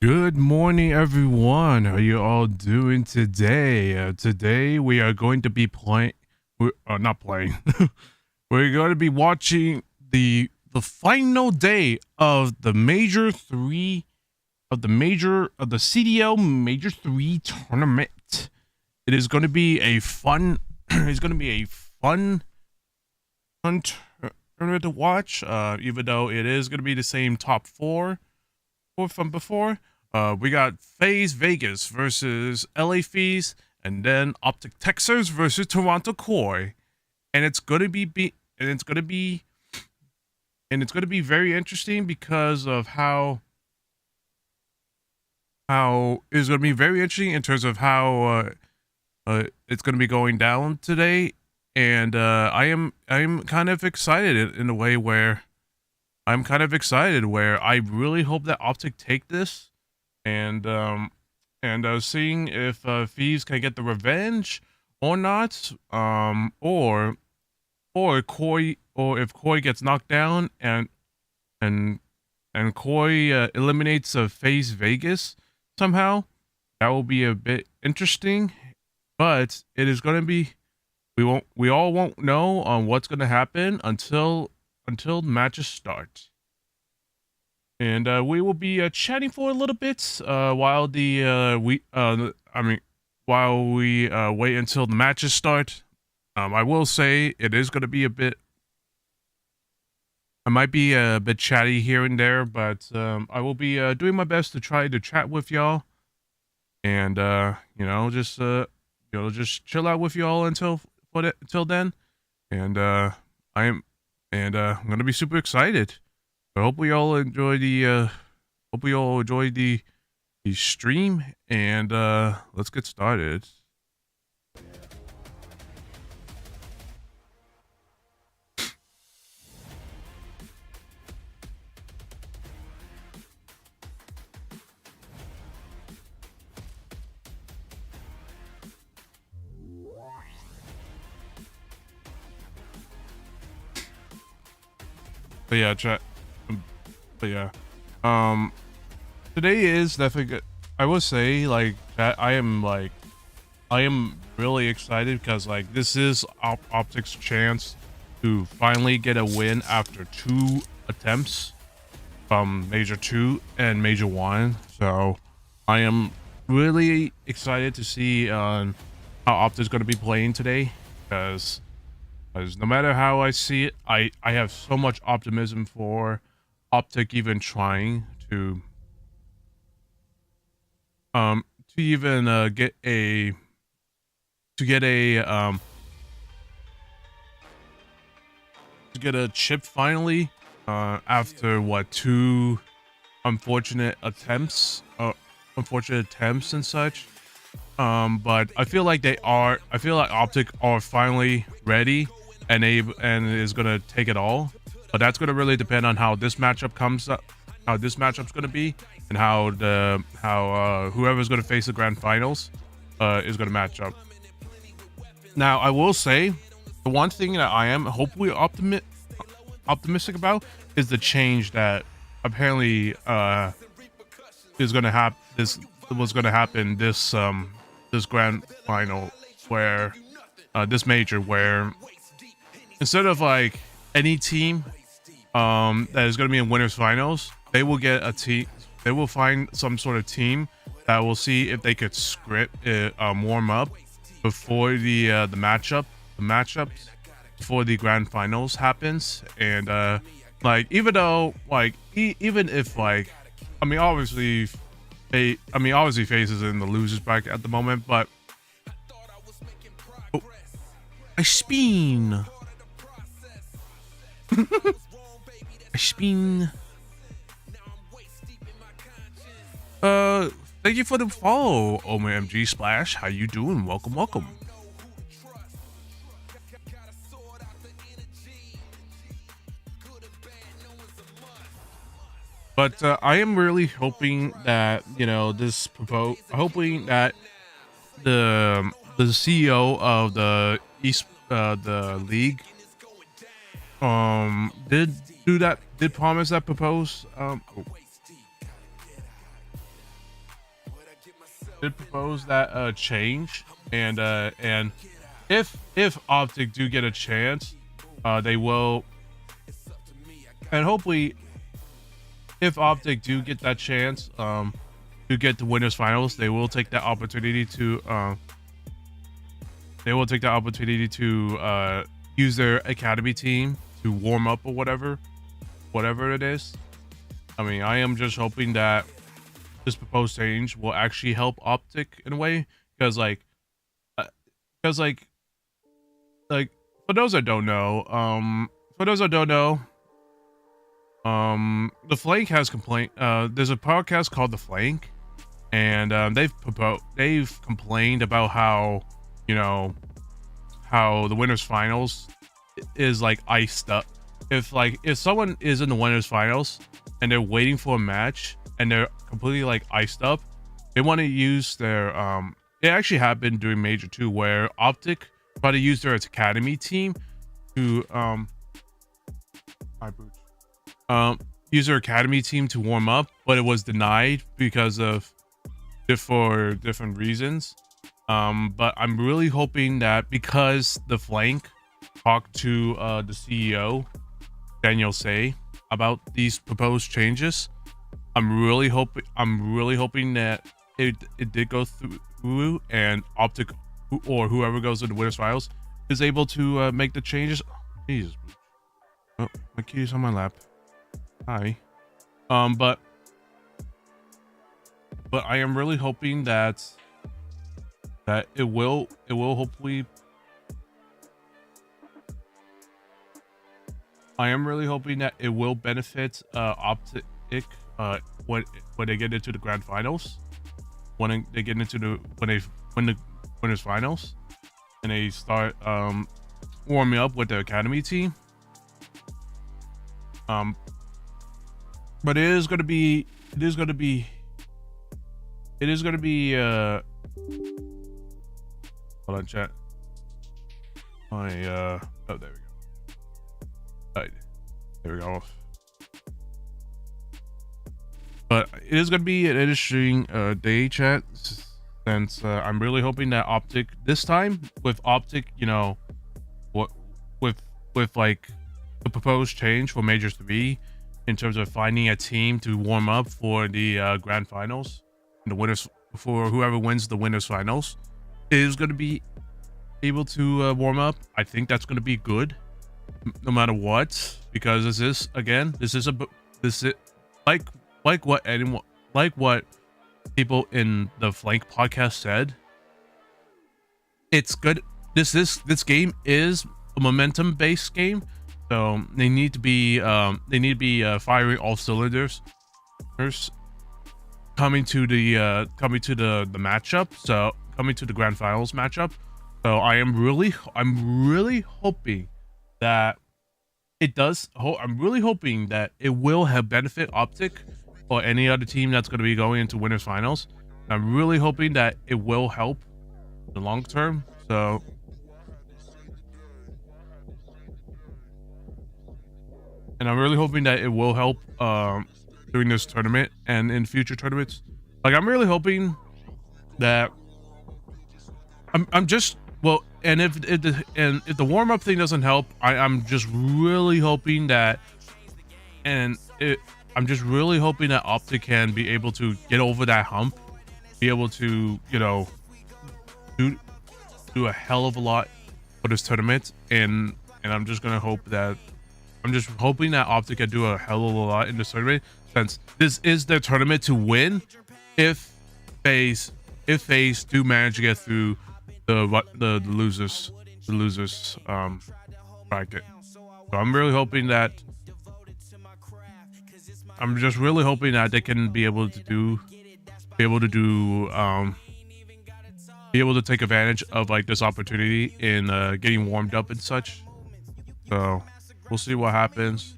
Good morning, everyone. How are you all doing today? Today we are going to be playing. We're not playing. We're going to be watching the final day of the major three of the CDL Major 3 tournament. It is going to be a fun. It's going to be a fun tournament to watch. Even though it is going to be the same top four from before. We got FaZe Vegas versus LA FaZe, and then Optic Texas versus Toronto Koi, and it's gonna be very interesting because of how it's gonna be very interesting in terms of how it's gonna be going down today, and I'm kind of excited in a way where I really hope that Optic take this and seeing if FaZe can get the revenge or not, or Koi, or if Koi gets knocked down and Koi eliminates FaZe Vegas somehow. That will be a bit interesting, but it is going to be we all won't know on what's going to happen until matches start. And we will be chatting for a little bit while while we wait until the matches start. I will say it is going to be I might be a bit chatty here and there, but I will be doing my best to try to chat with y'all, and just chill out with y'all until then. And I'm gonna be super excited. I hope we all enjoy the stream, and let's get started. But yeah, chat. But yeah, today is definitely good. I will say, like, that I am really excited because, like, this is Optic's chance to finally get a win after 2 attempts from Major 2 and Major 1. So I am really excited to see how Optic's going to be playing today, because no matter how I see it, I have so much optimism for Optic even trying to even get a chip finally, after what, 2 unfortunate attempts and such. But I feel like Optic are finally ready and is gonna take it all. But that's gonna really depend on how this matchup comes up, how this matchup's gonna be, and how whoever's gonna face the grand finals is gonna match up. Now, I will say, the one thing that I am hopefully optimistic about is the change that apparently is gonna happen. This was gonna happen this grand final, where this major, where instead of like any team that is going to be in winners finals, they will get a team. They will find some sort of team that will see if they could script warm up before the matchups before the grand finals happens. And like, even though, like, even if, like, obviously FaZe is in the losers bracket at the moment, but I spin. I spin. Thank you for the follow, OMG Splash. How you doing? Welcome. But I am really hoping that, hoping that the CEO of the the league did promise that propose did propose that change, and if Optic do get a chance, they will, and hopefully if Optic do get that chance to get to winners finals, they will take that opportunity to use their academy team to warm up or whatever it is. I mean, I am just hoping that this proposed change will actually help Optic in a way, because like for those that don't know, the Flank has complained. There's a podcast called The Flank, and they've complained about how, you know, how the winners finals is like iced up. If someone is in the winners finals and they're waiting for a match and they're completely like iced up, they want to use their it actually happened during Major 2 where Optic tried to use their academy team to use their academy team to warm up, but it was denied because of different reasons. But I'm really hoping that because the Flank talked to the CEO Daniel Say about these proposed changes, I'm really hoping that it did go through, and Optic or whoever goes to the winners finals is able to make the changes. Jesus, oh, my kitty's on my lap. Hi. But I am really hoping that it will hopefully. I am really hoping that it will benefit Optic when they get into the grand finals, when they get into the when the winners finals, and they start warming up with the academy team. But it is gonna be hold on, chat. Oh, there we go. Right. There we go. But it is going to be an interesting day, chat, since I'm really hoping that Optic this time, with Optic, you know, what with like the proposed change for Major 3 in terms of finding a team to warm up for the grand finals, and the winners, for whoever wins the winners finals is going to be able to warm up. I think that's going to be good no matter what, because this is like what people in the Flank podcast said. It's good. This game is a momentum based game, so they need to be firing all cylinders coming to the matchup. So coming to the grand finals matchup. So I'm really hoping that it does. I'm really hoping that it will have benefit Optic or any other team that's going to be going into winners finals. I'm really hoping that it will help in the long term. So and I'm really hoping that it will help during this tournament and in future tournaments. Like, I'm really hoping that I'm just, well, and if the warm-up thing doesn't help, I'm just really hoping that, I'm just really hoping that Optic can be able to get over that hump, be able to, you know, do a hell of a lot for this tournament, and I'm just gonna hope that, I'm just hoping that Optic can do a hell of a lot in this tournament, since this is their tournament to win if FaZe do manage to get through the losers bracket. So I'm really hoping that, I'm just really hoping that they can be able to take advantage of like this opportunity in getting warmed up and such. So we'll see what happens.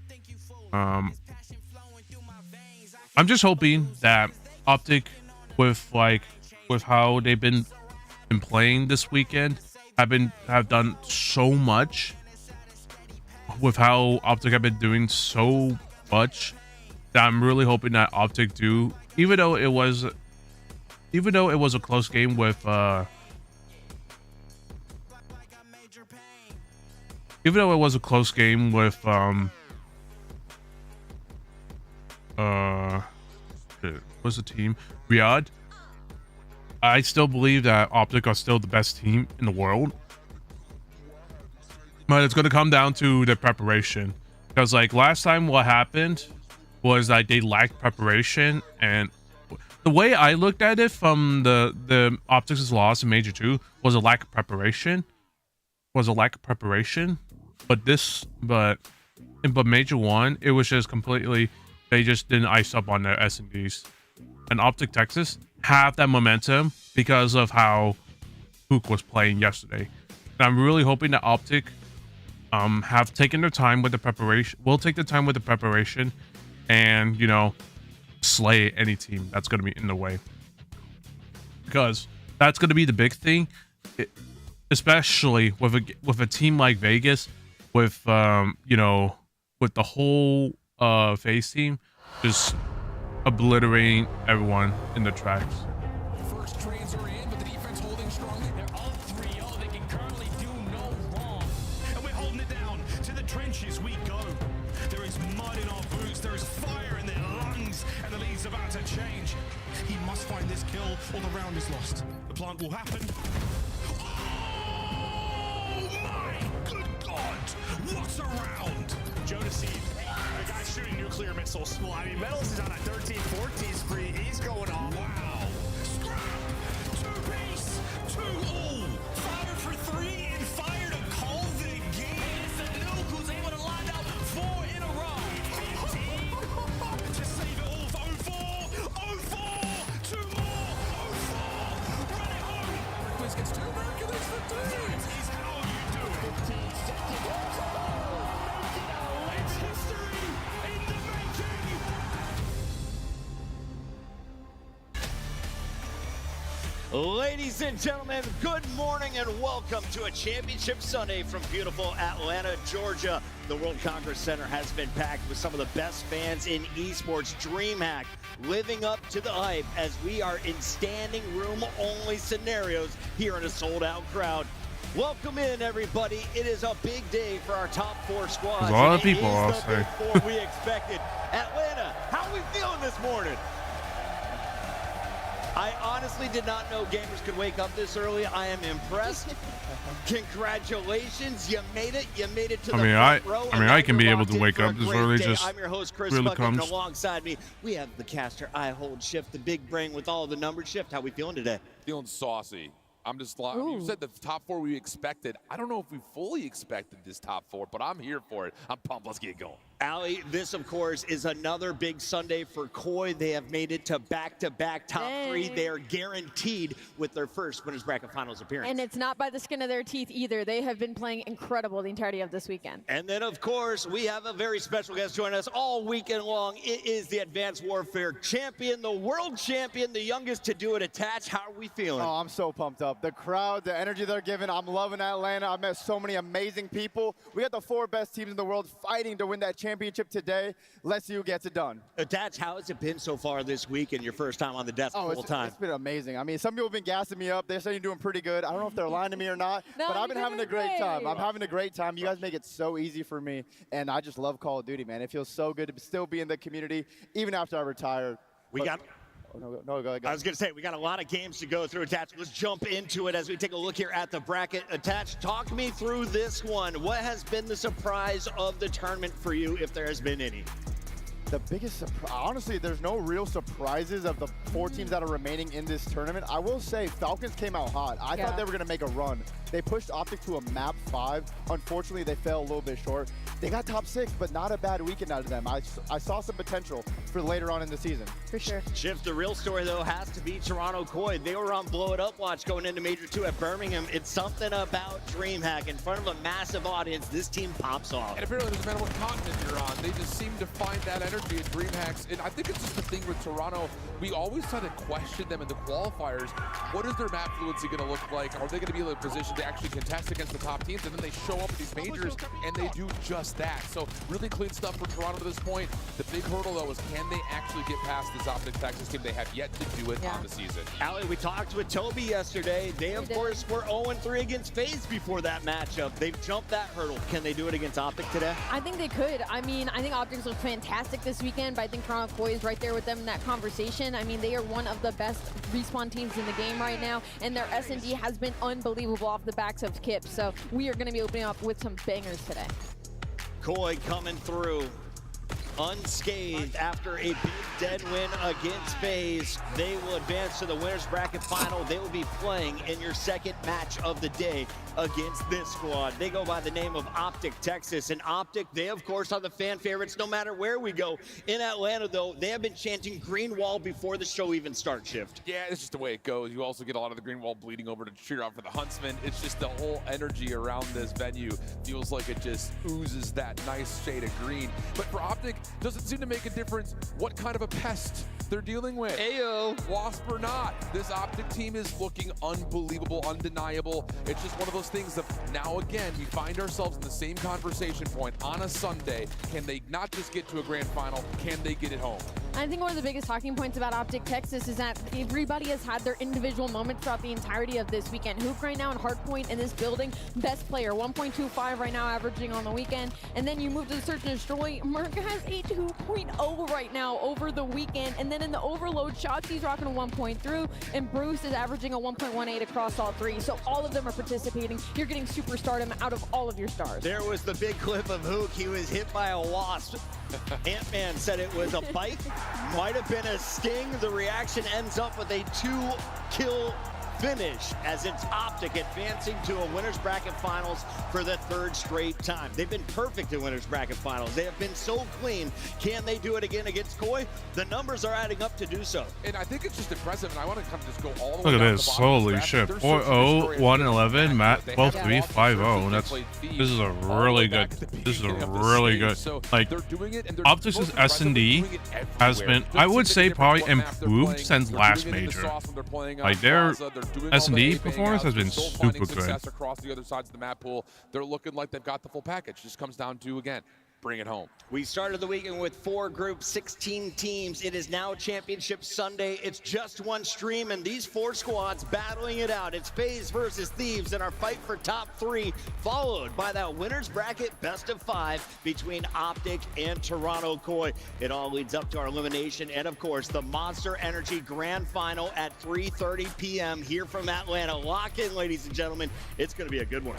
I'm just hoping that Optic, with how they've been playing this weekend, have done so much, with how Optic have been doing so much, that I'm really hoping that Optic do, even though it was even though it was a close game with even though it was a close game with what's the team? Riyadh. I still believe that Optic are still the best team in the world. But it's going to come down to the preparation. Because like last time what happened was that they lacked preparation, and the way I looked at it from the Optics' loss in Major 2 was a lack of preparation. But Major 1, it was just completely, they just didn't ice up on their S&Ds. And Optic Texas have that momentum because of how Hook was playing yesterday. And I'm really hoping that Optic have taken their time with the preparation. We'll take the time with the preparation and, you know, slay any team that's going to be in the way. Because that's going to be the big thing, especially with a team like Vegas, with you know, with the whole FaZe team just obliterating everyone in the tracks. First trades are in, but the defense holding strongly. They're all 3-0. They can currently do no wrong. And we're holding it down. To the trenches we go. There is mud in our boots. There is fire in their lungs. And the lead's about to change. He must find this kill or the round is lost. The plant will happen. Oh my good God! What's a round? Jodeci, the guy's shooting nuclear missiles. Well, I mean, Metals is on a 13-14 spree. He's going off. Wow. Scrap! Two-piece! Two-all! Fire for three and fire to call the game. It's a nuke who's able to line up 4 in a row. 15 to save it all for 04. 04! 2 more! 04! Run it home! Quiz gets 2 Mercury's for 2. That is how you do it. 15 seconds. It's history in the making. Ladies and gentlemen, good morning and welcome to a championship Sunday from beautiful Atlanta, Georgia. The World Congress Center has been packed with some of the best fans in esports. Dreamhack living up to the hype as we are in standing room only scenarios here in a sold out crowd. Welcome in, everybody. It is a big day for our top 4 squads. There's a lot of people, I'll say. Before we expected. Atlanta, how are we feeling this morning? I honestly did not know gamers could wake up this early. I am impressed. Congratulations, you made it. You made it to the front row. I can be able to wake up this early. Just I'm your host, Chris really Bucket, and comes. alongside me, we have the caster, I hold Shift, the big brain with all the numbers. Shift, how we feeling today? Feeling saucy. I'm just like, you said the top 4 we expected. I don't know if we fully expected this top 4, but I'm here for it. I'm pumped. Let's get going. Allie, this, of course, is another big Sunday for Koi. They have made it to back-to-back top 3. They are guaranteed with their first Winners Bracket Finals appearance. And it's not by the skin of their teeth either. They have been playing incredible the entirety of this weekend. And then, of course, we have a very special guest joining us all weekend long. It is the Advanced Warfare champion, the world champion, the youngest to do it. Attach, how are we feeling? Oh, I'm so pumped up. The crowd, the energy they're giving, I'm loving Atlanta. I've met so many amazing people. We got the 4 best teams in the world fighting to win that championship today. Let's see who gets it done. Attach, how has it been so far this week and your first time on the desk full time? It's been amazing. I mean, some people have been gassing me up. They're saying you're doing pretty good. I don't know if they're lying to me or not, but I've been having a great time. I'm having a great time. You guys make it so easy for me, and I just love Call of Duty, man. It feels so good to still be in the community, even after I retire. No, go ahead. I was going to say, we got a lot of games to go through, Attach. Let's jump into it as we take a look here at the bracket. Attach, talk me through this one. What has been the surprise of the tournament for you, if there has been any? The biggest surprise, honestly, there's no real surprises of the 4 teams that are remaining in this tournament. I will say Falcons came out hot. I thought they were going to make a run. They pushed Optic to a map 5. Unfortunately, they fell a little bit short. They got top 6, but not a bad weekend out of them. I saw some potential for later on in the season. For sure. Shift, the real story, though, has to be Toronto Koi. They were on Blow It Up watch going into Major 2 at Birmingham. It's something about Dreamhack. In front of a massive audience, this team pops off. And apparently, it doesn't matter what continent you're on. They just seem to find that energy energy at Dreamhacks, and I think it's just the thing with Toronto. We always try to question them in the qualifiers. What is their map fluency going to look like? Are they going to be in a position to actually contest against the top teams? And then they show up at these majors, and they do just that. So really clean stuff for Toronto to this point. The big hurdle, though, is can they actually get past this Optic Texas team? They have yet to do it on the season. Allie, we talked with Toby yesterday. They, of course, were 0-3 against FaZe before that matchup. They've jumped that hurdle. Can they do it against Optic today? I think they could. I mean, I think Optics look fantastic this weekend, but I think Toronto Koi is right there with them in that conversation. I mean, they are one of the best respawn teams in the game right now, and their S&D has been unbelievable off the backs of Kip. So we are going to be opening up with some bangers today. Koi coming through unscathed after a big dead win against FaZe. They will advance to the winners bracket final. They will be playing in your second match of the day against this squad. They go by the name of Optic Texas, and Optic, they of course are the fan favorites no matter where we go. In Atlanta though, they have been chanting green wall before the show even starts, Shift. Yeah, it's just the way it goes. You also get a lot of the green wall bleeding over to cheer out for the Huntsman. It's just the whole energy around this venue feels like it just oozes that nice shade of green. But for Optic, doesn't seem to make a difference what kind of a pest they're dealing with. Ayo. Wasp or not, this Optic team is looking unbelievable, undeniable. It's just one of those things that now again, we find ourselves in the same conversation point on a Sunday. Can they not just get to a grand final, can they get it home? I think one of the biggest talking points about Optic Texas is that everybody has had their individual moments throughout the entirety of this weekend. Hook right now and Hardpoint in this building, best player, 1.25 right now averaging on the weekend. And then you move to the Search and Destroy. Merc has a 2.0 right now over the weekend. And then in the Overload, Shotzi's rocking a 1.3, and Bruce is averaging a 1.18 across all three. So all of them are participating. You're getting superstardom out of all of your stars. There was the big clip of Hook. He was hit by a wasp. Ant-Man said it was a bite, might have been a sting. The reaction ends up with a 2-kill finish as it's Optic advancing to a winners bracket finals for the third straight time. They've been perfect in winners bracket finals. They have been so clean. Can they do it again against Koi? The numbers are adding up to do so. And I think it's just impressive, and I want to kind of just go all the way Look at down this. to the bottom of the Holy bracket. shit. They're 4-0, 1-11, Matt, They 12-3, have 5-0. That's this is a really good. This is a really good. Like, they're doing it, and they're Optics' most impressive. S&D They're doing it has everywhere. been, I would Doesn't say, make a probably difference what map they're improved playing. since They're last doing it in the major. sauce when they're playing on Like, their Plaza. They're doing all S&D the performance has been They're still finding super good. success across the other sides of the map pool. They're looking like they've got the full package. Just comes down to, again, bring it home. We started the weekend with 4 groups, 16 teams. It is now Championship Sunday. It's just one stream, and these 4 squads battling it out. It's FaZe versus Thieves in our fight for top 3, followed by that winners bracket best of 5 between Optic and Toronto Koi. It all leads up to our elimination and, of course, the Monster Energy Grand Final at 3:30 p.m. here from Atlanta. Lock in, ladies and gentlemen. It's going to be a good one.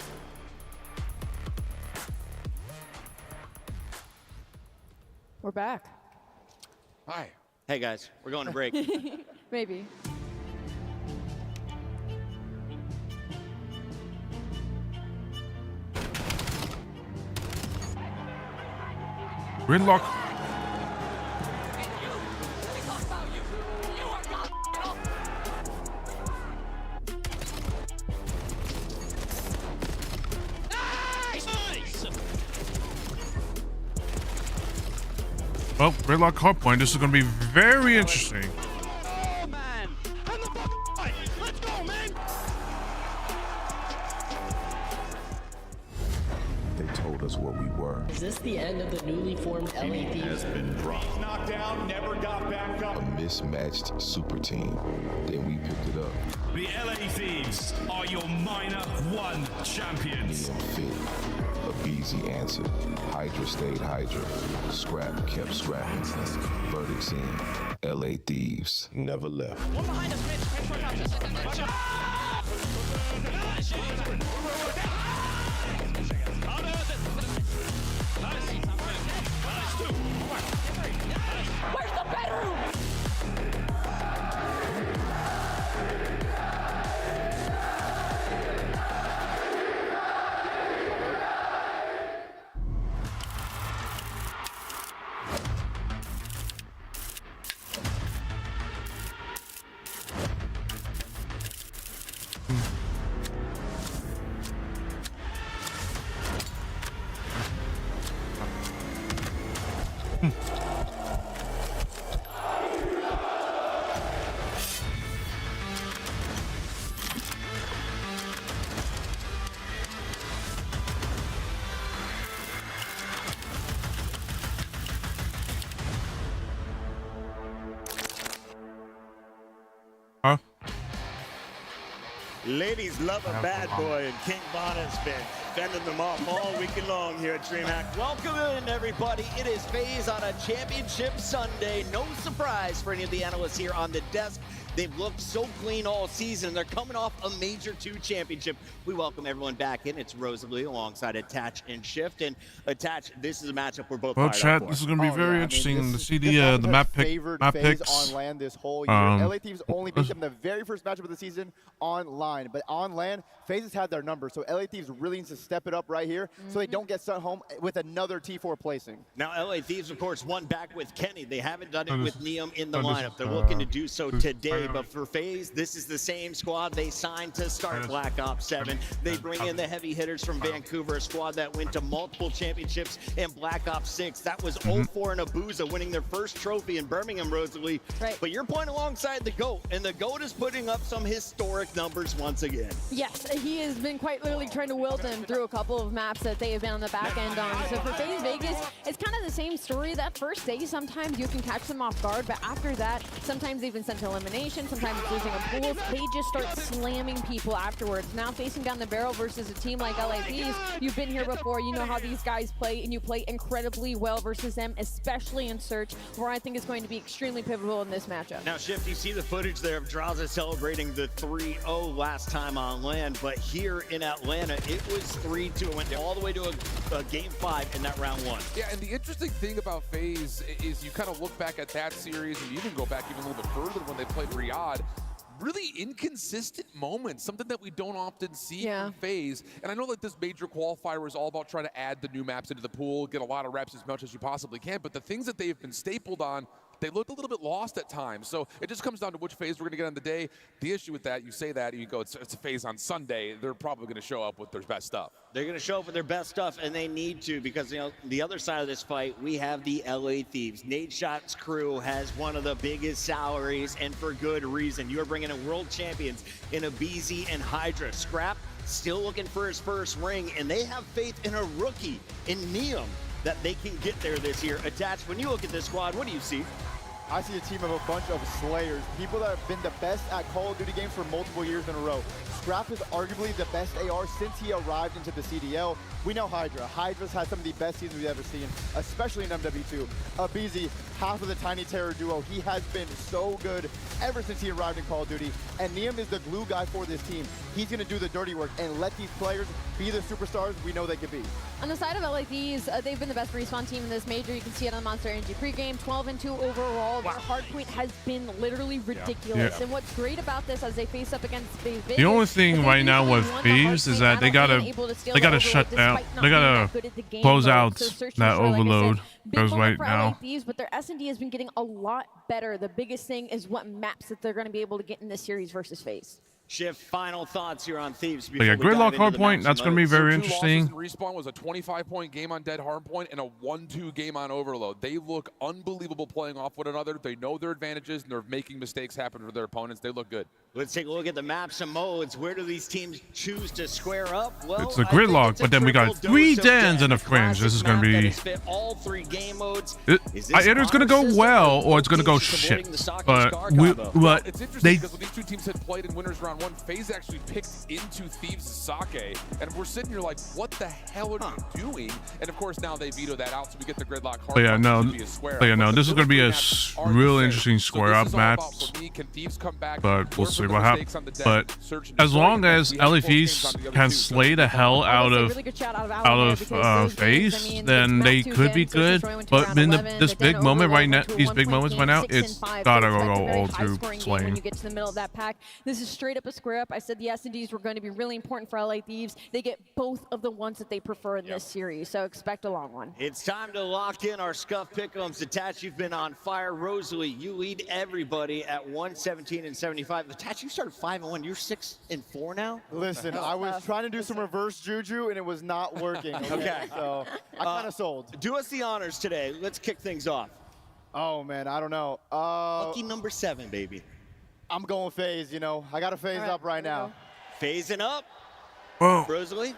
We're back. Hi. Hey, guys, we're going to break. Maybe. Gridlock. Well, Gridlock Hardpoint. This is going to be very interesting. Oh, man. And the fight. Let's go, man. They told us what we were. Is this the end of the newly formed LA Thieves? Knocked down, never got back up. A mismatched super team. Then we picked it up. The LA Thieves are your minor 1 champions. Being fit. A easy answer. Hydra stayed Hydra. Scrap kept scrapping. Verdicts in. LA Thieves never left. One behind us, Mitch. Where's the bedroom? Huh? Ladies love a bad boy, and King Von has been fending them off all weekend long here at Dreamhack. Welcome in, everybody. It is FaZe on a championship Sunday. No surprise for any of the analysts here on the desk. They've looked so clean all season. They're coming off a Major 2 championship. We welcome everyone back in. It's Rosalie alongside Attach and Shift. And Attach, this is a matchup we're both Well, fired up chat, for. this is going to be very interesting to see this the map FaZe picks. on land this whole year. LA Thieves only beat them the very first matchup of the season online, but on land, FaZe has had their number. So LA Thieves really needs to step it up right here so they don't get sent home with another T4 placing. Now, LA Thieves, of course, won back with Kenny. They haven't done it with Neum in the lineup. They're looking to do so today, but for FaZe, this is the same squad they signed to start Black Ops 7. They bring in the heavy hitters from Vancouver, a squad that went to multiple championships in Black Ops 6. That was 0-4 in Abuja, winning their first trophy in Birmingham, Rosalie. Right. But you're playing alongside the GOAT, and the GOAT is putting up some historic numbers once again. Yes, he has been quite literally trying to will them through a couple of maps that they have been on the back end on. So for FaZe Vegas, it's kind of the same story. That first day, sometimes you can catch them off guard, but after that, sometimes they've been sent to elimination, sometimes it's losing a pool. They just start slamming people afterwards. Now facing down the barrel versus a team like LA Thieves, you've been here before, you know how these guys play, and you play incredibly well versus them, especially in Search, where I think is going to be extremely pivotal in this matchup. Now, Shift, you see the footage there of Draza celebrating the 3-0 last time on land, but here in Atlanta, it was 3-2. It went all the way to a game 5 in that round 1. Yeah, and the interesting thing about FaZe is you kind of look back at that series, and you even go back even a little bit further when they played Riyadh. Really inconsistent moments, something that we don't often see from FaZe. And I know that this major qualifier is all about trying to add the new maps into the pool, get a lot of reps as much as you possibly can, but the things that they've been stapled on, they looked a little bit lost at times. So it just comes down to which FaZe we're gonna get on the day. The issue with that, you say that, you go, it's a FaZe on Sunday, they're probably gonna show up with their best stuff. They're going to show up with their best stuff, and they need to, because, you know, the other side of this fight, we have the LA Thieves. Nate Shot's crew has one of the biggest salaries, and for good reason. You are bringing in world champions in Abizi and Hydra. Scrap still looking for his first ring, and they have faith in a rookie, in Neum, that they can get there this year. Attached, when you look at this squad, what do you see? I see a team of a bunch of slayers, people that have been the best at Call of Duty games for multiple years in a row. Scrap is arguably the best AR since he arrived into the CDL. We know Hydra. Hydra's had some of the best seasons we've ever seen, especially in MW2. Abizi, half of the Tiny Terror duo. He has been so good ever since he arrived in Call of Duty. And Neum is the glue guy for this team. He's going to do the dirty work and let these players be the superstars we know they could be. On the side of LA Thieves, they've been the best respawn team in this major. You can see it on Monster Energy pregame, 12-2 overall. Their hardpoint has been literally ridiculous. And what's great about this as they face up against FaZe Vegas, The only thing right now with FaZe is that they gotta shut down. They gotta close out that overload. Because right now, Thieves, but their S&D has been getting a lot better. The biggest thing is what maps that they're going to be able to get in this series versus FaZe. Shift, final thoughts here on Thieves. yeah, Gridlock hardpoint, that's going to be very interesting. Respawn was a 25-point game on Dead Hardpoint and a 1-2 game on Overload. They look unbelievable playing off one another. They know their advantages, and they're making mistakes happen for their opponents. They look good. Let's take a look at the maps and modes. Where do these teams choose to square up? Well, it's a Gridlock, but then we got 3 Dans and a Fringe. This is going to be... all 3 game modes. Either it's going to go well or it's going to go shit. But it's interesting because when these two teams had played in Winners Round 1, FaZe actually picked into Thieves' sake, and we're sitting here like, what the hell are you doing? And of course now they veto that out, so we get the Gridlock hard. But yeah, no, this is going to be a real interesting square up match. But we'll see what happens. But as long as LA Thieves can slay the hell out of FaZe, then they could be good. But in this big moment right now, these big moments right now, it's gotta go all through slaying. When you get to the middle of that pack, this is straight up a square up. I said the S&Ds were going to be really important for LA Thieves. They get both of the ones that they prefer in this series, so expect a long one. It's time to lock in our Scuff Pick'ems. Attach, you've been on fire. Rosalie, you lead everybody at 117 and 75. Attach, you started 5-1. You're 6-4 now? Listen, I was trying to do some reverse juju, and it was not working. Okay. So I kind of sold. Do us the honors today. Let's kick things off. Oh, man, I don't know. Lucky number 7, baby. I'm going FaZe, you know. I got to FaZe up right now. Phasing up. Whoa. Rosalie?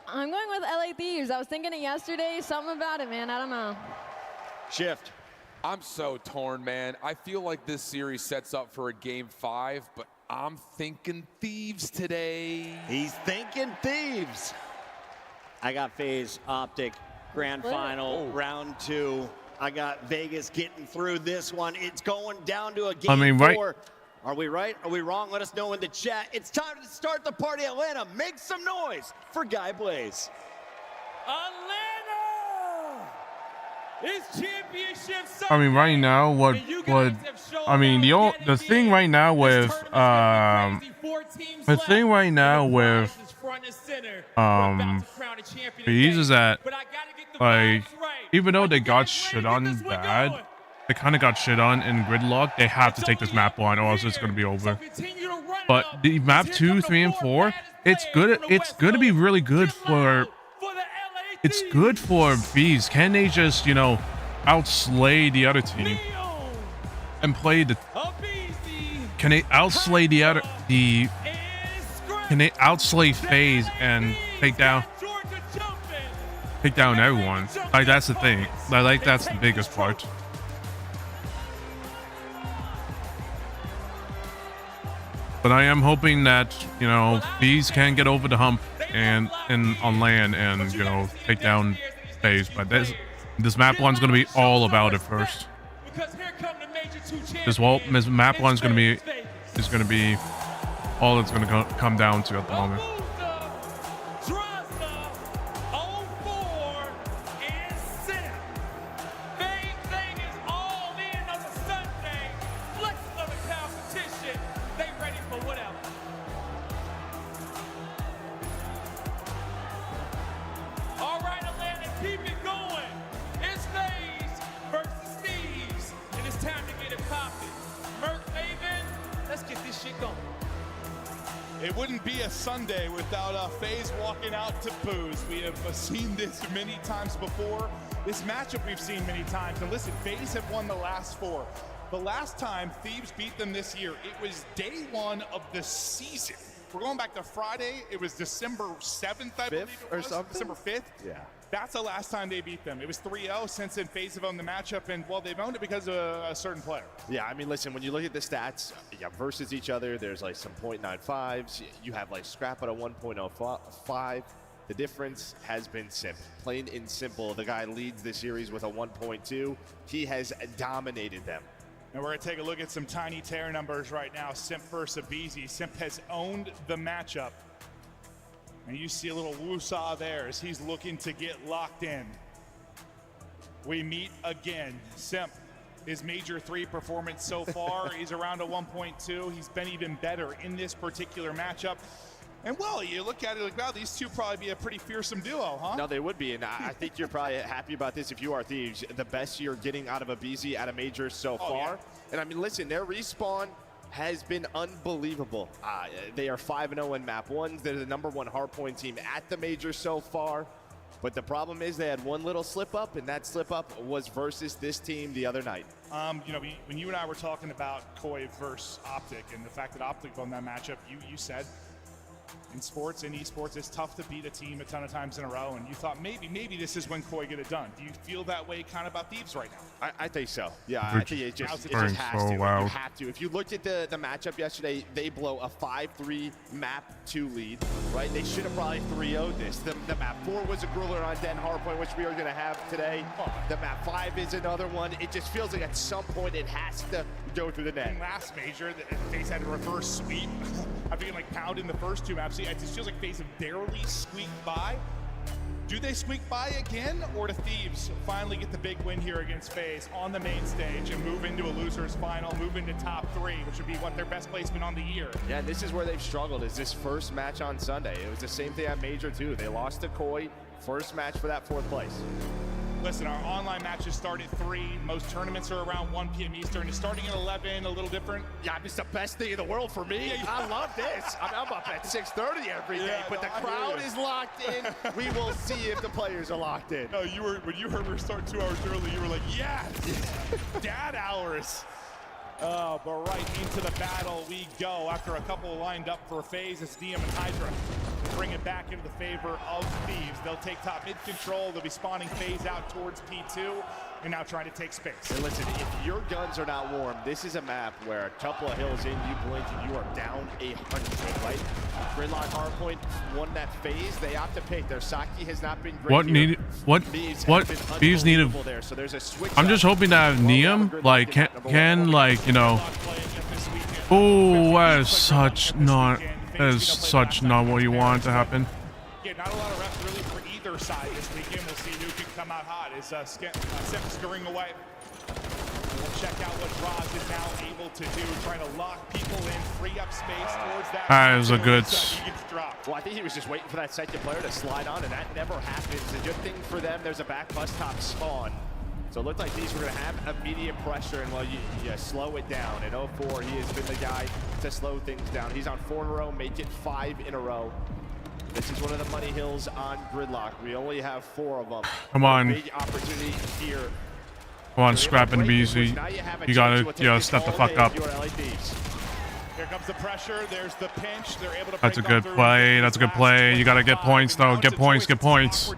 I'm going with LA Thieves. I was thinking it yesterday. Something about it, man. I don't know. Shift. I'm so torn, man. I feel like this series sets up for a game 5, but I'm thinking Thieves today. He's thinking Thieves. I got FaZe Optic Grand Final Round 2. I got Vegas getting through this one. It's going down to a game 4. Are we right? Are we wrong? Let us know in the chat. It's time to start the party, Atlanta. Make some noise for Guy Blaze. Atlanta is championship. I mean, right now, the thing right now with FaZe is that, like, even though they got shit on bad, they kind of got shit on in Gridlock, they have to take this map one or else it's going to be over. But the map 2, 3, and 4, it's good. It's going to be really good for. It's good for FaZe. Can they just, you know, outslay the other team and play the? Can they outslay Can they outslay FaZe and take down everyone? Like, that's the thing. Like, that's the biggest part. But I am hoping that, you know, FaZe can get over the hump and on land and, you know, take down FaZe. But this map one's gonna be all about it first. This map one's gonna be all it's gonna come down to at the moment. It wouldn't be a Sunday without FaZe walking out to booze. We have seen this many times before. This matchup we've seen many times. And listen, FaZe have won the last 4. The last time Thieves beat them this year, it was day 1 of the season. We're going back to Friday. It was December 7th, I believe it was. December 5th? Yeah. That's the last time they beat them. It was 3-0. Since then, FaZe have owned the matchup, and, well, they've owned it because of a certain player. Yeah, I mean, listen, when you look at the stats, versus each other, there's, like, some .95s. You have, like, Scrap at a 1.05. The difference has been Simp. Plain and simple, the guy leads the series with a 1.2. He has dominated them. And we're going to take a look at some tiny tear numbers right now. Simp versus Abizi. Simp has owned the matchup. And you see a little woosah there as he's looking to get locked in. We meet again. Simp, his major 3 performance so far, he's around a 1.2. He's been even better in this particular matchup. And, well, you look at it like, wow, these two probably be a pretty fearsome duo, huh? No, they would be, and I think you're probably happy about this if you are Thieves. The best you're getting out of Abizi at a major so far. Yeah. And, I mean, listen, their respawn has been unbelievable. They are 5-0 in map 1s. They're the #1 hardpoint team at the major so far. But the problem is they had one little slip up, and that slip up was versus this team the other night. You know, when you and I were talking about Koi versus Optic and the fact that Optic won that matchup, you said in sports, in esports, it's tough to beat a team a ton of times in a row, and you thought maybe this is when Koi get it done. Do you feel that way kind of about Thieves right now? I think so. Yeah, I think it just has to. You have to. If you looked at the matchup yesterday, they blow a 5-3 map 2 lead, right? They should have probably 3-0'd this. The map 4 was a grueler on Den Hardpoint, which we are going to have today. The map 5 is another one. It just feels like at some point it has to go through the net. Last major, FaZe had a reverse sweep. I've been like pound in the first 2 maps. It just feels like FaZe have barely squeaked by. Do they squeak by again, or do Thieves finally get the big win here against FaZe on the main stage and move into a loser's final, move into top 3, which would be what their best placement on the year? Yeah, this is where they've struggled, is this first match on Sunday. It was the same thing at Major 2. They lost to Koi, first match for that 4th place. Listen, our online matches start at 3. Most tournaments are around 1 p.m. Eastern. It's starting at 11, a little different. Yeah, it's the best thing in the world for me. I love this. I'm up at 6:30 every day, but the crowd is locked in. We will see if the players are locked in. No, when you heard we were starting 2 hours early, you were like, yes, dad hours. But right into the battle we go. After a couple lined up for FaZe, it's DM and Hydra. Bring it back into the favor of Thieves. They'll take top mid control. They'll be spawning FaZe out towards P2. and now trying to take space. And listen, if your guns are not warm, this is a map where a couple of hills in, you blink and you are down 100, right? Gridlock Hardpoint won that phase. They opt to pick. Their Saki has not been great. What here. needed? What Bees needed? There. So there's a switch. I'm just hoping that Neum like can like, you know. Oh, that is such not what you want to happen. Yeah, not a lot of reps really for either side this weekend. We'll see who can come out hot. Is Sim scurrying away. We'll check out what Droz is now able to do, trying to lock people in, free up space towards that. That is a good. Well, I think he was just waiting for that second player to slide on, and that never happens. The good thing for them, there's a back bus top spawn. So it looked like these were going to have immediate pressure, and well, you slow it down. In 04, he has been the guy to slow things down. He's on 4 in a row, make it 5 in a row. This is one of the money hills on Gridlock. We only have 4 of them. Come on. Big opportunity here. Come on, Scrap and BZ. You gotta step the fuck up. Here comes the pressure. There's the pinch. They're able to. That's a good play. That's a good play. You gotta get points though. Get points. Get points.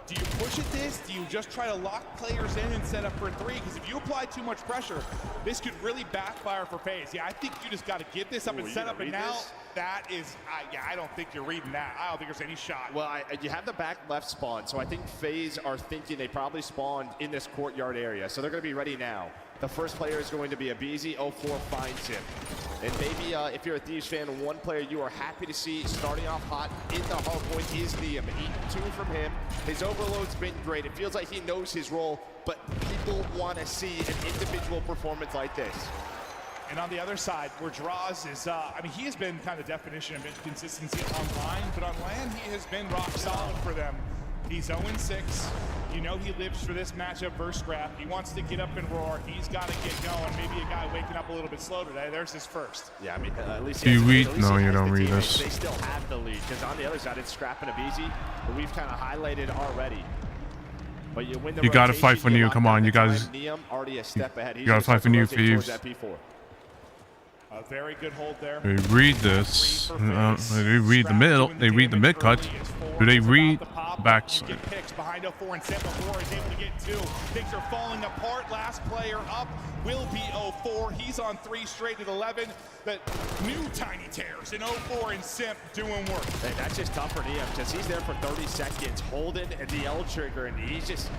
Do you push at this? Do you just try to lock players in and set up for 3? Because if you apply too much pressure, this could really backfire for FaZe. Yeah, I think you just got to give this up and set up. And now that is, yeah, I don't think you're reading that. I don't think there's any shot. Well, you have the back left spawn, so I think FaZe are thinking they probably spawned in this courtyard area. So they're going to be ready now. The first player is going to be a BZ. 04 finds him. And maybe if you're a Thieves fan, one player you are happy to see starting off hot in the hard point is Neum. 2 from him. His overload's been great. It feels like he knows his role, but people want to see an individual performance like this. And on the other side, where Droz is, I mean, he has been kind of definition of inconsistency online, but on LAN, he has been rock solid for them. He's 0-6. You know he lives for this matchup versus Scrap. He wants to get up and roar. He's got to get going. Maybe a guy waking up a little bit slow today. There's his first. Yeah, I mean, at least do you read? No, you don't read this. They still have the lead, because on the other side, it's Scrap and a BZ, but we've kind of highlighted already. But you win the you got to fight for New. Come on, you guys. Neum already a step ahead. You got to fight for New Thieves. A very good hold there. They read this. They read the middle. They read the mid cut. Do they read backside? Picks behind 04 and 4 is able to get 2. Things are falling apart. Last player up will be 04. He's on 3 straight at 11. The new Tiny Tears in 04 and Simp doing work. Hey, that's just tough for Neum because he's there for 30 seconds holding the L trigger, and he's just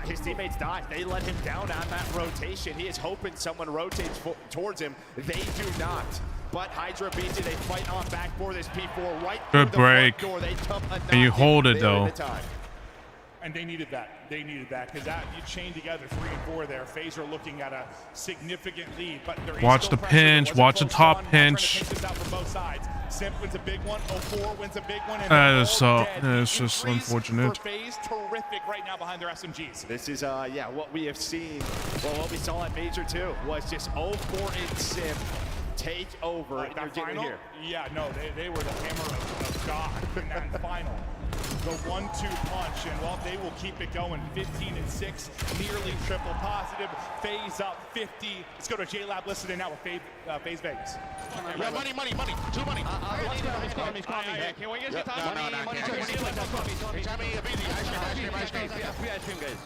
his teammates died. They let him down on that rotation. He is hoping someone rotates towards him. They do not. But Hydra beats it. They fight on back for this P4 right good through break. The front door. They come and you hold it though. And they needed that. They needed that because that you chain together 3 and 4 there. FaZe are looking at a significant lead, but there is watch the pinch. Watch the top pinch. Simp wins a big one. 04 wins a big one. That is so. It's just unfortunate. FaZe terrific right now behind their SMGs. This is yeah, what we have seen. Well, what we saw at Major 2 was just 04 and Simp take over. You're getting here. Yeah, no, they were the hammer of God in that final. The 1-2 punch, and well, they will keep it going. 15 and 6, nearly triple positive. FaZe up 50. Let's go to J-Lab listening now with FaZe Vegas. Yeah, money. Too money. Can we get your time? Money. Ice cream, guys.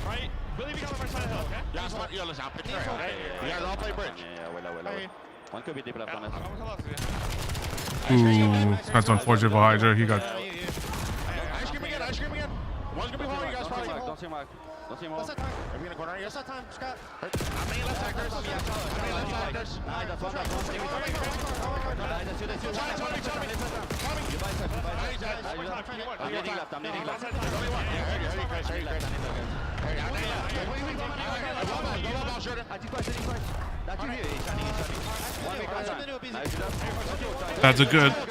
Right? Believe you got my side hill, okay? Yeah, listen, I'll pitch right, okay? You guys all play bridge. Yeah, well. One could be deep left on us. Ooh, that's unfortunate for Hydra. He got. Ice cream again. One's gonna be home, you guys probably. Don't see him. What's that time? Are we gonna go down here? What's that time, Scott? How many left actors?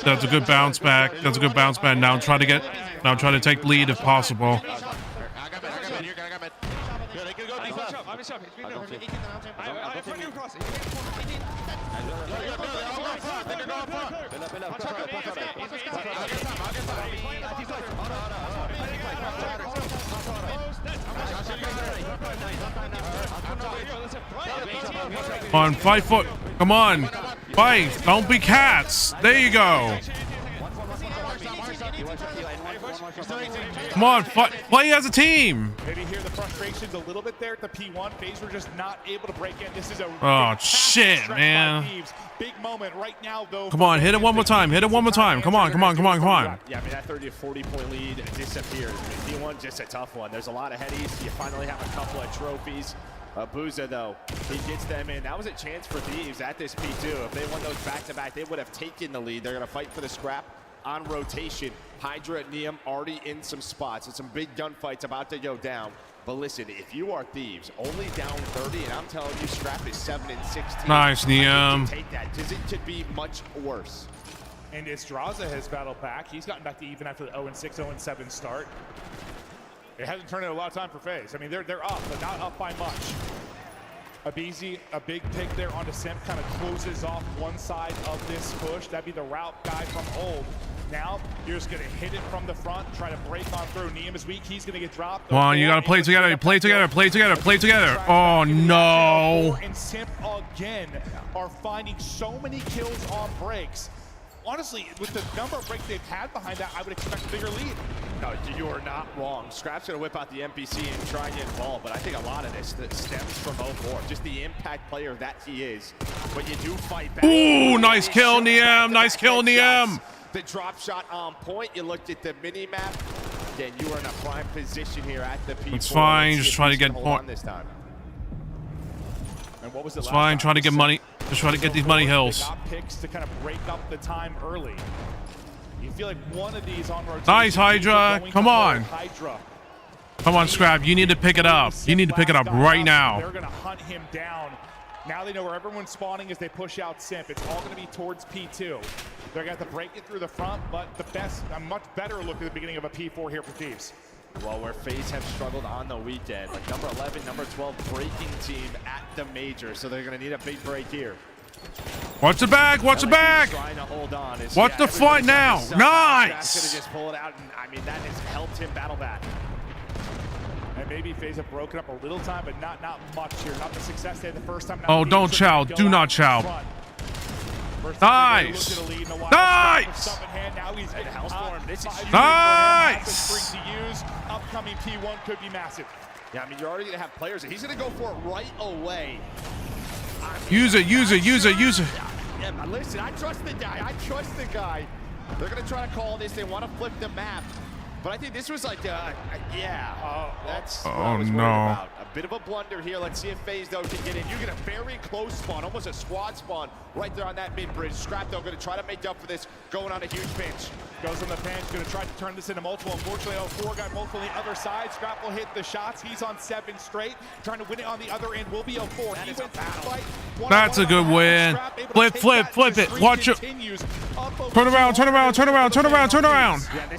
That's a good bounce back. Now try to take lead if possible. Come on, fight for. Come on, fight. Don't be cats. There you go. Come on, play as a team. Maybe hear the frustrations a little bit there at the P1. FaZe were just not able to break in. This is a shit, man. Big moment right now, though. Come on, hit it one more time. Hit it one more time. Come on. Yeah, I mean, that 30 to 40 point lead disappears. I mean, P1 just a tough one. There's a lot of headies. You finally have a couple of trophies. Booza, though, he gets them in. That was a chance for Thieves at this P2. If they won those back-to-back, they would have taken the lead. They're going to fight for the scrap on rotation. Hydra and Neum already in some spots. It's some big gunfights about to go down. But listen, if you are Thieves, only down 30, and I'm telling you, scrap is 7 and 16. Nice, Neum. Take that, because it could be much worse. And Estraza has battled back. He's gotten back to even after the 0-6, 0-7 start. It hasn't turned in a lot of time for FaZe. I mean, they're up, but not up by much. Abizi, a big pick there onto Simp, kind of closes off one side of this push. That'd be the route guy from Old. Now, you're just going to hit it from the front, try to break on through. Neum is weak. He's going to get dropped. Come on, you got to play together. Play together. Oh, no. And Simp again are finding so many kills on breaks. Honestly, with the number of breaks they've had behind that, I would expect a bigger lead. No, you are not wrong. Scrap's going to whip out the NPC and try and get involved, but I think a lot of this that stems from 04, just the impact player that he is. But you do fight back. Ooh, nice kill, Neum. Nice kill, Neum. The drop shot on point. You looked at the mini map. Again, you are in a prime position here at the P4. It's fine. Just try to get point. This time. And what was it? It's fine. Try to get money. Just try to get these money hills. They got picks to kind of break up the time early. You feel like one of these on rotation. Nice, Hydra. Come on. Hydra. Come on, Scrap. You need to pick it up. You need to pick it up right now. They're going to hunt him down. Now they know where everyone's spawning as they push out Simp. It's all going to be towards P2. They're going to have to break it through the front, but a much better look at the beginning of a P4 here for Thieves. Well, where FaZe have struggled on the weekend, like number 11, number 12 breaking team at the major, so they're going to need a big break here. Watch the back. Watch the back. Trying to hold on. Watch the fight now. Nice. Going to just pull it out, and I mean that has helped him battle back. And maybe FaZe have broken up a little time, but not much here. Not the success they had the first time. Oh, don't chow. Do not chow. Nice. Nice. Nice. Upcoming P1 could be massive. Yeah, I mean, you're already going to have players. He's going to go for it right away. Use it. Yeah, but listen, I trust the guy. They're going to try to call this. They want to flip the map. But I think this was like, that's what I was worried about. A bit of a blunder here. Let's see if FaZe, though, can get in. You get a very close spawn, almost a squad spawn, right there on that mid-bridge. Scrap, though, going to try to make up for this, going on a huge pinch. Goes on the bench, going to try to turn this into multiple. Unfortunately, 04 got multiple on the other side. Scrap will hit the shots. He's on 7 straight. Trying to win it on the other end will be 04. He wins the fight. That's a good win. Flip it. Watch it. Turn around.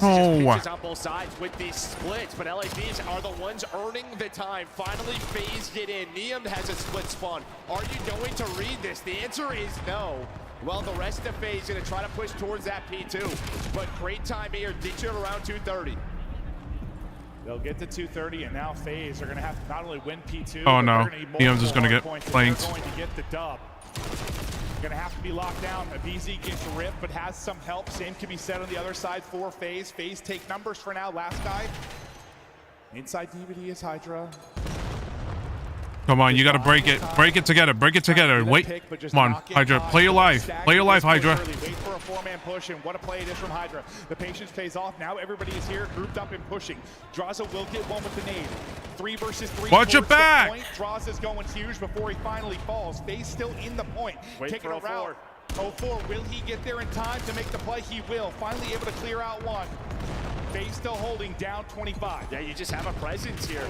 Oh. On both sides with these splits, but LABs are the ones earning the time. Finally, FaZe get in. Neum has a split spawn. Are you going to read this? The answer is no. Well, the rest of FaZe going to try to push towards that P2, but great time here. Ditch it around 230. They'll get to 230, and now FaZe are going to have to not only win P2, oh no, Neum's just going to get flanked. They're going to get the dub. Going to have to be locked down. Abizi gets ripped, but has some help. Same can be said on the other side for FaZe. FaZe take numbers for now. Last guy. Inside DVD is Hydra. Come on, you got to break it. Break it together. Wait. Come on, Hydra. Play your life, Hydra. Wait for a 4-man push, and what a play it is from Hydra. The patience pays off. Now everybody is here, grouped up and pushing. Draza will get one with the nade. 3 versus 3. Watch it back. Draza's going huge before he finally falls. FaZe still in the point. Taking a route. 04, will he get there in time to make the play? He will. Finally able to clear out one. FaZe still holding down 25. Yeah, you just have a presence here.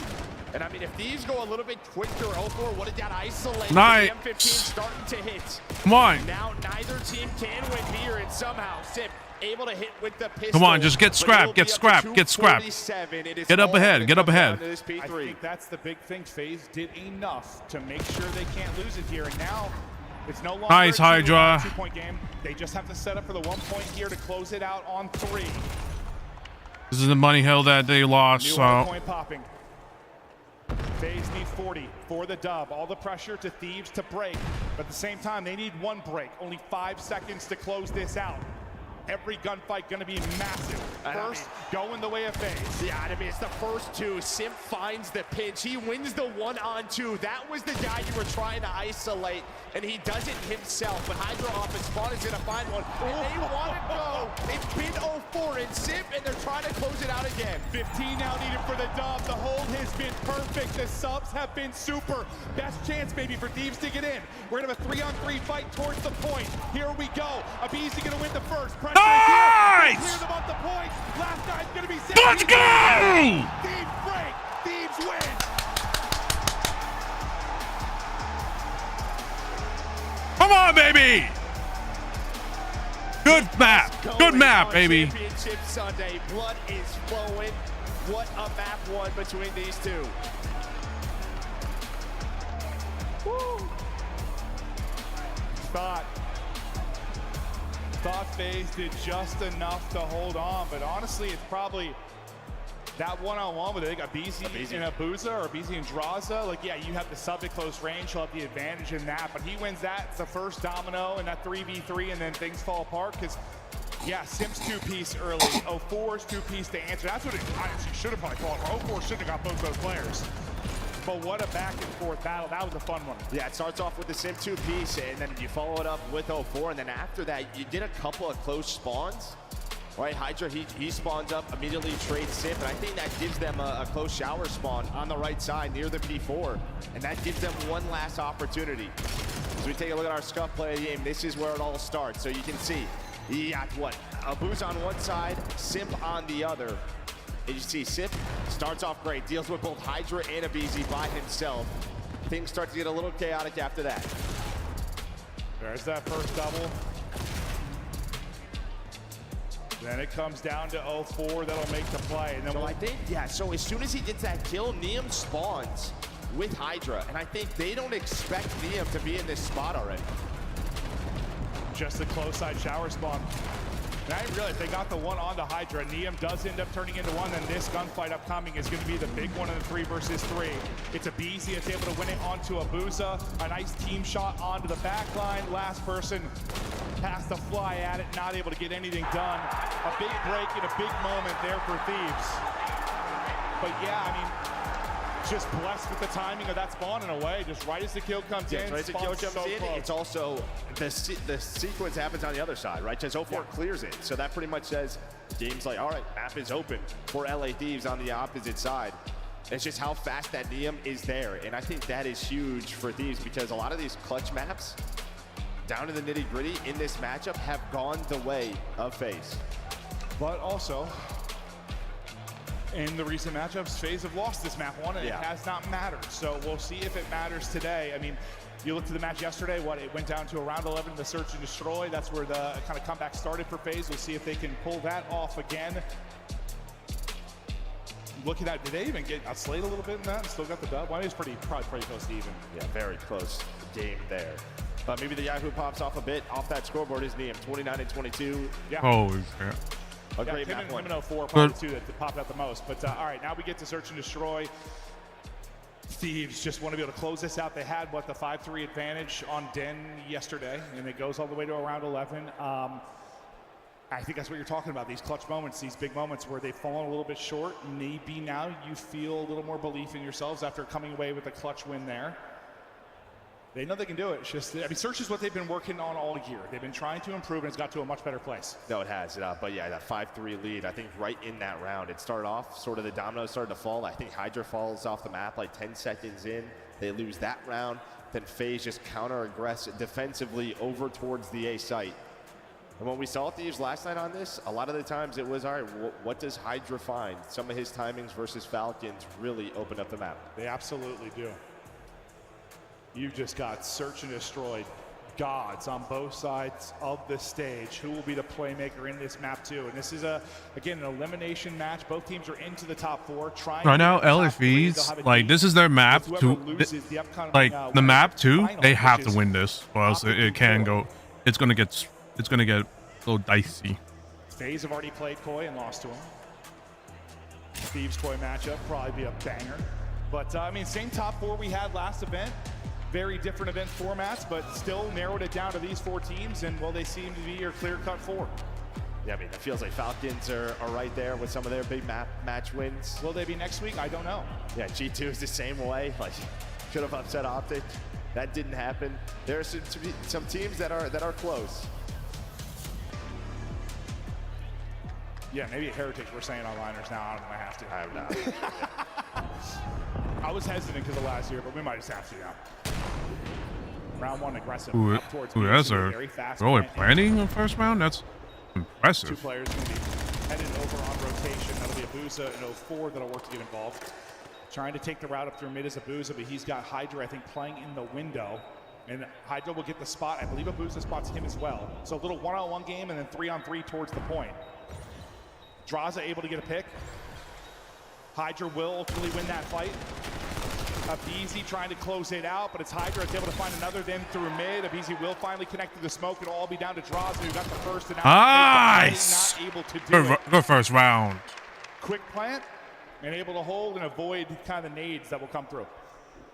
And I mean, if these go a little bit quicker, 04 would have got isolated. Nice. The M15 starting to hit. Come on. Now neither team can win here, and somehow Simp able to hit with the pistol. Come on, just get scrapped. Get up ahead. I think that's the big thing. FaZe did enough to make sure they can't lose it here, and now it's no longer nice, Hydra. A 2-point game. They just have to set up for the 1 point here to close it out on 3. This is the money hill that they lost. New so point popping. FaZe need 40 for the dub. All the pressure to Thieves to break. But at the same time, they need 1 break. Only 5 seconds to close this out. Every gunfight going to be massive. First, going the way of FaZe. Yeah, I mean, it's the first two. Simp finds the pinch. He wins the 1-on-2. That was the guy you were trying to isolate, and he does it himself. But Hydra off and Spawn is going to find one. And they want to go. It's been 0-4 in Simp, and they're trying to close it out again. 15 now needed for the dub. The hold has been perfect. The subs have been super. Best chance maybe for Thieves to get in. We're going to have a 3-on-3 fight towards the point. Here we go. Abizi going to win the first. Pressure Nice! Clear them off the point. Last guy's going to be set. Let's go! Thieves break. Thieves win. Come on, baby! Good map. Good map, baby. Championship Sunday. Blood is flowing. What a map one between these two. Woo. Thought FaZe did just enough to hold on, but honestly, it's probably that one-on-one with, I think, Abizi and Abuza, or Abizi and Draza. Like, yeah, you have the sub at close range, he'll have the advantage in that, but he wins that. It's the first domino in that 3v3, and then things fall apart, because, yeah, Simp's two-piece early, 04's two-piece to answer. That's what it honestly should have probably called for. 04 shouldn't have got both those players. But what a back-and-forth battle. That was a fun one. Yeah, it starts off with the Simp two-piece, and then you follow it up with 04, and then after that, you did a couple of close spawns. Right, Hydra, he spawns up, immediately trades Simp, and I think that gives them a close shower spawn on the right side near the P4, and that gives them one last opportunity. As we take a look at our scuff play of the game, this is where it all starts. So you can see, you got what? Abuz on one side, Simp on the other. And you see Simp starts off great, deals with both Hydra and Abizi by himself. Things start to get a little chaotic after that. There's that first double. Then it comes down to 04 that'll make the play. And then so I think, yeah, so as soon as he gets that kill, Neum spawns with Hydra. And I think they don't expect Neum to be in this spot already. Just a close side shower spawn. And I didn't realize they got the one onto Hydra. Neum does end up turning into one, and this gunfight upcoming is going to be the big one in the 3 versus 3. It's Abizi that's able to win it onto Abuza. A nice team shot onto the back line. Last person has to fly at it, not able to get anything done. A big break and a big moment there for Thieves. But yeah, I mean, just blessed with the timing of that spawn in a way. Just right as the kill comes in, right as the kill comes in, it's also the sequence happens on the other side, right? Just 04 clears it, so that pretty much says game's like, all right, map is open for LA Thieves on the opposite side. It's just how fast that Neum is there, and I think that is huge for Thieves because a lot of these clutch maps, down to the nitty gritty in this matchup, have gone the way of FaZe. But also, in the recent matchups, FaZe have lost this map one, and it has not mattered. So we'll see if it matters today. I mean, you looked at the match yesterday, it went down to a round 11, the search and destroy. That's where the kind of comeback started for FaZe. We'll see if they can pull that off again. Looking at, did they even get outslayed a little bit in that and still got the dub? Well, it was probably pretty close to even. Yeah, very close game there. But maybe the Yahoo pops off a bit off that scoreboard is Neum, 29 and 22. Yeah. Holy crap. A great map one. Him and 04 probably two that popped out the most. But all right, now we get to search and destroy. Thieves just want to be able to close this out. They had, what, the 5-3 advantage on Den yesterday, and it goes all the way to around 11. I think that's what you're talking about, these clutch moments, these big moments where they've fallen a little bit short. Maybe now you feel a little more belief in yourselves after coming away with a clutch win there. They know they can do it. It's just, I mean, search is what they've been working on all year. They've been trying to improve, and it's got to a much better place. No, it has. But yeah, that 5-3 lead, I think right in that round, it started off, sort of the dominoes started to fall. I think Hydra falls off the map like 10 seconds in. They lose that round. Then FaZe just counter-aggressive defensively over towards the A site. And when we saw Thieves last night on this, a lot of the times it was, all right, what does Hydra find? Some of his timings versus Falcons really opened up the map. They absolutely do. You've just got search and destroy gods on both sides of the stage. Who will be the playmaker in this map too? And this is again an elimination match. Both teams are into the top 4. Trying right now, LFEs, like, this is their map to, like, the map too. They have to win this, or else it can go. It's gonna get a little dicey. FaZe have already played Koi and lost to him. Thieves Koi matchup probably be a banger. But I mean, same top 4 we had last event. Very different event formats, but still narrowed it down to these 4 teams, and well, they seem to be your clear-cut 4. Yeah, I mean, it feels like Falcons are right there with some of their big match wins. Will they be next week? I don't know. Yeah, G2 is the same way. Like, could have upset Optic. That didn't happen. There are some teams that are close. Yeah, maybe Heritage we're saying on liners now. I don't know. I have to. I don't know. I was hesitant because of last year, but we might just have to now. Round one aggressive. Ooh, up towards ooh, that's a very fast really plant. planning the first round. That's impressive. Two players going to be headed over on rotation. That'll be Abuza and 04 that'll work to get involved. Trying to take the route up through mid is Abuza, but he's got Hydra, I think, playing in the window. And Hydra will get the spot. I believe Abuza spots him as well. So a little one-on-one game and then 3-on-3 towards the point. Draza able to get a pick. Hydra will ultimately win that fight. Abizi trying to close it out, but it's Hydra that's able to find another then through mid. Abizi will finally connect to the smoke. It'll all be down to Draza, who got the first and out. Nice! Not able to do it. Good first round. Quick plant and able to hold and avoid kind of the nades that will come through.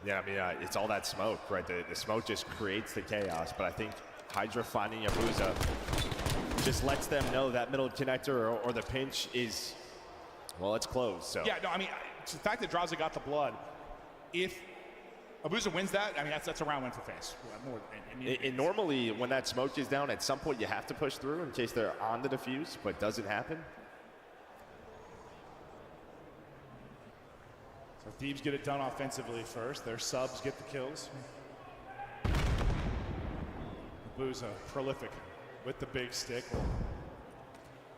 Yeah, I mean, it's all that smoke, right? The smoke just creates the chaos, but I think Hydra finding Abuza just lets them know that middle connector or the pinch is, well, it's closed. So yeah, no, I mean, it's the fact that Draza got the blood. If Abuza wins that, I mean, that's a round win for FaZe. And normally, when that smoke is down, at some point you have to push through in case they're on the defuse, but it doesn't happen. So Thieves get it done offensively first. Their subs get the kills. Abuza, prolific with the big stick.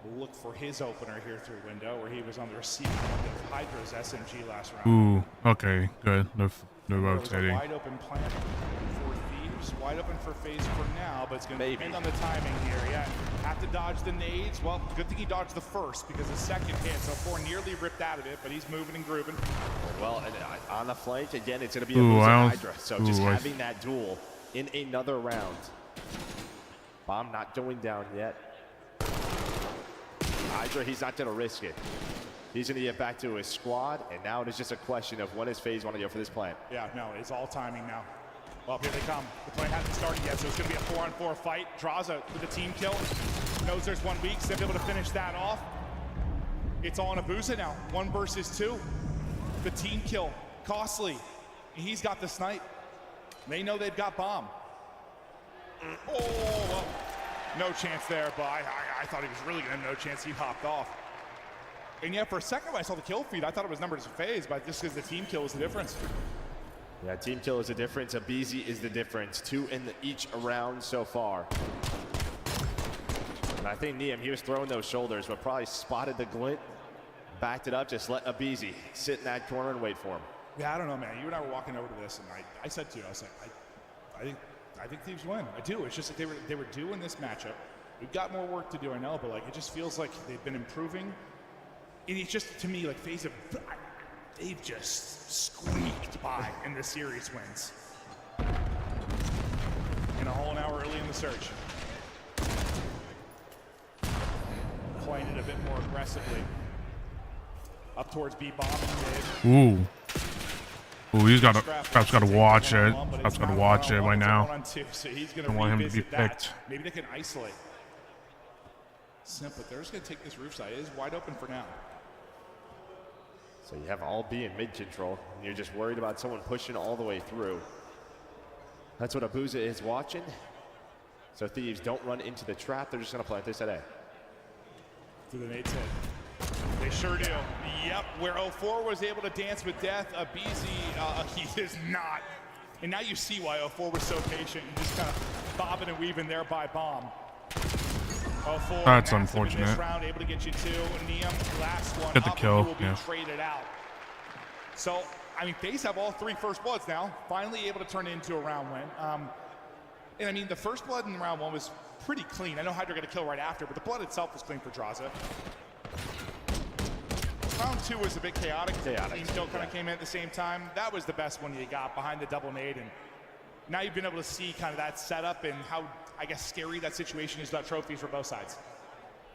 We'll look for his opener here through window, where he was on the receiving end of Hydra's SMG last round. Ooh, okay, good. They're rotating. Wide open plant for Thieves, wide open for FaZe for now, but it's going to depend on the timing here. Yeah, have to dodge the nades. Well, good thing he dodged the first because the second hit, so 4 nearly ripped out of it, but he's moving and grooving. Well, and on the flank again, it's going to be a Hydra. So just having that duel in another round. Bomb not going down yet. Hydra, he's not going to risk it. He's going to get back to his squad, and now it is just a question of when does FaZe want to go for this plant. Yeah, no, it's all timing now. Well, here they come. The plant hasn't started yet, so it's going to be a 4-on-4 fight. Draza with a team kill. Knows there's 1 week, so they'll be able to finish that off. It's all on Abuza now. 1 versus 2. The team kill, costly. He's got the snipe. They know they've got bomb. Oh, well, no chance there, but I thought he was really going to no chance. He hopped off. And yet, for a second when I saw the kill feed, I thought it was numbered as a FaZe, but just because the team kill was the difference. Yeah, team kill is the difference. Abizi is the difference. 2 in each round so far. And I think Neum, he was throwing those shoulders, but probably spotted the glint, backed it up, just let Abizi sit in that corner and wait for him. Yeah, I don't know, man. You and I were walking over to this, and I said to you, I said, I think Thieves win. I do. It's just that they were doing this matchup. We've got more work to do, I know, but like it just feels like they've been improving. And it's just, to me, like FaZe they've just squeaked by in the series wins. And a whole hour early in the surge. Playing it a bit more aggressively. Up towards B-bomb in mid. Ooh. Ooh, he's got to. Scrap's got to watch it. Scrap's got to watch it right now. So he's going Don't want him to be picked. Maybe they can isolate. Simple. They're just going to take this roof side. It is wide open for now. So you have all B in mid control, and you're just worried about someone pushing all the way through. That's what Abuza is watching. So Thieves don't run into the trap. They're just going to plant this at A. To the nades hit. They sure do. Yep, where 04 was able to dance with death, Abizi, he is not. And now you see why 04 was so patient and just kind of bobbing and weaving there by bomb. 04, that's unfortunate. In this round, able to get you 2. Neum, last one. Get the kill. Will be traded out. So, I mean, FaZe have all 3 first bloods now. Finally able to turn it into a round win. And I mean, the first blood in round 1 was pretty clean. I know Hydra got a kill right after, but the blood itself was clean for Draza. Round 2 was a bit chaotic. The team kill kind of came in at the same time. That was the best one you got behind the double nade. And now you've been able to see kind of that setup and how, I guess, scary that situation is about trophies for both sides.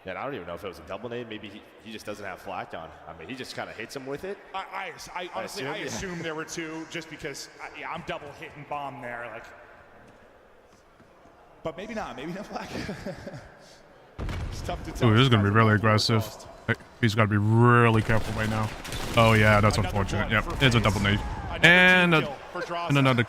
Yeah, and I don't even know if it was a double nade. Maybe he just doesn't have flak on. I mean, he just kind of hits him with it. I honestly assume there were 2 just because I'm double hitting bomb there. Like, but maybe not. Maybe no flak. tough to tell. Ooh, this is gonna be really aggressive. He's got to be really careful right now. Oh yeah, that's unfortunate. Yep, it's a double nade. And another.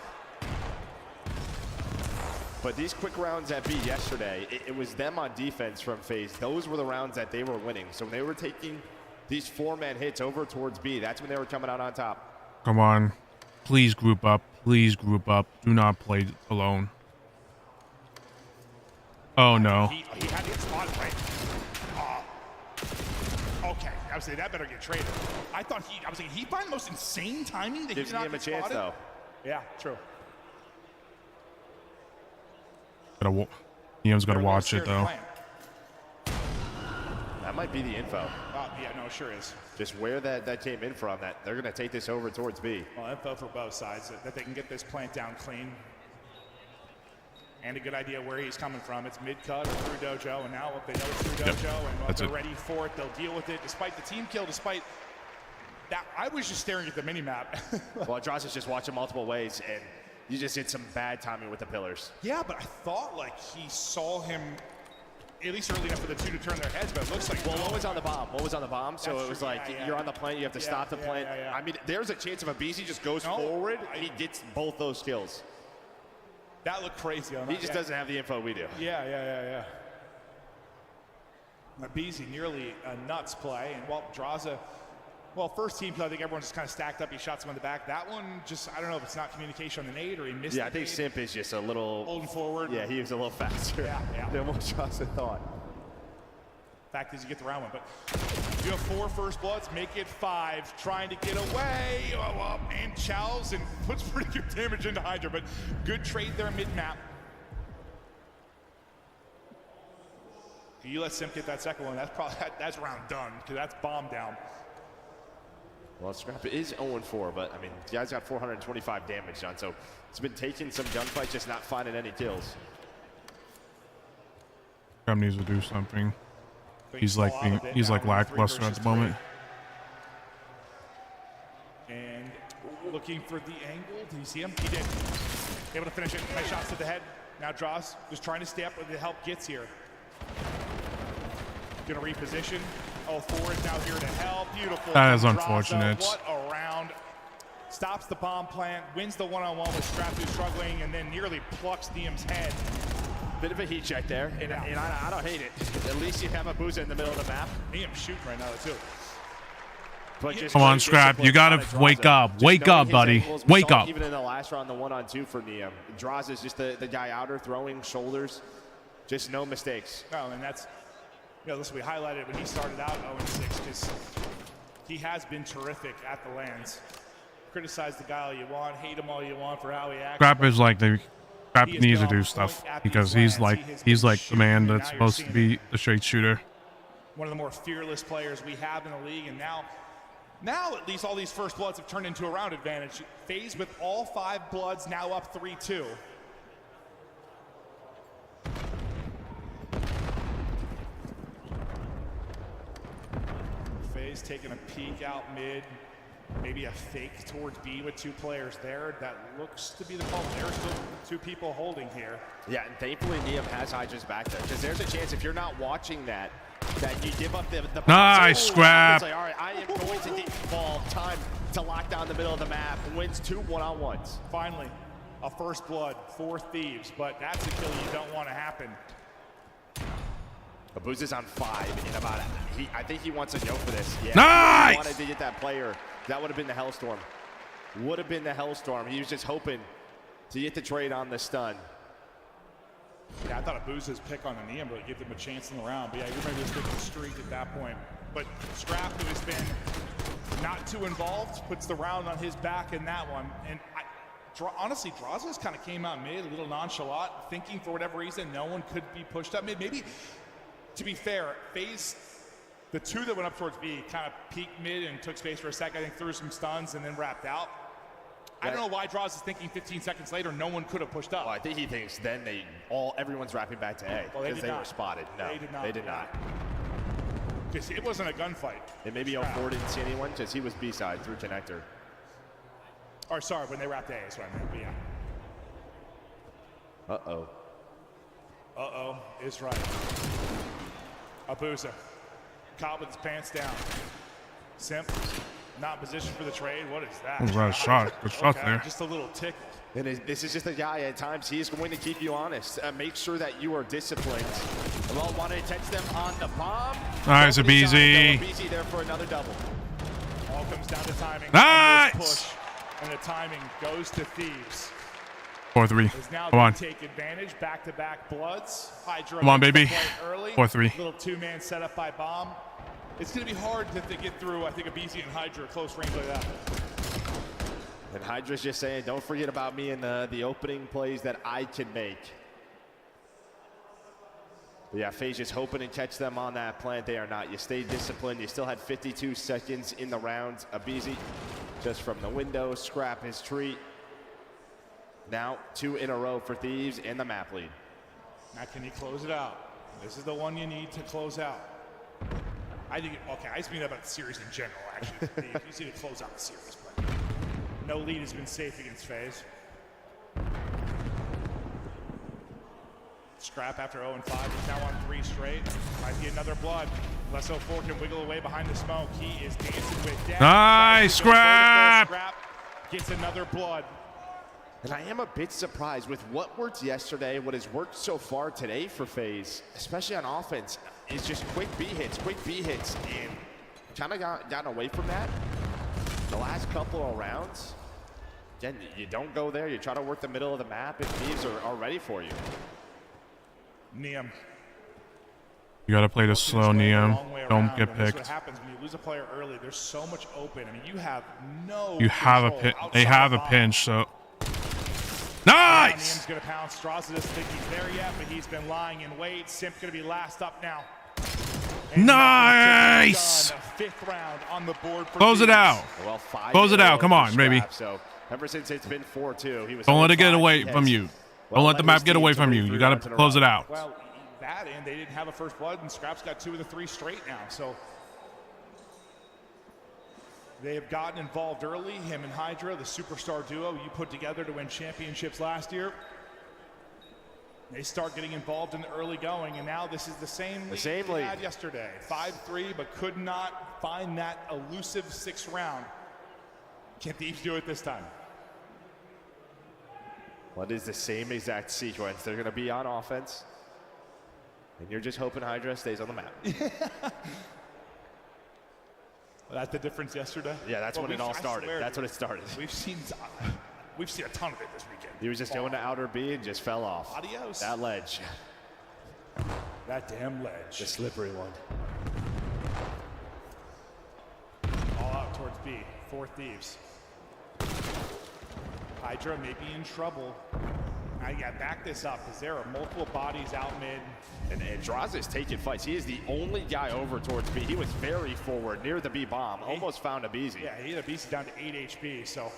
But these quick rounds at B yesterday, it was them on defense from FaZe. Those were the rounds that they were winning. So when they were taking these 4-man hits over towards B, that's when they were coming out on top. Come on. Please group up. Please group up. Do not play alone. Oh, no. He had to get spotted, right? Okay, I was saying that better get traded. I was thinking he find the most insane timing that gives he not him a get chance, spotted. though. Yeah, true. Niam's got to watch it, though. That might be the info. Yeah, no, it sure is. Just where that came in from, that they're going to take this over towards B. Well, info for both sides, that they can get this plant down clean. And a good idea where he's coming from. It's mid-cut or through dojo, and now if they know it's through dojo, and if they're ready for it, they'll deal with it. Despite the team kill, despite that, I was just staring at the mini-map. Well, Dross is just watching multiple ways, and you just hit some bad timing with the pillars. Yeah, but I thought like he saw him at least early enough for the two to turn their heads, but it looks like... Well, what was on the bomb? What was on the bomb? So it was like, you're on the plant, you have to stop the plant. I mean, there's a chance if a BC just goes forward, he gets both those kills. That looked crazy on He just doesn't have the info we do. Yeah. Abizi nearly a nuts play, and Draza, first team play, I think everyone just kind of stacked up. He shot someone in the back. That one, just, I don't know if it's not communication on the nade or he missed. Yeah, I think Simp is just a little holding forward. Yeah, he was a little faster than what Draza thought. Fact is, you get the round one, but you have 4 first bloods, make it 5, trying to get away, and chows and puts pretty good damage into Hydra, but good trade there mid-map. You let Simp get that second one, that's round done, because that's bomb down. Well, Scrap is 0-4, but I mean, the guy's got 425 damage done, so it's been taking some gunfights, just not finding any kills. Scrap needs to do something. He's like lackluster at the moment. And looking for the angle. Did you see him? He did. Able to finish it. Nice shots to the head. Now Dross just trying to stay up with the help gets here. Gonna reposition. 0-4 is now here to help. Beautiful. That is unfortunate. What a round. Stops the bomb plant. Wins the one-on-one with Strap, who's struggling, and then nearly plucks Niam's head. Bit of a heat check there, and I don't hate it. At least you have a Booza in the middle of the map. Niam's shooting right now, too. But just come on, Scrap. You got to wake up. Wake up, buddy. Wake up. Even in the last round, the 1-on-2 for Niam. Draws is just the guy outer, throwing shoulders. Just no mistakes. No, and that's, listen, we highlighted when he started out 0-6, because he has been terrific at the lands. Criticize the guy all you want, hate him all you want for how he acts. Scrap is like Scrap needs to do stuff because he's like the man that's supposed to be the straight shooter. One of the more fearless players we have in the league, and now at least all these first bloods have turned into a round advantage. FaZe with all 5 bloods now up 3-2. FaZe taking a peek out mid. Maybe a fake towards B with 2 players there. That looks to be the call. There's still 2 people holding here. Yeah, and thankfully Niam has Hydra's back there, because there's a chance if you're not watching that you give up the nice Scrap. Like, all right, I am going to default time to lock down the middle of the map. Wins 2 one-on-ones. Finally, a first blood, 4 thieves, but that's a kill you don't want to happen. Abuza's on 5 in about I think he wants a go for this. Yeah, nice! He wanted to get that player. That would have been the Hellstorm. Would have been the Hellstorm. He was just hoping to get the trade on the stun. Yeah, I thought Abuza's pick on the Niam really give them a chance in the round. But yeah, you remember this big streak at that point. But Scrap, who has been not too involved, puts the round on his back in that one. And honestly, Draza's kind of came out mid, a little nonchalant, thinking for whatever reason no one could be pushed up mid. Maybe, to be fair, FaZe, the 2 that went up towards B kind of peeked mid and took space for a second, I think threw some stuns and then wrapped out. I don't know why Draws is thinking 15 seconds later no one could have pushed up. Well, I think he thinks then everyone's wrapping back to A because they were spotted. No, they did not. Because it wasn't a gunfight. And maybe 0-4 didn't see anyone because he was B-side through connector. Or sorry, when they wrapped A is what I meant, but yeah. Uh-oh. Uh-oh is right. Abuza caught with his pants down. Simp not in position for the trade. What is that? Good shot. Good shot there. Just a little tickle. And this is just a guy, at times, he's going to keep you honest. Make sure that you are disciplined. Well, want to catch them on the bomb. Nice, a BZ. BZ there for another double. All comes down to timing. Nice! Push, and the timing goes to Thieves. 4-3. Is now Come on. take advantage. Back-to-back bloods. Hydra Come on, baby. 4-3. 4-3. Little two-man setup by Bomb. It's going to be hard to get through, I think, a BZ and Hydra close range like that. And Hydra's just saying, don't forget about me in the opening plays that I can make. But yeah, FaZe just hoping to catch them on that plant. They are not. You stay disciplined. You still had 52 seconds in the round. Abizi just from the window, scrap his treat. Now 2 in a row for Thieves and the map lead. Now can you close it out? This is the one you need to close out. I think, okay, I just mean about the series in general, actually. You just need to close out the series, but no lead has been safe against FaZe. Scrap after 0-5, he's now on 3 straight. Might be another blood. Unless 04 can wiggle away behind the smoke. He is dancing with death. Nice, Scrap! Scrap gets another blood. And I am a bit surprised with what worked yesterday, what has worked so far today for FaZe, especially on offense, is just quick B hits, and kind of gotten away from that the last couple of rounds. Again, you don't go there, you try to work the middle of the map, and Thieves are ready for you. Niam. You gotta play this slow, Niam. Don't get That's what picked. happens when you lose a player early. There's so much open. I mean, you have no. You have a pinch. They have a pinch, so. Nice! Niam's gonna pounce. Straza doesn't think he's there yet, but he's been lying in wait. Simp gonna be last up now. And nice! 5th round on the board for Close it out. Well, 5 Close it out. Come on, baby. So ever since it's been 4-2, he was. Don't let it get 5 away hits. from you. Well, Don't let the map get away from you. You gotta close it out. Well, that and they didn't have a first blood, and Scrap's got 2 of the 3 straight now. So they have gotten involved early. Him and Hydra, the superstar duo you put together to win championships last year. They start getting involved in the early going, and now this is the same lead they had yesterday. 5-3, but could not find that elusive 6th round. Can Thieves do it this time? What is the same exact sequence? They're going to be on offense, and you're just hoping Hydra stays on the map. That's the difference yesterday? Yeah, that's when it all started. That's when it started. We've seen a ton of it this weekend. He was just going to outer B and just fell off. Adios. That ledge. That damn ledge. The slippery one. All out towards B. 4 Thieves. Hydra may be in trouble. Now you gotta back this up because there are multiple bodies out mid. And Draza is taking fights. He is the only guy over towards B. He was very forward near the B bomb. Almost found a BZ. Yeah, he had a BZ down to 8 HP. So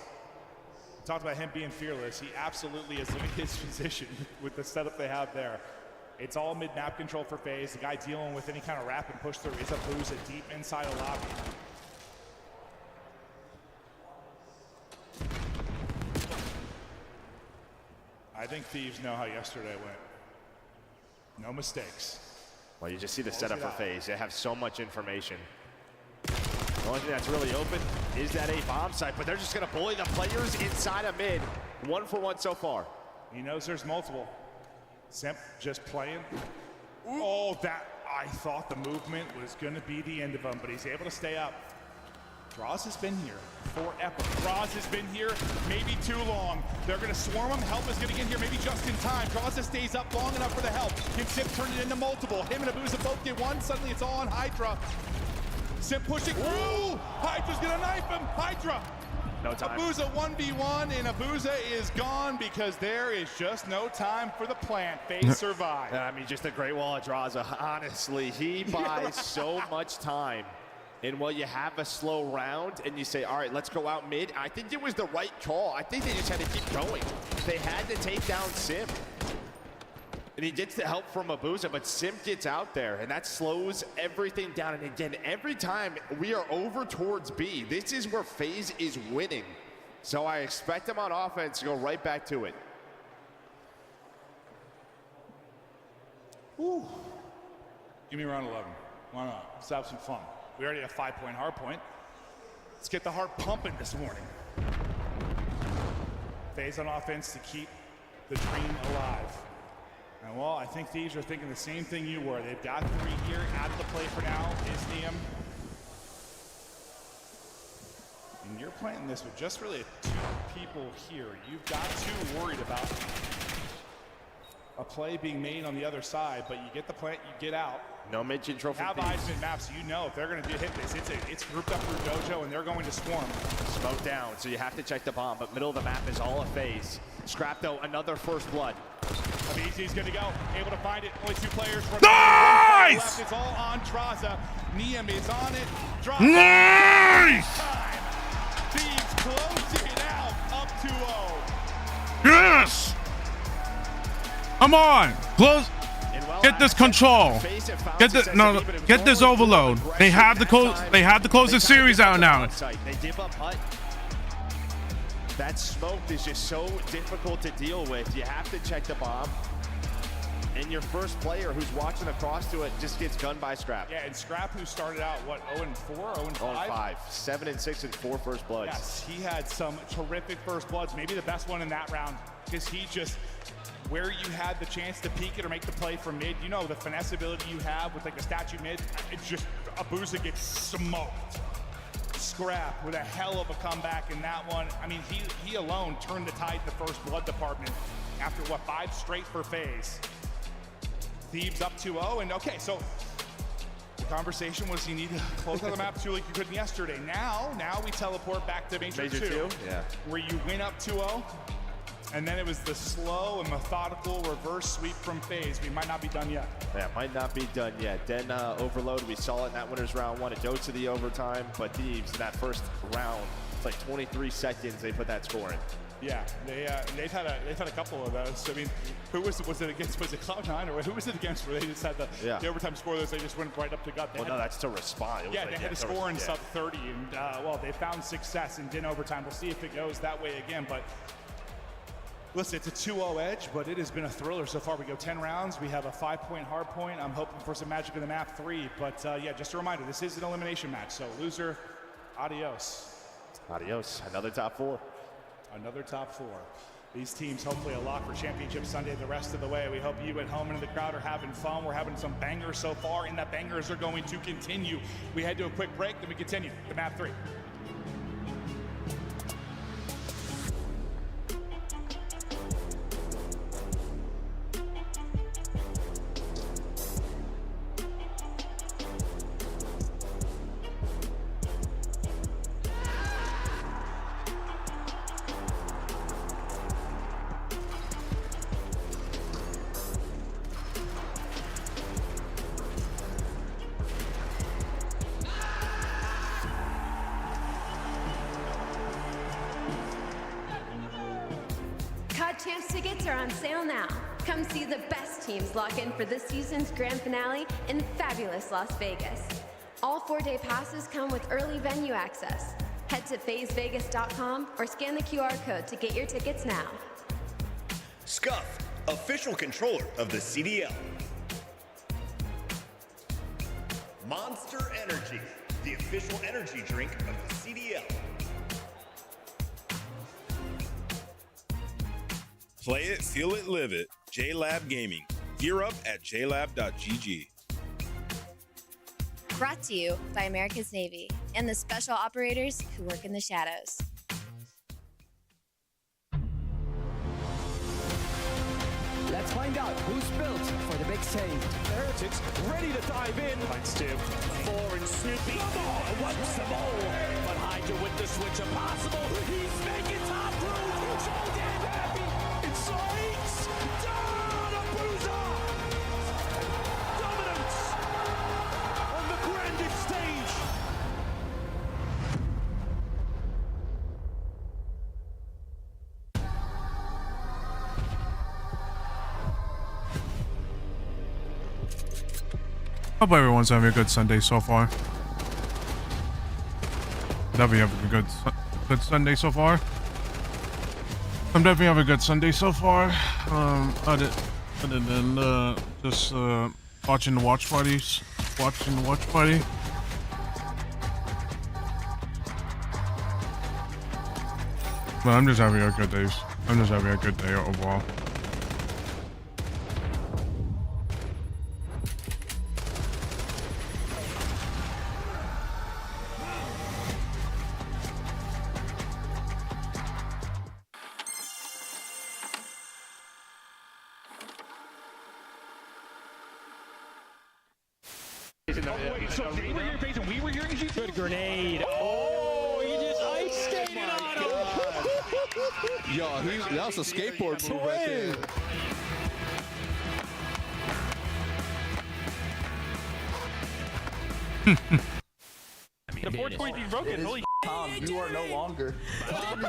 talked about him being fearless. He absolutely is in his position with the setup they have there. It's all mid-map control for FaZe. The guy dealing with any kind of rapid push through is Abuza deep inside a lobby. I think Thieves know how yesterday went. No mistakes. Well, you just see the setup for FaZe. They have so much information. The only thing that's really open is that A bomb site, but they're just going to bully the players inside of mid. 1 for 1 so far. He knows there's multiple. Simp just playing. Oh, that, I thought the movement was going to be the end of him, but he's able to stay up. Draws has been here forever. Draws has been here maybe too long. They're going to swarm him. Help is going to get here maybe just in time. Draws stays up long enough for the help. Can Simp turn it into multiple? Him and Abuza both get one. Suddenly it's all on Hydra. Simp pushing through. Hydra's going to knife him. Hydra. No time. Abuza 1v1, and Abuza is gone because there is just no time for the plant. FaZe survive. I mean, just a great wall of Draza. Honestly, he buys so much time. And while you have a slow round and you say, all right, let's go out mid, I think it was the right call. I think they just had to keep going. They had to take down Simp. And he gets the help from Abuza, but Simp gets out there, and that slows everything down. And again, every time we are over towards B, this is where FaZe is winning. So I expect them on offense to go right back to it. Ooh. Give me round 11. Why not? Let's have some fun. We already have 5-point hard point. Let's get the heart pumping this morning. FaZe on offense to keep the dream alive. And well, I think Thieves are thinking the same thing you were. They've got 3 here out of the play for now. Is Liam. And you're playing this with just really 2 people here. You've got 2 worried about a play being made on the other side, but you get the plant, you get out. No mid-control from Have eyes in maps, you know if they're going to hit this, it's grouped up through Dojo, and they're going to swarm. Smoke down, so you have to check the bomb, but middle of the map is all a FaZe. Scrap, though, another first blood. Abizi's going to go, able to find it. Only 2 players. Nice! Left. It's all on Traza. Niam is on it. Drop. Nice! Thieves closing it out, up 2-0. Yes! Come on, close. Get this control. Get this overload. They have to close. They have to close the series out now. They give up hut. That smoke is just so difficult to deal with. You have to check the bomb. And your first player who's watching across to it just gets gunned by Scrap. Yeah, and Scrap, who started out, what, 0-4, 0-5? 7-6 and 4 first bloods. Yes, he had some terrific first bloods, maybe the best one in that round, because he just, where you had the chance to peek it or make the play from mid, you know the finesse ability you have with like the statue mid, it's just, Abuza gets smoked. Scrap with a hell of a comeback in that one. I mean, he alone turned the tide in the first blood department after, what, 5 straight for FaZe. Thieves up 2-0, and okay, so the conversation was you need to close out the map 2 like you couldn't yesterday. Now we teleport back to Major 2, yeah, where you win up 2-0, and then it was the slow and methodical reverse sweep from FaZe. We might not be done yet. Yeah, might not be done yet. Then Overload, we saw it in that winner's round 1. It goes to the overtime, but Thieves, in that first round, it's like 23 seconds they put that score in. Yeah, they've had a couple of those. I mean, who was it against? Was it Cloud9 or who was it against? Where they just had the overtime score? They just went right up to gut. Well, no, that's to respond. Yeah, they had to score in sub 30, and well, they found success in overtime. We'll see if it goes that way again. But listen, it's a 2-0 edge, but it has been a thriller so far. We go 10 rounds. We have a 5-point hard point. I'm hoping for some magic in the map 3. But yeah, just a reminder, this is an elimination match. So loser, adios. Adios. Another top 4. Another top 4. These teams hopefully a lock for Championship Sunday the rest of the way. We hope you at home and in the crowd are having fun. We're having some bangers so far, and the bangers are going to continue. We head to a quick break, then we continue the map 3. Champs tickets are on sale now. Come see the best teams lock in for this season's grand finale in fabulous Las Vegas. All 4-day passes come with early venue access. Head to FazeVegas.com or scan the QR code to get your tickets now. Scuff, official controller of the CDL. Monster Energy, the official energy drink of the CDL. Play it, feel it, live it. JLab Gaming. Gear up at jlab.gg. Brought to you by America's Navy and the special operators who work in the shadows. Let's find out who's built for the big save. The Heretics ready to dive in. Fights 2. 4 and Snoopy. Come on, once the ball. But Hydra with the switch impossible. He's making top room. It's all damn happy. It's Sykes. Down Abuza. Dominance on the grandest stage. Hope everyone's having a good Sunday so far. Definitely having a good Sunday so far. I'm definitely having a good Sunday so far. Other than just Watching the watch parties. Watching the watch party. But I'm just having a good day. I'm just having a good day overall. So they were here facing, we were here and good grenade. Oh, you just ice skated on him. Yo, that was a skateboard move right there. The 420 is broken. Holy Tom, you are no longer. Tom,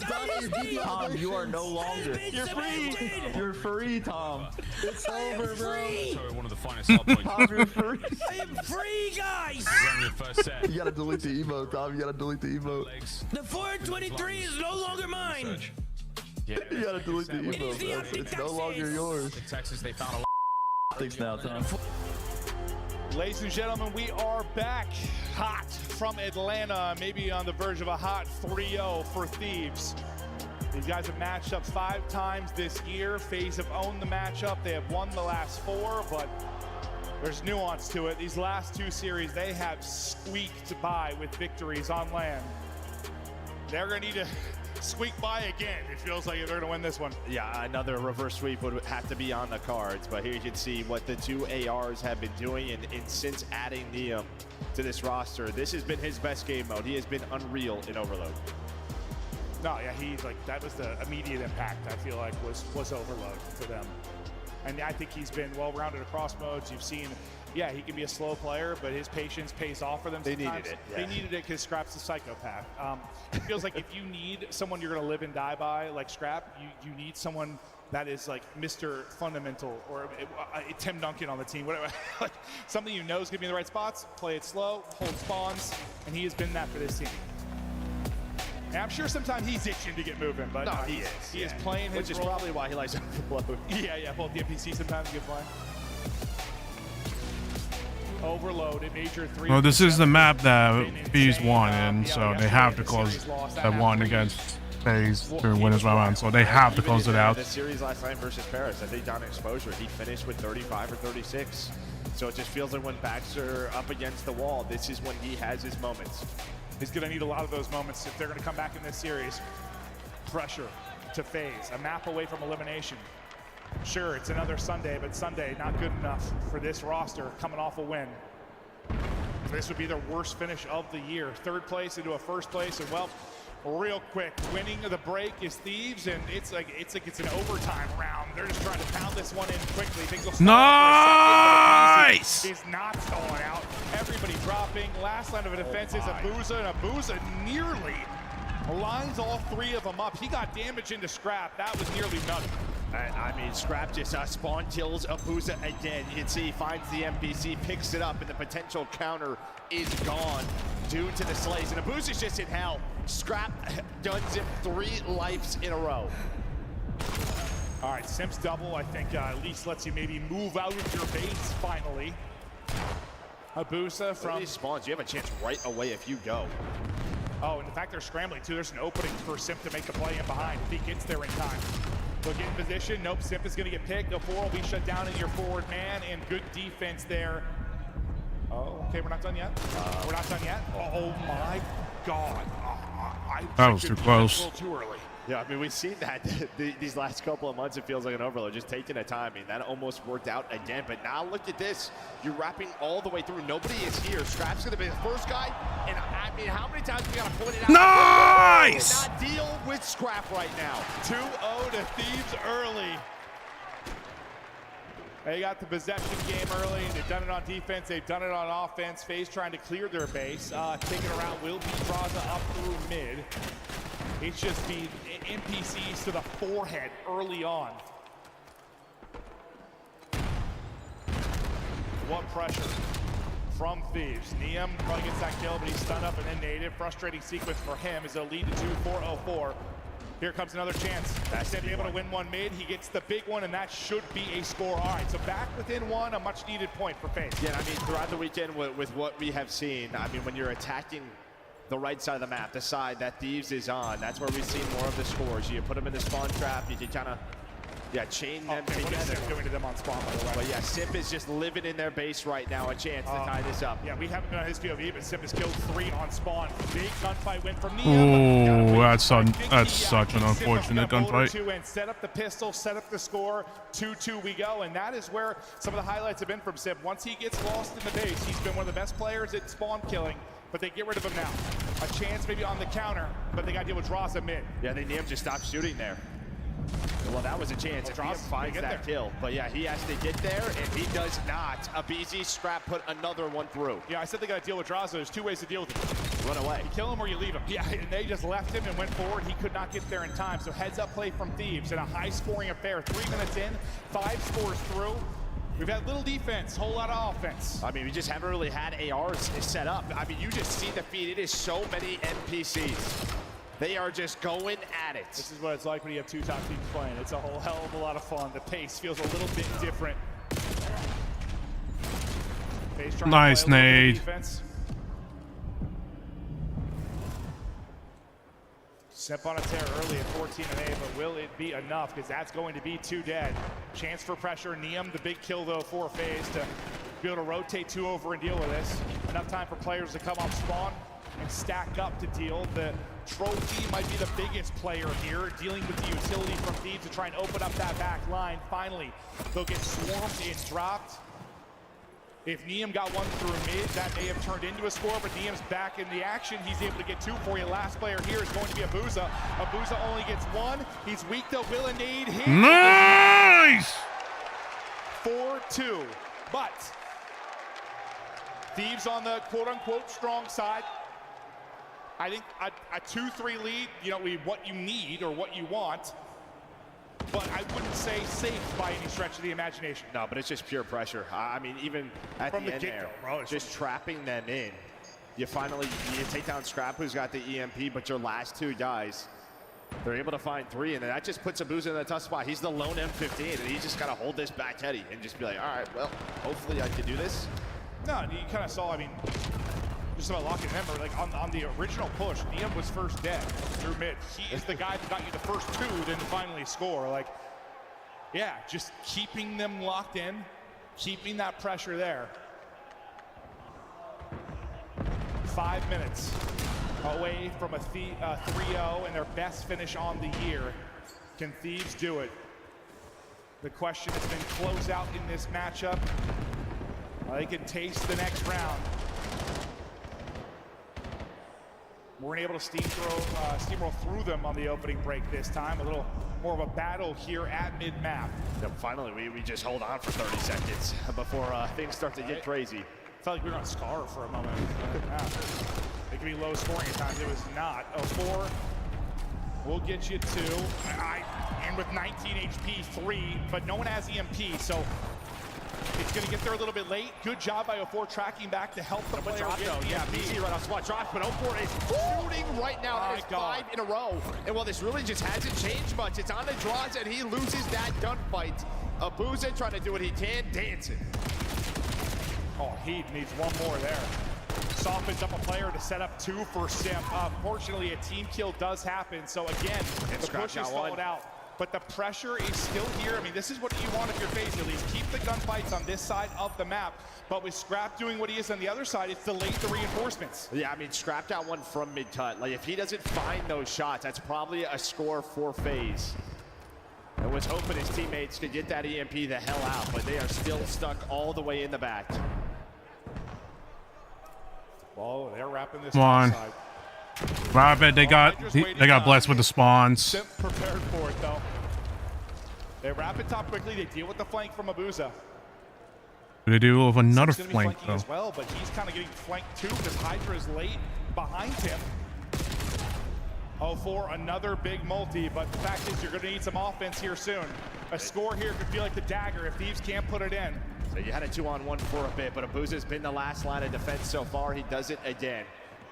you are no longer. You're free. You're free, Tom. It's over, bro. Sorry, one of the finest sell points. Tom, you're free. I am free, guys. Run your first set. You gotta delete the emote, Tom. You gotta delete the emote. The 423 is no longer mine. Yeah, You gotta delete the emote, bro. It's no longer yours. in Texas, they found a Thanks now, Tom. Ladies and gentlemen, we are back hot from Atlanta, maybe on the verge of a hot 3-0 for Thieves. These guys have matched up 5 times this year. FaZe have owned the matchup. They have won the last 4, but there's nuance to it. These last 2 series, they have squeaked by with victories on land. They're gonna need to squeak by again. It feels like they're going to win this one. Yeah, another reverse sweep would have to be on the cards, but here you can see what the 2 ARs have been doing, and since adding Neum to this roster, this has been his best game mode. He has been unreal in Overload. No, yeah, that was the immediate impact, I feel like, was Overload for them. And I think he's been well-rounded across modes. You've seen, yeah, he can be a slow player, but his patience pays off for them sometimes. They needed it. Yeah. They needed it because Scrap's a psychopath. It feels like if you need someone you're going to live and die by, like Scrap, you need someone that is like Mr. Fundamental or Tim Duncan on the team, whatever. Like something you know is going to be in the right spots, play it slow, hold spawns, and he has been that for this team. And I'm sure sometimes he's itching to get moving, but no, he is playing his Which is role. probably why he likes Overload. Yeah, both the NPC sometimes get playing. Overload in Major 3. Well, this is the map that FaZe won in, so they have to close that one against FaZe to win his round, so they have to close it out. The series last night versus Paris, I think down exposure, he finished with 35 or 36. So it just feels like when backs are up against the wall, this is when he has his moments. He's going to need a lot of those moments if they're going to come back in this series. Pressure to FaZe, a map away from elimination. Sure, it's another Sunday, but Sunday not good enough for this roster coming off a win. This would be their worst finish of the year. 3rd place into a 1st place, and well, real quick, winning the break is Thieves, and it's like it's an overtime round. They're just trying to pound this one in quickly. Things will Nice! Is not stalling out. Everybody dropping. Last line of defense is Abuza, and Abuza nearly lines all 3 of them up. He got damage into Scrap. That was nearly nothing. I mean, Scrap just spawn kills Abuza again. You can see he finds the NPC, picks it up, and the potential counter is gone due to the slays. And Abuza's just in hell. Scrap duns him 3 lives in a row. All right, Simps double, I think at least lets you maybe move out of your base finally. Abuza from these spawns, you have a chance right away if you go. Oh, and in fact, they're scrambling too. There's an opening for Simp to make the play in behind if he gets there in time. They'll get in position. Nope, Simp is going to get picked. The 4 will be shut down in your forward man, and good defense there. Oh, okay, we're not done yet. We're not done yet. Oh my God. That was too close. A little too early. Yeah, I mean, we've seen that these last couple of months. It feels like an Overload, just taking the timing. That almost worked out again. But now look at this. You're wrapping all the way through. Nobody is here. Scrap's going to be the first guy. And I mean, how many times we got to point it out? Nice! Not deal with Scrap right now. 2-0 to Thieves early. They got the possession game early. They've done it on defense. They've done it on offense. FaZe trying to clear their base. Taking around will be Draza up through mid. It's just the NPCs to the forehead early on. What pressure from Thieves. Neum probably gets that kill, but he's stunned up and then native. Frustrating sequence for him as a lead to 2-4-0-4. Here comes another chance. That's able to win one mid. He gets the big one, and that should be a score. All right, so back within one, a much-needed point for FaZe. Yeah, I mean, throughout the weekend with what we have seen, I mean, when you're attacking the right side of the map, the side that Thieves is on, that's where we've seen more of the scores. You put them in the spawn trap, you can kind of, chain them together. What is Simp doing to them on spawn, by the way? But yeah, Simp is just living in their base right now, a chance to tie this up. Yeah, we haven't been on his POV, but Simp has killed 3 on spawn. Big gunfight win from Ooh, that's such an unfortunate gunfight. And set up the pistol, set up the score. 2-2 we go, and that is where some of the highlights have been from Simp. Once he gets lost in the base, he's been one of the best players at spawn killing, but they get rid of him now. A chance maybe on the counter, but they got to deal with Draza mid. Yeah, they need him to stop shooting there. Well, that was a chance if he finds that kill. But yeah, he has to get there, and he does not. A BZ Scrap put another one through. Yeah, I said they got to deal with Draza. There's 2 ways to deal with him. Run away. You kill him or you leave him. Yeah, and they just left him and went forward. He could not get there in time. So heads up play from Thieves in a high-scoring affair. 3 minutes in, 5 scores through. We've had little defense, whole lot of offense. I mean, we just haven't really had ARs set up. I mean, you just see the feed. It is so many NPCs. They are just going at it. This is what it's like when you have 2 top teams playing. It's a whole hell of a lot of fun. The pace feels a little bit different. Nice nade. Simp on a tear early at 14 and 8, but will it be enough? Because that's going to be 2 dead. Chance for pressure. Neum, the big kill though for FaZe to be able to rotate 2 over and deal with this. Enough time for players to come off spawn and stack up to deal. The Trophy might be the biggest player here, dealing with the utility from Thieves to try and open up that back line. Finally, they'll get swarmed and dropped. If Neum got one through mid, that may have turned into a score, but Neum's back in the action. He's able to get 2 for you. Last player here is going to be Abuza. Abuza only gets 1. He's weak though. Will and need hit. Nice! 4-2. But Thieves on the quote-unquote strong side. I think a 2-3 lead, what you need or what you want, but I wouldn't say safe by any stretch of the imagination. No, but it's just pure pressure. I mean, even at From the the end there, bro, just trapping them in. You take down Scrap, who's got the EMP, but your last 2 guys, they're able to find 3, and that just puts Abuza in a tough spot. He's the lone M15, and he's just got to hold this back heady and just be like, all right, well, hopefully I can do this. No, you kind of saw, just about locking them, or like on the original push, Neum was first dead through mid. He is the guy that got you the first 2, then finally score. Like, yeah, just keeping them locked in, keeping that pressure there. 5 minutes away from a 3-0 and their best finish on the year. Can Thieves do it? The question has been close out in this matchup. They can taste the next round. We're able to steamroll through them on the opening break this time. A little more of a battle here at mid-map. Finally, we just hold on for 30 seconds before things start to get crazy. Felt like we were on Scar for a moment. It could be low scoring at times. It was not. 4 will get you 2. And with 19 HP, 3, but no one has EMP, so it's going to get there a little bit late. Good job by 04 tracking back to help the player get EMP. Yeah, BC right off spot drops, but 04 is shooting right now. There's 5 in a row. And while this really just hasn't changed much, it's on the draws, and he loses that gunfight. Abuza trying to do what he can, dancing. Oh, he needs 1 more there. Softens up a player to set up 2 for Simp. Fortunately, a team kill does happen, so again, the push is stalled out. But the pressure is still here. This is what you want if you're FaZe, at least. Keep the gunfights on this side of the map. But with Scrap doing what he is on the other side, it's delayed the reinforcements. Yeah, Scrap got 1 from mid-cut. Like, if he doesn't find those shots, that's probably a score for FaZe. And was hoping his teammates could get that EMP the hell out, but they are still stuck all the way in the back. Well, they're wrapping this Come on. side. Rapid, they got blessed with the spawns. Simp prepared for it though. They wrap it top quickly. They deal with the flank from Abuza. They do with another Simp's flank flanking though. as well, but he's kind of getting flanked too because Hydra is late behind him. 04, another big multi, but the fact is you're going to need some offense here soon. A score here could feel like the dagger if Thieves can't put it in. So you had a 2-on-1 for a bit, but Abuza's been the last line of defense so far. He does it again.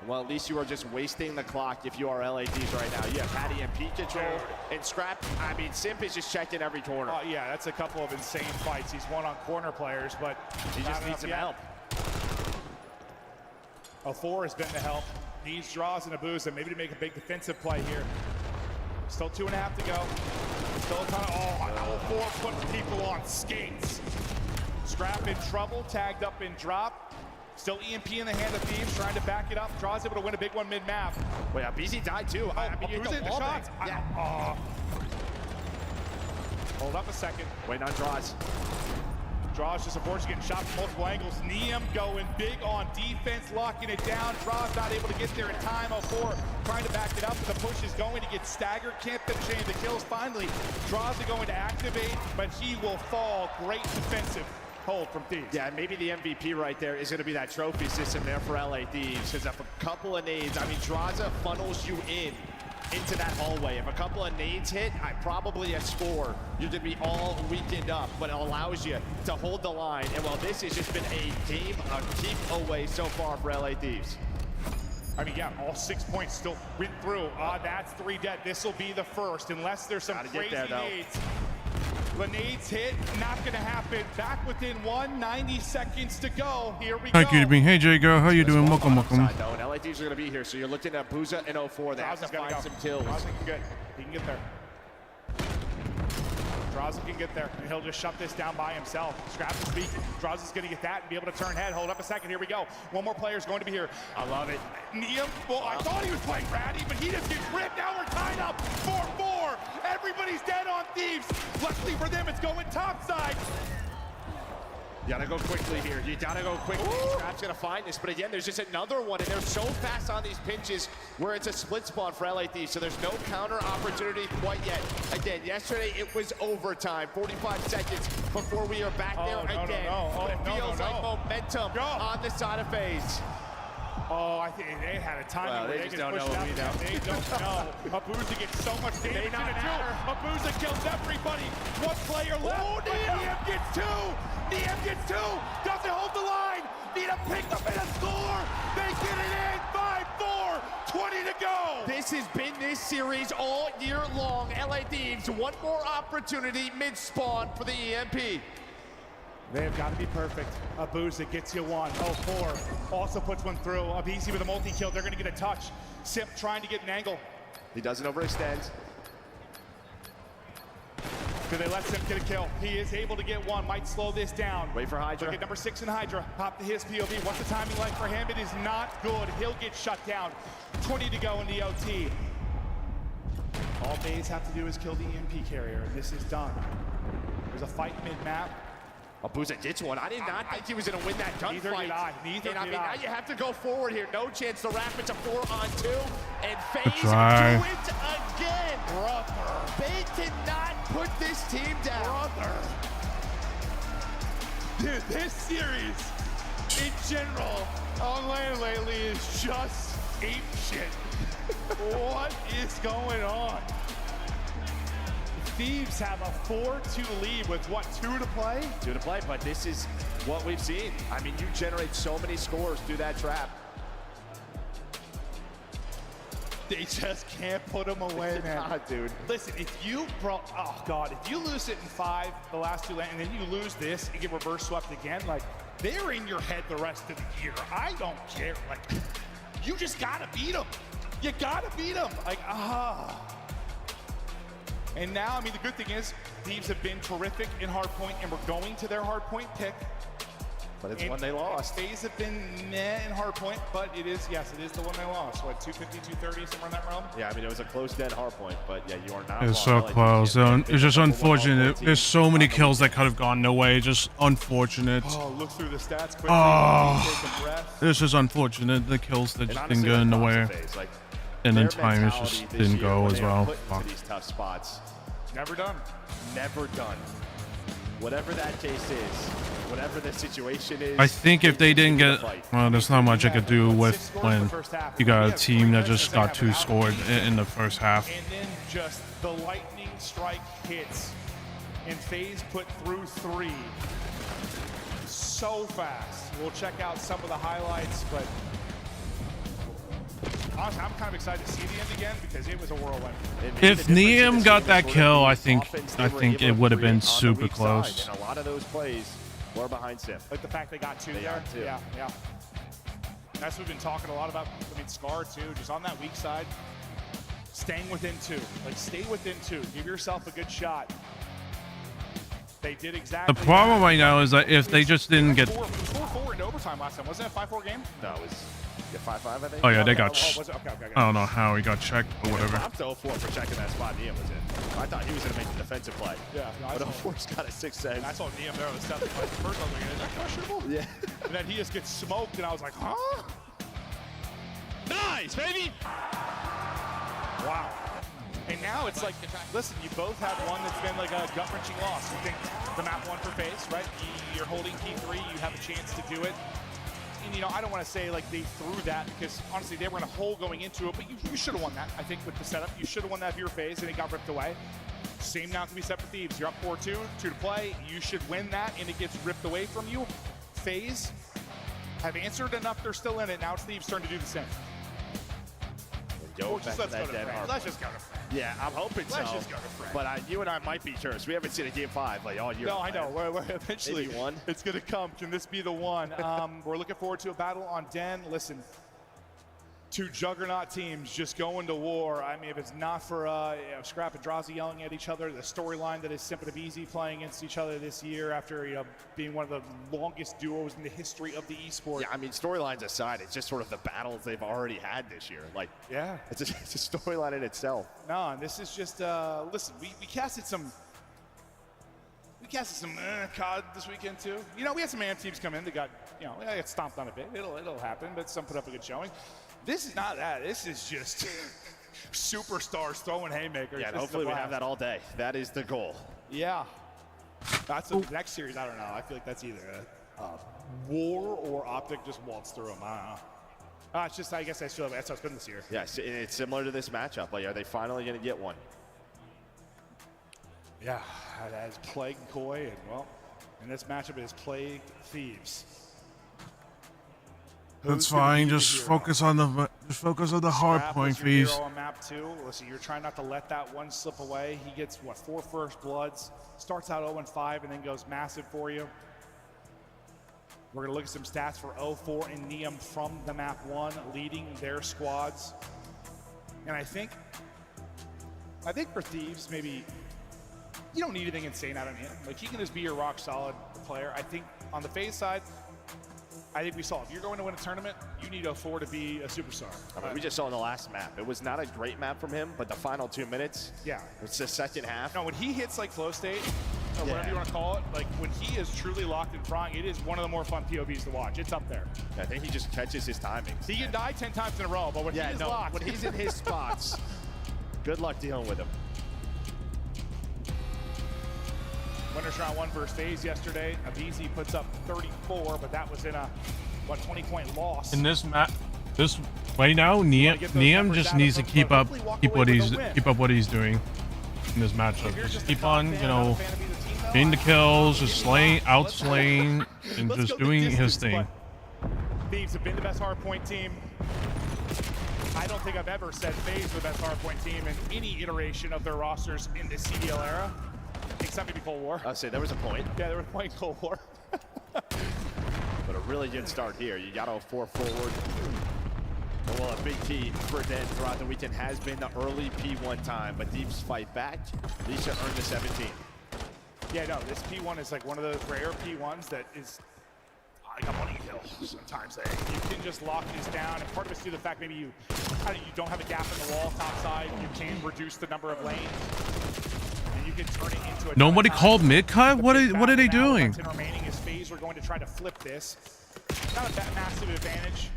Well, at least you are just wasting the clock if you are LADs right now. You have Patty and Pete control and Scrap. I mean, Simp is just checked in every corner. Yeah, that's a couple of insane fights. He's won on corner players, but he just needs some help. 04 has been the help. Needs draws and Abuza, maybe to make a big defensive play here. Still 2.5 to go. Still a ton of, 04 puts people on skates. Scrap in trouble, tagged up in drop. Still EMP in the hand of Thieves, trying to back it up. Draws able to win a big one mid-map. Wait, BZ died too. I mean, who's in the shots? Yeah. Hold up a second. Waiting on Draws. Draws just unfortunately getting shot from multiple angles. Neum going big on defense, locking it down. Draws not able to get there in time. 04 trying to back it up. The push is going to get staggered. Can't finish any of the kills. Finally, Draws are going to activate, but he will fall. Great defensive hold from Thieves. Yeah, maybe the MVP right there is going to be that trophy system there for LA Thieves, because if a couple of nades, I mean, Draza funnels you into that hallway. If a couple of nades hit, probably a score. You're going to be all weakened up, but it allows you to hold the line. And while this has just been a game of keep away so far for LA Thieves. I mean, yeah, all 6 points still went through. That's 3 dead. This will be the first, unless there's some crazy nades. The nades hit, not going to happen. Back within 90 seconds to go. Here we go. Thank you to being. Hey, Jay girl, how you doing? Welcome. And LA Thieves are going to be here, so you're looking at Booza and 04. They have to find some kills. He can get there. Draza can get there, and he'll just shut this down by himself. Scrap is weak. Draza's going to get that and be able to turn head. Hold up a second. Here we go. One more player is going to be here. I love it. Neum, well, I thought he was playing Ratty, but he just gets ripped. Now we're tied up 4-4. Everybody's dead on Thieves. Luckily for them, it's going topside. You gotta go quickly here. You gotta go quickly. Scrap's gonna find this, but again, there's just another one, and they're so fast on these pinches where it's a split spawn for LA Thieves, so there's no counter opportunity quite yet. Again, yesterday it was overtime. 45 seconds before we are back there again. But it feels like momentum on the side of FaZe. I think they had a timing where they just don't pushed know. it out. They don't know. Abuza gets so much damage in it too. Abuza kills everybody. One player left. Neum gets 2. Neum gets 2. Doesn't hold the line. Need to pick up and a score. They get it in. 5-4. 20 to go. This has been this series all year long. LA Thieves, one more opportunity mid-spawn for the EMP. They have got to be perfect. Abuza gets you 1. 04 also puts one through. Abuza with a multi-kill. They're going to get a touch. Simp trying to get an angle. He doesn't overextend. Do they let Simp get a kill? He is able to get 1. Might slow this down. Wait for Hydra. Look at number 6 in Hydra. Pop to his POV. What's the timing like for him? It is not good. He'll get shut down. 20 to go in the OT. All FaZe have to do is kill the EMP carrier, and this is done. There's a fight mid-map. Abuza gets 1. I did not think he was going to win that gunfight. Neither did I. Neither did I. Now you have to go forward here. No chance to wrap it to 4-on-2. And FaZe try. do it again. Brother. They cannot put this team down. Brother. Dude, this series, in general, online lately is just ape shit. What is going on? Thieves have a 4-2 lead with, what, 2 to play? 2 to play, but this is what we've seen. I mean, you generate so many scores through that trap. They just can't put them away, man. God, dude. Listen, if you if you lose it in 5, the last 2, and then you lose this and get reverse swept again, like, they're in your head the rest of the year. I don't care. Like, you just gotta beat them. You gotta beat them. Like, And now, I mean, the good thing is, Thieves have been terrific in hardpoint, and we're going to their hardpoint pick. But it's one they lost. FaZe have been meh in hardpoint, but it is the one they lost. What, 250, 230, somewhere in that realm? Yeah, I mean, it was a close dead hardpoint, but yeah, you are not. It's so close. It's just unfortunate. There's so many kills that could have gone no way. Just unfortunate. Oh, look through the stats quickly. Take a breath. This is unfortunate. The kills that just didn't go in the way. And then time it just didn't go as well. Fuck. These tough spots. Never done. Never done. Whatever that case is, whatever the situation is. I think if they didn't get, well, there's not much I could do with when you got a team that just got 2 scored in the first half. And then just the lightning strike hits, and FaZe put through 3 so fast. We'll check out some of the highlights, but honestly, I'm kind of excited to see the end again because it was a whirlwind. If Neum got that kill, I think it would have been super close. And a lot of those plays were behind Sim. Like the fact they got two there. Yeah. That's what we've been talking a lot about. I mean, Scar too, just on that weak side, staying within 2. Like, stay within 2. Give yourself a good shot. They did exactly. The problem right now is that if they just didn't get. It was 4-4 in overtime last time. Wasn't it a 5-4 game? No, it was 5-5, I think. Oh yeah, they got. Was it? Okay. I don't know how he got checked or whatever. I'm still 4 for checking that spot Neum was in. I thought he was going to make the defensive play. Yeah, no, but 4's got a 6 7. I saw Neum there on the 7th play. First, I was like, is that questionable? Yeah. And then he just gets smoked, and I was like, huh? Nice, baby. Wow. And now it's like, listen, you both have one that's been like a gut-wrenching loss. You think the map 1 for FaZe, right? You're holding T3, you have a chance to do it. And, you know, I don't want to say like they threw that because honestly they were in a hole going into it, but you should have won that, I think, with the setup. You should have won that if you were FaZe and it got ripped away. Same now can be said for Thieves. You're up 4-2, 2 to play. You should win that and it gets ripped away from you. FaZe have answered enough, they're still in it. Now it's Thieves' turn to do the same. Let's just go to France. Let's just go to France. Yeah, I'm hoping so. Let's just go to France. But you and I might be curious. We haven't seen a game 5 like all year. No, I know. We're eventually maybe 1. It's going to come. Can this be the one? We're looking forward to a battle on Den. Listen, 2 juggernaut teams just going to war. I mean, if it's not for Scrap and Drazi yelling at each other, the storyline that is Simp and Easy playing against each other this year after being one of the longest duos in the history of the esport. Yeah, I mean, storylines aside, it's just sort of the battles they've already had this year. Like, yeah, it's a storyline in itself. No, and this is just listen. We casted some. We casted some COD this weekend too. You know, we had some AM teams come in that got got stomped on a bit. It'll happen, but some put up a good showing. This is not that. This is just superstars throwing haymakers. Yeah, and hopefully we have that all day. That is the goal. Yeah. That's the next series. I don't know. I feel like that's either a war or Optic just waltz through them. I don't know. It's just, I guess that's how it's been this year. Yeah, it's similar to this matchup. Like, are they finally going to get one? Yeah, it has plagued Koi, and well, in this matchup it has plagued Thieves. That's fine. Just focus on the hard point, Thieves. On map 2. Listen, you're trying not to let that one slip away. He gets 4 first bloods, starts out 0-5, and then goes massive for you. We're gonna look at some stats for 0-4 and Neum from the map 1, leading their squads. And I think for Thieves, maybe you don't need anything insane out of him. Like, he can just be your rock solid player. I think on the FaZe side, I think we saw if you're going to win a tournament, you need 0-4 to be a superstar. I mean, we just saw in the last map. It was not a great map from him, but the final 2 minutes. Yeah. It's the second half. No, when he hits like flow state, or whatever you want to call it, like when he is truly locked in front, it is one of the more fun POVs to watch. It's up there. I think he just catches his timings. He can die 10 times in a row, but when he is locked. When he's in his spots, good luck dealing with him. Winners round 1 versus FaZe yesterday. Avizi puts up 34, but that was in a 20-point loss. In this match, right now, Neum just needs to keep up what he's doing in this matchup. Just keep on, getting the kills, just outslaying, and just doing his thing. Thieves have been the best hardpoint team. I don't think I've ever said FaZe were the best hardpoint team in any iteration of their rosters in the CDL era. Except maybe Cold War. I'll say there was a point. Yeah, there was a point in Cold War. But a really good start here. You got 0-4 forward. Well, a big key for Den throughout the weekend has been the early P1 time, but Thieves fight back. Leisha earned the 17. Yeah, no, this P1 is like one of those rare P1s that is like a money kill sometimes. You can just lock this down, and part of it's due to the fact maybe you don't have a gap in the wall top side. You can reduce the number of lanes. You can turn it into a Nobody called mid-cut? What are they doing? Remaining is FaZe. We're going to try to flip this. Not a massive advantage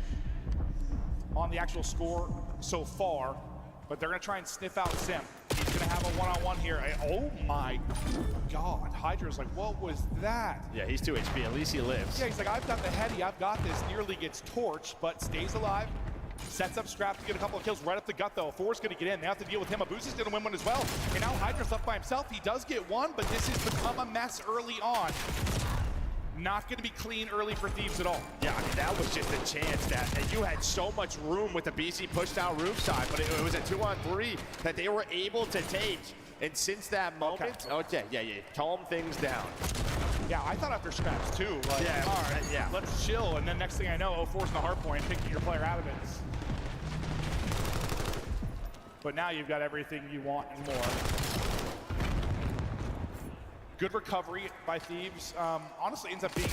on the actual score so far, but they're going to try and sniff out Sim. He's going to have a one-on-one here. Oh my God. Hydra's like, what was that? Yeah, he's 2 HP. At least he lives. Yeah, he's like, I've got the heady. I've got this. Nearly gets torched, but stays alive. Sets up Scrap to get a couple of kills right up the gut, though. 4's going to get in. They have to deal with him. Abuzi's going to win one as well. And now Hydra's left by himself. He does get one, but this has become a mess early on. not going to be clean early for Thieves at all. Yeah, I mean, that was just a chance that you had so much room with the BC pushed out roof side, but it was a 2-on-3 that they were able to take. And since that moment, yeah, calm things down. Yeah, I thought after scraps too, like, yeah, all right, let's chill. And then next thing I know, 0-4's in the hard point, picking your player out of it. But now you've got everything you want and more. Good recovery by Thieves. Honestly, ends up being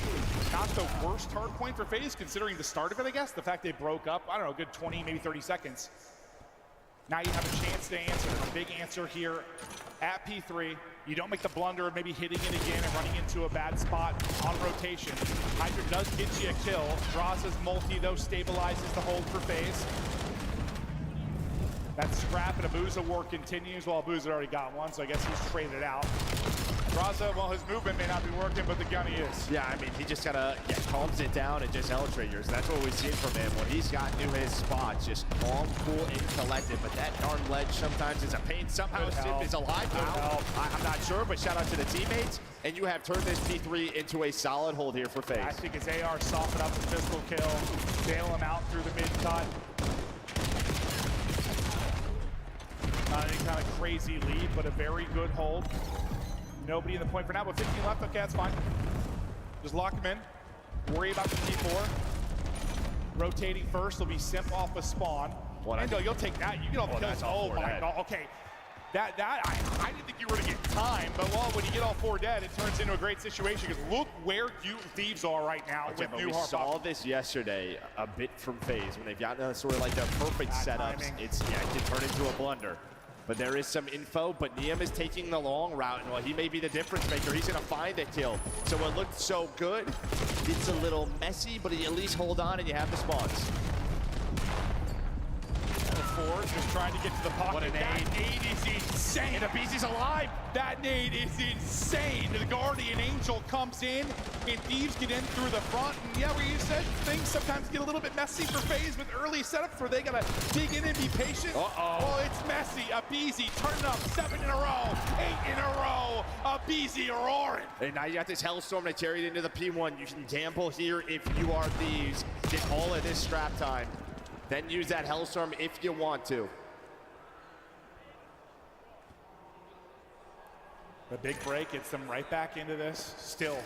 not the worst hard point for FaZe, considering the start of it, I guess. The fact they broke up, I don't know, a good 20, maybe 30 seconds. Now you have a chance to answer. A big answer here at P3. You don't make the blunder of maybe hitting it again and running into a bad spot on rotation. Hydra does get you a kill. Draza's multi, though, stabilizes the hold for FaZe. That scrap and Abuza war continues. Well, Abuza already got one, so I guess he's traded out. Draza, well, his movement may not be working, but the gunny is. Yeah, I mean, he just gotta calms it down and just L-triggers. That's what we've seen from him. When he's gotten to his spots, just calm, cool, and collected. But that darn ledge sometimes is a pain. Somehow Sip is alive now. I'm not sure, but shout out to the teammates. And you have turned this P3 into a solid hold here for FaZe. I think his AR softened up the physical kill, bail him out through the mid-cut. Not any kind of crazy lead, but a very good hold. Nobody in the point for now, but 15 left. Okay, that's fine. Just lock him in. Worry about the T4. Rotating first, will be Simp off a spawn. Endo, you'll take that. You get all the kills. Oh my god. Okay. I didn't think you were going to get time, but well, when you get all 4 dead, it turns into a great situation because look where you Thieves are right now with new hard. We saw this yesterday a bit from FaZe when they've gotten sort of like the perfect setups. It can turn into a blunder. But there is some info, but Niam is taking the long route, and well, he may be the difference maker. He's gonna find a kill. So it looked so good. It's a little messy, but you at least hold on and you have the spawns. Ford just trying to get to the pocket. What a nade. That nade is insane. And the BC's alive. That nade is insane. The Guardian Angel comes in, and Thieves get in through the front. And yeah, where you said things sometimes get a little bit messy for FaZe with early setups where they gotta dig in and be patient. Oh, it's messy. Abizi turning up 7 in a row, 8 in a row. Abizi roaring. And now you got this Hellstorm that carried into the P1. You can gamble here if you are Thieves. Get all of this strap time. Then use that Hellstorm if you want to. The big break gets them right back into this. Still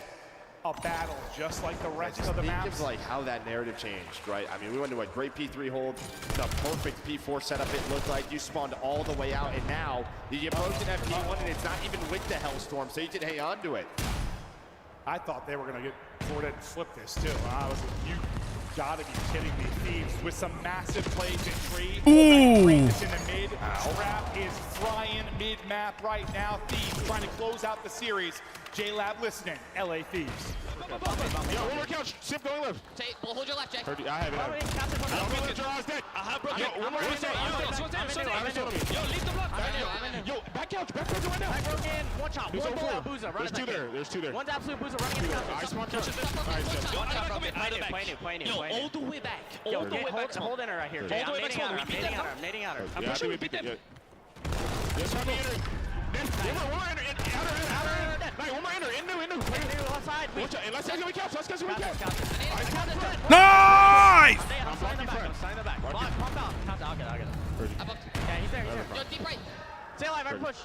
a battle, just like the rest of the maps. Of like how that narrative changed, right? I mean, we went to a great P3 hold, the perfect P4 setup it looked like. You spawned all the way out, and now you approach an FP1, and it's not even with the Hellstorm, so you can hang on to it. I thought they were going to get Florida and flip this, too. I was like, you gotta be kidding me. Thieves with some massive plays in tree. Ooh. In the mid. Trap is flying mid-map right now. Thieves trying to close out the series. J-Lab listening. LA Thieves. Yo, one more couch. Sip going left. Well, hold your left, Jay. I have it. I don't think the draw's dead. I have broken. Yo, one more couch. Yo, leave the block. Yo, back couch right now. I broke in. One chop. One ball. Boozer. There's two there. There's two there. One's absolute Boozer running in the couch. I spawned couch. One chop broken. Play new. All the way back. All the way back. Hold in her right here. All the way back. I'm nading on her. I'm pushing. We beat them. Yes, I'm in. One more enter. One more enter. Into. Left side. Let's go. We couch. Nice! I'm signing the back. Pump out. I'll get it. Yeah, he's there. Yo, deep right. Stay alive, I push.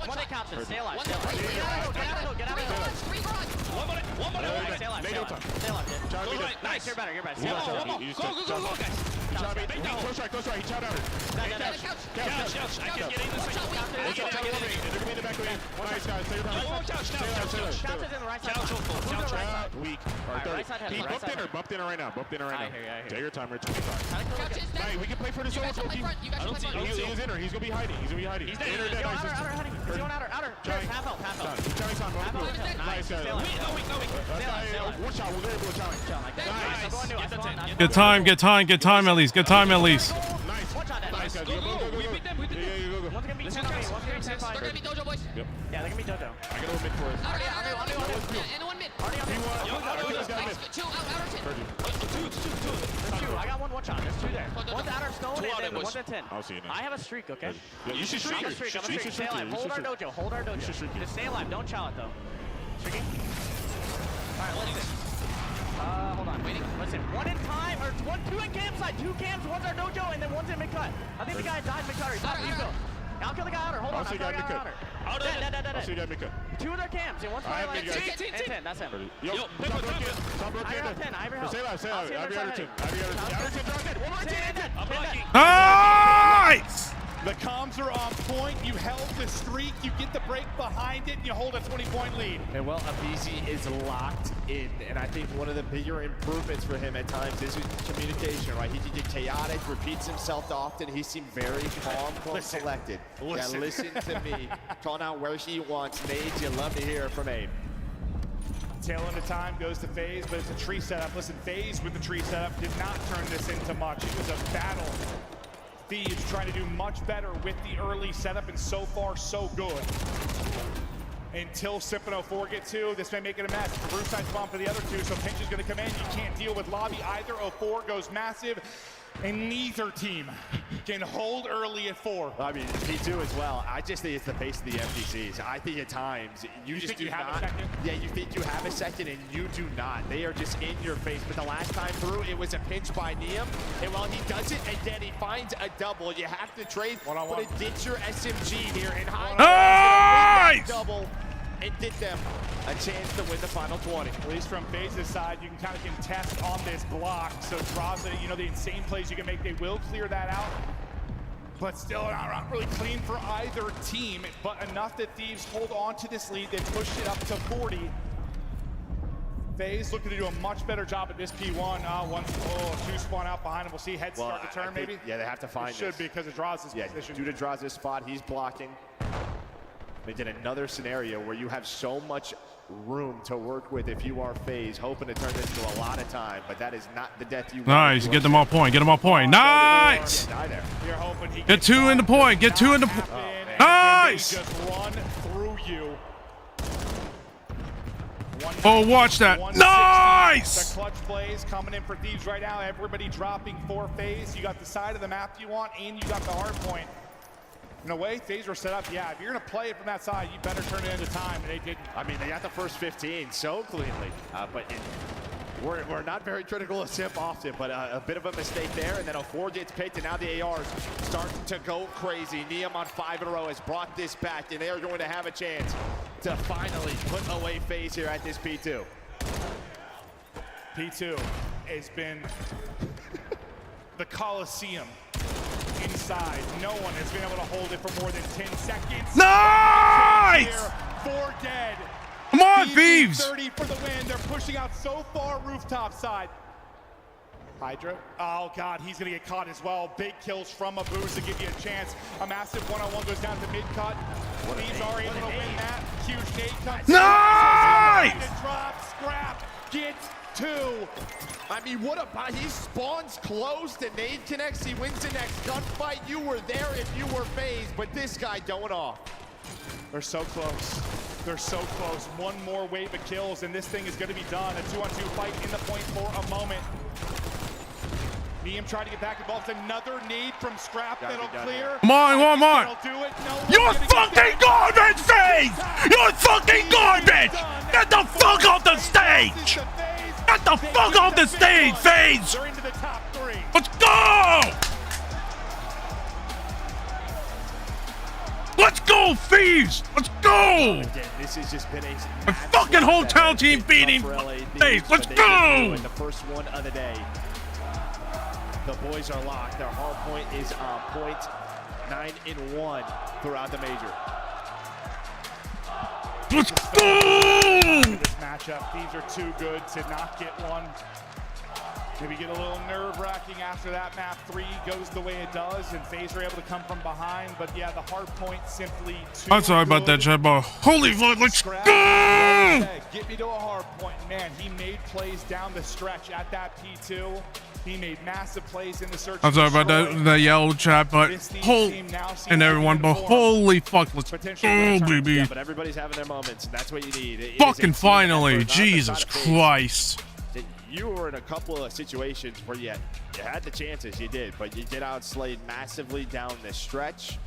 One day couches. Stay alive. Get out of the One more. Stay alive. Nice. You're better. Go, guys. Close right. He shot out her. Couch. I can get in this thing. They're going to back away. Nice, guys. Stay Couch is in the right side. Weak. He bumped in right now. I hear. Take your time. We're 25. Hey, we can play for the solo. I don't see. He's in her. He's going to be hiding. He's Outer. He's going outer. Half health. Nice, guys. One shot. We're able to challenge. Get time at least. Nice. Go. We beat them. One's gonna be 10 on me. They're gonna be Dojo boys. Yep. Yeah, they're gonna be Dojo. I got a mid for us. And one mid. Two out. I got one shot. There's 2 there. One's outer stone and one's at 10. I'll see you now. I have a streak, okay? You should streak. I'm a streak. Stay alive. Hold our dojo. You should streak. Just stay alive. Don't chow it though. Tricky. Alright, listen. Hold on, waiting. Listen, one in time, or two in campsite, 2 camps, one's our dojo, and then one's in mid-cut. I think the guy died mid-cut, he's not refill. I'll kill the guy outer, hold on, I'll kill the guy outer. Dead. 2 of their camps, and one's probably like 10, that's him. Yo, top rotate. I got 10, Ivor help. Say that. Ivor under 10. One more 10. I'm blocking. Nice! The comms are on point. You held the streak. You get the break behind it. And you hold a 20-point lead. And well, Abizi is locked in, and I think one of the bigger improvements for him at times is communication, right? He can get chaotic, repeats himself often. He seemed very calm, collected. Yeah, listen to me. Calling out where he wants nades. You love to hear from Abe. Tail end of time goes to FaZe, but it's a tree setup. Listen, FaZe with the tree setup did not turn this into much. It was a battle. Thieves trying to do much better with the early setup, and so far, so good. Until Sip and 04 get 2, this may make it a mess. The roof side spawn for the other 2, so Pinch is going to come in. You can't deal with lobby either. 04 goes massive, and neither team can hold early at 4. I mean, P2 as well. I just think it's the pace of the MPCs. I think at times, you just think do you have not. a second? Yeah, you think you have a second, and you do not. They are just in your face. But the last time through, it was a pinch by Neum. And while he does it, again, he finds a double. You have to trade, but ditch your SMG here. And Nice! Double. And get them a chance to win the final 20. At least from FaZe's side, you can kind of contest on this block. So Draza, you know, the insane plays you can make, they will clear that out. But still not really clean for either team, but enough that Thieves hold on to this lead. They pushed it up to 40. FaZe looking to do a much better job at this P1. 2 spawn out behind him. We'll see head start to turn maybe. Yeah, they have to find it. Should be because of Draza's position. Due to Draza's spot, he's blocking. They did another scenario where you have so much room to work with if you are FaZe, hoping to turn this into a lot of time, but that is not the death you want. Nice. Get them on point. Get them on point. Nice. Get 2 in the point. Get 2 in the point. Nice. Just run through you. Oh, watch that. Nice. The clutch plays coming in for Thieves right now. Everybody dropping for FaZe. You got the side of the map you want, and you got the hard point. In a way, FaZe were set up. Yeah, if you're going to play it from that side, you better turn it into time, and they didn't. I mean, they got the first 15 so cleanly, but we're not very critical of Simp often, but a bit of a mistake there, and then 04 gets picked, and now the ARs starting to go crazy. Neum on 5 in a row has brought this back, and they are going to have a chance to finally put away FaZe here at this P2. P2 has been the Coliseum. Inside, no one has been able to hold it for more than 10 seconds. Nice! 4 dead. Come on, Thieves! 30 for the win. They're pushing out so far rooftop side. Hydra. Oh, God, he's going to get caught as well. Big kills from a boost to give you a chance. A massive one-on-one goes down to mid-cut. Thieves are able to win that. Huge nade comes. Nice! Drop, scrap, get 2. I mean, what a, he spawns close, the nade connects, he wins the next gunfight. You were there if you were FaZe, but this guy going off. They're so close. They're so close. One more wave of kills, and this thing is going to be done. A 2-on-2 fight in the point for a moment. Neum trying to get back involved. Another nade from Scrap that'll clear. Come on, one more. Do it. No, you're fucking garbage, FaZe! You're fucking garbage! Get the fuck off the stage! Get the fuck off the stage, FaZe! They're into the top 3. Let's go! Let's go, Thieves! Let's go! Again, this has just been a fucking whole town team beating FaZe. Let's go! The first one of the day. The boys are locked. Their hard point is on point. 9-1 throughout the major. Let's go! This matchup, Thieves are too good to not get one. Maybe get a little nerve-wracking after that map 3 goes the way it does, and FaZe are able to come from behind. But yeah, the hard point simply too I'm sorry about that, chat, but holy fuck, let's go! Get me to a hard point. Man, he made plays down the stretch at that P2. He made massive plays in the search. I'm sorry about that yellow chat, but and everyone, but holy fuck, let's go, baby. Yeah, but everybody's having their moments, and that's what you need. Fucking finally, Jesus Christ. You were in a couple of situations where you had the chances, you did, but you get outslayed massively down the stretch.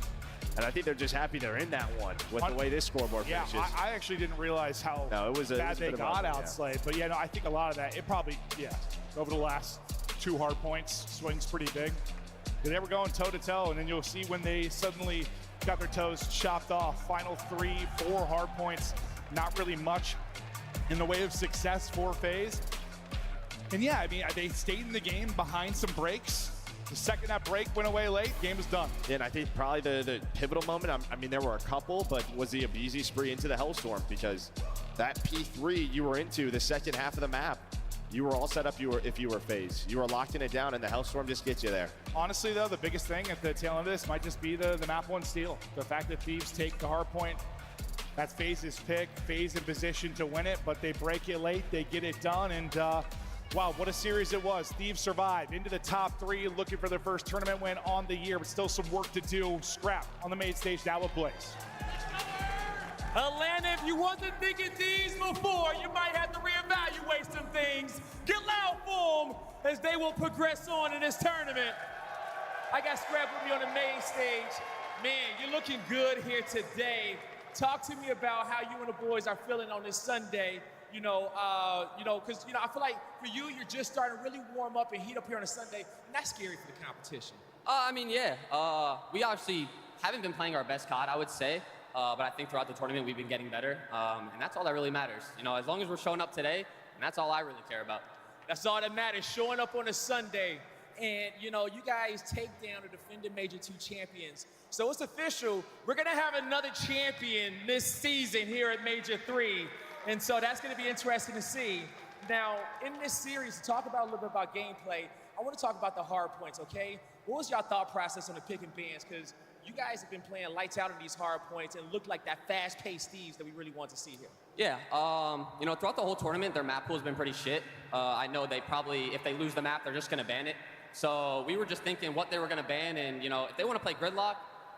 And I think they're just happy they're in that one with the way this scoreboard finishes. Yeah, I actually didn't realize how bad they got outslayed. But yeah, no, I think a lot of that, it probably, over the last 2 hard points, swings pretty big. They were going toe-to-toe, and then you'll see when they suddenly got their toes chopped off. Final 3, 4 hard points, not really much in the way of success for FaZe. And yeah, I mean, they stayed in the game behind some breaks. The second that break went away late, game was done. Yeah, and I think probably the pivotal moment, I mean, there were a couple, but was the Abizi spree into the Hellstorm, because that P3 you were into the second half of the map, you were all set up if you were FaZe. You were locking it down, and the Hellstorm just gets you there. Honestly, though, the biggest thing at the tail end of this might just be the map 1 steal. The fact that Thieves take the hard point, that's FaZe's pick. FaZe in position to win it, but they break it late, they get it done, and wow, what a series it was. Thieves survived into the top 3, looking for their first tournament win on the year, but still some work to do. Scrap on the main stage now with Blaze. Atlanta, if you wasn't thinking Thieves before, you might have to reevaluate some things. Get loud for them as they will progress on in this tournament. I got Scrap with me on the main stage. Man, you're looking good here today. Talk to me about how you and the boys are feeling on this Sunday. Because I feel like for you, you're just starting to really warm up and heat up here on a Sunday, and that's scary for the competition. We obviously haven't been playing our best COD, I would say, but I think throughout the tournament we've been getting better, and that's all that really matters. As long as we're showing up today, and that's all I really care about. That's all that matters, showing up on a Sunday. And, you guys take down the defending Major 2 champions. So it's official. We're going to have another champion this season here at Major 3. And so that's going to be interesting to see. Now, in this series, to talk about a little bit about gameplay, I want to talk about the hard points, okay? What was your thought process on the pick and bans? Because you guys have been playing lights out on these hard points and looked like that fast-paced Thieves that we really want to see here. Yeah, throughout the whole tournament, their map pool has been pretty shit. I know they probably, if they lose the map, they're just going to ban it. So we were just thinking what they were going to ban, and, if they want to play Gridlock,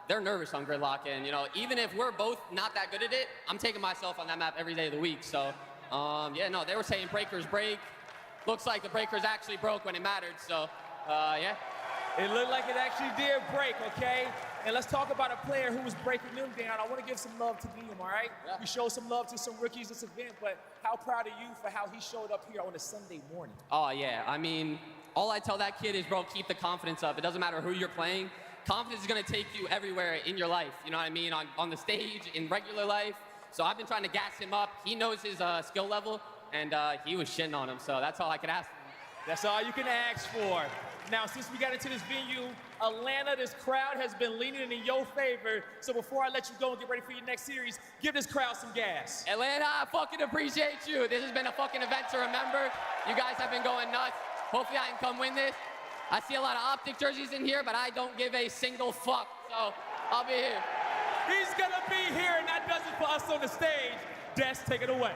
they're nervous on Gridlock, and, even if we're both not that good at it, I'm taking myself on that map every day of the week. So, they were saying breakers break. Looks like the breakers actually broke when it mattered, so, yeah. It looked like it actually did break, okay? And let's talk about a player who was breaking them down. I want to give some love to Liam, all right? Yeah. We showed some love to some rookies this event, but how proud are you for how he showed up here on a Sunday morning? Oh, yeah. I mean, all I tell that kid is, bro, keep the confidence up. It doesn't matter who you're playing. Confidence is going to take you everywhere in your life, you know what I mean, on the stage, in regular life. So I've been trying to gas him up. He knows his skill level, and he was shitting on him, so that's all I could ask for. That's all you can ask for. Now, since we got into this venue, Atlanta, this crowd has been leaning in your favor. So before I let you go and get ready for your next series, give this crowd some gas. Atlanta, I fucking appreciate you. This has been a fucking event to remember. You guys have been going nuts. Hopefully I can come win this. I see a lot of Optic jerseys in here, but I don't give a single fuck, so I'll be here. He's gonna be here, and that does it for us on the stage. Des, take it away.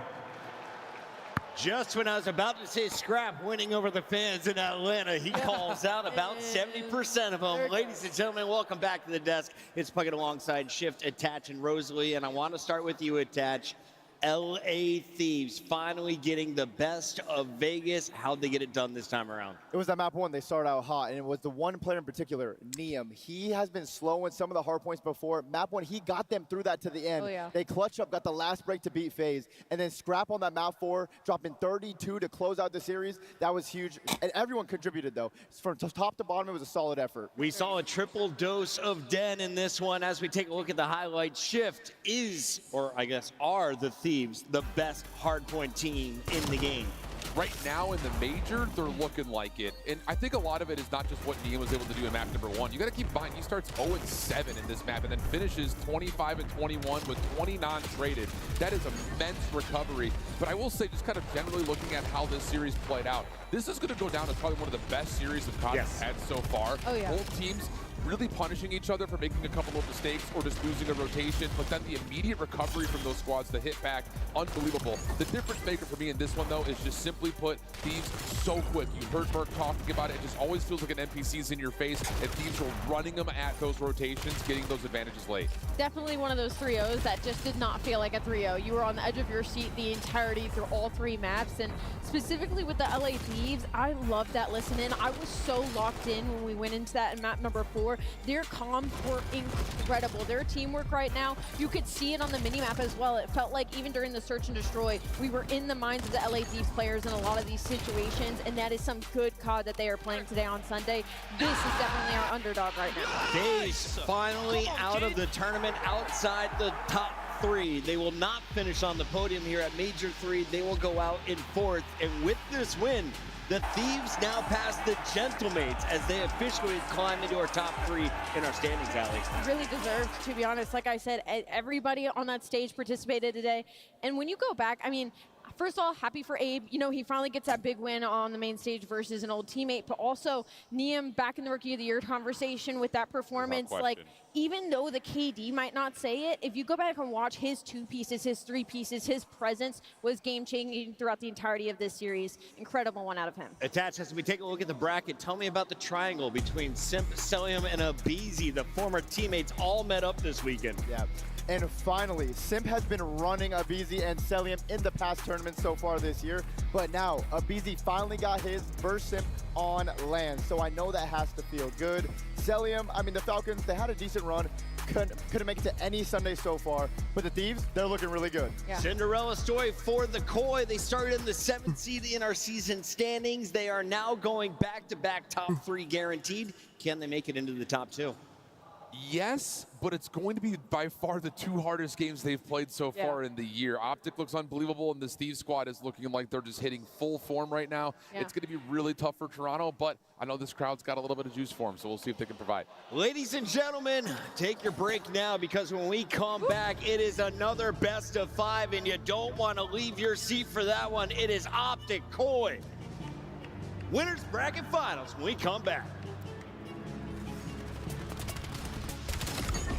Just when I was about to say Scrap winning over the fans in Atlanta, he calls out about 70% of them. Ladies and gentlemen, welcome back to the desk. It's Puckett alongside Shift, Attach, and Rosalie, and I want to start with you, Attach. LA Thieves finally getting the best of Vegas. How'd they get it done this time around? It was that map 1. They started out hot, and it was the one player in particular, Neum. He has been slow in some of the hard points before. Map 1, he got them through that to the end. Oh, yeah. They clutched up, got the last break to beat FaZe, and then Scrap on that map 4, dropping 32 to close out the series. That was huge, and everyone contributed, though. From top to bottom, it was a solid effort. We saw a triple dose of Den in this one. As we take a look at the highlights, Shift is, or I guess are, the Thieves, the best hardpoint team in the game. Right now in the major, they're looking like it. And I think a lot of it is not just what Neum was able to do in map number 1. You got to keep in mind, he starts 0-7 in this map and then finishes 25-21 with 20 non-traded. That is immense recovery. But I will say, just kind of generally looking at how this series played out, this is going to go down as probably one of the best series that COD has had so far. Oh, yeah. Both teams really punishing each other for making a couple of mistakes or just losing a rotation, but then the immediate recovery from those squads, the hit back, unbelievable. The difference maker for me in this one, though, is just simply put, Thieves so quick. You heard Merc talking about it. It just always feels like an NPC's in your face, and Thieves are running them at those rotations, getting those advantages late. Definitely one of those 3-0s that just did not feel like a 3-0. You were on the edge of your seat the entirety through all 3 maps, and specifically with the LA Thieves, I loved that listen in. I was so locked in when we went into that in map number 4. before. Their comms were incredible. Their teamwork right now, you could see it on the minimap as well. It felt like even during the search and destroy, we were in the minds of the LA Thieves players in a lot of these situations, and that is some good COD that they are playing today on Sunday. This is definitely our underdog right now. FaZe finally out of the tournament, outside the top 3. They will not finish on the podium here at Major 3. They will go out in 4th, and with this win, the Thieves now pass the Gentlemates as they officially climb into our top 3 in our standings, Allie. Really deserved, to be honest. Like I said, everybody on that stage participated today. And when you go back, I mean, first of all, happy for Abe. You know, he finally gets that big win on the main stage versus an old teammate, but also Neum back in the Rookie of the Year conversation with that performance. Like, even though the KD might not say it, if you go back and watch his 2 pieces, his 3 pieces, his presence was game-changing throughout the entirety of this series. Incredible one out of him. Attached, as we take a look at the bracket, tell me about the triangle between Simp, Celium, and Abizi. The former teammates all met up this weekend. Yeah. And finally, Simp has been running Abizi and Celium in the past tournaments so far this year, but now Abizi finally got his versus Simp on land, so I know that has to feel good. Celium, I mean, the Falcons, they had a decent run, couldn't make it to any Sunday so far, but the Thieves, they're looking really good. Yeah. Cinderella story for the Koi. They started in the 7th seed in our season standings. They are now going back-to-back top 3 guaranteed. Can they make it into the top 2? Yes, but it's going to be by far the 2 hardest games they've played so far in the year. Optic looks unbelievable, and the Steve squad is looking like they're just hitting full form right now. Yeah. It's going to be really tough for Toronto, but I know this crowd's got a little bit of juice for them, so we'll see if they can provide. Ladies and gentlemen, take your break now, because when we come back, it is another best of 5, and you don't want to leave your seat for that one. It is Optic Koi. Winners bracket finals when we come back.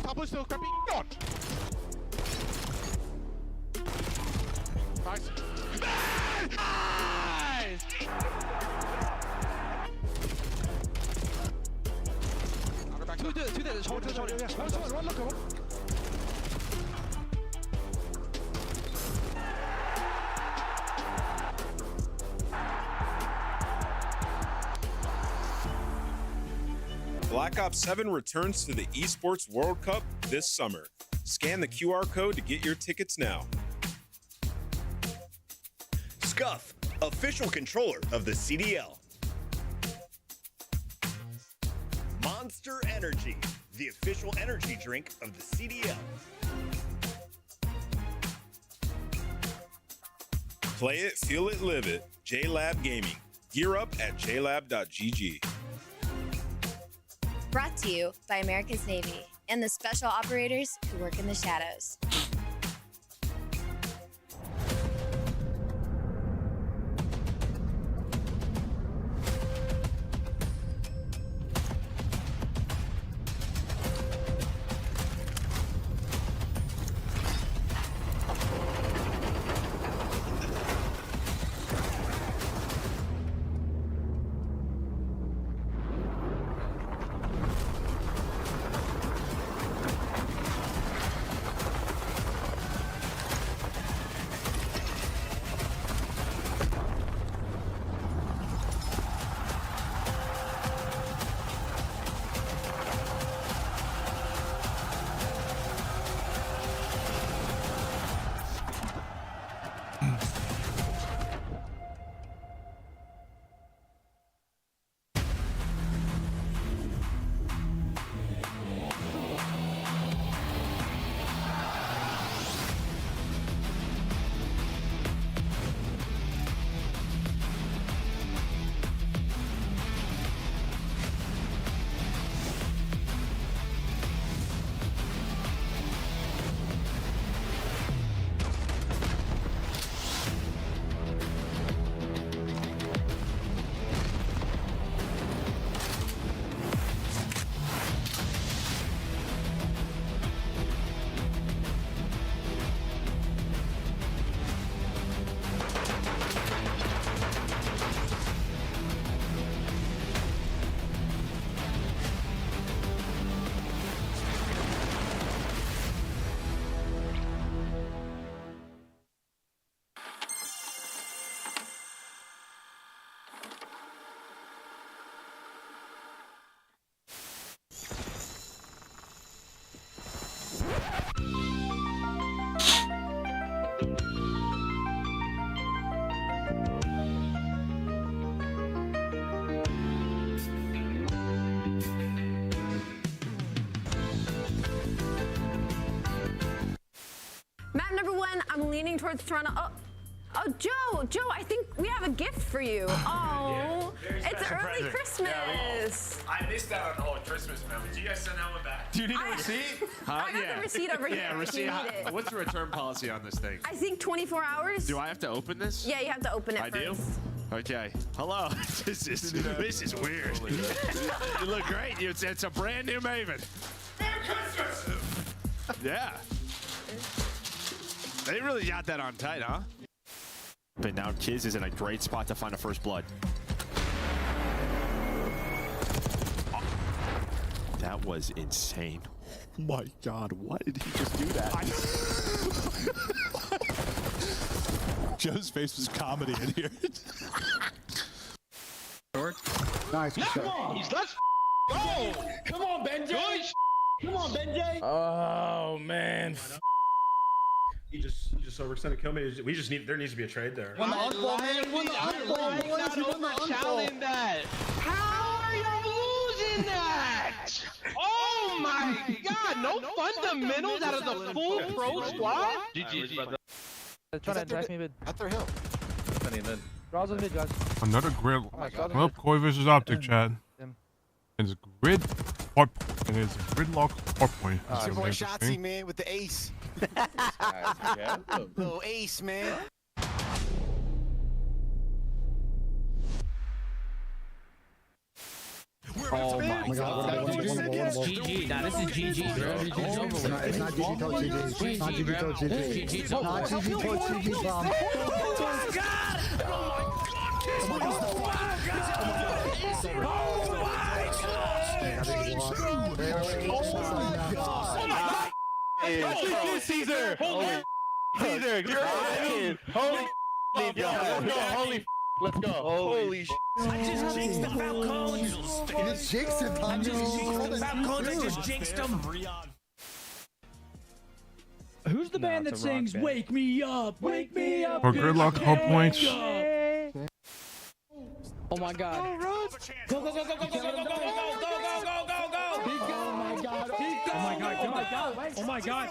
Top is still crappy. God. Nice. Nice. I'll go back. Two there. Hold it. One, look. Black Ops 7 returns to the Esports World Cup this summer. Scan the QR code to get your tickets now. Scuff, official controller of the CDL. Monster Energy, the official energy drink of the CDL. Play it, feel it, live it. JLab Gaming. Gear up at jlab.gg. Brought to you by America's Navy and the special operators who work in the shadows. one. I'm leaning towards Toronto. Oh, Joe, I think we have a gift for you. Oh, it's early Christmas. I missed out on the whole Christmas memo. Did you guys send that one back? Do you need a receipt? I got the receipt over here. Yeah, if receipt. you need it. What's the return policy on this thing? I think 24 hours. Do I have to open this? Yeah, you have to open it I first. do? Okay. Hello. This is weird. You look great. It's a brand new Maven. Yeah. They really got that on tight, huh? But now Kiz is in a great spot to find a first blood. That was insane. Oh my God, why did he just do that? Joe's face was comedy in here. Nice. Come on, let's go. Come on, Benjay. Come on, Benjay. Oh man. You just overextended kill me. There needs to be a trade there. Won the unball, man. Won the unball, boys. You won the unball. that. How are you losing that? Oh my God! No fundamentals out of the full pro squad. GG, brother. Trying to drive me mid. At their hill. Raws on mid, guys. Another grid. Oh my God. Well, Koi versus Optic, chat. It's grid hard point. And it's a gridlock hard point. It's your boy Shotzi, man, with the ace. Little ace, man. Oh my God. GG. Nah, this is GG, bro. It's not GG Code GG. It's not GG Code GG. It's not GG Code GG, Tom. Oh my God! Caesar! Holy Caesar! Holy let's go. Holy I just jinxed the Falcons. You just jinxed it, Tom. Falcons, I just jinxed them. Who's the band that sings "Wake Me Up, Wake Me Up"? For gridlock hard points. Oh my God. Go, go, go, go, go, go, go, go, go, go, go, go, go, go, go. Oh my God. Oh my God. Oh my God. Oh my God.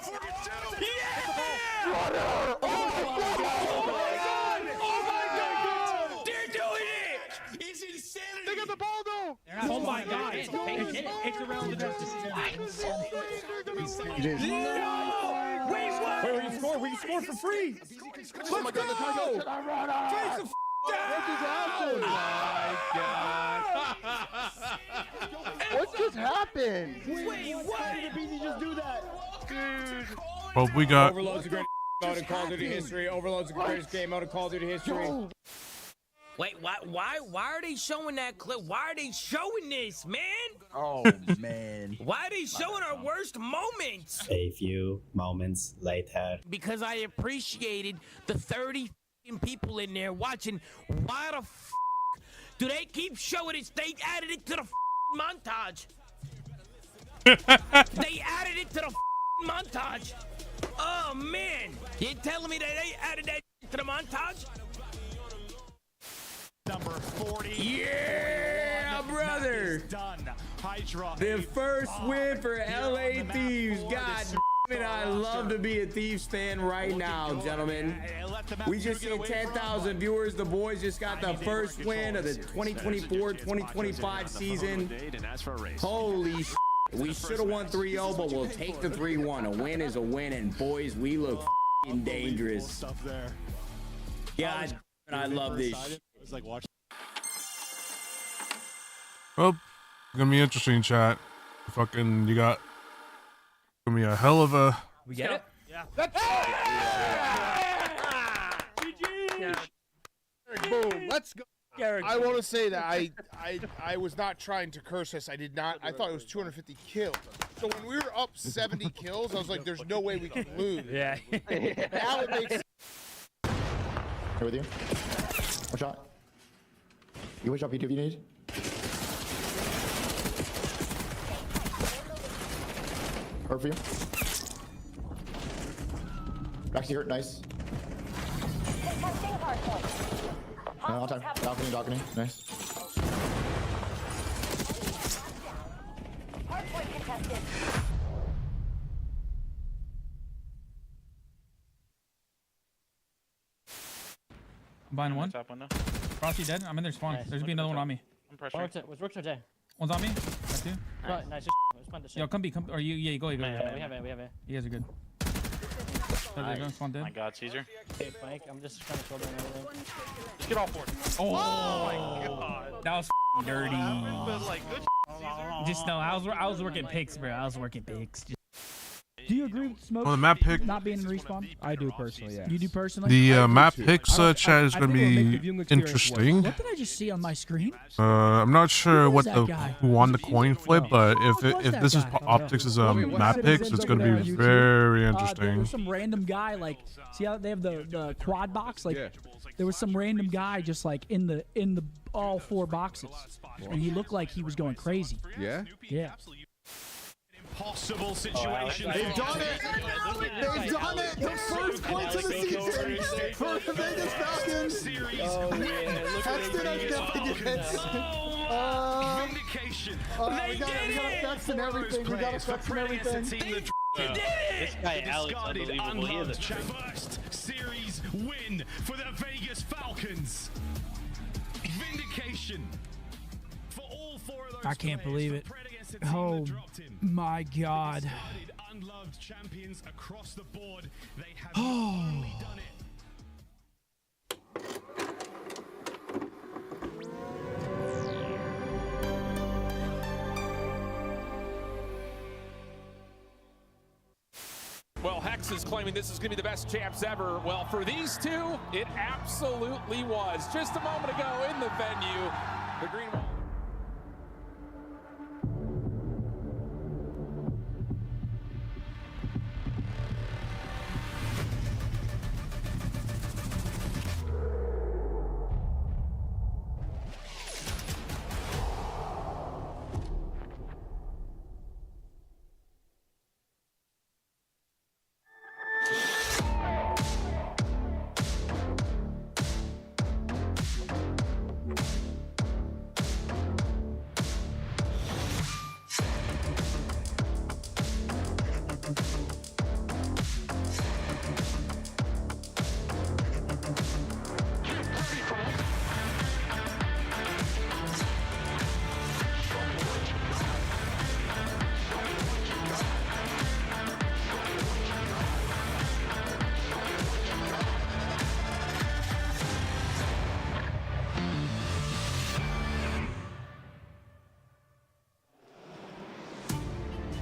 Yeah! Oh my God. Oh my God. They're doing it. It's insanity. They got the ball though. Oh my God. It's around the justice. No! Wait, what? Wait, we can score for free. Let's go. Take the down. Oh my God. What just happened? Wait, what? Did BZ just do that? Dude. Well, we got. Overload's the greatest game out in Call of Duty history. Overload's the greatest game out of Call of Duty history. Wait, why are they showing that clip? Why are they showing this, man? Oh, man. Why are they showing our worst moments? A few moments later. Because I appreciated the 30 people in there watching. Why the do they keep showing it? They added it to the montage. They added it to the montage. Oh, man. You telling me that they added that to the montage? Number 40. Yeah, brother. Done. Hydra. The first win for LA Thieves. God damn it, I love to be a Thieves fan right now, gentlemen. We just hit 10,000 viewers. The boys just got the first win of the 2024-2025 season. Holy shit. We should have won 3-0, but we'll take the 3-1. A win is a win, and boys, we look f***ing dangerous. God, I love this shit. Well, it's gonna be interesting, chat. Fucking, you got. Gonna be a hell of a. We get it? Yeah. Boom. Let's go. I want to say that I was not trying to curse us. I did not. I thought it was 250 kills. So when we were up 70 kills, I was like, there's no way we can lose. Yeah. Now it makes. Here with you. One shot. You which shot if you need. Hurt for you. Actually hurt, nice. All time. Balcony. Nice. I'm buying one. Top window. Frosty dead. I'm in their spawn. Nice. There's be another one on me. I'm pressuring. What's Rooks or Jay? One's on me. Got two. Nice. Nice. Just find the shit. Yo, come B. Come. Or you go. You go. Yeah, we have it. You guys are good. There you go. Spawn dead. My God, Caesar. Okay, Mike, I'm just trying to shoulder and everything. Just get all four. Oh, my God. that was dirty. But like, good. Just no. I was working picks, bro. I was working picks. Do you agree with Smoke? Well, the map pick. Not being in respawn? I do personally, yeah. You do personally? The map picks chat is going to be interesting. What did I just see on my screen? I'm not sure what that the guy? who won the coin flip, but if this is Optics' map picks, it's going to be very There interesting. was some random guy, like, see how they have the quad box? Like, there was some random guy just like in the all 4 boxes, and he looked like he was going crazy. Yeah. Yeah. Impossible situation. They've done it! They've done it! The first points of the season for the Vegas Falcons! Texted us delegates. Vindication. We got effects and everything. We got effects and everything. This guy Alex, unbelievable. He is a First series win for the Vegas Falcons. Vindication. For all 4 of those I can't believe it. against a team Oh that dropped him. my God. Unloved champions across the board. They have only done it. Well, Hex is claiming this is going to be the best champs ever. Well, for these two, it absolutely was. Just a moment ago in the venue, the Green Wall.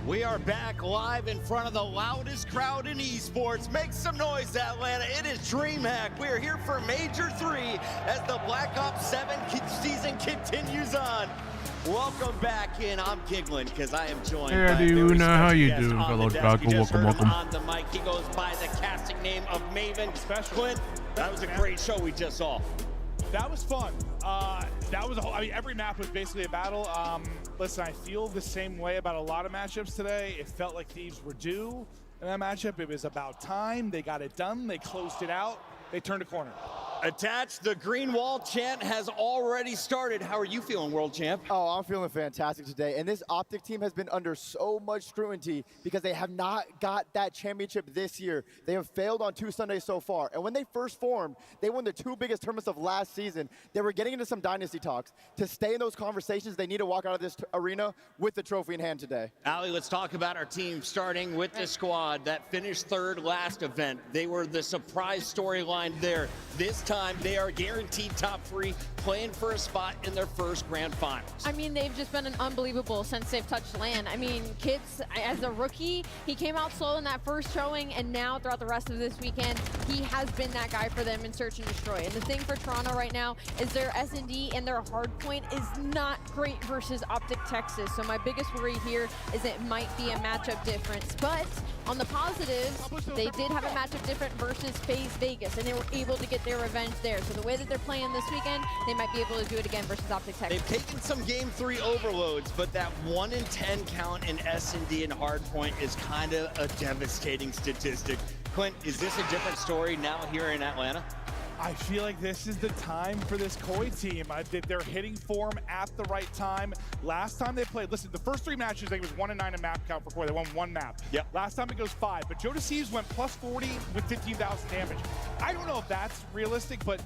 We are back live in front of the loudest crowd in esports. Make some noise, Atlanta. It is Dreamhack. We are here for Major 3 as the Black Ops 7 season continues on. Welcome back in. I'm giggling because I am joined by a very special How you guest doing, on fellow the desk. Doggo? You just Welcome, heard him welcome. on the mic. He goes by the casting name of Maven. Clint, that was a great show we just saw. That was fun. That was a whole, I mean, every map was basically a battle. Listen, I feel the same way about a lot of matchups today. It felt like Thieves were due in that matchup. It was about time. They got it done. They closed it out. They turned a corner. Attached, the Green Wall chant has already started. How are you feeling, World Champ? Oh, I'm feeling fantastic today. And this Optic team has been under so much scrutiny because they have not got that championship this year. They have failed on 2 Sundays so far. And when they first formed, they won the 2 biggest tournaments of last season. They were getting into some dynasty talks. To stay in those conversations, they need to walk out of this arena with the trophy in hand today. Ali, let's talk about our team, starting with the squad that finished 3rd last event. They were the surprise storyline there. This time, they are guaranteed top 3, playing for a spot in their first grand finals. I mean, they've just been unbelievable since they've touched land. I mean, Kids, as a rookie, he came out slow in that first showing, and now throughout the rest of this weekend, he has been that guy for them in Search and Destroy. And the thing for Toronto right now is their S&D and their hard point is not great versus Optic Texas. So my biggest worry here is it might be a matchup difference. But on the positives, they did have a matchup different versus FaZe Vegas, and they were able to get their revenge there. So the way that they're playing this weekend, they might be able to do it again versus Optic Texas. They've taken some Game 3 overloads, but that 1 in 10 count in S&D and hardpoint is kind of a devastating statistic. Clint, is this a different story now here in Atlanta? I feel like this is the time for this Koi team. They're hitting form at the right time. Last time they played, listen, the first 3 matches, I think it was 1 and 9 in map count for Koi. They won 1 map. Yep. Last time it goes 5, but Joe Deceives went plus 40 with 15,000 damage. I don't know if that's realistic, but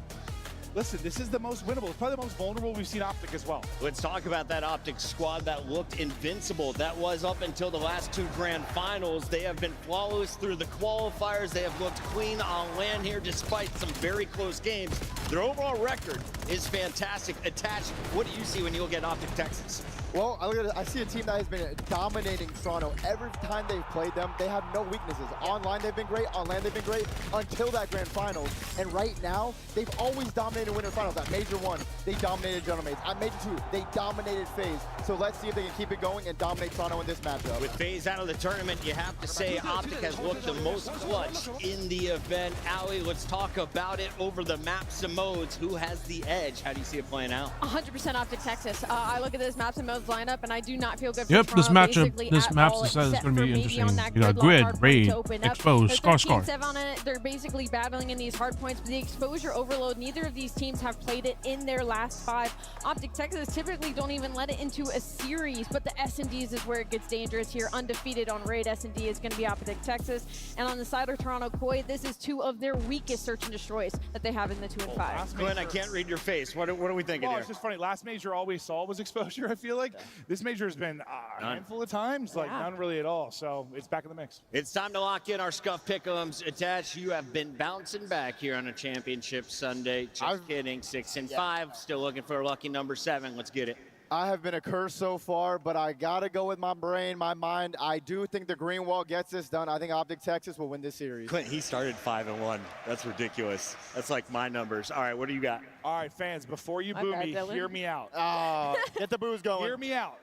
listen, this is the most winnable. It's probably the most vulnerable we've seen Optic as well. Let's talk about that Optic squad that looked invincible. That was up until the last two grand finals. They have been flawless through the qualifiers. They have looked clean on LAN here despite some very close games. Their overall record is fantastic. Attached, what do you see when you look at Optic Texas? Well, I see a team that has been dominating Toronto. Every time they've played them, they have no weaknesses. Online, they've been great. On LAN, they've been great until that grand finals. And right now, they've always dominated winter finals. At Major 1, they dominated Gentlemen. At Major 2, they dominated FaZe. So let's see if they can keep it going and dominate Toronto in this matchup. With FaZe out of the tournament, you have to say Optic has looked the most clutch in the event. Ali, let's talk about it over the maps and modes. Who has the edge? How do you see it playing out? 100% Optic Texas. I look at this maps and modes lineup, and I do not feel good for Yep, this Toronto matchup, this map is going to be interesting. You got grid, raid, expose, scar. On it. They're basically battling in these hard points, but the exposure overload, neither of these teams have played it in their last 5. Optic Texas typically don't even let it into a series, but the S&Ds is where it gets dangerous here. Undefeated on raid, S&D is going to be Optic Texas. And on the side of Toronto Koi, this is 2 of their weakest search and destroys that they have in the 2 and 5. Glenn, I can't read your face. What are we thinking Well, here? it's just funny. Last major, all we saw was exposure, I feel like. This major has been a handful of times, like none really at all. So it's back in the mix. It's time to lock in our Scuff Pick'ems. Attached, you have been bouncing back here on a championship Sunday. Just kidding, 6 and 5. Still looking for a lucky number 7. Let's get it. I have been a curse so far, but I got to go with my brain, my mind. I do think the Green Wall gets this done. I think Optic Texas will win this series. Clint, he started 5-1. That's ridiculous. That's like my numbers. All right, what do you got? All right, fans, before you boo me, hear me out. Get the boos going. Hear me out.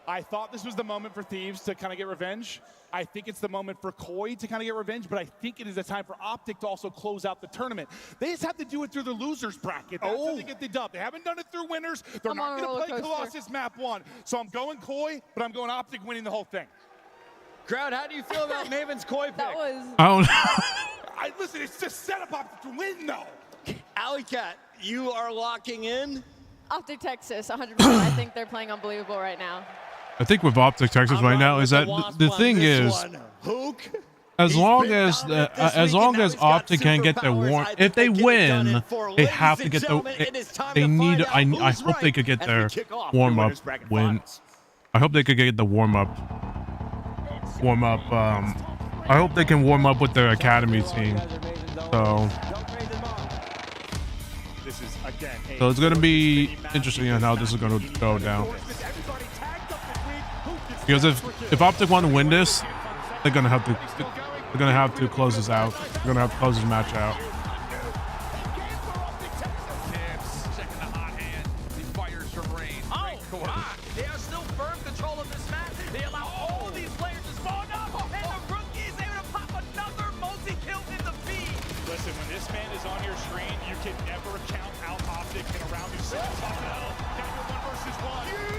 I thought this was the moment for Thieves to kind of get revenge. I think it's the moment for Koi to kind of get revenge, but I think it is a time for Optic to also close out the tournament. They just have to do it through the losers bracket. That's how they get the dub. They haven't done it through winners. They're not going to play Colossus map 1. So I'm going Koi, but I'm going Optic winning the whole thing. Crowd, how do you feel about Maven's Koi pick? That was... Listen, it's just set up Optic to win, though. Alley Cat, you are locking in? Optic Texas, 100%. I think they're playing unbelievable right now. I think with Optic Texas right now is that the thing is, as long as Optic can get their warm, if they win, they have to get the. They need. I hope they could get their warm up win. I hope they could get the warm up. I hope they can warm up with their academy team. So. So it's gonna be interesting on how this is gonna go down. Because if Optic want to win this, they're gonna have to close this out. They're gonna have to close this match out. Checking the hot hand. He fires from range. They are still firm control of this match. They allow all these players to spawn up, and the rookie is able to pop another multi-kill in the feed. Listen, when this man is on your screen, you can never count out Optic in a round of 6. Now you're 1 versus 1.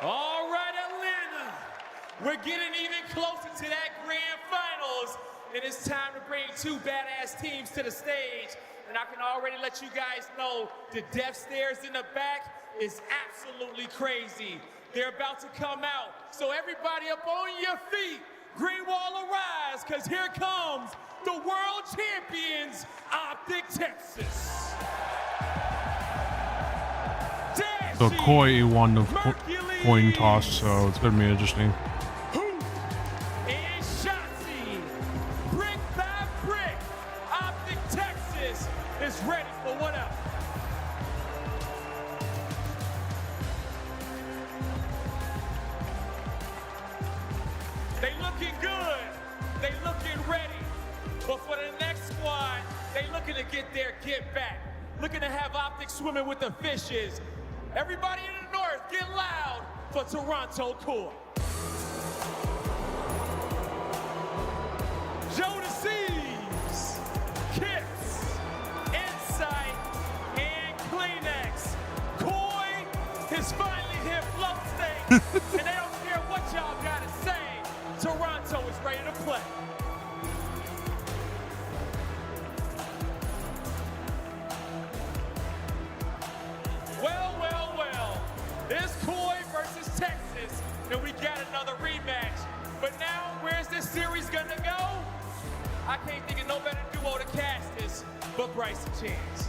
All right, Atlanta, we're getting even closer to that grand finals, and it's time to bring 2 badass teams to the stage. And I can already let you guys know the death stares in the back is absolutely crazy. They're about to come out, so everybody up on your feet. Green Wall arise, because here comes the world champions, Optic Texas. So Koi won the coin toss, so it's gonna be interesting. And Shotzi, brick by brick, Optic Texas is ready for what else? They looking good, they looking ready, but for the next squad, they looking to get their get back, looking to have Optic swimming with the fishes. Everybody in the north, get loud for Toronto Core. Jodeci's, Kits, Insight, and Kleenex. Koi is finally hit float state, and they don't care what Toronto is ready to play. Well, well, well. It's Koi versus Texas, and we got another rematch. But now, where's this series gonna go? I can't think of no better duo to cast this, but Bryson Chance.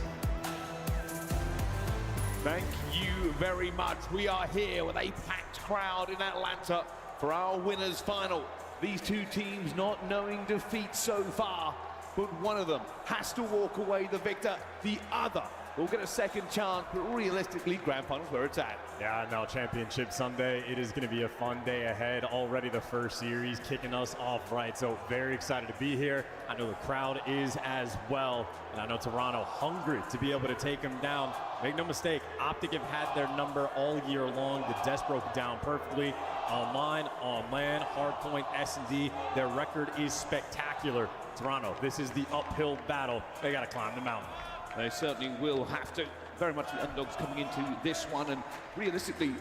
Thank you very much. We are here with a packed crowd in Atlanta for our winners final. These two teams not knowing defeat so far, but one of them has to walk away the victor. The other will get a second chance, but realistically, grand finals where it's at. Yeah, no, Championship Sunday. It is going to be a fun day ahead. Already the first series kicking us off right, so very excited to be here. I know the crowd is as well, and I know Toronto hungry to be able to take them down. Make no mistake, Optic have had their number all year long. The desk broke down perfectly. Online, on land, hardpoint, S&D, their record is spectacular. Toronto, this is the uphill battle. They got to climb the mountain. They certainly will have to. Very much the underdogs coming into this one, and realistically,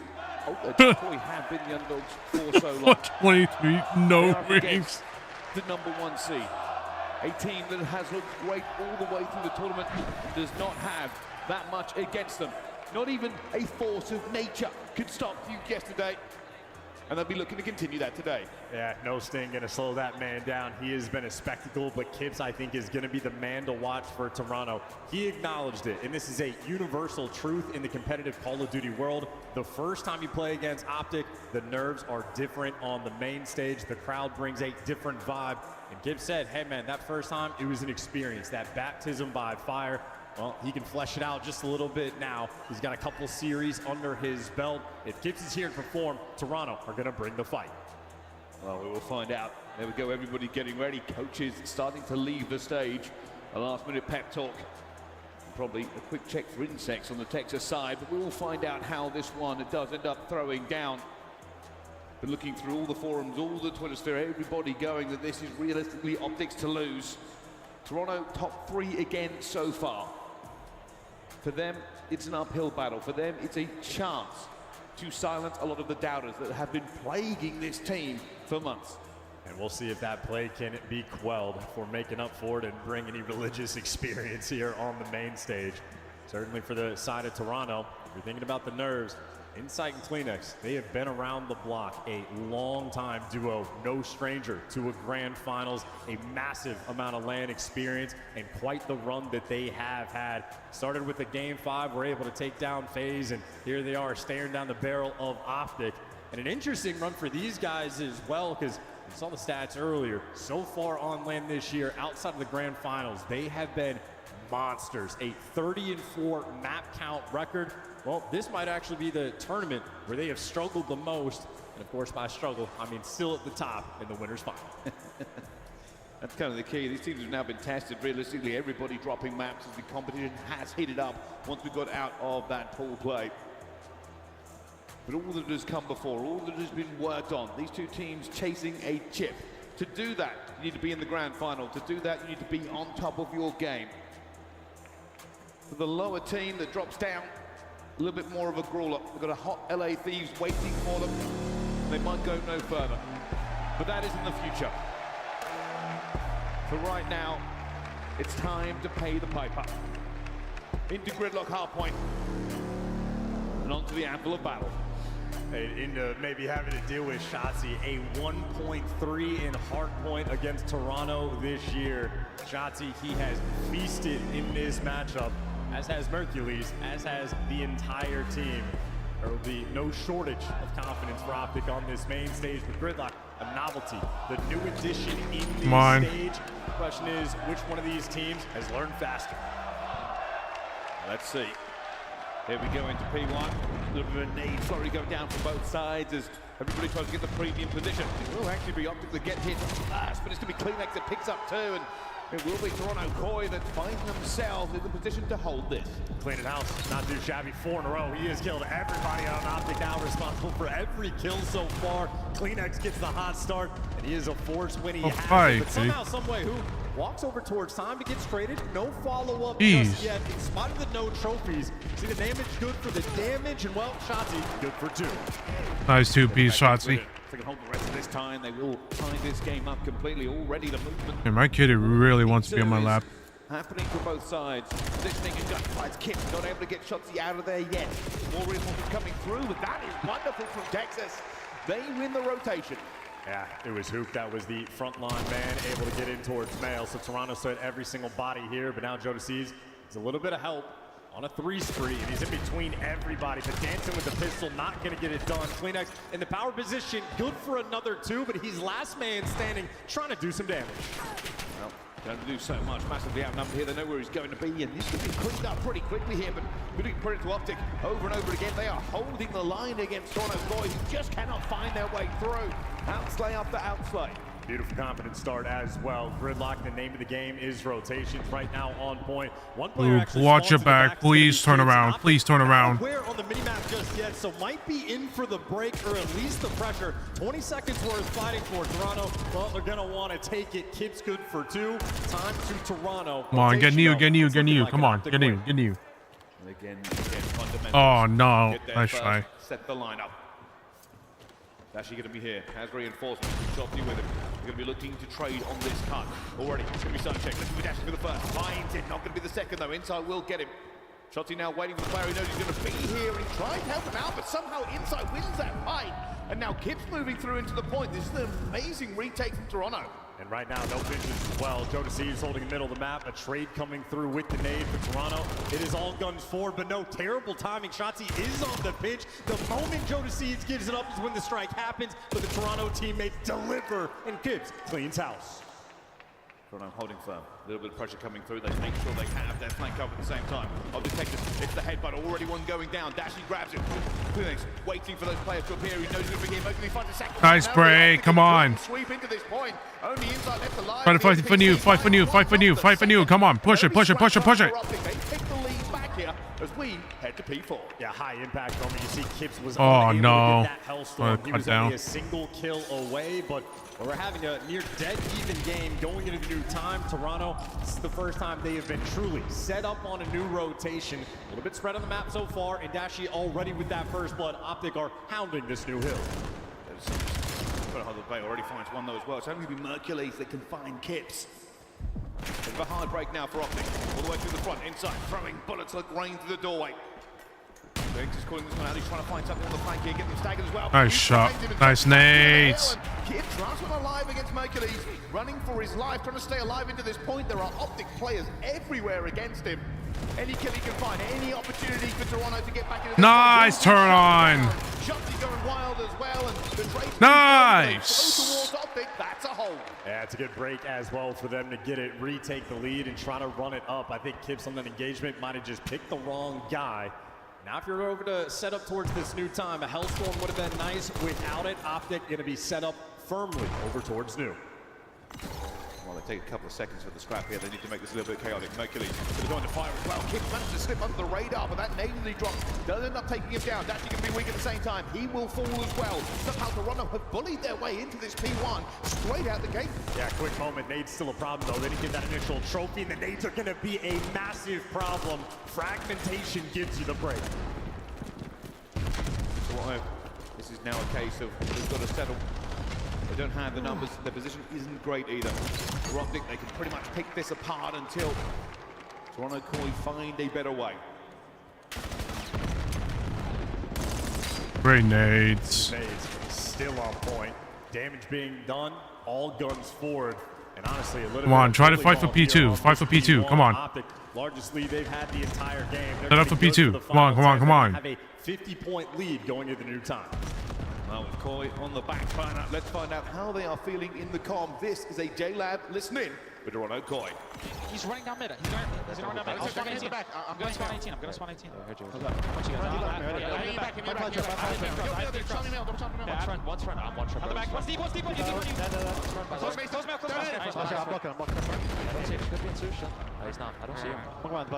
Koi have been the underdogs for so long. 23, no rings. The number one seed. A team that has looked great all the way through the tournament does not have that much against them. Not even a force of nature could stop you yesterday. And they'll be looking to continue that today. Yeah, no Sting gonna slow that man down. He has been a spectacle, but Kips, I think, is gonna be the man to watch for Toronto. He acknowledged it, and this is a universal truth in the competitive Call of Duty world. The first time you play against Optic, the nerves are different on the main stage. The crowd brings a different vibe. And Kips said, hey man, that first time, it was an experience, that baptism by fire. Well, he can flesh it out just a little bit now. He's got a couple series under his belt. If Kips is here to perform, Toronto are going to bring the fight. Well, we will find out. There we go, everybody getting ready. Coaches starting to leave the stage. A last-minute pep talk. Probably a quick check for insects on the Texas side, but we will find out how this one does end up throwing down. But looking through all the forums, all the Twitter sphere, everybody going that this is realistically Optics to lose. Toronto top 3 again so far. For them, it's an uphill battle. For them, it's a chance to silence a lot of the doubters that have been plaguing this team for months. And we'll see if that play can be quelled for making up for it and bring any religious experience here on the main stage. Certainly for the side of Toronto, if you're thinking about the nerves, Insight and Kleenex, they have been around the block a long time duo, no stranger to a grand finals, a massive amount of LAN experience, and quite the run that they have had. Started with a game 5, were able to take down FaZe, and here they are staring down the barrel of Optic. And an interesting run for these guys as well, because we saw the stats earlier. So far on LAN this year, outside of the grand finals, they have been monsters. A 30-4 map count record. Well, this might actually be the tournament where they have struggled the most. And of course, by struggle, I mean still at the top in the winner's final. That's kind of the key. These teams have now been tested. Realistically, everybody dropping maps as the competition has heated up once we got out of that pool play. But all that has come before, all that has been worked on, these two teams chasing a chip. To do that, you need to be in the grand final. To do that, you need to be on top of your game. For the lower team that drops down, a little bit more of a brawler. We've got a hot LA Thieves waiting for them. They might go no further, but that is in the future. For right now, it's time to pay the piper. Into gridlock hardpoint, and onto the anvil of battle. Into maybe having to deal with Shotzi, a 1.3 in hardpoint against Toronto this year. Shotzi, he has feasted in this matchup, as has Mercules, as has the entire team. There will be no shortage of confidence for Optic on this main stage with Gridlock, a novelty, the new addition in this stage. The question is, which one of these teams has learned faster? Let's see. Here we go into P1. A little bit of a nade flurry going down from both sides as everybody tries to get the premium position. It will actually be Optic that get hit last, but it's going to be Kleenex that picks up 2, and it will be Toronto Koi that find themselves in the position to hold this. Cleaning house, not too shabby, 4 in a row. He has killed everybody on Optic now, responsible for every kill so far. Kleenex gets the hot start, and he is a force when he has it. But somehow, some way, who walks over towards time to get traded. No follow-up Jeez. just yet. In spite of the no trophies, see the damage good for the damage, and well, Shotzi good for 2. Nice 2-piece Shotzi. If they can hold the rest of this time, they will tie this game up completely. Already the movement. Yeah, my kid really wants to be on my lap. Happening for both sides. Positioning and gunfights. Kip not able to get Shotzi out of there yet. More reinforcements coming through, but that is wonderful from Texas. They win the rotation. Yeah, it was Hoop that was the front line man, able to get in towards Mail. So Toronto stood every single body here, but now Joe DeCease is a little bit of help on a 3 spree, and he's in between everybody. But dancing with the pistol, not going to get it done. Kleenex in the power position, good for another 2, but he's last man standing, trying to do some damage. Well, don't do so much, massively outnumbered here. They know where he's going to be, and this could be cleaned up pretty quickly here, but we can put it to Optic over and over again. They are holding the line against Toronto's boys who just cannot find their way through. Outslay after outslay. Beautiful, confident start as well. Gridlock, the name of the game is rotations right now on point. One player actually watch your back. Please turn around. Please turn around. Where on the minimap just yet, so might be in for the break or at least the pressure. 20 seconds worth fighting for Toronto, but they're going to want to take it. Kip's good for 2. Time to Toronto. Come on, get new. Come on, get new. And again, fundamentals. Oh, no. Get there Nice first, try. set the lineup. Actually going to be here. Has reinforcements. Shotzi with him. We're going to be looking to trade on this cut. Already. Going to be side check. Looking for Dashi for the first. Finds it. Not going to be the second though. Inside will get him. Shotzi now waiting for the player who knows he's going to be here. And he tries to help him out, but somehow Inside wins that fight. And now Kip's moving through into the point. This is an amazing retake from Toronto. And right now, no visions as well. Joe DeCease holding the middle of the map. A trade coming through with the nade for Toronto. It is all guns forward, but no terrible timing. Shotzi is on the pitch. The moment Joe DeCease gives it up is when the strike happens, but the Toronto teammates deliver, and Gibbs cleans house. Toronto holding firm. A little bit of pressure coming through. They make sure they have their flank cover at the same time. Of detectors, it's the headbutt. Already one going down. Dashi grabs it. Kleenex waiting for those players to appear. He knows he's going to be here. Mostly finds a second. Nice break. Come on. Sweep into this point. Only Inside left alive. Try to fight for new. Fight for new. Come on. Push it. They take the lead back here as we head to P4. Yeah, high impact moment. You see Kipps was Oh, unable no. to get that Hellstorm. He Cut was down. only a single kill away, but we're having a near dead even game going into the new time. Toronto, this is the first time they have been truly set up on a new rotation. A little bit spread on the map so far, and Dashi already with that first blood. Optic are hounding this new hill. Bay already finds one though as well. It's only going to be Mercules that can find Kipps. Bit of a hard break now for Optic. All the way through the front, inside, throwing bullets like rain through the doorway. Banks is calling this one out. He's trying to find something on the flank here, get them staggered as well. Nice shot. Nice nades. Kipps, last one alive against Mercules, running for his life, trying to stay alive into this point. There are Optic players everywhere against him. Any kill he can find, any opportunity for Toronto to get back into this. Nice turn on. Shotzi going wild as well, and the trade Nice. towards Optic. That's a hold. Yeah, it's a good break as well for them to get it, retake the lead, and try to run it up. I think Kipps on that engagement might have just picked the wrong guy. Now, if you're over to set up towards this new time, a Hellstorm would have been nice. Without it, Optic going to be set up firmly over towards new. Well, they take a couple of seconds for the scrap here. They need to make this a little bit chaotic. Mercules is going to fire as well. Kipps managed to slip under the radar, but that nade that he dropped does end up taking him down. Dashi can be weak at the same time. He will fall as well. Somehow Toronto have bullied their way into this P1 straight out the gate. Yeah, quick moment. Nade's still a problem, though. They didn't get that initial trophy, and the nades are going to be a massive problem. Fragmentation gives you the break. So this is now a case of they've got to settle. They don't have the numbers. Their position isn't great either. For Optic, they can pretty much pick this apart until Toronto Koi find a better way. Great nades. Nades still on point. Damage being done. All guns forward. And honestly, a little Come on, bit try to fight for P2. Fight for P2. Come on. Optic, largest lead they've had the entire game. Set up for P2. Come on, come on, come on. Have a 50-point lead going into the new time. Well, with Koi on the back, let's find out how they are feeling in the comm. This is a J-Lab. Listen in with Toronto Koi. He's running down mid. He's going down mid. I'm going to spawn 18. I'm going to spawn 18. I heard you. What you guys? One's front. I'm one shot. On the back. One's deep. Close mail. Could be insertion. No, he's not. I don't see him.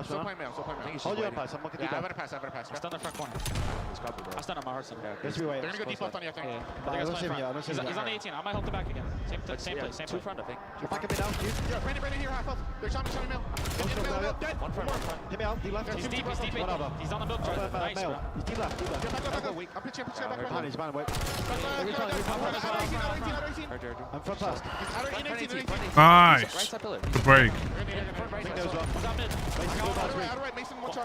Still playing male. Still playing male. Hold your pass. I'm looking deep. I'm gonna pass. I stun the front corner. I stun him. I heard some. They're gonna go deep left on you, I think. I don't see him yet. He's on the 18. I might hold the back again. Same place. Same two front, I think. Back at me now. Yeah, Brandon here, half up. They're shot me male. One front. Hit me out. He left. He's deep. He's on the milk truck. Nice, bro. He's deep left. Back. I'm pitching back. He's behind, wait. I'm front fast. Nice. The break.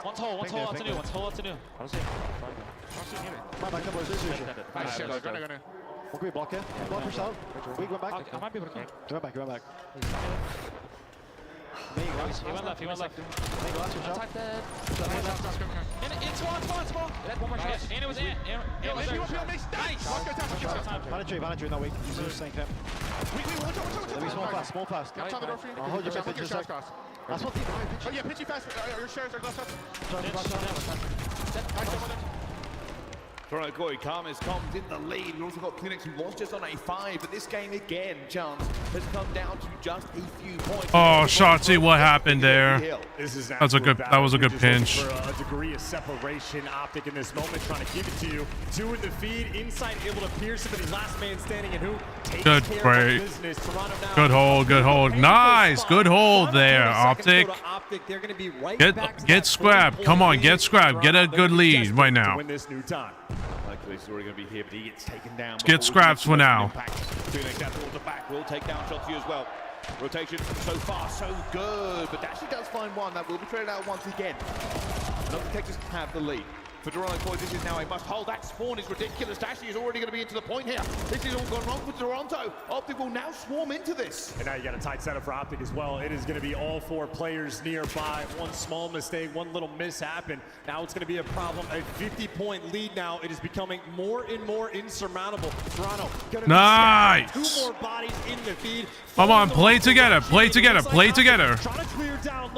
One's hole out to new. I don't see him. What can we block here? Block push out. We go back. I might be able to come. Go back. He went left. Attack that. It's small. One more shot. And it was in. It was nice. Vanity, not weak. He's just saying him. Let me small fast. I'll hold your pitch just like. That's what team. Oh yeah, pitchy fast. Your shares are left. Toronto Koi Karma's comes in the lead. We've also got Clinics who was just on a 5, but this game again, Chance, has come down to just a few points. Oh, Shotzi, what happened there? That was a good pinch. For a degree of separation, Optic in this moment trying to give it to you. 2 in the feed, inside able to pierce him, but he's last man standing, and who takes Good care break. of business. Toronto now. Good hold. Nice. Good hold there, Optic. They're going to be right Get scrapped. Come on, get scrapped. Get a good lead right now. win this new time. Likely he's already going to be here, but he gets taken down. Get scraps for now. Phoenix out towards the back will take down Shotzi as well. Rotation so far, so good, but Dashy does find one that will be traded out once again. Not the Texas have the lead. For Toronto Boys, this is now a must-hold. That spawn is ridiculous. Dashy is already going to be into the point here. This is all gone wrong for Toronto. Optic will now swarm into this. And now you got a tight setup for Optic as well. It is going to be all 4 players nearby. One small mistake, one little mishap, and now it's going to be a problem. A 50-point lead now. It is becoming more and more insurmountable. Toronto going to nice. 2 more bodies in the feed. Come on, play together. Play together.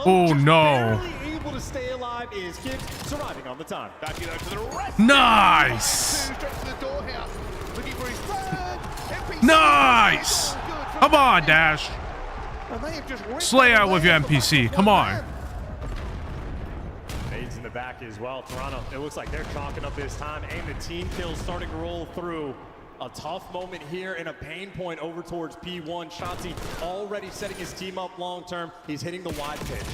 Oh no. Able to stay alive is Kids surviving on the time. Nice. Nice. Come on, Dash. Slay out with your NPC. Come on. Nades in the back as well. Toronto, it looks like they're chalking up this time, and the team kills starting to roll through. A tough moment here and a pain point over towards P1. Shotzi already setting his team up long term. He's hitting the wide pitch.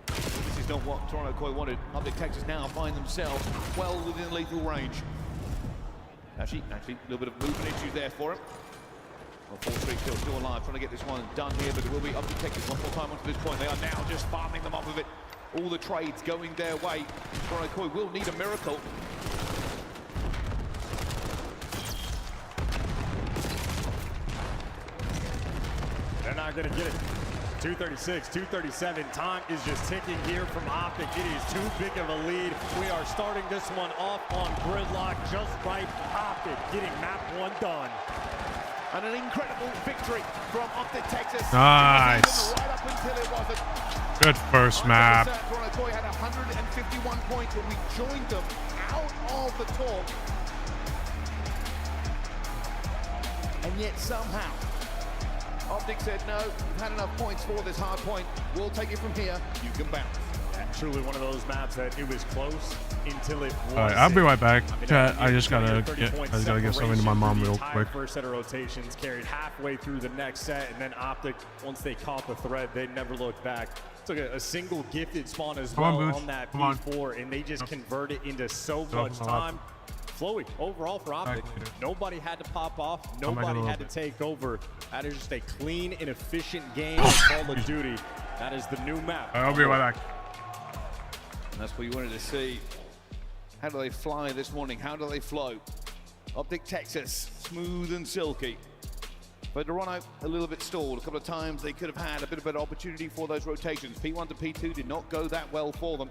This is not what Toronto quite wanted. Optic Texas now find themselves well within lethal range. Actually, a little bit of movement issues there for him. Well, 4 Street still alive, trying to get this one done here, but it will be Optic Texas one more time onto this point. They are now just farming them off of it. All the trades going their way. Toronto Koi will need a miracle. They're not going to get it. 236, 237. Time is just ticking here from Optic. It is too big of a lead. We are starting this one off on gridlock just right. Optic getting map 1 done. And an incredible victory from Optic Texas. Nice. Right up until it wasn't. Good first map. Toronto Koi had 151 points when we joined them out of the top. And yet somehow, Optic said, no, we've had enough points for this hard point. We'll take it from here. You can bounce. Yeah, truly one of those maps that it was close until it was. All right, I'll be right back. I just gotta get something to my mom real quick. First set of rotations carried halfway through the next set, and then Optic, once they caught the thread, they never looked back. Took a single gifted spawn as well on that P4, and they just converted into so much time. Flowy overall for Optic. Nobody had to pop off. Nobody had to take over. That is just a clean and efficient game of Call of Duty. That is the new map. I'll be right back. And that's what you wanted to see. How do they fly this morning? How do they flow? Optic Texas, smooth and silky. But Toronto, a little bit stalled. A couple of times they could have had a bit of an opportunity for those rotations. P1 to P2 did not go that well for them.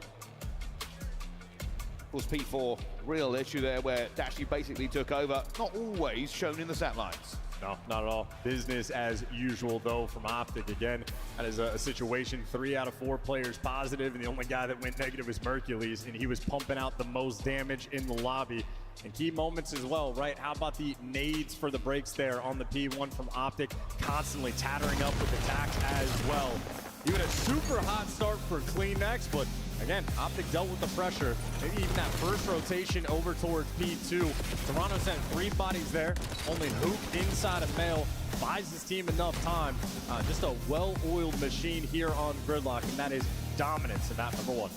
Of course, P4, real issue there where Dashy basically took over. Not always shown in the stat lines. No, not at all. Business as usual, though, from Optic. Again, that is a situation 3 out of 4 players positive, and the only guy that went negative was Mercules, and he was pumping out the most damage in the lobby. And key moments as well, right? How about the nades for the breaks there on the P1 from Optic, constantly tattering up with attacks as well. Even a super hot start for CleanX, but again, Optic dealt with the pressure. Maybe even that first rotation over towards P2. Toronto sent 3 bodies there. Only Hoop inside of Mail buys his team enough time. Just a well-oiled machine here on Gridlock, and that is dominance in map number 1.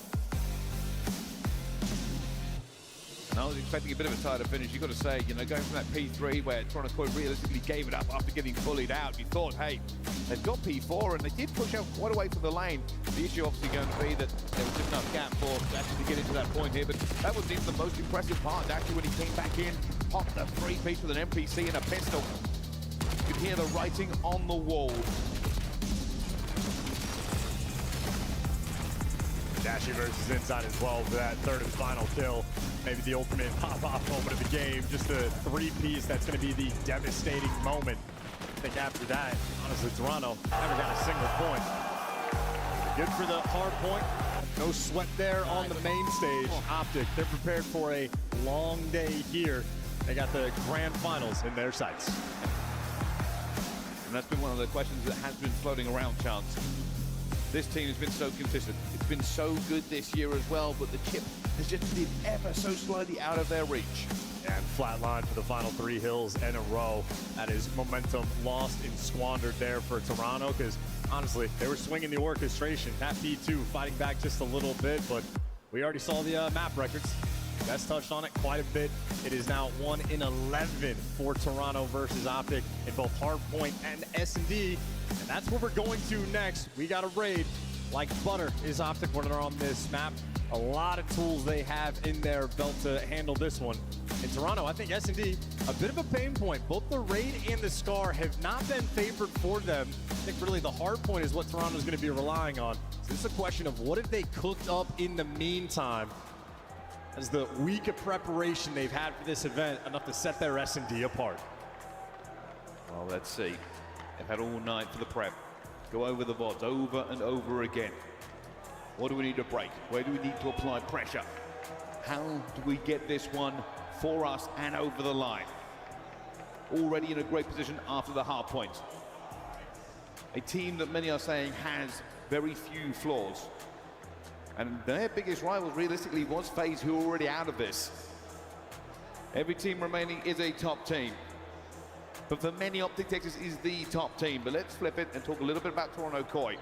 And I was expecting a bit of a tighter finish. You've got to say, you know, going from that P3 where Toronto quite realistically gave it up after getting bullied out, you thought, hey, they've got P4 and they did push out quite away from the lane. The issue obviously going to be that there was just enough gap for Dashy to get into that point here, but that was even the most impressive part. Dashy, when he came back in, popped a 3-piece with an MPC and a pistol. You could hear the writing on the wall. Dashy versus Inside as well for that third and final kill. Maybe the ultimate pop-off moment of the game. Just a 3-piece that's going to be the devastating moment. I think after that, honestly, Toronto never got a single point. Good for the hard point. No sweat there on the main stage. Optic, they're prepared for a long day here. They got the grand finals in their sights. And that's been one of the questions that has been floating around, Chance. This team has been so consistent. It's been so good this year as well, but the chip has just been ever so slightly out of their reach. And flatline for the final 3 hills in a row. That is momentum lost and squandered there for Toronto, because honestly, they were swinging the orchestration. That P2 fighting back just a little bit, but we already saw the map records. That's touched on it quite a bit. It is now 1 in 11 for Toronto versus Optic in both Hardpoint and S&D. And that's where we're going to next. We got a raid. Like butter is Optic when they're on this map. A lot of tools they have in their belt to handle this one. In Toronto, I think S&D, a bit of a pain point. Both the raid and the Scar have not been favored for them. I think really the hard point is what Toronto's going to be relying on. So this is a question of what have they cooked up in the meantime, as the week of preparation they've had for this event enough to set their S&D apart. Well, let's see. They've had all night for the prep. Go over the VODs over and over again. What do we need to break? Where do we need to apply pressure? How do we get this one for us and over the line? Already in a great position after the hard point. A team that many are saying has very few flaws. And their biggest rivals realistically was FaZe, who are already out of this. Every team remaining is a top team. But for many, Optic Texas is the top team. But let's flip it and talk a little bit about Toronto Koi.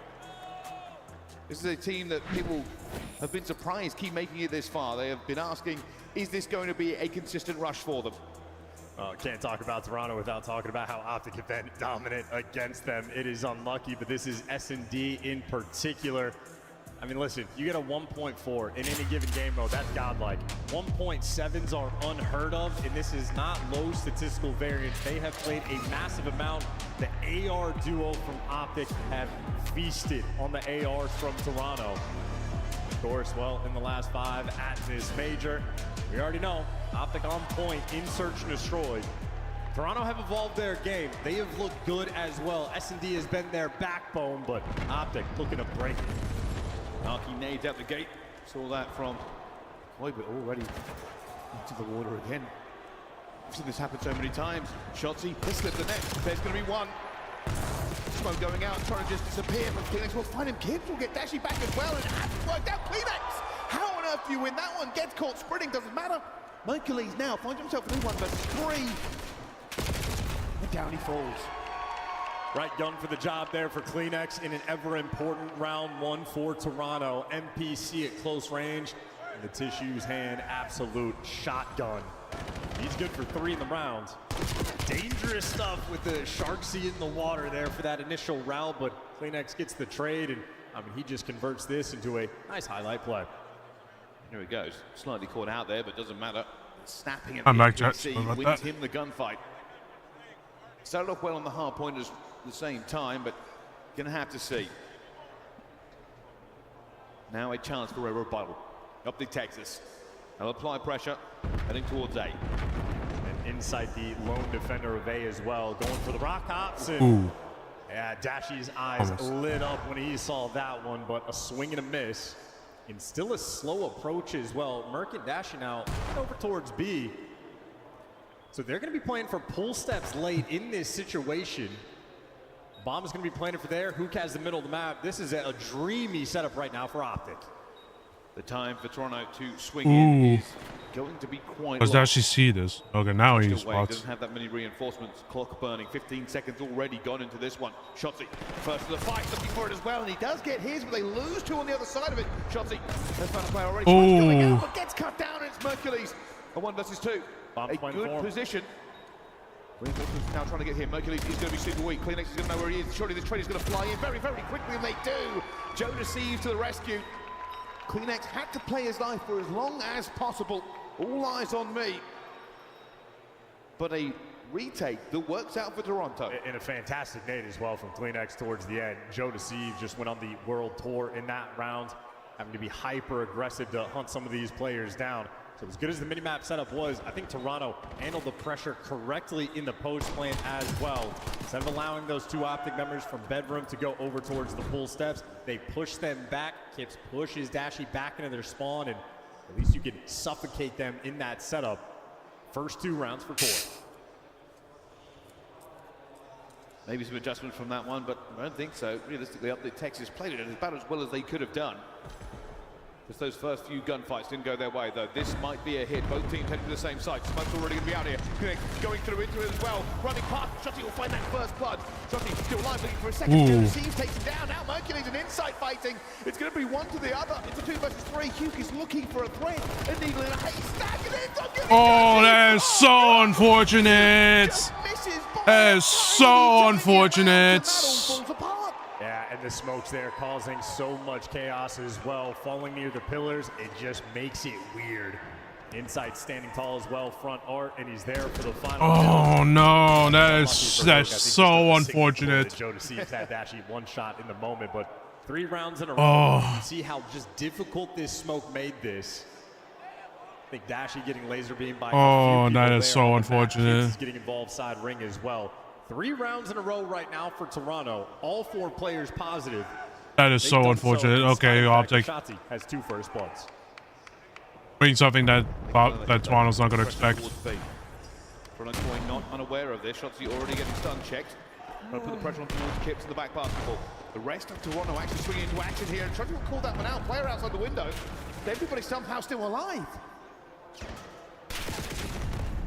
This is a team that people have been surprised keep making it this far. They have been asking, is this going to be a consistent rush for them? Well, can't talk about Toronto without talking about how Optic have been dominant against them. It is unlucky, but this is S&D in particular. I mean, listen, you get a 1.4 in any given game mode, that's godlike. 1.7s are unheard of, and this is not low statistical variance. They have played a massive amount. The AR duo from Optic have feasted on the ARs from Toronto. Of course, well, in the last 5 at this major, we already know, Optic on point in Search and Destroy. Toronto have evolved their game. They have looked good as well. S&D has been their backbone, but Optic looking to break it. Narky nades out the gate. Saw that from Koi, but already into the water again. I've seen this happen so many times. Shotzzy, he slipped the net. There's going to be one. Smoke going out, trying to just disappear, but Kleenex will find him. Kids will get Dashy back as well, and it hasn't worked out. Kleenex! How on earth do you win that one? Gets caught sprinting, doesn't matter. Mercules now finds himself in 1 versus 3. And down he falls. Right gun for the job there for Kleenex in an ever-important round 1 for Toronto. MPC at close range, and the Tissue's hand, absolute shotgun. He's good for 3 in the round. Dangerous stuff with the Sharksy in the water there for that initial round, but Kleenex gets the trade, and I mean, he just converts this into a nice highlight play. Here he goes. Slightly caught out there, but doesn't matter. Snapping at I'm the back, MPC wins him the gunfight. Started off well on the hard point at the same time, but gonna have to see. Now a chance for a rebuttal. Optic Texas. They'll apply pressure, heading towards A. And inside the lone defender of A as well, going for the rock hops. Ooh. Yeah, Dashy's eyes lit up when he saw that one, but a swing and a miss. And still a slow approach as well. Merc and Dashy now over towards B. So they're going to be playing for pull steps late in this situation. Bomb is going to be playing it for there. Hook has the middle of the map. This is a dreamy setup right now for Optic. The time for Toronto to swing in is going to be quite Does long. actually see this? Okay, now he Away, spots. doesn't have that many reinforcements. Clock burning. 15 seconds already gone into this one. Shotzi first to the fight, looking for it as well, and he does get his, but they lose two on the other side of it. Shotzi, that's found a player already. Going out, but gets cut down, and it's Mercules. A 1 versus 2. Bomb's a good form. position. Reinforcements now trying to get here. Mercules is going to be super weak. Kleenex is going to know where he is. Surely this trade is going to fly in very, very quickly, and they do. Joe Deceives to the rescue. Kleenex had to play his life for as long as possible. All eyes on me. But a retake that works out for Toronto. And a fantastic nade as well from Kleenex towards the end. Joe Deceive just went on the world tour in that round, having to be hyper aggressive to hunt some of these players down. So as good as the minimap setup was, I think Toronto handled the pressure correctly in the post plan as well. Instead of allowing those two Optic members from bedroom to go over towards the pull steps, they push them back. Kips pushes Dashy back into their spawn, and at least you can suffocate them in that setup. First 2 rounds for Core. Maybe some adjustments from that one, but I don't think so. Realistically, Optic Texas played it about as well as they could have done. Just those first few gunfights didn't go their way, though. This might be a hit. Both teams heading to the same side. Smoke's already going to be out here. Going through into it as well. Running past. Shotty will find that first blood. Shotty still alive, looking for a second. Joe Deceive takes him down. Now Mercury's an inside fighting. It's going to be 1 to the other. It's a 2 versus 3. Hugh is looking for a threat. A needle in a haystack. And it's not giving That is so unfortunate. That is so unfortunate. Yeah, and the smoke's there causing so much chaos as well. Falling near the pillars, it just makes it weird. Inside standing tall as well, front art, and he's there for the final. Oh no, that's so unfortunate. Joe Deceives had actually 1 shot in the moment, but 3 rounds in a row. You see how just difficult this smoke made this. I think Dashy getting laser beamed by a few that people is there so on the map. unfortunate. Kids is getting involved side ring as well. 3 rounds in a row right now for Toronto. All 4 players positive. That is so unfortunate. Okay, Optic. Shotzi has 2 first bloods. Doing something that Toronto's not going to expect. Toronto not unaware of this. Shotzi already getting stun checked. Trying to put the pressure on towards Kips in the back basketball. The rest of Toronto actually swinging into action here. And Shotzi will call that one out. Player outside the window. Everybody somehow still alive.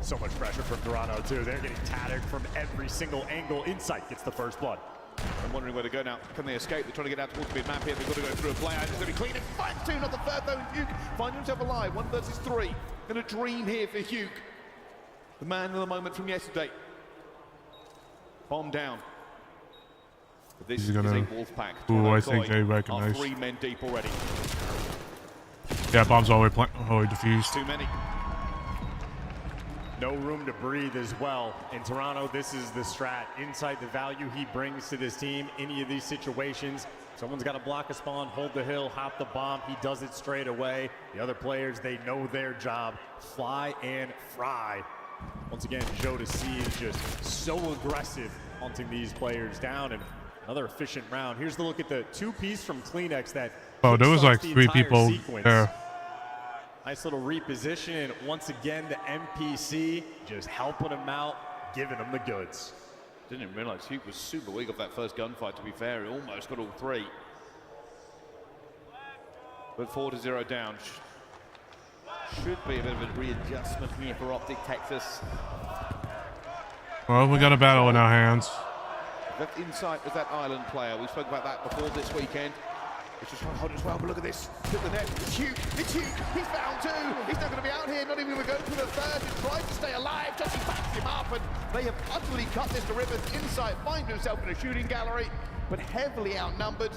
So much pressure from Toronto, too. They're getting tattered from every single angle. Insight gets the first blood. I'm wondering where to go now. Can they escape? They're trying to get out towards the mid-map here. They've got to go through a play. It's going to be clean. It's 5-2, not the third, though. Hugh finds himself alive. 1 versus 3. And a dream here for Hugh. The man of the moment from yesterday. Bomb down. But this is a wolf pack. I think they recognize. 3 men deep already. Yeah, bomb's already defused. Too many. No room to breathe as well. In Toronto, this is the strat. Inside the value he brings to this team, any of these situations, someone's got to block a spawn, hold the hill, hop the bomb. He does it straight away. The other players, they know their job. Fly and fry. Once again, Joe Deceive just so aggressive, hunting these players down. And another efficient round. Here's the look at the 2-piece from Kleenex that there was like 3 people there. Nice little reposition, and once again, the MPC just helping him out, giving him the goods. Didn't even realize Hugh was super weak off that first gunfight, to be fair. He almost got all 3. But 4-0 down. Should be a bit of a readjustment here for Optic Texas. Well, we got a battle in our hands. That insight was that island player. We spoke about that before this weekend. It's just trying to hold it as well, but look at this. Hit the net. It's Hugh. It's Hugh. He's found 2. He's not going to be out here. Not even going to go for the third. He tried to stay alive. Just backs him up, and they have utterly cut this to ribbons. Insight finds himself in a shooting gallery, but heavily outnumbered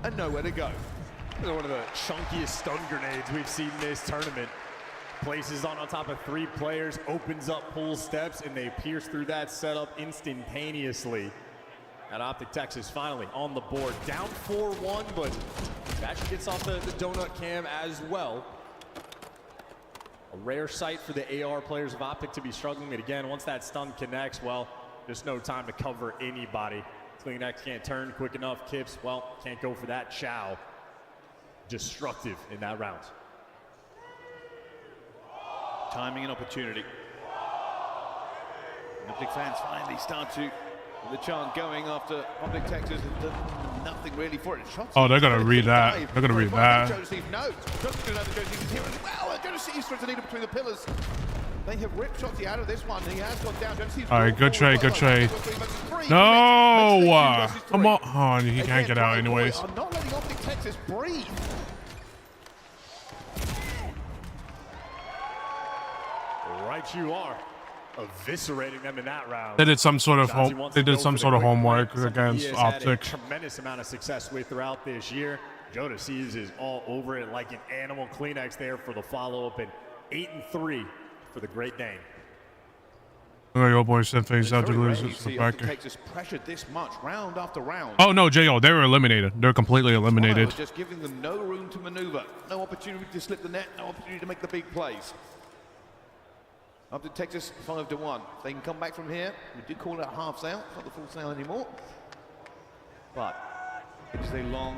and nowhere to go. One of the chunkiest stun grenades we've seen in this tournament. Places on top of 3 players, opens up pull steps, and they pierce through that setup instantaneously. And Optic Texas finally on the board. Down 4-1, but actually gets off the donut cam as well. A rare sight for the AR players of Optic to be struggling. But again, once that stun connects, well, there's no time to cover anybody. Kleenex can't turn quick enough. Kips, well, can't go for that chow. Destructive in that round. Timing and opportunity. Optic fans finally start to the chant going after Optic Texas has done nothing really for it. Shots Oh, they're gonna read that. They're gonna read that. No, Joseph's doing another Joseph is here as well. Joseph's trying to lead him between the pillars. They have ripped Shotzi out of this one. He has gone down. All right, good trade, good trade. No, come on. Oh, he can't get out anyways. I'm not letting Optic Texas breathe. Right, you are eviscerating them in that round. They did some sort of homework against Optic. Tremendous amount of success with throughout this year. Jonas Seas is all over it like an animal. Kleenex there for the follow-up, and 8-3 for the Great Dane. Your boy sent things out to lose it. Texas pressured this much round after round. Oh no, Jo, they were eliminated. They're completely eliminated. Just giving them no room to maneuver, no opportunity to slip the net, no opportunity to make the big plays. Up to Texas 5-1. They can come back from here. We do call it a half sail, not the full sail anymore. But it is a long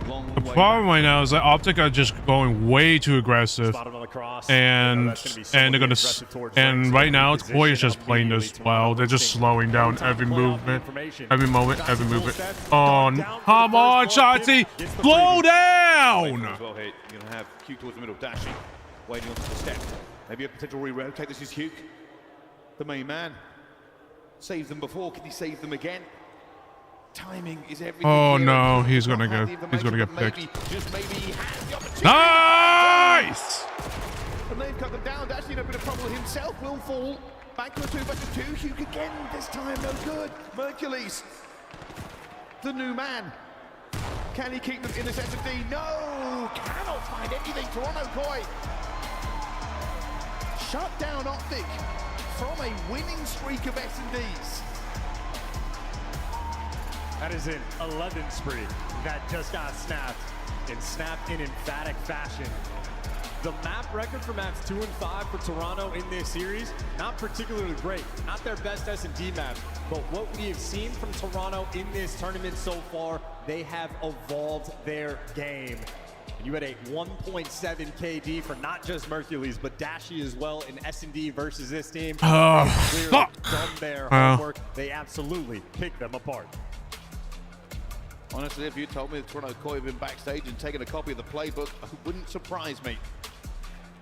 The problem right now is that Optic are just going way too aggressive, and they're gonna and right now Koi is just playing this well. They're just slowing down every movement, every moment. Oh, come on, Shotzi, slow down! Well hit. You're gonna have Q towards the middle, dashing, waiting onto the step. Maybe a potential re-rotate. This is Hugh, the main man. Saved them before. Can he save them again? Timing is everything. Oh no, he's gonna get picked. Nice! And they've cut them down. Actually, a bit of trouble himself. Will fall back to a 2-2. Hugh again. This time, no good. Mercules, the new man. Can he keep them in this S&D? No, cannot find anything. Toronto Koi shut down Optic from a winning streak of S&Ds. That is an 11 spree that just got snapped, and snapped in emphatic fashion. The map record for maps 2 and 5 for Toronto in this series, not particularly great. Not their best S&D map, but what we have seen from Toronto in this tournament so far, they have evolved their game. And you had a 1.7 KD for not just Mercules, but Dashi as well in S&D versus this team. Fuck! Done their homework. They absolutely picked them apart. Honestly, if you told me that Toronto Koi had been backstage and taken a copy of the playbook, it wouldn't surprise me.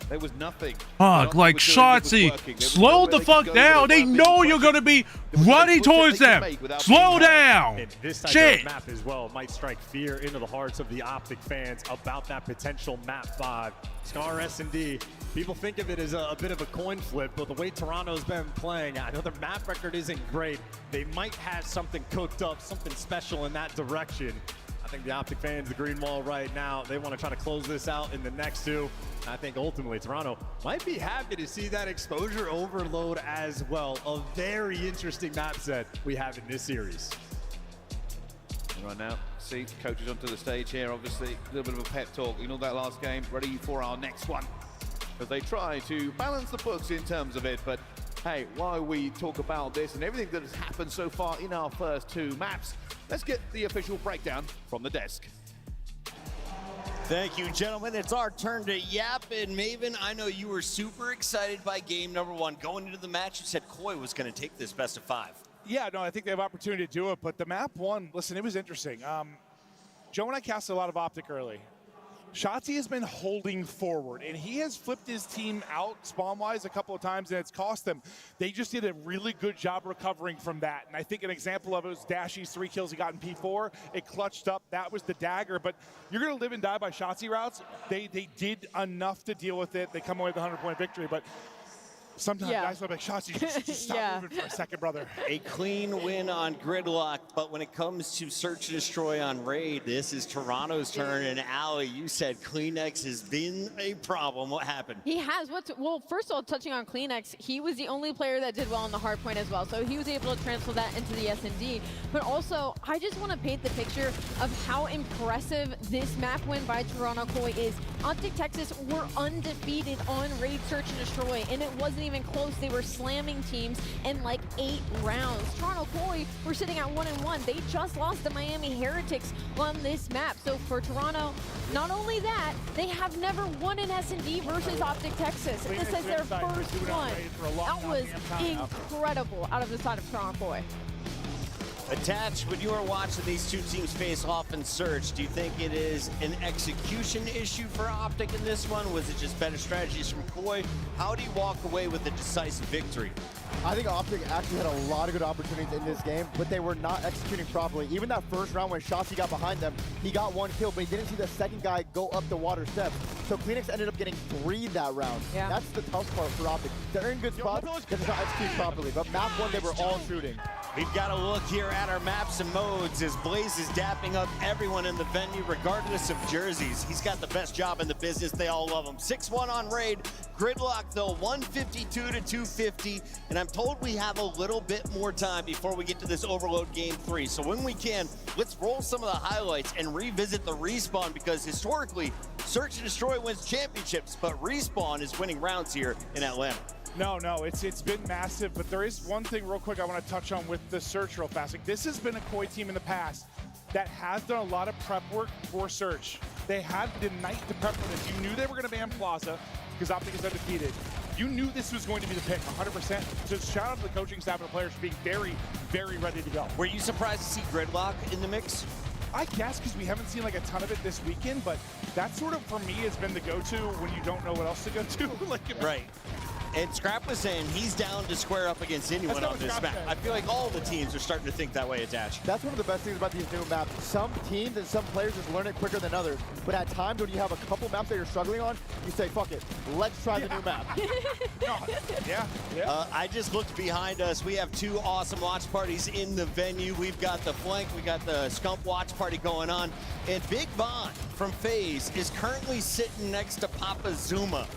There was nothing. Fuck, like Shotzi, slow the fuck down. They know you're gonna be running towards them. Slow down. And this type Shit. of map as well might strike fear into the hearts of the Optic fans about that potential map 5. Scar S&D, people think of it as a bit of a coin flip, but the way Toronto's been playing, I know their map record isn't great. They might have something cooked up, something special in that direction. I think the Optic fans, the Green Wall right now, they want to try to close this out in the next 2. I think ultimately Toronto might be happy to see that exposure overload as well. A very interesting map set we have in this series. And right now, see coaches onto the stage here, obviously a little bit of a pep talk. You know that last game, ready for our next one. As they try to balance the books in terms of it, but hey, while we talk about this and everything that has happened so far in our first 2 maps, let's get the official breakdown from the desk. Thank you, gentlemen. It's our turn to yap. And Maven, I know you were super excited by game number 1. Going into the match, you said Koi was going to take this best of 5. Yeah, no, I think they have opportunity to do it. But the map 1, listen, it was interesting. Joe and I cast a lot of Optic early. Shotzi has been holding forward, and he has flipped his team out spawn-wise a couple of times, and it's cost them. They just did a really good job recovering from that. And I think an example of it was Dashi's 3 kills he got in P4. It clutched up. That was the dagger. But you're going to live and die by Shotzi routes. They did enough to deal with it. They come away with a 100-point victory. But sometimes guys will be like, Shotzi, just stop moving for a second, brother. A clean win on Gridlock, but when it comes to Search and Destroy on Raid, this is Toronto's turn. And Allie, you said Kleenex has been a problem. What happened? He has. Well, first of all, touching on Kleenex, he was the only player that did well on the hard point as well. So he was able to transfer that into the S&D. But also, I just want to paint the picture of how impressive this map win by Toronto Koi is. Optic Texas were undefeated on Raid Search and Destroy, and it wasn't even close. They were slamming teams in like 8 rounds. Toronto Koi were sitting at 1-1. They just lost to Miami Heretics on this map. So for Toronto, not only that, they have never won an S&D versus Optic Texas. This is their first one. That was incredible out of the side of Toronto Koi. Attached, when you are watching these two teams face off in Search, do you think it is an execution issue for Optic in this one? Was it just better strategies from Koi? How do you walk away with a decisive victory? I think Optic actually had a lot of good opportunities in this game, but they were not executing properly. Even that first round when Shotzi got behind them, he got 1 kill, but he didn't see the second guy go up the water steps. So Phoenix ended up getting 3 that round. Yeah. That's the tough part for Optic. They're in good spots because they're not executing properly, but map 1, they were all shooting. We've got a look here at our maps and modes as Blaze is dapping up everyone in the venue regardless of jerseys. He's got the best job in the business. They all love him. 6-1 on Raid. Gridlock, though, 152 to 250. And I'm told we have a little bit more time before we get to this Overload Game 3. So when we can, let's roll some of the highlights and revisit the Respawn, because historically, Search and Destroy wins championships, but Respawn is winning rounds here in Atlanta. No, it's been massive, but there is one thing real quick I want to touch on with the Search real fast. Like, this has been a Koi team in the past that has done a lot of prep work for Search. They had the night to prep for this. You knew they were going to ban Plaza because Optic is undefeated. You knew this was going to be the pick, 100%. So shout out to the coaching staff and the players for being very, very ready to go. Were you surprised to see Gridlock in the mix? I guess because we haven't seen like a ton of it this weekend, but that sort of, for me, has been the go-to when you don't know what else to go to. Right. And Scrap was saying he's down to square up against anyone on this map. I feel like all the teams are starting to think that way, Attach. That's one of the best things about these new maps. Some teams and some players just learn it quicker than others. But at times when you have a couple maps that you're struggling on, you say, fuck it, let's try the new map. I just looked behind us. We have 2 awesome watch parties in the venue. We've got the flank, we got the Scump watch party going on. And Big Von from FaZe is currently sitting next to Papa Zuma.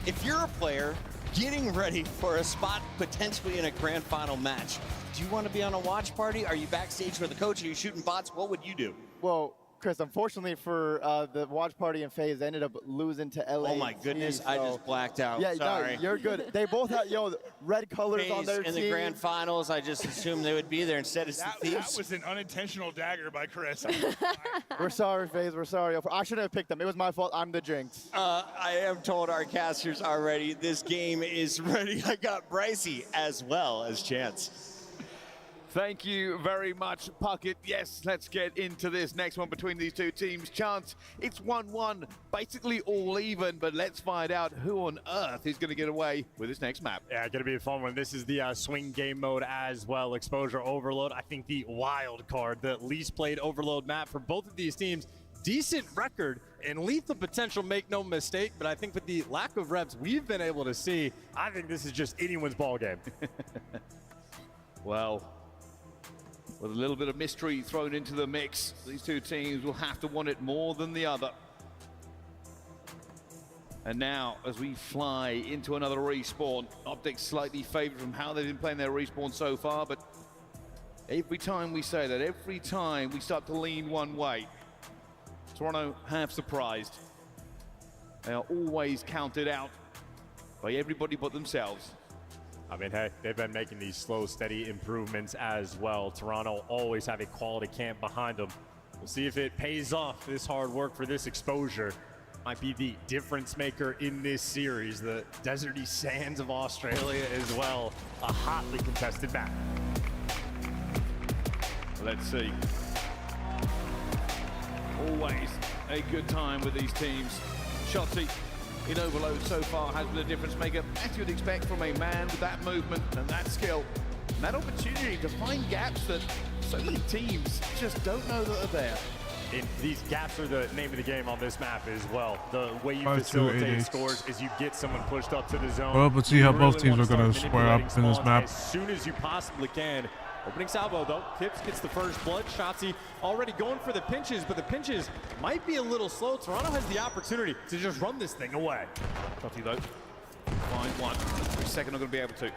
If you're a player getting ready for a spot potentially in a grand final match, do you want to be on a watch party? Are you backstage with the coach? Are you shooting bots? What would you do? Well, Chris, unfortunately for the watch party in FaZe, they ended up losing to LA. Oh my goodness, so. I just blacked out. Yeah, sorry. No, you're good. They both had red colors FaZe on their in team. the grand finals. I just assumed they would be there. Instead, it's the Thieves. That was an unintentional dagger by Chris. We're sorry, FaZe. We're sorry. I shouldn't have picked them. It was my fault. I'm the jinx. I am told our casters already. This game is ready. I got Brycey as well as Chance. Thank you very much, Puckett. Yes, let's get into this next one between these two teams. Chance, it's 1-1, basically all even, but let's find out who on earth is going to get away with this next map. Yeah, going to be a fun one. This is the swing game mode as well. Exposure Overload. I think the wild card, the least played Overload map for both of these teams. Decent record and lethal potential, make no mistake, but I think with the lack of reps we've been able to see, I think this is just anyone's ball game. Well, with a little bit of mystery thrown into the mix, these two teams will have to want it more than the other. And now, as we fly into another respawn, Optic slightly favored from how they've been playing their respawn so far, but every time we say that, every time we start to lean one way, Toronto have surprised. They are always counted out by everybody but themselves. I mean, hey, they've been making these slow, steady improvements as well. Toronto always have a quality camp behind them. We'll see if it pays off. This hard work for this exposure might be the difference maker in this series. The deserty sands of Australia as well. A hotly contested map. Let's see. Always a good time with these teams. Shotzi in Overload so far has been a difference maker, as you'd expect from a man with that movement and that skill. And that opportunity to find gaps that so many teams just don't know that are there. And these gaps are the name of the game on this map as well. The way you facilitate scores is you get someone pushed up to the zone. Well, let's see how both teams are going to square up in this map. As soon as you possibly can. Opening salvo though, Tips gets the first blood. Shotzi already going for the pinches, but the pinches might be a little slow. Toronto has the opportunity to just run this thing away. Shotzi though, find one. Every second not going to be able to.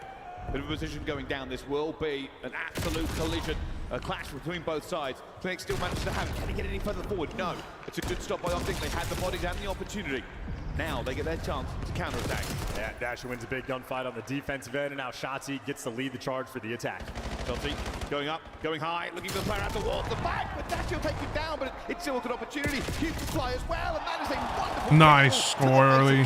Bit of a position going down. This will be an absolute collision A clash between both sides. Clinic still manages to have it. Can he get any further forward? No. It's a good stop by Optic. They had the bodies and the opportunity. Now they get their chance to counterattack. Yeah, Dasher wins a big gunfight on the defensive end, and now Shotzi gets to lead the charge for the attack. Chelsea going up, going high, looking for the player out towards the back, but Dasher will take him down, but it's still a good opportunity. Huge to fly as well, and that is a wonderful nice score early.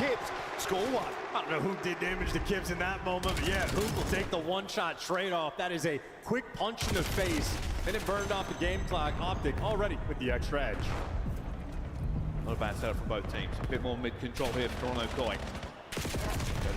Score one. I don't know who did damage to Kibbs in that moment, but yeah, Hoop will take the one-shot trade-off. That is a quick punch in the face, and it burned off the game clock. Optic already with the extra edge. Not a bad setup for both teams. A bit more mid-control here for Toronto Koi.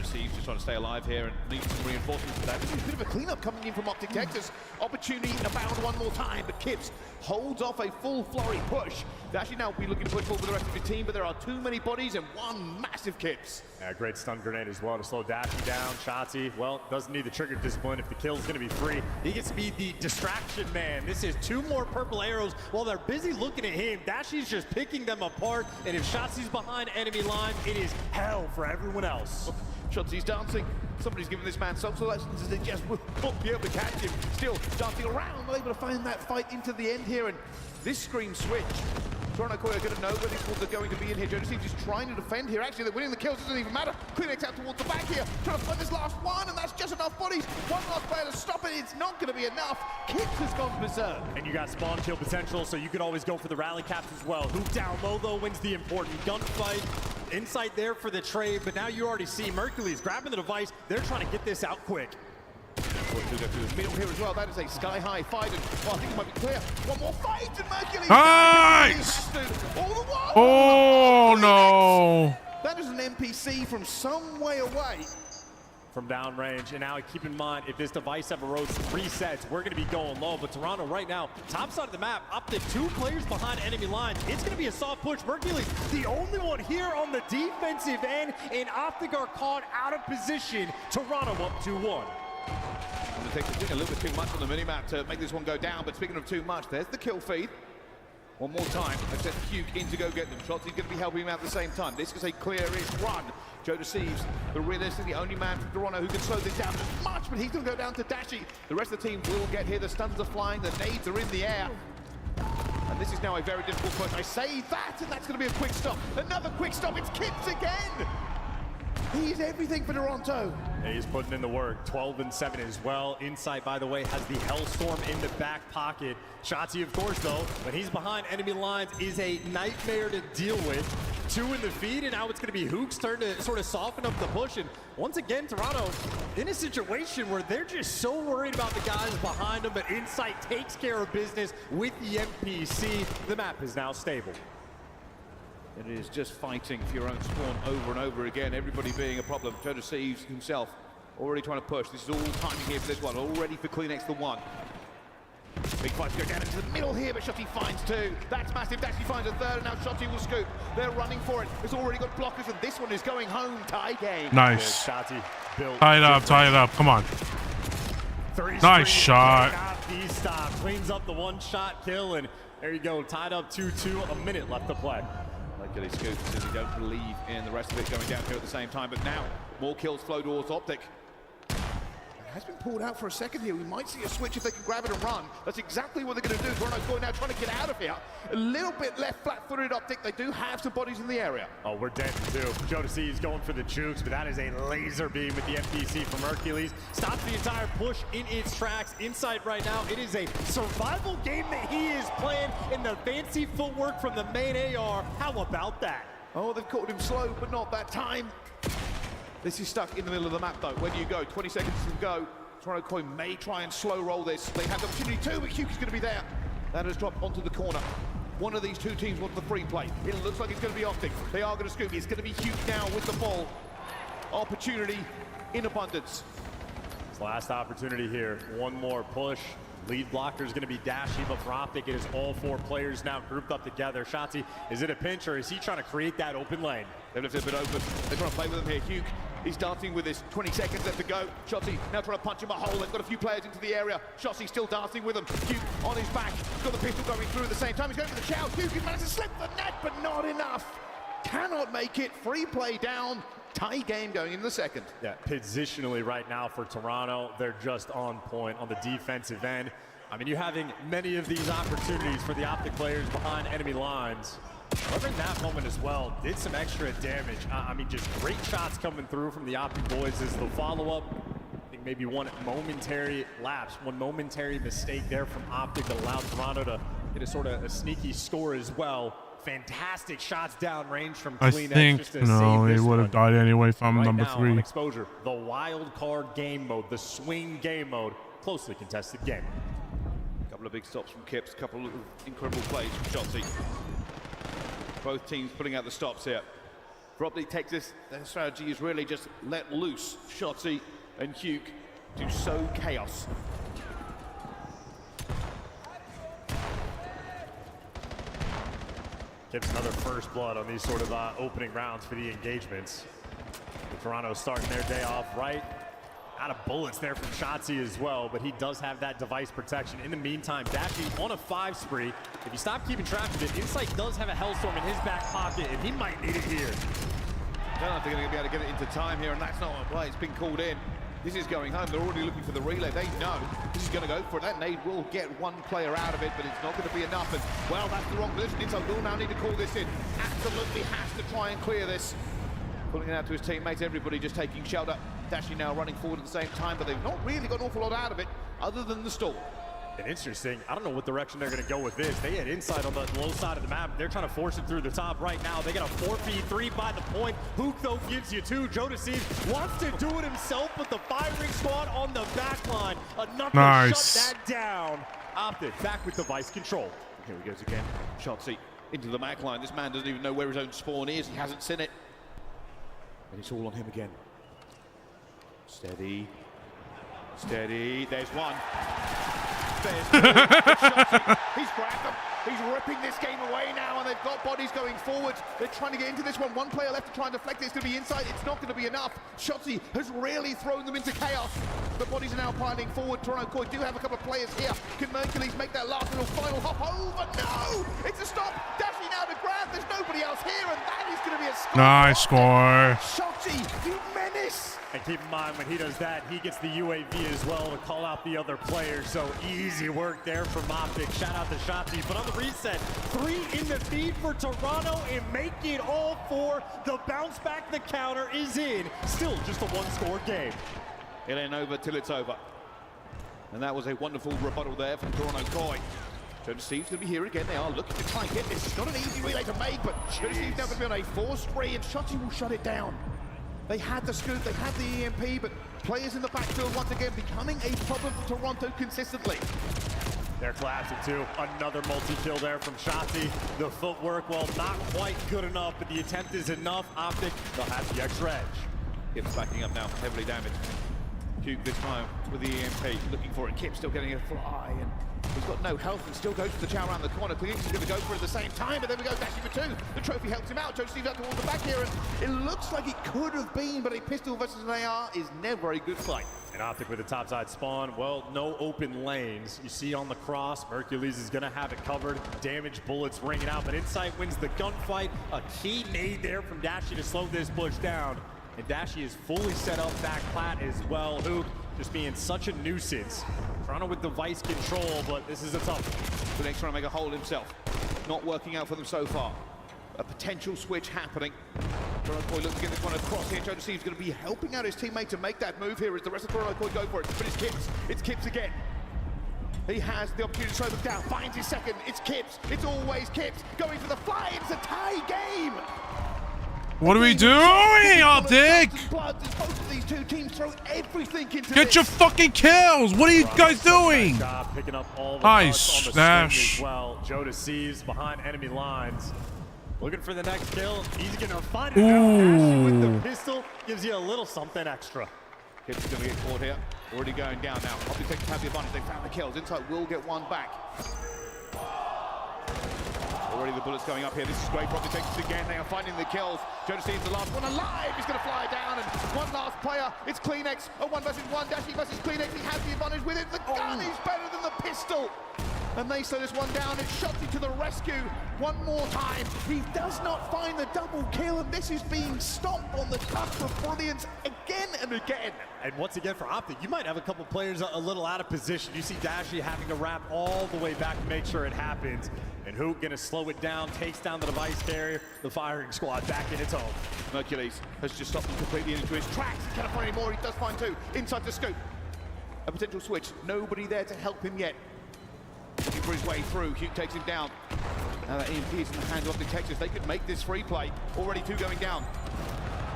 Receives, just trying to stay alive here and needs some reinforcements for that. This is a bit of a cleanup coming in from Optic Texas. Opportunity abound one more time, but Kibbs holds off a full flurry push. They actually now be looking to push forward for the rest of the team, but there are too many bodies and one massive Kibbs. Yeah, great stun grenade as well to slow Dashy down. Shotzi, well, doesn't need the trigger discipline if the kill's going to be free. He gets to be the distraction man. This is 2 more purple arrows while they're busy looking at him. Dashy's just picking them apart, and if Shotzi's behind enemy line, it is hell for everyone else. Shotzi's dancing. Somebody's giving this man social lessons as they just won't be able to catch him. Still dancing around, able to find that fight into the end here, and this screen switch. Toronto Koi are going to know where these ones are going to be in here. Jonas Seems is trying to defend here. Actually, they're winning the kills. Doesn't even matter. Clinic's out towards the back here. Trying to find this last one, and that's just enough bodies. One last player to stop it. It's not going to be enough. Kibbs has gone berserk. And you got spawn kill potential, so you could always go for the rally caps as well. Hoop down low, though, wins the important gunfight. Insight there for the trade, but now you already see Mercury's grabbing the device. They're trying to get this out quick. Go through the middle here as well. That is a sky-high fight, and I think it might be clear. One more fight, and Mercury. Nice! Oh no! That is an NPC from some way away. From downrange, and now keep in mind, if this device ever resets, we're going to be going low. But Toronto right now, top side of the map, up to 2 players behind enemy lines. It's going to be a soft push. Mercury's the only one here on the defensive end, and Optic are caught out of position. Toronto up 2-1. I'm going to take a little bit too much on the minimap to make this one go down, but speaking of too much, there's the kill feed. One more time, they sent Hugh in to go get them. Shotzi's going to be helping him out at the same time. This is a clear-ish run. Joe deceives, the realistically the only man from Toronto who can slow this down as much, but he's going to go down to Dashy. The rest of the team will get here. The stuns are flying, the nades are in the air. And this is now a very difficult push. I say that, and that's going to be a quick stop. Another quick stop, it's Kibbs again! He's everything for Toronto. He's putting in the work. 12-7 as well. Insight, by the way, has the Hellstorm in the back pocket. Shotzi, of course, though, when he's behind enemy lines, is a nightmare to deal with. 2 in the feed, and now it's going to be Hook's turn to sort of soften up the push. And once again, Toronto in a situation where they're just so worried about the guys behind them, but Insight takes care of business with the NPC. The map is now stable. It is just fighting for your own spawn over and over again, everybody being a problem. Joe deceives himself, already trying to push. This is all timing here for this one, already for Kleenex the 1. Big fight to go down into the middle here, but Shotzi finds 2. That's massive. Dashy finds a 3rd, and now Shotzi will scoop. They're running for it. It's already got blockers, and this one is going home. Tie game. Nice. Shotzi built. Tie it up. Come on. Nice shot. Stop. Cleans up the 1-shot kill, and there you go. Tied up 2-2. A minute left to play. Like Gilly scoops as he don't believe in the rest of it going down here at the same time, but now more kills flow towards Optic. It has been pulled out for a second here. We might see a switch if they can grab it and run. That's exactly what they're going to do. Toronto's going now trying to get out of here. A little bit left flat-footed Optic. They do have some bodies in the area. Oh, we're dead too. Jodeci is going for the jukes, but that is a laser beam with the NPC from Hercules. Stops the entire push in its tracks. Insight right now, it is a survival game that he is playing in the fancy footwork from the main AR. How about that? Oh, they've caught him slow, but not that time. This is stuck in the middle of the map, though. Where do you go? 20 seconds to go. Toronto Koi may try and slow roll this. They have the opportunity too, but Huke is going to be there. That has dropped onto the corner. One of these 2 teams wants the free play. It looks like it's going to be Optic. They are going to scoop. It's going to be Huke now with the ball. Opportunity in abundance. It's last opportunity here. One more push. Lead blocker is going to be Dashy, but for Optic, it is all 4 players now grouped up together. Shotzi, is it a pinch, or is he trying to create that open lane? They've left it a bit open. They're trying to play with him here. Huke, he's dancing with this. 20 seconds left to go. Shotzi now trying to punch him a hole. They've got a few players into the area. Shotzi still dancing with him. Huke on his back. He's got the pistol going through at the same time. He's going for the chow. Huke has managed to slip the net, but not enough. Cannot make it. Free play down. Tie game going in the second. Yeah, positionally right now for Toronto, they're just on point on the defensive end. I mean, you're having many of these opportunities for the Optic players behind enemy lines. However, in that moment as well, did some extra damage. I mean, just great shots coming through from the Optic boys as the follow-up. I think maybe one momentary lapse, one momentary mistake there from Optic that allowed Toronto to get a sort of a sneaky score as well. Fantastic shots downrange from I Clean think X just to no, save he this would have one. died anyway from Right number now 3. on exposure, the wild card game mode, the swing game mode, closely contested game. Couple of big stops from Kips, couple of incredible plays from Shotzi. Both teams putting out the stops here. For Optic Texas, their strategy is really just let loose Shotzi and Hugh to sow chaos. Gives another first blood on these sort of opening rounds for the engagements. Toronto starting their day off right. Out of bullets there from Shotzi as well, but he does have that device protection. In the meantime, Dashy on a 5 spree. If you stop keeping track of it, Insight does have a Hellstorm in his back pocket, and he might need it here. I don't know if they're going to be able to get it into time here, and that's not a play. It's been called in. This is going home. They're already looking for the relay. They know this is going to go for it. That nade will get one player out of it, but it's not going to be enough. And, well, that's the wrong position. Insight will now need to call this in. Absolutely has to try and clear this. Pulling it out to his teammates, everybody just taking shelter. Dashy now running forward at the same time, but they've not really got an awful lot out of it, other than the stall. And interesting, I don't know what direction they're going to go with this. They had Insight on the low side of the map. They're trying to force it through the top right now. They got a 4v3 by the point. Hook, though, gives you 2. Jodeci wants to do it himself, but the firing squad on the back line. Enough to shut that down. Optic back with device control. Here he goes again. Shotzi into the back line. This man doesn't even know where his own spawn is. He hasn't seen it. And it's all on him again. Steady. Steady. There's one. There's two. He's grabbed them. He's ripping this game away now, and they've got bodies going forward. They're trying to get into this one. One player left to try and deflect it. It's going to be Insight. It's not going to be enough. Shotzi has really thrown them into chaos. The bodies are now piling forward. Toronto Koi do have a couple of players here. Can Mercules make that last little final hop over? No! It's a stop. Dashy now to grab. There's nobody else here, and that is going to be a score. Nice score. Shotzi, you menace. And keep in mind, when he does that, he gets the UAV as well to call out the other players. So easy work there from Optic. Shout out to Shotzi. But on the reset, 3 in the feed for Toronto and make it all 4. The bounce back, the counter is in. Still just a 1-score game. It ain't over till it's over. And that was a wonderful rebuttal there from Toronto Koi. Steve's going to be here again. They are looking to try and get this. It's not an easy relay to make, but Steve's now going to be on a 4 spree, and Shotzi will shut it down. They had the scoop, they had the EMP, but players in the backfield once again becoming a problem for Toronto consistently. They're collapsing too. Another multi-kill there from Shotzi. The footwork, well, not quite good enough, but the attempt is enough. Optic, they'll have the extra edge. Kip's backing up now, heavily damaged. Hugh this time with the EMP, looking for it. Kip still getting a fly, and he's got no health and still goes for the chow around the corner. Clean is going to go for it at the same time, but then we go Dashy for 2. The trophy helps him out. Joe Steve's out towards the back here, and it looks like it could have been, but a pistol versus an AR is never a good fight. And Optic with the topside spawn, well, no open lanes. You see on the cross, Mercules is gonna have it covered. Damage bullets ringing out, but Insight wins the gunfight. A key nade there from Dashy to slow this push down. And Dashy is fully set up back plat as well. Hook just being such a nuisance. Toronto with device control, but this is a tough one. The next trying to make a hole himself. Not working out for them so far. A potential switch happening. Toronto Koi looking to get this one across here. Joe Steve's going to be helping out his teammate to make that move here as the rest of Toronto Koi go for it. But it's Kips. It's Kips again. He has the opportunity to slow them down. Finds his second. It's Kips. It's always Kips. Going for the fly. It's a tie game. What are we doing, Optic? Both of these two teams throw everything into Get your fucking kills! What are you guys doing? Picking up all the nice on the dash. as well. Jodeci's behind enemy lines. Looking for the next kill. He's gonna find it out. Dashy with the pistol gives you a little something extra. Kips is gonna get caught here. Already going down now. Optic Texas have the advantage. They found the kills. Insight will get one back. Already the bullets going up here. This is great for Optic Texas again. They are finding the kills. Jodeci's the last one alive. He's going to fly down. And one last player. It's Clean X. A 1 versus 1. Dashy versus Clean X. He has the advantage with it. The gun is better than the pistol. and they slow this one down. It's Shotzi to the rescue one more time. He does not find the double kill, and this is being stopped on the cusp of brilliance again and again. And once again for Optic, you might have a couple players a little out of position. You see Dashy having to wrap all the way back to make sure it happens. And Hook gonna slow it down, takes down the device carrier, the firing squad back in its home. Mercules has just stopped him completely into his tracks. He cannot find any more. He does find two inside the scope. A potential switch. Nobody there to help him yet. Looking for his way through. Hugh takes him down. Now that EMP is in the hands of the Texas, they could make this free play. Already two going down.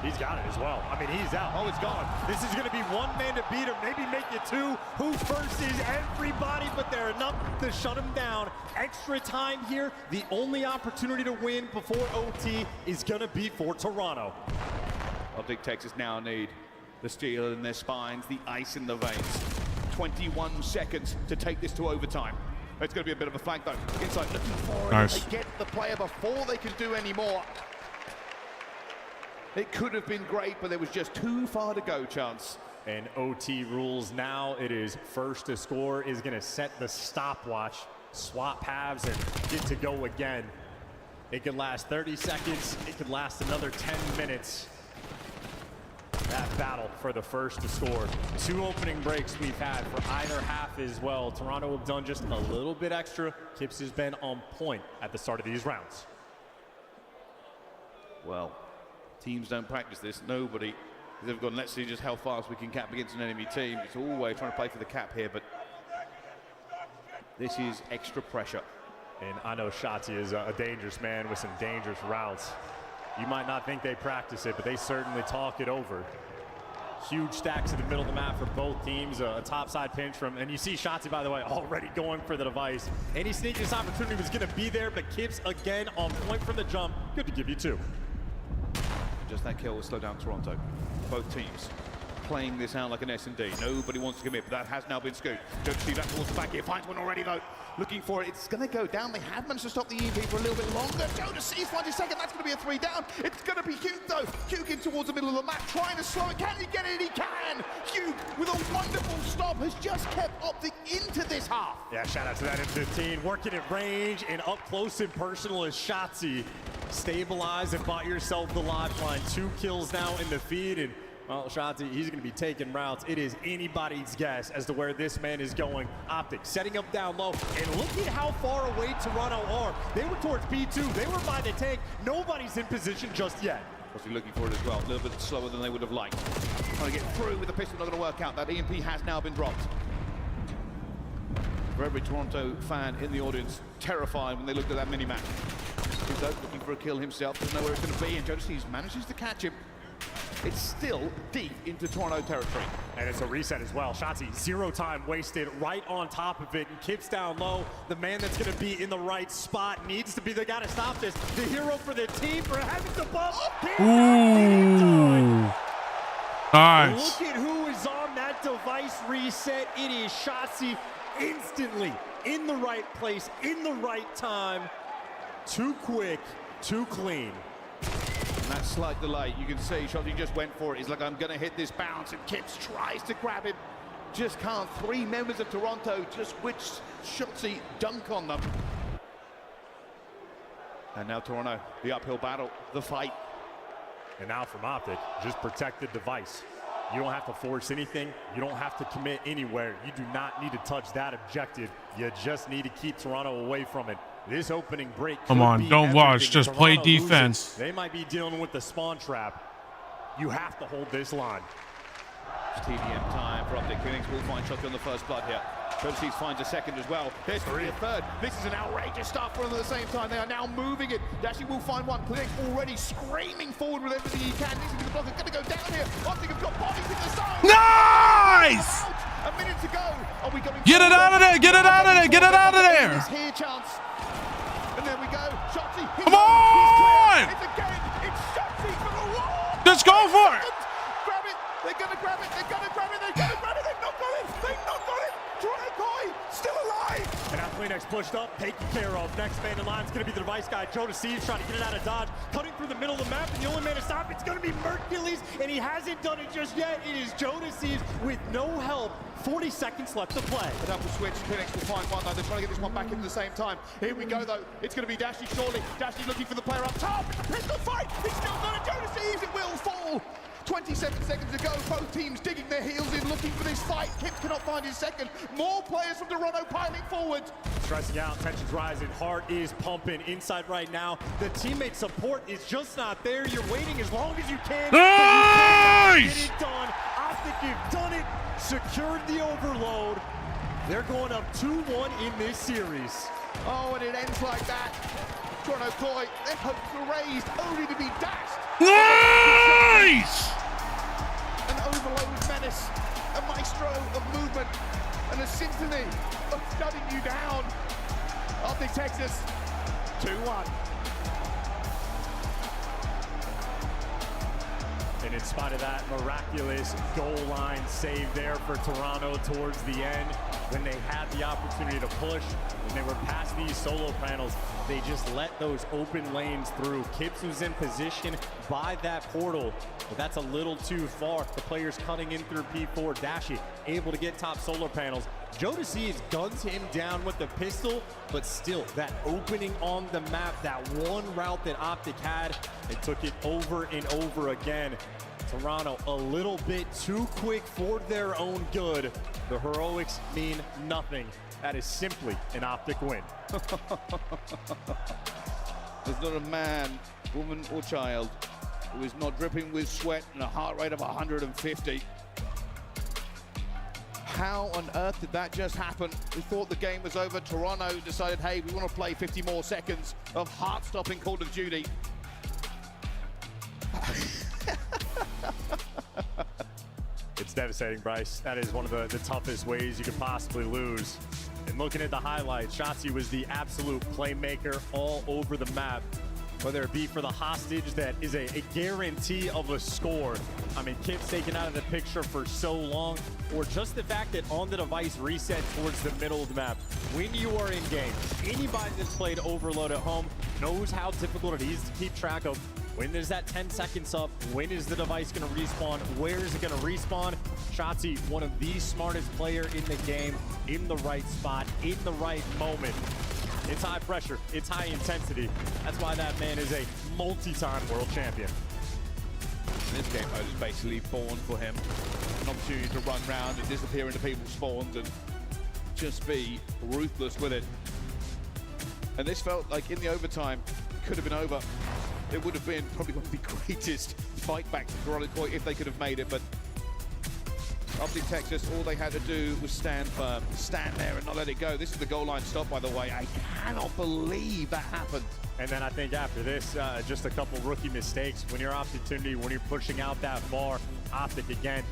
He's got it as well. I mean, he's out. Oh, it's gone. This is going to be one man to beat him, maybe make it two. Who first is everybody, but they're enough to shut him down. Extra time here. The only opportunity to win before OT is going to be for Toronto. Optic Texas now need the steel in their spines, the ice in the veins. 21 seconds to take this to overtime. It's going to be a bit of a flank though. Inside looking for it. They get the player before they can do any more. It could have been great, but there was just too far to go, Chance. And OT rules now. It is first to score is going to set the stopwatch, swap halves, and get to go again. It could last 30 seconds. It could last another 10 minutes. That battle for the first to score. Two opening breaks we've had for either half as well. Toronto have done just a little bit extra. Kips has been on point at the start of these rounds. Well, teams don't practice this. Nobody. They've gone, let's see just how fast we can cap against an enemy team. It's always trying to play for the cap here, but this is extra pressure. And I know Shotzi is a dangerous man with some dangerous routes. You might not think they practice it, but they certainly talk it over. Huge stacks in the middle of the map for both teams. A topside pinch from, and you see Shotzi, by the way, already going for the device. Any sneakiest opportunity was going to be there, but Kips again on point from the jump. Good to give you two. Just that kill will slow down Toronto. Both teams playing this out like an S&D. Nobody wants to commit, but that has now been scooped. Don't see that towards the back here. Finds one already though. Looking for it. It's going to go down. They have managed to stop the EMP for a little bit longer. Jonas sees 1 second. That's going to be a 3 down. It's going to be Hugh though. Hugh in towards the middle of the map, trying to slow it. Can he get it? He can. Hugh with a wonderful stop has just kept Optic into this half. Yeah, shout out to that M15. Working at range and up close and personal as Shotzi. Stabilize and bought yourself the lodge line. 2 kills now in the feed, and well, Shotzi, he's going to be taking routes. It is anybody's guess as to where this man is going. Optic setting up down low, and look at how far away Toronto are. They were towards B2. They were by the tank. Nobody's in position just yet. Obviously looking for it as well. A little bit slower than they would have liked. Trying to get through with the pistol, not going to work out. That EMP has now been dropped. For every Toronto fan in the audience, terrified when they looked at that mini-map. He's looking for a kill himself, doesn't know where it's going to be, and Jonas manages to catch him. It's still deep into Toronto territory. And it's a reset as well. Shotzi, 0 time wasted right on top of it. And Kips down low. The man that's going to be in the right spot needs to be the guy to stop this. The hero for the team for having to bump. Ooh. Nice. Look at who is on that device reset. It is Shotzi instantly in the right place, in the right time. Too quick, too clean. And that slight delay, you can see Shotzi just went for it. He's like, I'm going to hit this bounce, and Kips tries to grab him. Just can't. 3 members of Toronto just which Shotzi dunk on them. And now Toronto, the uphill battle, the fight. And now from Optic, just protect the device. You don't have to force anything. You don't have to commit anywhere. You do not need to touch that objective. You just need to keep Toronto away from it. This opening break. Come on, don't rush. Just play defense. They might be dealing with the spawn trap. You have to hold this line. It's TDM time for Optic. Phoenix will find Shotzi on the first blood here. Jonas finds a second as well. There's 3 a third. This is an outrageous start for them at the same time. They are now moving it. They actually will find one. Phoenix already screaming forward with everything he can. This is the block. It's going to go down here. Optic have got bodies in the zone. Nice! A minute to go. Are we going? Get it out of there! Get it out of there! Get it out of there! Here, Chance. And there we go. Shotzi. Come on! It's again. It's Shotzi for the wall. Just go for it. Grab it. They're going to grab it. They're going to grab it. They're going to grab it. They've not got it. They've not got it. Toronto Koi still alive. And now Phoenix pushed up, taken care of. Next man in line is going to be the device guy, Joe Deceives, trying to get it out of dodge, cutting through the middle of the map, and the only man to stop it's going to be Mercules, and he hasn't done it just yet. It is Joe Deceives with no help. 40 seconds left to play. A double switch, Phoenix will find one though. They're trying to get this one back in at the same time. Here we go though. It's going to be Dashy shortly. Dashy looking for the player up top. It's a pistol fight. It's still not a Joe Deceives. It will fall. 27 seconds to go. Both teams digging their heels in, looking for this fight. Kip cannot find his second. More players from Toronto piling forward. Stressing out, tensions rising, heart is pumping inside right now. The teammate support is just not there. You're waiting as long as you can. Nice! Get it done. I think you've done it. Secured the overload. They're going up 2-1 in this series. Oh, and it ends like that. Toronto Koi, their hopes were raised, only to be dashed. Nice! An overload menace, a maestro of movement, and a symphony of shutting you down. Optic Texas, 2-1. And in spite of that miraculous goal line save there for Toronto towards the end, when they had the opportunity to push, when they were past these solo panels, they just let those open lanes through. Kips was in position by that portal, but that's a little too far. The players cutting in through P4. Dashy able to get top solar panels. Joe Deceives guns him down with the pistol, but still that opening on the map, that one route that Optic had, they took it over and over again. Toronto a little bit too quick for their own good. The heroics mean nothing. That is simply an Optic win. There's not a man, woman, or child who is not dripping with sweat and a heart rate of 150. How on earth did that just happen? We thought the game was over. Toronto decided, hey, we want to play 50 more seconds of heart-stopping Call of Duty. It's devastating, Bryce. That is one of the toughest ways you could possibly lose. And looking at the highlights, Shotzi was the absolute playmaker all over the map. Whether it be for the hostage that is a guarantee of a score. I mean, Kip's taken out of the picture for so long, or just the fact that on the device reset towards the middle of the map. When you are in game, anybody that's played Overload at home knows how difficult it is to keep track of when there's that 10 seconds up, when is the device gonna respawn, where is it gonna respawn? Shotzi, one of the smartest player in the game, in the right spot, in the right moment. It's high pressure, it's high intensity. That's why that man is a multi-time world champion. This game mode is basically born for him. An opportunity to run around and disappear into people's spawns and just be ruthless with it. And this felt like in the overtime, it could have been over. It would have been probably one of the greatest fight back to Toronto Koi if they could have made it, but Optic Texas, all they had to do was stand firm, stand there and not let it go. This is the goal line stop, by the way. I cannot believe that happened. And then I think after this, just a couple rookie mistakes. When your opportunity, when you're pushing out that far, Optic again,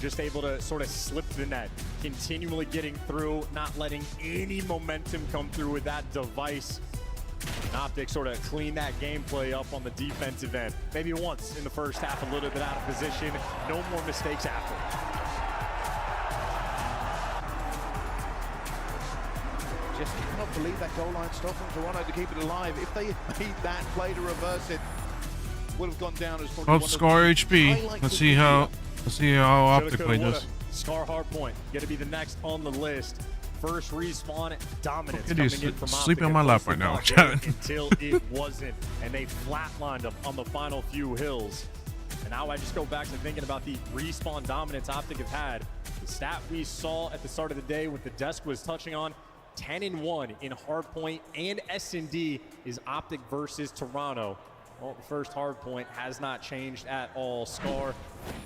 just able to sort of slip the net, continually getting through, not letting any momentum come through with that device. Optic sort of clean that gameplay up on the defensive end. Maybe once in the first half, a little bit out of position. No more mistakes after. Just cannot believe that goal line stop from Toronto to keep it alive. If they had made that play to reverse it, would have gone down as probably Up Scar HP. Let's see how Optic played this. Scar Hardpoint, gonna be the next on the list. First respawn dominance It coming is in from sleeping Optic on my lap across right the now, block chat. until it wasn't, and they flatlined them on the final few hills. And now I just go back to thinking about the respawn dominance Optic have had. The stat we saw at the start of the day with the desk was touching on, 10-1 in Hardpoint and S&D is Optic versus Toronto. Well, the first Hardpoint has not changed at all. Scar,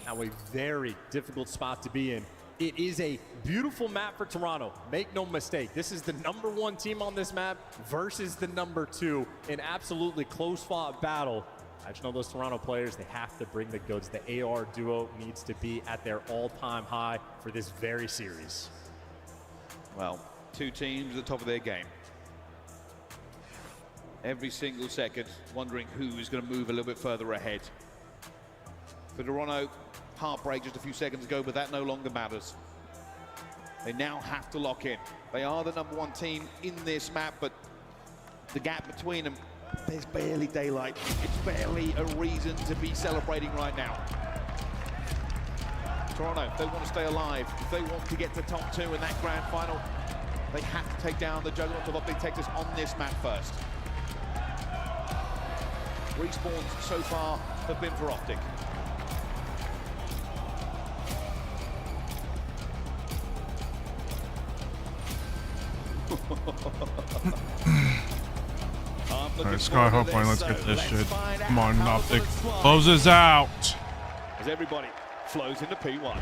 now a very difficult spot to be in. It is a beautiful map for Toronto. Make no mistake. This is the #1 team on this map versus the #2. An absolutely close-fought battle. I just know those Toronto players, they have to bring the goods. The AR duo needs to be at their all-time high for this very series. Well, two teams at the top of their game. Every single second, wondering who is going to move a little bit further ahead. For Toronto, heartbreak just a few seconds ago, but that no longer matters. They now have to lock in. They are the #1 team in this map, but the gap between them, there's barely daylight. It's barely a reason to be celebrating right now. Toronto, if they want to stay alive, if they want to get to top 2 in that grand final, they have to take down the juggernaut of Optic Texas on this map first. Respawns so far have been for Optic. Alright, Sky Hopline, let's get this shit. Come on, Optic. Closes out. As everybody flows into P1.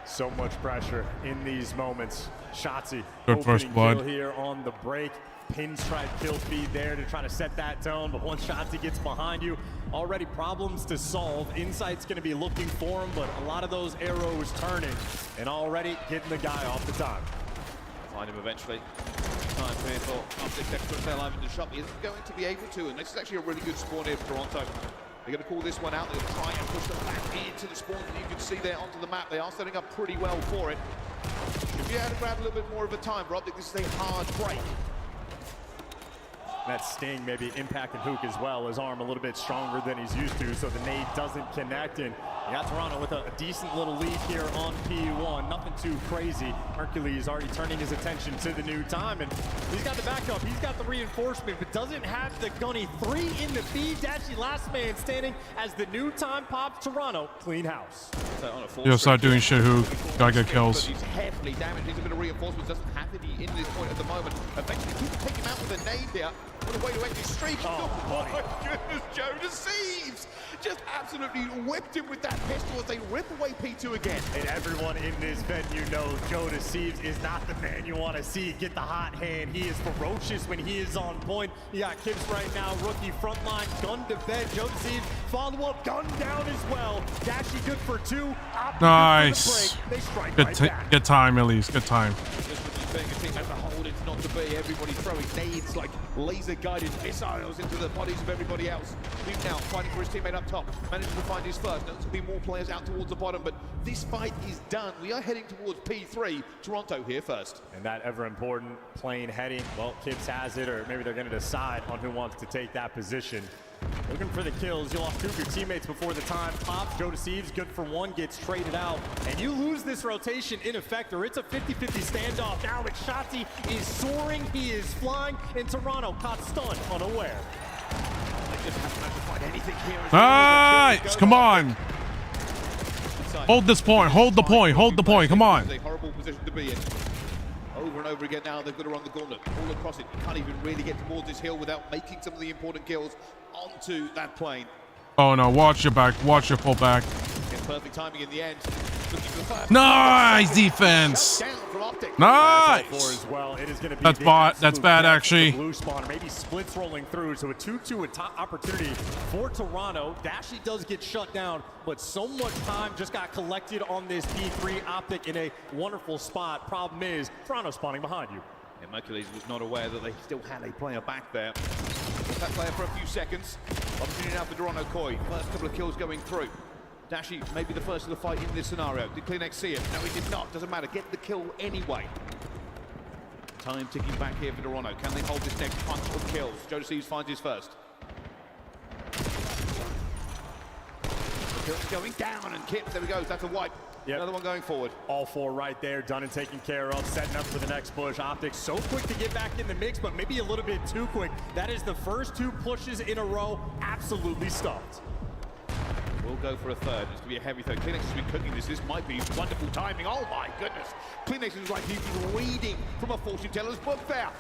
So much pressure in these moments. Shotzzy, Good first opening blood. kill here on the break. Pinstripe kill feed there to try to set that tone, but once Shotzzy gets behind you, already problems to solve. Insight's going to be looking for him, but a lot of those arrows turning and already getting the guy off the time. Find him eventually. Time here for Optic Texas to stay alive in the shop. He isn't going to be able to, and this is actually a really good spawn here for Toronto. They're going to call this one out. They're going to try and push them back into the spawns that you can see there onto the map. They are setting up pretty well for it. If you had to grab a little bit more of a time for Optic, this is a hard break. That sting maybe impacting Hook as well. His arm a little bit stronger than he's used to, so the nade doesn't connect. And you got Toronto with a decent little lead here on P1. Nothing too crazy. Hercules already turning his attention to the new time, and he's got the backup. He's got the reinforcement, but doesn't have the gunny. 3 in the feed. Dashy last man standing as the new time pops. Toronto clean house. Yo, start doing shit, Hook. Gotta get kills. He's heavily damaged. He's a bit of reinforcements. Doesn't have any in this point at the moment. Eventually, he can take him out with a nade there. What a way to end his streak. Oh my goodness, Joe deceives. Just absolutely whipped him with that pistol as they rip away P2 again. And everyone in this venue knows Joe Deceives is not the man you want to see get the hot hand. He is ferocious when he is on point. You got Kips right now, rookie frontline, gun to bed. Joe Deceives follow up, gun down as well. Dashy good for 2. Nice. They strike Good, right back. good time, at least. Good time. Being a team as a whole, it's not to be. Everybody throwing nades like laser-guided missiles into the bodies of everybody else. Luke now fighting for his teammate up top, manages to find his first. There's going to be more players out towards the bottom, but this fight is done. We are heading towards P3. Toronto here first. And that ever-important plane heading, well, Kips has it, or maybe they're going to decide on who wants to take that position. Looking for the kills. You lost 2 of your teammates before the time pops. Joe Deceives, good for 1, gets traded out. And you lose this rotation in effect, or it's a 50-50 standoff. Now that Shotzzy is soaring, he is flying, and Toronto caught stunned unaware. They just haven't managed to find anything here. Nice! Come on. Hold this point. Hold the point. Hold the point. Come on. It's a horrible position to be in. Over and over again now, they've got to run the gauntlet all across it. Can't even really get towards this hill without making some of the important kills onto that plane. Oh no, watch your back. Watch your pull back. Gets perfect timing in the end. Looking for the first. Nice defense. Nice. As well. It is going to be That's bot. That's bad, actually. Blue spawner, maybe splits rolling through. So a 2-2 opportunity for Toronto. Dashy does get shut down, but so much time just got collected on this P3 Optic in a wonderful spot. Problem is, Toronto spawning behind you. And Hercules was not aware that they still had a player back there. That player for a few seconds. Opportunity now for Toronto Koi. First couple of kills going through. Dashy maybe the first of the fight in this scenario. Did CleanX see him? No, he did not. Doesn't matter. Get the kill anyway. Time ticking back here for Toronto. Can they hold this next punch of kills? Joe Deceives finds his first. The kill's going down, and Kip, there we go. That's a wipe. Yep. Another one going forward. All 4 right there, done and taken care of, setting up for the next push. Optics so quick to get back in the mix, but maybe a little bit too quick. That is the first 2 pushes in a row, absolutely stuffed. We'll go for a third. It's going to be a heavy third. CleanX has been cooking this. This might be wonderful timing. Oh my goodness. CleanX is like he's reading from a fortune teller's book there.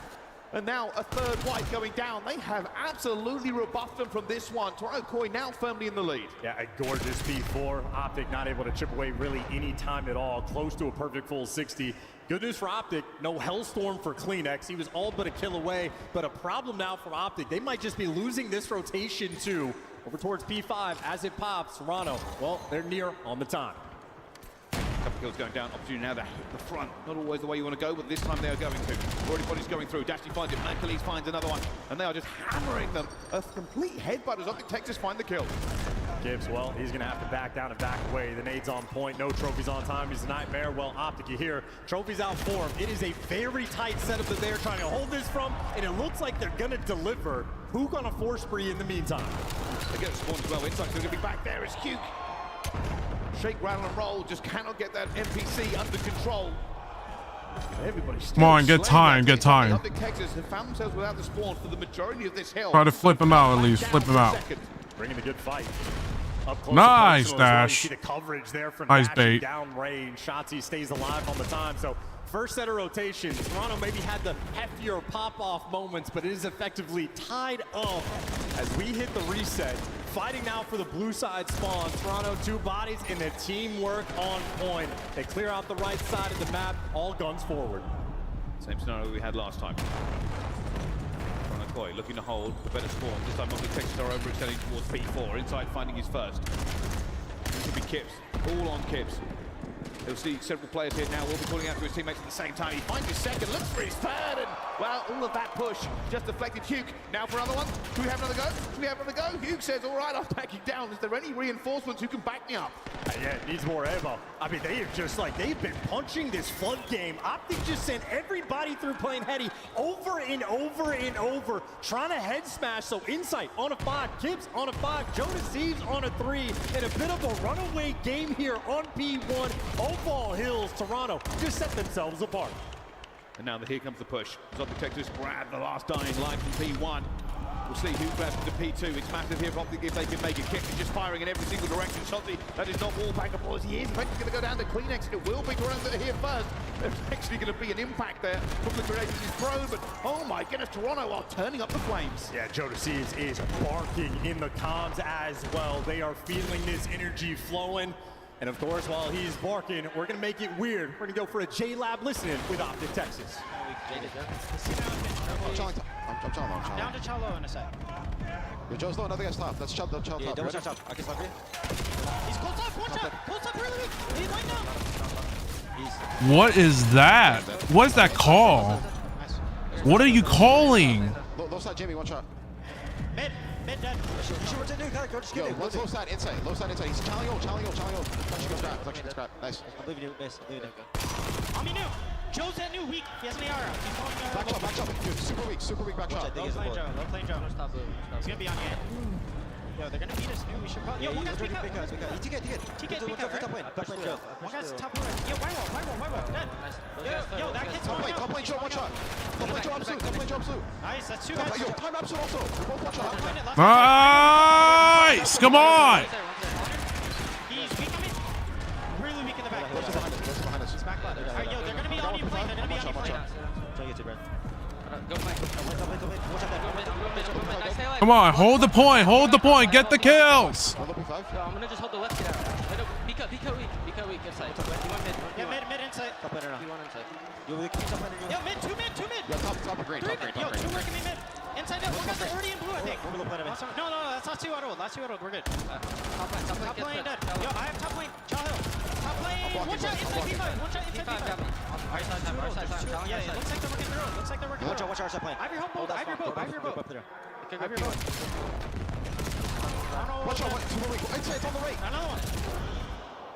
And now a third white going down. They have absolutely rebuffed them from this one. Toronto Koi now firmly in the lead. Yeah, a gorgeous P4. Optic not able to chip away really any time at all. Close to a perfect full 60. Good news for Optic, no Hellstorm for CleanX. He was all but a kill away, but a problem now for Optic. They might just be losing this rotation too. Over towards P5 as it pops. Toronto, well, they're near on the time. Couple kills going down. Opportunity now to hit the front. Not always the way you want to go, but this time they are going to. Already bodies going through. Dashy finds it. Hercules finds another one. And they are just hammering them. A complete headbutt as Optic Texas find the kill. Gibbs, well, he's going to have to back down and back away. The nade's on point, no trophies on time. He's a nightmare. Well, Optic, you hear trophies out for him. It is a very tight setup that they're trying to hold this from, and it looks like they're going to deliver. Who gonna force spree in the meantime? They get a spawn as well. Inside, they're going to be back there. It's Cuke. Shake, rattle, and roll. Just cannot get that NPC under control. Everybody's Come on, get time, get time. Optic Texas have found themselves without the spawn for the majority of this hill. Try to flip him out at least. Flip him out. Bringing a good fight. Up close Nice to personal as well. You dash. see the coverage there from Nice Dash bait. down range. Shotzi stays alive on the time. So first set of rotations. Toronto maybe had the heftier pop-off moments, but it is effectively tied up as we hit the reset. Fighting now for the blue side spawn. Toronto, 2 bodies, and the teamwork on point. They clear out the right side of the map. All guns forward. Same scenario we had last time. Koi looking to hold the better spawn. This time Optic Texas are overextending towards P4. Inside finding his first. This will be Kips. All on Kips. He'll see several players here now. Will be calling out to his teammates at the same time. He finds his second, looks for his third, and well, all of that push just deflected Hugh. Now for another one. Do we have another go? Do we have another go? Hugh says, all right, I'm backing down. Is there any reinforcements who can back me up? Yeah, it needs more ammo. I mean, they have just like, they've been punching this flood game. Optic just sent everybody through playing heady over and over and over, trying to head smash. So Insight on a 5, Gibbs on a 5, Jonas Seeves on a 3, and a bit of a runaway game here on P1. Oval Hills, Toronto just set themselves apart. And now here comes the push. Optic Texas grab the last dying life from P1. We'll see who grabs to P2. It's massive here for Optic if they can make it. Kick is just firing in every single direction. Shotzi, that is not wallbankable as he is eventually going to go down to Kleenex. It will be Toronto here first. There's actually going to be an impact there from the grenade he's thrown, but oh my goodness, Toronto are turning up the flames. Yeah, Jonas Seeves is barking in the comms as well. They are feeling this energy flowing. And of course, while he's barking, we're going to make it weird. We're going to go for a J-Lab listening with Optic Texas. Down to Chalo in a sec. Yo, Joe's low, another guy's top. That's Chalo top. Yeah, double top. I can stop here. He's close up, watch out. Close up really weak. He's lined up. What is that? What is that call? What are you calling? Low side, Jamie, one shot. Mid dead. Yo, one's low side, inside. Low side, inside. He's challenging ult. Touch go scrap. Touch go scrap. Nice. I'm leaving you, base. On me new. Joe's that new weak. He has an AR out. He's going back shot. Dude, super weak back shot. Low playing Joe. He's gonna be on game. Yo, they're gonna beat us new. We should probably. Yo, one guy's peek out. TK peek out, right? One guy's top right. Yo, Y-wall. Dead. Yo, that kid's going out. Top lane Joe, one shot. Top lane Joe, absolute. Nice, that's 2 guys. Yo, time absolute also. We're both one shot. Nice! Come on! He's weak on me. Really weak in the back. Behind us. He's back left. Alright, yo, they're gonna be on you plane. They're gonna be on you plane. Come on, hold the point, get the kills! I'm gonna just hold the left side. Pika weak, inside. Yeah, mid, inside. Top laner now. Yo, mid, two mid. Yo, top green. Yo, 2 working me mid. Inside, no, one guy's already in blue, I think. No, that's not 2 auto. Last 2 auto, we're good. Top lane dead. Yo, I have top lane. Chow Hill. Top lane, one shot inside P5. One shot inside P5. Yeah, it looks like they're working through. Watch our side plane. I have your boat. I have your boat. Watch out, 2 more weak. Inside, it's on the right. Another one.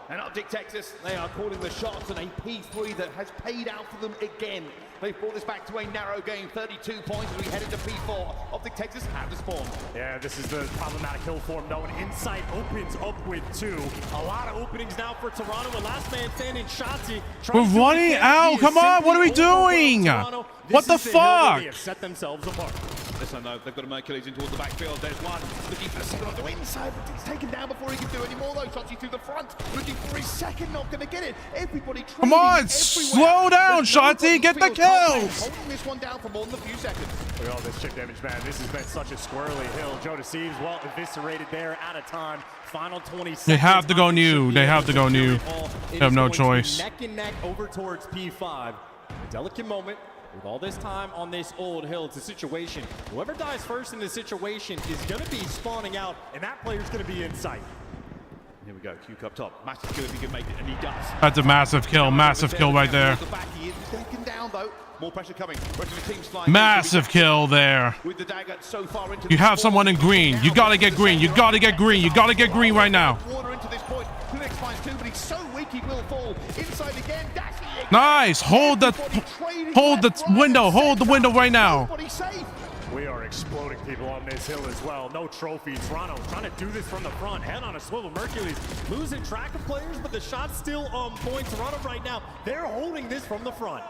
And Optic Texas, they are calling the shots, and a P3 that has paid out for them again. They've brought this back to a narrow game, 32 points as we head into P4. Optic Texas have the spawn. Yeah, this is the problematic hill form, though, and Insight opens up with 2. A lot of openings now for Toronto, and last man standing, Shotzi. We're running out, come on, what are we doing? What the fuck? They have set themselves apart. This one, though, they've got a Mercules in towards the backfield. There's one looking for the second on the inside, but he's taken down before he can do any more, though. Shotzi through the front, looking for his second, not going to get it. Everybody Come on, slow down, Shotzi, get the kills! Holding this one down for more than a few seconds. Look at all this chip damage, man. This has been such a squirrely hill. Jonas Seeves, well, eviscerated there, out of time. Final 20 seconds. They have to go new. They have to go new. They have no choice. Neck and neck over towards P5. A delicate moment. With all this time on this old hill, it's a situation. Whoever dies first in this situation is going to be spawning out, and that player's going to be Insight. Here we go, Q up top. Massive kill if he can make it, and he does. That's a massive kill right there. The back, he is taken down though. More pressure coming. Rest of the team's flying. Massive kill there. With the dagger so far into You have someone in green. You gotta get green. You gotta get green. You gotta get green right now. Water into this point. Phoenix finds two, but he's so weak he will fall. Inside again. Nice. Hold the window. Hold the window right now. We are exploding people on this hill as well. No trophies. Toronto trying to do this from the front. Head on a swivel. Mercury's losing track of players, but the shot's still on point. Toronto right now, they're holding this from the front.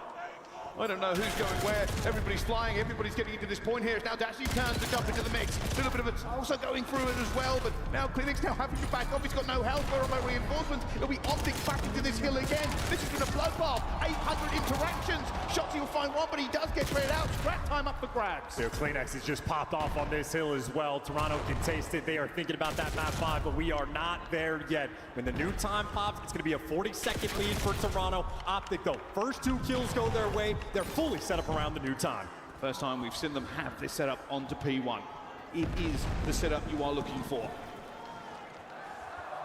I don't know who's going where. Everybody's flying. Everybody's getting into this point here. Now Dashy turns to jump into the mix. A little bit of it also going through it as well. But now Clinic's now having to back off. He's got no health. Where are my reinforcements? It'll be Optic back into this hill again. This has been a bloodbath. 800 interactions. Shotzi will find one, but he does get traded out. Scrap time up for grabs. Their Kleenex has just popped off on this hill as well. Toronto can taste it. They are thinking about that map 5, but we are not there yet. When the new time pops, it's going to be a 40-second lead for Toronto. Optic, though, first 2 kills go their way. They're fully set up around the new time. First time we've seen them have this setup onto P1. It is the setup you are looking for.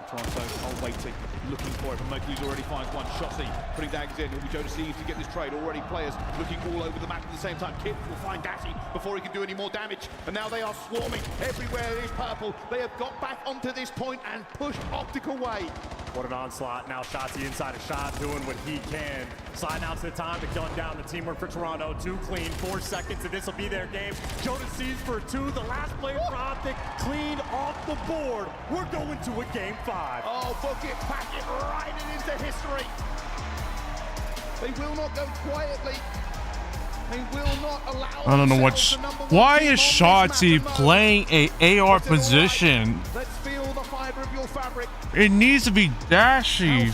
Toronto are waiting, looking for it, but Mercury's already finds one. Shotzi putting daggers in. It'll be Joe Deceives to get this trade. Already players looking all over the map at the same time. Kip will find Dashy before he can do any more damage. And now they are swarming everywhere. It is purple. They have got back onto this point and pushed Optic away. What an onslaught. Now Shotzi inside a shot, doing what he can. Sliding out to the time to gun down the teamwork for Toronto. 2 clean, 4 seconds, and this will be their game. Joe Deceives for 2. The last player for Optic cleaned off the board. We're going to a game 5. Oh, book it, pack it right into history. They will not go quietly. They will not allow. I don't know what's. Why is Shotzi playing a AR position? Let's feel the fiber of your fabric. It needs to be Dashy.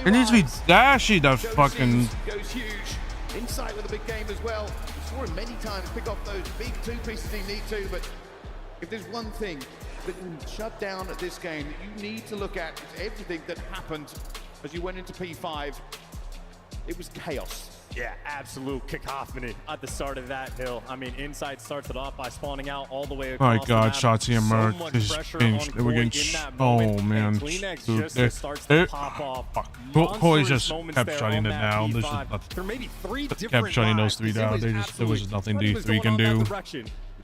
It needs to be Dashy that fucking. Goes huge. Insight with a big game as well. We saw him many times pick off those big 2 pieces he need to, but if there's one thing that can shut down at this game that you need to look at is everything that happened as you went into P5. It was chaos. Yeah, absolute cacophony at the start of that hill. I mean, Insight starts it off by spawning out all the way across. My God, Shotzi and Merc is changed. We're getting. Oh man, dude, Corey just kept shutting it down. There's just nothing. Kept shutting those 3 down. There was just nothing D3 can do.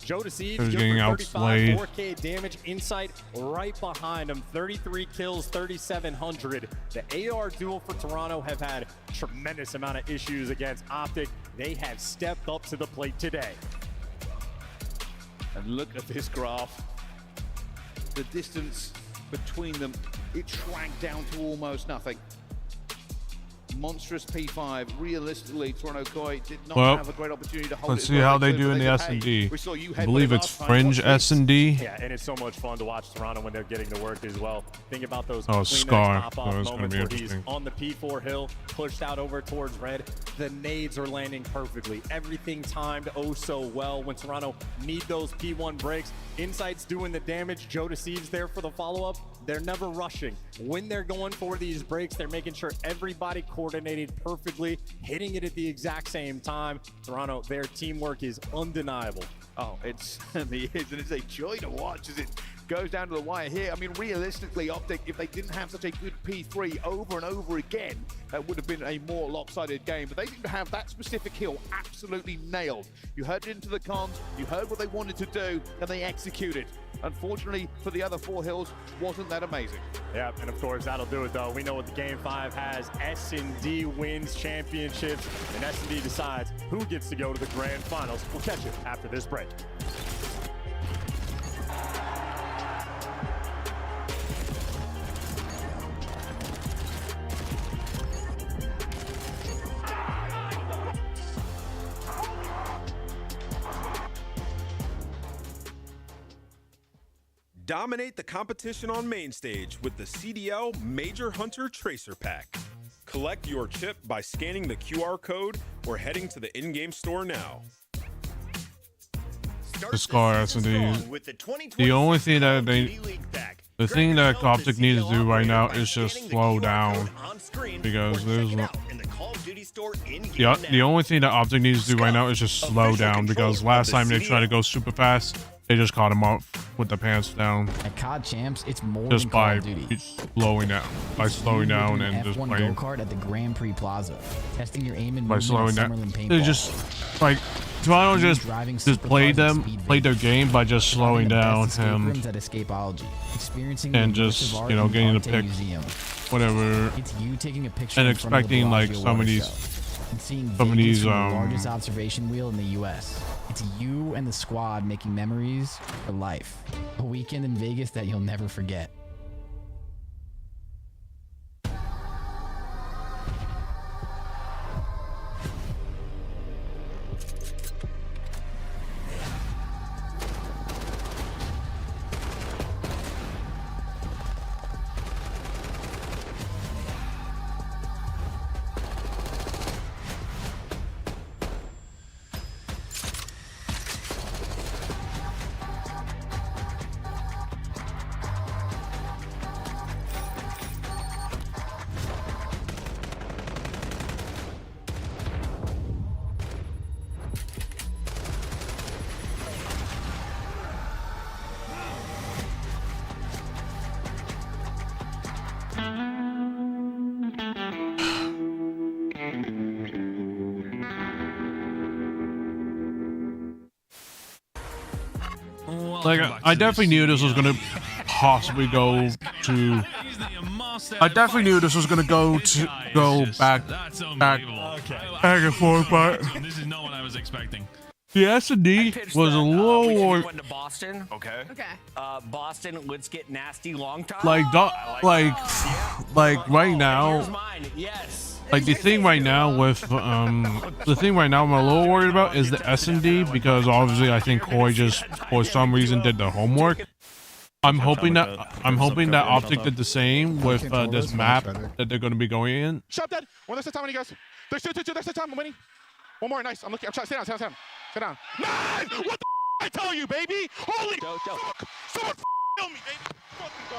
Joe Deceives He was getting outplayed. 4K damage. Insight right behind him. 33 kills, 3,700. The AR duel for Toronto have had tremendous amount of issues against Optic. They have stepped up to the plate today. And look at this graph. The distance between them, it shrank down to almost nothing. Monstrous P5. Realistically, Toronto Koi did not have a great opportunity to hold it. Let's see how they do in the S&D. I believe it's Fringe S&D. Yeah, and it's so much fun to watch Toronto when they're getting to work as well. Think about those Scar. pop-off That's gonna moments be where he's interesting. on the P4 hill, pushed out over towards red. The nades are landing perfectly. Everything timed oh so well. When Toronto need those P1 breaks, Insight's doing the damage. Joe Deceives there for the follow-up. They're never rushing. When they're going for these breaks, they're making sure everybody coordinated perfectly, hitting it at the exact same time. Toronto, their teamwork is undeniable. Oh, it certainly is, and it's a joy to watch as it goes down to the wire here. I mean, realistically, Optic, if they didn't have such a good P3 over and over again, that would have been a more lopsided game. But they seem to have that specific hill absolutely nailed. You heard it into the comms, you heard what they wanted to do, and they executed. Unfortunately, for the other 4 hills, wasn't that amazing. Yeah, and of course, that'll do it, though. We know what the Game 5 has. S&D wins championships, and S&D decides who gets to go to the Grand Finals. We'll catch you after this break. Dominate the competition on main stage with the CDL Major Hunter Tracer Pack. Collect your chip by scanning the QR code or heading to the in-game store now. The Scar S&D. The only thing that the thing that Optic needs to do right now is just slow down, because there's the only thing that Optic needs to do right now is just slow down, because last time they tried to go super fast, they just caught him up with the pants down. At COD Champs, it's more Just than Call by of Duty. slowing down, and just F1 playing. go-kart at the Grand Prix Plaza, testing your aim and By movement slowing at down, Summerlin they Paintball. just like Toronto just played their game by just slowing down him Rooms at Escapology, experiencing and the just immersive art you know in getting the Arte pick, Museum. whatever, It's you taking a picture and in front of the expecting like Bellagio some of water these show, and seeing some of Vegas these from the largest observation wheel in the U.S. It's you and the squad making memories for life. A weekend in Vegas that you'll never forget. Like I definitely knew this was gonna possibly go to. I definitely knew this was gonna go back and forth, but This is not what I was expecting. the S&D was a little more Went to Boston. Okay. Boston, let's get nasty long time. like right now. Like the thing right now with I'm a little worried about is the S&D, because obviously I think Corey just for some reason did the homework. I'm hoping that Optic did the same with this map that they're going to be going in. Shot dead. One, there's the time when he goes. There's two. There's the time. I'm winning. One more. Nice. I'm looking. I'm trying. Sit down. Sit down. Nine. What the I tell you, baby? Holy fuck. Someone kill me, baby. Fucking go.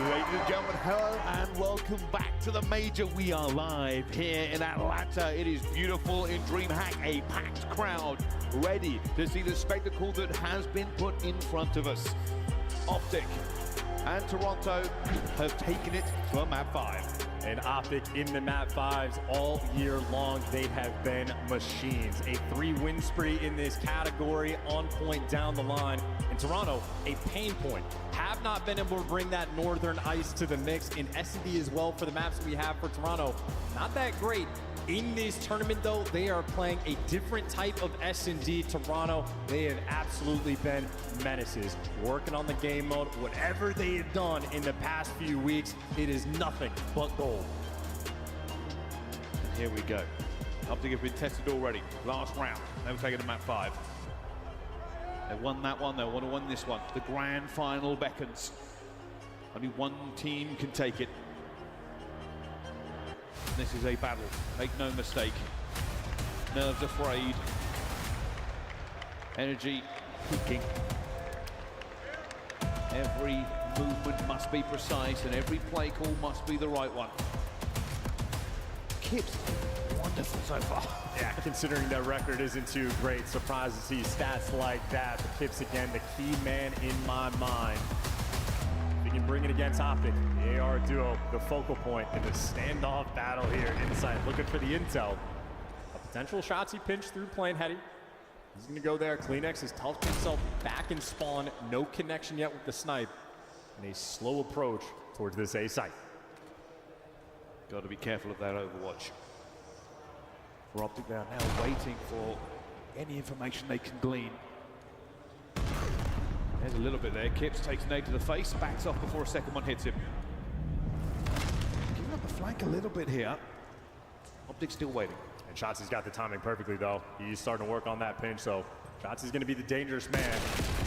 Ladies and gentlemen, hello and welcome back to the major. We are live here in Atlanta. It is beautiful in Dreamhack, a packed crowd ready to see the spectacle that has been put in front of us. Optic and Toronto have taken it to a map 5. And Optic in the map 5s all year long. They have been machines. A 3-win spree in this category, on point down the line. In Toronto, a pain point. Have not been able to bring that northern ice to the mix. In S&D as well for the maps we have for Toronto. Not that great. In this tournament, though, they are playing a different type of S&D. Toronto, they have absolutely been menaces. Working on the game mode, whatever they have done in the past few weeks, it is nothing but gold. Here we go. Optic have been tested already. Last round. They've taken to map 5. They won that one. They want to win this one. The grand final beckons. Only one team can take it. This is a battle, make no mistake. Nerves are frayed. Energy peaking. Every movement must be precise and every play call must be the right one. Kips, wonderful so far. Yeah, considering their record isn't too great, surprised to see stats like that. But Kips, again, the key man in my mind. They can bring it against Optic. The AR duo, the focal point in the standoff battle here inside. Looking for the intel. A potential Shotzzy pinch through plane heady. He's going to go there. Kleenex has toughed himself back in spawn. No connection yet with the snipe. And a slow approach towards this A site. Got to be careful of that overwatch. For Optic, they are now waiting for any information they can glean. There's a little bit there. Kips takes an egg to the face, backs off before a second one hits him. Giving up the flank a little bit here. Optic still waiting. And Shotzzy's got the timing perfectly, though. He's starting to work on that pinch, so Shotzzy's going to be the dangerous man.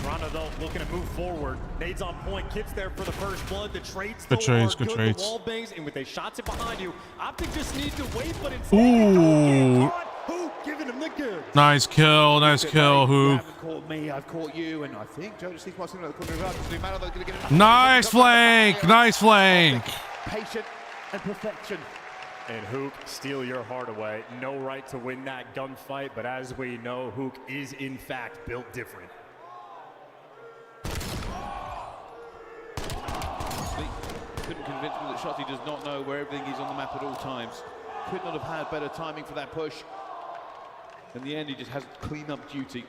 Toronto, though, looking to move forward. Nades on point. Kips there for the first blood. The trades Good trades, good trades. The wall bangs, and with a Shotzzy behind you, Optic just need to wait, but it's Ooh. Who giving him the good? Nice kill, Who? You haven't caught me, I've caught you, and I think Jonas Heath might another corner of the matter. They're going to get it. Nice flank, nice flank. Patient and perfection. And Hook, steal your heart away. No right to win that gunfight, but as we know, Hook is in fact built different. Couldn't convince me that Shotzi does not know where everything is on the map at all times. Could not have had better timing for that push. In the end, he just has clean-up duty.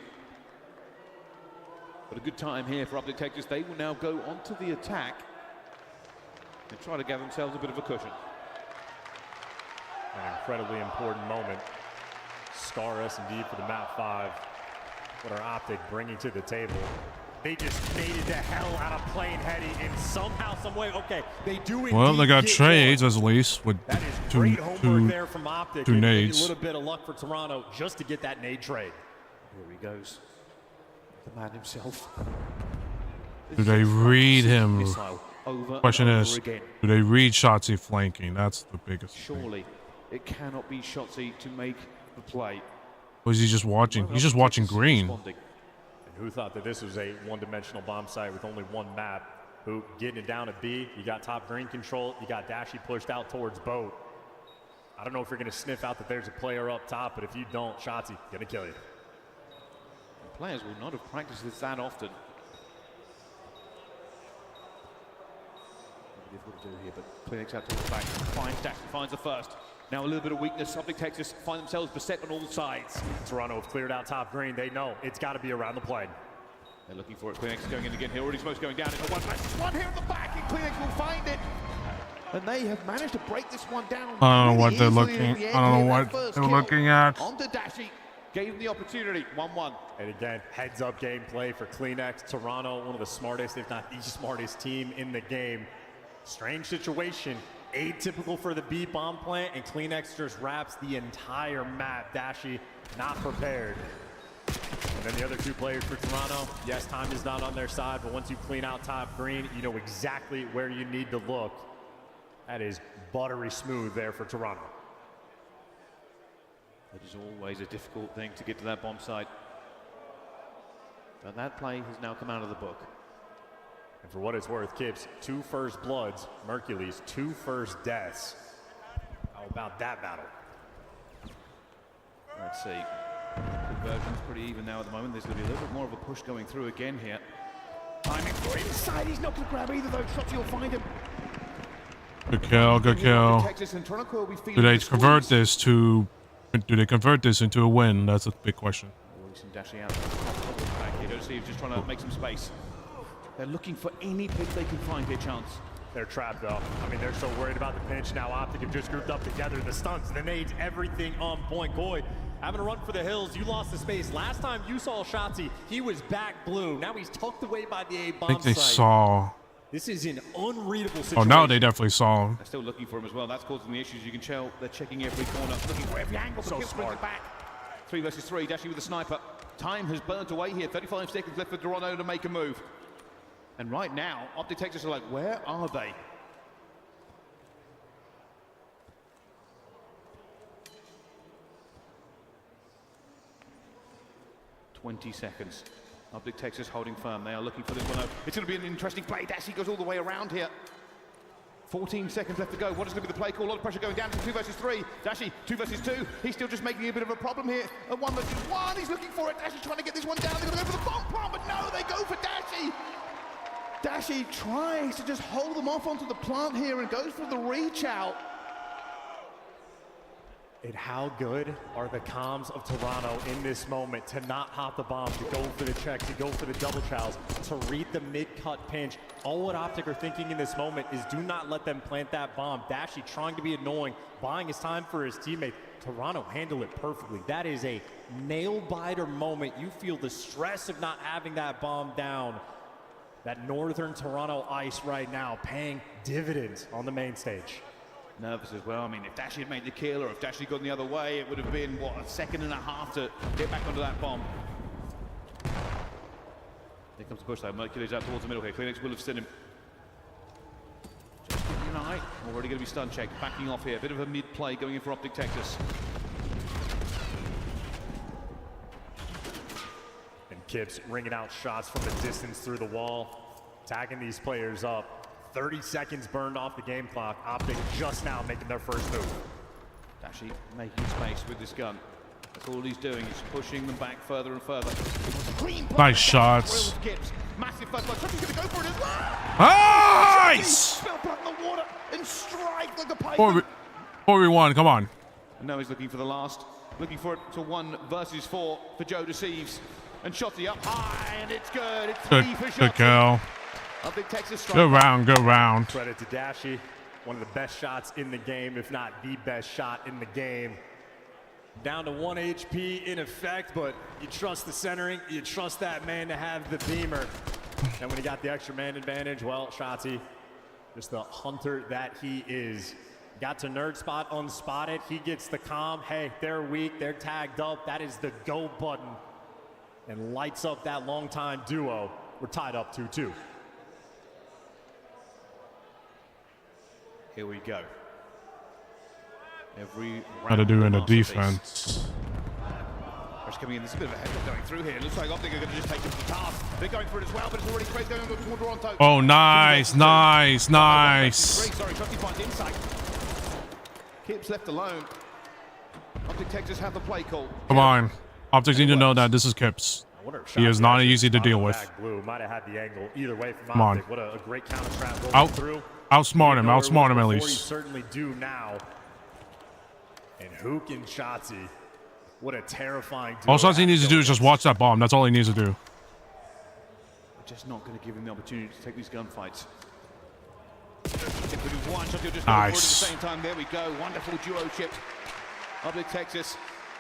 But a good time here for Optic Texas. They will now go onto the attack and try to give themselves a bit of a cushion. An incredibly important moment. Scar S&D for the map 5. What are Optic bringing to the table? They just baited the hell out of playing Heady, and somehow, some way, okay, they do it. Well, they got trades at least with two there from Optic, two and maybe nades. a little bit of luck for Toronto just to get that nade trade. Here he goes. The man himself. Do they read him? Over Question and is, over again. do they read Shotzi flanking? That's the biggest thing. Surely it cannot be Shotzi to make the play. Or is he just watching? He's just watching green. And who thought that this was a one-dimensional bomb site with only one map? Who getting it down to B? You got top green control. You got Dashy pushed out towards boat. I don't know if you're going to sniff out that there's a player up top, but if you don't, Shotzi gonna kill you. Players will not have practiced this that often. Difficult to do here, but Kleenex out to the back. Finds Dashy, finds the first. Now a little bit of weakness. Optic Texas find themselves beset on all sides. Toronto have cleared out top green. They know it's got to be around the plane. They're looking for it. Kleenex is going in again here. Already smoke's going down. It's one here at the back, and Kleenex will find it. And they have managed to break this one down. I don't know what they're looking. I don't know what they're looking at. Onto Dashy. Gave him the opportunity. 1-1. And again, heads-up gameplay for Kleenex. Toronto, one of the smartest, if not the smartest team in the game. Strange situation. Atypical for the B bomb plant, and Kleenex just wraps the entire map. Dashy not prepared. And then the other two players for Toronto, yes, time is not on their side, but once you clean out top green, you know exactly where you need to look. That is buttery smooth there for Toronto. It is always a difficult thing to get to that bomb site. But that play has now come out of the book. And for what it's worth, Kips, 2 first bloods, Mercules, 2 first deaths. How about that battle? Let's see. Conversion's pretty even now at the moment. There's going to be a little bit more of a push going through again here. Timing for inside. He's not going to grab either, though. Shotzi will find him. Good kill, good kill. Do they convert this to? Do they convert this into a win? That's a big question. Releasing Dashy out. Back here. Steve's just trying to make some space. They're looking for any pick they can find here, Chance. They're trapped, though. I mean, they're so worried about the pinch. Now Optic have just grouped up together. The stunts, the nades, everything on point. Goy, having a run for the hills. You lost the space. Last time you saw Shotzi, he was back blue. Now he's tucked away by the A bomb I think they site. saw. This is an unreadable situation. Oh, now they definitely saw him. They're still looking for him as well. That's causing the issues. You can tell they're checking every corner, looking for every angle. So smart. It back. 3 versus 3. Dashy with the sniper. Time has burnt away here. 35 seconds left for Toronto to make a move. And right now, Optic Texas are like, where are they? "20 seconds. Optic Texas holding firm. They are looking for this one out. It's going to be an interesting play. Dashy goes all the way around here. 14 seconds left to go. What is going to be the play call? A lot of pressure going down to 2 versus 3. Dashy, 2 versus 2. He's still just making a bit of a problem here. And 1 versus 1. He's looking for it. Dashy trying to get this one down. They're going to go for the bomb plant, but no, they go for Dashy. Dashy tries to just hold them off onto the plant here and goes for the reach out. And how good are the comms of Toronto in this moment to not hop the bomb, to go for the check, to go for the double chows, to read the mid-cut pinch. All what Optic are thinking in this moment is do not let them plant that bomb. Dashy trying to be annoying, buying his time for his teammate. Toronto handled it perfectly. That is a nail-biter moment. You feel the stress of not having that bomb down. That northern Toronto ice right now paying dividends on the main stage. Nervous as well. I mean, if Dashy had made the kill or if Dashy had gone the other way, it would have been, what, 1.5 seconds to get back onto that bomb. Here comes the push though. Mercury's out towards the middle here. Kleenex will have seen him. Just keeping an eye. Already going to be stun checked. Backing off here. A bit of a mid-play going in for Optic Texas. And Kips ringing out shots from the distance through the wall, tagging these players up. 30 seconds burned off the game clock. Optic just now making their first move. Actually making space with this gun. That's all he's doing. He's pushing them back further and further. Nice shots. Massive first blood. He's going to go for it as well. Nice! Spill blood in the water and strike like a python. 4v1, come on. And now he's looking for the last. Looking for it to 1 versus 4 for Joe Deceives. And Shotzi up high, and it's good. It's 3 for Shotzi. Good kill. I think Texas Go round, go round. Credit to Dashy. One of the best shots in the game, if not the best shot in the game. Down to 1 HP in effect, but you trust the centering, you trust that man to have the beamer. And when he got the extra man advantage, well, Shotzi, just the hunter that he is. Got to nerd spot unspotted. He gets the calm. Hey, they're weak, they're tagged up. That is the go button. And lights up that longtime duo. We're tied up 2-2. Here we go. Every How to do in the defense. Rush coming in. There's a bit of a headbutt going through here. Looks like Optic are going to just take him to task. They're going for it as well, but it's already crazy going on toward Toronto. Oh, nice, nice, nice. Sorry, Shotzi finds inside. Kip's left alone. Optic Texas have the play call. Come on. Optics need to know that this is Kips. He is not easy to deal with. Blue might have had the angle either way from Come on. Optic. What a great counter trap going through. Outsmart him at You least. certainly do now. And Hook and Shotzi. What a terrifying duo. All Shotzi needs to do is just watch that bomb. That's all he needs to do. We're just not going to give him the opportunity to take these gunfights. Nice. At the same time, there we go. Wonderful duo chip. Optic Texas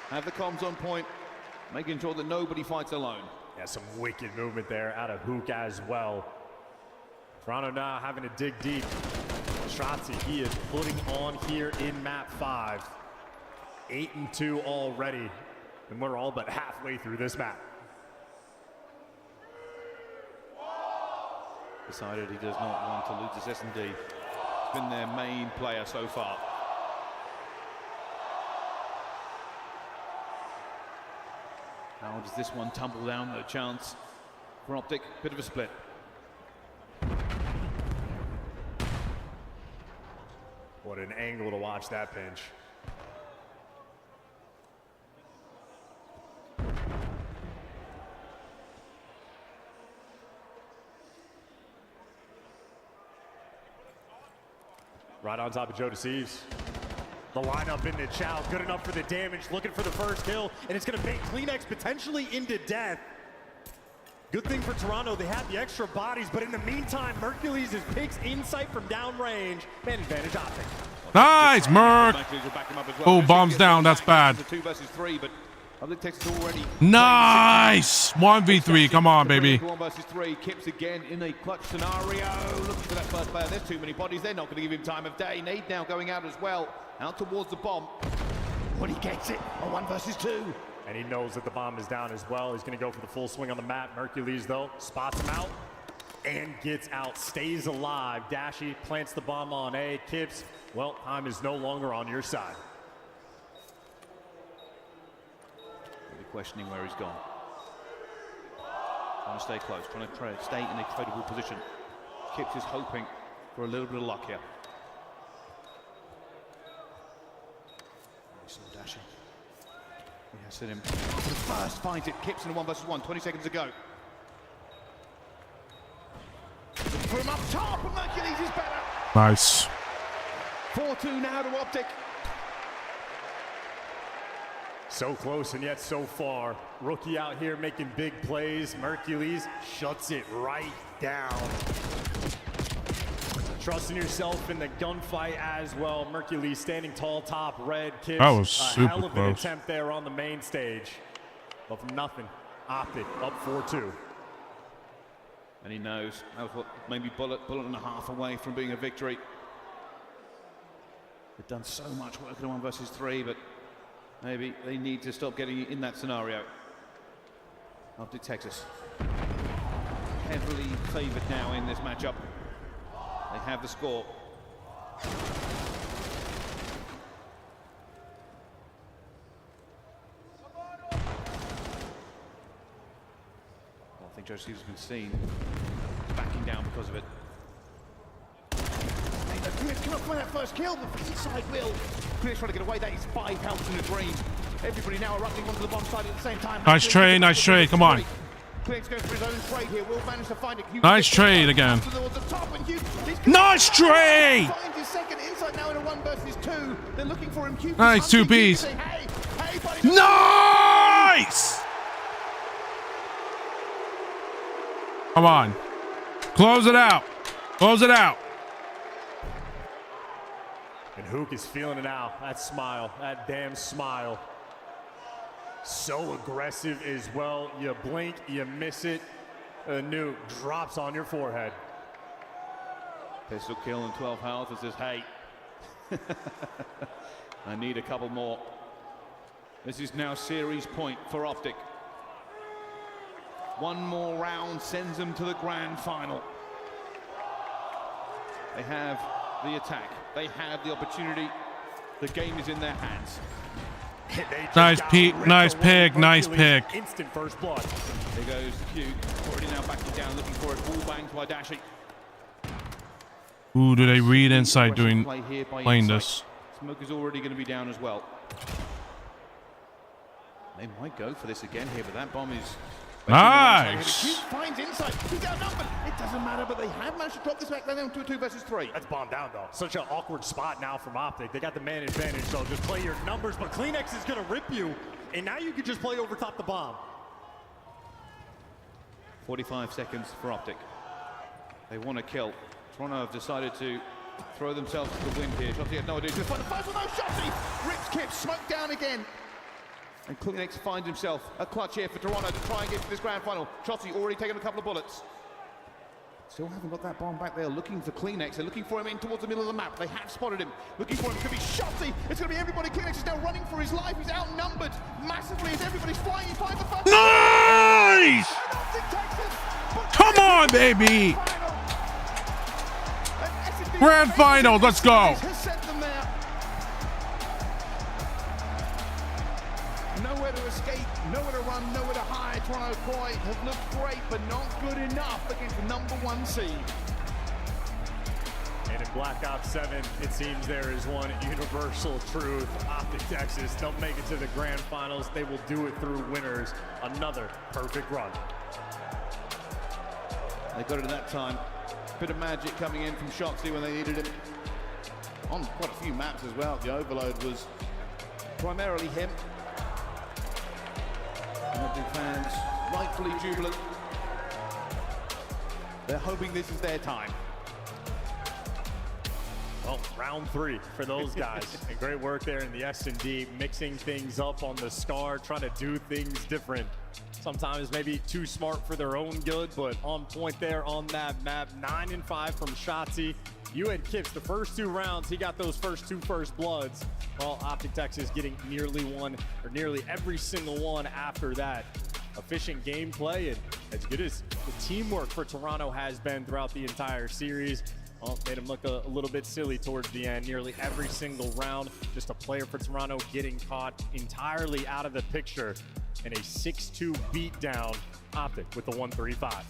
have the comms on point, making sure that nobody fights alone. Yeah, some wicked movement there out of Hook as well. Toronto now having to dig deep. Shotzi, he is putting on here in map 5. 8-2 already, and we're all but halfway through this map. Decided he does not want to lose this S&D. He's been their main player so far. How does this one tumble down? No chance for Optic. Bit of a split. What an angle to watch that pinch. Right on top of Joe Deceives. The lineup into Chow, good enough for the damage, looking for the first kill, and it's gonna bait Kleenex potentially into death. Good thing for Toronto, they have the extra bodies, but in the meantime, Mercules is picks insight from downrange. Man advantage Optic. Nice, Merc. Oh, bombs down, that's bad. 2 versus 3, but Optic Texas already. Nice. 1v3, come on, baby. 1 versus 3, Kips again in a clutch scenario. Looking for that first player. There's too many bodies. They're not going to give him time of day. Nade now going out as well. Out towards the bomb. But he gets it. A 1 versus 2. And he knows that the bomb is down as well. He's going to go for the full swing on the map. Mercules, though, spots him out and gets out. Stays alive. Dashy plants the bomb on A. Kips, well, time is no longer on your side. Questioning where he's gone. Trying to stay close, trying to stay in a tradable position. Kips is hoping for a little bit of luck here. Nice little dashing. He has seen him. First finds it. Kips in a 1 versus 1. 20 seconds to go. Looking for him up top, and Mercules is better. Nice. 4-2 now to Optic. So close and yet so far. Rookie out here making big plays. Mercules shuts it right down. Trusting yourself in the gunfight as well. Mercules standing tall top red. Kips, That was super a hell of an close. attempt there on the main stage. But from nothing, Optic up 4-2. And he knows that was what maybe bullet and a half away from being a victory. They've done so much work in a 1 versus 3, but maybe they need to stop getting in that scenario. Optic Texas heavily favored now in this matchup. They have the score. I think Joseph has been seen backing down because of it. Clear's cannot find that first kill. The inside will. Clear's trying to get away. That is 5 health in a dream. Everybody now erupting onto the bomb side at the same time. Nice trade, nice trade. Come on. Clear's going for his own trade here. Will manage to find it. Nice trade again. Nice trade. Finds his second inside now in a 1 versus 2. They're looking for him. Nice 2-piece. Nice. Come on. Close it out. Close it out. And Hook is feeling it now. That smile, that damn smile. So aggressive as well. You blink, you miss it. A nuke drops on your forehead. Pistol kill and 12 health. It says, hey, I need a couple more. This is now series point for Optic. 1 more round sends them to the grand final. They have the attack. They have the opportunity. The game is in their hands. Nice peek, nice pick, nice pick. Instant first blood. There goes Q. Already now backing down, looking for it. Ball bangs by Dashi. Ooh, do they read Insight doing playing this? Smoke is already going to be down as well. They might go for this again here, but that bomb is nice. Finds Insight. He's outnumbered. It doesn't matter, but they have managed to drop this back down to a 2 versus 3. That's bombed down though. Such an awkward spot now from Optic. They got the man advantage, so just play your numbers. But Kleenex is going to rip you, and now you can just play over top the bomb. 45 seconds for Optic. They want to kill. Toronto have decided to throw themselves to the wind here. Shotzi had no idea. Just find the first one. Shotzi rips Kip. Smoke down again. And Kleenex finds himself a clutch here for Toronto to try and get to this grand final. Shotzi already taken a couple of bullets. Still haven't got that bomb back there. Looking for Kleenex. They're looking for him in towards the middle of the map. They have spotted him. Looking for him. It could be Shotzi. It's going to be everybody. Kleenex is now running for his life. He's outnumbered massively as everybody's flying. He finds the first. Nice! Come on, baby! Grand final, let's go! Nowhere to escape, nowhere to run, nowhere to hide. Toronto Koi has looked great, but not good enough against the #1 seed. And in Black Ops 7, it seems there is one universal truth. Optic Texas don't make it to the grand finals. They will do it through winners. Another perfect run. They got it at that time. Bit of magic coming in from Shotzi when they needed him. On quite a few maps as well. The overload was primarily him. Optic fans rightfully jubilant. They're hoping this is their time. Well, round 3 for those guys. And great work there in the S&D, mixing things up on the Scar, trying to do things different. Sometimes maybe too smart for their own good, but on point there on that map. 9 and 5 from Shotzi. You had Kips the first 2 rounds. He got those first 2 first bloods, while Optic Texas getting nearly every single one after that. Efficient gameplay and as good as the teamwork for Toronto has been throughout the entire series. Well, made him look a little bit silly towards the end. Nearly every single round, just a player for Toronto getting caught entirely out of the picture in a 6-2 beatdown. Optic with the 135.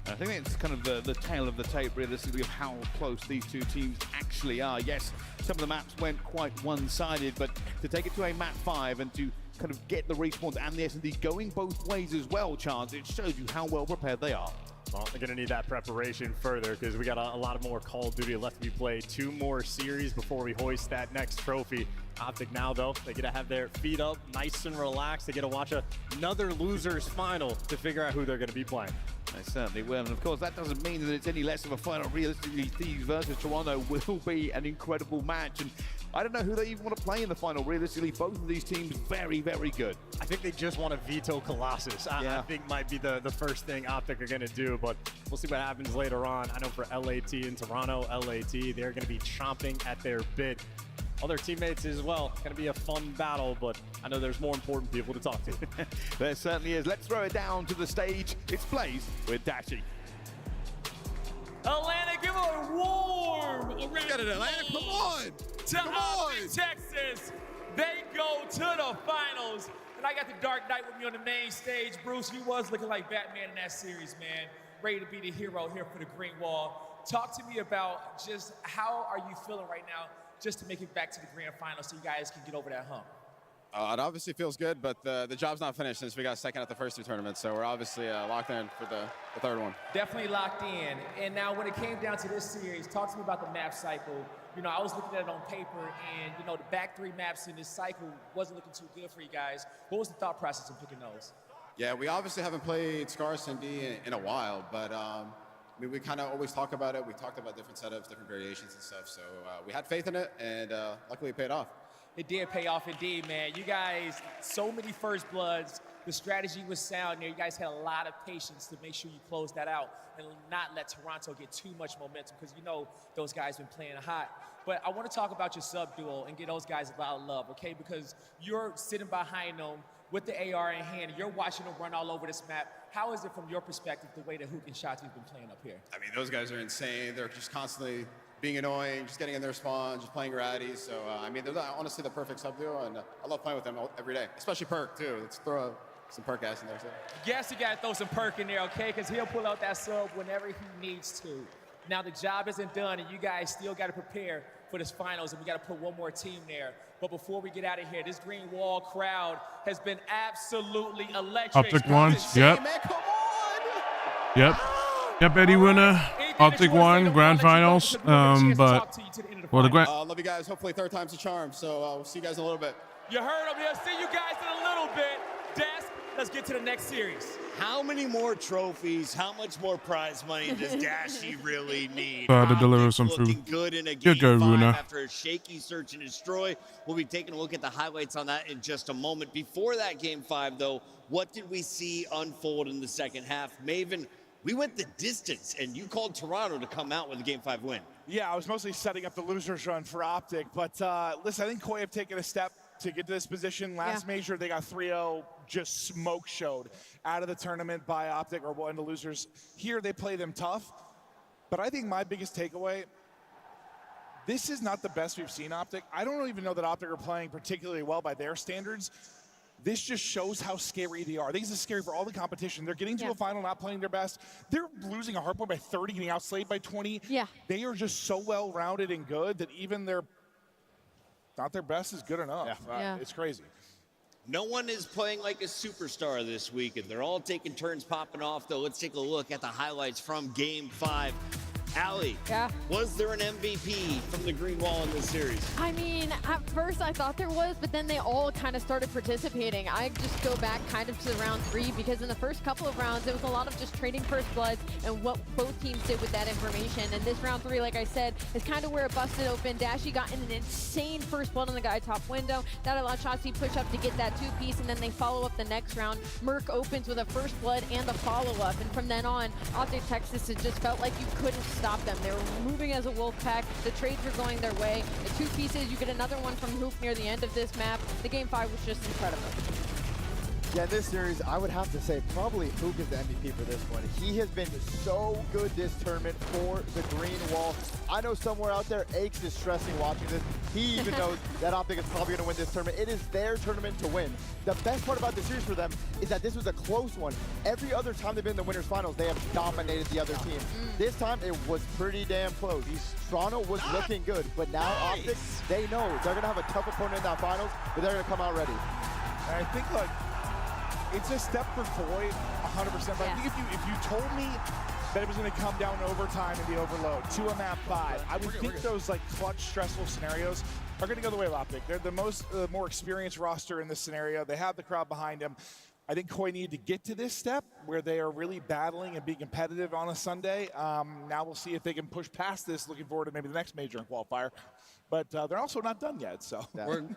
I think it's kind of the tail of the tape, realistically, of how close these two teams actually are. Yes, some of the maps went quite one-sided, but to take it to a map 5 and to kind of get the respawns and the S&D going both ways as well, Chance, it shows you how well prepared they are. Well, they're going to need that preparation further because we got a lot more Call of Duty left to be played. 2 more series before we hoist that next trophy. Optic now, though, they get to have their feet up, nice and relaxed. They get to watch another losers final to figure out who they're going to be playing. They certainly will, and of course that doesn't mean that it's any less of a final. Realistically, Thieves versus Toronto will be an incredible match, and I don't know who they even want to play in the final. Realistically, both of these teams very, very good. I think they just want to veto Colossus. I think might be the first thing Optic are going to do, but we'll see what happens later on. I know for LAT in Toronto, LAT, they're going to be chomping at their bit. Other teammates as well. Going to be a fun battle, but I know there's more important people to talk to. There certainly is. Let's throw it down to the stage. It's Blaze with Dashi. Atlanta, give a warm Get it, Atlanta, come on! To Optic Texas. They go to the finals. And I got the Dark Knight with me on the main stage. Bruce, you was looking like Batman in that series, man. Ready to be the hero here for the Green Wall. Talk to me about just how are you feeling right now just to make it back to the grand final so you guys can get over that hump? It obviously feels good, but the job's not finished since we got second at the first two tournaments, so we're obviously locked in for the third one. Definitely locked in. And now when it came down to this series, talk to me about the map cycle. You know, I was looking at it on paper, and, you know, the back three maps in this cycle wasn't looking too good for you guys. What was the thought process in picking those? Yeah, we obviously haven't played Scar Cindy in a while, but I mean, we kind of always talk about it. We talked about different setups, different variations and stuff, so we had faith in it, and luckily it paid off. It did pay off indeed, man. You guys, so many first bloods. The strategy was sound there. You guys had a lot of patience to make sure you closed that out and not let Toronto get too much momentum because you know those guys been playing hot. But I want to talk about your sub duo and get those guys a lot of love, okay? Because you're sitting behind them with the AR in hand, and you're watching them run all over this map. How is it from your perspective, the way that Hook and Shotzi's been playing up here? I mean, those guys are insane. They're just constantly being annoying, just getting in their spawn, just playing ratties. So, I mean, they're honestly the perfect sub duo, and I love playing with them every day, especially Perk, too. Let's throw some Perk guys in there, too. Yes, you got to throw some Perk in there, okay? Because he'll pull out that sub whenever he needs to. Now, the job isn't done, and you guys still got to prepare for this finals, and we got to put one more team there. But before we get out of here, this Green Wall crowd has been absolutely electric. Optic ones, yep. Yep, Eddie winner. Optic one, grand finals. But well, the grand. Love you guys. Hopefully, third time's a charm. So we'll see you guys in a little bit. You heard him. He'll see you guys in a little bit. Des, let's get to the next series. How many more trophies, how much more prize money does Dashy really need? To deliver some food. Looking good in a game Good, 5 Runa. after a shaky search and destroy. We'll be taking a look at the highlights on that in just a moment. Before that game 5, though, what did we see unfold in the second half? Maven, we went the distance, and you called Toronto to come out with a game 5 win. Yeah, I was mostly setting up the losers run for Optic, but listen, I think Koi have taken a step to get to this position. Last major, they got 3-0, just smoke showed out of the tournament by Optic or one of the losers. Here, they play them tough, but I think my biggest takeaway, this is not the best we've seen Optic. I don't even know that Optic are playing particularly well by their standards. This just shows how scary they are. I think this is scary for all the competition. They're getting to a final, not playing their best. They're losing a hardpoint by 30, getting outslayed by 20. Yeah. They are just so well-rounded and good that even their not their best is good enough. It's crazy. No one is playing like a superstar this week, and they're all taking turns popping off, though. Let's take a look at the highlights from Game 5. Allie, was there an MVP from the Green Wall in this series? I mean, at first I thought there was, but then they all kind of started participating. I just go back kind of to round 3 because in the first couple of rounds, it was a lot of just trading first bloods and what both teams did with that information. And this round 3, like I said, is kind of where it busted open. Dashy got in an insane first blood on the guy top window. That allowed Shotzi push up to get that 2-piece, and then they follow up the next round. Merc opens with a first blood and a follow-up. And from then on, Optic Texas, it just felt like you couldn't stop them. They were moving as a wolf pack. The trades were going their way. The 2 pieces, you get another one from Hoop near the end of this map. The game 5 was just incredible. Yeah, this series, I would have to say probably Hook is the MVP for this one. He has been so good this tournament for the Green Wall. I know somewhere out there, Aches is stressing watching this. He even knows that Optic is probably going to win this tournament. It is their tournament to win. The best part about the series for them is that this was a close one. Every other time they've been in the winner's finals, they have dominated the other team. This time, it was pretty damn close. Toronto was looking good, but now Optic, they know they're going to have a tough opponent in that finals, but they're going to come out ready. And I think, like, it's a step for Koi, 100%. But I think if you told me that it was going to come down overtime in the overload to a map 5, I would think those like clutch, stressful scenarios are going to go the way of Optic. They're the more experienced roster in this scenario. They have the crowd behind them. I think Koi needed to get to this step where they are really battling and being competitive on a Sunday. Now we'll see if they can push past this. Looking forward to maybe the next major in qualifier. But they're also not done yet, so.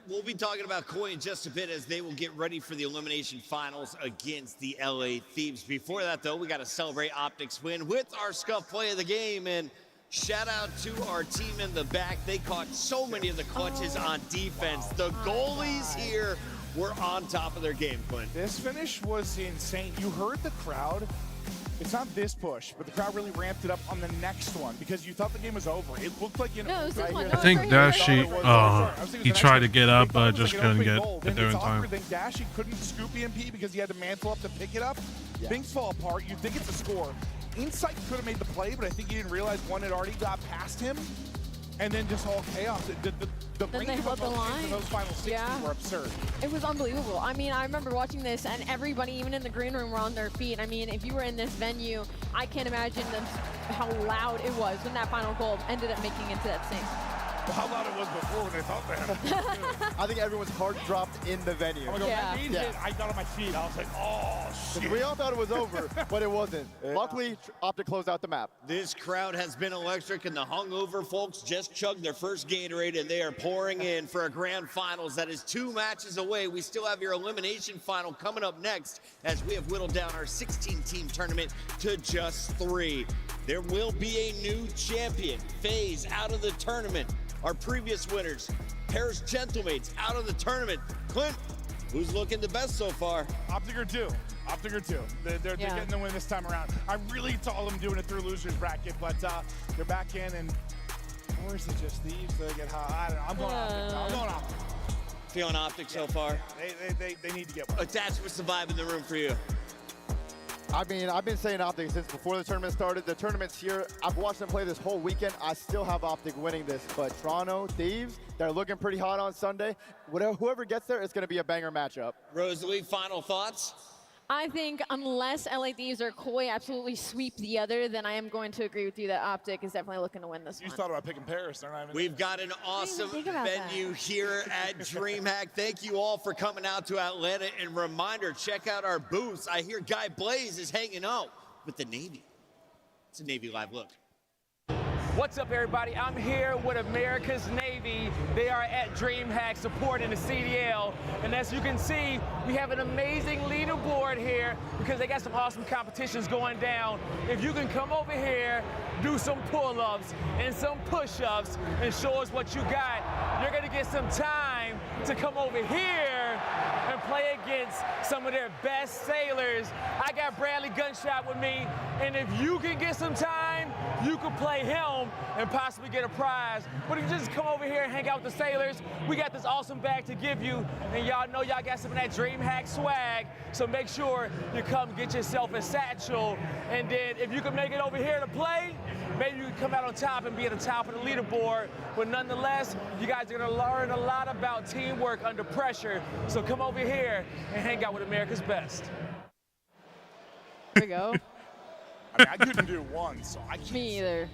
We'll be talking about Koi in just a bit as they will get ready for the elimination finals against the LA Thieves. Before that, though, we got to celebrate Optic's win with our Scuff play of the game. And shout out to our team in the back. They caught so many of the clutches on defense. The goalies here were on top of their game, Clint. This finish was insane. You heard the crowd. It's not this push, but the crowd really ramped it up on the next one because you thought the game was over. It looked like, you know, I think Dashy, he tried to get up, but just couldn't get there in time. Then Dashy couldn't scoop EMP because he had to mantle up to pick it up. Things fall apart. You think it's a score. Insight could have made the play, but I think he didn't realize one had already got past him, and then just all chaos. The Then range they of held the emotions line. in those final 60 were absurd. It was unbelievable. I mean, I remember watching this, and everybody, even in the green room, were on their feet. I mean, if you were in this venue, I can't imagine how loud it was when that final goal ended up making it to that sink. Well, how loud it was before when they thought they had it. I think everyone's heart dropped in the venue. Oh my God, when that hit, I got on my feet. I was like, oh, shit. We all thought it was over, but it wasn't. Luckily, Optic closed out the map. This crowd has been electric, and the hungover folks just chugged their first Gatorade, and they are pouring in for a grand finals that is 2 matches away. We still have your elimination final coming up next as we have whittled down our 16-team tournament to just 3. There will be a new champion. FaZe out of the tournament. Our previous winners, Paris Gentlemates out of the tournament. Clint, who's looking the best so far? Optic or 2. Optic or 2. They're getting the win this time around. I really saw them doing it through losers bracket, but they're back in, and or is it just thieves that get hot? I don't know. I'm going Optic. I'm going Optic. Feeling Optic so far? They need to get one. Attach what's the vibe in the room for you? I mean, I've been saying Optic since before the tournament started. The tournament's here. I've watched them play this whole weekend. I still have Optic winning this, but Toronto, Thieves, they're looking pretty hot on Sunday. Whoever gets there, it's going to be a banger matchup. Rosalie, final thoughts? I think unless LA Thieves or Koi absolutely sweep the other, then I am going to agree with you that Optic is definitely looking to win this one. You thought about picking Paris. They're not even We've got an awesome venue here at Dreamhack. Thank you all for coming out to Atlanta. And reminder, check out our booths. I hear Guy Blaze is hanging out with the Navy. It's a Navy Live look. What's up, everybody? I'm here with America's Navy. They are at Dreamhack supporting the CDL. And as you can see, we have an amazing leaderboard here because they got some awesome competitions going down. If you can come over here, do some pull-ups and some push-ups and show us what you got, you're gonna get some time to come over here and play against some of their best sailors. I got Bradley Gunshot with me, and if you can get some time, you can play him and possibly get a prize. But if you just come over here and hang out with the sailors, we got this awesome bag to give you, and y'all know y'all got some of that Dreamhack swag, so make sure you come get yourself a satchel, and then if you can make it over here to play, maybe you can come out on top and be at the top of the leaderboard. But nonetheless, you guys are gonna learn a lot about teamwork under pressure, so come over here and hang out with America's best. There we go. I mean, I couldn't do 1, so I can't. Me either.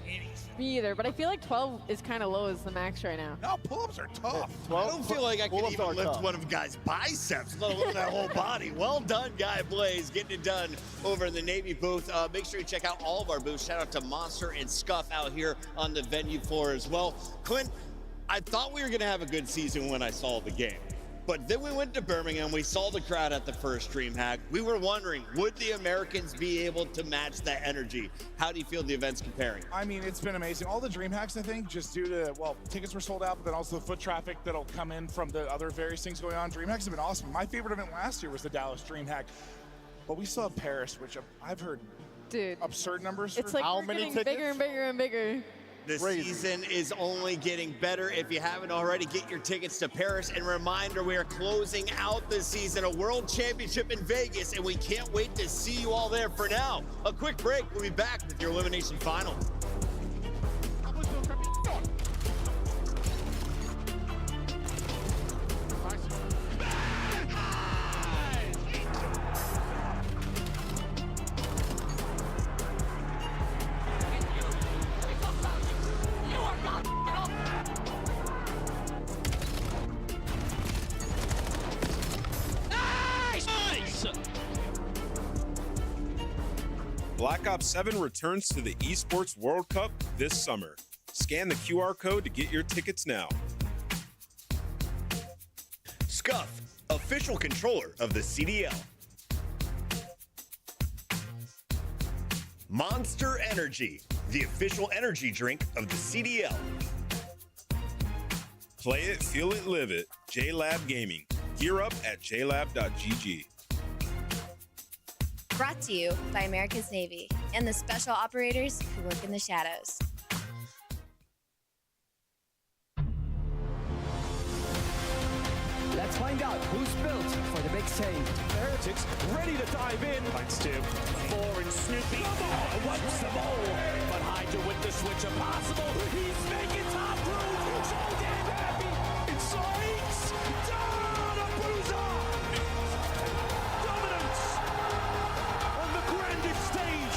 Me either. But I feel like 12 is kind of low as the max right now. No, pull-ups are tough. I don't feel like I can even lift one of the guy's biceps, let alone that whole body. Well done, Guy Blaze, getting it done over in the Navy booth. Make sure you check out all of our booths. Shout out to Monster and Scuff out here on the venue floor as well. Clint, I thought we were going to have a good season when I saw the game. But then we went to Birmingham, we saw the crowd at the first Dreamhack. We were wondering, would the Americans be able to match that energy? How do you feel the event's comparing? I mean, it's been amazing. All the Dreamhacks, I think, just due to, well, tickets were sold out, but then also the foot traffic that'll come in from the other various things going on. Dreamhacks have been awesome. My favorite event last year was the Dallas Dreamhack. But we still have Paris, which I've heard absurd numbers. It's for like how we're many getting tickets? bigger and bigger and bigger. The season is only getting better. If you haven't already, get your tickets to Paris. And reminder, we are closing out this season, a world championship in Vegas, and we can't wait to see you all there. For now, a quick break. We'll be back with your elimination final. Black Ops 7 returns to the Esports World Cup this summer. Scan the QR code to get your tickets now. Scuff, official controller of the CDL. Monster Energy, the official energy drink of the CDL. Play it, feel it, live it. JLab Gaming. Gear up at jlab.gg. Brought to you by America's Navy and the special operators who work in the shadows. Let's find out who's built for the big stage. Heretics ready to dive in. Finds two. Four and Snoopy. Wipes them all. But Hydra with the switch impossible. He's making top room. So damn happy. Insights. Down a bruiser. Dominance on the grandest stage.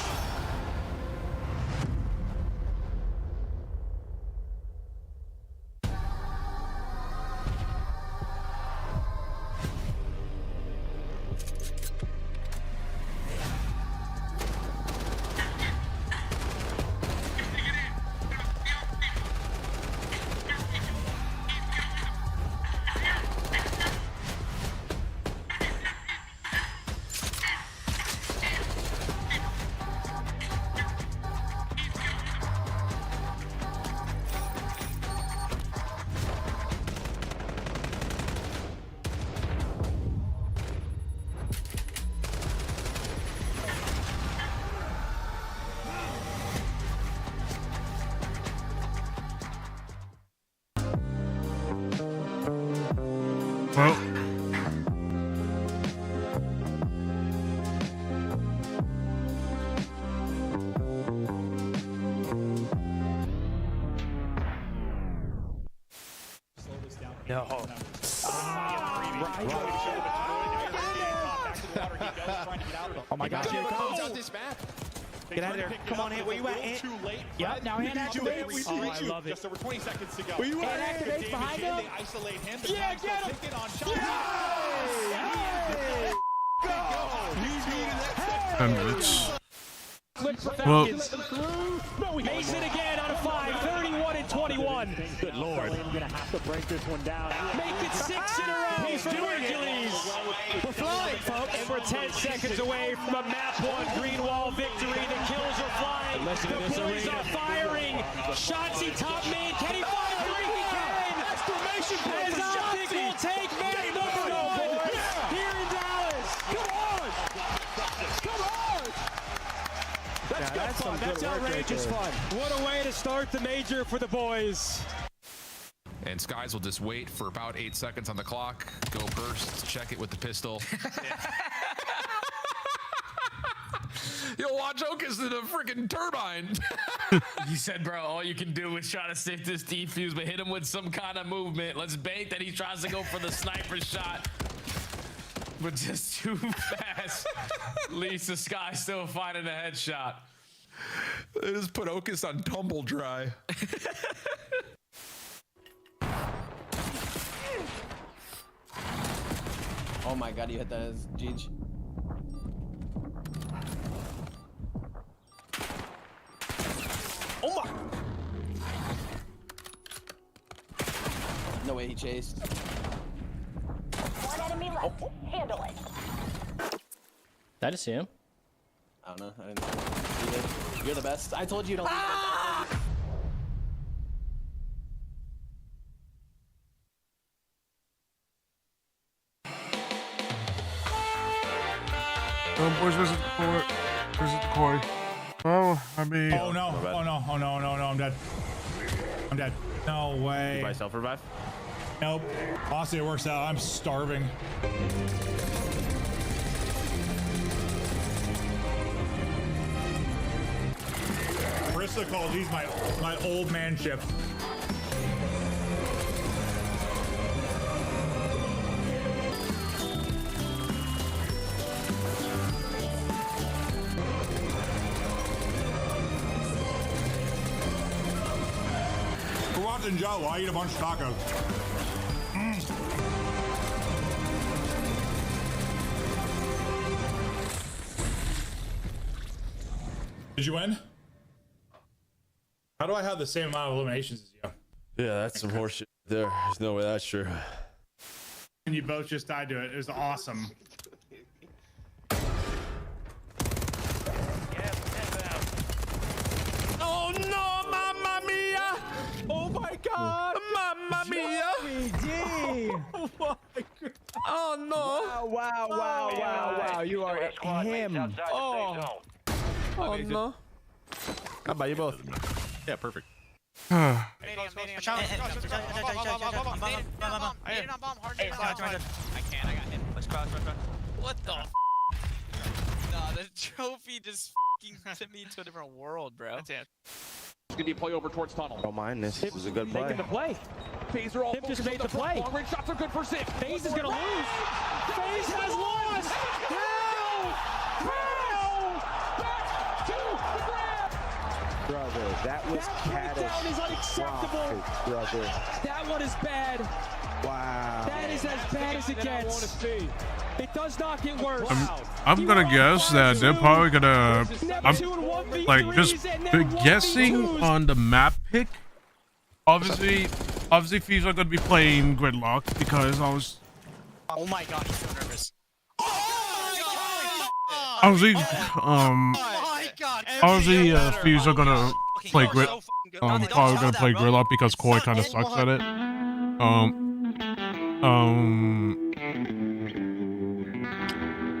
Well, No. Oh my gosh, here it comes. Get out of there. Come on, Ant. Where you at, Ant? Too late. Yep, now Ant activates. Oh, I love it. Just over 20 seconds to go. Where you at, Ant? Activates behind him. They isolate him. Yeah, get him. well, Makes it again on a 5, 31 and 21. Good Lord. I'm gonna have to break this one down. Make it 6 in a row for Hercules. We're flying, folks. And we're 10 seconds away from a map 1 green wall victory. The kills are flying. The boys are firing. Shotzi top main. Can he find 3? He can. Exclamation point. As Optic will take map number 1 here in Dallas. Come on. Come on. That's good fun. That's outrageous fun. What a way to start the major for the boys. And Skies will just wait for about 8 seconds on the clock, go burst, check it with the pistol. You'll watch Okus in a freaking turbine. You said, bro, all you can do is try to save this defuse, but hit him with some kind of movement. Let's bait that he tries to go for the sniper shot, but just too fast. Lisa Sky still finding a headshot. They just put Okus on tumble dry. Oh my god, you hit that as Jeej. Oh my! No way he chased. One enemy left. Handle it. Did I just see him? I don't know. I didn't see you did. You're the best. I told you don't leave. boys versus Corey. Well, I mean. Oh no! Oh no! Oh no! No! No! I'm dead. I'm dead. No way. You buy self revive? Nope. Honestly, it works out. I'm starving. Bristol calls these my old man ship. We're watching Joe while I eat a bunch of tacos. Did you win? How do I have the same amount of eliminations as you? Yeah, that's some horseshit there. There's no way that's true. And you both just died to it. It was awesome. Oh no, mamma mia! Oh my god! Mamma mia! Oh my god! Oh no! Wow! You are him. Oh no! How about you both? Yeah, perfect. I got him. What the? Kofi just f***ing sent me into a different world, bro. That's it. It's gonna be a play over towards tunnel. Don't mind this. This is a good play. Making the play. Phaser all just made the play. Long range shots are good for Zip. FaZe is gonna lose. FaZe has lost. How? Back to the grab. Brother, that was That is unacceptable. Brother. That one is bad. Wow. That is as bad as it gets. It does not get worse. I'm gonna guess that they're probably gonna. I'm like just guessing on the map pick. Obviously, FaZe are gonna be playing Gridlock because I was. Oh my god, he's so nervous. Obviously, FaZe are gonna play probably gonna play Gridlock because Koi kind of sucks at it.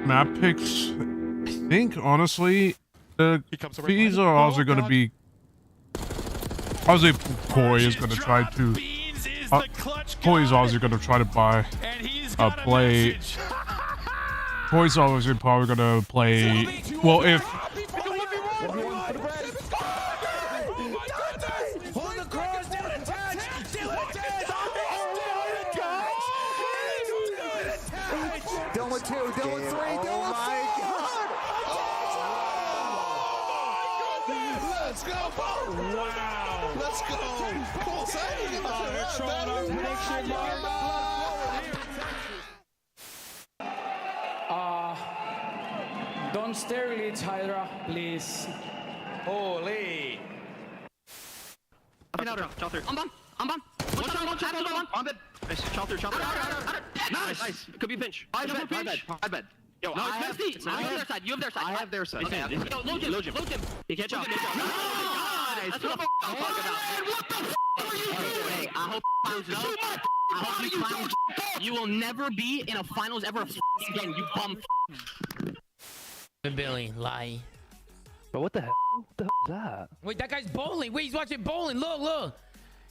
Map picks. I think honestly, the FaZe are also gonna be. Obviously, Koi is gonna try to. Koi is also gonna try to buy play. Koi's obviously probably gonna play. Well, if. Dylan 2, Dylan 3, Dylan 4. Let's go! Wow! Let's go! Full save! Don't stare really, Hydra, please. Holy! Nice. Could be pinch. I bet. Yo, no, it's Misty. You have their side. You have their side. I have their side. Okay. Yo, load him. He can't jump. Nice. That's what I'm talking about. What the f*** are you doing? I hope you clowns. You will never be in a finals ever again. You bum. Billy, lie. Bro, what the hell? What the hell is that? Wait, that guy's bowling. Wait, he's watching bowling. Look.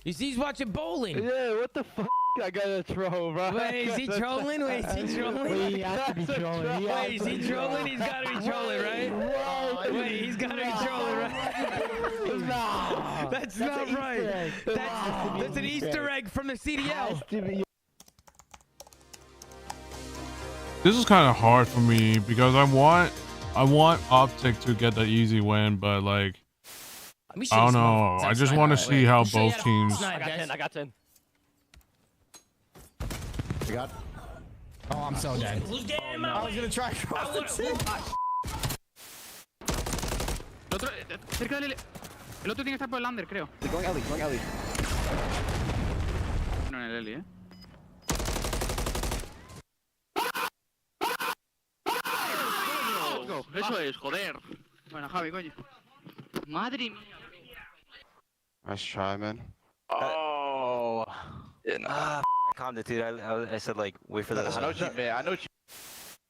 You see, he's watching bowling. Yeah, what the fuck? I gotta throw, bro. Wait, is he trolling? Wait, is he trolling? Wait, he has to be trolling. Wait, is he trolling? He's gotta be trolling, right? Wait, he's gotta be trolling, right? No. That's not right. That's an Easter egg from the CDL. This is kind of hard for me because I want Optic to get the easy win, but like I don't know. I just want to see how both teams. I got 10. You got. Oh, I'm so dead. Who's getting I was gonna try cross the team. Cerca del... El otro tiene que estar por el under, creo. Going Ellie. No, en el Ellie, Let's go. Eso es, joder. Bueno, Javi, coño. Madre mía. Nice try, man. Oh. I calmed it, dude. I said, like, wait for the. I know what you meant. I know what you.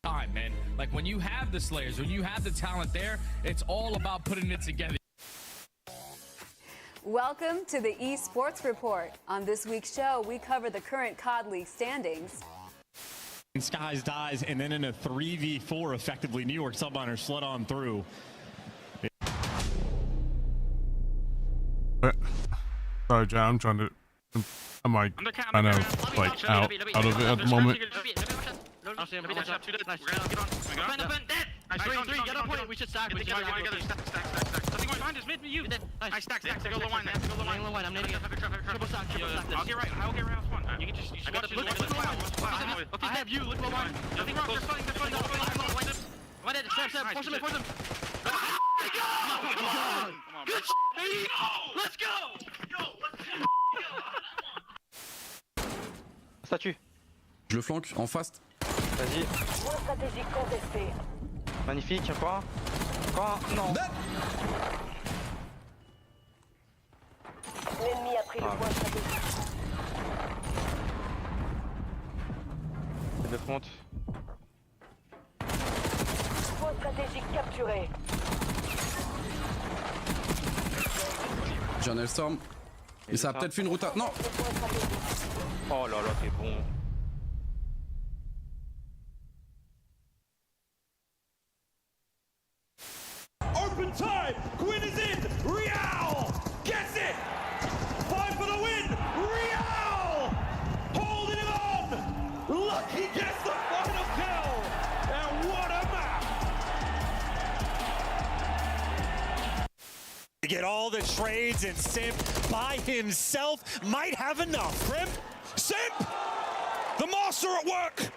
Time, man. Like when you have the Slayers, when you have the talent there, it's all about putting it together. Welcome to the Esports Report. On this week's show, we cover the current COD League standings. Skies dies, and then in a 3v4, effectively, New York Subminers slid on through. Sorry, John. I'm trying to. I'm like kind of like out of it at the moment. Nice, 3, get on point. We should stack. We should stack. Something going behind us, mid, you. Nice, stack. Go low line, I'm nading it. Triple stack. I'll get right. I'll get right on spawn. You can just watch it. Look I have you. Look low line. Nothing wrong. They're fighting. One dead. Step. Force them. Come on. Good shit. Let's go. Statue. Je le flanque en fast. Vas-y. Stratégie contestée. Magnifique, encore non. L'ennemi a pris le point stratégique. De front. Point stratégique capturé. J'ai un Hellstorm. Et ça a peut-être fait une route à... Non. Oh là là, t'es bon. one time. Quinn is in. Real gets it. 5 for the win. Real holding it on. Lucky gets the final kill. And what a map. To get all the trades, and Simp by himself might have enough. Simp, the master at work.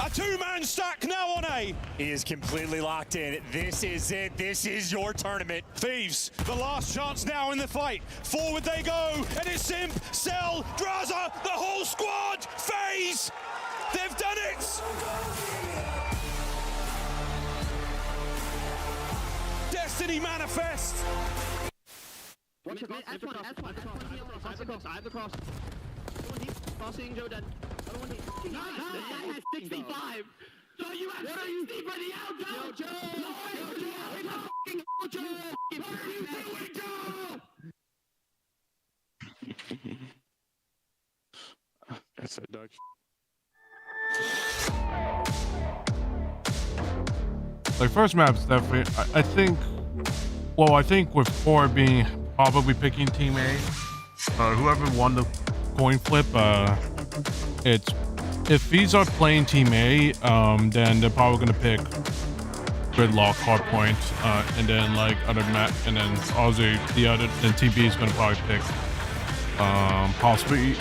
A two-man stack now on A. He is completely locked in. This is it. This is your tournament. Thieves, the last chance now in the fight. Forward they go, and it's Simp, Cell, Draza, the whole squad. FaZe, they've done it. Destiny manifest. Watch it, S1, I have the cross. Crossing Joe dead. Nice, 65. So you have 60 for the outro. Joe. What are you doing, Joe? That's a dog. Like first map's definitely. I think with Core being probably picking Team A, whoever won the coin flip, it's if these are playing Team A, then they're probably gonna pick Gridlock, Hardpoint, and then like other map, and then also the other. Then Team B is gonna probably pick possibly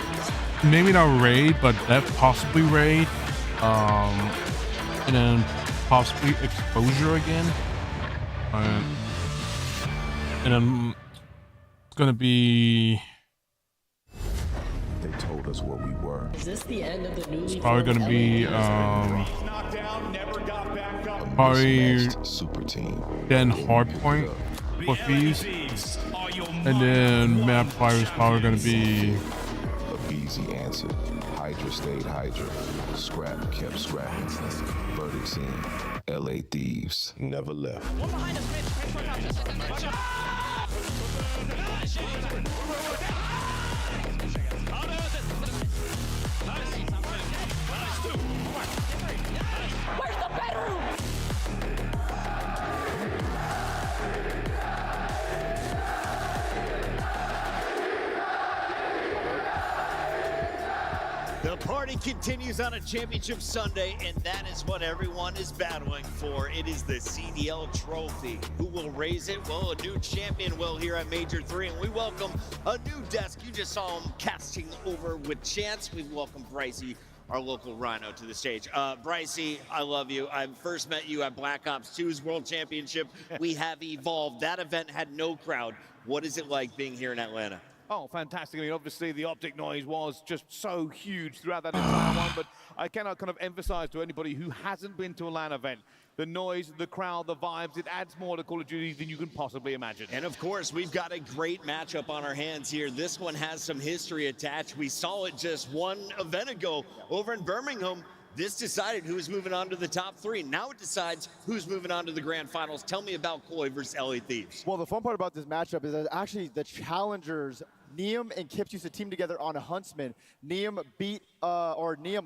maybe not Raid, but possibly Raid, and then possibly Exposure again, and then it's gonna be. They told us what we were. Is this the end of the newly It's probably gonna be probably super team. Then Hardpoint for Fees, and then map fire is probably gonna be. Easy answer. Hydra stayed Hydra. Scrap kept scrapping. Verdict scene. LA Thieves never left. One behind us, Mitch. Watch out. Where's the bedroom? The party continues on a championship Sunday, and that is what everyone is battling for. It is the CDL trophy. Who will raise it? Well, a new champion will here at Major 3, and we welcome a new desk. You just saw him casting over with Chance. We welcome Brycey, our local Rhino, to the stage. Brycey, I love you. I first met you at Black Ops 2's World Championship. We have evolved. That event had no crowd. What is it like being here in Atlanta? Oh, fantastic. I mean, obviously, the optic noise was just so huge throughout that entire one, but I cannot kind of emphasize to anybody who hasn't been to a LAN event, the noise, the crowd, the vibes, it adds more to Call of Duty than you can possibly imagine. And of course, we've got a great matchup on our hands here. This one has some history attached. We saw it just one event ago over in Birmingham. This decided who's moving on to the top 3. Now it decides who's moving on to the grand finals. Tell me about Koi versus LA Thieves. Well, the fun part about this matchup is that actually the challengers, Neum and Kips, used to team together on a Huntsman. Neum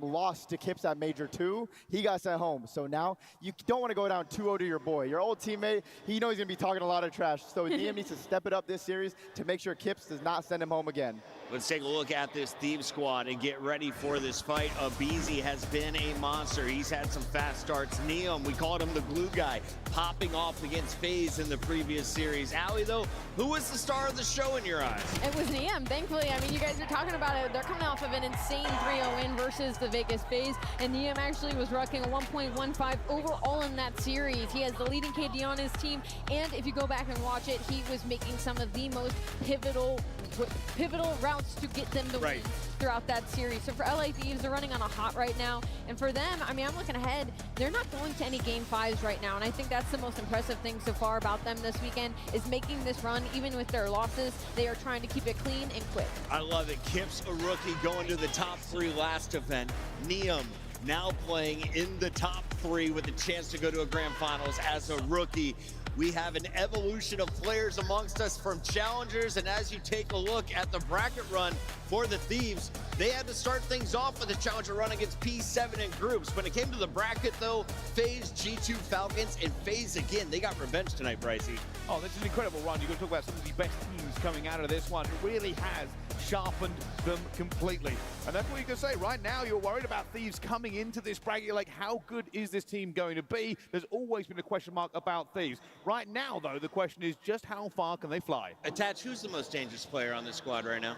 lost to Kips at Major 2. He got sent home. So now you don't want to go down 2-0 to your boy. Your old teammate, he knows he's going to be talking a lot of trash. So Neum needs to step it up this series to make sure Kips does not send him home again. Let's take a look at this Thieves squad and get ready for this fight. Abizi has been a monster. He's had some fast starts. Neum, we called him the glue guy, popping off against FaZe in the previous series. Allie, though, who was the star of the show in your eyes? It was Neum, thankfully. I mean, you guys are talking about it. They're coming off of an insane 3-0 win versus the Vegas FaZe, and Neum actually was rocking a 1.15 overall in that series. He has the leading KD on his team, and if you go back and watch it, he was making some of the most pivotal routes to get them the win throughout that series. So for LA Thieves, they're running on a hot right now, and for them, I mean, I'm looking ahead, they're not going to any game 5s right now, and I think that's the most impressive thing so far about them this weekend, is making this run. Even with their losses, they are trying to keep it clean and quick. I love it. Kips, a rookie, going to the top 3 last event. Neum now playing in the top 3 with a chance to go to a grand finals as a rookie. We have an evolution of players amongst us from challengers, and as you take a look at the bracket run for the Thieves, they had to start things off with a challenger run against P7 in groups. When it came to the bracket though, FaZe, G2 Falcons, and FaZe again, they got revenge tonight, Brycey. Oh, this is an incredible run. You're going to talk about some of the best teams coming out of this one. It really has sharpened them completely. And that's what you can say. Right now, you're worried about Thieves coming into this bracket. You're like, how good is this team going to be? There's always been a question mark about Thieves. Right now, though, the question is just how far can they fly? Attach, who's the most dangerous player on this squad right now?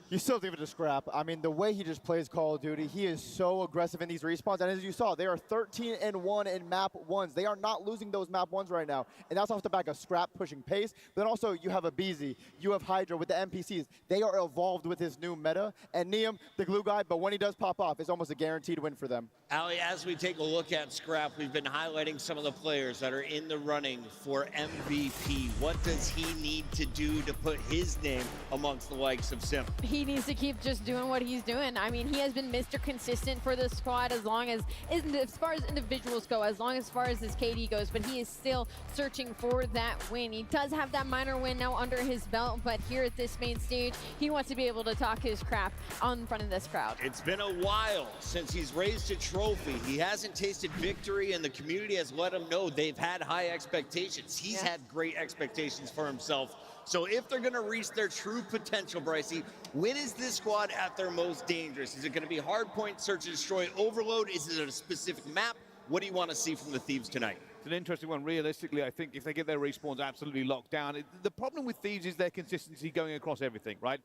You still give it to Scrap. I mean, the way he just plays Call of Duty, he is so aggressive in these respawns. And as you saw, they are 13-1 in map ones. They are not losing those map ones right now. And that's off the back of Scrap pushing pace. But then also you have a BZ, you have Hydra with the NPCs. They are evolved with this new meta. And Neum, the glue guy, but when he does pop off, it's almost a guaranteed win for them. Ali, as we take a look at Scrap, we've been highlighting some of the players that are in the running for MVP. What does he need to do to put his name amongst the likes of Sim? He needs to keep just doing what he's doing. I mean, he has been Mr. Consistent for the squad as far as individuals go, as far as his KD goes, but he is still searching for that win. He does have that minor win now under his belt, but here at this main stage, he wants to be able to talk his crap on front of this crowd. It's been a while since he's raised a trophy. He hasn't tasted victory, and the community has let him know they've had high expectations. He's had great expectations for himself. So if they're going to reach their true potential, Brycey, when is this squad at their most dangerous? Is it going to be hardpoint, search and destroy, overload? Is it a specific map? What do you want to see from the Thieves tonight? It's an interesting one. Realistically, I think if they get their respawns absolutely locked down, the problem with Thieves is their consistency going across everything, right?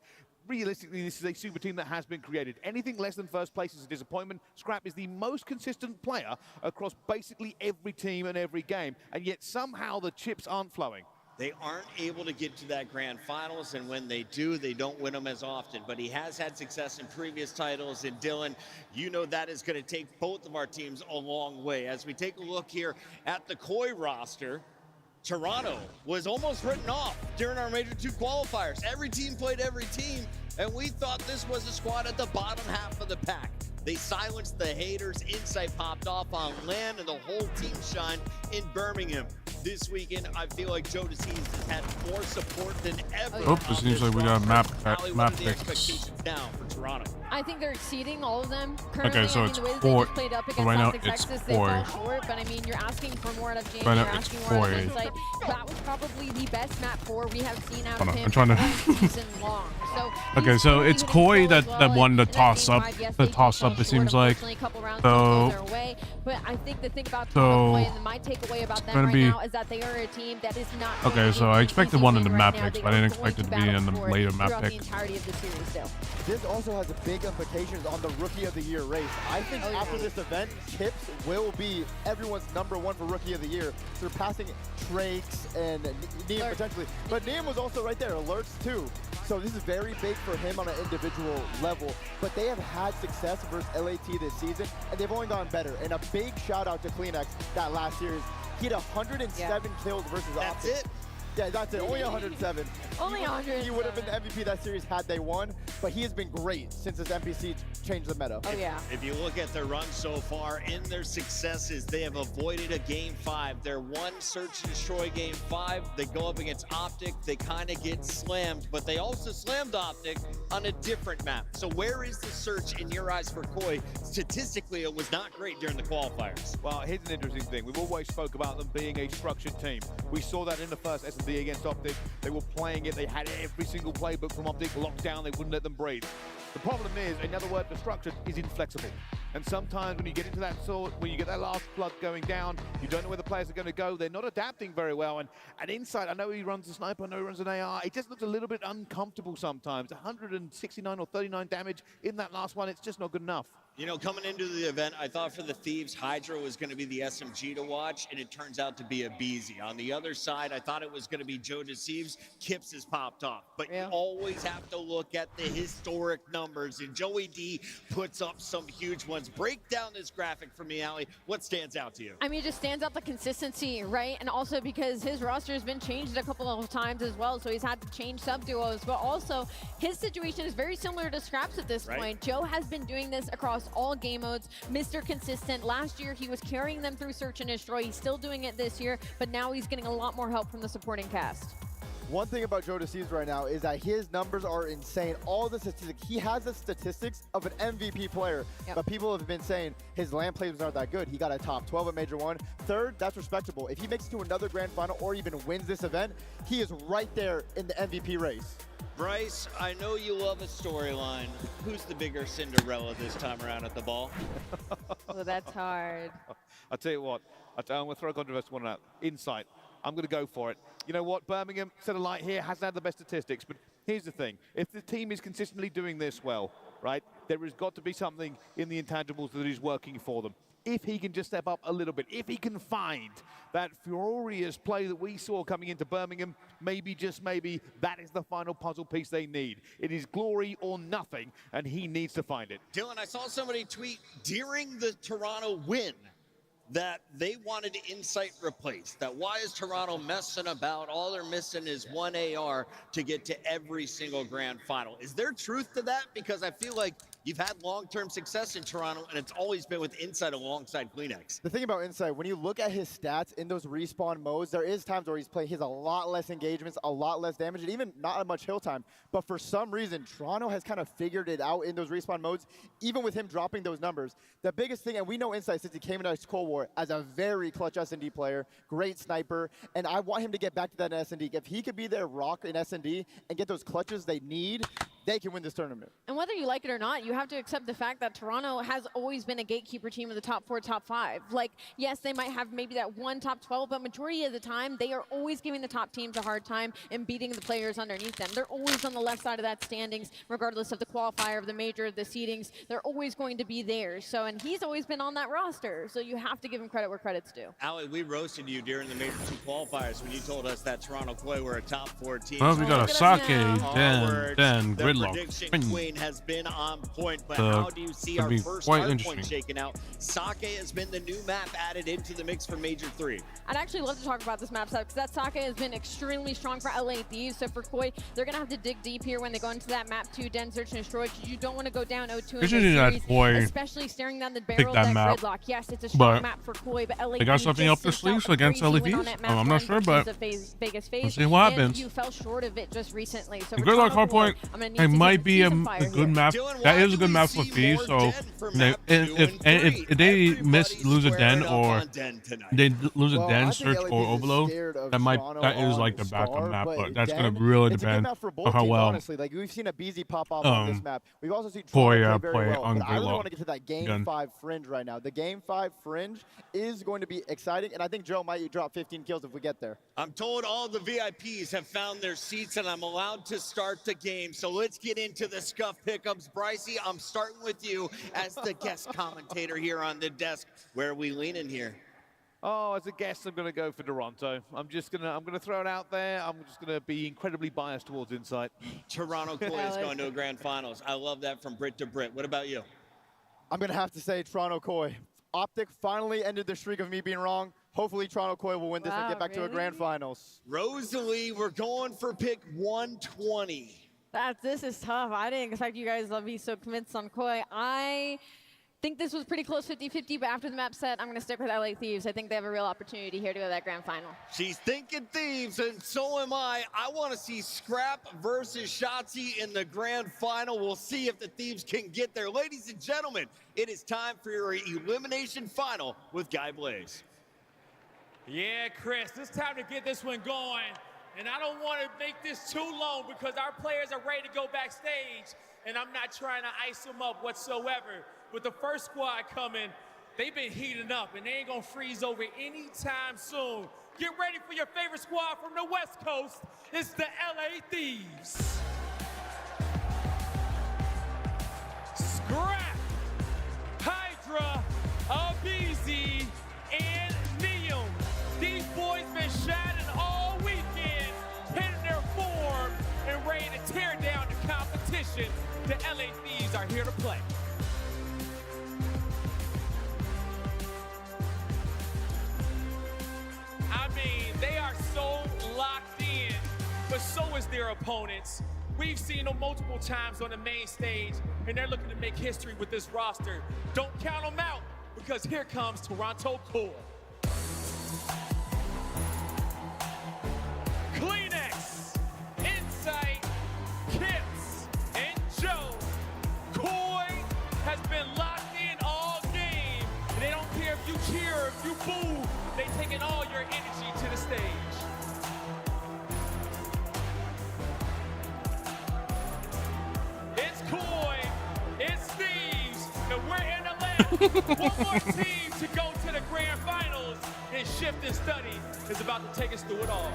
Realistically, this is a super team that has been created. Anything less than first place is a disappointment. Scrap is the most consistent player across basically every team and every game, and yet somehow the chips aren't flowing. They aren't able to get to that grand finals, and when they do, they don't win them as often. But he has had success in previous titles, and Dylan, you know that is going to take both of our teams a long way. As we take a look here at the Koi roster, Toronto was almost written off during our Major 2 qualifiers. Every team played every team, and we thought this was a squad at the bottom half of the pack. They silenced the haters, Insight popped off on land, and the whole team shined in Birmingham. This weekend, I feel like Joe DeCease has had more support than ever. Oh, it seems like we got map picks. Expectations now for Toronto. I think they're exceeding all of them. Currently, Okay, so I mean, it's the way that four. they just played up against Right now, Toxic it's Texas, they four. fall short, but I mean, you're asking for more out of James, Right now, you're it's asking more out of four. Insight. That was probably the best map 4 we have seen out Hold of on, him I'm trying to- all season long. So Okay, so it's Koi that won the toss up. The toss up, it seems like. So, but I think the thing about So, Koi and my takeaway about them gonna right be- now is that they are a team that is not. Okay, so I expected one in the map picks, but I didn't expect it to be in the later map throughout the picks. entirety of the series, though. This also has big implications on the Rookie of the Year race. I think after this event, Kips will be everyone's #1 for Rookie of the Year, surpassing Trakes and Neum potentially. But Neum was also right there, alerts too. So this is very big for him on an individual level. But they have had success versus LAT this season, and they've only gotten better. And a big shout out to Kleenex that last series. He had 107 kills versus That's Optic. it? Yeah, that's it. Only 107. Only 107. He would have been the MVP of that series had they won, but he has been great since his NPC changed the meta. Oh, yeah. If you look at their run so far, in their successes, they have avoided a Game 5. Their one search and destroy Game 5, they go up against Optic, they kind of get slammed, but they also slammed Optic on a different map. So where is the search in your eyes for Koi? Statistically, it was not great during the qualifiers. Well, here's an interesting thing. We've always spoke about them being a structured team. We saw that in the first S&D against Optic. They were playing it. They had every single playbook from Optic locked down. They wouldn't let them breathe. The problem is, another word for structured is inflexible. And sometimes when you get into that sort, when you get that last blood going down, you don't know where the players are going to go. They're not adapting very well. And Insight, I know he runs a sniper, I know he runs an AR. It just looks a little bit uncomfortable sometimes. 169 or 39 damage in that last one. It's just not good enough. You know, coming into the event, I thought for the Thieves, Hydra was going to be the SMG to watch, and it turns out to be a BZ. On the other side, I thought it was going to be Joe DeCease. Kips has popped off. But you always have to look at the historic numbers, and Joey D puts up some huge ones. Break down this graphic for me, Ali. What stands out to you? I mean, it just stands out the consistency, right? And also because his roster has been changed a couple of times as well, so he's had to change sub-duos. But also, his situation is very similar to Scraps at this point. Joe has been doing this across across all game modes. Mr. Consistent. Last year, he was carrying them through Search and Destroy. He's still doing it this year, but now he's getting a lot more help from the supporting cast. One thing about Joe DeCeves right now is that his numbers are insane. All the statistics, he has the statistics of an MVP player, but people have been saying his LAN plays aren't that good. He got a top 12 at Major 1. Third, that's respectable. If he makes it to another grand final or even wins this event, he is right there in the MVP race. Bryce, I know you love a storyline. Who's the bigger Cinderella this time around at the ball? Oh, that's hard. I'll tell you what, I'm going to throw a controversial one out. Insight. I'm going to go for it. You know what? Birmingham, set a light here, hasn't had the best statistics, but here's the thing. If the team is consistently doing this well, right, there has got to be something in the intangibles that is working for them. If he can just step up a little bit, if he can find that furious play that we saw coming into Birmingham, maybe, just maybe, that is the final puzzle piece they need. It is glory or nothing, and he needs to find it. Dylan, I saw somebody tweet during the Toronto win that they wanted Insight replaced. That why is Toronto messing about? All they're missing is one AR to get to every single grand final. Is there truth to that? Because I feel like you've had long-term success in Toronto, and it's always been with Insight alongside Kleenex. The thing about Insight, when you look at his stats in those respawn modes, there is times where he's playing, he has a lot less engagements, a lot less damage, and even not much hill time. But for some reason, Toronto has kind of figured it out in those respawn modes, even with him dropping those numbers. The biggest thing, and we know Insight since he came into Cold War as a very clutch S&D player, great sniper, and I want him to get back to that in S&D. If he could be their rock in S&D and get those clutches they need, they can win this tournament. And whether you like it or not, you have to accept the fact that Toronto has always been a gatekeeper team of the top 4, top 5. Like, yes, they might have maybe that one top 12, but majority of the time, they are always giving the top teams a hard time and beating the players underneath them. They're always on the left side of that standings, regardless of the qualifier, of the major, of the seedings. They're always going to be there. So, and he's always been on that roster. So you have to give him credit where credit's due. Ali, we roasted you during the major 2 qualifiers when you told us that Toronto Koi were a top 4 team. Oh, we got a Sake, Dan, The Gridlock. prediction queen has been on point, but how do you see our first hard point shaking out? Sake has been the new map added into the mix for Major 3. I'd actually love to talk about this map set, because that Sake has been extremely strong for LA Thieves. So for Koi, they're going to have to dig deep here when they go into that map 2, Den, Search, and Destroy, because you don't want to go down 0-2 in this series, especially staring down the barrel of that Gridlock. Yes, it's a strong map for Koi, but LA they got Thieves something up their sleeves against LA Thieves? I'm not sure, but we'll see what happens. You fell short of it just recently. So Gridlock hardpoint, it might be a good map. That is a good map for Thieves, so if they lose a Den or they lose a Den, Search, or Overload, that is like the backup map, but that's going to really depend on how well honestly, like we've seen a BZ pop off on this map. We've also seen Toronto play very well, on but I really Gridlock. want to get to that Game 5 Fringe right now. The Game 5 Fringe is going to be exciting, and I think Joe might drop 15 kills if we get there. I'm told all the VIPs have found their seats, and I'm allowed to start the game. So let's get into the scuff pickups. Brycey, I'm starting with you as the guest commentator here on the desk. Where are we leaning here? Oh, as a guest, I'm going to go for Toronto. I'm going to throw it out there. I'm just going to be incredibly biased towards Insight. Toronto Koi is going to a grand finals. I love that from Brit to Brit. What about you? I'm going to have to say Toronto Koi. Optic finally ended the streak of me being wrong. Hopefully Toronto Koi will win this and get back to a grand finals. Rosalie, we're going for pick 120. This is tough. I didn't expect you guys to be so convinced on Koi. I think this was pretty close 50-50, but after the map set, I'm going to stick with LA Thieves. I think they have a real opportunity here to go to that grand final. She's thinking Thieves, and so am I. I want to see Scrap versus Shotzi in the grand final. We'll see if the Thieves can get there. Ladies and gentlemen, it is time for your elimination final with Guy Blaze. Yeah, Chris, it's time to get this one going. And I don't want to make this too long because our players are ready to go backstage, and I'm not trying to ice them up whatsoever. With the first squad coming, they've been heating up, and they ain't going to freeze over anytime soon. Get ready for your favorite squad from the West Coast. It's the LA Thieves. Scrap, Hydra, Abizi, and Neum. These boys been shining all weekend, hitting their form and ready to tear down the competition. The LA Thieves are here to play. I mean, they are so locked in, but so is their opponents. We've seen them multiple times on the main stage, and they're looking to make history with this roster. Don't count them out, because here comes Toronto Core. Kleenex, Insight, Kips, and Joe. Koi has been locked in all game, and they don't care if you cheer or if you boo, they taking all your energy to the stage. It's Koi, it's Thieves, and we're in the lab. One more team to go to the grand finals, and Shift and Study is about to take us through it all.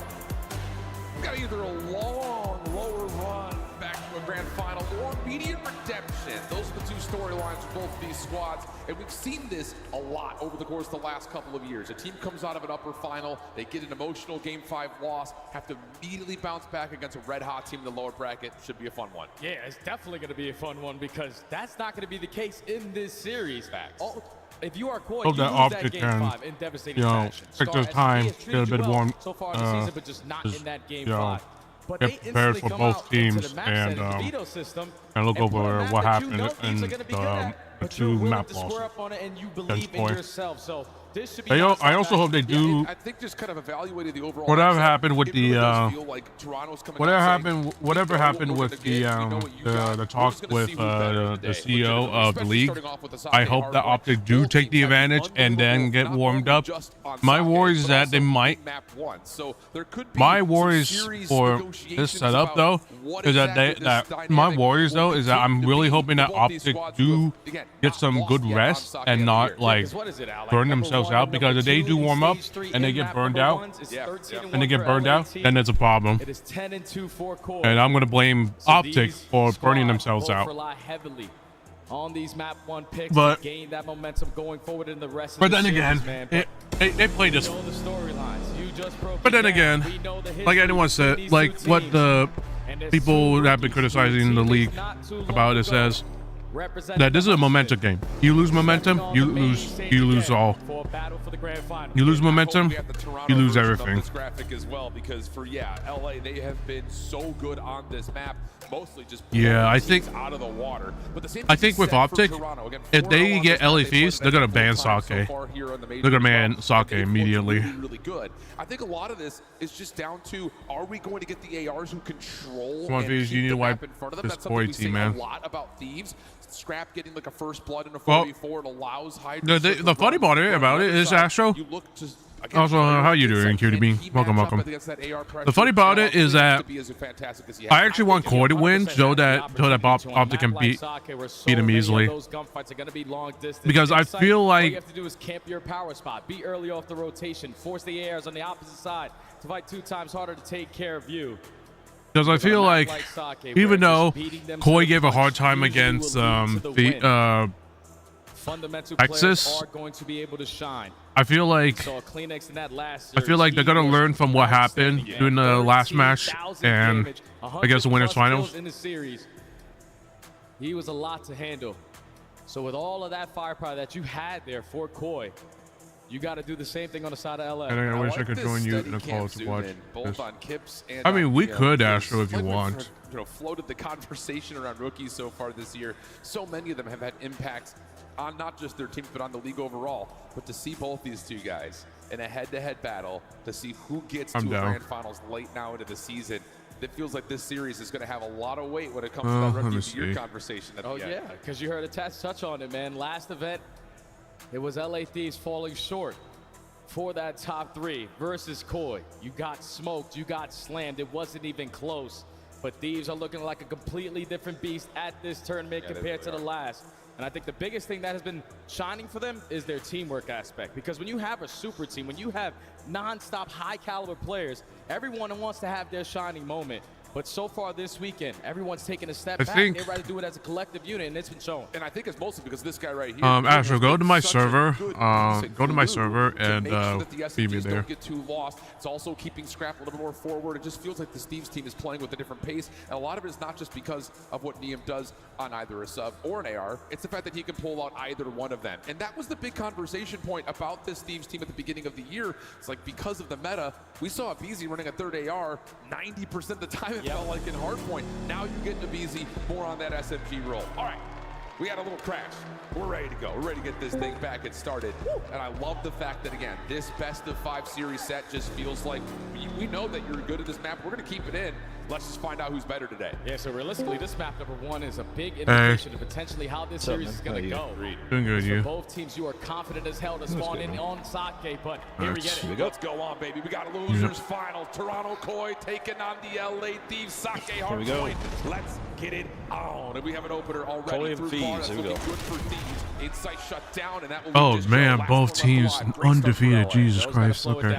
We've got either a long, lower run back to a grand final or immediate redemption. Those are the two storylines for both of these squads, and we've seen this a lot over the course of the last couple of years. A team comes out of an upper final, they get an emotional Game 5 loss, have to immediately bounce back against a red-hot team in the lower bracket. Should be a fun one. Yeah, it's definitely going to be a fun one because that's not going to be the case in this series. Facts. If you are Koi, Hope you that lose Optic that Game can, 5 in devastating you know, fashion. take Scar, this time, has get a bit you warm, so far this season, but just not in that Game 5. But get they prepared instantly for come both out into teams the map and set, the veto system, look and put a over map what that you happened know in teams are gonna be good at, the but two you're willing map to square losses up on it and you against believe in Koi. yourself. So this should be I also hope they do. I think just kind of evaluating the overall. Whatever happened with the whatever out happened with the talks with the CEO of the league, I hope that Optic do take the advantage and then get warmed up. My worries is that they might. My worries for this setup though is that my worries though is that I'm really hoping that Optic do get some good rest and not like burn themselves out, because if they do warm up and they get burned out, then there's a problem. It is 10-2 for Koi. And I'm gonna blame Optic for burning themselves both out. Rely heavily on these map 1 picks But- to gain that momentum going forward in the rest of But the then series, again, man. they play this. You know the storylines. You just broke But it then down. again, We know the like history anyone between said, these like two what teams. the And there's people two that have been rookies criticizing the whose league team not too long about it ago says represented that this is a momentum game. You lose momentum, you lose all. for a battle for the grand final. You lose momentum, We have the Toronto you lose version of everything. this graphic as well, because for LA, they have been so good on this map, mostly just Yeah, I blowing think teams out of the water. But the same I thing think is with said for Optic, Toronto. Again, if 4-0 they on get this map, LA they fees, played they're gonna them ban full time so Sake. far here on the major They're gonna as well, ban and Sake they've looked immediately. really, really good. I think a lot of this is just down to, are we going to get the ARs who control Come on, and V's, keep you need the to map wipe in front of them? this That's something Koi we team, say man. a lot about Thieves. Scrap getting like a first blood in a Well, 4v4, it allows Hydra. the funny part about it is, Astro. You look to Also, how you doing, Cutie Bean? Welcome. The funny part it is that I actually want Koi to win so that Optic can beat him easily. Because I feel all like you have to do is camp your power spot, be early off the rotation, force the ARs on the opposite side to fight 2 times harder to take care of you. Because I feel like, even though Koi gave a hard time against fundamental Texas, players are going to be able to shine. I feel like So a Kleenex in that last I feel like they're gonna learn from what happened during the last match and I guess the winners finals. In the series, he was a lot to handle. So with all of that firepower that you had there for Koi, you got to do the same thing on the side of LA. And I wish I like could this join you steady in the call camp to zoom watch in, both this. on Kips and I mean, on, we you know, could, Thieves. Astro, if you Like we've want. floated the conversation around rookies so far this year. So many of them have had impacts on not just their teams, but on the league overall. But to see both these two guys in a head-to-head battle, to see who gets to a grand finals late now into the season, it feels like this series is going to have a lot of weight when it comes to that rookie of the year conversation. Oh yeah, because you heard a touch on it, man. Last event, it was LA Thieves falling short for that top 3 versus Koi. You got smoked, you got slammed. It wasn't even close. But Thieves are looking like a completely different beast at this tournament compared to the last. And I think the biggest thing that has been shining for them is their teamwork aspect. Because when you have a super team, when you have non-stop high-caliber players, everyone wants to have their shining moment. But so far this weekend, everyone's taken a step back. They're ready to do it as a collective unit, and it's been shown. And I think it's mostly because this guy right here. Astro, go to my server. Go to my server and feed me there. Don't get too lost. It's also keeping Scrap a little more forward. It just feels like the Steve's team is playing with a different pace, and a lot of it is not just because of what Neum does on either a sub or an AR. It's the fact that he can pull out either one of them, and that was the big conversation point about this Steve's team at the beginning of the year. It's like because of the meta, we saw BZ running a third AR 90% of the time it felt like in Hardpoint. Now you get Nabizi more on that SMG roll. All right, we had a little crash. We're ready to go. We're ready to get this thing back and started. And I love the fact that, again, this best of 5 series set just feels like we know that you're good at this map. We're going to keep it in. Let's just find out who's better today. Yeah, so realistically, this map number 1 is a big indication of potentially how this series is going to go. Doing good, For you. both teams, you are confident as hell to spawn in on Sake, but here we get it. Let's go on, baby. We got a losers final. Toronto Koi taking on the LA Thieves. Sake Hardpoint. Let's get it on. And we have an opener already through bar. That's looking good for Thieves. Insight shut down, and that will Oh man, both teams undefeated. Jesus Christ. Okay.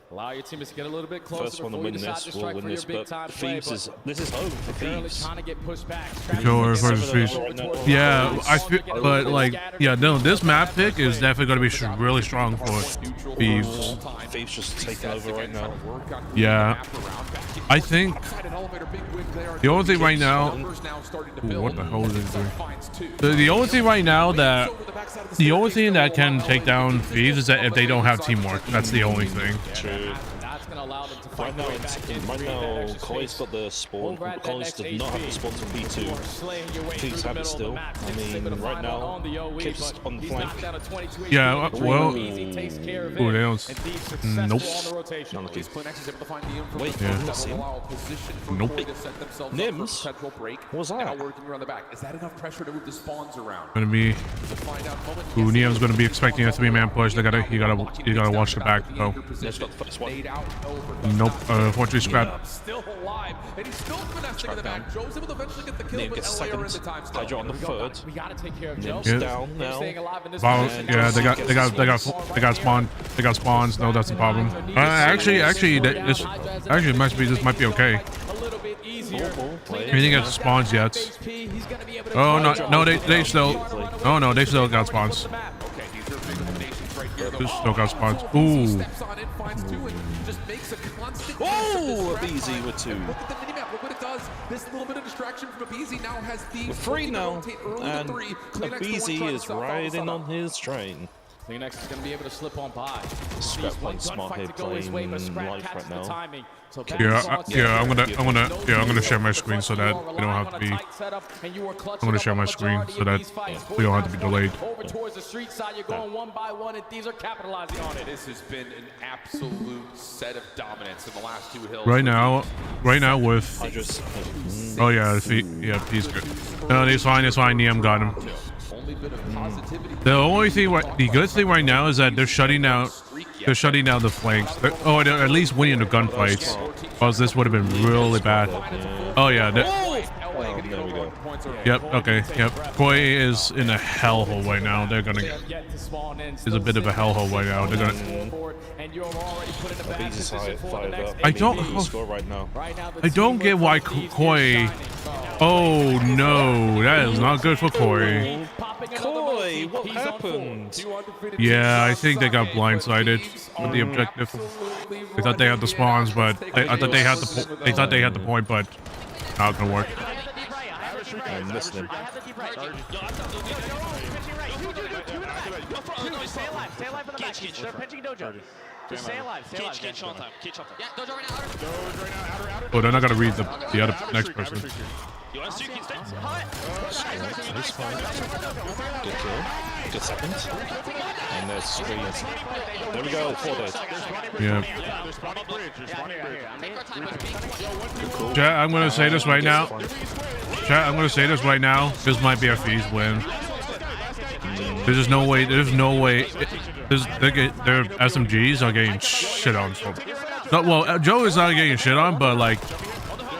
Allow your teammates to get a little bit closer. First one to win this, will win this, but Thieves is, this is home for Thieves. Trying to get pushed back. Sure, versus Thieves. Yeah, I feel, but like, yeah, no, this map pick is definitely going to be really strong for Thieves. Thieves just taking over right now. Yeah, I think the only thing right now. Ooh, what the hell is it doing? The only thing right now that can take down Thieves is that if they don't have teamwork. That's the only thing. True. Right now, Koi's got the spawn. Koi's does not have the spawn to B2. Thieves have it still. I mean, right now, Kip's on the flank. Yeah, well, ooh, they don't. Nope. Wait, yeah. Nope. Nims? What was that? Is that enough pressure to move the spawns around? Gonna be. Ooh, Neom's gonna be expecting a 3-man push. You gotta watch the back though. Nope. Fortunately, scrap. Still alive, and he's still finessing in the back. Joe's able to eventually get the kill, Nim but gets LA are in second. the time Hydra on the third. We gotta take care of Joe. Nim's down now. Yeah, they got spawn. They got spawns. No, that's the problem. Actually, this might be okay. Anything got spawns yet? Oh no, they still. Oh no, they still got spawns. They still got spawns. Ooh. Oh, Abizi with 2. Look at the minimap. Look what it does. This little bit of distraction from Abizi now has the 3 now, and Abizi is riding on his train. Kleenex is going to be able to slip on by. Scrap playing smart here, playing life right now. Yeah, I'm gonna share my screen so that we don't have to be. I'm gonna share my screen so that we don't have to be delayed. Over towards the street side, you're going 1 by 1, and Thieves are capitalizing on it. This has been an absolute set of dominance in the last 2 hills. Right now with. Oh yeah, he's good. No, it's fine. Neom got him. The good thing right now is that they're shutting down the flanks. They're at least winning the gunfights. Because this would have been really bad. Oh yeah. There we go. Yep. Okay. Yep. Koi is in a hellhole right now. They're gonna get. Is a bit of a hellhole right now. They're gonna. I don't get why Koi. Oh no, that is not good for Koi. Koi, what happened? Yeah, I think they got blindsided with the objective. They thought they had the spawns, but I thought they had the point, but not gonna work. I'm listening. Stay alive from the back. They're pinching Dojo. Just stay alive. Catch on time. Yeah, Dojo right now. Oh, they're not gonna read the other next person. You want to see stay? Nice fine. Good kill. Good second. And there's 3. There we go. 4 days. Yeah. Chat, I'm gonna say this right now. This might be a Thieves win. There's no way. Their SMGs are getting shit on. Well, Joe is not getting shit on, but like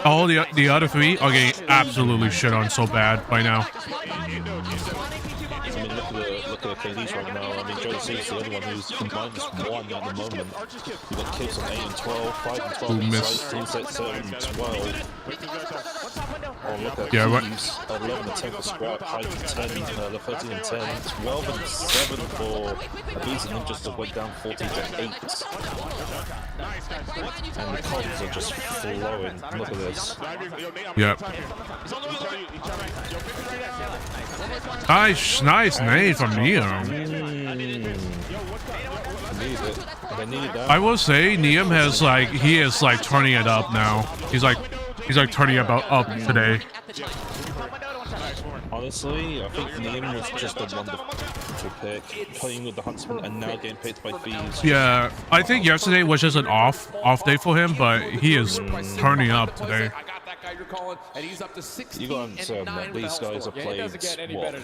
all the other 3 are getting absolutely shit on so bad by now. I mean, look at the KDs right now. I mean, Joe C's the only one who's -1 at the moment. We've got kills on 8 and 12, 5 and 12, teams at 7 and 12. Oh, look at Thieves, 11 and 10 for Scrap, 5 and 10, 13 and 10, 12 and 7 for Abizi, and just went down 14 to 8. And the comms are just flowing. Look at this. Yep. Nice nade from Neo. need it. They need that. I will say Neum has like he is like turning it up now. He's like turning it up today. Honestly, I think Neum was just a wonderful pick, playing with the Huntsman and now getting picked by Thieves. Yeah, I think yesterday was just an off day for him, but he is turning up today. You got to understand that these guys have played what?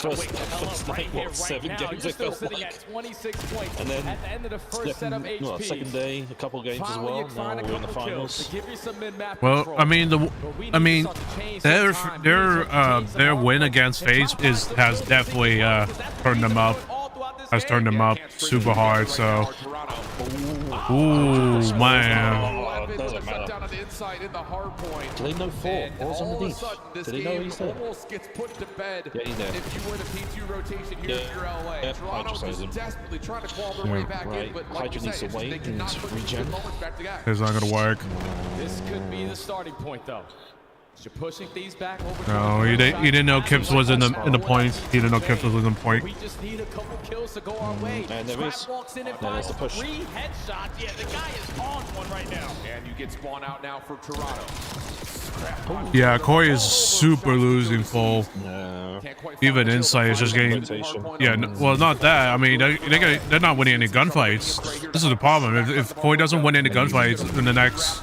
First like what, 7 games it felt like. And then second day, a couple games as well. Now we're in the finals. Well, I mean their win against FaZe has definitely turned them up. Has turned them up super hard. So, ooh man. Doesn't matter. Do they know 4? What was underneath? Do they know he's there? Yeah, he's there. Yeah, Hydra says him. Right, Hydra needs to wait and regen. It's not gonna work. This could be the starting point, though. You're pushing these back over. No, he didn't know Kips was in the point. He didn't know Kips was in the point. We just need a couple kills to go our way. And there is. There's the push. 3 headshots. Yeah, the guy is on one right now. And you get spawn out now for Toronto. Yeah, Corey is super losing full. No. Even Insight is just getting. Yeah, well, not that. I mean, they're not winning any gunfights. This is the problem. If Corey doesn't win any gunfights in the next,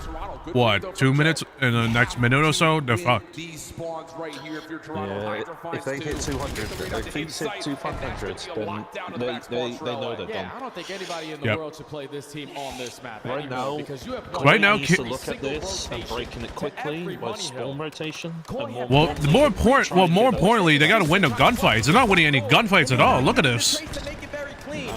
what, 2 minutes, in the next minute or so, they're fucked. Yeah, if they hit 200, if Thieves hit 200, then they know they're done. I don't think anybody in the world should play this team on this map right now. Needs to look at this and breaking it quickly by spawn rotation. Well, more importantly, they gotta win the gunfights. They're not winning any gunfights at all. Look at this.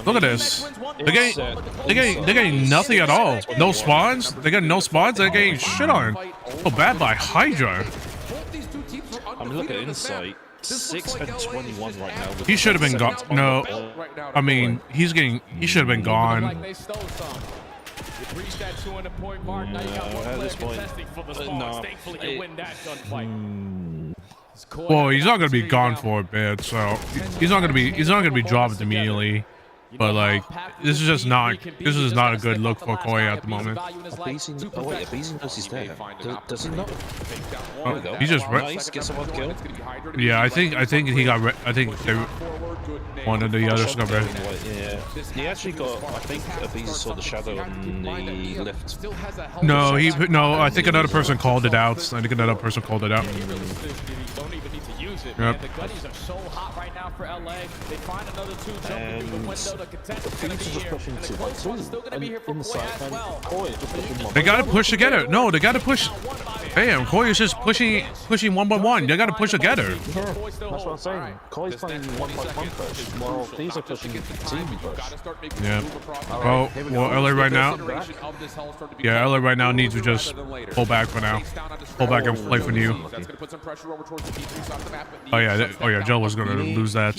Look at this. They're getting nothing at all. No spawns. They got no spawns. They're getting shit on. Oh, bad by Hydra. I mean, look at Insight. 6 and 21 right now. He should have been gone. No, I mean he should have been gone. At this point, no. Well, he's not gonna be gone for a bit, so he's not gonna be dropped immediately. But like, this is not a good look for Corey at the moment. Beezy knows he's there. Does he not? Oh, he just nice, gets a 1 kill. Yeah, I think he got. One of the others got red. Yeah, he actually got. I think Beezy saw the shadow on the lift. No, I think another person called it out. Yep. The Gutties are so hot right now for LA. They find another 2 jumping through the window. The contest is going to be here. And the close one's still going to be here for Koi as well. They gotta push together. No, they gotta push. Damn, Koi is just pushing 1-by-1. They gotta push together. Yeah, that's what I'm saying. Koi's playing 1-by-1 push, while these are pushing team push. Yeah. Oh, well, LA right now. Yeah, LA right now needs to just pull back for now. Pull back and play for new. Oh yeah, Joe was gonna lose that.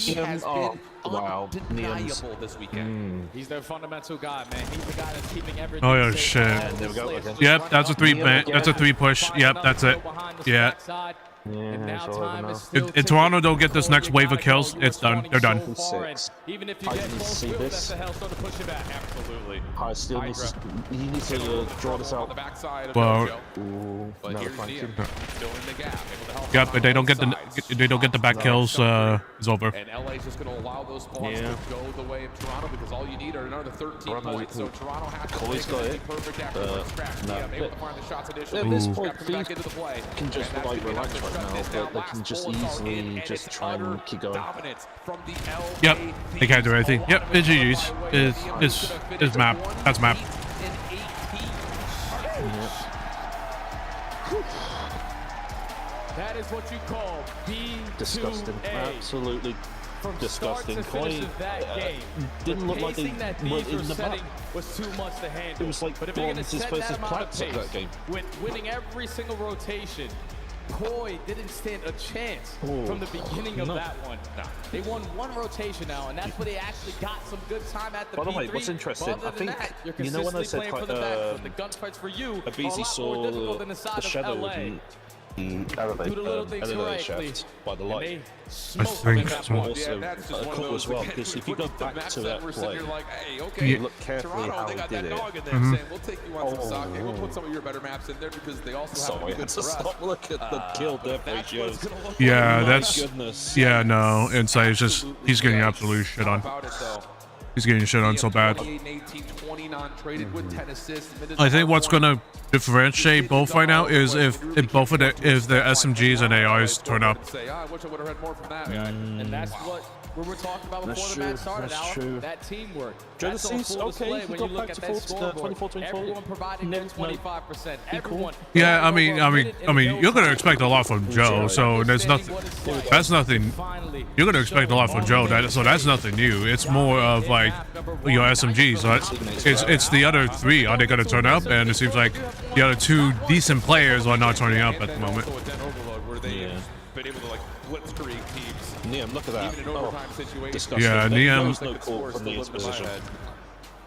Wow, undeniable this weekend. He's their fundamental guy, man. He's the guy that's keeping everything. Oh yeah, shit. There we go. Yep, that's a 3 man. That's a 3 push. Yep, that's it. Yeah. If Toronto don't get this next wave of kills, it's done. They're done. Even if you get close to it, that's the hell sort of push it back. Absolutely. He needs to draw this out. Well, yep, but they don't get the back kills. It's over. And LA's just going to allow those spawns to go the way of Toronto because all you need are another 13 points. So Toronto has to play perfect after scratch. Able to find the shots initially. At this point, Thieves can just like relax right now, but they can just easily just try and keep going. Yep, they can't do anything. Yep, it's GG's. It's map. That's map. That is what you call B2A. Disgusting. Absolutely disgusting. Koi didn't look like they were in the map. Was too much to handle. It was like Bronzes versus Plats at that game. Winning every single rotation. Koi didn't stand a chance from the beginning of that one. They won 1 rotation now, and that's where they actually got some good time at the By the way, what's interesting, I think, you know when I said the gunfights for you Abizi saw the shadow elevator shaft by the light. I think so. Also, a couple as well, because if you go back to that play, you look carefully how he did it. We'll take you on some sake. We'll put some of your better maps in there because they also have to be good for us. Stop, look at the kill death ratios. Yeah, that's goodness. Yeah, no. Inside is just he's getting absolute shit on. He's getting shit on so bad. I think what's gonna differentiate both right now is if both of the SMGs and AIs turn up. And that's what we were talking about before the match started, Al. That teamwork. That's on full display when you look at that scoreboard. Everyone providing their 25%. Everyone. Yeah, I mean, you're gonna expect a lot from Joe, so there's nothing. That's nothing. You're gonna expect a lot from Joe, so that's nothing new. It's more of like your SMGs. So it's the other three. Are they gonna turn up? And it seems like the other two decent players are not turning up at the moment. Been able to like blitzkrieg teams. Neum, look at that. Disgusting. Yeah, Neum. No call from Neum's position.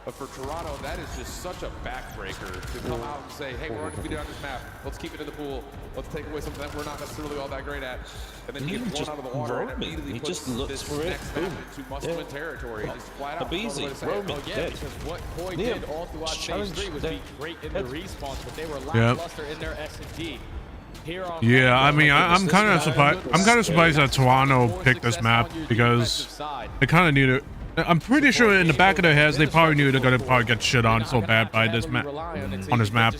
But for Toronto, that is just such a backbreaker to come out and say, hey, we're undefeated on this map. Let's keep it in the pool. Let's take away something that we're not necessarily all that great at. And then he gets blown out of the water and immediately puts this next map into must-win territory. Just flat out. Easy. Roaming dead. Because what Koi did all throughout stage 3 was be great in the respawns, but they were lackluster in their S&D. Yeah, I mean, I'm kind of surprised. I'm kind of surprised that Toronto picked this map because they kind of knew it. I'm pretty sure in the back of their heads they probably knew they're gonna probably get shit on so bad by this map on this map.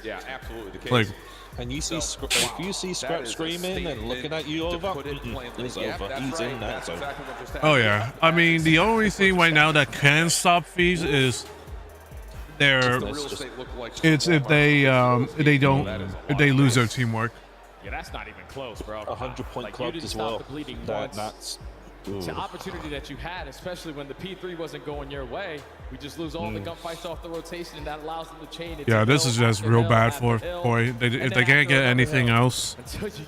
Yeah, absolutely. Like, and you see, if you see Scrap screaming and looking at you over, it's over. He's in that zone. Oh yeah, I mean, the only thing right now that can stop Fees is it's if they lose their teamwork. Yeah, that's not even close, bro. 100-point club as well. That's the opportunity that you had, especially when the P3 wasn't going your way. We just lose all the gunfights off the rotation, and that allows them to chain it. Yeah, this is just real bad for Koi. If they can't get anything else,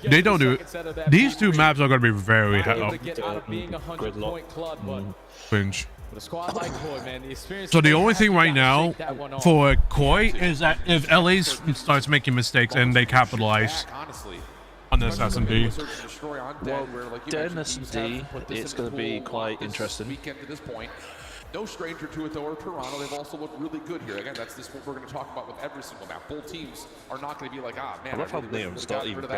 they don't do it. These two maps are going to be very cringe. So the only thing right now for Koi is that if LA starts making mistakes and they capitalize on this S&D. Well, then S&D, it's going to be quite interesting. No stranger to it, though, or Toronto. They've also looked really good here. Again, that's what we're going to talk about with every single map. Both teams are not going to be like, ah, man, I love how Neum's not even looking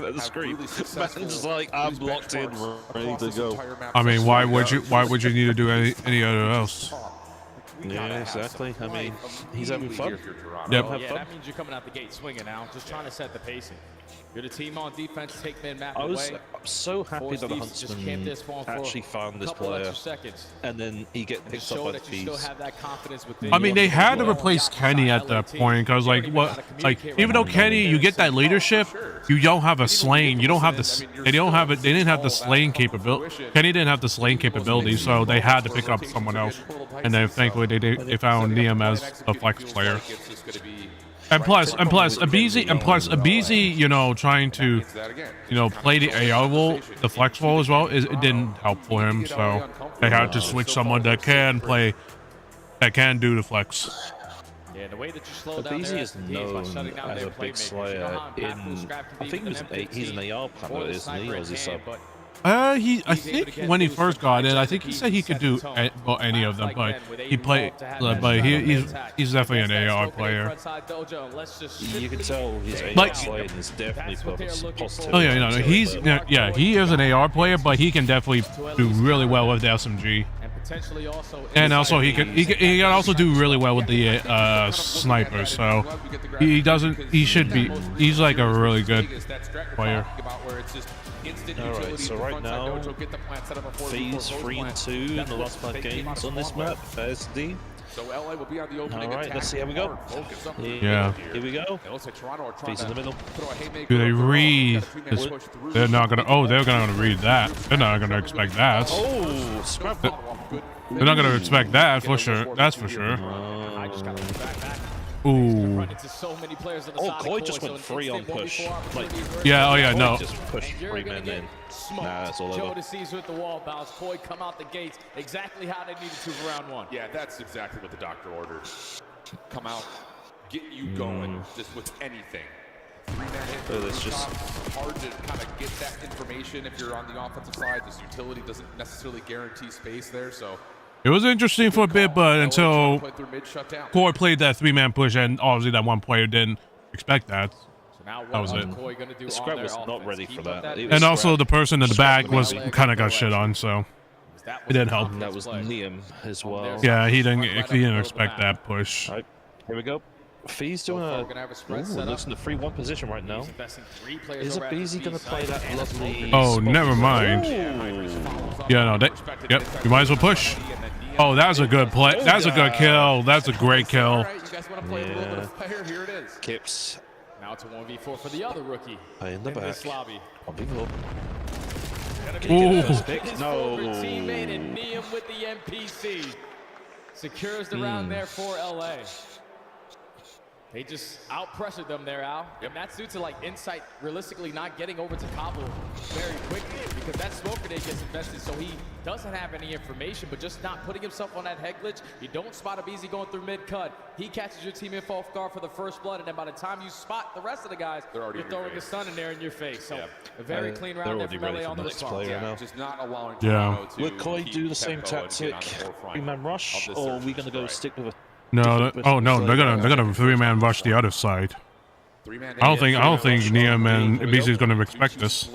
at the screen. Man's like, I'm locked in, ready to go. I mean, why would you need to do any other else? Yeah, exactly. I mean, he's having fun. Yep. Yeah, that means you're coming out the gate swinging now, just trying to set the pacing. You're the team on defense, take mid-map away. I'm so happy that the Huntsman actually found this player, and then he gets picked up by the Fees. I mean, they had to replace Kenny at that point because, like, even though Kenny, you get that leadership, you don't have a slaying. You don't have the. They don't have it. They didn't have the slaying capability. Kenny didn't have the slaying capability, so they had to pick up someone else. And then thankfully they found Neum as the flex player. And plus, Abizi, you know, trying to, you know, play the AR role, the flex role as well, it didn't help for him. So they had to switch someone that can play, that can do the flex. Yeah, the way that you slow down Abizi is known as a big slayer in, I think he's an AR player, isn't he, or is he sub? I think when he first got it, I think he said he could do any of them, but he's definitely an AR player. You can tell he's AR player is definitely positive. Oh yeah, no, he is an AR player, but he can definitely do really well with the SMG. And also he can also do really well with the sniper. So he's like a really good player. Alright, so right now, Fees 3-2 in the last 5 games on this map, SD. So LA will be on the opening. Alright, let's see how we go. Yeah. Here we go. Fees in the middle. Do they read? They're not gonna. Oh, they're gonna read that. They're not gonna expect that. Oh, scrap. They're not gonna expect that for sure. That's for sure. Ooh. Oh, Koi just went free on push. Like, yeah, oh yeah, no. Just pushed 3 men in. Nah, that's all over. Joe with the wall bounce. Koi come out the gates exactly how they needed to for round 1. Yeah, that's exactly what the doctor ordered. Come out, get you going just with anything. Three-man hit. Oh, that's just hard to kind of get that information if you're on the offensive side. This utility doesn't necessarily guarantee space there, so. It was interesting for a bit, but until Core played that 3-man push, and obviously that one player didn't expect that. That was it. The scrap was not ready for that. And also the person in the back was kind of got shit on, so it didn't help. And that was Liam as well. Yeah, he didn't expect that push. Right, here we go. Fee's doing looks in the 3-1 position right now. Is it Beezy gonna play that lovely? Oh, never mind. Yeah, no, yep. You might as well push. Oh, that was a good play. That's a good kill. That's a great kill. Yeah. Kips. Now it's a 1v4 for the other rookie. In the back. This lobby. 1v4. Ooh. His former teammate and Niam with the MPC. Secures the round there for LA. They just out-pressured them there, Al. And that's due to, like, Insight realistically not getting over to Cabo very quickly because that smoke grenade gets invested, so he doesn't have any information, but just not putting himself on that head glitch. You don't spot a Beezy going through mid-cut. He catches your teammate off guard for the first blood, and then by the time you spot the rest of the guys, you're throwing a stun in there in your face. So a very clean round there from LA on the response. Just not allowing Yeah. Will Koi do the same tactic, 3-man rush, or are we gonna go stick with a? No, oh no, they're gonna 3-man rush the other side. I don't think Niam and Beezy's gonna expect this.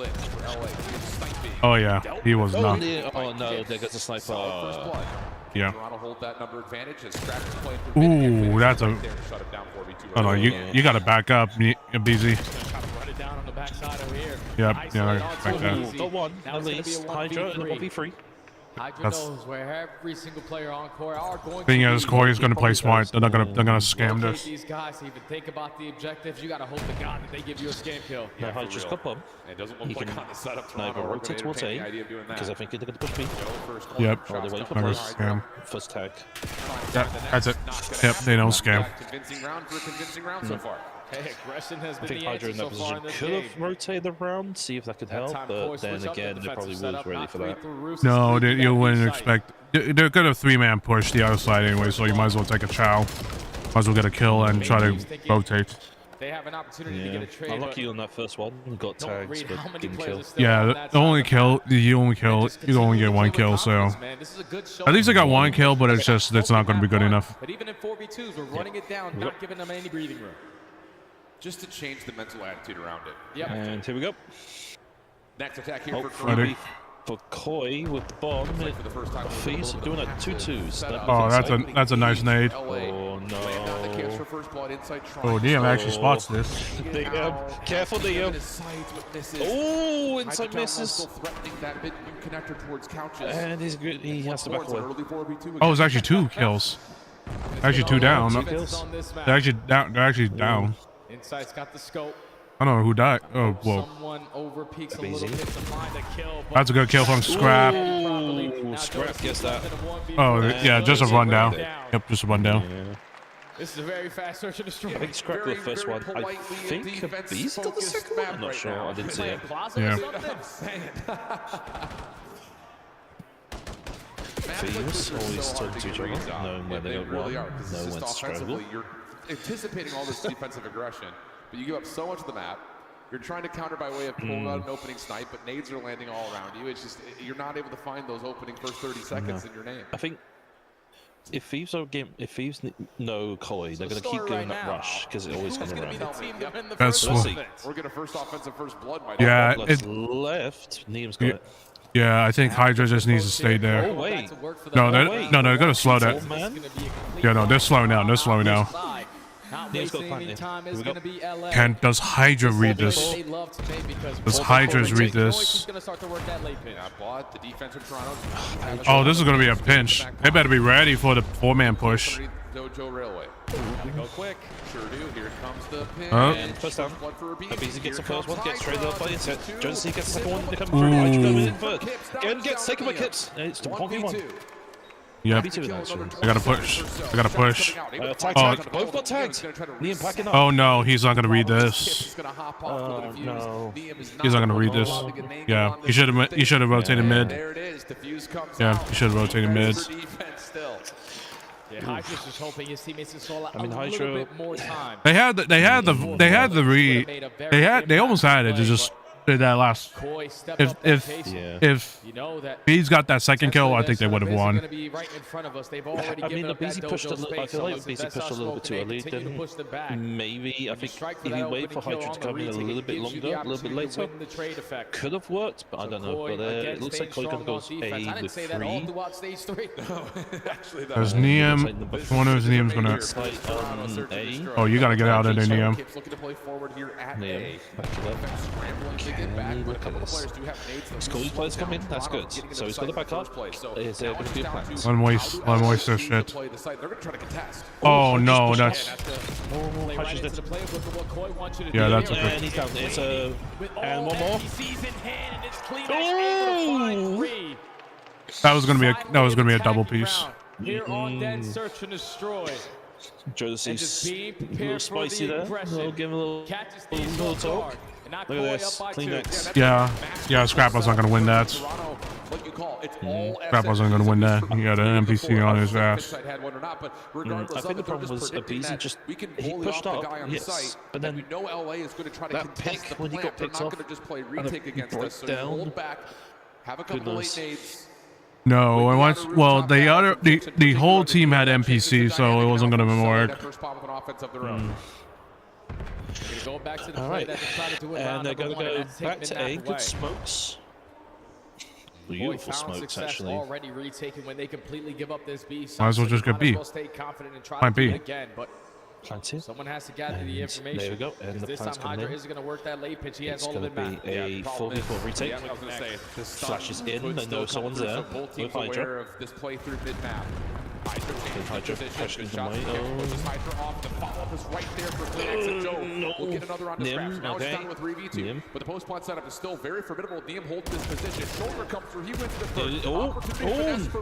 Oh yeah, he was not. Oh no, there goes the sniper. Yeah. Hold that number advantage as Scraps is playing Ooh, that's a. Oh no, you gotta back up, Beezy. Yep, yeah, I expect that. Got one, at least. Hydra and 1v3. Hydra knows where every single player on Core are going Thing to is, Corey's gonna play smart. They're gonna scam this. These guys to even think about the objectives. You gotta hope to God that they give you a scam kill. No, Hydra's got bomb. It doesn't look He like can on the setup either rotate towards A, because I think they're gonna push B. Yep. Or they wait for Never first, scam. first tag. That's it. Yep, they don't scam. Convincing round for a convincing round so far. Hey, aggression has I been think the Hydra answer in that so far in position this could game. have rotated around, see if that could help, but then again, they probably was ready for that. No, you wouldn't expect. They're gonna 3-man push the other side anyway, so you might as well take a chow. Might as well get a kill and try to rotate. They have an opportunity to get a trade. Unlucky on that first one, got tags, but didn't kill. Yeah, you only get one kill, so at least I got one kill, but it's not gonna be good enough. But even in 4v2s, we're running it down, not giving them any breathing room. Just to change the mental attitude around it. Yep. And here we go. Next attack here for Koi with the bomb. Fees doing a 2-2. Oh, that's a nice nade. Oh no. Oh, Niam actually spots this. Careful, Niam. Oh, Insight misses. And he's good. He has to back away. Oh, it's actually 2 kills. Actually 2 down. They're actually down. Insight's got the scope. I don't know who died. Oh, whoa. Someone over peaks a little bit to find a kill. That's a good kill from Scrap. Ooh, Scrap gets that. Oh, yeah, just a rundown. Yep, just a rundown. Yeah. This is a very fast search and destroy. I think Scrap got the first one. I think Beast got the second one. I'm not sure. I didn't see it. Yeah. Feels always talking to each other, knowing where they got one, know when to struggle. You're anticipating all this defensive aggression, but you give up so much of the map. You're trying to counter by way of pulling out an opening snipe, but nades are landing all around you. It's just, you're not able to find those opening first 30 seconds in your name. I think if Thieves know Koi, they're going to keep doing that rush because it always comes around. That's what we're getting a first offensive first blood. Yeah, it's left. Niam's got it. Yeah, I think Hydra just needs to stay there. Oh, wait. No, they're gonna slow that. Yeah, no, they're slowing down. They're slowing down. Does Hydra read this? Does Hydra's read this? Oh, this is gonna be a pinch. They better be ready for the 4-man push. Dojo Railway. Go quick. Sure do. Here comes the pin. And first down. Beezy gets the first one, gets straight up by Inset. Jonesy gets the second one, they come through. Hydra coming in third. Again gets taken by Kips. It's the 1v1. Yep. I gotta push. I gotta push. Both got tagged. Niam packing up. Oh no, he's not gonna read this. Oh no. He's not gonna read this. Yeah, he should have rotated mid. Yeah, he should have rotated mid. Yeah, Hydra's just hoping his teammates install I mean, a Hydra. little bit more time. They almost had it. They just did that last. If he's got that second kill, I think they would have won. I mean, the BZ pushed a little. I feel like BZ pushed a little bit too early. Then maybe I think if you wait for Hydra to come in a little bit longer, a little bit later, could have worked. But I don't know. But it looks like Koi gonna go A with 3. There's Neum. One of those Neum's gonna. Oh, you gotta get out of there, Neum. Neum, back to left. It's cool. Players come in. That's good. So he's got the back up. Is there going to be a plan? Let him waste this shit. Oh no, that's. Yeah, that's a And good. he's down. It's a. And one more. That was gonna be a double piece. Here on Dead Search and Destroy. Josie's a little spicy there. We'll give him a little talk. Look at this. Kleenex. Yeah. Scrap wasn't gonna win that. Scrap wasn't gonna win that. He had an NPC on his ass. I think the problem was BZ just he pushed up, yes, but then that pick when he got picked off and it broke down. Goodness. No, and once the whole team had NPC, so it wasn't gonna work. All right, and they're gonna go back to A. Good smokes. Beautiful smokes, actually. Already retaken when they completely give up this B. Might as well just get B. Plant B. Planted. Someone has to gather the information. There we go. And the this time Hydra isn't going to work that late pitch. He has all of it back. A 4v4 retake. Flashes in, and no someone's there. With Hydra. Of this play through mid-map. Hydra pushing the way. We'll get another round of scraps. Now it's down with 3v2. But the post-plant setup is still very formidable. Neum holds this position. Shoulder comes through. He wins the first.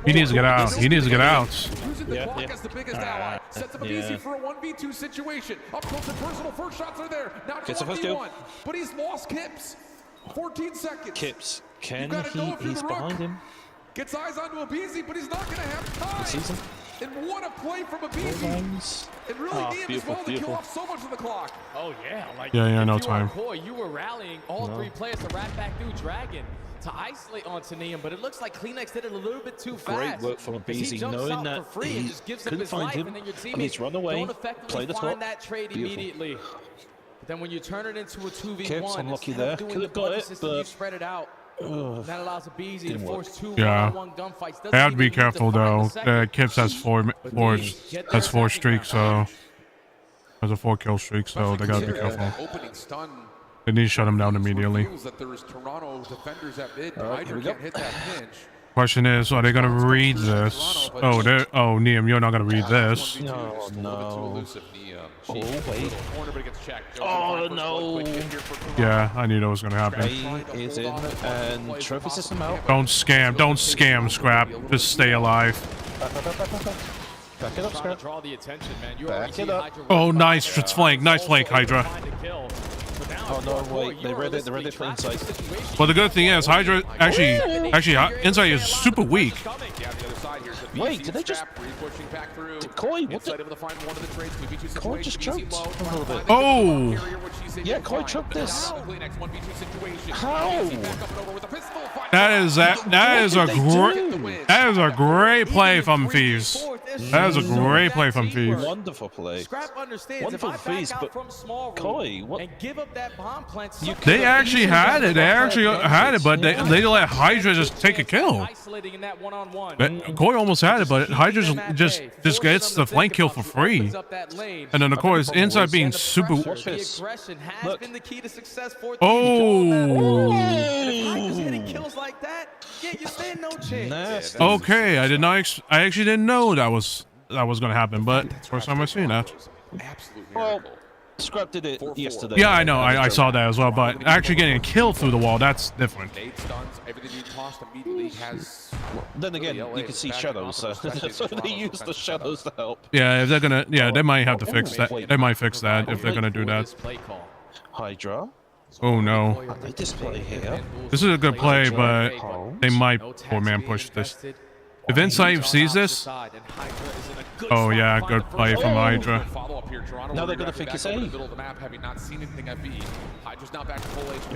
He needs to get out. He needs to get out. Using the clock as the biggest ally. Sets up a BC for a 1v2 situation. Up close and personal. First shots are there. Now it's 1v1. But he's lost Kips. 14 seconds. Kips. He's behind him. Gets eyes onto a BZ, but he's not going to have time. And what a play from a BZ. And really, Neum is well to kill off so much of the clock. Oh, yeah. Like, no time. Koi, you were rallying all three players to wrap back through Dragon to isolate onto Neum, but it looks like Kleenex did it a little bit too fast. Great work from a BZ, knowing that he couldn't find him. He's run away, play the top. That trade immediately. But then when you turn it into a 2v1, Kips unlucky there. Could have got it, but you spread it out. That allows a BZ to force 2 Yeah. one-on-one gunfights. They have to be careful though. Kips has four streaks, so has a 4-kill streak, so they gotta be careful. They need to shut him down immediately. Question is, are they gonna read this? Oh, Neum, you're not gonna read this. No. Oh, wait. Oh, no. Yeah, I knew that was gonna happen. Ray is in, and trophy system out. Don't scam, Scrap. Just stay alive. Back it up, Scrap. Draw the attention, man. Back it up. Oh, nice flank, Hydra. Oh no, wait, they read it for Insight. Well, the good thing is, Hydra actually, Insight is super weak. Wait, did they just... Koi, what the... Koi just choked a little bit. Oh! Yeah, Koi choked this. How? That is a great play from Thieves. That is a great play from Thieves. Wonderful play. Scrap understands. Wonderful if I back Thieves, out but from small Koi, what? and give up that bomb plant, They actually had it. But they let Hydra just take a kill. isolating in that one-on-one. Koi almost had it, but Hydra just gets the flank kill for free. And then of course, Insight being super. Aggression has been the key to success for Oh. hitting kills like that, yeah, you stand no chance. Okay, I actually didn't know that was gonna happen, but first time I've seen that. Well, Scrap did it yesterday. Yeah, I know. I saw that as well, but actually getting a kill through the wall, that's different. Then again, you can see shadows, so they use the shadows to help. Yeah, if they're gonna, they might have to fix that. They might fix that if they're gonna do that. Hydra. Oh no. They display here. This is a good play, but they might 4-man push this. If Insight sees this, oh yeah, good play from Hydra. Now they're gonna think it's A.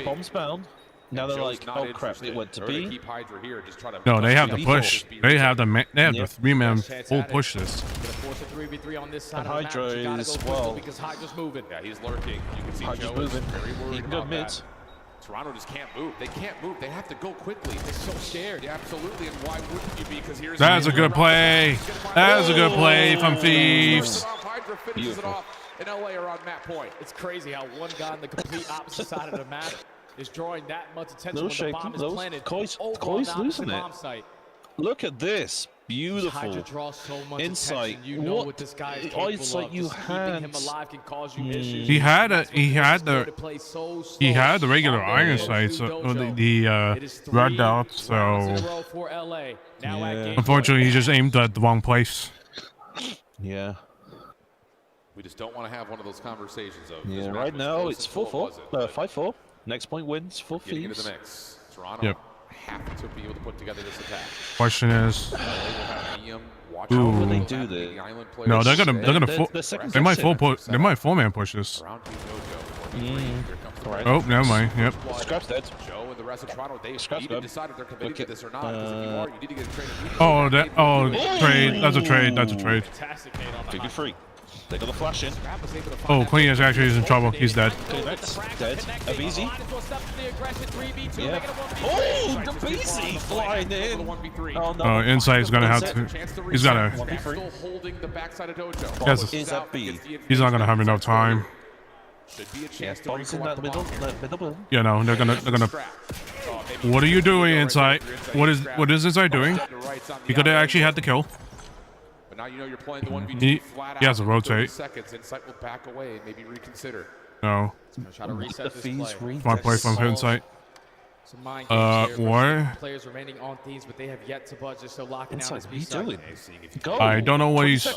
Bombs bound. Now they're like, oh crap, it went to B. No, they have to push. They have the three-man full push this. And Hydra is, well, Hydra's moving. Yeah, he's lurking. You can see Hydra's Joe moving. is very worried He can go about mid. that. Toronto just can't move. They can't move. They have to go quickly. They're so scared. Yeah, absolutely. And why wouldn't you be? Because here's That's a good play. That's a good play from Thieves. Hydra finishes it off. And LA are on map point. It's crazy how one guy on the complete opposite side of the map is drawing that much attention No when the bomb is shaking. planted. Koi's Koi's losing it. site. Look at this. Beautiful. Hydra draws so much Insight. attention. You know what this guy is capable Insight of. you Just keeping had. him alive can cause you issues. He had the regular iron sights, so the red dots. So unfortunately, he just aimed at the wrong place. Yeah. We just don't want to have one of those conversations of. Yeah. Right now it's 4-4. 5-4. Next point wins for Getting into Thieves. the mix. Toronto Yep. have to be able to put together this attack. Question is, How will they do this? no, they're gonna they might full-man push this. Oh, never mind. Yep. Scrap's dead. Joe and the rest of Toronto, they Scrap's need to dead. decide if they're committed to this or not. Because if you are, you need to get a trade. Trade. That's a trade. That's a trade. Figure free. They got the flash in. Oh, Clean is actually in trouble. He's dead. That's dead. Abizi. Yeah. Oh, the BZ flying in. Oh no. Insight is gonna have to. He's gotta. Still holding the backside of Dojo. Yes. Is that B? He's not gonna have enough time. Should be a chance to Bombs in that middle. You know, they're gonna. What are you doing, Insight? What is Insight doing? He could have actually had the kill. But now you know you're playing the 1v2 He flat has to out. rotate. 30 seconds. Insight will back away and maybe reconsider. No. Try to reset this play. Smart play from Insight. Some mind games here. What? Players remaining on Thieves, but they have yet to budge. They're still locking down Inside, this what are you B-side. doing? Go. I don't know what he's.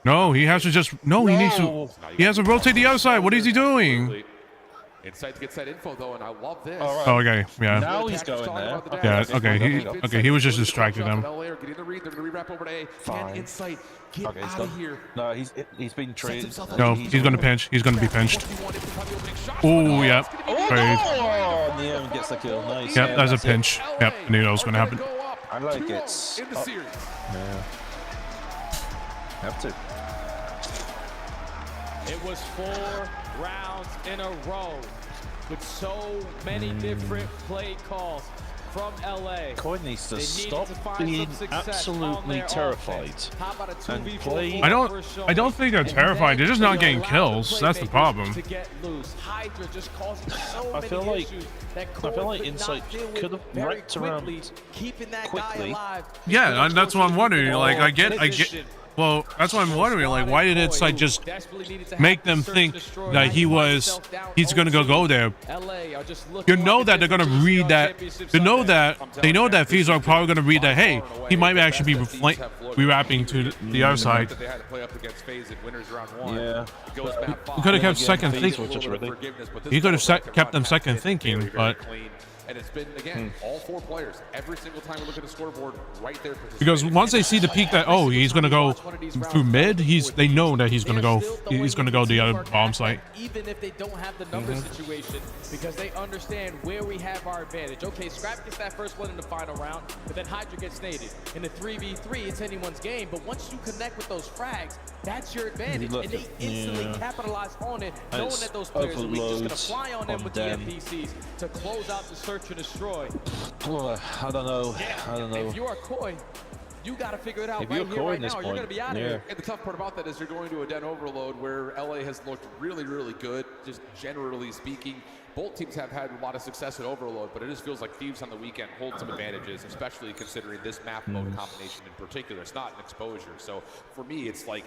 No, he has to just. No, he needs to. He has to rotate the other side. What is he doing? Insight gets that info though, and I love this. Oh, okay, yeah. Now he's going there. Yeah, okay. He was just distracting them. Fine. Insight get Okay, he's out done. of here. No, he's been traded. No, he's gonna pinch. He's gonna be pinched. Oh, yep. Trade. Oh, Neon gets the kill. Nice. Yep, Yeah, that's a it. pinch. Yep, I knew that was gonna happen. I like it. In the series. Yeah. Have to. It was 4 rounds in a row with so many different play calls from LA. Koi needs to They stop needed to find being some success on absolutely their terrified offense. How about a and 2v4 play. I don't think they're terrified. They're just not getting kills. That's the problem. To get loose. Hydra just causing so I many feel like issues that I feel Koi like could Insight not deal with could have very wrecked around quickly, keeping that guy quickly. alive. Yeah, and that's what I'm wondering. Like, I get. Well, that's what I'm wondering. Like, why did Insight just make them think that he's gonna go there? You know that they're gonna read that. They know that Thieves are probably gonna read that. Hey, he might actually be rewrapping to the other side. Yeah. He could have kept second thinking. He could have kept them second thinking, but. And it's been, again, all 4 players. Every single time we look at the scoreboard, right there. Because once they see the peak that he's gonna go through mid, they know that he's gonna go the other bomb site. Even if they don't have the number situation, because they understand where we have our advantage. Okay, Scrap gets that first one in the final round, but then Hydra gets naded. In the 3v3, it's anyone's game, but once you connect with those frags, that's your advantage, and they instantly capitalize on it, knowing that those players are weak, just gonna fly on them with the NPCs to close out the search and destroy. I don't know. I don't know. If you are Koi, you got to figure it out If you're right here, Koi right in this now. You're going to be out of here. And the tough part about that is you're going to a den overload where LA has looked really, really good, just generally speaking. Both teams have had a lot of success at overload, but it just feels like Thieves on the weekend hold some advantages, especially considering this map mode combination in particular. It's not an exposure. So for me, it's like,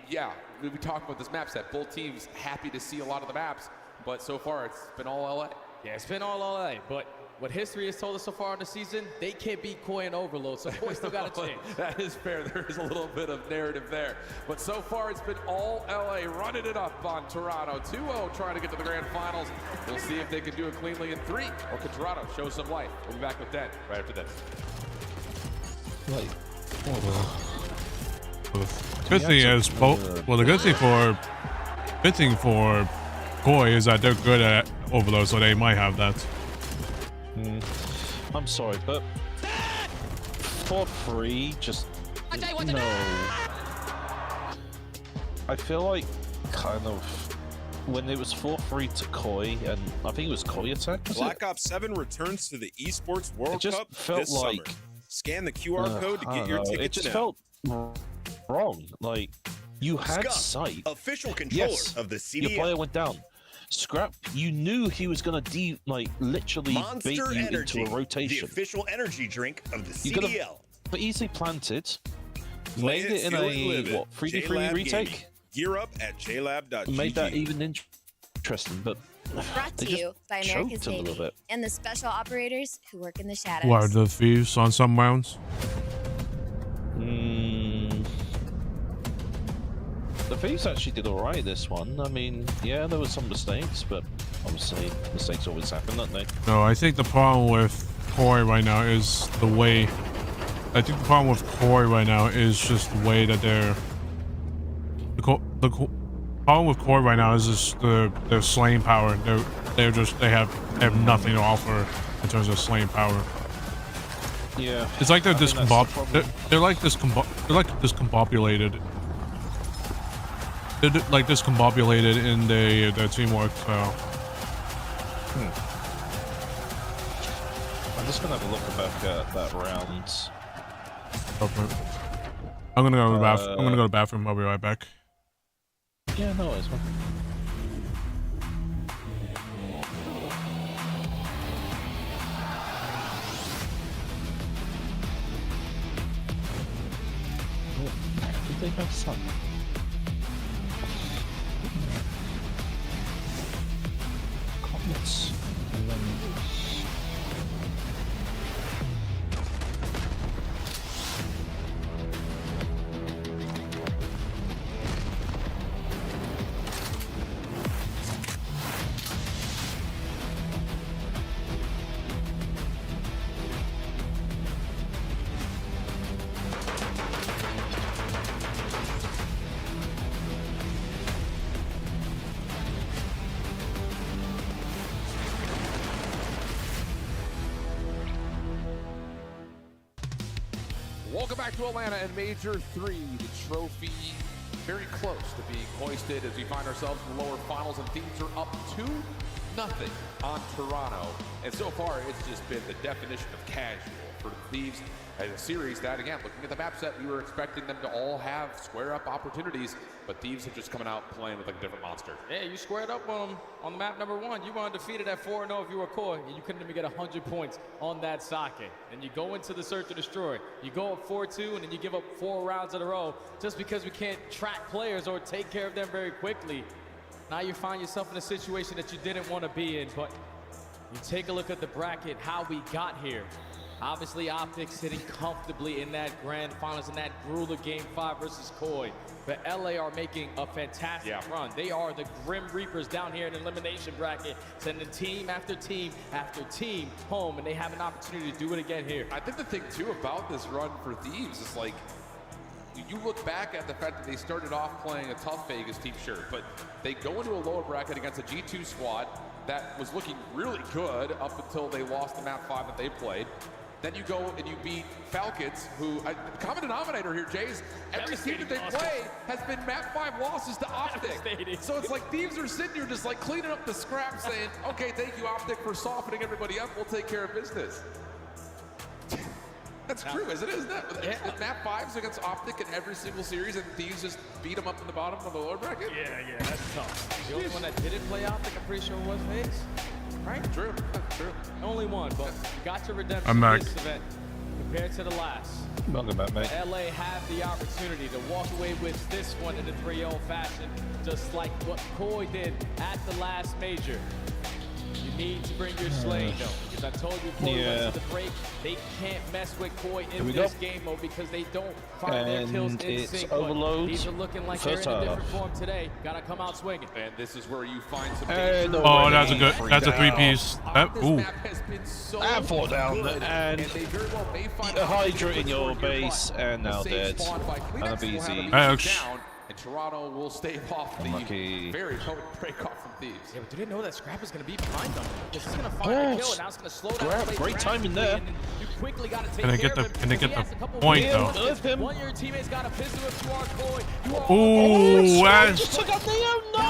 yeah, we talk about this map set. Both teams happy to see a lot of the maps, but so far it's been all LA. Yeah, it's been all LA, but what history has told us so far in the season, they can't beat Koi and Overload, so Koi still got a chance. That is fair. There is a little bit of narrative there. But so far, it's been all LA running it up on Toronto. 2-0 trying to get to the grand finals. We'll see if they can do it cleanly in 3, or can Toronto show some life. We'll be back with that right after this. Like, Good thing is both. Well, the good thing for Koi is that they're good at overload, so they might have that. I'm sorry, but for free, just no. I feel like kind of when it was 4-3 to Koi, and I think it was Koi attack. Black Ops 7 returns to the Esports World just Cup felt this like, summer. Scan the QR code to get your tickets It just now. felt wrong. Like you had Scum, sight. official controller of the Your CDL. player went down. Scrap, you knew he was gonna literally Monster bait you Energy, into a rotation. the official energy drink of the You could CDL. have but easily planted, Play made it in feel live a 3v3 JLab retake. Gaming. Gear up at jlab.gg. Made that even interesting, but Brought they to just you by America's choked a little Navy bit. and the special operators who work in the shadows. What, the thieves on some rounds? The Thieves actually did alright this one. I mean, yeah, there were some mistakes, but obviously mistakes always happen, don't they? No, I think the problem with Koi right now is the way. I think the problem with Koi right now is just the way that they're. The problem with Koi right now is just their slaying power. They have nothing to offer in terms of slaying power. Yeah. It's like they're they're like discombobulated. They're like discombobulated in their teamwork. So. I'm just gonna have a look back at that round. Okay. I'm gonna go to the bathroom. I'm gonna go to the bathroom. I'll be right back. Yeah, no, it's fine. Did they have sun? Comments. And then... Welcome back to Atlanta and Major 3. The trophy very close to being hoisted as we find ourselves in the lower finals, and Thieves are up 2-0 on Toronto. And so far, it's just been the definition of casual for the Thieves. And a series that, again, looking at the map set, we were expecting them to all have square-up opportunities, but Thieves are just coming out playing with like a different monster. Yeah, you squared up on them on the map number 1. You were undefeated at 4-0 if you were Koi, and you couldn't even get 100 points on that socket. And you go into the search and destroy. You go up 4-2, and then you give up 4 rounds in a row just because we can't track players or take care of them very quickly. Now you find yourself in a situation that you didn't want to be in, but you take a look at the bracket, how we got here. Obviously, Optic sitting comfortably in that grand finals in that grueler Game 5 versus Koi. But LA are making a fantastic run. They are the Grim Reapers down here in the elimination bracket, sending team after team after team home, and they have an opportunity to do it again here. I think the thing, too, about this run for Thieves is, like, you look back at the fact that they started off playing a tough Vegas team, sure, but they go into a lower bracket against a G2 squad that was looking really good up until they lost the map 5 that they played. Then you go and you beat Falcons, who, the common denominator here, Jay, is every team that they play has been map 5 losses to Optic. So it's like Thieves are sitting here just like cleaning up the scraps saying, okay, thank you, Optic, for softening everybody up. We'll take care of business. That's true, isn't it? Yeah. Map 5s against Optic in every single series, and Thieves just beat them up in the bottom of the lower bracket? Yeah, that's tough. The only one that didn't play Optic, I'm pretty sure was Vegas. Right? True. Only one, but you got your redemption I'm back. this event compared to the last. Welcome back, mate. But LA have the opportunity to walk away with this one in a 3-0 fashion, just like what Koi did at the last major. You need to bring your slaying though, because I told you before we went to the break, they can't mess with Koi in this game mode because they don't find their kills in sync. These are looking like they're in a different form today. Gotta come out swinging. And this is where you find some Oh, that's a good. That's a 3-piece. Ooh. And 4 down, and a Hydra in your base, and now dead. And a BZ. Ouch. And Toronto will stave off the very potent break off from Thieves. Yeah, but didn't know that Scrap was going to be behind them. This is going to find a kill, and now it's going to slow down. Scrap, great timing there. You quickly got to take Can I care get the? of him. Can I get the point though? One of your teammates got a pistol if you are Koi. Ooh, that's.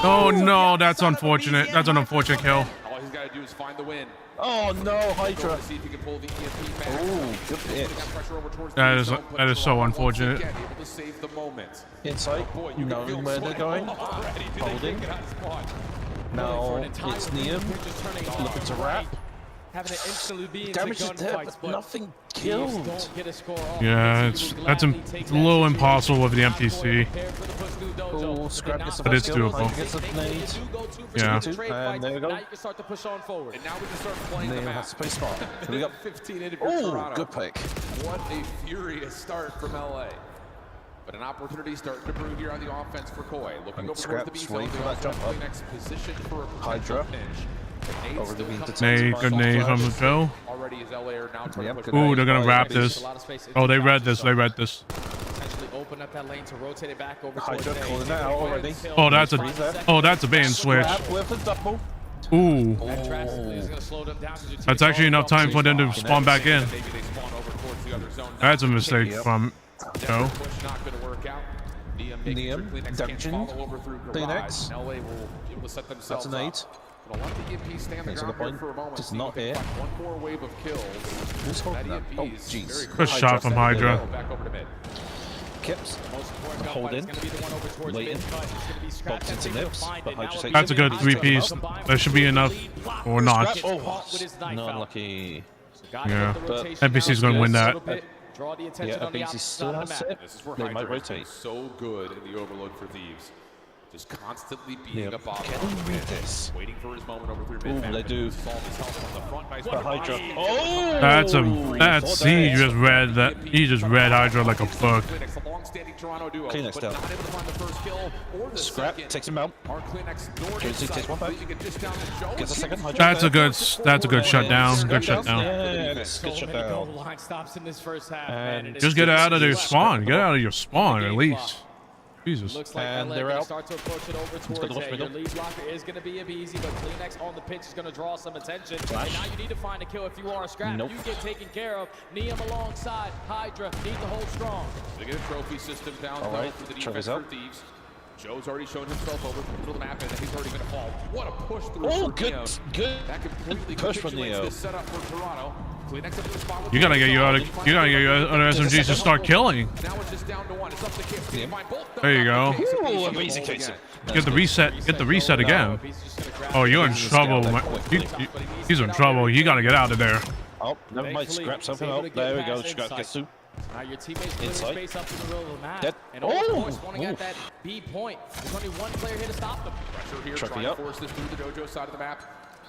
Oh no, that's unfortunate. That's an unfortunate kill. All he's got to do is find the win. Oh no, Hydra. See if he can pull the EMP back. Ooh, good hit. That is so unfortunate. Able to save the moment. Insight. Knowing where they're going. Holding. Now it's Neum. Looking to wrap. Having it instantly be into Damage is there, gunfights, but nothing killed. Don't get a score off. Yeah, it's a little impossible with the MPC. Cool, Scrap gets the But it's first kill. doable. Gets a nade. Yeah. And there we go. Now you can start to push on forward. And now we can start playing the Neum map. has to play smart. Here we go. 15 in Oh, good pick. What a furious start from LA. But an opportunity starting to brew here on the offense for Koi. Looking over towards the B zone. Wait for that jump up. Next position for a Hydra. pinch. Over the beam to Nade, good nade from Joe. Already is LA are now trying to push Ooh, they're gonna wrap this. Oh, they read this. They read this. Potentially open up that lane to rotate it back over Hydra towards calling that out already. Oh, that's a bait and switch. Scrap with a double. Ooh. That drastically is going to slow them down. That's actually enough time for them to spawn back in. That's a mistake from Joe. Neum, Dungeon, Phoenix. LA will be able to set themselves That's an 8. But I'll let the EMP stand the Thanks for the ground here point. for a moment. Just See if not we can here. find one more wave of kills. Who's holding that? Oh, is jeez. very Good shot from Hydra. Back over to mid. Kips. Holding. Waiting. Bumps into Nips. But Hydra takes That's a good 3-piece. That should be enough. Or not. Oh, not unlucky. Yeah. NPC's gonna win that. Draw the attention Yeah, on the BZ outside still of the has map. it. This is where They Hydra might has been rotate. so good in the overload for Thieves. Just constantly beating Yep. a bottom. Can he read this? Waiting for his moment over through Ooh, mid. they do. But Hydra. Oh! That's he just read that. He just read Hydra like a book. Kleenex down. Scrap takes him out. Josie takes one back. Gets a second. Hydra That's a there. good shutdown. Good shutdown. Yeah, that's good shutdown. Line stops in this first half. And Just get out of your spawn. Get out of your spawn at least. Jesus. Looks like And LA they're gonna out. start to approach it over got the towards watch A. Your middle. lead blocker is going to be a BZ, but Kleenex on the pitch is going to draw some attention. Flash. And now you need to find a kill if you are a Scrap. Nope. You get taken care of. Neum alongside Hydra need to hold strong. They get a trophy system down All right, for the Trevor's defense out. for Thieves. Joe's already shown himself over the middle of the map, and he's already going to fall. What a push through Oh, for good, Neo. good That completely push for capitulates Neo. this setup for Toronto. Kleenex up to the spot with You gotta Joe. get your other SMGs to start killing. Now it's just down to one. It's up to Kips. Can he find both? There you go. Ooh, a BZ takes it. Get the reset. Get the reset again. Oh, you're in trouble. He's in trouble. You gotta get out of there. Oh, never mind. Scrap something out. There we go. Scrap gets two. Now your teammates clear Inside. space up in the middle of the map. Dead. And of Oh! course, wanting at that B point. There's only one player here to stop them. Pressure here, Trophy trying to up. force this through the dojo side of the map.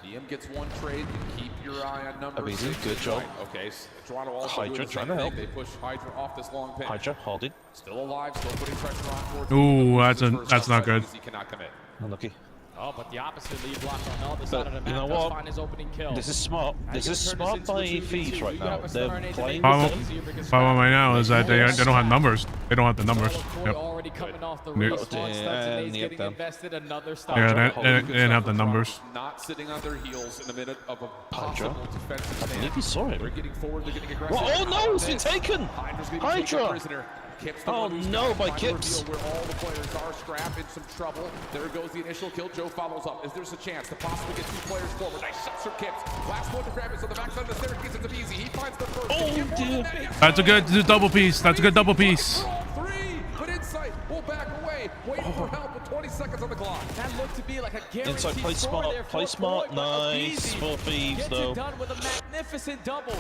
DM gets one trade. Keep your eye on number Amazing, 6. good job. Okay, Toronto also Hydra doing the trying same to thing. help. They push Hydra off this long pin. Hydra holding. Still alive, still putting pressure on towards. Ooh, First that's not good. He cannot commit. Unlucky. Oh, but the opposite lead block on the other side of the map you know does what? find his opening kill. This is smart. This is smart by Thieves right now. They're playing Problem with them. right now is that they don't have numbers. They don't have the numbers. Yep. Already coming off the Yep. respawn studs and he's Yep, getting down. invested another stop. Yeah, they didn't have the numbers. Not sitting on their heels in the minute of a Hydra. possible defensive I believe stand. he saw it. They're getting forward, they're getting aggressive. Oh no, it's been taken! Hydra's getting taken Hydra! prisoner. Kips the Oh one who's no, got to by find a Kips. reveal where all the players are. Scrap in some trouble. There goes the initial kill. Joe follows up. Is there's a chance to possibly get 2 players forward? Nice shots from Kips. Last one to grab it on the backside of the stairs. Gets it to easy. He finds the first. Oh dear. That's a good double piece. That's a good double piece. 3, but Insight will back away. Waiting for help with 20 seconds on the clock. That looked to be like a guaranteed Inside, play score smart, there play for smart. Koi, but Nice Abizi for Thieves gets though. it done with a magnificent double.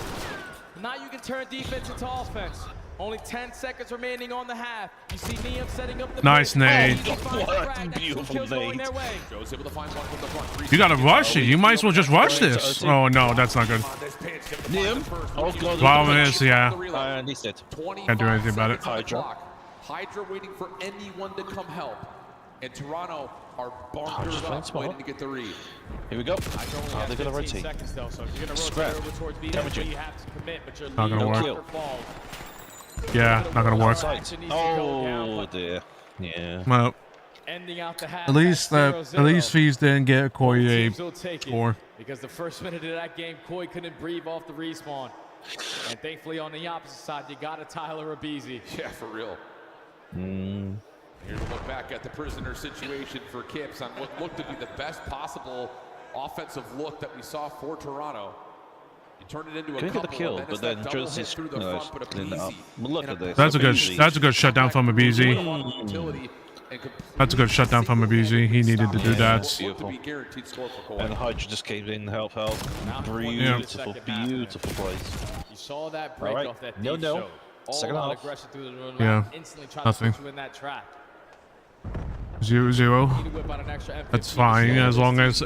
Now you can turn defense into offense. Only 10 seconds remaining on the half. You see Neum setting up the Nice nade. What a beautiful nade. Joe's able to find one from the front. You gotta rush it. You might as well just rush this. Oh no, that's not good. Neum. Oh god. Wow, it is, yeah. And he's dead. Can't do anything about it. Hydra waiting for anyone to come help. And Toronto are bunkered up waiting to get the read. Here we go. They're gonna rotate. Scrap. Damaging. Not gonna work. Yeah, not gonna work. Oh dear. Yeah. Well, Ending out the half at least Fees didn't get Koi a score. Because the first minute of that game, Koi couldn't breathe off the respawn. And thankfully on the opposite side, you got a Tyler Abizi. Yeah, for real. Here's a look back at the prisoner situation for Kips on what looked to be the best possible offensive look that we saw for Toronto. You turned it into a couple, the kill, but then Jersey's through the front, but Abizi. Look at this. That's a good shutdown from Abizi. That's a good shutdown from Abizi. He needed to do that. Beautiful. And Hydra just came in, help. Beautiful, beautiful plays. You saw that break off that deep No. show. Second All half. aggression through the run. Yeah. Instantly try Nothing. to put you in that trap. 0-0. That's fine as long as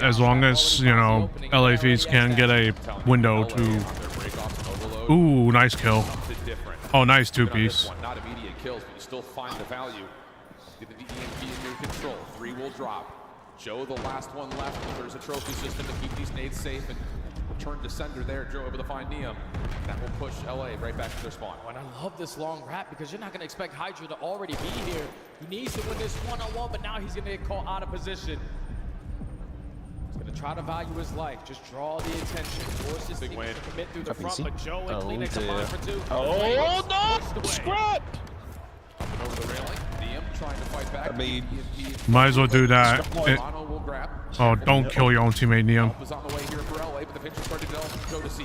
you know LA Fees can get a window to. Ooh, nice kill. Oh, nice two-piece. Not immediate kills, but you still find the value. Getting the EMP in your control. 3 will drop. Joe, the last one left. There's a trophy system to keep these nades safe and return to sender there. Joe able to find Neum. That will push LA right back to their spawn. And I love this long wrap because you're not going to expect Hydra to already be here. He needs to win this one-on-one, but now he's going to get caught out of position. He's going to try to value his life. Just draw the attention. Force his team to commit through the front, but Joe and Kleenex are mine for 2. Oh no! Scrap! Over the railing. Neum trying to fight back. I mean, Might as well do that. Oh, don't kill your own teammate, Neum.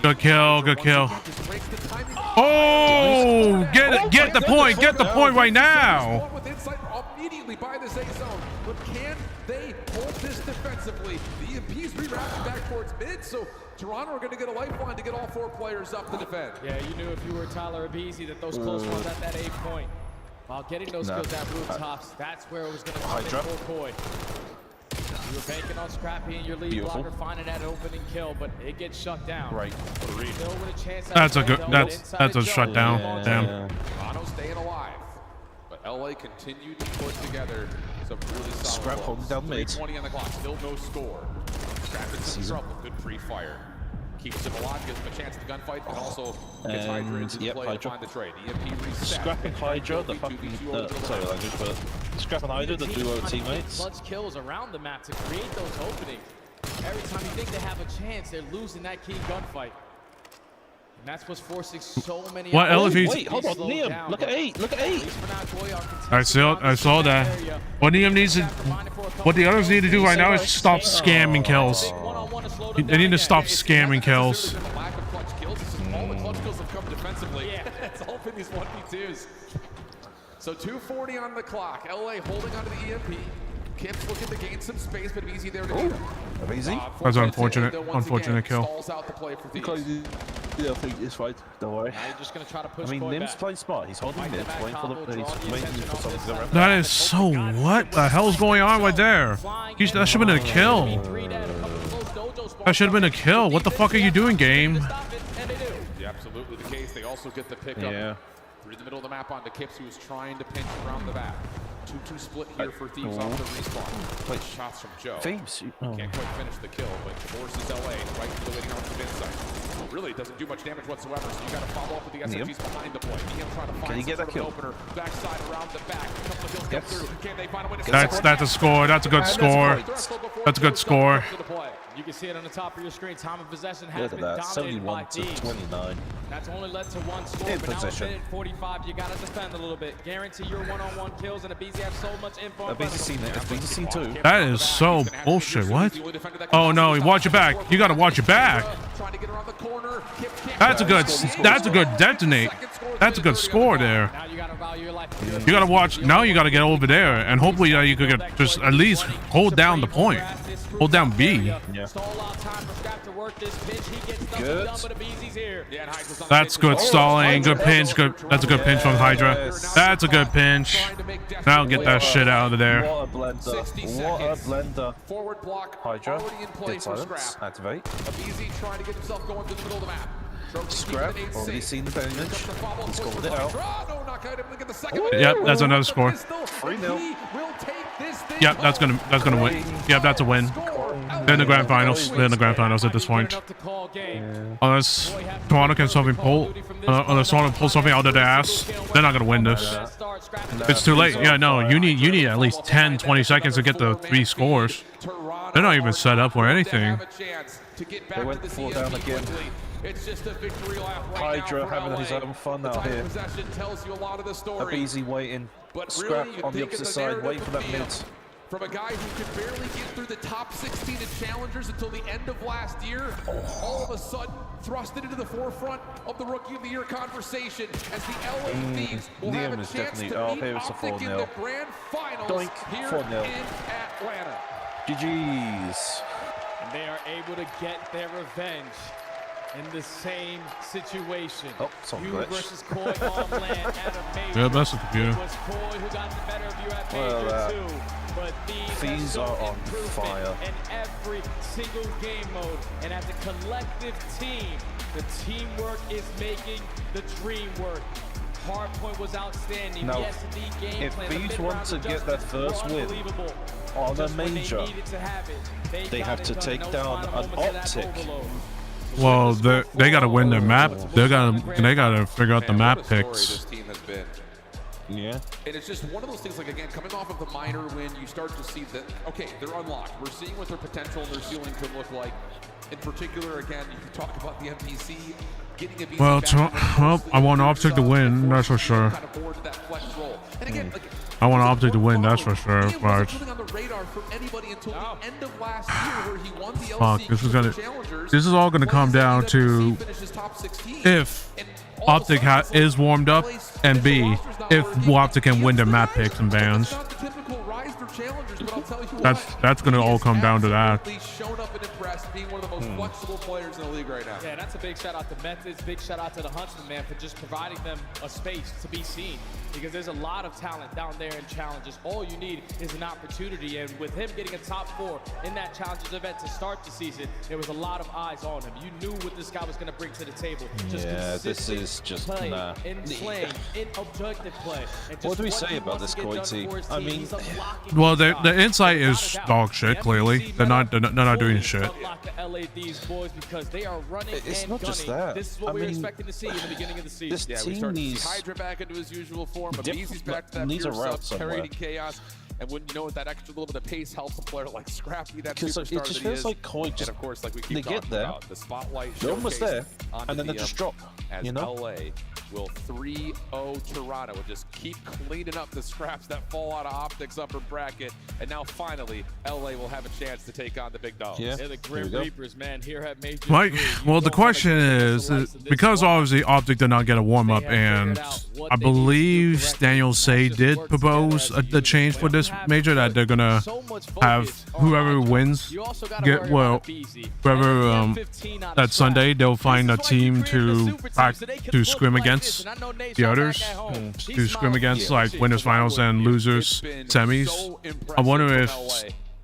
Good kill, good kill. Oh, get the point right now. Immediately by the safe zone, but can they hold this defensively? The EMP's rerouting back towards mid, so Toronto are going to get a lifeline to get all 4 players up to defend. Yeah, you knew if you were Tyler Abizi that those close ones at that A point. While getting those kills at rooftops, that's where it was going to come in for Koi. You were banking on Scrappy and your lead blocker finding that opening kill, but it gets shut down. Right. Still with a chance That's a shutdown. Damn. Toronto staying alive, but LA continued to put together some really solid Scrap holding down mid. 20 on the clock, still no score. Scrap is in trouble. Good pre-fire. Keeps him alive, gives him a chance at the gunfight, and also gets Hydra into the play to find the trade. EMP reset. Scrap and Hydra, the fucking sorry language, but Scrap and Hydra, the duo teammates. Clutch kills around the map to create those openings. Every time you think they have a chance, they're losing that key gunfight. And that's what's forcing so many. What LFEs? Wait, hold on, Neum. Look at 8. Look at 8. I saw that. What Neum needs to, what the others need to do right now is stop scamming kills. They need to stop scamming kills. Lack of clutch kills. All the clutch kills have come defensively. Yeah, it's all been these 1v2s. So 2:40 on the clock. LA holding onto the EMP. Kips looking to gain some space, but easy there to get him. Easy. That's unfortunate. Unfortunate kill. Stalls out the play for these. Yeah, I think it's fine. Don't worry. Now you're just gonna try to push I mean, Koi Nim's back. playing smart. He's holding mid, waiting for something to go around. That is so. What the hell's going on right there? That should have been a kill. That should have been a kill. What the fuck are you doing, game? Yeah, absolutely the case. They also get the pickup through the middle of the map onto Kips, who was trying to pinch around the back. 2-2 split here for Thieves off the respawn. Wait, shots from Joe. Thieves? Can't quite finish the kill, but forces LA right to the waiting on the inside. Really doesn't do much damage whatsoever, so you got to follow up with the SMGs behind the play. Neum trying to find some sort of opener. Backside around the back. A couple of kills come through. Can they find a way to That's a score. That's a good score. That's a good score. You can see it on the top of your screen. Time of possession has been dominated by Thieves. 29. That's only led to 1 score, but now it's minute 45. You got to defend a little bit. Guarantee your one-on-one kills, and Abizi have so much info. Abizi's seen it. Abizi's seen too. That is so bullshit. What? Oh no! Watch your back. You got to watch your back. trying to get around the corner. That's a good detonate. That's a good score there. You gotta watch. Now you gotta get over there, and hopefully you could get just at least hold down the point, hold down B. Yeah. Good. That's good stalling. Good pinch. Good. That's a good pinch from Hydra. That's a good pinch. Now get that shit out of there. What a blender. What a blender. Forward block Hydra. already in play Hit for silence. Scrap. Activate. Abizi trying to get himself going to the middle of the map. Scrap. Already seen the damage. He's called it out. Yep, that's another score. 3-0. Yep, that's gonna win. Yep, that's a win. They're in the grand finals. They're in the grand finals at this point. Unless Toronto can something pull, unless Toronto pulls something out of their ass, they're not gonna win this. It's too late. Yeah, no, you need at least 10, 20 seconds to get the 3 scores. They're not even set up for anything. They went 4 down again. Hydra having his own fun out here. Abizi waiting. Scrap on the opposite side, waiting for that mid. From a guy who could barely get through the top 16 in challengers until the end of last year, all of a sudden thrusted into the forefront of the Rookie of the Year conversation as the LA Thieves will have a chance to meet Optic in the grand finals here in Atlanta. GG's. And they are able to get their revenge in the same situation. Oh, something glitch. versus Koi on land at a major. Yeah, that's the computer. It was Koi who got the better of you at major 2. But these are on fire. In every single game mode. And as a collective team, the teamwork is making the dream work. Hardpoint was outstanding. Now, yes, indeed, game if plan. these want to get their first win on a major, they have to take down an Optic. Well, they gotta win their map. They gotta figure out the map picks. Yeah. And it's just one of those things, like, again, coming off of the minor win, you start to see that, okay, they're unlocked. We're seeing what their potential and their ceiling could look like. In particular, again, you can talk about the MPC getting a Well, I want Optic to win, that's for sure. I want Optic to win, that's for sure. But fuck, this is all gonna come down to if Optic is warmed up, and B, if Optic can win their map picks and bans. That's gonna all come down to that. Being one of the most flexible players in the league right now. Yeah, that's a big shout out to Methods, big shout out to the Huntsman, man, for just providing them a space to be seen. Because there's a lot of talent down there in challenges. All you need is an opportunity, and with him getting a top 4 in that challenges event to start the season, there was a lot of eyes on him. You knew what this guy was going to bring to the table. Just yeah, this is just play, in playing, in objective play. What do we say about this Koi team? I mean, well, the insight is dog shit. Clearly, they're not doing shit. It's not just that. This is what we were expecting to see in the beginning of the season. This team needs Hydra back into his usual form. Abizi's back to that pure self-carrying chaos. And wouldn't you know it, that extra little bit of pace helps a player like Scrappy, that superstar it just feels like Koi just, and of course, like we keep they get there, about, the spotlight they're almost there, and then they just drop. As you know? LA will 3-0 Toronto and just keep cleaning up the scraps that fall out of Optic's upper bracket. And now finally, LA will have a chance to take on the big dogs. Yeah. They're the Grim Reapers, man, here at Major Mike, well, the question is, because obviously Optic did not get a warm-up, and I believe Daniel Say did propose the change for this major, that they're gonna have whoever wins get, well, whoever that Sunday they'll find a team to scrim against the others, to scrim against like winners finals and losers semis. I wonder if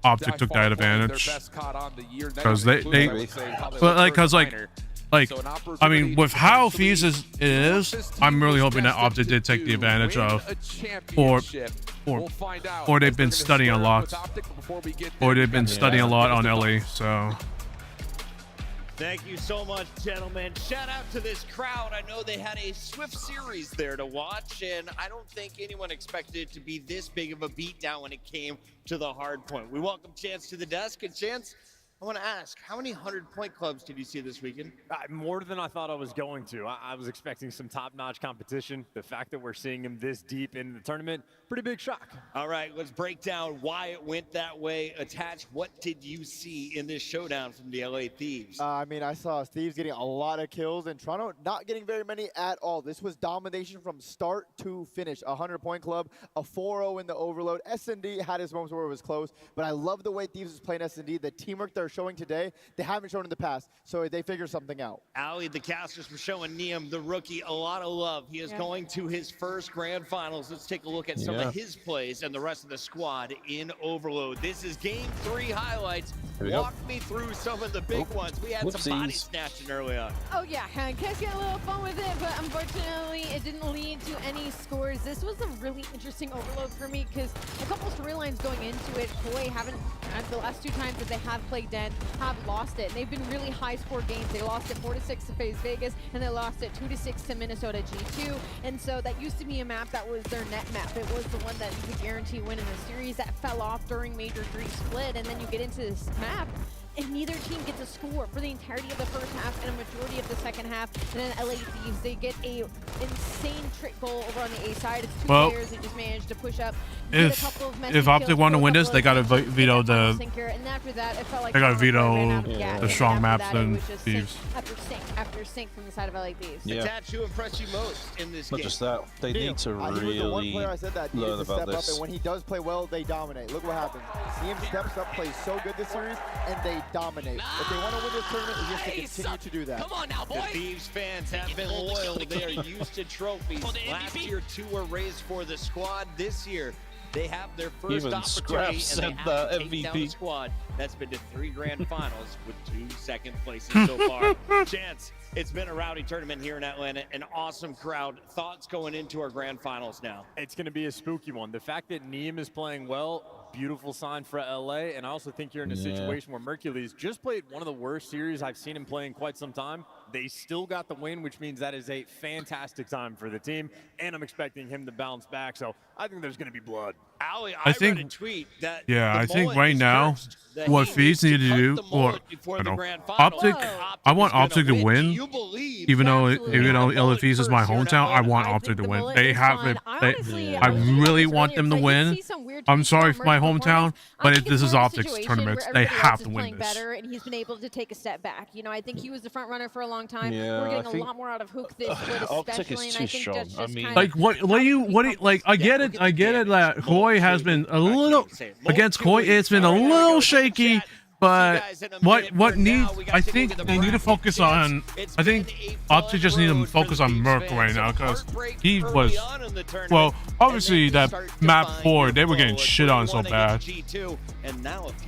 Optic took that advantage, because I mean, with how Fees is, I'm really hoping that Optic did take the advantage of, or they've been studying a lot, on LA. So. Thank you so much, gentlemen. Shout out to this crowd. I know they had a swift series there to watch, and I don't think anyone expected it to be this big of a beatdown when it came to the hard point. We welcome Chance to the desk. And Chance, I want to ask, how many 100-point clubs did you see this weekend? More than I thought I was going to. I was expecting some top-notch competition. The fact that we're seeing him this deep in the tournament, pretty big shock. All right, let's break down why it went that way. Attach, what did you see in this showdown from the LA Thieves? I mean, I saw Thieves getting a lot of kills and Toronto not getting very many at all. This was domination from start to finish. A 100-point club, a 4-0 in the overload. S&D had his moments where it was close, but I love the way Thieves is playing S&D. The teamwork they're showing today, they haven't shown in the past, so they figure something out. Ali, the casters were showing Neum, the rookie, a lot of love. He is going to his first grand finals. Let's take a look at some of his plays and the rest of the squad in overload. This is game 3 highlights. Walk me through some of the big ones. We had some body snatching early on. Oh yeah, Kes got a little fun with it, but unfortunately it didn't lead to any scores. This was a really interesting overload for me because a couple storylines going into it. Koi haven't, the last 2 times that they have played Den, have lost it. And they've been really high score games. They lost it 4-6 to FaZe Vegas, and they lost it 2-6 to Minnesota G2. And so that used to be a map that was their net map. It was the one that you could guarantee win in the series. That fell off during Major 3 split, and then you get into this map and neither team gets a score for the entirety of the first half and a majority of the second half. And then LA Thieves, they get a insane trick goal over on the A side. It's 2 players who just managed to push up. If Optic want to win this, they got to veto the. And after that, it felt like they got to veto the strong maps and Thieves. After sync from the side of LA Thieves. Yeah. Attach, who impressed you most in this game? Not just that, they need to really the one player I said that learn to about step this. up, and when he does play well, they dominate. Look what happens. CM steps up, plays so good this series, and they dominate. If they want to win this tournament, he has to continue to do that. Come on now, boy. The Thieves fans have been loyal. They are used to trophies. Last year, 2 were raised for the squad. This year, they have their first opportunity, and they have to take down the squad. That's been to 3 grand finals with 2 second places so far. Chance, it's been a rowdy tournament here in Atlanta. An awesome crowd. Thoughts going into our grand finals now? It's going to be a spooky one. The fact that Neum is playing well, beautiful sign for LA, and I also think you're in a situation where Mercules just played one of the worst series I've seen him play in quite some time. They still got the win, which means that is a fantastic time for the team, and I'm expecting him to bounce back, so I think there's going to be blood. Ali, I think, read a tweet that I think right now, what FaZe need to do, or I don't know, Optic, I want Optic to win, even though LA FaZe is my hometown. I want Optic to win. They haven't. I really want them to win. I'm sorry for my hometown, but if this is Optic's tournament, they have to win this. Better, and he's been able to take a step back. You know, I think he was the front runner for a long time. We're getting a lot more out of Hook this split, especially, and I think that's just kind of like what do you like? I get it that Koi has been a little against Koi. It's been a little shaky. But what needs? I think they need to focus on. I think Optic just need to focus on Merc right now because he was. Well, obviously that map 4 they were getting shit on so bad.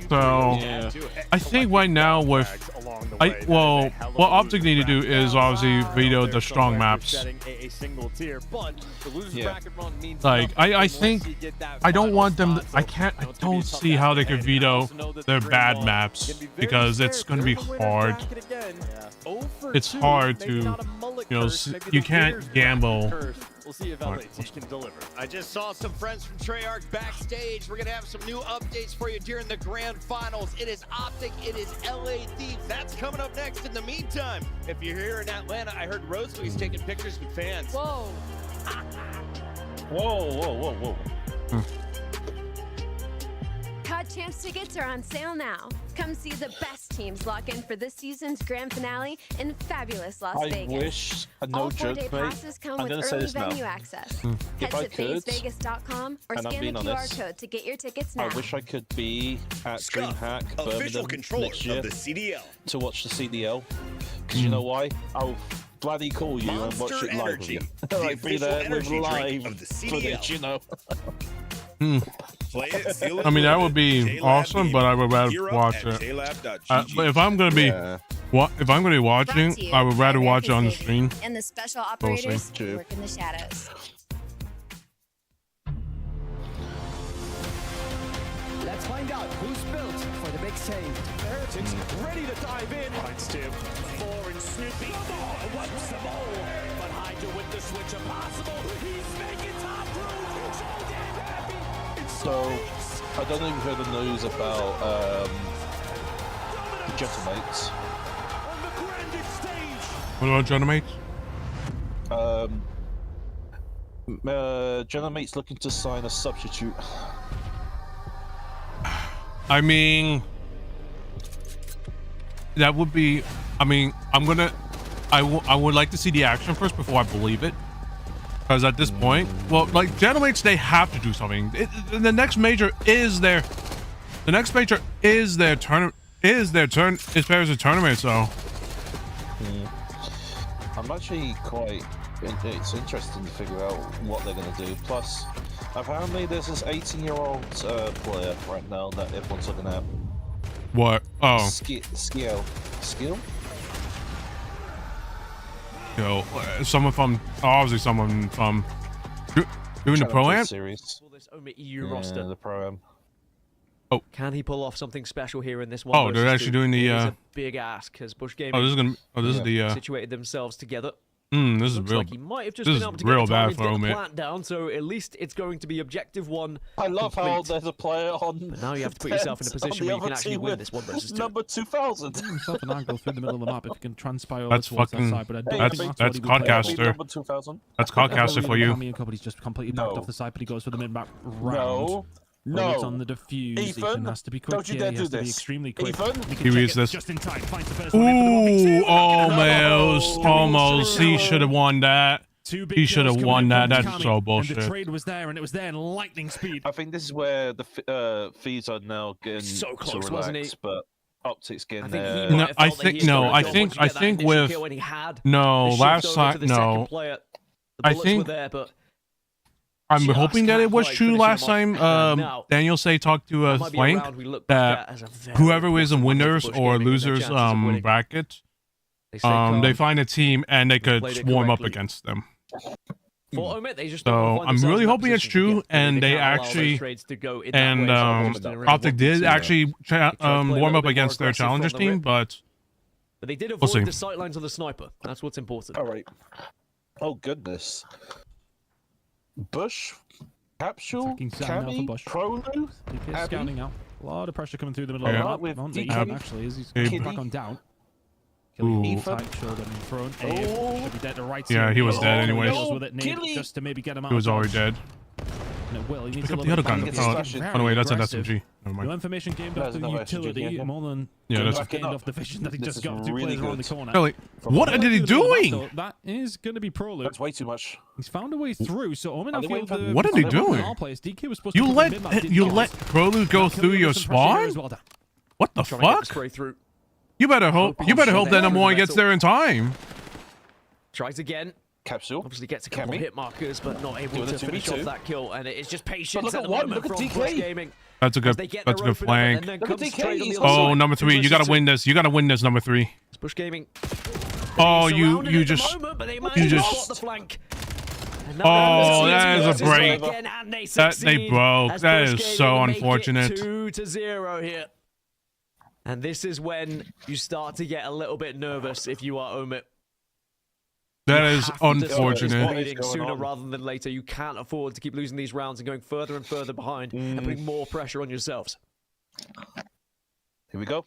So I think right now with what Optic need to do is obviously veto the strong maps. Like I think I don't want them. I don't see how they could veto their bad maps. Because it's going to be hard. It's hard to, you can't gamble. We'll see if LAT can deliver. I just saw some friends from Treyarch backstage. We're going to have some new updates for you during the grand finals. It is Optic, it is LA Thieves. That's coming up next. In the meantime, if you're here in Atlanta, I heard Rosalie's taking pictures with fans. Whoa. Whoa. COD Champs tickets are on sale now. Come see the best teams lock in for this season's grand finale in fabulous Las Vegas. I wish, no all joke, 4-day passes come with early venue access. Head to FazeVegas.com or scan the QR code to get your tickets now. I wish I could be at Dreamhack Birmingham next year to watch the CDL. Because you know why? I'll bloody call you and watch it live with you. I'll be there with live footage, you know. I mean, that would be awesome, but I would rather watch it. But if I'm gonna be, if I'm gonna be watching, I would rather watch it on the stream. And the special operators who work in the shadows. Let's find out who's built for the big save. The Heretics ready to dive in. Finds Tim. 4 and Snoopy. Wipes them all. But Hydra with the switch impossible. He's making top room. So, I don't know if you've heard the news about the Jetamates. What about Jetamates? Genamate's looking to sign a substitute. I mean, that would be. I mean, I would like to see the action first before I believe it. Because at this point, well, like Genamates, they have to do something. The next major is their. The next major is their turn. Is their turn? Is pairs a tournament? So. I'm actually quite. It's interesting to figure out what they're going to do. Plus, apparently there's this 18-year-old player right now that everyone's looking at. What? Oh. Skill? Yo, someone from obviously someone from doing the pro am series. This EU roster. The pro am. Oh, can he pull off something special here in this one? Oh, they're actually doing the. It is a big ask because Bush Gaming. Oh, this is gonna. Oh, this is the. Situated themselves together. This is real. Like he might have just this been is able to real get the timing bad to for get the Omit. plant down, so at least it's going to be objective one. I love how complete. there's a player on. But now you have to put yourself in a position where you can actually win this 1-2. Number 2000. Himself an angle through the middle of the map if you can transpire That's towards fucking. that side, but I don't think That's what he would play. Codcaster. That's Codcaster for you. He's just completely backed off the side, but he goes for the mid map round. No. When it's on the defuse, Ethan, he has to be quick. don't you dare he do has to be this. extremely quick. Ethan, He reads this. Just in time, finds the first one in Ooh, almost. He should have won that. He should have won that. That's so bullshit. And the trade was there, and it was there in lightning speed. I think this is where the fees are now getting So close, to relax, wasn't he? but Optics getting I think there. he No, I think no. I think with no last time no. I think I'm hoping that it was true last time. Daniel Say talked to Flank that whoever is in winners or losers bracket, they find a team and they could swarm up against them. So I'm really hoping it's true, and they actually and Optic did actually warm up against their challengers team, but they did we'll see. avoid the sightlines of the sniper. That's what's important. All right. Oh goodness. Bush, Capsule, Cammy, Prolu, Scouting out. A lot of pressure coming through the middle of the map. with On DK. Ethan, actually, as he's back on down. Ooh. Tight shoulder in front. Should be dead to right. Yeah, he was dead anyways. With it, just to maybe get him out. He was already dead. And it will. He needs Pick a up the little other bit gun. of Oh no, wait, that's an aggressive. SMG. Never No mind. information gained That's off the another utility, SMG, yeah. more than Yeah, that's gained off the vision that he This just is got two really players around the good. corner. Kelly, what are they doing? That is going to be Prolu. That's way too much. He's found a way through, so Omen Are they feel waiting for- What are they doing? DK was supposed You to let Prolu go through your spawn? What the fuck? You better hope that number one gets there in time. Tries again. Capsule. Obviously gets a couple of hit markers, but not able Doing to the finish 2v2. off that kill. And it is just patience But look at at the one, moment look at from DK. Bush Gaming. That's a good flank. Oh, number 3, you gotta win this. You gotta win this, number 3. Bush Gaming. Oh, you just spot the flank. Oh, that is a break. Again, and they That they succeed broke. as That Bush is Gaming so make it unfortunate. 2-0 here. And this is when you start to get a little bit nervous if you are Omit. That is Have to start this unfortunate. bleeding sooner rather than later. You can't afford to keep losing these rounds and going further and further behind and putting more pressure on yourselves. Here we go.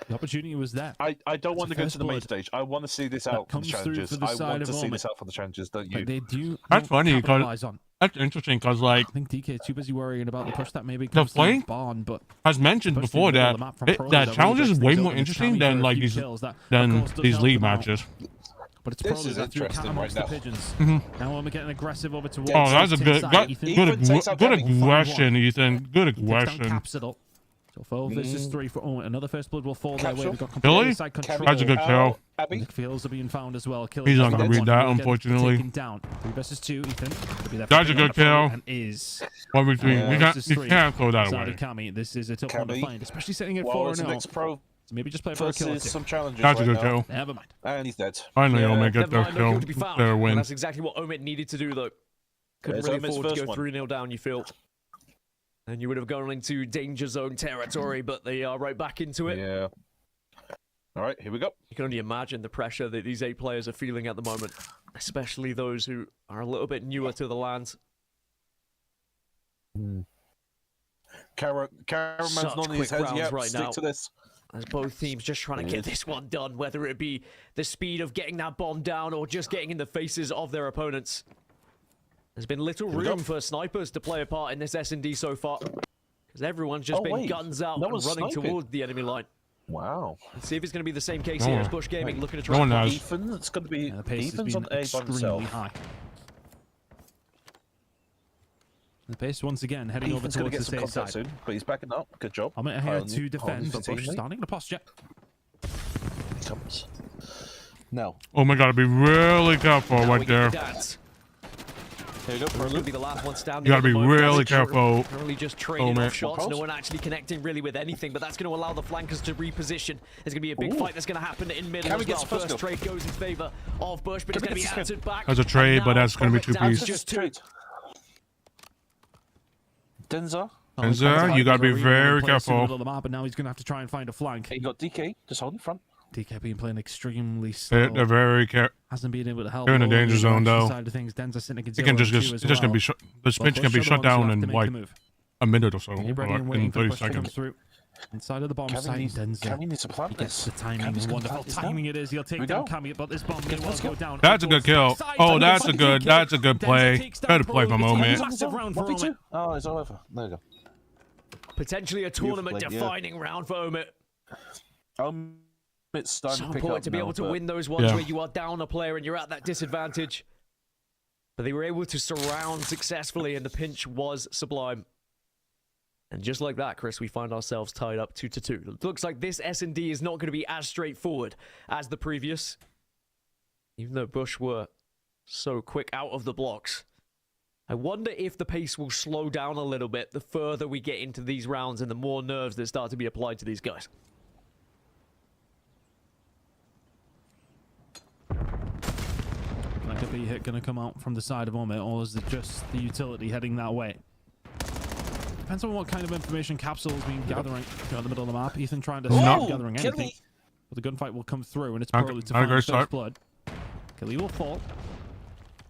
The opportunity was there. I don't want to go first to the main blood. stage. I want to see this out for the comes through challenges. for the I side want of to see Omen. this out for the challenges, don't you? But they do. That's funny capitalize because on. that's interesting because like I think DK is too busy worrying about the push that maybe the comes to flank Barn, but has mentioned push before through the that middle of the map from Pro that that challenges really is way gets more things interesting open. than Cammy like for a few these kills that, of than course, does these help league them out. matches. But it's This probably is that through interesting cat amongst right the now. pigeons. Mhm. Now we're getting aggressive over towards. Oh, that's a good Ethan. good aggression, Ethan. Good Takes down aggression. Capsidal. So 4 versus 3 for Owen. Another first blood will fall their way. We've got Really? complete side control. That's a good kill. Nick Fields are being found as well. He's not gonna read that, unfortunately. Taken down. 3 versus 2. Ethan. Could be there for That's a picking good up the front kill. And is. 1 between. You can't throw that Sorry, away. Cammy. This is a tough one to Cammy. find, especially setting it Well, 4 it's and the 0. next pro So maybe just play for a kill or versus two. some challenges That's a right good now. kill. Never mind. And he's dead. Finally, Yeah. Omit get their Never mind, no kill, to be found. their And win. that's exactly what Omit needed to do, though. Couldn't There's really Omit's afford to first go one. 3-0 down, you feel. And you would have gone into danger zone territory, but they are right back into it. Yeah. All right, here we go. You can only imagine the pressure that these 8 players are feeling at the moment, especially those who are a little bit newer to the land. Caraman's Such nodding his quick head. rounds Yeah, right stick now. to this. As both teams just trying to get this one done, whether it be the speed of getting that bomb down or just getting in the faces of their opponents. There's been little room for snipers to play a part in this S&D so far. Because everyone's just been guns out and running towards the enemy line. Wow. Let's see if it's going to be the same case here as Bush Gaming looking to try. No one knows. Ethan, it's going to be the pace Ethan's has on been A by extremely himself. high. The pace once again heading Ethan's over going to towards get the some safe contact side. soon, but he's backing up. Good job. I'm here to defend, but Bush starting the posture. He comes. Now. Oh my god, I'd be really careful Now right we get there. the dance. Here we go. Who's going to be the last one standing? You gotta at the be moment? really Currently careful. Currently just trading man. off shots. No one actually connecting really with anything, but that's going to allow the flankers to reposition. There's going to be a big fight that's going to happen in middle as well. First trade goes in favor of Bush, but it's going to be answered back. That's a trade, but that's going to be two pieces. Just two. Denzer. Denzer, you gotta be very careful. But now he's going to have to try and find a flank. You got DK just holding front. DK been playing extremely slow. They're very careful. Hasn't been able to help. They're in a danger zone though. Side of things. Denzer sitting at It can just it's gonna be shut. The pitch can be shut down in like a minute or so, Ready or and waiting in for 30 Bush to come seconds. through. Inside of the bomb site, Denzer. Cammy needs to plant He gets this. the timing. Wonderful timing it is. He'll take down Cammy, but this bomb may well go down. That's a good kill. Oh, that's a good play. Good play for a moment. Massive round for Omit. Oh, it's all over. There you go. Potentially a tournament-defining round for Omit. It's starting So to pick important up to be now, able to but- win those ones where you are down a player and you're at that disadvantage. But they were able to surround successfully, and the pinch was sublime. And just like that, Chris, we find ourselves tied up 2-2. It looks like this S&D is not going to be as straightforward as the previous. Even though Bush were so quick out of the blocks. I wonder if the pace will slow down a little bit the further we get into these rounds and the more nerves that start to be applied to these guys. Like a B hit going to come out from the side of Omit, or is it just the utility heading that way? Depends on what kind of information Capsule has been gathering throughout the middle of the map. Ethan trying to stop gathering anything. But the gunfight will come through, and it's probably to find the first blood. Kelly will fall.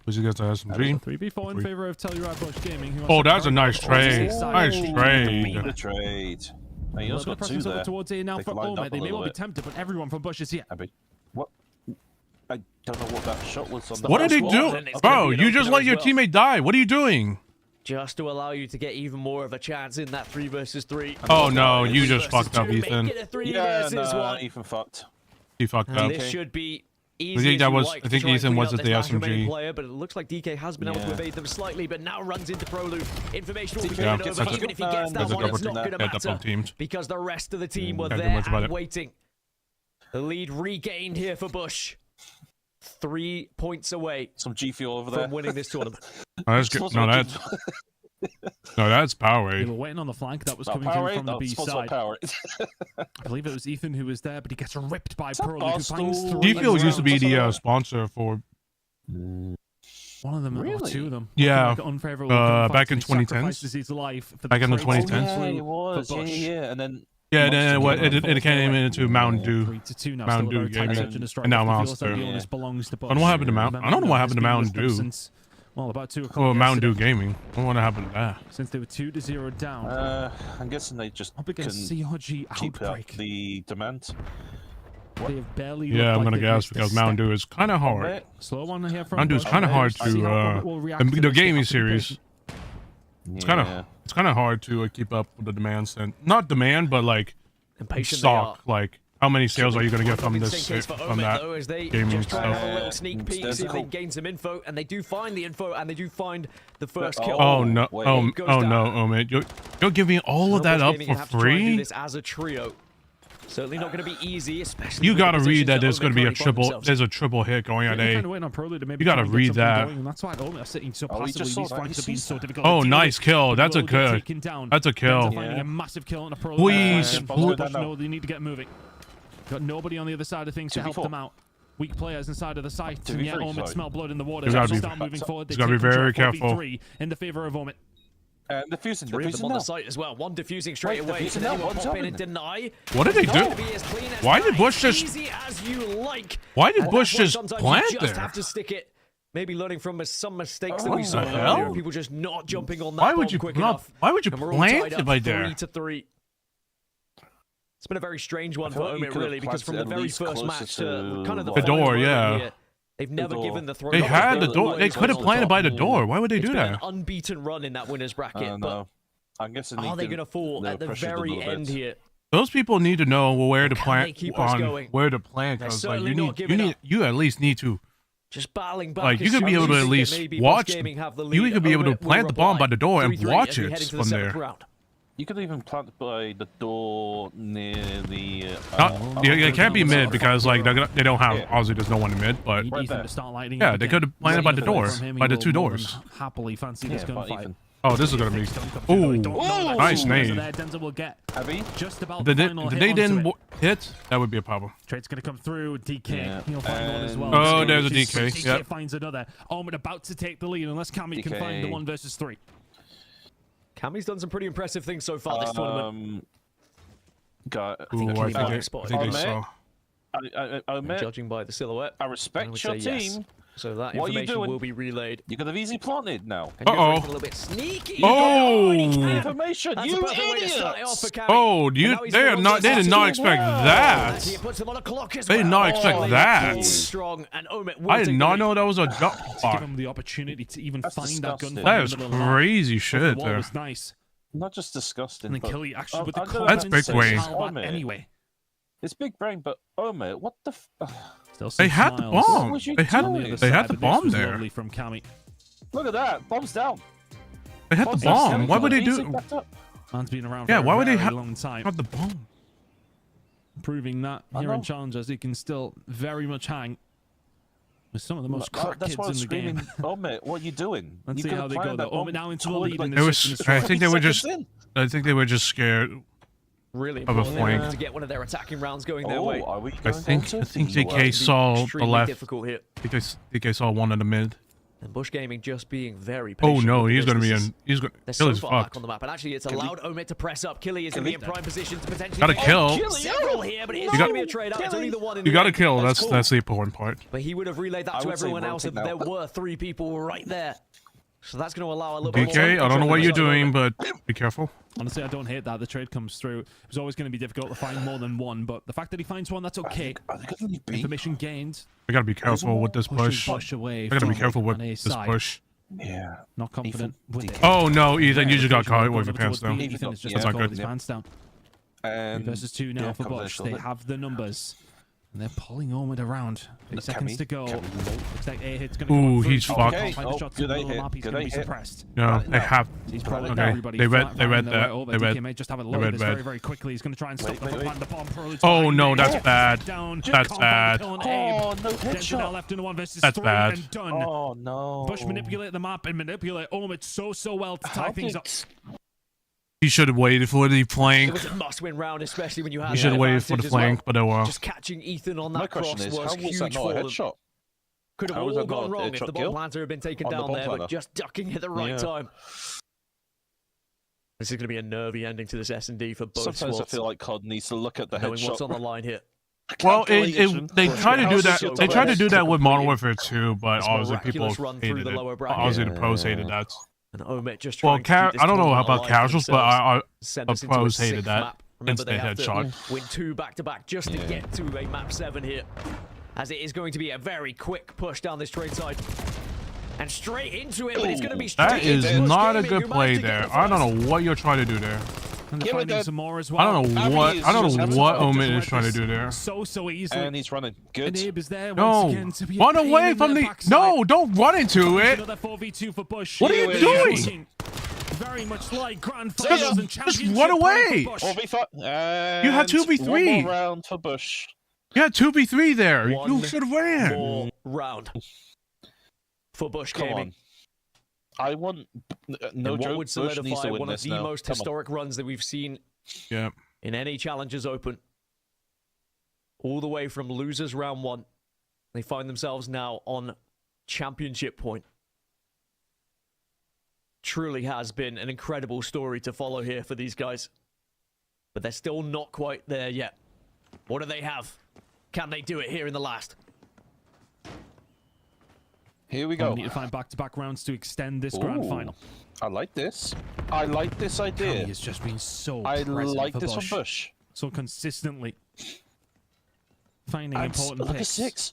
Who's he gets the SMG? 3v4 in favor of Telluride Bush Gaming. Who Oh, that's a nice trade. Nice trade. Good trade. Hey, you Look also at got the two presence over there. towards A now They for lined Omit. up They a may little well be bit. tempted, but everyone from Bush is here. What? I don't know what that shot was. On the What did he do? Bro, you just let your teammate die. What are you doing? Just to allow you to get even more of a chance in that 3 versus 3. Oh no, you just fucked up, Ethan. Make it a 3 Yeah, versus 1. Ethan fucked. He fucked up. This should be I easy. think that as you was. like I to think try and Ethan clean was up at the this last remaining SMG. player, but it looks like DK has been able to evade them slightly, but now runs into Prelude. Information will be Yeah, given over. Even if he gets that that's a one, it's double not going to yeah, double matter teamed. because the rest of the team were Can't do there much about and it. waiting. The lead regained here for Bush. 3 points away. Some G Fuel over there. From winning this tournament. Oh, that's good. No, that's They Powerade. were waiting on the flank that was Not coming through Powerade? from the No, B sponsored side. Powerade. I believe it was Ethan who was there, but he gets ripped by Pearl, who Barstool. finds 3 DPO used to be the rounds. sponsor for. One of them, or Really? 2 of them. Yeah, Like unfavorable gunfights, back in and he 2010s. sacrifices his life for Back in the trade 2010s. Yeah, flew it was. for Bush. Yeah, and then. Yeah, then it came into Mountain Dew. 3-2 now. Mountain Still a Dew very tight gaming, search strike. and now It feels Monster. like the onus belongs to I don't know what happened to Mountain. I don't know what happened to Mountain Dew. Since, well, about 2 o'clock. Oh, Mountain Dew yesterday, Gaming. I don't know what happened to that. Since they were 2-0 down. I'm guessing they just Up against CRG keep up Outbreak. the demand. They have barely Yeah, I'm looked gonna like they've guess missed a because Mountain step. Dew is kind of hard. Slow one here from Mountain Dew is kind of hard See how Omit will to react to the this. gaming Have to be series. patient. It's kind of hard to keep up with the demands and not demand, but like Impatient stock. Like how many sales are you gonna get from Same this case for from Omit, that though, as they gaming just try to have a stuff? little sneak peek, see if they can gain some info, and they do find the info, and they do find the first kill. Oh no! It Oh goes no! down. Oh man, you're giving all of that Bush up Gaming for have to try and do free? this as a trio. Certainly not going to be easy, especially. You with the gotta read positions that there's Omit gonna be a currently find triple. themselves. There's a triple hit going at They're A. kind of waiting on Prelude to maybe You gotta try and get read something that. going, and that's why Omit are sitting so Oh, he passively. just saw These that. flanks He have been sees so that. difficult. Oh, to deal nice with. kill. That's a Prelude get good. taken down. That's a kill. Denzer finding a massive kill on a Prelude. Please, Bush please. know they need to get moving. Got nobody on the other side of things to help 2v4. them out. Weak players inside of the site, 2v3, and yet Omit sorry. smell blood in the water. You gotta They be- start moving forward. They you gotta take be very control, careful. 4v3 in the favor of Omit. Diffusing, 3 of them diffusing on the now. site as well. One diffusing straight Wait, away. diffusing Can now, anyone what's pop in and happening? deny? What did they It's do? going to be as clean as Why did that. Bush just- Easy as you like. Why did And Bush that's why just sometimes plant you just there? have to stick it. Maybe learning from some mistakes that What we saw the earlier. hell? People just not jumping on that Why would bomb you quick not- enough. why would you And we're all plant tied it up right there? 3-3. It's been a very strange one I for feel like you Omit, could have really, because from the planted at very least first closer match to to kind of the the final door, moment yeah. here, They've never given the throw. They had the door. They could have planted by the door. Why would they do that? An unbeaten run in that winners bracket. But I'm guessing are they going to fall at the very end here? Those people need to know where to plant where to plant, They're because like certainly you at least need to just battling back. like you could be able to at least watch. You could be able to plant the bomb by the door and watch it from there. You could even plant by the door near the. It can't be mid because like they don't have obviously there's no one in mid, but yeah, they could have planted by the door, by the 2 doors. Happily fancy this gunfight. Oh, this is gonna be. Ooh, nice name. Did they didn't hit? That would be a problem. Trade's gonna come through. DK, he'll find one as well. Oh, there's a DK. DK finds another. Omen about to take the lead unless Cammy can find the 1 versus 3. Cammy's done some pretty impressive things so far this tournament. I think they saw. Judging by the silhouette, I respect your team. Yes. So that what information are you doing? will be relayed. You could have easily planted now. A little bit sneaky. Information, you idiot! Oh, they did not expect that. They did not expect that. I did not know that was a duck. Give him the opportunity to even find that gun. That is crazy shit there. Was nice. Not just disgusting. And then Killy actually with the that's big brain. Anyway. It's big brain, but Omer, what the they had the bomb. They had the bomb there. From Cammy. Look at that. Bomb's down. They had the bomb. Why would they do? Man's been around yeah, for why a would they very long time. have the bomb? Proving that here in Challengers, he can still very much hang with some of the most crack kids in the game. Omer, what are you doing? Let's see how they go though. Omer now into the lead. I think they were just scared. Really of a flank to get one of their attacking rounds going their way. I think DK saw the left. DK saw one in the mid. And Bush Gaming just being very patient. Oh no, he's gonna be in. He's gonna. Killy's fucked on the map, and actually it's allowed Omid to press up. Killy is gonna be in prime position to potentially. Got a kill. Several here, but it's gonna be a trade out. It's only the one in the You got a kill. That's the important part. But he would have relayed that to everyone else if there were 3 people right there. So that's going to allow a little bit more. DK, I don't know what you're doing, but be careful. Honestly, I don't hate that. The trade comes through. It was always going to be difficult to find more than one, but the fact that he finds one, that's okay. Information gained. I gotta be careful with this push. I gotta be careful with this push. Yeah. Not confident with it. Oh no, Ethan, you just got caught with your pants down. Ethan is just That's not good. his pants down. 3 versus 2 now for Bush. They have the numbers. And they're pulling Omid around. 8 seconds to go. Looks like A hit's gonna Ooh, he's fucked. He's gonna be suppressed. No, they have. Okay, they read that. They read. Just have it loaded very, very quickly. He's gonna try and stop the bomb. Oh no, that's bad. That's bad. Oh no, headshot. Left in 1 versus 3 bad. and done. Oh no. Bush manipulate the map and manipulate Omid so well to tie things up. He should have waited for the flank. It was a must-win round, especially when you had. He should have waited for the flank, but oh well. Just catching Ethan on that cross was how was huge that not a headshot? Could have all gone wrong if the bomb planter had been taken down there, but just ducking at the right time. This is going to be a nervy ending to this S&D for both Sometimes squads. I feel like COD needs to look at the knowing headshot. what's on the line here. Well, they try to do that. They try to do that with Modern Warfare 2, but obviously people hated it. Obviously the pros hated that. And Omid just well, I don't know about casuals, but the pros hated that instant headshot. Win 2 back-to-back just to get to a map 7 here, as it is going to be a very quick push down this trade side. And straight into it, but it's going to be straight That is not a good play there. I don't know what you're trying to do there. Some more as well. I don't know what Omid is trying to do there. So easy. And he's running. Good. Is there no, run away from the. No, don't run into it. Another 4v2 for Bush. What are you doing? Very much like grand finals and championship. Just run away. You had 2v3. One more round for Bush. You had 2v3 there. You should have ran. More round for Bush Gaming. I want no joke. What would solidify one of the most historic runs that we've seen in any Challengers Open. All the way from losers round 1. They find themselves now on championship point. Truly has been an incredible story to follow here for these guys. But they're still not quite there yet. What do they have? Can they do it here in the last? Here we go. We need to find back-to-back rounds to extend this grand final. I like this. I like this idea. He has just been so I like for this Bush. on Bush. So consistently finding important look picks. at 6.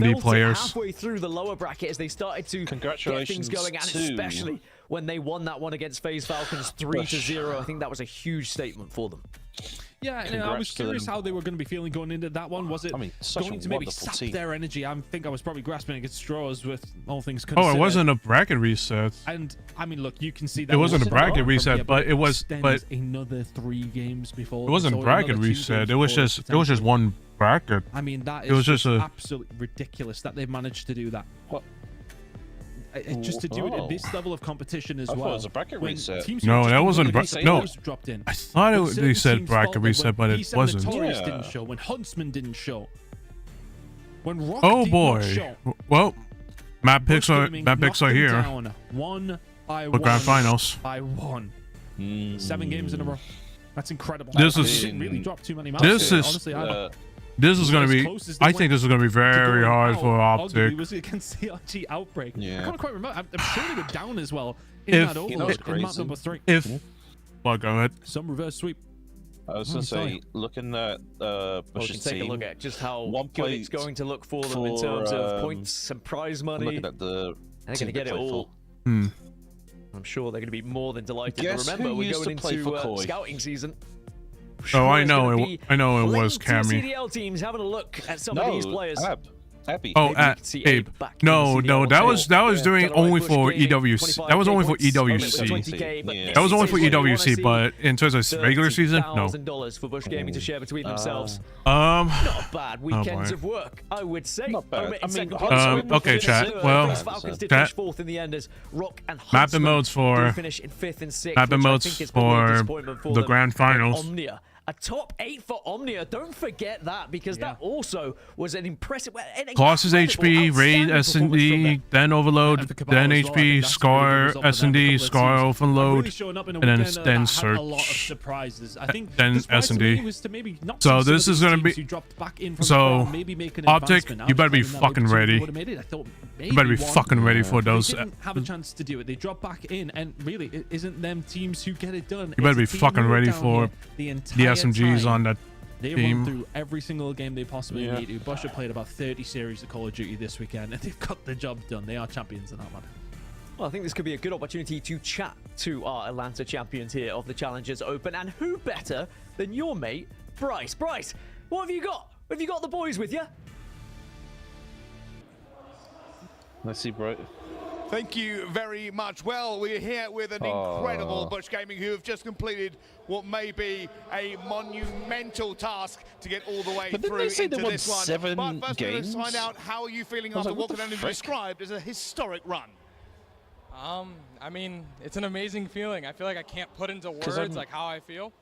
S&D built it players. halfway through the lower bracket as they started to get things going, and to especially when they won that one against FaZe Falcons 3-0. I think that was a huge statement for them. Yeah, and I was curious how they were going to be feeling going into that one. Was it going to maybe sap their energy? I think I was probably grasping at straws with all things considered. Oh, it wasn't a bracket reset. And I mean, look, you can see that it wasn't a bracket reset, but it was. But another 3 games before. It wasn't bracket reset. It was just one bracket. I mean, that is it was just absolutely ridiculous that they managed to do that. What? Just to do it at this level of competition as well. It was a bracket reset. No, that wasn't a bracket. No, dropped in. I thought they said bracket reset, but it wasn't. Notorious didn't show. When Huntsman didn't show. When Rock oh did boy. Not show. Well, map picks are here. Down 1 by 1. The grand finals. By 1. 7 games in a row. That's incredible. This they is. didn't really drop too many maps. This is. Honestly, this is going to be. I think this is going to be very hard for Optic. Was it against CRG Outbreak? Yeah. I can't quite remember. I'm sure they were down as well in that overload in map number 3. Well, go ahead. Some reverse sweep. I was going to say, looking at Bush's take a team, look at just how good it's going to look for them in terms of points and prize money. Looking at the they're going to get it all. I'm sure they're going to be more than delighted. Guess Remember, we're going into scouting season. Oh, I know it. I know it was Cammy. CDL teams having a look at some of these players. Happy. Oh, Abe. No, that was doing only for EWC. That was only for EWC. That was only for EWC, but in terms of regular season, no. $1,000 for Bush Gaming to share between themselves. Not bad weekends of work, I would say. Not bad. I mean, okay, chat. Well, Falcons did finish 4th in the end as Rock and mapping modes for finish in 5th and 6th. Mapping modes for the grand finals. Omnia. A top 8 for Omnia. Don't forget that, because that also was an impressive. Classes HP, Raid S&D, then Overload, then HP, Scar S&D, Scar Overload, and then Search. A lot of surprises. I think then S&D. So this is gonna be. So Optic, you better be fucking ready. You better be fucking ready for those. They didn't have a chance to do it. They dropped back in, and really, it isn't them teams who get it done. You better be fucking ready for the SMGs on that they team. Run through every single game they possibly need to. Bush have played about 30 series of Call of Duty this weekend, and they've got the job done. They are champions in that matter. Well, I think this could be a good opportunity to chat to our Atlanta champions here of the Challengers Open, and who better than your mate, Bryce. Bryce, what have you got? Have you got the boys with you? Let's see, bro. Thank you very much. Well, we're here with an incredible Bush Gaming who have just completed what may be a monumental task to get all the way through into this one. 7 but first, games? let's find out how are you feeling after what can only be described as a historic run. I mean, it's an amazing feeling. I feel like I can't put into words like how I feel.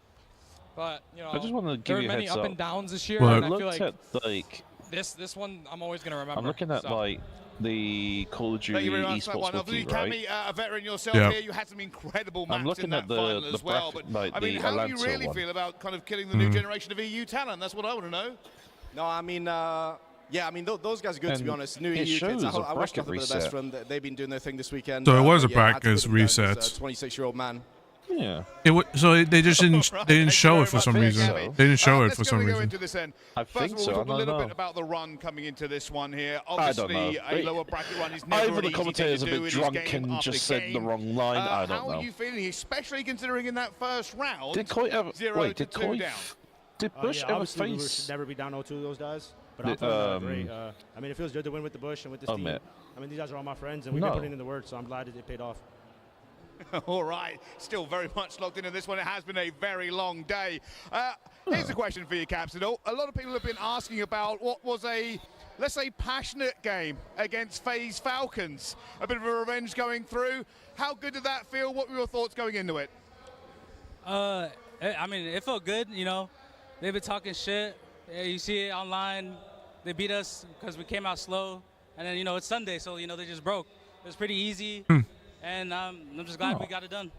But, you know, I just want to give you a heads up up. and downs this year, Well, and I feel looked like at, like, this one I'm always going to remember. I'm looking at, like, the Call of Duty esports wiki, Cammy, right? a veteran yourself here, you had some incredible maps I'm looking in that at the final as well. bracket, But like I mean, the how do you Atlanta really one. feel about kind of killing the new generation of EU talent? That's what I want to know. No, I mean, yeah, I mean, those guys are good, to be honest. New it EU kids. shows I a watched bracket nothing but the best reset. from them. They've been doing their thing this weekend. So it was a yeah, I had to bracket put them down as reset. a 26-year-old man. Yeah. So they just didn't. They didn't show it for some reason. They didn't show it for some Go reason. into this end. I First think of all, so. we'll I talk a little don't bit know. about the run coming into this one here. I don't know. Obviously, a lower bracket run is never Either an the easy commentators thing are to a do bit in drunk this game and after just said the game. wrong line. I don't How know. are you feeling, especially considering in that first round? Did Coy ever? 0 Wait, to did 2 Coy? down. Did Bush ever obviously we face? should never be down 0-2 to those guys. But Did, I'm feeling great. I mean, it feels good to win with the Bush and with this team. man. I mean, these guys are all my friends, and we've been putting in the work, so I'm glad that it paid off. All right, still very much locked into this one. It has been a very long day. Here's a question for you, Captain. A lot of people have been asking about what was a, let's say, passionate game against FaZe Falcons. A bit of a revenge going through. How good did that feel? What were your thoughts going into it? I mean, it felt good, you know. They've been talking shit. Yeah, you see it online. They beat us because we came out slow. And then, you know, it's Sunday, so, you know, they just broke. It was pretty easy. And I'm just glad we got it done.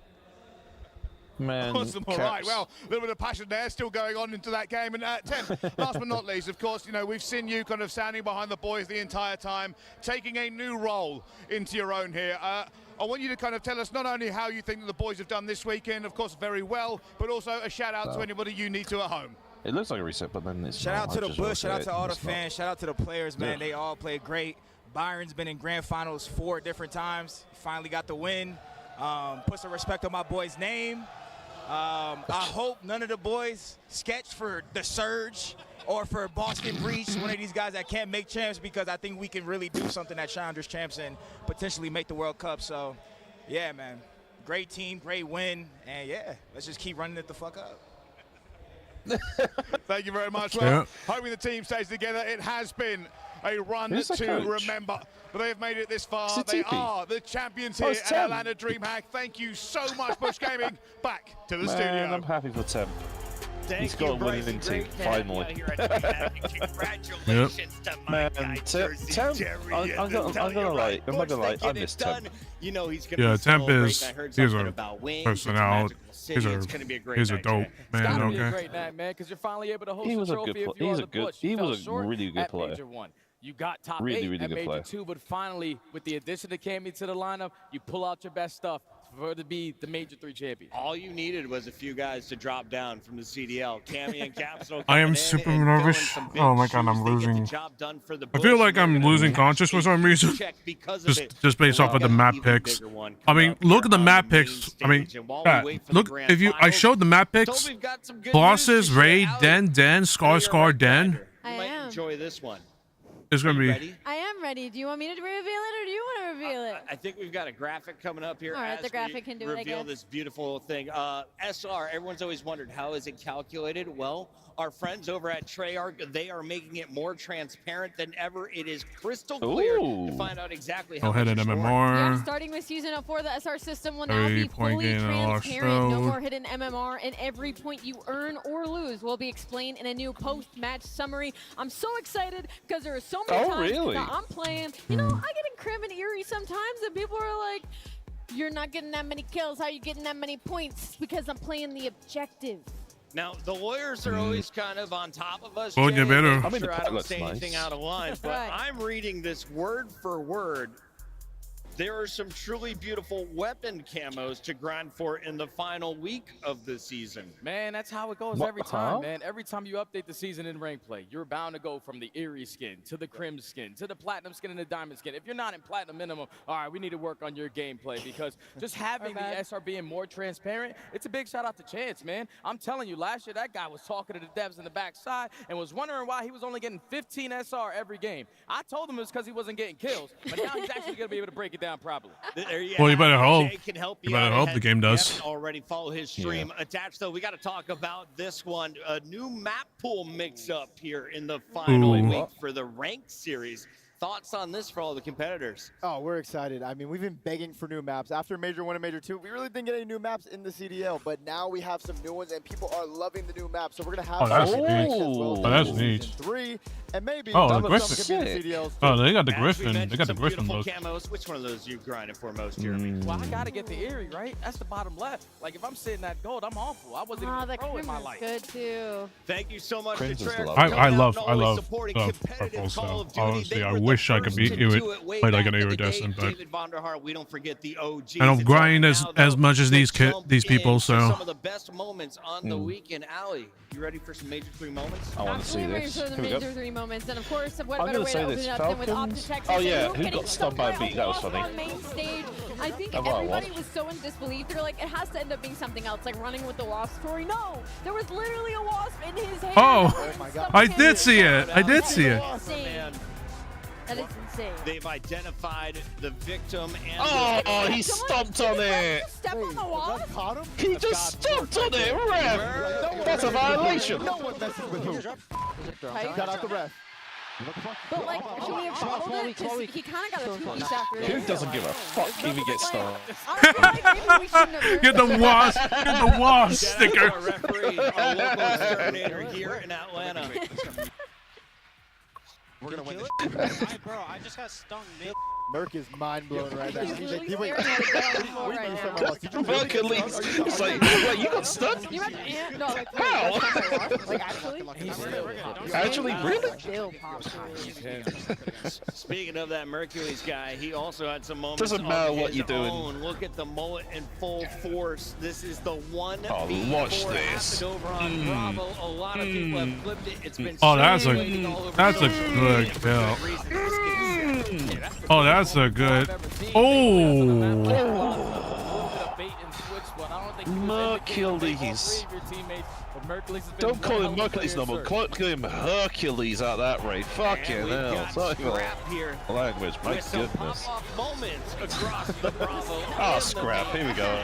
Man, awesome. All right. Well, a little bit of passion there still going on into that game. And 10, last but not least, of course, you know, we've seen you kind of standing behind the boys the entire time, taking a new role into your own here. I want you to kind of tell us not only how you think that the boys have done this weekend, of course, very well, but also a shout out to anybody you need to at home. It looks like a reset, but then it's Shout out to the Bush, shout out to all the It's not. fans, shout out to the players, man. Yeah. They all played great. Byron's been in grand finals 4 different times. Finally got the win. Put some respect on my boy's name. I hope none of the boys sketch for the Surge or for Boston Breach, one of these guys that can't make champs, because I think we can really do something at Challengers Champs and potentially make the World Cup. So, yeah, man. Great team, great win, and yeah, let's just keep running it the fuck up. Thank you very much. Well, hoping the team stays together. It has been a run to remember, but they have made it this far. They are the champions here at Atlanta Dreamhack. Thank you so much, Bush Gaming. Back to the studio. I'm happy for Tim. He's got a winning team, finally. Congratulations to my guy, I'm gonna lie, I miss Tim. You know he's gonna Yeah, be Temp is he's a personality. He's a dope man. Okay. Great night, man, because you're finally able to host He was the a trophy good. if you are the Bush. He You fell was a short really good at player. Major 1. You got top Really, 8 really at good Major player. 2, but finally, with the addition of Cammy to the lineup, you pull out your best stuff for to be the Major 3 champion. All you needed was a few guys to drop down from the CDL. Cammy and Capsule. I am super nervous. Oh my god, I'm losing. I feel like I'm losing conscious for some reason. Just based off of the map picks. I mean, look at the map picks. I mean, look, if you, I showed the map picks. Bosses, Raid, Den, Scar, Den. I might enjoy this one. It's gonna be. I am ready. Do you want me to reveal it, or do you want to reveal it? I think we've got a graphic coming up here. All right, as the graphic can do it, I reveal guess. this beautiful thing. SR, everyone's always wondered, how is it calculated? Well, our friends over at Treyarch, they are making it more transparent than ever. It is crystal clear to find out exactly how Go ahead much and you're MMR. Yeah, starting with Season 04, the SR system will now be fully transparent. No more hidden MMR, and every point you earn or lose will be explained in a new post-match summary. I'm so excited because there are so many times that I'm playing. You know, I get in Crim and Eerie sometimes, and people are like, "You're not getting that many kills. How are you getting that many points?" Because I'm playing the objective. Now, the lawyers are always kind of on top of us. Well, you better. I'm sure I don't say anything out of line, but I'm reading this word for word. There are some truly beautiful weapon camos to grind for in the final week of the season. Man, that's how it goes every time, man. Every time you update the season in rank play, you're bound to go from the Eerie skin to the Crim skin to the Platinum skin and the Diamond skin. If you're not in Platinum minimum, all right, we need to work on your gameplay, because just having the SR being more transparent, it's a big shout out to Chance, man. I'm telling you, last year that guy was talking to the devs in the backside and was wondering why he was only getting 15 SR every game. I told him it was because he wasn't getting kills, but now he's actually going to be able to break it down properly. Well, you better hope. Jay can help You better hope the game does. Already follow his stream. Attached, though, we got to talk about this one. A new map pool mix-up here in the final week for the ranked series. Thoughts on this for all the competitors? Oh, we're excited. I mean, we've been begging for new maps. After Major 1 and Major 2, we really didn't get any new maps in the CDL, but now we have some new ones, and people are loving the new maps. So we're going to have that's some neat. as well Oh, that's neat. Season 3, and maybe Oh, the some of them Griffin. can be in the CDLs. Oh, they got the As we Griffin. They mentioned, got the some Griffin beautiful look. camos. Which one of those you grinding for most, Jeremy? Well, I got to get the Eerie, right? That's the bottom left. Like, if I'm sitting at gold, I'm awful. I wasn't even the pro in Crim my is life. good too. Thank you so much to Crimson's Treyarch. lovely. I love purple. So honestly, I wish I could beat you it, play like an iridescent, but David Vonderhaar, we don't forget the OGs. I don't grind as much as these people. So some of the best moments on the weekend. Allie, you ready for some Major 3 moments? I want to see Absolutely this. ready for the Here we go. Major 3 moments, and of course, what I'm better gonna way say to open this, it up than with Falcons? Optitech? Oh, yeah, Luke who getting got stunned by a beat? That was wasp funny. on main stage. I think How about everybody what? was so in disbelief. They're like, it has to end up being something else, like running with the wasp story. No, there was literally a wasp in his hand. Oh, my God. I did see it. I did see it. Insane. That is insane. They've identified the victim and Oh, he stomped on it. Step on the wasp? Caught him? He just stomped on it, ref. That's a violation. No one messes with who. Shout out the ref. But like, should we have followed it? 'Cause he kind of got a two-piece after Who this. doesn't give a fuck if he gets stoned? I feel like maybe we shouldn't have Get the wasp. Get the wasp sticker. our referee, our local exterminator here in Atlanta. We're going to win this. Bro, I just got stung mid. Merc is mind blown right now. He's He's literally like, wait, staring at the ground right now. Merc at least. It's like, wait, you got stunned? You imagine, no, like, How? like actually? Actually, really? Still pops. Speaking of that Mercules guy, he also had some moments. Doesn't matter of what his you're doing. own. Look at the mullet in full force. This is the one. Oh, watch this. Over on Bravo. A lot of people have flipped it. It's been Oh, that's circulating all over a social good media for kill. good reason. This kid is sick. Oh, that's a good. Oh. Mercules. Don't call him Mercules no more. Call him Hercules at that rate. Fucking hell. Language, my goodness. Oh, scrap. Here we go.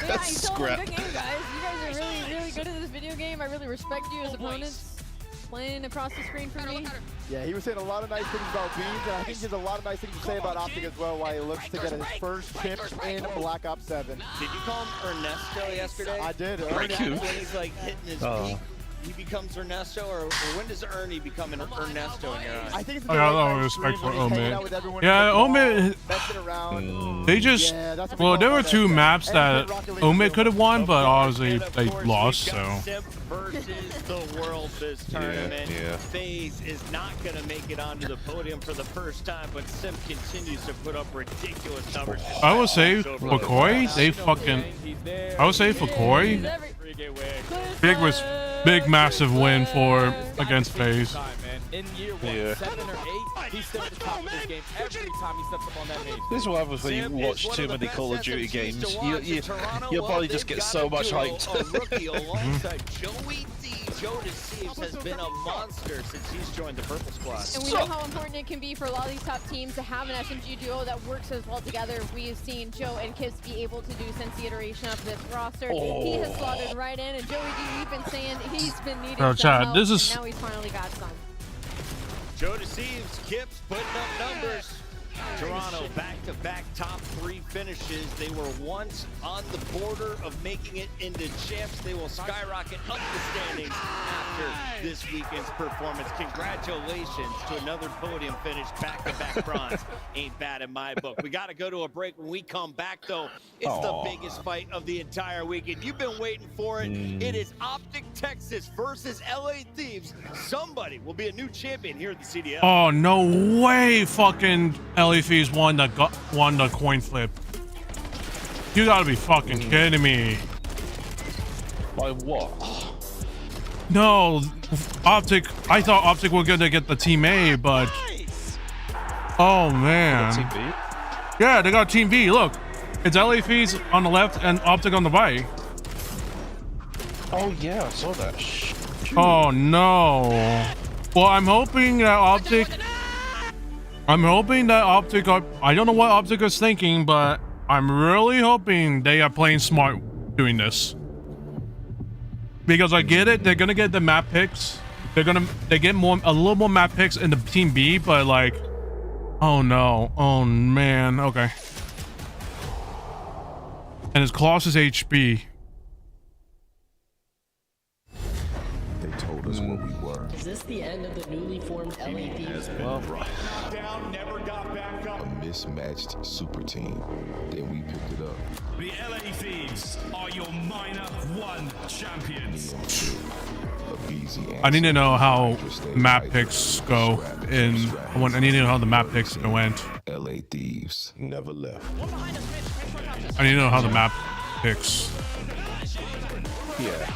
Yeah, he's Scrap. good game, guys. You guys are really, really good at this video game. I really respect you as opponents. Playing across the screen for me. Yeah, he was saying a lot of nice things about Beans, and I think he has a lot of nice things to say about Optic as well, while he looks to get his first chip in Black Ops 7. Did you call him Ernesto yesterday? I did. When he's like hitting his peak, he becomes Ernesto, or when does Ernie become an Ernesto in your eyes? I think it's I got a lot of respect for Omid. Yeah, Omid. They just well, there were two maps that Omid could have won, but obviously they lost. So. Versus the world this tournament. FaZe is not going to make it onto the podium for the first time, but Sim continues to put up ridiculous numbers. I would say for Koi, they fucking. I would say for Koi, big massive win for against FaZe. In year 7 or 8, he's still at the top of this game every time he steps up on that page. This is what happens when you watch too many Call of Duty games. Your body just gets so much hyped. Joey D. Joe Deceives has been a monster since he's joined the Purple Squad. And we know how important it can be for a lot of these top teams to have an SMG duo that works as well together. We have seen Joe and Kips be able to do since the iteration of this roster. He has slotted right in, and Joey D, we've been saying he's been needing some help, this is... and now he's finally got some. Joe Deceives, Kips putting up numbers. Toronto back-to-back top 3 finishes. They were once on the border of making it into champs. They will skyrocket up the standings after this weekend's performance. Congratulations to another podium finish, back-to-back bronze. Ain't bad in my book. We got to go to a break. When we come back, though, it's the biggest fight of the entire weekend. You've been waiting for it. It is Optic Texas versus LA Thieves. Somebody will be a new champion here at the CDL. Oh no way! Fucking LA Thieves won the coin flip. You gotta be fucking kidding me. By what? No, Optic. I thought Optic were gonna get the Team A, but oh man. Team B? Yeah, they got Team B. Look, it's LA Thieves on the left and Optic on the right. Oh yeah, I saw that. Oh no. Well, I'm hoping that Optic. I don't know what Optic is thinking, but I'm really hoping they are playing smart doing this. Because I get it, they're gonna get the map picks. They get a little more map picks in the Team B, but like, oh no, oh man, okay. And it's Colossus HB. They told us what we were. Is this the end of the newly formed LA Thieves? A mismatched super team. Then we picked it up. The LA Thieves are your minor 1 champions. I need to know how map picks go I need to know how the map picks went. LA Thieves never left. I need to know how the map picks. Yeah.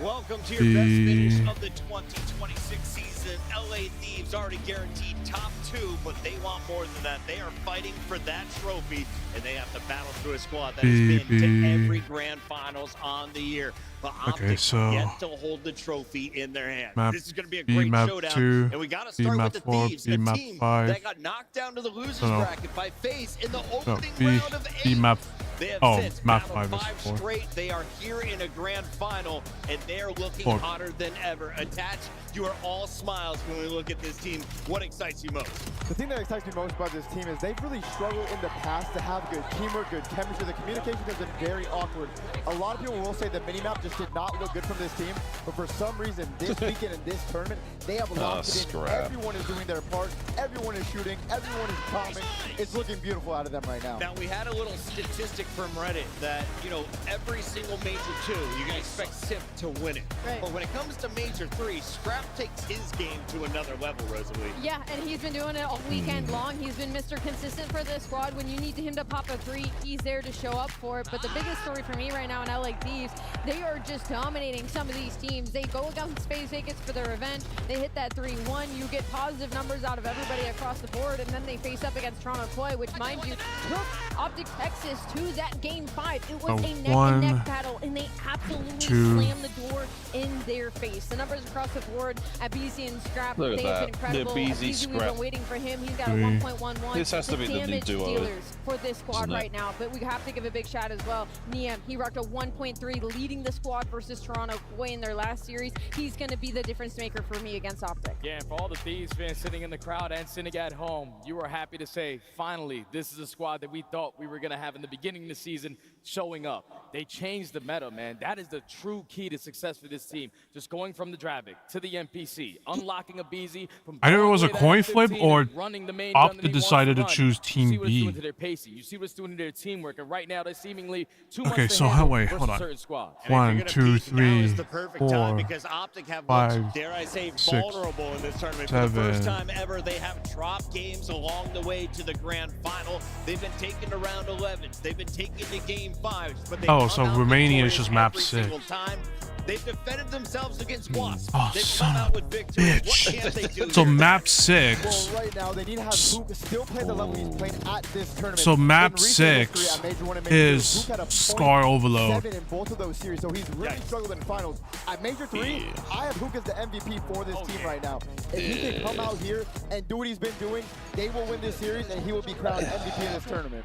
Welcome to your best finish of the 2026 season. LA Thieves already guaranteed top 2, but they want more than that. They are fighting for that trophy, and they have to battle through a squad that has been to every grand finals on the year. But Optic yet to hold the trophy in their hand. This is going to be a great showdown, and we got to start with the Thieves, a team that got knocked down to the losers bracket by FaZe in the opening round of 8. They have since battled 5 straight. They are here in a grand final, and they are looking hotter than ever. Attached, you are all smiles when we look at this team. What excites you most? The thing that excites me most about this team is they've really struggled in the past to have good teamwork, good chemistry. The communication has been very awkward. A lot of people will say the mini-map just did not look good from this team, but for some reason, this weekend in this tournament, they have locked it in. Everyone is doing their part. Everyone is shooting. Everyone is bombing. It's looking beautiful out of them right now. Now, we had a little statistic from Reddit that, you know, every single Major 2, you can expect Simp to win it. Right. But when it comes to Major 3, Scrap takes his game to another level, Rosalie. Yeah, and he's been doing it all weekend long. He's been Mr. Consistent for this squad. When you need him to pop a 3, he's there to show up for it. But the biggest story for me right now in LA Thieves, they are just dominating some of these teams. They go against Space Vegas for their revenge. They hit that 3-1. You get positive numbers out of everybody across the board, and then they face up against Toronto Koi, which, mind you, took Optic Texas to that game 5. It was a neck-and-neck battle, and they absolutely slammed the door in their face. The numbers across the board at BZ and Scrap, Look at they have that. been incredible. The BZ BZ, we've Scrap. been waiting for him. He's got a 1.11. This has to be the new damage duo, dealers for this squad isn't it? right now, but we have to give a big shout as well. Niem, he rocked a 1.3, leading the squad versus Toronto Koi in their last series. He's going to be the difference maker for me against Optic. Yeah, and for all the Thieves fans sitting in the crowd and sitting at home, you are happy to say, finally, this is a squad that we thought we were going to have in the beginning of the season showing up. They changed the meta, man. That is the true key to success for this team. Just going from the Dravic to the NPC, unlocking a BZ from I know it was a all the way to coin flip 15 or and running the main gun that Optic he wants decided to run. choose You see Team what it's doing B. to their pacing. You see what it's doing to their teamwork, and right now they're seemingly too much Okay, to so handle wait, versus hold on. certain squads. 1, 2, 3, Is the perfect time 4, because Optic have 5, looked, dare I say, 6, vulnerable in this tournament. For the 7. first time ever, they have dropped games along the way to the grand final. They've been taken to round 11s. They've been taken to game 5s. But Oh, so Romania is just map 6. Time. They've defended themselves against Wasp. Oh, They've son come out of with victory. What can't they bitch. do So here? map 6. Well, right now they need to have Hook still play the level he's playing at this tournament. So map In recent 6 history at Major 1 and Major 2, is Hook had a Scar Overload. 0.7 in both of those series, so he's really struggled in finals. At Major 3, I have Hook as the MVP for this team right now. If he can come out here and do what he's been doing, they will win this series and he will be crowned MVP in this tournament.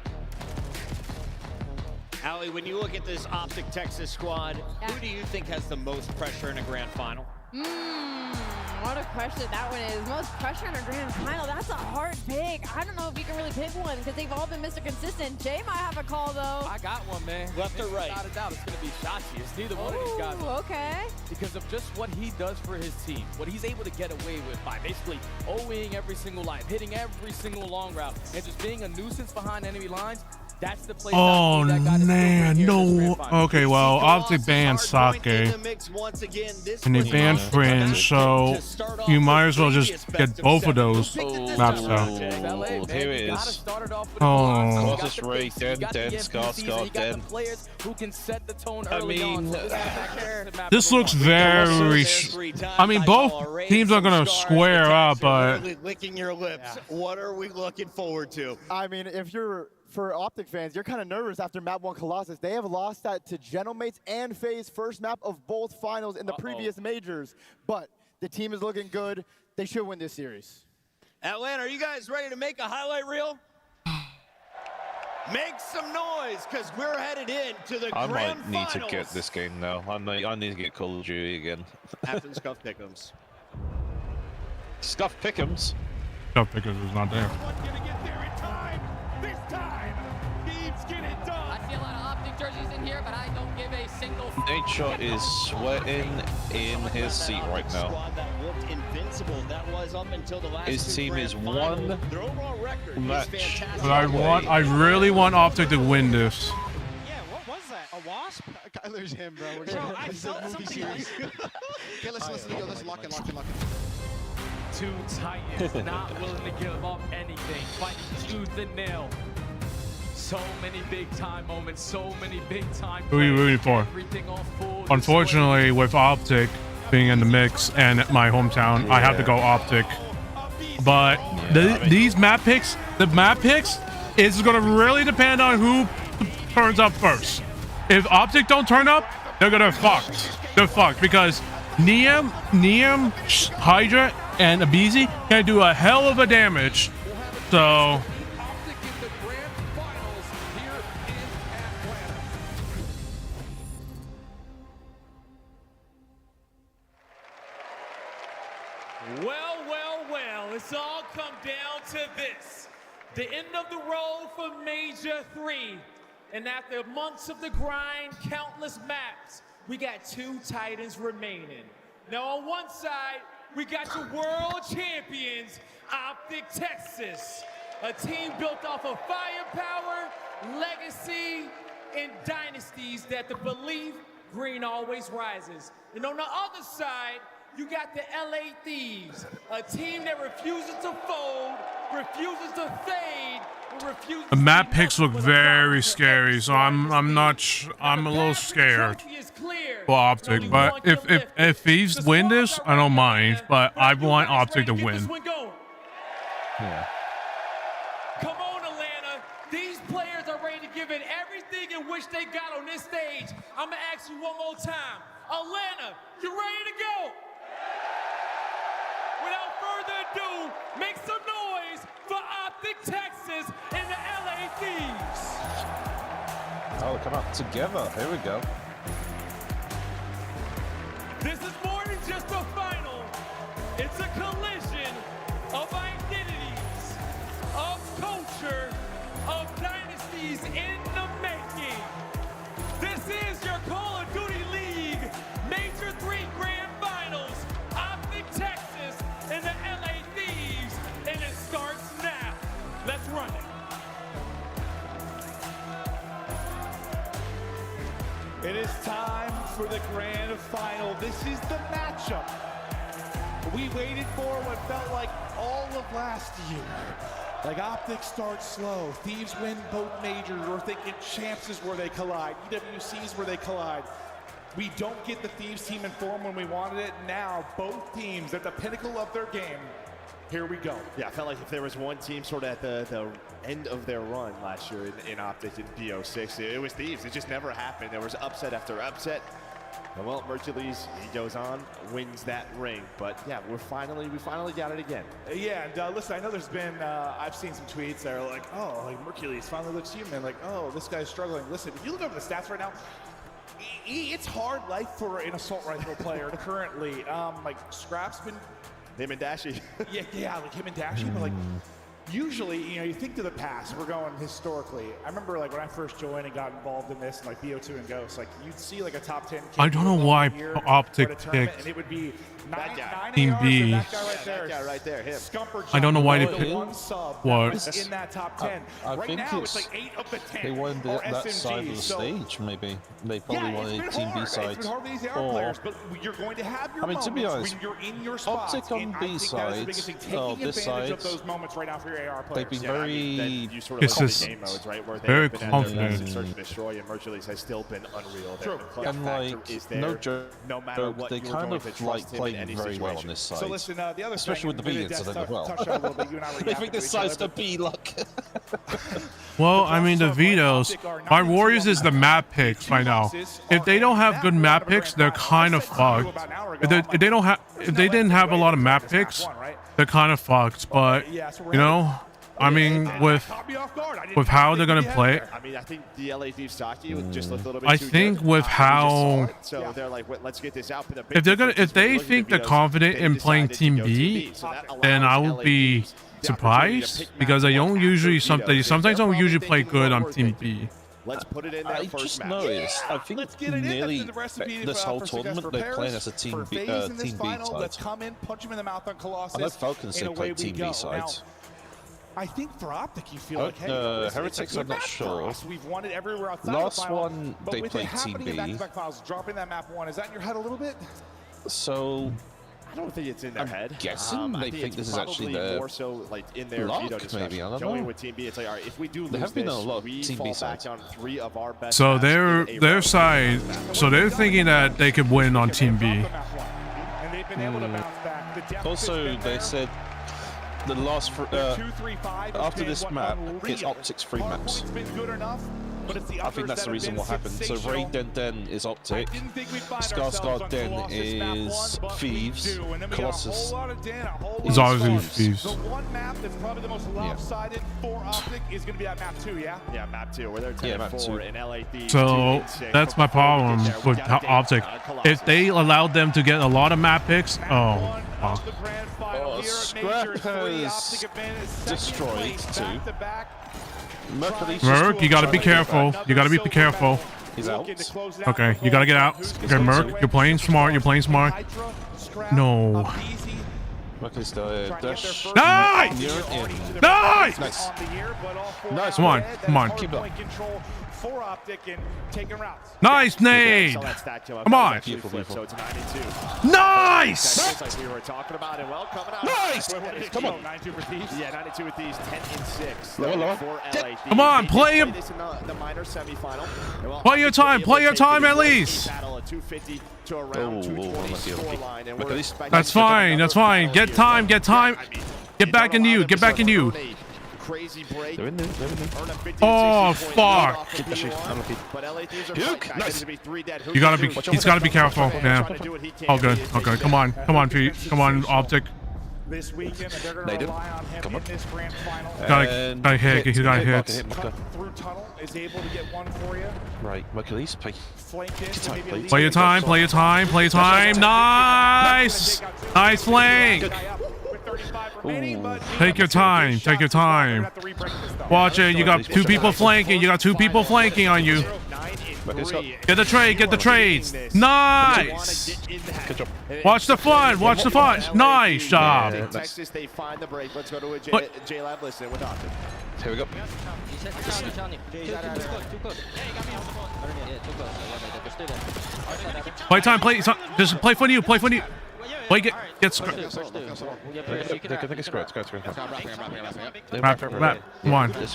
Allie, when you look at this Optic Texas squad, who do you think has the most pressure in a grand final? What a question that one is. Most pressure in a grand final. That's a hard pick. I don't know if you can really pick one because they've all been Mr. Consistent. Jay might have a call though. I got one, man. Left or right? Without a doubt, it's going to be Shachi. It's neither one of these guys. Okay. Because of just what he does for his team, what he's able to get away with by basically OEing every single line, hitting every single long route, and just being a nuisance behind enemy lines. That's the place. Oh, man. No. Okay, well, Optic banned Sake. And they banned Fringe, so you might as well just get both of those maps out. Here it is. Oh. Colossus Ray, Den, Scar, Den. I mean, This looks very... I mean, both teams are going to square up, but... Licking your lips. What are we looking forward to? I mean, if you're... For Optic fans, you're kind of nervous after map 1 Colossus. They have lost that to Gentlemates and FaZe first map of both finals in the previous majors. But the team is looking good. They should win this series. Atlanta, are you guys ready to make a highlight reel? Make some noise, because we're headed into the I grand might need finals. to get this game now. I need to get Call of Duty again. After the Scuff Pick'ems. Scuff Pick'ems? Scuff Pick'ems is not there. This time, Thieves get it done. I see a lot of Optic jerseys in here, but I don't give a single. Nature is sweating in his seat right now. Squad that looked invincible. That was up until the last His team is one Their overall record match. is fantastic. But I really want Optic to win this. Yeah, what was that? A wasp? There's him, bro. We're I felt movie series. Okay, let's lock it. Two Titans not willing to give up anything, fighting tooth and nail. So many big time moments, so many big time. Who are you rooting for? Everything on full Unfortunately, with Optic being in the mix and my hometown, I have to go Optic. But these map picks, the map picks, is going to really depend on who turns up first. If Optic don't turn up, they're going to fucked. They're fucked because Niem, Hydra, and Abizi can do a hell of a damage. So... Well, it's all come down to this. The end of the road for Major 3. And after months of the grind, countless maps, we got 2 Titans remaining. Now on one side, we got your world champions, Optic Texas. A team built off of firepower, legacy, in dynasties that the belief green always rises. And on the other side, you got the LA Thieves, a team that refuses to fold, refuses to fade, and refuses The map picks look very scary, so I'm a little scared for Optic. But if Thieves win this, I don't mind. But I want Optic to win. Yeah. Come on, Atlanta. These players are ready to give it everything in which they got on this stage. I'm gonna ask you one more time. Atlanta, you ready to go? Without further ado, make some noise for Optic Texas and the LA Thieves. Oh, they come out together. Here we go. This is more than just a final. It's a collision of identities, of culture, of dynasties in the making. This is your Call of Duty League Major 3 Grand Finals. Optic Texas and the LA Thieves, and it starts now. Let's run it. It is time for the grand final. This is the matchup we waited for what felt like all of last year. Like Optic starts slow, Thieves win both majors. We're thinking Champs is where they collide, EWC is where they collide. We don't get the Thieves team in form when we wanted it. Now both teams at the pinnacle of their game. Here we go. Yeah, I felt like if there was one team sort of at the end of their run last year in Optic in BO6, it was Thieves. It just never happened. There was upset after upset. And well, Mercules, he goes on, wins that ring. But yeah, we finally got it again. Yeah, and listen, I know there's been, I've seen some tweets that are like, oh, like Mercules finally looks human. Like, oh, this guy's struggling. Listen, if you look over the stats right now, it's hard life for an assault rifle player currently. Like Scrap's been him and Dashy. yeah, like him and Dashy, but like usually, you know, you think to the past, we're going historically. I remember like when I first joined and got involved in this, and like BO2 and Ghost, like you'd see like a top 10 kid I don't know why Optic picked picked and it would be Team B. that guy right there, him. I don't know why they picked what in that top 10. I right think now, it's like 8 of the 10 they wanted that SMGs, side of the stage, maybe. They probably wanted Team B side. It's been hard with these AR players, but you're going to have your to be honest, when you're in your spots. Optic on B side, this side, of those moments right now for your AR players. they've been very consistent, very confident. Search and destroy, and Mercules has still been unreal. True. And like, no joke, they kind of like playing very well on this side. So listen, the other especially with the B incident as well. They think this side's the B luck. Well, I mean, the vetoes. My Warriors is the map picks right now. If they don't have good map picks, they're kind of fucked. If they didn't have a lot of map picks, they're kind of fucked. But you know, I mean, with how they're gonna play. I mean, I think the LA Thieves Saki would just look a little bit I too think good. with how So they're like, let's get this out. if they think they're confident in playing Team B, then I will be surprised because I don't usually sometimes don't usually play good on Team B. Let's put it in I just noticed. I think nearly this whole tournament they're playing as a Team B side. Let's come in, punch him in the mouth on Colossus. I know Falcons they play Team B sides. I think for Optic, you feel like, hey, Heretics, I'm not sure. We've won it everywhere outside Last the final, one, they played Team B. Back-to-back finals, dropping that map 1, is that in your head a little bit? So, I don't think it's in their head. Guessing they think this is actually their more so like in their luck, veto discussion. maybe. I don't Going know. with Team B, it's like, all right, if we do lose there have been a this, lot of we Team fall B back sides. on 3 of our best. So maps in their a side, so they're thinking that they could win on Team B. And they've been able to bounce back. Also, they said the last after this map, it's Optic's 3 maps. I think that's the reason what happened. So Ray Den is Optic, Scar Den is Thieves, Colossus is obviously Thieves. The one map that's probably the most lopsided for Optic is going to be that map 2, yeah? Yeah, map 2, where they're 10-4 in LA Thieves. So that's my problem with Optic. If they allowed them to get a lot of map picks, oh, fuck. Scrap has destroyed 2. Merc, you gotta be careful. You gotta be careful. He's out. Okay, you gotta get out. Okay, Merc, you're playing smart. You're playing smart. No. Mercury's dash. Nice! You're in. Nice! Nice. Nice. Come on, come on. Keep up. for Optic and taking routes. Nice nade. Come on. So it's 92. Nice. Like we were talking about it. Well, coming out. Nice. Come on. 92 for Thieves. Yeah, 92 with Thieves. 10 and 6. Lower. For LA. Come on, play him. The minor semifinal. Play your time. Play your time at least. Battle at 250 to around 220 scoreline, and we're expecting That's fine. That's fine. Get time. Get time. Get back into you. Get back into you. Crazy break. They're in there. Oh fuck. You gotta be. He's gotta be careful. Yeah. All good. Okay. Come on. Come on, Pete. Come on, Optic. This weekend, they're going to rely on him in this grand final. Gotta hit. He got hit. Through tunnel is able to get one for you. Right, Mercules, play. Play your time. Play your time. Play your time. Nice. Nice flank. Take your time. Take your time. Watch it. You got two people flanking. You got two people flanking on you. Get the trade. Get the trades. Nice. Good job. Watch the fun. Watch the fun. Nice job. Texas, they find the break. Let's go to a J-Lab listen with Optic. Here we go. Play time. Play. Just play for you. Play for you. Play. Get screwed. Wrap. Come on. Okay.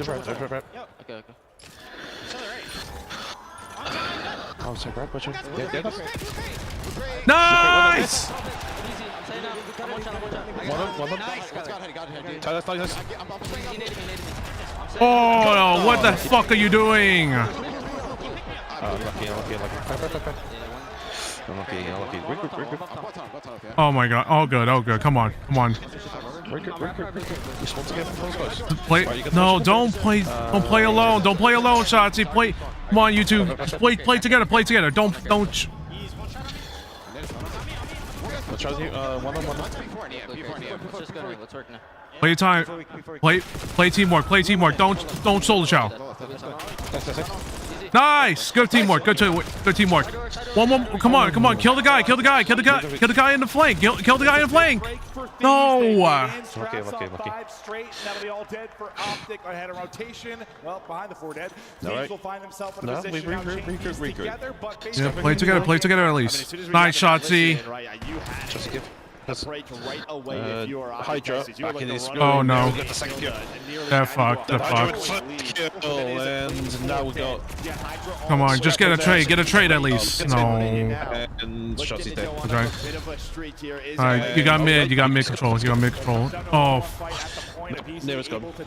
Oh, so grab, watch it. Nice! One. Nice. Oh no, what the fuck are you doing? Unlucky. Oh my god. All good. Come on. Play. No, don't play. Don't play alone. Don't play alone, Shotzi. Play. Come on, you two. Play together. Play together. Don't. Play your time. Play teamwork. Don't solo chow. Nice. Good teamwork. Good teamwork. One more. Come on. Kill the guy. Kill the guy in the flank. Kill the guy in the flank. No. Lucky. 5 straight. That'll be all dead for Optic. Ahead of rotation. Well, behind the 4 dead. Thieves will find themselves in a position now together, but yeah, play together at least. Nice, Shotzi. Break right away if you are Hydra back in his Oh no. That fucked. And now we got. Come on, just get a trade at least. No. And Shotzi's dead. Okay. Alright, you got mid control. Oh. Nearest gone. Gotta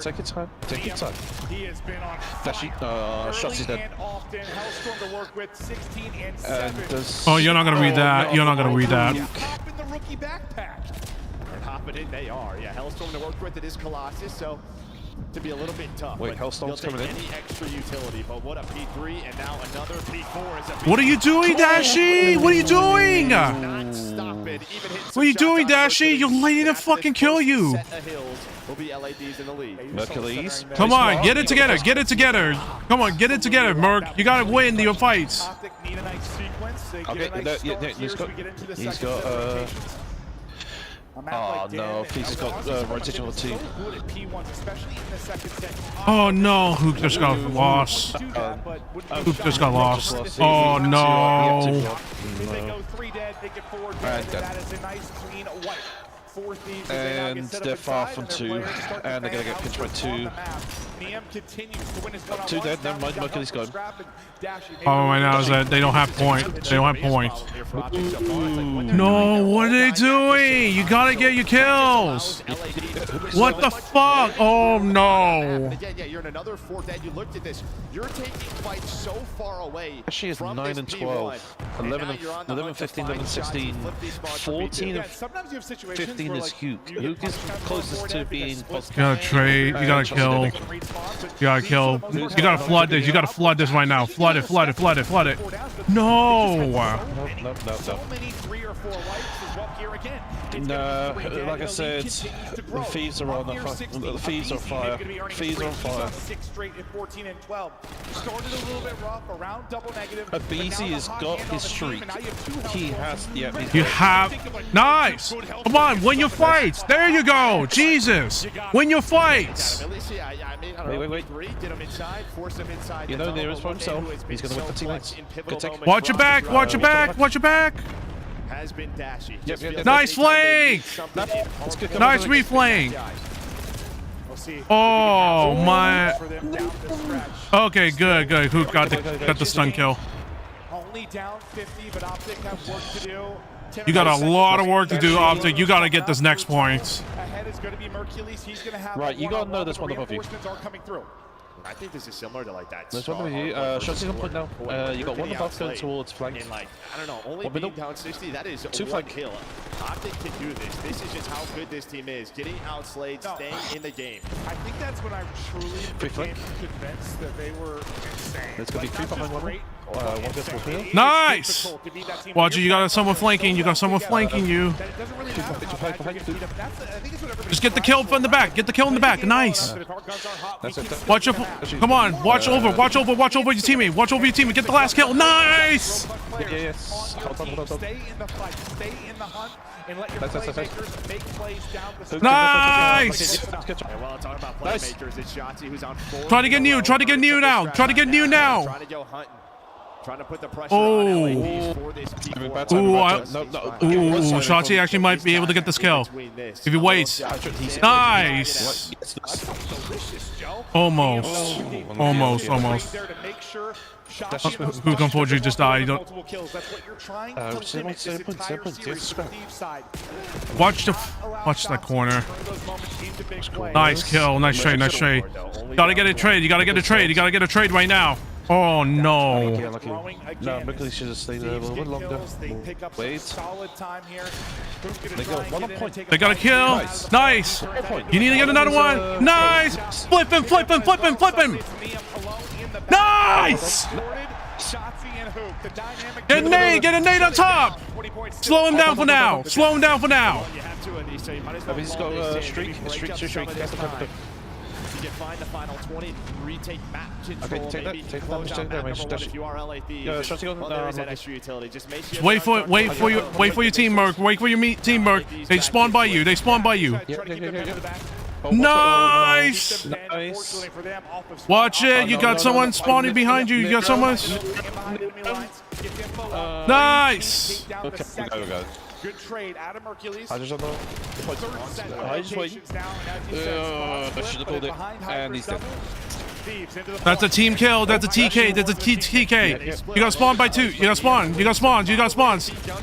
take your time. Dashy. Shotzi's dead. Oh, you're not gonna read that. Hop in the rookie backpack. And hopping in, they are. Yeah, Hellstorm to work with. It is Colossus, so to be a little bit tough. Wait, Hellstorm's coming in. Any extra utility, but what a P3 and now another P4 is a P4. What are you doing, Dashi? What are you doing? What are you doing, Dashi? You're letting them fucking kill you. Mercules. Come on, get it together. Come on, get it together, Merc. You gotta win your fights. Okay, he's got oh no, he's got rotation on the team. Oh no, Hook just got lost. Oh no. And they're far from 2, and they're gonna get pinched by 2. 2 dead, never mind, Mercury's gone. Oh, right now is that they don't have point. No, what are they doing? You gotta get your kills. What the fuck? Oh no. Yeah, you're in another 4 dead. You looked at this. You're taking fights so far away. She is 9 and 12, 11, 15, 11, 16, 14 and 15 is Huke. Huke is closest to being positive. You gotta trade. You gotta kill. You gotta flood this. You gotta flood this right now. Flood it. No. So many 3 or 4 wipes is what Gearing No, like I said, the Thieves are on the Thieves are on fire. Thieves are on fire. 6 straight at 14 and 12. Started a little bit rough, around double negative. But BZ has got his streak. He has, yeah. You have nice. Come on, win your fights. There you go. Jesus, win your fights. Wait. You know, there is for himself. He's gonna win for teammates. Good take. Watch your back. Watch your back. Watch your back. Has been dashy. Yep. Nice flank. Nice reflank. Oh my. Okay, good. Who got the stun kill? Only down 50, but Optic have work to do. You got a lot of work to do, Optic. You got to get this next point. Ahead is going to be Mercules. He's going to have right, you got to know this one above you. Are coming through. I think this is similar to like that. There's one above you. Shot's on point now. You got one above going towards flank. And like, I don't know, only being down 60, that is two flank kill. Optic can do this. This is just how good this team is. Getting outslayed, staying in the game. I think that's when I truly became convinced that they were insane. There's going to be 3 behind one. One gets more clear. Nice! Watch it, you got someone flanking. You got someone flanking you. Just get the kill from the back. Get the kill in the back. Nice. Watch your. Come on. Watch over your teammate. Watch over your teammate. Get the last kill. Nice! Yes. Hold on. Stay in the fight. Stay in the hunt. And let your playmakers make plays down the stretch. Nice! Well, talking about playmakers, it's Shotzi who's on 4. Try to get new. Try to get new now. Try to get new now. Trying to go hunting. Trying to put the pressure on LADs for this P4. Ooh, Shotzi actually might be able to get this kill. If he waits. Nice! Almost. Who's gonna forge you just die? Watch that corner. Nice kill. Nice trade. Gotta get a trade. You gotta get a trade right now. Oh no. No, Mercury should have stayed there a little bit longer. Wait. They got 1 point. They got a kill. Nice. You need to get another one. Nice. Flip him. Nice. Get a nade on top. Slow him down for now. He's got a streak. You can find the final 20, retake map control. Okay, take that damage. If you are LA Thieves, there is that extra utility. Just make sure wait for your team, Merc. Wait for your team, Merc. They spawn by you. Nice! Watch it. You got someone spawning behind you. Nice! Okay. Good trade, Adam Hercules. I just don't know. I just wait. I should have called it. And he's dead. That's a team kill. That's a TK. You got spawned by 2. You got spawns.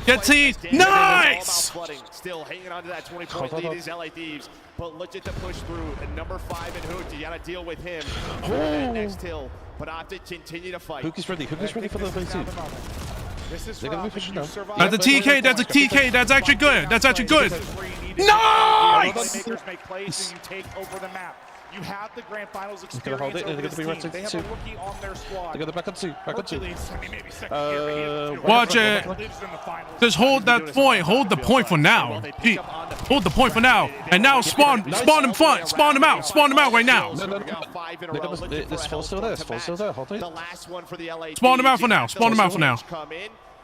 Get T. Nice! Still hanging on to that 20-point lead is LA Thieves. But look at the push through. And number 5 in Hook. You got to deal with him for that next hill. But Optic continue to fight. Hook is ready for the 32. They're gonna be pushing down. That's a TK. That's actually good. Nice! Make plays and you take over the map. You have the grand finals experience. They're gonna hold it. They're gonna be right to 2. They have a rookie on their squad. They're gonna back on 2. Watch it. Just hold that point. Hold the point for now. Hold the point for now. And now spawn him front. Spawn him out right now. No. This full still there. Hold it. The last one for the LA. Spawn him out for now.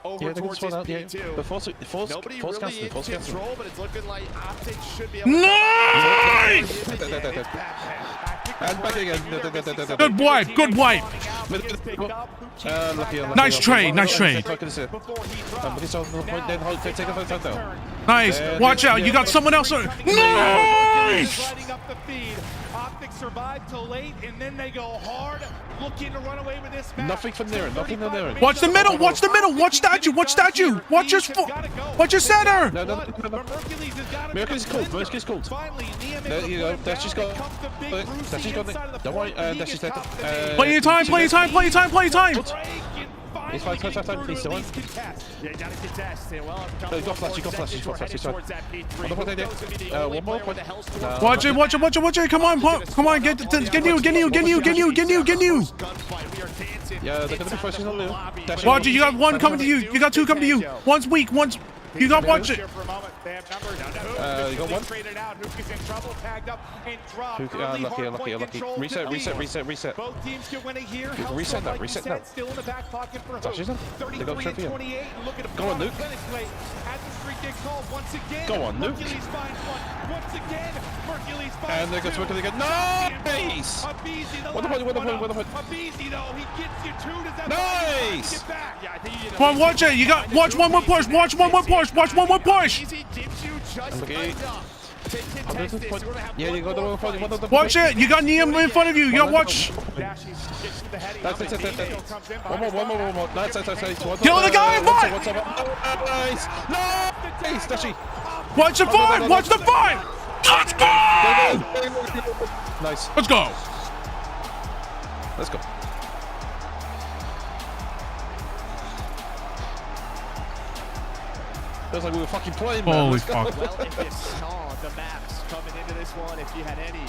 Over towards this P2. Nobody really in control, but it's looking like Optic should be able to... Nice! And back again. Good wipe. Nice trade. Nice. Watch out. You got someone else. Nice! Optic survived till late, and then they go hard, looking to run away with this match. Nothing from there. Watch the middle. Watch statue. Watch your center. No. Mercury's cold. There you go. Dashy's got it. Don't worry. Dashy's dead. Play your time. He's fine. He's still on. Yeah, gotta contest. Well, you got flash. He's fine. One more point. Watch it. Come on. Get new. Yeah, they're gonna be pushing on you. Watch it. You got 1 coming to you. You got 2 coming to you. One's weak. You got watch it. They have numbers. You got one? Traded out. Hook is in trouble, tagged up and dropped. Lucky. Reset. Both teams can win it here. Reset now. Still in the back pocket for Hook. 33 and 28. And look at him. Go on, Luke. Finish late. As the streak gets called once again. Go on, Luke. Hercules finds one. Once again, Hercules finds And there goes two. Hercules again. Nice! What the point? Abizi, though, he gets you two. Does that Nice! get back? Yeah, I think you Come on, watch it. You got watch one more push. Watch one more push. Watch one more push. Gives you just Okay. enough to contest this. We're gonna have Yeah, you got the one point. Watch it. You got Neum in front of you. You got watch. That's it. One more. Nice. Kill the guy in front. Nice. Nice, Dashy. Watch the five. Watch the five. Let's go. Nice. Let's go. Let's go. Feels like we were fucking playing, man. Holy Let's go. fuck. Well, if you saw the maps coming into this one, if you had any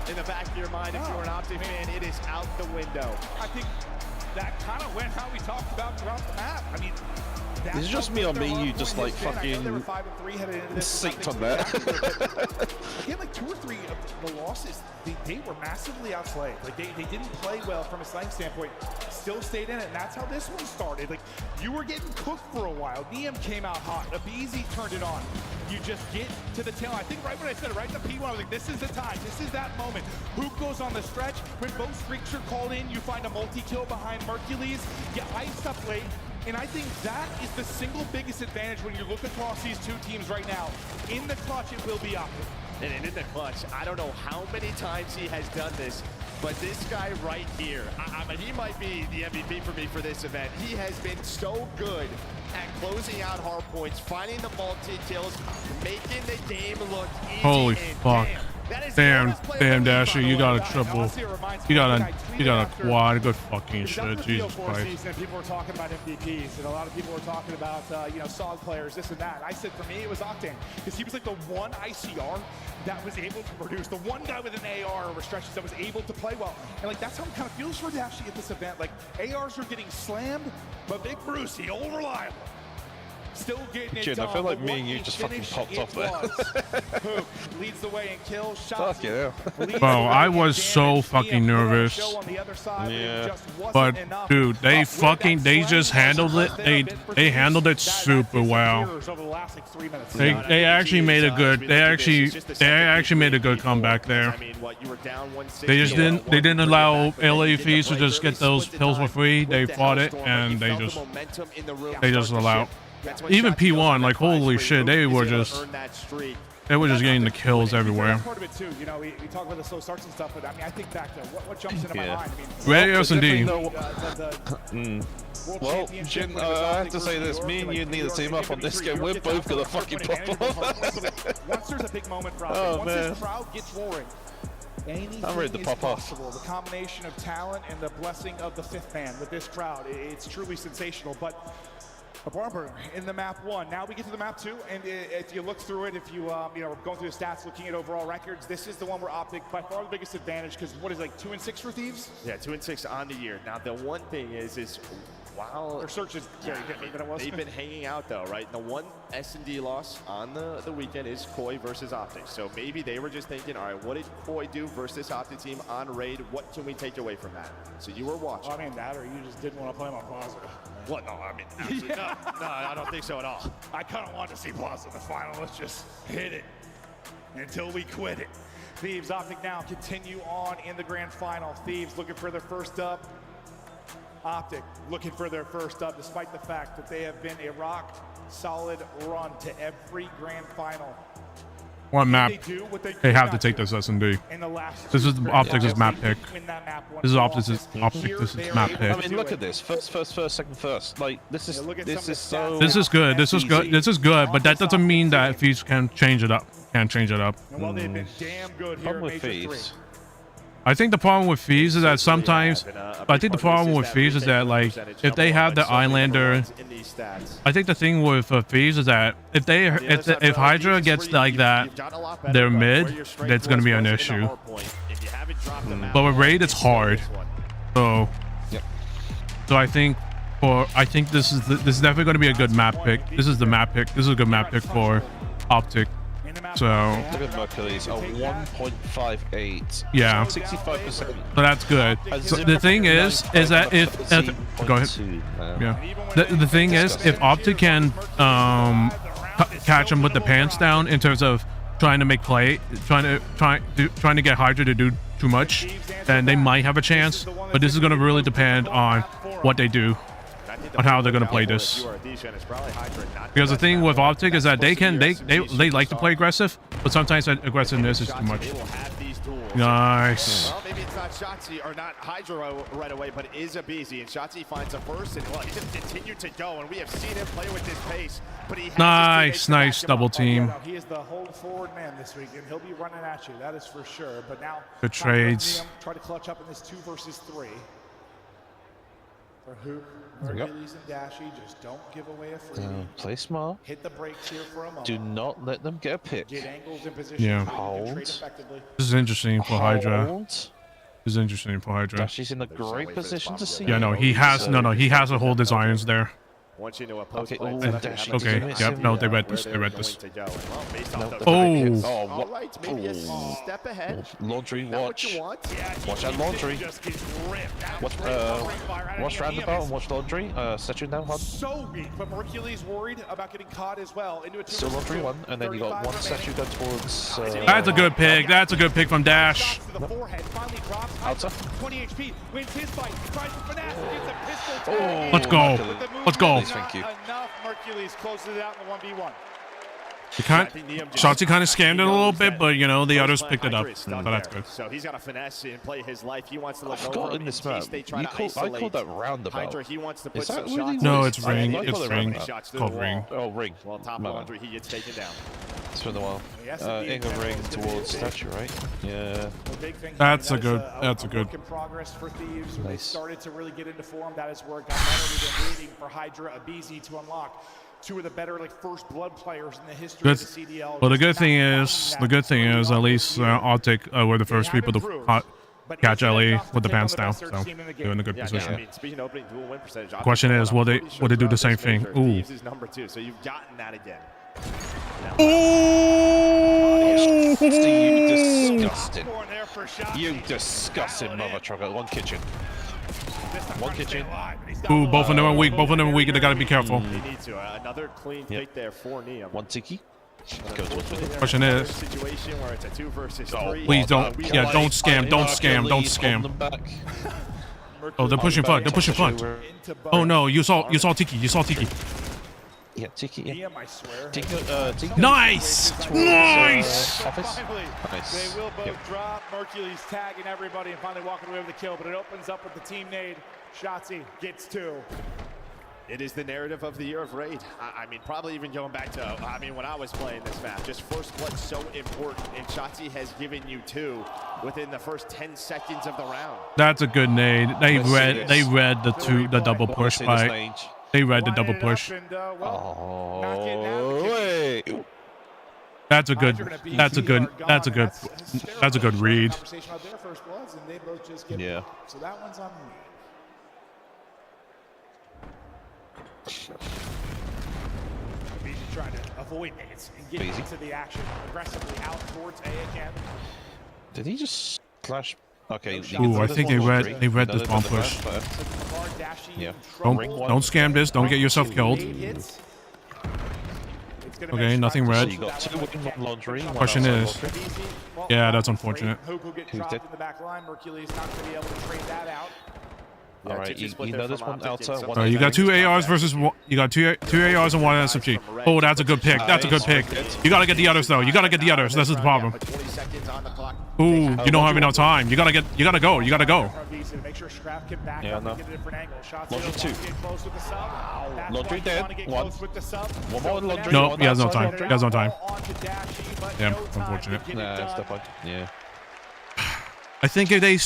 in the back of your mind, if you were an Optic fan, it is out the window. I think that kind of went how we talked about throughout the map. I mean, Is it just me or me? You just like fucking synced on that. Again, like 2 or 3 of the losses, they were massively outslayed. Like they didn't play well from a slang standpoint. Still stayed in it, and that's how this one started. Like you were getting cooked for a while. Neum came out hot. Abizi turned it on. You just get to the tail. I think right when I said it, right in the P1, I was like, this is the time. This is that moment. Who goes on the stretch? When both streaks are called in, you find a multi-kill behind Hercules. You ice up late. And I think that is the single biggest advantage when you look across these two teams right now. In the clutch, it will be Optic. And in the clutch, I don't know how many times he has done this, but this guy right here, I mean, he might be the MVP for me for this event. He has been so good at closing out hard points, finding the multi-kills, making the game look easy. Holy fuck. Damn, Dasher, you got a triple. You got a quad. Good fucking shit. Jesus Christ. And people were talking about MVPs, and a lot of people were talking about, solid players, this and that. And I said for me, it was Octane, because he was like the one ICR that was able to produce, the one guy with an AR over stretches that was able to play well. And like that's how it kind of feels for Dashy at this event. Like ARs are getting slammed, but Big Bruce, he all reliable. Still getting it done. I feel like me and you just fucking popped off there. Hook leads the way in kills. Shots. Fuck yeah. Bro, I was so fucking nervous. Yeah. But dude, they just handled it. They handled it super well. They actually made a good. They actually made a good comeback there. They didn't allow LA Fees to just get those kills for free. They fought it and they just allowed. Even P1, like holy shit, they were just getting the kills everywhere. Part of it too, we talk about the slow starts and stuff, but I mean, I think back to what jumps into my mind. I mean, Radios indeed. Well, Jin, I have to say this, me and you need to team up on this game. We're both gonna fucking pop off. Once there's a big moment for us, once this crowd gets roaring, I'm ready to pop off. The combination of talent and the blessing of the fifth man with this crowd, it's truly sensational. But a barn burner in the map 1. Now we get to the map 2, and if you look through it, if you going through the stats, looking at overall records, this is the one where Optic by far the biggest advantage, because what is it, like 2-6 for Thieves? Yeah, 2-6 on the year. Now the one thing is wow, their search is very different than it was. They've been hanging out though, right? The one S&D loss on the weekend is Koi versus Optic. So maybe they were just thinking, all right, what did Koi do versus this Optic team on raid? What can we take away from that? So you were watching. Well, I mean that, or you just didn't want to play them on Plaza. What? No, I mean, absolutely no, I don't think so at all. I kind of want to see Plaza in the final. Let's just hit it until we quit it. Thieves, Optic now continue on in the grand final. Thieves looking for their first dub. Optic looking for their first dub, despite the fact that they have been a rock solid run to every grand final. What map? They have to take this S&D. This is Optics' map pick. This is Optics' map pick. I mean, look at this. First, second, first. Like this is so. This is good. This is good. This is good. But that doesn't mean that Thieves can change it up. Can't change it up. Well, they've been damn good here in Major 3. I think the problem with Fees is that sometimes, I think the problem with Fees is that like if they have the Islander, I think the thing with Fees is that if Hydra gets like that, their mid, that's gonna be an issue. But with Raid, it's hard. So I think for. I think this is definitely going to be a good map pick. This is the map pick. This is a good map pick for Optic. So Mercury's a 1.58. yeah, 65%. So that's good. So the thing is that if go ahead. Yeah. The thing is, if Optic can catch him with the pants down in terms of trying to make play, trying to get Hydra to do too much, then they might have a chance. But this is going to really depend on what they do, on how they're going to play this. Because the thing with Optic is that they like to play aggressive, but sometimes that aggressiveness is too much. Nice. Well, maybe it's not Shotzi or not Hydra right away, but it is Abizi, and Shotzi finds a first, and well, he just continued to go, and we have seen him play with this pace. But he nice double team. He is the hold forward man this week, and he'll be running at you. That is for sure. But now good trades. Try to clutch up in this 2 versus 3. For Hoop, Hercules and Dashy, just don't give away a free. Play smart. Hit the brakes here for a moment. Do not let them get a pick. Get angles in position. Yeah. Hold. This is interesting for Hydra. This is interesting for Hydra. Dashy's in a great position to see. Yeah, no, he has he has to hold his irons there. Once you know a post Okay, yep, no, they read this. They read this. All right, maybe a step ahead. Laundry, watch. Watch out, laundry. Watch roundabout and watch laundry. Set you down, hon. So weak, but Hercules worried about getting caught as well. Into a Still laundry one, and then you got one statue go towards. That's a good pick. That's a good pick from Dash. Outside. 20 HP, wins his fight, tries to finesse, gets a pistol. Oh, let's go. Let's go. Thank you. Enough. Hercules closes it out in the 1v1. Shotzi kind of scammed it a little bit, but you know the others picked it up. But that's good. So he's got to finesse and play his life. He wants to look I forgot in this map. I called that roundabout. Hydra, he wants to put Is that some really shots. No, it's ring. I call It's it ring. roundabout. It's called ring. Oh, ring. Well, top laundry, he gets taken down. It's been a while. Inga ring towards statue, right? Yeah. That's a good. That's a good. Work in progress for Thieves. When they Nice. started to really get into form, that is where it got better. We've been waiting for Hydra Abizi to unlock 2 of the better first blood players in the history of the CDL. Well, the good thing is, at least Optic were the first people to catch LE with the pants down, so they're in a good position. I mean, speaking of opening dual win percentage, The question is, will they do the same thing? Ooh. Thieves is number 2, so you've gotten that again. You disgusting. You disgusting mother trucker. One kitchen. One kitchen. Ooh, both of them are weak. Both of them are weak. They gotta be careful. They need to. Another clean pick there for Neum. One tiki. Question is, situation where it's a 2 versus 3. please don't. Yeah, don't scam. Don't scam. Don't scam. Oh, they're pushing front. They're pushing front. Oh no, you saw Tiki. You saw Tiki. Yeah, Tiki. Yeah. I swear. Tiki. Nice. Nice. Finally, Nice. they will both drop. Mercury's tagging everybody and finally walking away with the kill, but it opens up with the team nade. Shotzi gets 2. It is the narrative of the year of Raid. I mean, probably even going back to, when I was playing this map, just first blood so important, and Shotzi has given you 2 within the first 10 seconds of the round. That's a good nade. They read the double push by. They read the double push. Oh, wait. That's a good read. Yeah. So that one's on me. Beezy trying to avoid nades and get into the action aggressively out towards A again. Did he just slash? Okay. Ooh, I think they read this bomb push. Yeah. Don't scam this. Don't get yourself killed. Okay, nothing red. So you got 2 win, 1 laundry. Question is, yeah, that's unfortunate. Hook will get dropped in the back line. Mercury's not going to be able to trade that out. All right, you know this one outside. You got 2 ARs versus one. You got two ARs and 1 SMG. Oh, that's a good pick. That's a good pick. You gotta get the others though. You gotta get the others. This is the problem. Ooh, you don't have enough time. You gotta go. You gotta go. Yeah, no. Laundry 2. Laundry dead. 1. One more laundry. No, he has no time. He has no time. Yeah, unfortunate. Nah, that's the point. Yeah. I think if they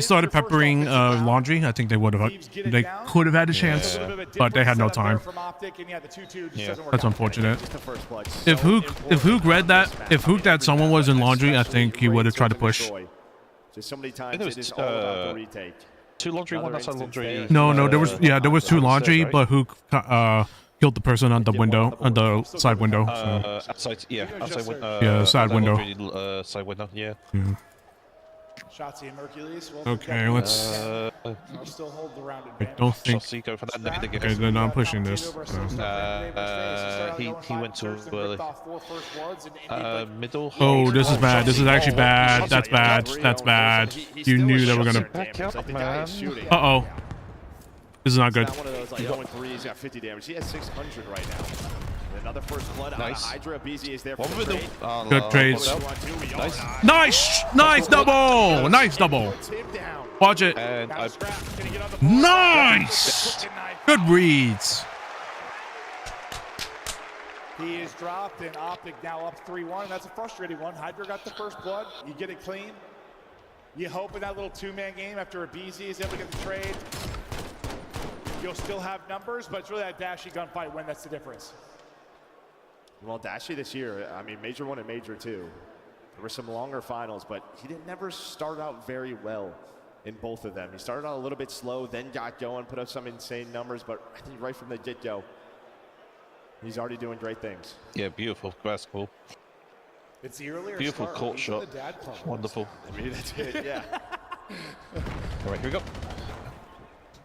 started peppering laundry, I think they would have. They could have had a chance, but they had no time. Yeah, that's unfortunate. If Hook read that someone was in laundry, I think he would have tried to push. Just so many times it is all about the retake. Two laundry, one outside laundry. No, there was there was 2 laundry, but who killed the person on the window, on the side window? Outside, outside window. Yeah, side window. Laundry, side window, yeah. Shotzi and Mercules. Okay, let's. I'll still hold the round I don't think. Shotzi, go for that nade again. Okay, then I'm pushing this. He went too early. Middle. Oh, this is bad. This is actually bad. That's bad. That's bad. You knew they were gonna. Uh-oh. This is not good. Not one of those like 0-3. He's got 50 damage. He has 600 right now. Another first blood out of Hydra. BZ is there for the trade. Good trades. Nice double. Nice double. Watch it. Nice. Good reads. He is dropped, and Optic now up 3-1. That's a frustrating one. Hydra got the first blood. You get it clean. You hope in that little 2-man game after a BZ is able to get the trade, you'll still have numbers, but it's really that dashy gunfight win that's the difference. Well, Dashy this year, I mean, Major 1 and Major 2. There were some longer finals, but he didn't never start out very well in both of them. He started out a little bit slow, then got going, put up some insane numbers, but I think right from the get-go, he's already doing great things. Yeah, beautiful basketball. It's the earlier beautiful start, court shot. Wonderful. I mean, that's it, yeah. All right, here we go.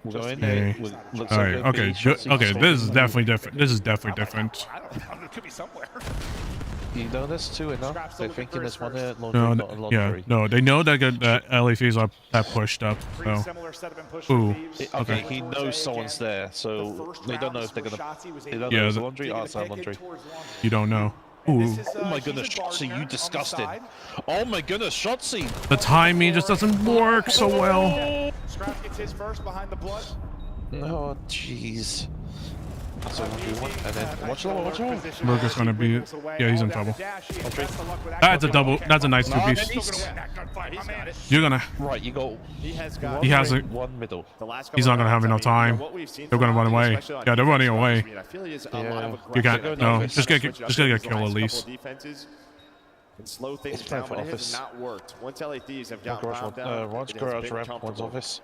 We'll go in Okay. there. All right. Okay. Okay. This is definitely different. This is definitely different. I don't know. It could be somewhere. You know this too enough. They're thinking there's one laundry, No, not a laundry. no. They know that LEVs are that pushed up. So. Ooh. Okay. He knows someone's there, so they don't know if they're gonna. They don't know if it's laundry or outside laundry. You don't know. Ooh. Oh my goodness, Shotzi, you disgusting. Oh my goodness, Shotzi. The timing just doesn't work so well. Scrap gets his first behind the blood. Oh, jeez. So and then watch out. Merc is gonna be. Yeah, he's in trouble. That's a double. That's a nice 2-piece. You're gonna. Right, you go. He has a. One middle. He's not gonna have enough time. They're gonna run away. Yeah, they're running away. You can't. No, just get killed at least. And slow things down, but it has not worked. Once LA Thieves have gotten wound down, one's garage ramp, one's office.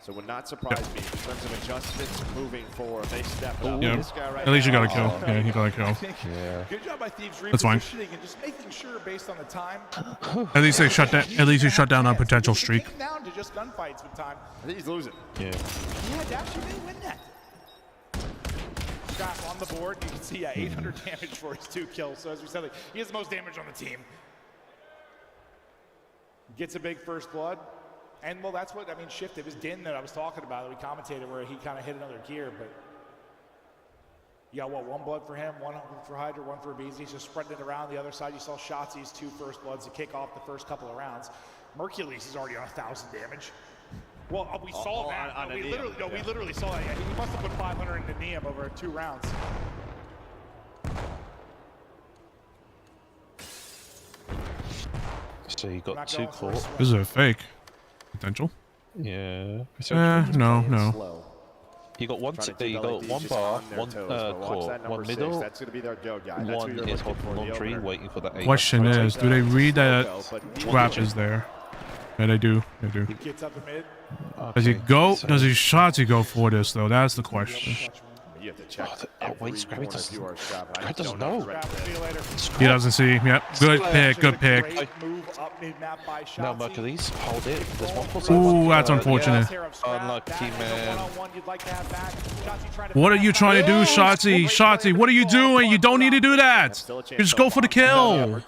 So it would not surprise me in terms of adjustments moving forward. They step up. Yeah. This guy right At least you now, got a kill. Yeah, he got a kill. Yeah. Good job by Thieves That's fine. repositioning and just making sure based on the time. At least they shut down. At least you shut down a potential streak. Came down to just gunfights with time. I think he's losing. Yeah. Yeah, Dash, you may win that. Scrap on the board. You can see 800 damage for his 2 kills. So as we said, like, he has the most damage on the team. Gets a big first blood. And, well, that's what, I mean, Shift, it was Din that I was talking about that we commentated where he kind of hit another gear, but you got, what, 1 blood for him, 1 for Hydra, 1 for BZ. He's just spreading it around. The other side, you saw Shotzi's 2 first bloods to kick off the first couple of rounds. Mercules is already on 1,000 damage. Well, we saw that. We literally saw that. He must have put 500 into Neum over 2 rounds. So you got 2 caught. This is a fake. Potential. Yeah. No. You got one. You got 1 bar, 1 core, 1 middle. That's going to be their go guy. 1 is holding laundry, waiting for that. Question is, do they read that Scrap is there? Yeah, they do. They do. Gets up the mid. Does he go? Does he Shotzi go for this though? That's the question. You have to check. Wait, Scrappy doesn't know. He doesn't see. Yep. Good pick. Good pick. No, Mercules, hold it. There's 1 plus. Ooh, that's unfortunate. Unlucky, man. What are you trying to do, Shotzi? Shotzi, what are you doing? You don't need to do that. You just go for the kill. I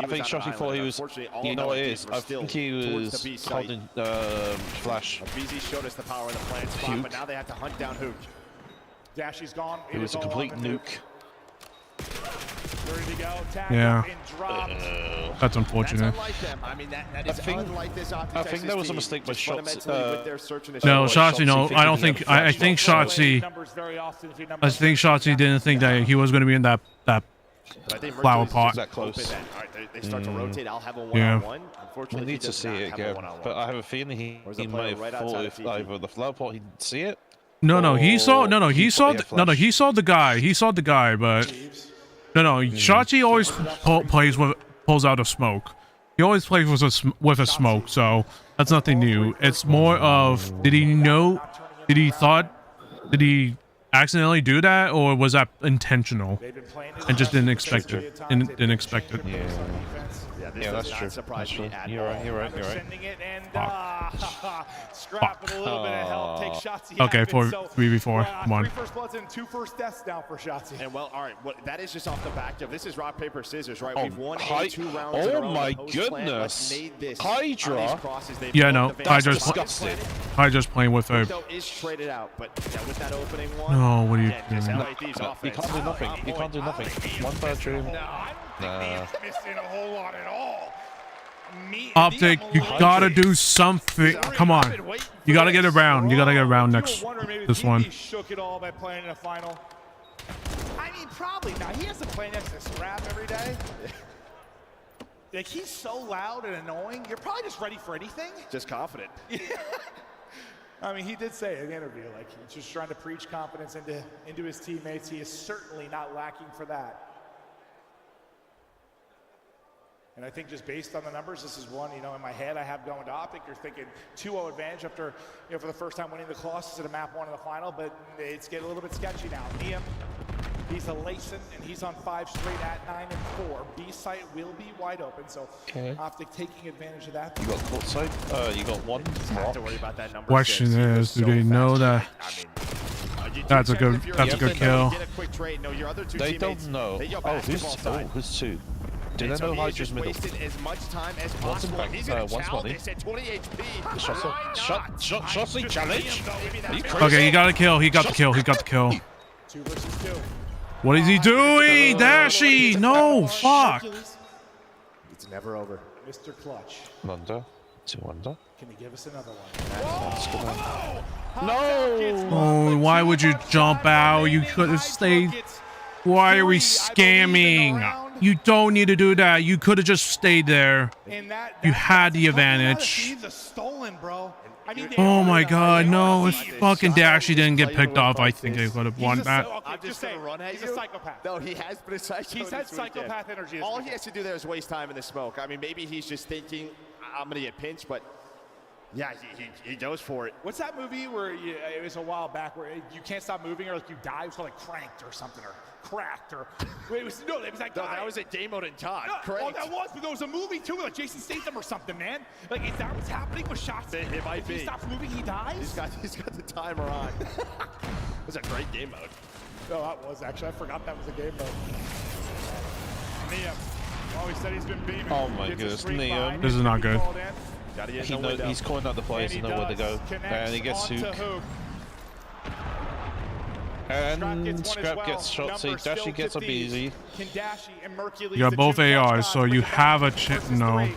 think Shotzi thought he was. You know what it is? I think he was holding flash. BZ showed us the power of the plant spot, but now they have to hunt down Hook. Dashy's gone. It was a complete nuke. Ready to go. Yeah. That's unfortunate. I think there was a mistake by Shotzi. No, Shotzi. No, I don't think. I think Shotzi. I think Shotzi didn't think that he was going to be in that flower pot. That close. They start to rotate. I'll have a one-on-one. We need to see it again, but I have a feeling he might have thought if either the flower pot he didn't see it. No, he saw. No, he saw. He saw the guy. He saw the guy, but no. Shotzi always pulls out of smoke. He always plays with a smoke, so that's nothing new. It's more of, did he accidentally do that, or was that intentional and just didn't expect it? Yeah, that's true. That's true. You're right. Scrap with a little bit of help. Take shots. Okay, for 3v4. Come on. 3 first bloods and 2 first deaths now for Shotzi. And well, all right, that is just off the back of this is rock paper scissors, right? Oh, We've won 2 rounds. In a oh row. my The host plant goodness! made this Hydra. Yeah, no, Hydra's playing with her. Is traded out, but with that opening one. No, what are you doing? You can't do nothing. You can't do nothing. One bedroom. Nah. Missing a whole lot at all. Optic, you gotta do something. Come on, you gotta get around. You gotta get around next this one. He shook it all by playing in a final. I mean, probably not. He has to play next to Scrap every day. Like, he's so loud and annoying. You're probably just ready for anything. Just confident. I mean, he did say in the interview, like, he's just trying to preach confidence into his teammates. He is certainly not lacking for that. And I think just based on the numbers, this is one, in my head I have going to Optic. You're thinking 2-0 advantage after, for the first time winning the Colossus at a map 1 in the final, but it's getting a little bit sketchy now. Liam, he's a Layson, and he's on 5 straight at 9 and 4. B site will be wide open, so Optic taking advantage of that. You got court side. You got one. Have to worry about that number. Question is, do they know that? That's a good kill. Get a quick trade. No, your other 2 They teammates, don't know. Who's 2? Do they know Hydra's middle? As much time as possible. He's going to challenge. They said 20 HP. Shotzi challenge? Okay, he got a kill. He got the kill. 2 versus 2. What is he doing? Dashy! No, fuck. It's never over. Mr. Clutch. Under. 2 under. Can you give us another one? No! Oh, why would you jump out? You could have stayed. Why are we scamming? You don't need to do that. You could have just stayed there. You had the advantage. Oh my god, no. If fucking Dashy didn't get picked off, I think they would have won that. I'm just saying, he's a psychopath. No, he has been a psychopath. He's had psychopath energy. All he has to do there is waste time in the smoke. I mean, maybe he's just thinking, I'm going to get pinched, but yeah, he goes for it. What's that movie where it was a while back where you can't stop moving or like you die? It was called like Cranked or something, or Cracked, or it was like that was a game mode in Todd. No, oh, that was, but there was a movie too, like Jason Statham or something, man. Like, is that what's happening with shots? It might be. If he stops moving, he dies. He's got the timer on. It was a great game mode. No, that was actually. I forgot that was a game mode. Liam. Oh, he said he's been beaming. Oh my goodness, Liam. This is not good. He's calling out the players to know where to go. And he gets Hook. And Scrap gets Shotzi. Dashy gets a BZ. You got both ARs, so you have a chip. No.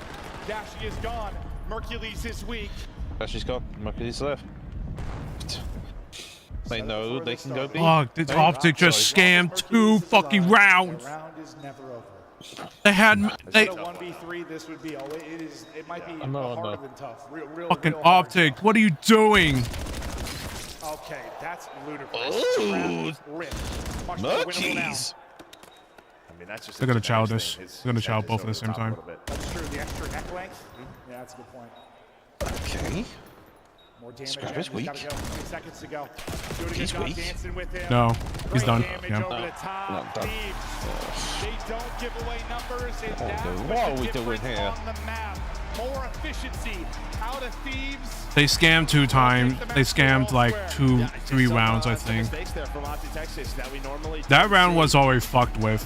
Dashy is gone. Mercules is weak. Dashy's gone. Mercules left. They know they can go B. Fuck, this Optic just scammed 2 fucking rounds. The round is never over. They had. They, 1v3, this would be. It might be harder than tough. Real fucking Optic, what are you doing? Okay, that's ludicrous. Ooh, Merkies. I mean, that's just. They're gonna chow this. They're gonna chow both at the same time. That's true. The extra neck length. Yeah, that's a good point. Okay. More damage. Scrap is weak. 3 seconds to go. He's weak. Dancing with him. No, he's done. Yeah. Over the top. Not done. They don't give away numbers. And What are we doing here? On the map. More efficiency out of Thieves. They scammed 2 times. They scammed like 3 rounds, I think. That round was already fucked with.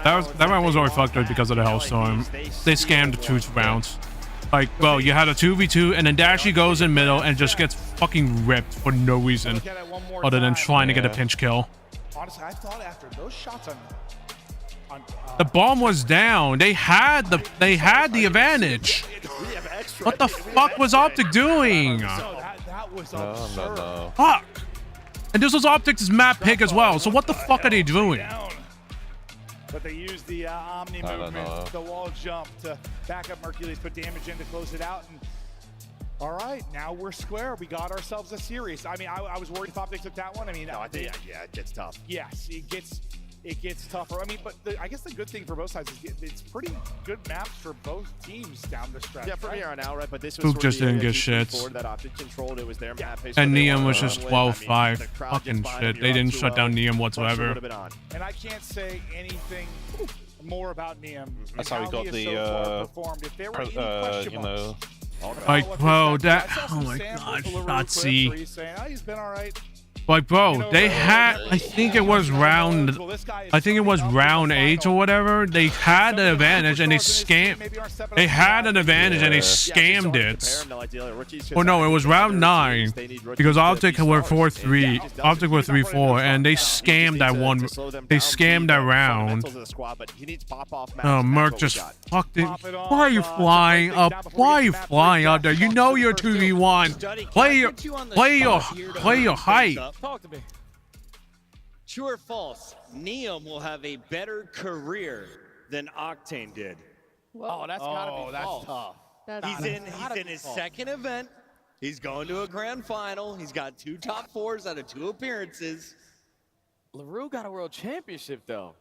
That round was already fucked with because of the Hellstorm. They scammed 2 rounds. Like, well, you had a 2v2, and then Dashy goes in middle and just gets fucking ripped for no reason, other than trying to get a pinch kill. Honestly, I thought after those shots on the bomb was down. They had the advantage. What the fuck was Optic doing? That was absurd. No. Fuck. And this was Optic's map pick as well. So what the fuck are they doing? But they used the Omni movement, the wall jump to back up Mercules, put damage in to close it out. And all right, now we're square. We got ourselves a series. I mean, I was worried if Optic took that one. I mean, no, I think, yeah, it gets tough. Yes, it gets it gets tougher. I mean, but I guess the good thing for both sides is it's pretty good maps for both teams down the stretch. Yeah, from here on out, right? But this was Boop sort just of the didn't get area shit. that Optic controlled. It was their map. And Neum was just 12-5. Fucking shit. They didn't shut down Neum whatsoever. And I can't say anything more about Neum. That's how he got the, you know. Like, bro, that. Oh my god, Nazi. He's been all right. Like, bro, they had. I think it was round. I think it was round 8 or whatever. They had an advantage and they scammed. They had an advantage and they scammed it. Oh no, it was round 9 because Optic were 4-3. Optic were 3-4, and they scammed that one. They scammed that round. Oh, Merc just fucked it. Why are you flying up? Why are you flying out there? You know you're 2v1. Play your height. Talk to me. True or false? Neum will have a better career than Octane did. Oh, that's gotta be false. Tough. He's in his second event. He's going to a grand final. He's got 2 top 4s out of 2 appearances. LaRue got a world championship though.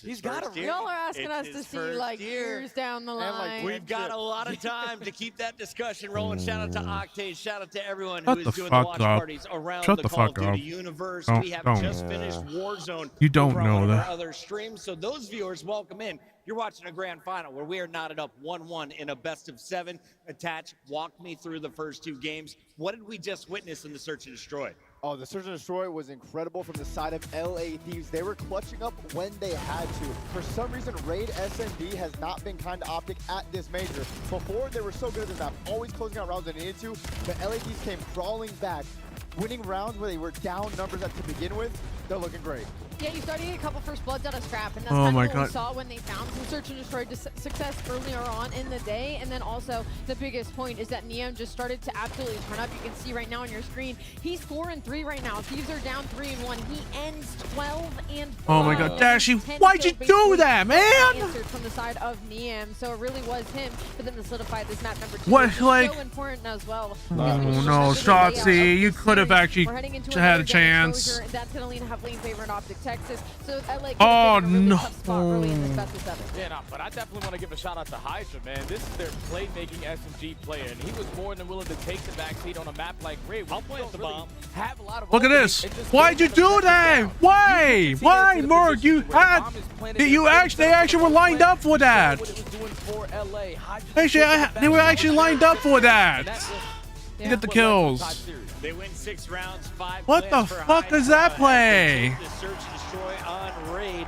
He's got a. Y'all are asking us to see like years down the line. We've got a lot of time to keep that discussion rolling. Shout out to Octane. Shout out to everyone who is doing the watch parties around the Call of Duty universe. We have just finished Warzone. You don't know that. Other streams, so those viewers, welcome in. You're watching a grand final where we are knotted up 1-1 in a best of 7. Attach, walk me through the first 2 games. What did we just witness in the Search and Destroy? Oh, the Search and Destroy was incredible from the side of LA Thieves. They were clutching up when they had to. For some reason, Raid SMD has not been kind to Optic at this major. Before, they were so good at this map, always closing out rounds they needed to, but LA Thieves came crawling back, winning rounds where they were down numbers to begin with. They're looking great. Yeah, you started to get a couple first bloods out of Scrap, and that's Oh kind my of what we God. saw when they found some Search and Destroy success earlier on in the day. And then also the biggest point is that Neum just started to absolutely turn up. You can see right now on your screen, he's 4-3 right now. Thieves are down 3-1. He ends 12-4. Oh my god, Dashy, why'd you do that, man? Answered from the side of Neum, so it really was him for them to solidify this map number 2. What, which is like- so important as well. Oh no, Shotzi, you could have actually had a chance. That's going to lean heavily in favor in Optic Texas. So LA Oh could have been in a really no. tough spot early in this best of 7. Yeah, no, but I definitely want to give a shout out to Hydra, man. This is their playmaking SMG player, and he was more than willing to take the backseat on a map like Raid. I'll plant the bomb. Have a lot of Look at this. Why'd you do that? Why? Why, Merc? You had. They actually were lined up for that. Actually, they were actually lined up for that. You get the kills. They win 6 rounds, 5 What the fuck is that play? The Search and Destroy on Raid.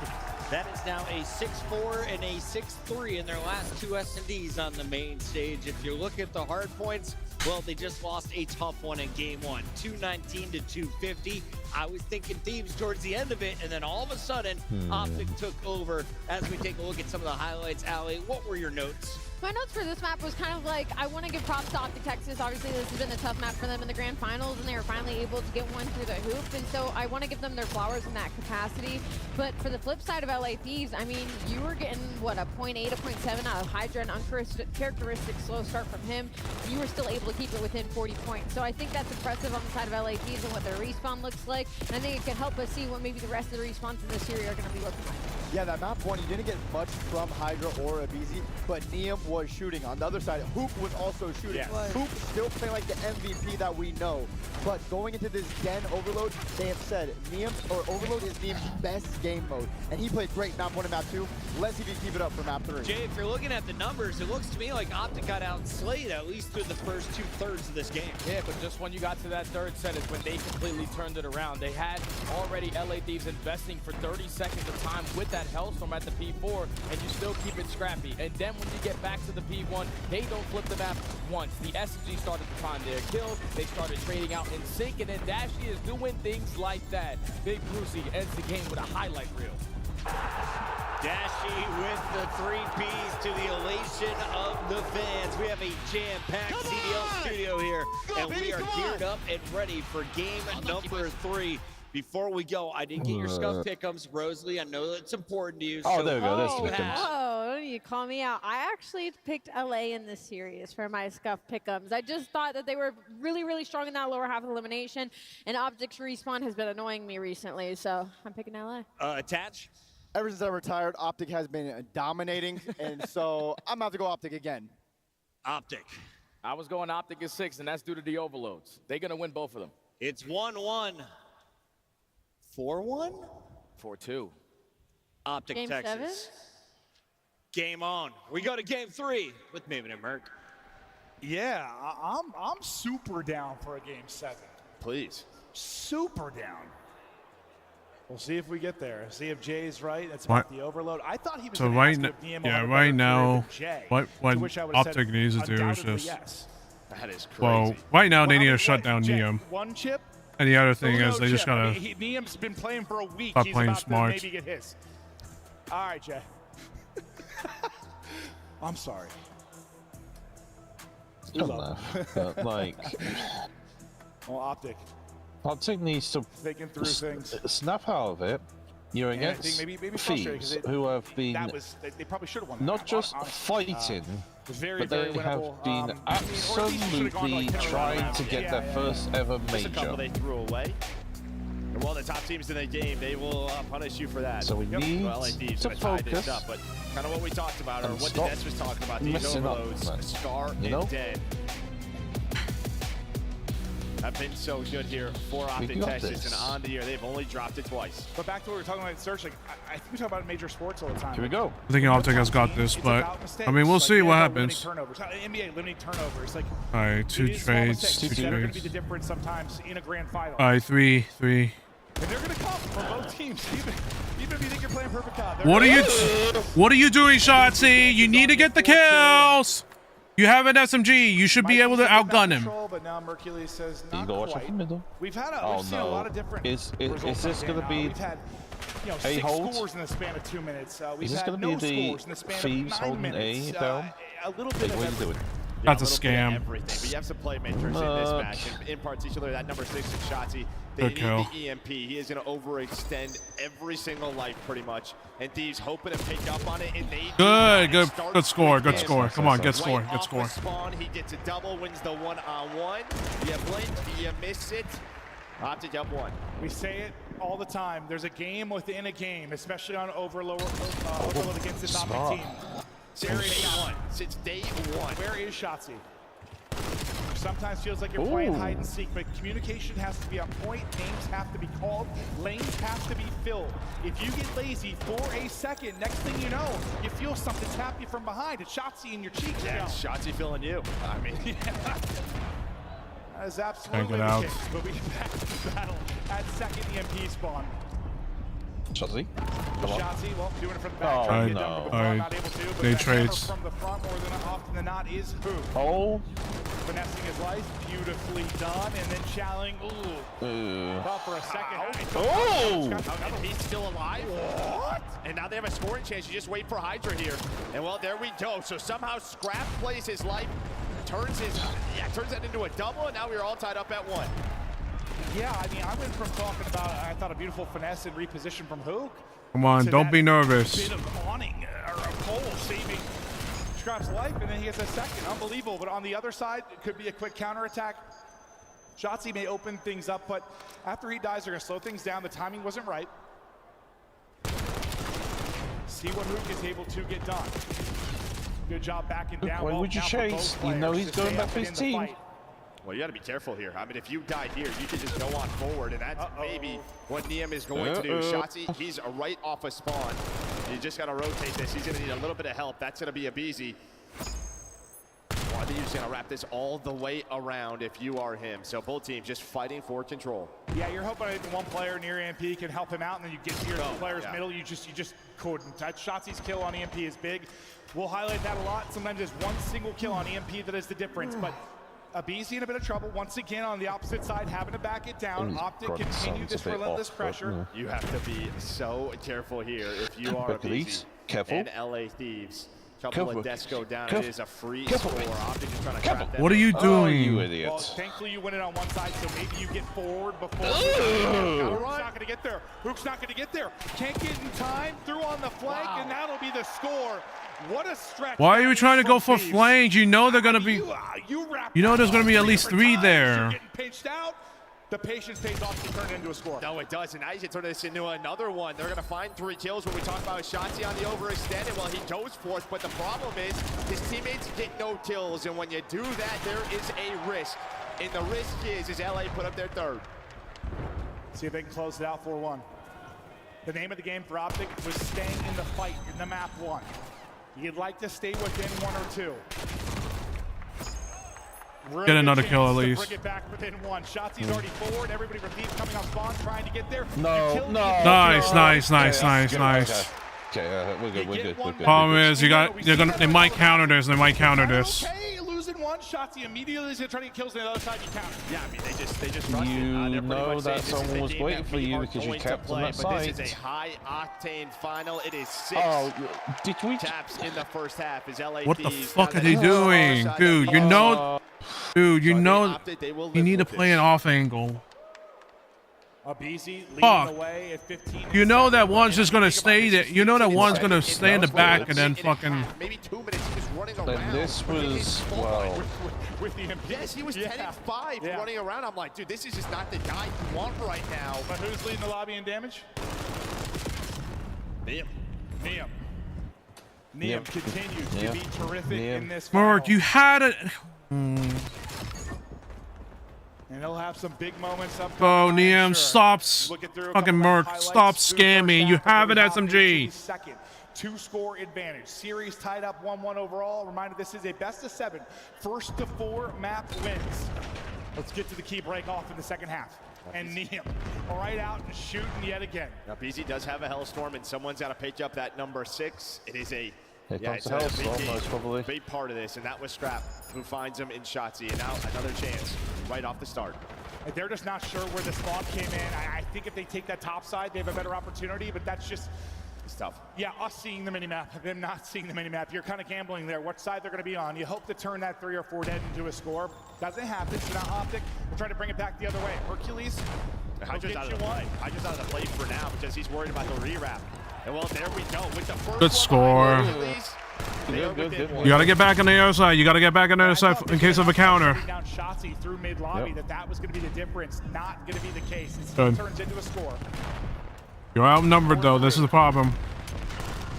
That is now a 6-4 and a 6-3 in their last 2 S&Ds on the main stage. If you look at the hard points, well, they just lost a tough one in game 1, 219 to 250. I was thinking Thieves towards the end of it, and then all of a sudden, Optic took over. As we take a look at some of the highlights, Allie, what were your notes? My notes for this map was kind of like, I want to give props to Optic Texas. Obviously, this has been a tough map for them in the grand finals, and they were finally able to get one through the hoop. And so I want to give them their flowers in that capacity. But for the flip side of LA Thieves, I mean, you were getting, what, a 0.8, a 0.7 out of Hydra, an uncharacteristic slow start from him. You were still able to keep it within 40 points. So I think that's impressive on the side of LA Thieves and what their respawn looks like. And I think it can help us see what maybe the rest of the respawns in this series are going to be looking like. Yeah, that map 1, you didn't get much from Hydra or Abizi, but Neum was shooting. On the other side, Hoop was also shooting. Yes. Hoop still playing like the MVP that we know. But going into this Den Overload, they have said Overload is Neum's best game mode. And he played great map 1 and map 2. Let's see if he can keep it up for map 3. Jay, if you're looking at the numbers, it looks to me like Optic got outslayed at least through the first 2/3 of this game. Yeah, but just when you got to that third set is when they completely turned it around. They had already LA Thieves investing for 30 seconds of time with that Hellstorm at the P4, and you still keep it scrappy. And then when you get back to the P1, they don't flip the map once. The SMG started to find their kills. They started trading out in sync, and then Dashy is doing things like that. Big Brucey ends the game with a highlight reel. Dashy with the 3 Ps to the elation of the fans. We have a jam-packed CDL studio here, and we are geared up and ready for game number 3. Before we go, I didn't get your scuff pickums, Rosalie. I know that's important to you. Oh, there we go. There's the Oh, Jersey, call me out. I actually picked LA in this series for my scuff pick'ems. I just thought that they were really, really strong in that lower half of elimination, and Optic's respawn has been annoying me recently, so I'm picking LA. Attach? Ever since I retired, Optic has been dominating, and so I'm about to go Optic again. Optic. I was going Optic at 6, and that's due to the overloads. They're going to win both of them. It's 1-1. 4-1? 4-2. Optic, Game Texas. 7? Game on. We go to game 3 with Maven and Merc. Yeah, I'm super down for a game 7. Please. Super down. We'll see if we get there. See if Jay's right. That's about the overload. I thought he was So going to right ask if Nemo yeah, had a right better now, career than Jay, what to which I would've said Optic needs to do is undoubtedly just. yes. That is crazy. Well, right now they need Well, to shut down Jay, Neum. One chip. And the other thing no is they just chip. gotta. I mean, Neum's been playing for a week. stop He's playing about smart. to maybe get his. All right, Jay. I'm sorry. Don't laugh, but like, Well, Optic. Optic needs to Thinking through things. snap out of it. You're And I against think maybe frustrated 'cause Thieves, who have been they probably should have won. not just fighting, very, but they very have winnable. been I mean, or at least you should've gone to, absolutely like 10 or 11 trying rounds. to get Yeah, their yeah. first ever Just a couple major. they threw away. And while the top teams in the game, they will punish you for that. So we need LA Thieves to gonna tie this focus up, but kind of what we talked about, or and what stop Ness was talking about, these messing up, overloads, man. Scar You know? and Dead. Have been so good here for We Optic got Texas, this. and on the year, they've only dropped it twice. But back to what we were talking about in search, like, I think we talk about major sports all the time. Here we go. I think Optic has got this, It's but about mistakes. I mean, we'll Like, see what NFL limiting happens. Turnovers. NBA limiting turnovers. Like, All right, 2 it is small trades, mistakes 2 that are going to be trades. the difference sometimes in a grand final. All right, 3. And they're going to come from both teams, even if you think you're playing perfect cop. What are you doing, Shotzi? You need to get the kills. You have an SMG. You should be able to outgun him. But now Mercules says You not go watch quite. off the middle. We've Oh seen a lot of different Is results this on going to Dan. be We've had, A 6 hold? scores in the span of 2 minutes. We've Is this had going to no be the scores in the span Thieves of 9 holding minutes. A down? A little Like, bit what are of you doing? That's a little bit of scam. everything. But you have some playmakers in this match, and in particular that number 6 in Shotzi. They Good need kill. the EMP. He is going to overextend every single life pretty much. And Thieves hoping to pick up on it, and they Good score. Good score. Come on, good score. Right Good off score. the spawn, he gets a double, wins the 1-on-1. You blink, you miss it. Optic up 1. We say it all the time. There's a game within a game, especially on overload against this Smart. Optic team. Since day 1. Since day 1. Where is Shotzi? Sometimes feels like you're playing hide and seek, but communication has to be on point, names have to be called, lanes have to be filled. If you get lazy for a second, next thing you know, you feel something tap you from behind. It's Shotzi in your cheek. Yeah, Shotzi feeling you. I mean, that is absolutely out. the case, but we get back to the battle at second EMP spawn. Shotzi? Come on. Shotzi, well, doing it from the back. Oh, trying to get no. down from the All front, right. not able to, but They that hammer trades. from the front more than often than not is who? Oh. Finessing his life, beautifully done, and then challenging. Ooh. Thought for a second. Oh! And he's still alive? What? And now they have a scoring chance. You just wait for Hydra here. And well, there we go. So somehow Scrap plays his life, turns that into a double, and now we're all tied up at 1. Yeah, I mean, I went from talking about, I thought, a beautiful finesse and reposition from Hook. Come on, to don't that be nervous. Bit of awning or a pole saving Scrap's life, and then he gets a second. Unbelievable. But on the other side, it could be a quick counterattack. Shotzi may open things up, but after he dies, they're going to slow things down. The timing wasn't right. See what Hook is able to get done. Good job backing down. Why Well, would you now for chase? both You know players he's to going stay back up for and his in the team. fight. Well, you got to be careful here. I mean, if you die here, you can just go on forward, and that's maybe what Niem is going to do. Shotzi, he's right off a spawn. You just got to rotate this. He's going to need a little bit of help. That's going to be a Beezy. Well, I think you're just going to wrap this all the way around if you are him. So both teams just fighting for control. Yeah, you're hoping that one player near EMP can help him out, and then you get to your player's middle. You just couldn't. Shotzi's kill on EMP is big. We'll highlight that a lot. Sometimes there's one single kill on EMP that is the difference, but Abizi in a bit of trouble once again on the opposite side, having to back it down. Optic continue this relentless pressure. You have to be so careful here if you are Abizi Careful. and LA Thieves. Couple of deaths go down. It is a free score. Optic just trying to trap them. What are you doing? You idiot. Well, thankfully you win it on one side, so maybe you get forward before. Hook's not going to get there. Hook's not going to get there. Can't get in time. Through on the flank, and that'll be the score. What a stretch. Why are you trying to go for flanks? You know they're gonna be. You know there's gonna be at least 3 there. Getting pinched out. The patience pays off to turn it into a score. No, it doesn't. Now you can turn this into another one. They're going to find 3 kills when we talk about Shotzi on the overextended. Well, he goes for it, but the problem is his teammates get no kills, and when you do that, there is a risk. And the risk is LA put up their 3rd. See if they can close it out 4-1. The name of the game for Optic was staying in the fight in the map 1. You'd like to stay within 1 or 2. Really get another kill at bring least. it back within 1. Shotzi's already forward. Everybody repeats coming on spawn, trying to get there. No. Nice. Okay, we're good. Problem is, they might counter this. Okay, losing 1. Shotzi immediately is going to try to get kills on the other side. You counter. Yeah, I mean, they just rushed You it. know that someone was waiting for you because you kept on that side. This is a high-octane final. It is 6 did we taps in the first half as LA What the fuck are they doing, dude? You know, you need to play an off angle. Abizi leading Fuck. the way at 15. You know that one's just gonna stay there. You know that one's gonna stay in the back and then fucking. Maybe 2 minutes he was running around. Then this was with the MP. Yes, he was 10 and 5 running around. I'm like, dude, this is just not the guy you want right now. But who's leading the lobby in damage? Niam continues to be terrific in this final. Mark, you had it. And he'll have some big moments up. Oh, Niam, stop. Fucking Merc, stop scamming. You have it, SMG. Second, 2-score advantage. Series tied up 1-1 overall. Reminder, this is a best of 7. First to 4 map wins. Let's get to the key break off in the second half. And Niam right out and shooting yet again. Now, BZ does have a Hellstorm, and someone's got to pick up that number 6. It is a it's a Hellstorm, most probably. Big part of this, and that was Scrap, who finds him in Shotzi, and now another chance right off the start. And they're just not sure where the spawn came in. I think if they take that top side, they have a better opportunity, but that's just... It's tough. Yeah, us seeing the minimap, them not seeing the minimap. You're kind of gambling there, what side they're going to be on. You hope to turn that 3 or 4 dead into a score. Doesn't happen, so now Optic will try to bring it back the other way. Hercules, Hydra's out of the play. Hydra's out of the play for now because he's worried about the rewrap. And well, there we go with the first Good score. Good. You gotta get back on the other side. You gotta get back on the other side in case of a counter. Down Shotzi through mid lobby. That was going to be the difference. Not going to be the case. It Good. turns into a score. You're outnumbered though. This is the problem.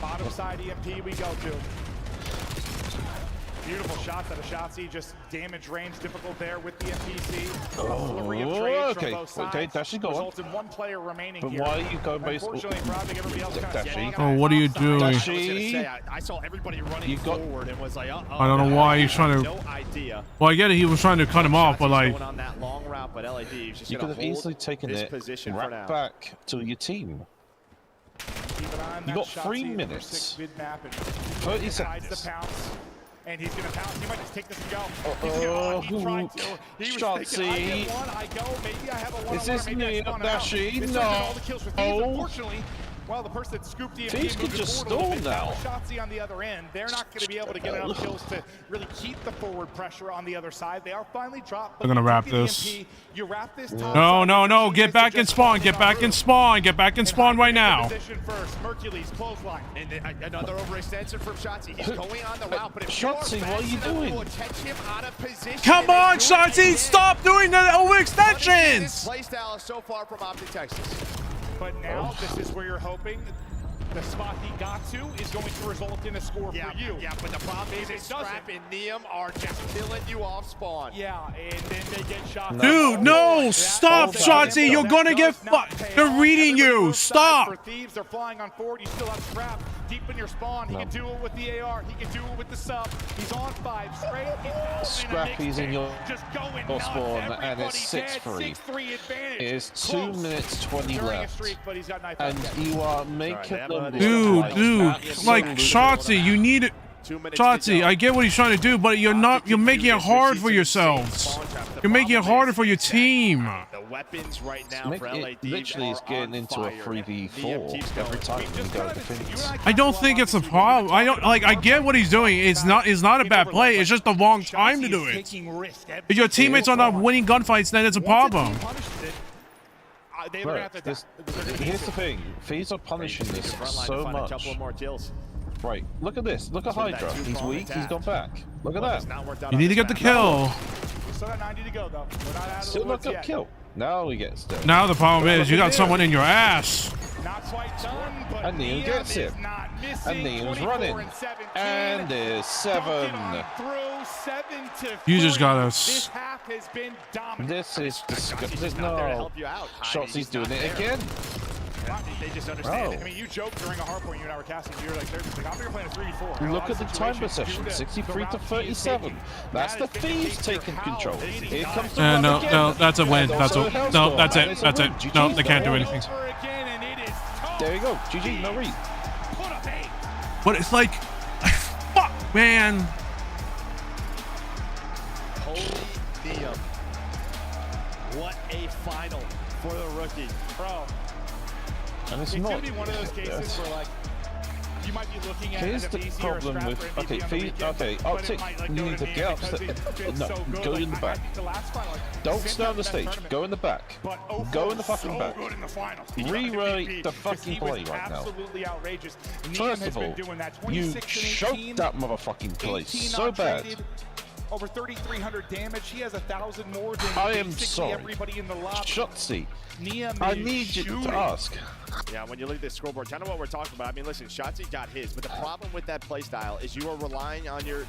Bottom side EMP we go to. Beautiful shots out of Shotzi, just damage range difficult there with the MPC. Okay, Dashy, go on. Results in 1 player remaining But here. why are you going based? Unfortunately, probably everybody else kind of Dashy. Oh, what are you doing? Dashy. I saw everybody running forward and was like, I don't know why he's trying to. No idea. Well, I get it. He was trying to cut him off, but like. Going on that long route, but LAD is just You could have easily taken it right back to your team. You got 3 minutes. 30 seconds. And he's gonna pounce. He might just take this and go. He tried to. He was thinking, I get one, I go. Maybe I have a one. Is this me, Dashy? No. All the kills with these. Unfortunately, well, the person that scooped the These could just stall now. Shotzi on the other end. They're not going to be able to get enough kills to really keep the forward pressure on the other side. They are finally dropped. They're gonna wrap this. You wrap this. No. Get back in spawn. Get back in spawn. Get back in spawn right now. Position first. Hercules clothesline. And another overextension from Shotzi. He's going on the route, but if Shotzi, what are you doing? will catch him out of position. Come on, Shotzi! Stop doing the overextensions! Playstyle is so far from Optic Texas. But now, this is where you're hoping the spot he got to is going to result in a score for you. Yeah, but the problem is Scrap and Niam are just killing you off spawn. Yeah, and then they get shot. Dude, no! Stop, Shotzi! You're gonna get fucked! They're reading you! Stop! For thieves, they're flying on forward. You still have Scrap deep in your spawn. He can do it with the AR. He can do it with the sub. He's on 5 straight. Scrappy's in your spawn, and Everybody it's dead. 6-3. 6-3 advantage. It is 2 minutes 20 left, but he's got knife and you are making them. Dude, like Shotzi, you need it. 2 minutes. Shotzi, I get what he's trying to do, but you're making it hard for yourselves. You're making it harder for your team. The weapons right now for LAD literally is getting into a 3v4 every time you go defense. I don't think it's a problem. I get what he's doing. It's not a bad play. It's just the wrong time to do it. If your teammates are not winning gunfights, then it's a problem. Right, here's the thing. Thieves are punishing this so much. Right, look at this. Look at Hydra. He's weak. He's gone back. Look at that. You need to get the kill. Still got 90 to go, though. We're not out of Still the not woods got yet. kill. Now he gets dead. Now the problem is you got someone in your ass. Not quite done, but And Neon gets it. And Neon's running. And there's 7. You just got This us. half has been dominant. This is disgusting. No. Shotzi's doing it again. They just understand it. I mean, you joked during a hard point you and I were casting. You were like, I'm thinking playing a 3-4. Look at the time possession, 63 to 37. That's the Thieves taking control. Here comes the run No, again. no, that's a win. And That's also a Hellstorm. no. That's And it. it's a That's win. it. No, they can't do anything. There you go. GG, no read. But it's like, fuck, man. Holy Neum. What a final for the rookie. Bro. And it's It's not. going to be one of those cases where, like, you might be looking at Here's an the easy or a problem scrap with for MVP okay, on the Thieves. weekend, Okay, but Arctic, it might, like, you go need to to me get up. because it's been No, so good. go Like, in the I back. think the last final, like, Don't Zin's stay on the best stage. tournament. Go in the back. But Go in the so fucking back. good in the finals. He got Rewrite MVP the because fucking he was play right now. absolutely outrageous. Neum First has of all, been doing that. you 26 and 18, choked that motherfucking play 18 so bad. untraded, over 3,300 damage. He has 1,000 more than I am basically sorry. everybody in the lobby. Shotzi, Neum I is need you shooting. to ask. Yeah, when you look at this scoreboard, kind of what we're talking about. I mean, listen, Shotzi got his, but the problem with that play style is you are relying on your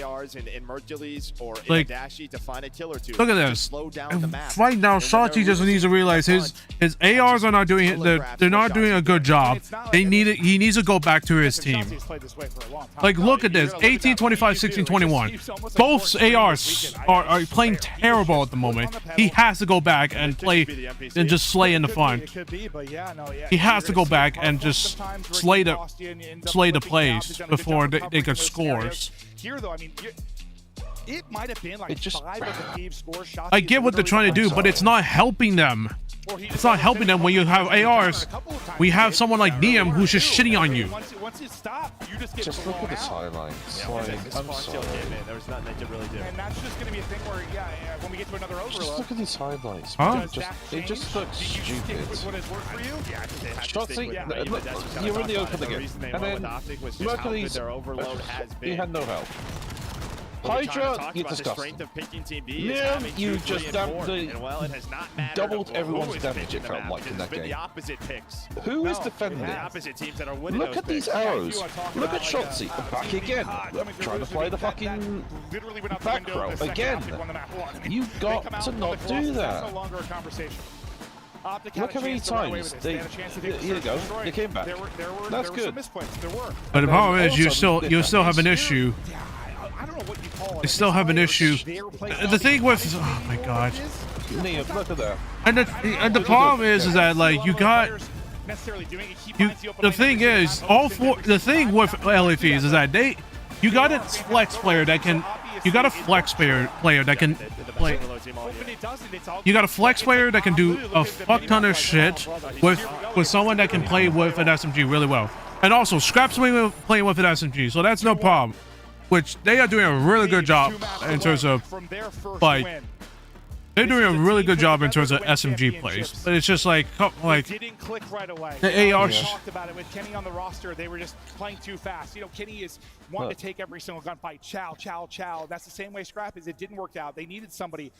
ARs and Mercules or Like, Dashi to find a kill or two. Look at to this. slow down the map. Right now, Shotzi just needs to realize his ARs are not doing they're not doing a good job. He needs to go back to his team. Like, look at this: 18, 25, 16, 21. Both ARs are playing terrible at the moment. He has to go back and play and just slay in the front. He has to go back and just slay the plays before they get scores. Here, though, I mean, it might have been like 5 of the Thieves score shots. I get what they're trying to do, but it's not helping them. It's not helping them when you have ARs. We have someone like Neum who's just shitting on you. Once it stopped, you just get Just look at his highlights. Yeah, Like, this I'm far still sorry. came in. There was nothing they could really do. And that's just going to be a thing where, when we get to another Just overload. look at these highlights. Huh? It just looks stupid. What has worked for you? Yeah, I think they had to Shotzi, stick with it. look, That's what you're in the talked open about it. The again. reason they And went with then Optic was just how good Mercules, their overload has been. he had no help. When we Hydra, talked you're about the disgusting. strength of picking Team B is Yeah, having you 2, 3, just and dumped 4. the- And well, it has not mattered doubled who everyone's is damage, picking it the felt map. like, in It's that been game. the opposite picks. Who is No, defending the it? opposite teams that are winning Look those at these picks. arrows. Look at Shotzi. Back again. Trying to play the fucking back row again. You got to not do That's no that. longer a conversation. Optic Look had how a many chance to run away times with this. they. Had a chance to take the Here you search go. and destroy They it. came back. There were That's some good. misplays. There were. But the problem is you also still have an issue. I don't know what you call it. You still have an issue. The thing with my god. Neum, look at that. And the problem is that like you got the thing is the thing with LFEs is that you got a flex player that can play. You got a flex player that can do a fuck ton of shit with someone that can play with an SMG really well. And also Scrap's playing with an SMG, so that's no problem. Which they are doing a really good job in terms of like they're doing a really good job in terms of SMG plays. But it's just like didn't click right away. the ARs. We talked about it with Kenny on the roster. They were just playing too fast. You know, Kenny is wanting to take every single gunfight. Chow, chow, chow. That's the same way Scrap is. It didn't work out. They needed somebody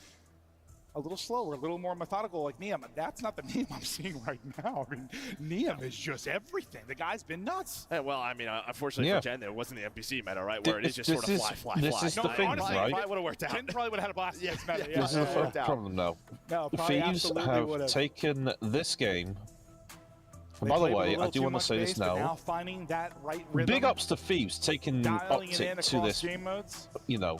a little slower, a little more methodical like Neum. That's not the Neum I'm seeing right now. I mean, Neum is just everything. The guy's been nuts. Yeah, well, I mean, unfortunately for Jen, there wasn't the NPC meta, right? Where it is just This sort of is- fly. this is the thing, honestly, right? it probably would have worked out. Jen probably would have had a blast. Yeah, This is the problem now. No, probably Thieves absolutely have would've. taken this game. They By the played with a way, I little do too want to much say this base, but now. finding that right rhythm, Big ups to Thieves taking dialing it in Optic to across this. game modes. You know,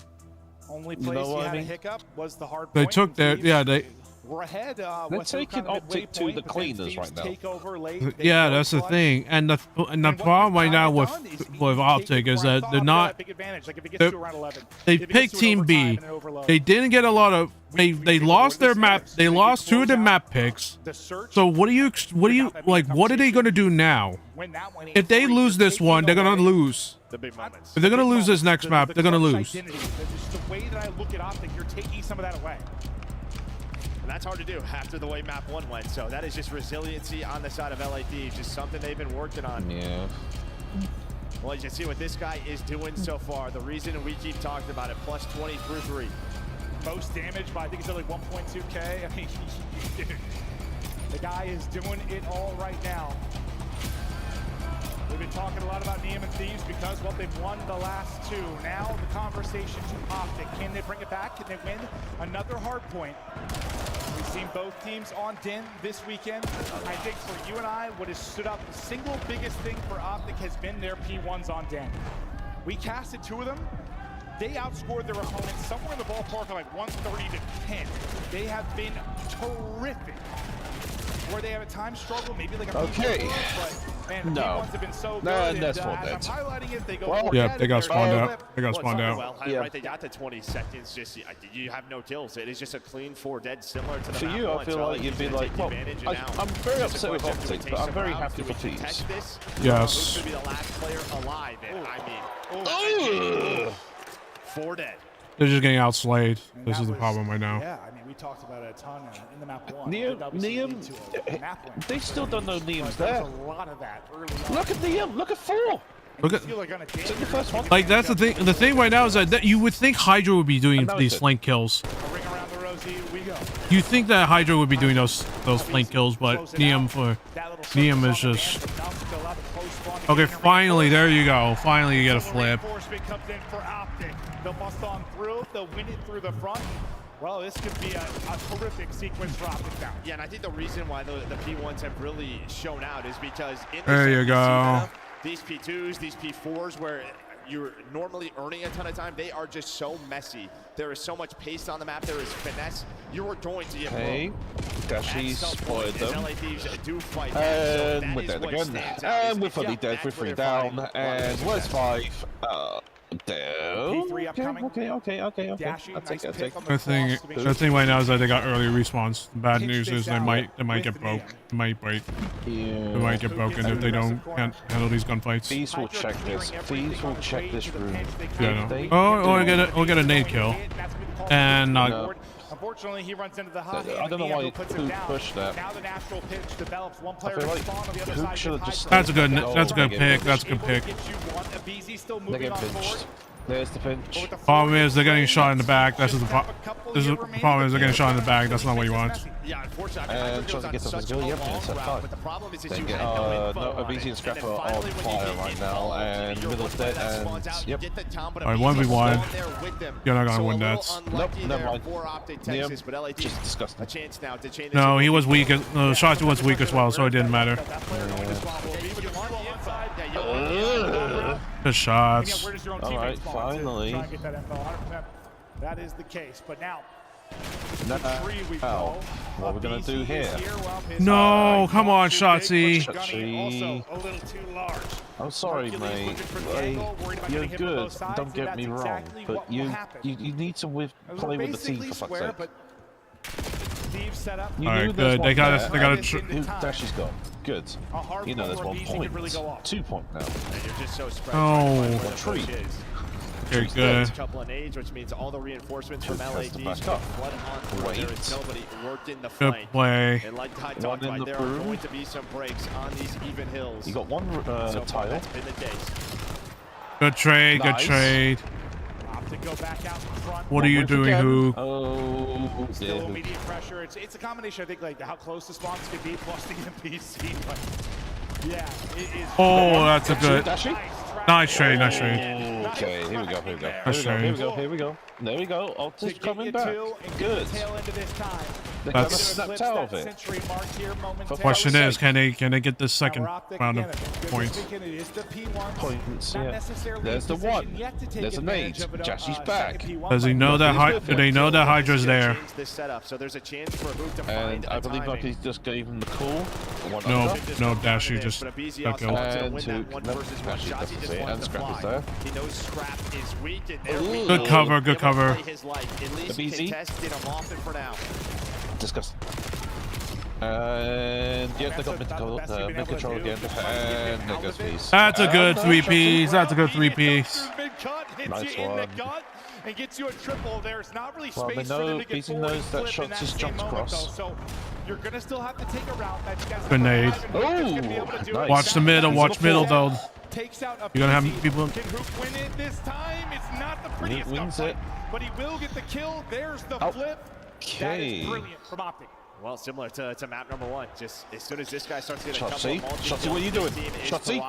Only You place know you what I had a mean? hiccup was the hard They point. took their Thieves We're ahead. They're taking Optic to the cleaners right now. Yeah, that's the thing, and the problem right now with Optic is that they're not. They picked Team B. They didn't get a lot of. They lost their map. They lost 2 of the map picks. So what are you like? What are they gonna do now? If they lose this one, they're gonna lose. If they're gonna lose this next map, they're gonna lose. The way that I look at Optic, you're taking some of that away. And that's hard to do after the way map 1 went. So that is just resiliency on the side of LAD, just something they've been working on. Yeah. Well, you can see what this guy is doing so far. The reason we keep talking about it, plus 20 through 3. Most damage by, I think it's like 1.2K. I mean, the guy is doing it all right now. We've been talking a lot about Neum and Thieves because, well, they've won the last 2. Now the conversation to Optic. Can they bring it back? Can they win another hard point? We've seen both teams on Din this weekend. I think for you and I, what has stood up, the single biggest thing for Optic has been their P1s on Din. We casted 2 of them. They outscored their opponents somewhere in the ballpark of like 130 to 10. They have been terrific. Where they have a time struggle, maybe like a okay. But man, the No. P1s have been so good. That's and, what I'm highlighting it. They go Well, yeah, they got spawned out. They got spawned out. Well, right, they got to 20 seconds. Just you have no kills. It is just a clean 4 dead, similar to the For map you, 1. I feel So like you'd be like, well, I'm very upset with Optic, but I'm very happy for Thieves. Yes. Who's going to be the last player alive? And I mean, 4 dead. They're just getting outslayed. This is the problem right now. Yeah, I mean, we talked about it a ton in the map 1. Neum, they still don't know Neum's there. There's a lot of that early on. Look at Neum, look at 4. Look at, it's in the first one. like, that's the thing. The thing right now is that you would think Hydra would be doing these flank kills. Ring around the rosy, we go. You think that Hydra would be doing those flank kills, but Neum is just. Okay, finally, there you go. Finally, you get a flip. Reinforcement comes in for Optic. They'll bust on through. They'll win it through the front. Well, this could be a terrific sequence for Optic now. Yeah, and I think the reason why the P1s have really shown out is because in There you go. These P2s, these P4s, where you're normally earning a ton of time, they are just so messy. There is so much pace on the map. There is finesse. You are going to get Hey, Dashi spotted them. And we're dead again. And we're fully dead. We're 3 down. And where's 5? Down. Okay. I'll take it. The thing right now is that they got early respawns. The bad news is they might get broke. They might break. Yeah. They might get broken if they can't handle these gunfights. Thieves will check this. Thieves will check this room. Yeah, no. Or get a nade kill. And not. Unfortunately, he runs into the hot hand. I don't know why Hook pushed that. Now the natural pitch develops. One player I feel like spawn on the other Hook side. should have just. That's a good pick. That's a good pick. They get pinched. There's the pinch. Problem is they're getting shot in the back. That's the problem. Is they're getting shot in the back. That's not what you want. Yeah, unfortunately, And tries to get some visibility up in set 5. They get BZ and Scrapper on fire right now, and middle's dead, and yep. Alright, 1v1. You're not gonna win that. Nope, never mind. Neum, just disgusting. No, he was weak. Shotzi was weak as well, so it didn't matter. Good shots. Alright, finally. That is the case, but now. Now, what we're gonna do here? No, come on, Shotzi. I'm sorry, mate. You're good. Don't get me wrong, but you need to play with the team for fuck's sake. Alright, good. They got a. Dashi's gone. Good. You know there's 1 point. 2 point now. Oh. A treat. Very good. A couple of nades, which means all the reinforcements from LAD. There's nobody worked in the Good flank. play. And like I talked about, there are going to be some breaks on these even hills. You got one tile. That's been the case. Good trade. Good trade. What are you doing, Hook? Oh, still immediate pressure. It's a combination, I think, like how close the spawns could be, plus the NPC. But yeah, it is. Oh, that's a good. Nice trade. Nice trade. Okay, here we go, here we go. That's Here we go, here we strange. go, here we go. There we go. Alta's coming back. Good. They're kind of That's- snapped out of it. Question is, can they get this second round of points? Points, yeah. There's the one. There's a nade. Jassy's back. Does he know that? Do they know that Hydra's there? And I believe Lucky just gave him the call. No, no, Dashy just got killed. And Hook, no, Dashy doesn't see it. And Scrap is there. He knows Scrap is weak, and Good cover, good cover. The BZ. Disgusting. And yeah, they got mid control again. And there goes Peace. That's a good 3-piece. That's a good 3-piece. Nice one. And gets you a triple. There's not really Well, they space for them know to get BZ forward knows that flip in shots just same jumped moment, across. though. So you're gonna still have to take a route that you guys Grenade. Nice. Watch the middle. Watch middle though. Takes out a You're gonna have people. Can Hoop win it this time? It's not the prettiest wins gunfight, it. but he will get the kill. There's the flip. That is brilliant from Optic. Well, similar to map number 1. Just as soon as this guy starts to get a couple Shotzi, of multi, Shotzi, what are you doing? Shotzi?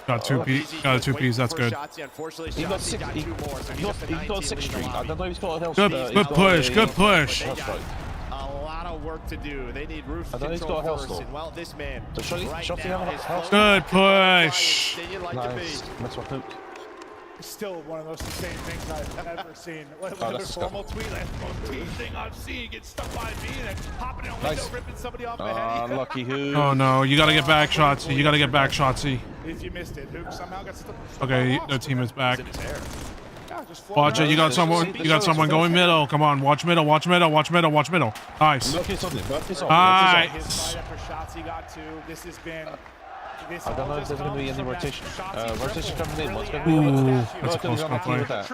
Got 2-piece. Got a 2-piece. That's good. He got 6. He got 6 streak. I don't know if he's got a health. Good push. Good push. A lot of work to do. They need roof I know he's got a health first, storm. and well, this man So Shotzi have a health? Good push. Nice. That's what Hook. Still one of those insane things I've ever seen. What Oh, another that's formal tweet? That's the most tweet thing I've seen. Get stuck by me and then hopping in a window, Nice. ripping somebody off the head. Lucky Hook. Oh no, you gotta get back, Shotzi. You gotta get back, Shotzi. If you missed it, Hook somehow got stuck. Okay, their team is back. Yeah, just Watch it. You got someone. You got someone going middle. Come on, watch middle. Watch middle. Watch middle. Watch middle. Nice. Lucky's on it. Lucky's on it. Nice. His fight after shots he got two. This has been. This I don't all know if just there's going to be comes any from that rotation. Shotzi Rotation triple. coming in. What's going Really to be? Ooh, able to that's dash a close you. gunfight. With that.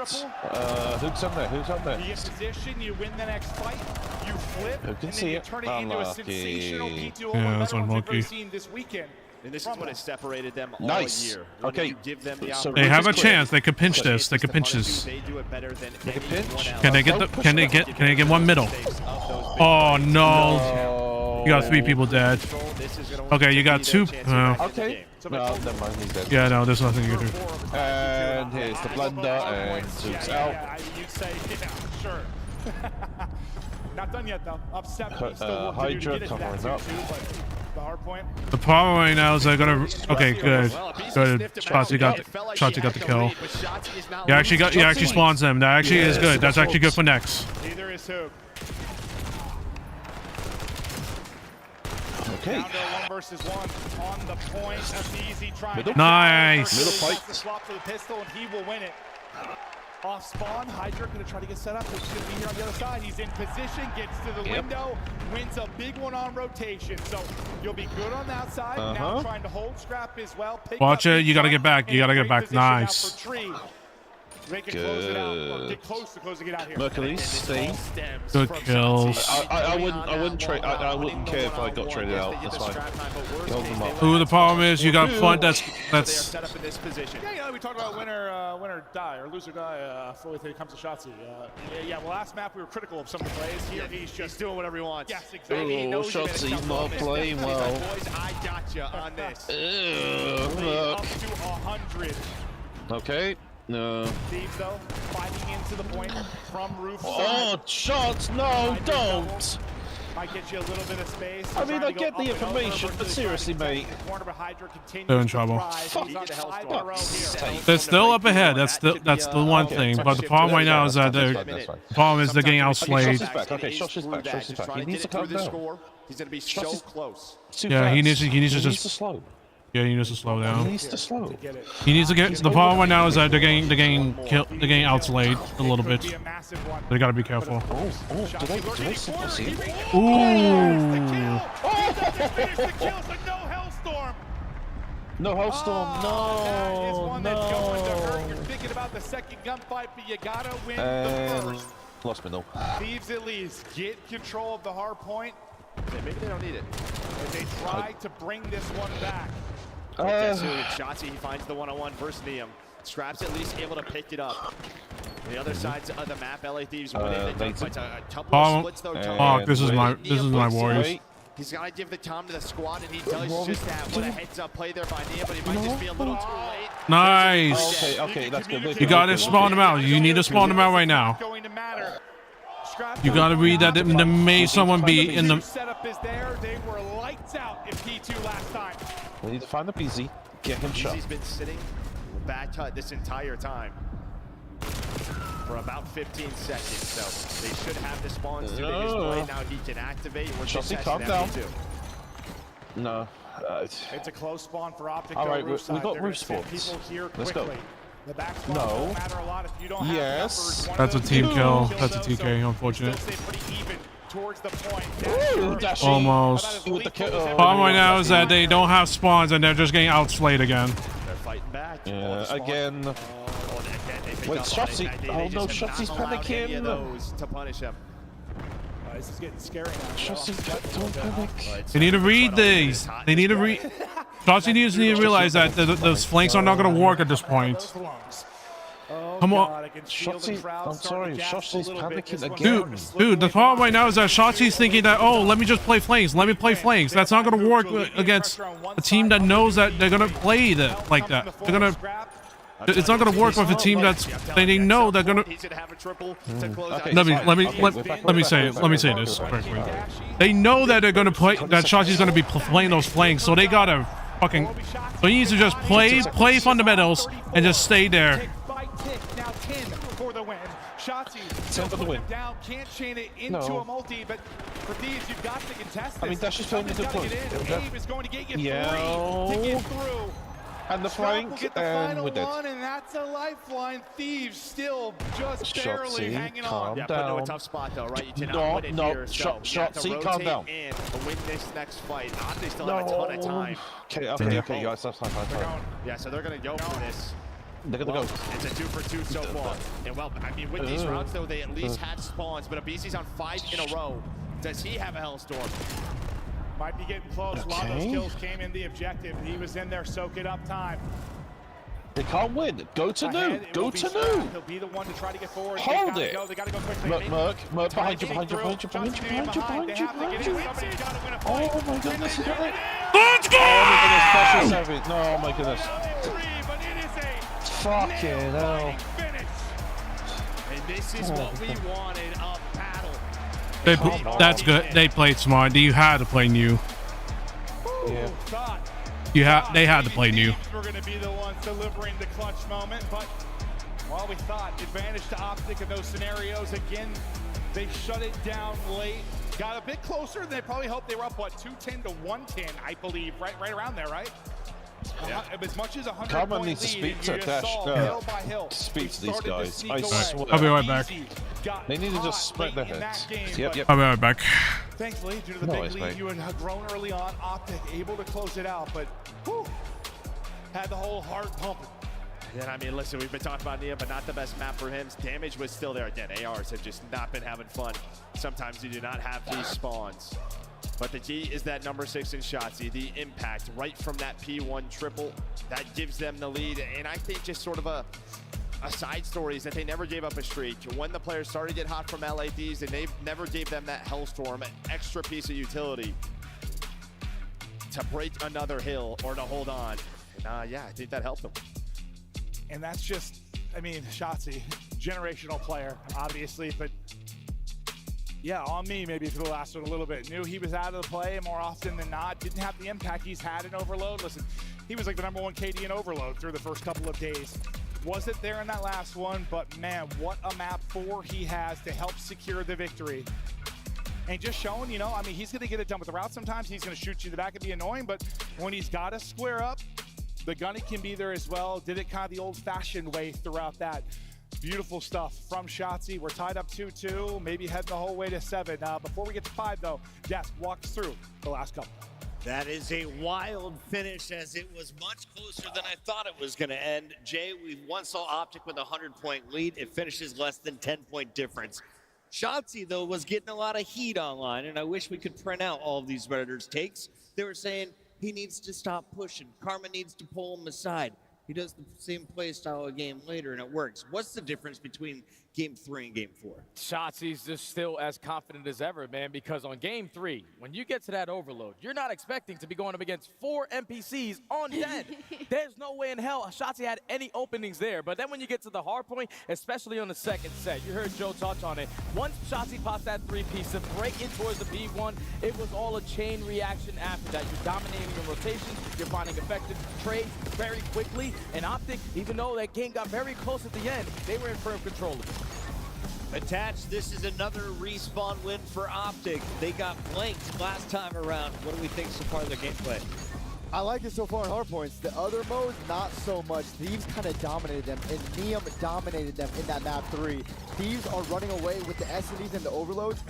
Hook's on there. Who's on there? You get position, you win the next fight, you flip, Who can and see then you it? turn it into a Unlucky. sensational P2 Yeah, that's unlucky. seen this weekend. And this is what has separated them all Nice. year. When Okay. you give them the So They have a Roach is clear. chance. They could pinch this. They could pinch this. They do it better than They can anyone pinch. else. Can they get the? Can they get? Can they get one middle? Oh no! You got 3 people dead. Okay, you got 2. Okay. No, never mind. He's dead. Yeah, no, there's nothing you can do. And here's the blunder, and Zook's out. You'd say, yeah, sure. Not done yet, though. Up 7. Still work to do to Hydra get it to that covering 2-2, up. but the hard point. The problem right now is they're gonna. Okay, good. Good. Shotzi got the kill. You actually spawns them. That actually is good. That's actually good for next. Neither is Hook. Okay. Down to 1 versus 1 on the point. That's easy. Trying Middle. to Nice. Middle fight. Swap for the pistol, and he will win it. Off spawn, Hydra gonna try to get set up. He's gonna be here on the other side. He's in position, gets to the window, wins a big one on rotation. So you'll be good on that side. Now trying to hold Scrap as well. Pick Watch up it. You gotta get back. You and gotta get great back. position now Nice. for Tree. They can close it out, or get close to closing it out here. Mercury, stay. Good kills. I wouldn't trade. I wouldn't care if I got traded out. That's fine. Hold them up. Ooh, the problem is you got fun. That's. Set up in this position. Yeah, we talked about winner die or loser die when it comes to Shotzi. Well, last map we were critical of some of the plays. Here he's just doing whatever he wants. Yes, exactly. Oh, Shotzi's not playing well. Boys, I got you on this. Up to 100. Okay. No. Thieves though, fighting into the point from roof. Oh, shots! No, don't. Might get you a little bit of space. I mean, I get the information, but seriously, mate. They're in trouble. They're still up ahead. That's the one thing. But the problem right now is that the problem is they're getting outslayed. Okay, Shots is back. Shots is back. He needs to calm down. He's going to be so close. Yeah, he needs to just. slow. Yeah, he needs to slow down. He needs to slow. He needs to get. The problem right now is that they're getting outslayed a little bit. They gotta be careful. Oh, do they see him? Ooh. No Hellstorm, no. You're thinking about the second gunfight, but you gotta win the first. Lost me though. Thieves at least get control of the hard point. Maybe they don't need it. As they try to bring this one back. Shotzi, he finds the one-on-one versus Neum. Scrap's at least able to pick it up. The other side of the map, LA Thieves win it. They fight a couple of splits though. This is my Warriors. He's got to give the time to the squad, and he does just that. What a heads-up play there by Neum, but he might just be a little too late. Nice. Okay, that's good. You gotta spawn them out. You need to spawn them out right now. You gotta read that there may someone be in the setup is there. They were lights out in P2 last time. We need to find the BZ, get him shot. He's been sitting back hut this entire time for about 15 seconds, so they should have the spawns to his blade. Now he can activate. We're just Chelsea, calm down. P2. No. It's a close spawn for Optic. All right, we side. got They're roof gonna send spawns. people here Let's go. quickly. The back spawn No. don't matter a lot if you don't have Yes. numbers. That's a team kill. That's a TK, unfortunate. Towards the point. Dashing. Almost. With the Problem right now is that they don't have spawns and they're just getting outslayed again. They're fighting back. Yeah, again. Wait, Shotzi. Oh no, Shotzi's panicking. Those to punish him. This is getting scary now. Shotzi, don't panic. They need to read these. They need to read. Shotzi needs to realize that those flanks are not going to work at this point. Come on. Shotzi, I'm sorry, Shotzi's panicking again. Dude, the problem right now is that Shotzi's thinking that, oh, let me just play flanks. Let me play flanks. That's not going to work against a team that knows that they're going to play that like that. They're going to. It's not going to work with a team that's they know they're going to. Let me say it. Let me say this quickly. They know that they're going to play. That Shotzi's going to be playing those flanks, so they gotta fucking. So he needs to just play fundamentals and just stay there. Now 10 for the win. Shotzi still for the win. down, can't chain it into a multi, but for these, you've got to contest this. I mean, that's just playing a good point. Dave is going to get you 3 to get through. And the flank, will get the final one, and that's a lifeline. Thieves still just barely hanging on. Yeah, put into a tough spot though, right? You cannot win it here. Shotzi, calm down. And win this next fight. They still have a ton of time. Okay, guys, that's fine. Yeah, so they're gonna go for this. They're gonna go. It's a 2-for-2 so far. And well, I mean, with these rounds though, they at least had spawns, but Abisi's on 5 in a row. Does he have a Hellstorm? Might be getting close. A lot of those kills came in the objective. He was in there, soak it up time. They can't win. Go to new. Go to new. He'll be the one to try to get forward. Hold it. They gotta go quickly. Merc, behind you. Oh my goodness, he got it. Let's go! Oh my goodness. Fucking hell. And this is what we wanted, a battle. That's good. They played smart. You had to play new. Yeah. They had to play new. We're going to be the ones delivering the clutch moment, but while we thought advantage to Optic in those scenarios, again, they shut it down late. Got a bit closer than they probably hoped. They were up, what, 210 to 110, I believe, right around there, right? Yeah. As much as 100 Karma point needs to lead, speak to Dash. hill by hill. Speak to these guys. I swear. I'll be right back. They need to just split their heads. Yep. I'll be right back. Thankfully, due to the big lead you had grown early on, Optic able to close it out, but whew, had the whole heart pumping. And I mean, listen, we've been talking about Nia, but not the best map for him. Damage was still there. Again, ARs have just not been having fun. Sometimes you do not have these spawns. But the key is that number 6 in Shotzi, the impact right from that P1 triple, that gives them the lead. And I think just sort of a side story is that they never gave up a streak. When the players started to get hot from LADs, and they never gave them that Hellstorm, an extra piece of utility to break another hill or to hold on. And yeah, I think that helped them. And that's just, I mean, Shotzi, generational player, obviously, but yeah, on me maybe for the last one a little bit. Knew he was out of the play more often than not. Didn't have the impact he's had in Overload. Listen, he was like the #1 KD in Overload through the first couple of days. Wasn't there in that last one, but man, what a map 4 he has to help secure the victory. And just showing, you know, I mean, he's going to get it done with the route sometimes. He's going to shoot you in the back and be annoying, but when he's got to square up, the gunny can be there as well. Did it kind of the old-fashioned way throughout that. Beautiful stuff from Shotzi. We're tied up 2-2, maybe heading the whole way to 7. Before we get to 5, though, Desk, walk us through the last couple. That is a wild finish, as it was much closer than I thought it was going to end. Jay, we once saw Optic with a 100-point lead. It finishes less than 10-point difference. Shotzi, though, was getting a lot of heat online, and I wish we could print out all of these Redditors' takes. They were saying he needs to stop pushing. Karma needs to pull him aside. he does the same play style a game later, and it works. What's the difference between Game 3 and Game 4? Shotzi's just still as confident as ever, man, because on Game 3, when you get to that overload, you're not expecting to be going up against 4 NPCs on dead. There's no way in hell Shotzi had any openings there. But then when you get to the hard point, especially on the second set, you heard Joe touch on it. Once Shotzi pops that 3-piece to break in towards the B1, it was all a chain reaction after that. You're dominating your rotations, you're finding effective trades very quickly, and Optic, even though that game got very close at the end, they were in firm control of it. Attached, this is another respawn win for Optic. They got blanked last time around. What do we think so far of their gameplay? I like it so far in hardpoints. The other modes, not so much. Thieves kind of dominated them, and Neum dominated them in that map 3. Thieves are running away with the S&Ds and the overloads.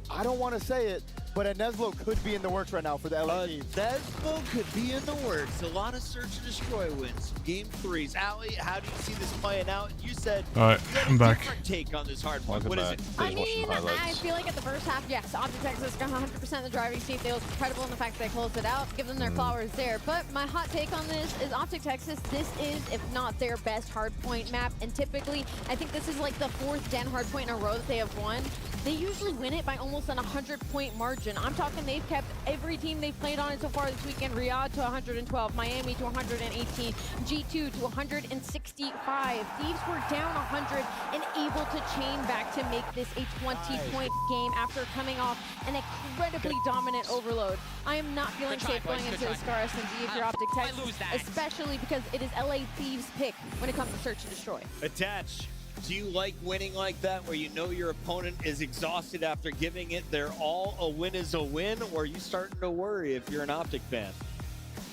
I don't want to say it, but a Neslo could be in the works right now for the LA team. Neslo could be in the works. A lot of search and destroy wins. Game 3s. Ali, how do you see this playing out? You said all right, you had I'm a back. different take on this hard point. What is it? I mean, I feel like at the first half, yes, Optic Texas got 100% of the driving seat. They was incredible in the fact that they closed it out. Give them their flowers there. But my hot take on this is Optic Texas, this is, if not their best hardpoint map. And typically, I think this is like the 4th Den hardpoint in a row that they have won. They usually win it by almost an 100-point margin. I'm talking they've kept every team they've played on it so far this weekend. Riyadh to 112, Miami to 118, G2 to 165. Thieves were down 100 and able to chain back to make this a 20-point game after coming off an incredibly dominant overload. I am not feeling safe going into the Scar S&D if you're Optic Texas, especially because it is LA Thieves' pick when it comes to search and destroy. Attach. Do you like winning like that, where you know your opponent is exhausted after giving it their all? A win is a win, or are you starting to worry if you're an Optic fan?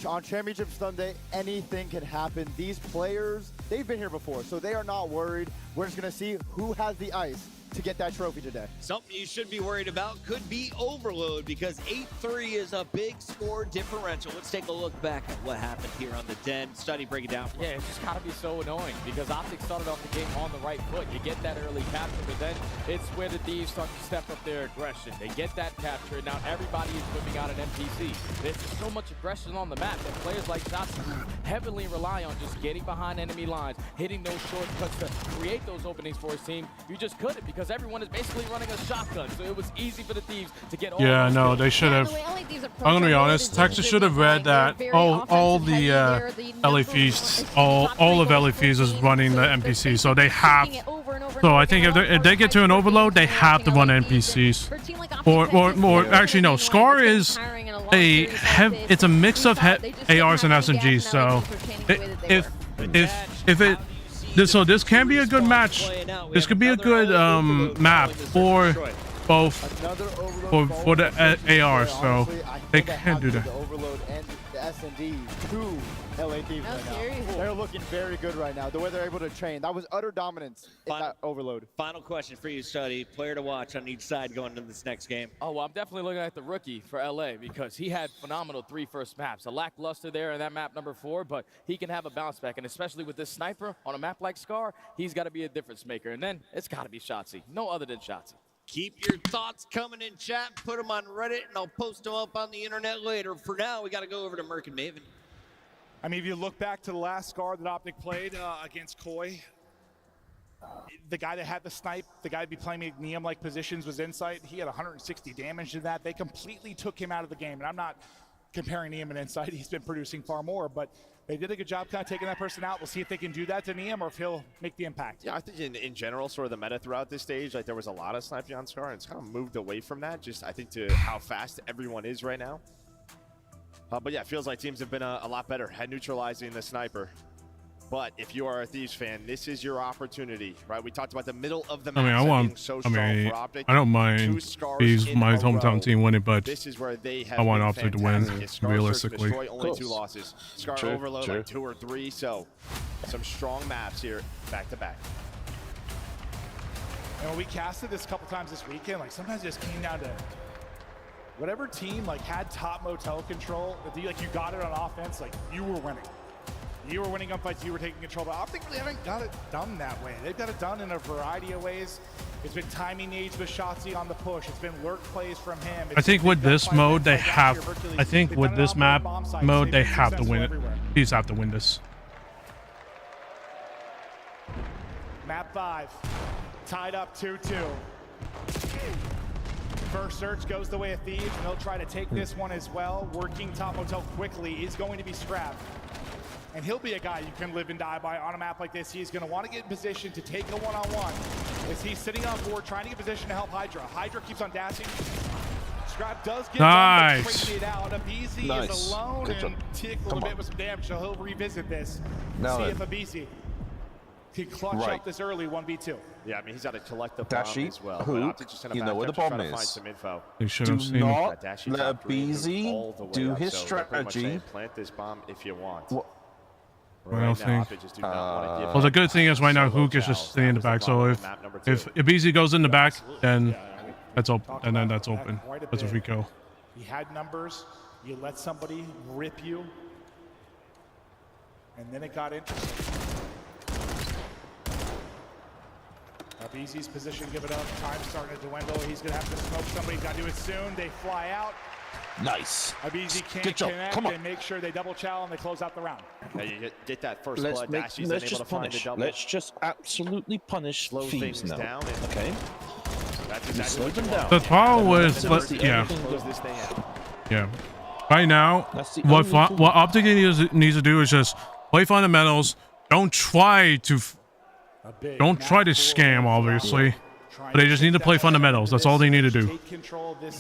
On Championship Sunday, anything can happen. These players, they've been here before, so they are not worried. We're just going to see who has the ice to get that trophy today. Something you should be worried about could be overload, because 8-3 is a big score differential. Let's take a look back at what happened here on the Den. Study, break it down. Yeah, it's just gotta be so annoying because Optic started off the game on the right foot. You get that early capture, but then it's where the Thieves start to step up their aggression. They get that capture, and now everybody is whipping out an NPC. There's just so much aggression on the map that players like Shotzi heavily rely on just getting behind enemy lines, hitting those shortcuts to create those openings for his team. You just couldn't, because everyone is basically running a shotgun, so it was easy for the Thieves to get all. Yeah, no, they should have. I'm gonna be honest. Texas should have read that all the LA Feast, all of LA Feast is running the NPC, so they have. So I think if they get to an overload, they have to run NPCs. Or actually no, Scar is it's a mix of ARs and SMGs. So if it. So this can be a good match. This could be a good map for both for the AR. So they can do that. The overload and the S&D to LA Thieves right now. They're looking very good right now. The way they're able to train, that was utter dominance in that overload. Final question for you, Study. Player to watch on each side going into this next game. Oh, well, I'm definitely looking at the rookie for LA because he had phenomenal 3 first maps. A lackluster there in that map number 4, but he can have a bounce back. And especially with this sniper on a map like Scar, he's got to be a difference maker. And then it's got to be Shotzi. No other than Shotzi. Keep your thoughts coming in chat. Put them on Reddit, and I'll post them up on the internet later. For now, we got to go over to Merc and Maven. I mean, if you look back to the last Scar that Optic played against Koi, the guy that had the snipe, the guy to be playing Neum-like positions was Insight. He had 160 damage to that. They completely took him out of the game. And I'm not comparing Neum and Insight. He's been producing far more, but they did a good job kind of taking that person out. We'll see if they can do that to Neum or if he'll make the impact. Yeah, I think in general, sort of the meta throughout this stage, like there was a lot of sniping on Scar, and it's kind of moved away from that, just I think to how fast everyone is right now. But yeah, it feels like teams have been a lot better at neutralizing the sniper. But if you are a Thieves fan, this is your opportunity, right? We talked about the middle of the map. I don't mind Thieves, my hometown team, winning, but this is where they have I want Optic to win, realistically. Only 2 losses. Scar overload like 2 or 3, so some strong maps here back to back. And when we casted this a couple times this weekend, like sometimes it just came down to whatever team like had top motel control, like you got it on offense, like you were winning. You were winning gunfights, you were taking control, but Optic really haven't got it done that way. They've got it done in a variety of ways. It's been timing needs with Shotzi on the push. It's been lurk plays from him. I think with this mode, they have. I think with this map mode, they have to win it. Thieves have to win this. Map 5, tied up 2-2. First search goes the way of Thieves, and they'll try to take this one as well. Working top motel quickly is going to be Scrap. And he'll be a guy you can live and die by on a map like this. He's going to want to get in position to take a one-on-one. As he's sitting on board, trying to get position to help Hydra. Hydra keeps on dashing. Scrap does get traded out. Abizi is alone and tickled a bit with some damage, so he'll revisit this. See if Abizi can clutch up this early 1v2. Yeah, I mean, he's got to collect the Dashy, bomb as well. who, you know where the bomb is. They should have seen not it. let BZ do his strategy. Plant this bomb if you want. I don't think. Well, the good thing is right now Hook is just staying in the back. So if Abizi goes in the back, then that's open, and then that's open. That's a free kill. He had numbers. You let somebody rip you, and then it got interesting. Abizi's position, give it up. Time's starting to dwindle. He's going to have to smoke somebody. He's got to do it soon. They fly out. Nice. Abizi can't Good job. connect. Come on. They make sure they double chow and they close out the round. Now you get that first Let's blood. make, Dashy's let's able just to find punish. the double. Let's just absolutely punish Slow Thieves things now. down and Okay. That's We exactly slow what them you down. The problem was, yeah, Close this thing out. yeah. Right now, That's the what only thing. what Optic needs to do is just play fundamentals. Don't try to scam, obviously. But they just need to play fundamentals. That's all they need to do.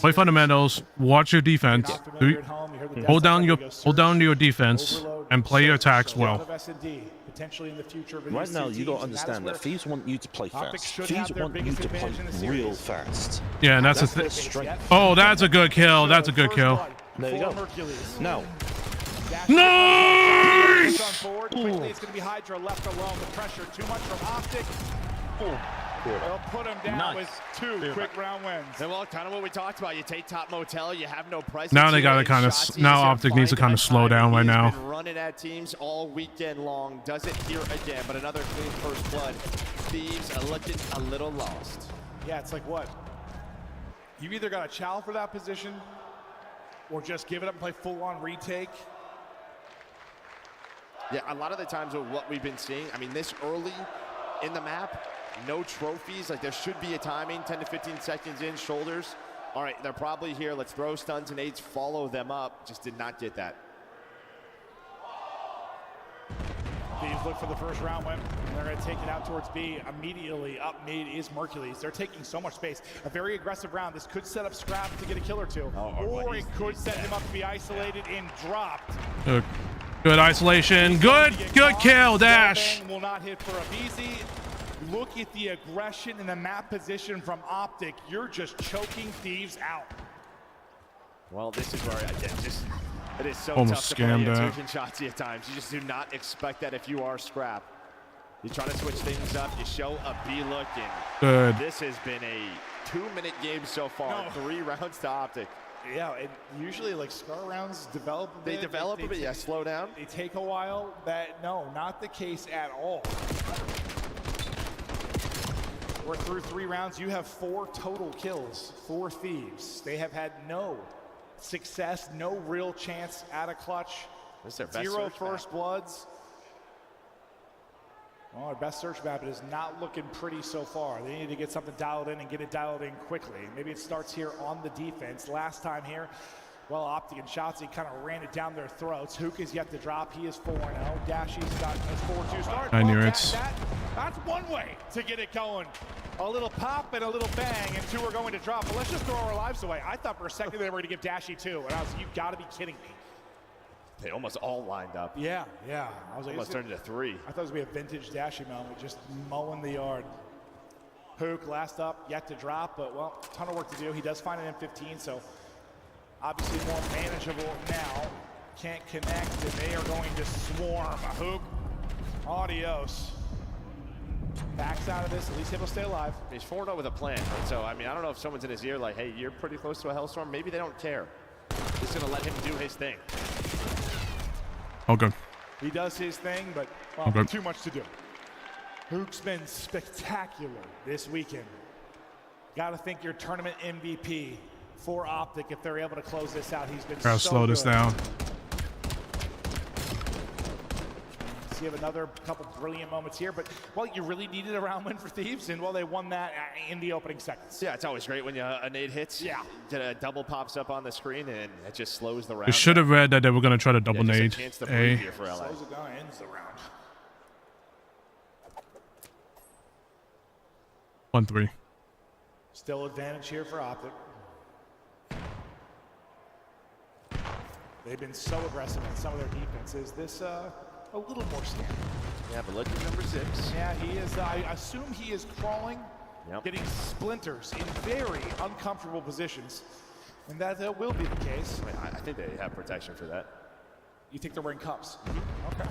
Play fundamentals. Watch your defense. Hold down your defense and play your attacks well. Right now, you don't understand that Thieves want you to play fast. Thieves want you to play real fast. Yeah, and that's the thing. strength. Oh, that's a good kill. That's a good kill. There you go. Now. Nice! Quickly, it's going to be Hydra left alone. The pressure too much from Optic. They'll put him down with 2 quick round wins. And well, kind of what we talked about. You take top motel, you have no presence. Now they gotta kind of. Now Optic needs to kind of slow down right now. Been running at teams all weekend long. Does it here again, but another clean first blood. Thieves are looking a little lost. Yeah, it's like what? You either got to chow for that position, or just give it up and play full-on retake. Yeah, a lot of the times with what we've been seeing, I mean, this early in the map, no trophies. Like, there should be a timing, 10 to 15 seconds in, shoulders. All right, they're probably here. Let's throw stuns and aids, follow them up. Just did not get that. Thieves look for the first round win. They're going to take it out towards B. Immediately up mid is Mercules. They're taking so much space. A very aggressive round. This could set up Scrap to get a kill or two. Or it could set him up to be isolated and dropped. Good isolation. Good kill, Dash. Will not hit for Abizi. Look at the aggression in the map position from Optic. You're just choking Thieves out. Well, this is where it is so Almost tough to play scammed a that. token shots at times. You just do not expect that if you are Scrap. You try to switch things up. You show a B look, and Good. this has been a 2-minute game so far. 3 rounds to Optic. Yeah, and usually like Scar rounds develop a bit. They develop a bit, yeah, slow down. They take a while. No, not the case at all. We're through 3 rounds. You have 4 total kills for Thieves. They have had no success, no real chance at a clutch. This is their best 0 search first map. bloods. Well, our best search map is not looking pretty so far. They need to get something dialed in and get it dialed in quickly. Maybe it starts here on the defense. Last time here, well, Optic and Shotzi kind of ran it down their throats. Hook is yet to drop. He is 4-0. Dashy's got a 4-2 start. I knew it. That's one way to get it going. A little pop and a little bang, and 2 are going to drop. But let's just throw our lives away. I thought for a second they were going to give Dashy 2, and I was like, you've got to be kidding me. They almost all lined up. Yeah. I was like, Almost turned into 3. I thought it was going to be a vintage Dashy moment, just mowing the yard. Hook, last up, yet to drop, but, well, a ton of work to do. He does find an M15, so obviously more manageable now. Can't connect, and they are going to swarm. Hook, adios. Backs out of this, at least he'll stay alive. He's 4-0 with a plan, right? So, I mean, I don't know if someone's in his ear like, hey, you're pretty close to a hellstorm. Maybe they don't care. Just going to let him do his thing. Okay. He does his thing, but too much to do. Hook's been spectacular this weekend. Got to think your tournament MVP for Optic if they're able to close this out. He's been Gotta slow this down. you have another couple brilliant moments here, but, well, you really needed a round win for Thieves, and, well, they won that in the opening seconds. Yeah, it's always great when a nade hits. Yeah. A double pops up on the screen, and it just slows the round. They should have read that they were going to try to double nade. Chance to breathe here for LA. Slows it down, ends the round. 1-3. Still advantage here for Optic. They've been so aggressive in some of their defenses. This a little more standard. Yeah, but look at number 6. Yeah, he is. I assume he is crawling, getting splinters in very uncomfortable positions, and that will be the case. I think they have protection for that. You think they're wearing cups? Okay.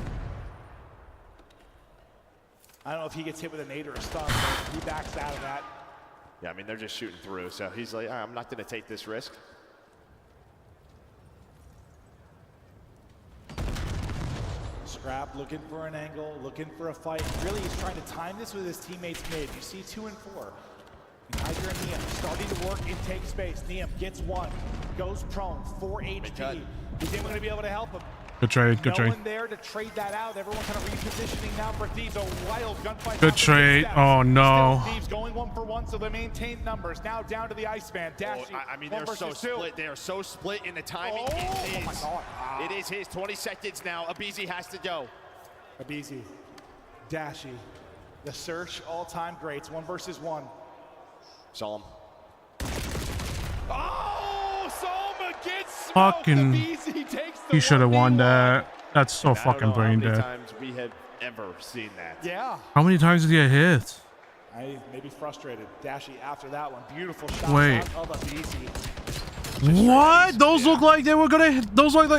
I don't know if he gets hit with a nade or a stun, but he backs out of that. Yeah, I mean, they're just shooting through, so he's like, I'm not going to take this risk. Scrap looking for an angle, looking for a fight. Really, he's trying to time this with his teammates mid. You see 2 and 4. Hydra and Neum starting to work and take space. Neum gets 1, goes prone, 4 HP. Is anyone going to be able to help him? Good trade, good trade. No one there to trade that out. Everyone kind of repositioning now for Thieves. A wild gunfight. Good trade. Oh, no. Still Thieves going 1 for 1, so they maintain numbers. Now down to the Iceman. Dashy. I mean, they're so split. They are so split in the timing. Oh my God. It is his 20 seconds now. Abizi has to go. Abizi. Dashy. The search, all-time greats. 1 versus 1. Saw him. Oh, Salma gets smoked. Fucking. He should have won that. That's so fucking brain dead. How many times we have ever seen that? Yeah. How many times did he get hit? I may be frustrated. Dashy after that one. Beautiful shot. Wait. Of Abizi. What? Those look like they were gonna. Those look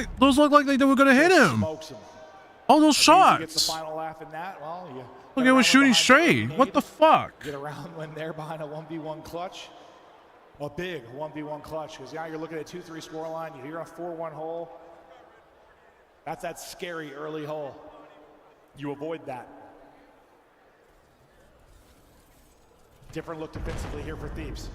like they were gonna hit him. All those shots. Gets the final laugh in that. Well, yeah. Look, it was shooting straight. What the fuck? Get around when they're behind a 1v1 clutch. A big 1v1 clutch. Because now you're looking at a 2-3 scoreline. You're a 4-1 hole. That's that scary early hole. You avoid that. Different look defensively here for Thieves.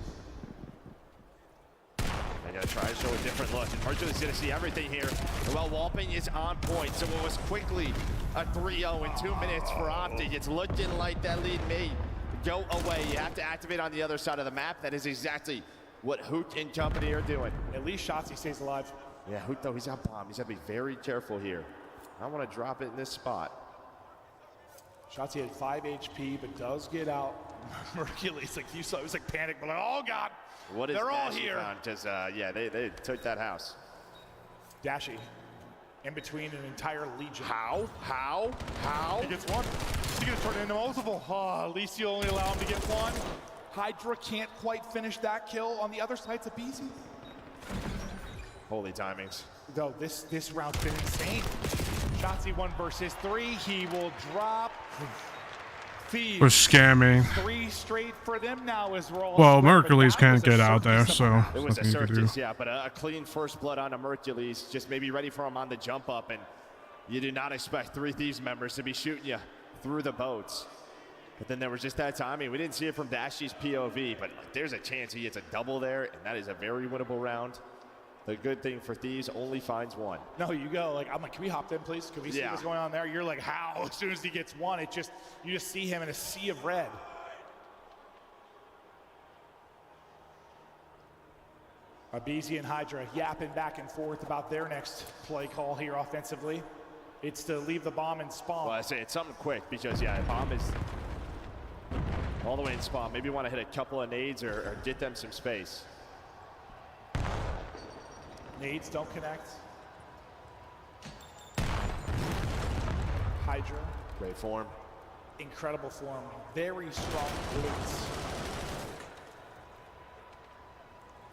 They gotta try to show a different look. And Mercury's gonna see everything here. Well, Walping is on point, so it was quickly a 3-0 in 2 minutes for Optic. It's looking like that lead may go away. You have to activate on the other side of the map. That is exactly what Hoot and company are doing. At least Shotzi stays alive. Yeah, Hoot, though, he's out bomb. He's gotta be very careful here. I want to drop it in this spot. Shotzi had 5 HP, but does get out. Mercury's like, you saw, it was like panic, but like, oh God. What is They're all Dashy here. Because, yeah, they took that house. Dashy in between an entire legion. How? He gets 1. He's going to turn it into multiple. Oh, at least you only allow him to get 1. Hydra can't quite finish that kill. On the other side, it's Abizi. Holy timings. Though this round's been insane. Shotzi 1 versus 3. He will drop. Thieves. For scamming. 3 straight for them now as we're all. Well, Mercules can't get out there, so it was a nothing you can do. circus, yeah, but a clean first blood on a Mercules, just maybe ready for him on the jump up, and you do not expect 3 Thieves members to be shooting you through the boats. But then there was just that timing. We didn't see it from Dashy's POV, but like, there's a chance he gets a double there, and that is a very winnable round. The good thing for Thieves, only finds 1. No, you go. Like, I'm like, can we hop in, please? Can we see what's going on there? You're like, how? As soon as he gets 1, you just see him in a sea of red. Abizi and Hydra yapping back and forth about their next play call here offensively. It's to leave the bomb in spawn. Well, I say it's something quick because, yeah, bomb is all the way in spawn. Maybe you want to hit a couple of nades or get them some space. Nades don't connect. Hydra. Great form. Incredible form. Very strong glutes.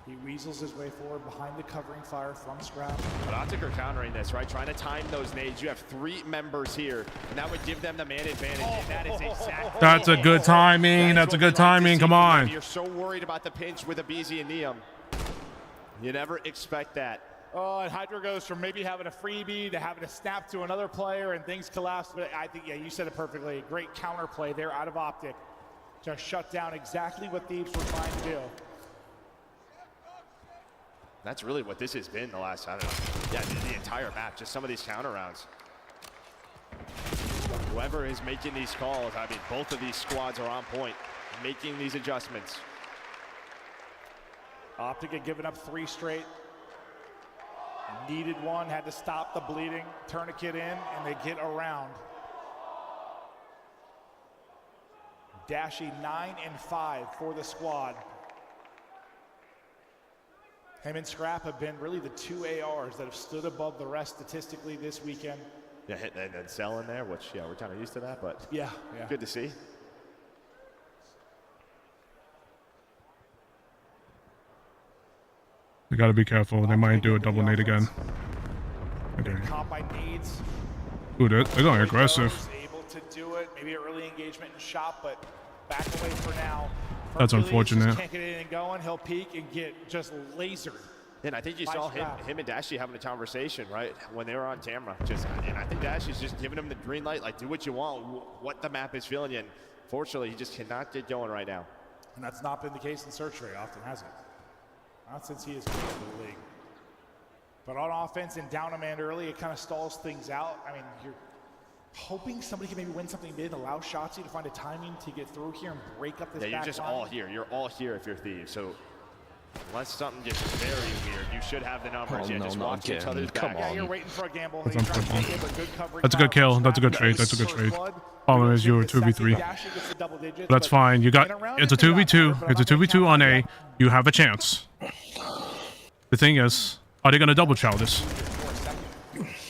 He weasels his way forward behind the covering fire from Scrap. But Optic are countering this, right? Trying to time those nades. You have 3 members here, and that would give them the man advantage. And that is exactly. That's a good timing. That's a good timing. Come on. You're so worried about the pinch with Abizi and Neum. You never expect that. Oh, and Hydra goes from maybe having a freebie to having a snap to another player, and things collapse. But I think, yeah, you said it perfectly. Great counterplay there out of Optic to shut down exactly what Thieves were trying to do. That's really what this has been the last, I don't know, yeah, the entire map, just some of these counter rounds. whoever is making these calls, I mean, both of these squads are on point, making these adjustments. Optic had given up 3 straight. Needed one, had to stop the bleeding, tourniquet in, and they get around. Dashy 9 and 5 for the squad. Him and Scrap have been really the 2 ARs that have stood above the rest statistically this weekend. Yeah, and then Cell in there, which, yeah, we're kind of used to that, but yeah. Good to see. We gotta be careful. They might do a double nade again. Okay. Combine needs. Ooh, they're going aggressive. Able to do it. Maybe an early engagement and shot, but back away for now. That's unfortunate. Can't get it in and going. He'll peek and get just lasered. And I think you saw him and Dashy having a conversation, right, when they were on camera. And I think Dashy's just giving him the green light, like, do what you want, what the map is feeling you. And fortunately, he just cannot get going right now. And that's not been the case in Search very often, has it? Not since he has come into the league. But on offense and down a man early, it kind of stalls things out. I mean, you're hoping somebody can maybe win something mid, allow Shotzi to find a timing to get through here and break up this back line. You're just all here. You're all here if you're Thieves. So unless something gets very weird, you should have the numbers. Just watch each other's back. Yeah, you're waiting for a gamble. That's a good kill. That's a good trade. That's a good trade. Problem is, you were 2v3. That's fine. You got. It's a 2v2. It's a 2v2 on A. You have a chance. The thing is, are they gonna double chow this?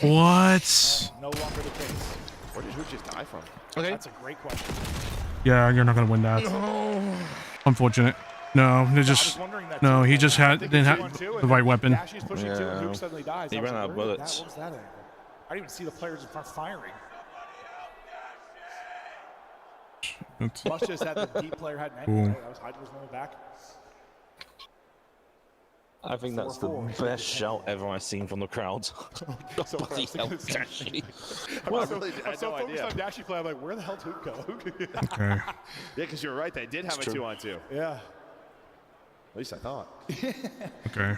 What? No longer the case. Where did who just die from? Okay. That's a great question. Yeah, you're not gonna win that. Unfortunate. No, they just. No, he just didn't have the right weapon. Yeah. He ran out of bullets. What was that angle? I didn't even see the players in front firing. Much as that the deep player had an angle. Right? That was Hydra was in the back. I think that's the best shout ever I've seen from the crowd. Bloody hell, Dashy. I'm so focused on Dashy play, I'm like, where the hell did Hoop go? Okay. Yeah, because you're right. They did have a 2-on-2. Yeah. At least I thought. Okay.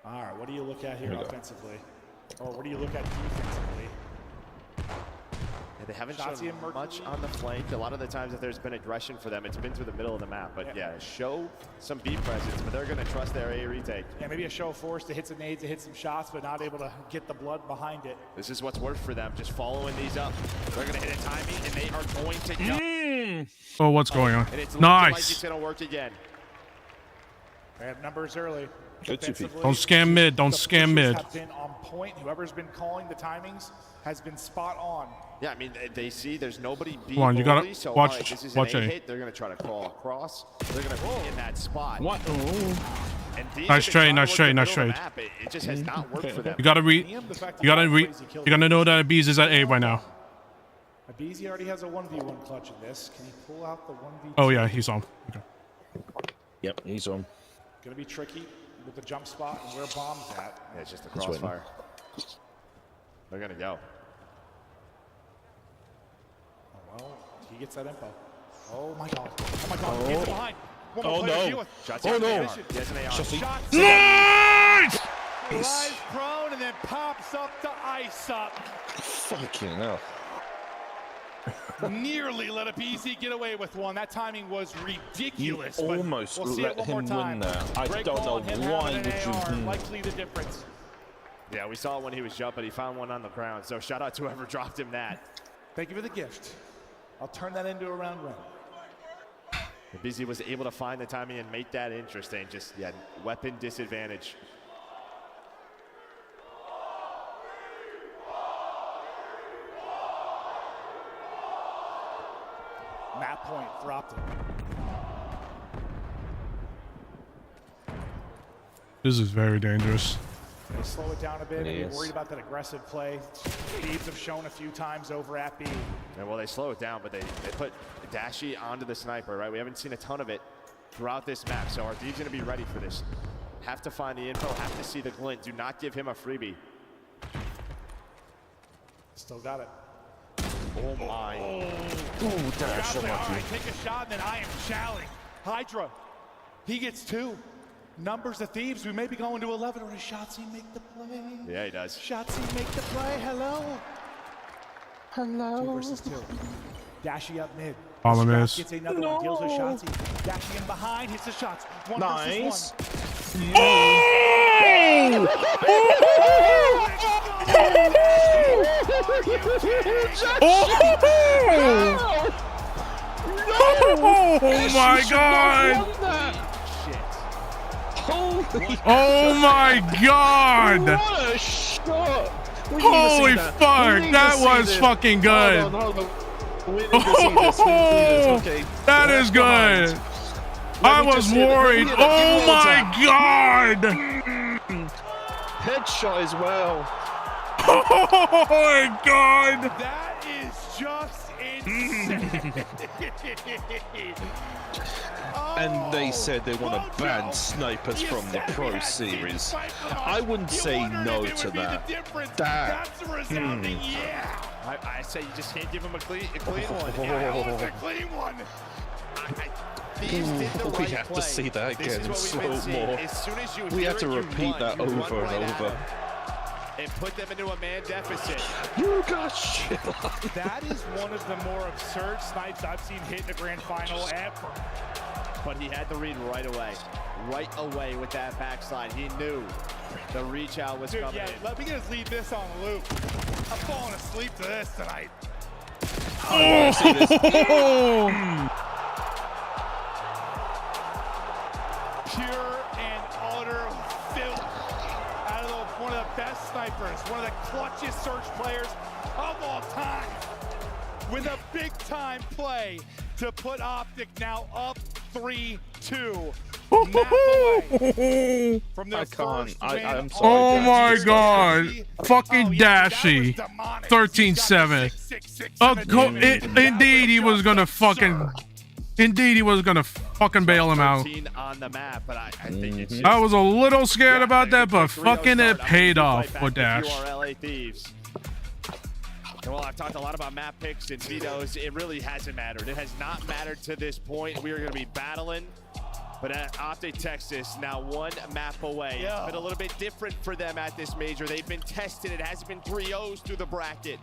All right, what do you look at here offensively? Or what do you look at defensively? Yeah, they haven't shown much on the flank. A lot of the times that there's been aggression for them, it's been through the middle of the map. But yeah, show some B presence, but they're going to trust their A retake. Yeah, maybe a show of force to hit some nades, to hit some shots, but not able to get the blood behind it. This is what's worked for them, just following these up. They're going to hit a timing, and they are going to Oh, what's going on? And it's Nice. like it's going to work again. They have numbers early. Don't scam mid. Don't scam mid. Have been on point. Whoever's been calling the timings has been spot on. Yeah, I mean, they see there's nobody B. Come on, you gotta so, watch. right, this is Watch an A. hit. They're gonna try to crawl across. They're gonna be in that spot. What? And Nice trade. Nice trade. Nice trade. It just has not worked for them. You gotta know that Bees is at A right now. Abizi already has a 1v1 clutch in this. Can he pull out the 1v2? Oh yeah, he's on. Okay. Yep, he's on. Gonna be tricky with the jump spot and where bomb's at. Yeah, it's just a crossfire. They're gonna go. Well, he gets that info. Oh my god. Oh my god. He gets it behind. One more Oh player to no. deal with. Oh no. He has an AR. Shots. Nice! Lies prone and then pops up to ice up. Fucking hell. Nearly let Abizi get away with one. That timing was ridiculous. You almost we'll see let it one him more time. win there. I Great don't call know on him why having an would AR, you. likely the difference. Yeah, we saw it when he was jumping. He found one on the ground. So shout out to whoever dropped him that. Thank you for the gift. I'll turn that into a round win. Busy was able to find the timing and make that interesting. Just, yeah, weapon disadvantage. Map point for Optic. This is very dangerous. They slow it down a bit. Maybe worried about that aggressive play. Thieves have shown a few times over at B. Yeah, well, they slow it down, but they put Dashy onto the sniper, right? We haven't seen a ton of it throughout this map, so are Thieves going to be ready for this? Have to find the info, have to see the glint. Do not give him a freebie. Still got it. Oh my. Oh, Dash, Take a shot, and then I am challenged. Hydra, he gets two. numbers of Thieves. We may be going to 11. Or does Shotzi make the play? Yeah, he does. Shotzi make the play. Hello. Hello. 2 versus 2. Dashy up mid. All I miss. Gets another one. Deals with Shotzi. Dashy in behind. Hits the shots. 1 versus 1. Oh my god! Oh my god! What a shot! Holy fuck! That was fucking good. Oh, that is good. I was worried. Oh my god! Headshot as well. Oh my god! That is just insane. And they said they want to ban snipers from the Pro Series. I wouldn't say no to that. That's a resounding yeah. I say you just can't give him a clean one. Yeah, it was a clean one. Thieves did the right We have play. to see that This again is in what slow we've been seeing. more. As soon as you We hear have to it, you repeat run. that You run over right and at over. them and put them into a man deficit. You got shit. That is one of the more absurd snipes I've seen hit in the grand final ever. But he had the read right away with that backside. He knew the reach out was coming in. Let me just leave this on loop. I'm falling asleep to this tonight. Pure and utter filth out of one of the best snipers, one of the clutchest search players of all time, with a big-time play to put Optic now up 3-2. Map away from their first win. I'm sorry. Oh my god. Fucking Dashy. 13-7. Indeed he was gonna fucking... Indeed he was gonna fucking bail him out. On the map, but I think it's I was a little scared about that, but fucking it paid off for Dash. LA Thieves. Well, I've talked a lot about map picks and vetoes. It really hasn't mattered. It has not mattered to this point. We are going to be battling. But at Optic Texas, now 1 map away. Yeah. It's been a little bit different for them at this major. They've been tested. It hasn't been 3-0s through the bracket.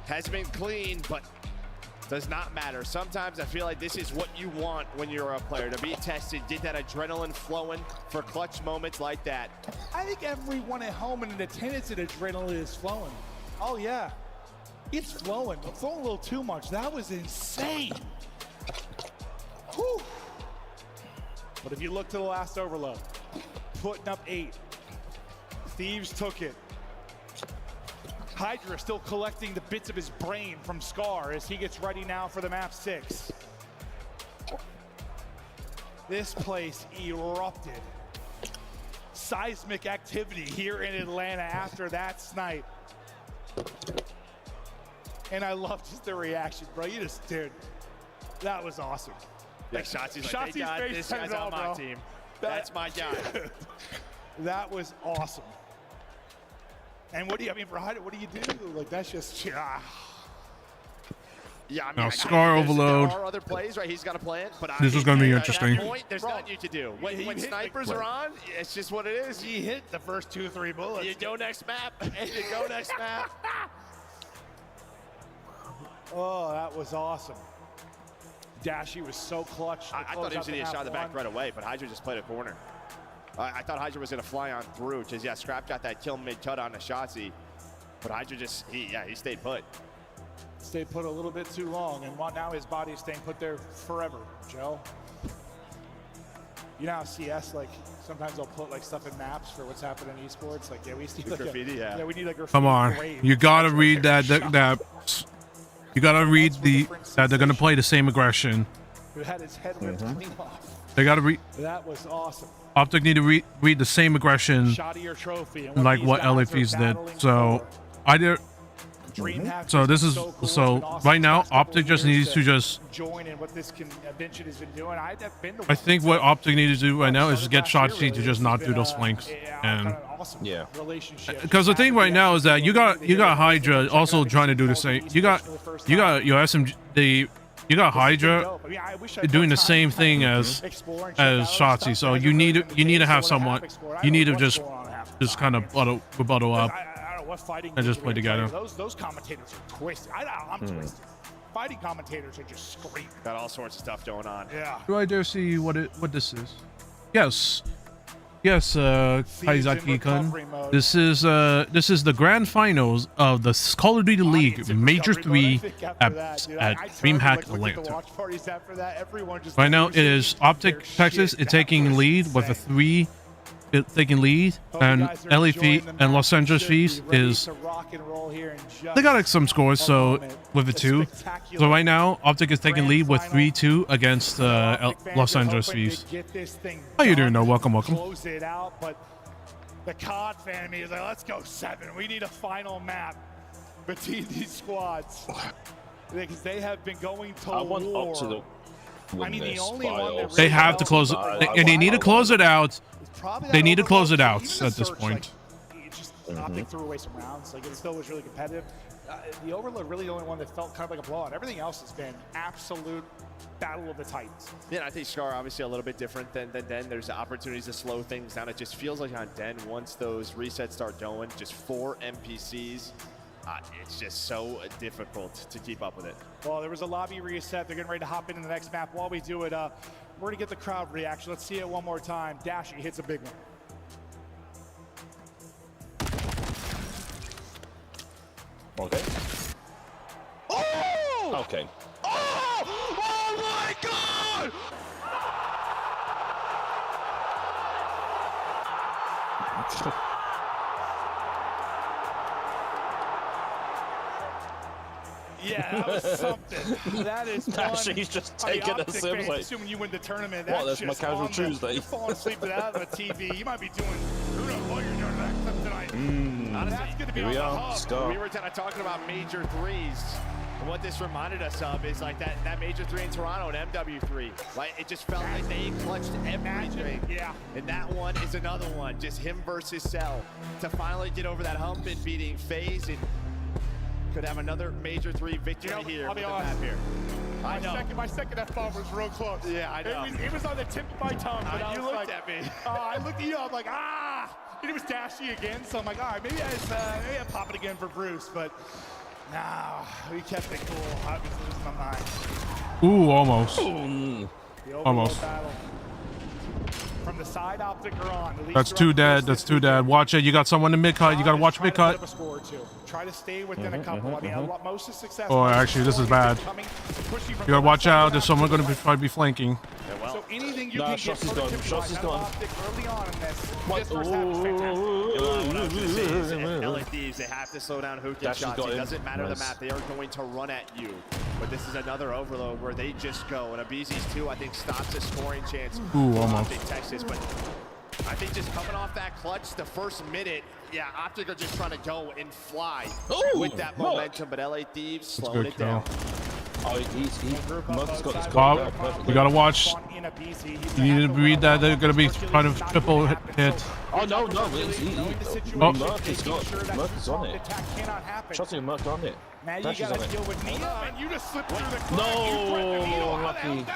Hasn't been clean, but does not matter. Sometimes I feel like this is what you want when you're a player, to be tested, get that adrenaline flowing for clutch moments like that. I think everyone at home in attendance at adrenaline is flowing. Oh yeah, it's flowing. It's flowing a little too much. That was insane. Whew. But if you look to the last overload, putting up 8. Thieves took it. Hydra still collecting the bits of his brain from Scar as he gets ready now for the map 6. This place erupted. Seismic activity here in Atlanta after that snipe. And I love just the reaction, bro. You just, dude, that was awesome. Yeah, Shotzi's like, hey, God, this guy's on my team. That's my guy. That was awesome. And what do you, I mean, for Hydra, what do you do? Like, that's just, Yeah, I mean, Now, Scar overload. There are other plays, right? He's got a plan, but This is gonna be interesting. At that point, there's nothing you can do. When snipers are on, it's just what it is. He hit the first 2-3 bullets. You go next map, and you go next map. Oh, that was awesome. Dashy was so clutch. I thought he was going to get shot in the back right away, but Hydra just played a corner. I thought Hydra was going to fly on through, because, yeah, Scrap got that kill mid-cut on the Shotzi. But Hydra just, he stayed put. Stayed put a little bit too long, and now his body's staying put there forever, Joe. You know how CS, like, sometimes they'll put, like, stuff in maps for what's happening in esports? Like, yeah, we see, like, graffiti, yeah. we need, like, graffiti. Come on. You gotta read that you gotta read that they're gonna play the same aggression. Who had his head ripped clean off. They gotta read. That was awesome. Optic need to read the same aggression, Shoddy or trophy, and like what LFEs did. So I did. Dreamhack So this is so cool. so right now Optic just needs to just. Join in what this convention has been doing. I've been to I think what Optic needs to do right now is just get Shotzi to just not do those flanks, and yeah. because the thing right now is that you got Hydra also trying to do the same. You got your SMG, You got Hydra dope. I mean, I wish I doing the had same time to thing as explore and check out other Shotzi, stuff, so but I you just need really you need to have focus on what I someone. have explored. I You don't need to know what's going on half the just kind of rebuttal up I don't know what fighting and just games play we're gonna together. play. Those commentators are twisted. I'm twisted. Fighting commentators are just screaming. Got all sorts of stuff going on. Yeah. Do I dare see what this is? Yes. Yes, Kaizaki-kun. This is the grand finals of the Call of Duty League Major 3 at Dreamhack Atlanta. Right now it is Optic Texas. It's taking lead with a 3. It's taking lead, and LA and Los Angeles Chiefs is they got some scores, so with a 2. So right now Optic is taking lead with 3-2 against Los Angeles Chiefs. How you doing? No, welcome. Close it out, but the COD fan of me is like, let's go 7. We need a final map between these squads because they have been going to I want war. up to the. I mean, the only one that They have to close it, and they need to close it out. They need to close it out at this point. Optic threw away some rounds. Like, it still was really competitive. The Overload really the only one that felt kind of like a blowout. Everything else has been absolute battle of the Titans. Yeah, I think Scar obviously a little bit different than Den. There's opportunities to slow things down. It just feels like on Den, once those resets start going, just 4 NPCs, it's just so difficult to keep up with it. Well, there was a lobby reset. They're getting ready to hop into the next map. While we do it, we're going to get the crowd reaction. Let's see it one more time. Dashy hits a big one. Okay. Oh! Okay. Oh my God! Yeah, that was something. That is fun. She's just taking a sip. Like, assuming you win the tournament, what, that's that's my just casual on Tuesday. You're falling asleep to that on the TV. You might be doing, who knows what you're doing that clip tonight. Honestly, That's going to be here on we the are. hub. Scar. We were kind of talking about major threes. And what this reminded us of is like that major 3 in Toronto and MW3. Like, it just felt like they clutched everything. Yeah. And that one is another one. Just him versus Cell to finally get over that hump and beating FaZe and could have another major 3 victory here I'll be with the honest. map here. I know. My second F-bomb was real close. Yeah, I know. It was on the tip of my tongue. But I You was looked like, at me. I looked at you. I'm like, ah! And it was Dashy again. So I'm like, all right, maybe I pop it again for Bruce. But no, we kept it cool. I was losing my mind. Ooh, almost. The Almost. battle. From the side Optic are on. That's 2 dead. That's 2 dead. Watch it. You got someone in mid cut. You got to watch mid cut. Try to stay within a couple. I mean, most is successful. Oh, actually, this is bad. You got to watch out. There's someone going to try to be flanking. So anything you Nah, can get Shotzi's gone. Shotzi's gone. Optic early on in this. What? This first half is fantastic. What I was gonna say is, if LA Thieves, they have to slow down Hook and Dashy's shots. got It him. doesn't matter Nice. the map. They are going to run at you. But this is another overload where they just go. And Abizi's 2, I think, stops a scoring chance. Ooh, for almost. Optic Texas. But I think just coming off that clutch, the first minute, yeah, Optic are just trying to go and fly with that momentum. But LA Thieves slowing it down. Oh, Murphy's got this Bob, covered perfectly. you got to watch. You need to read that. They're going to be trying to triple hit. Oh, no. Oh. Murphy's on it. Shotzi and Murph on it. Now you Dashy's gotta on it. deal with Nia, and you just slipped through the crack. No, unlucky.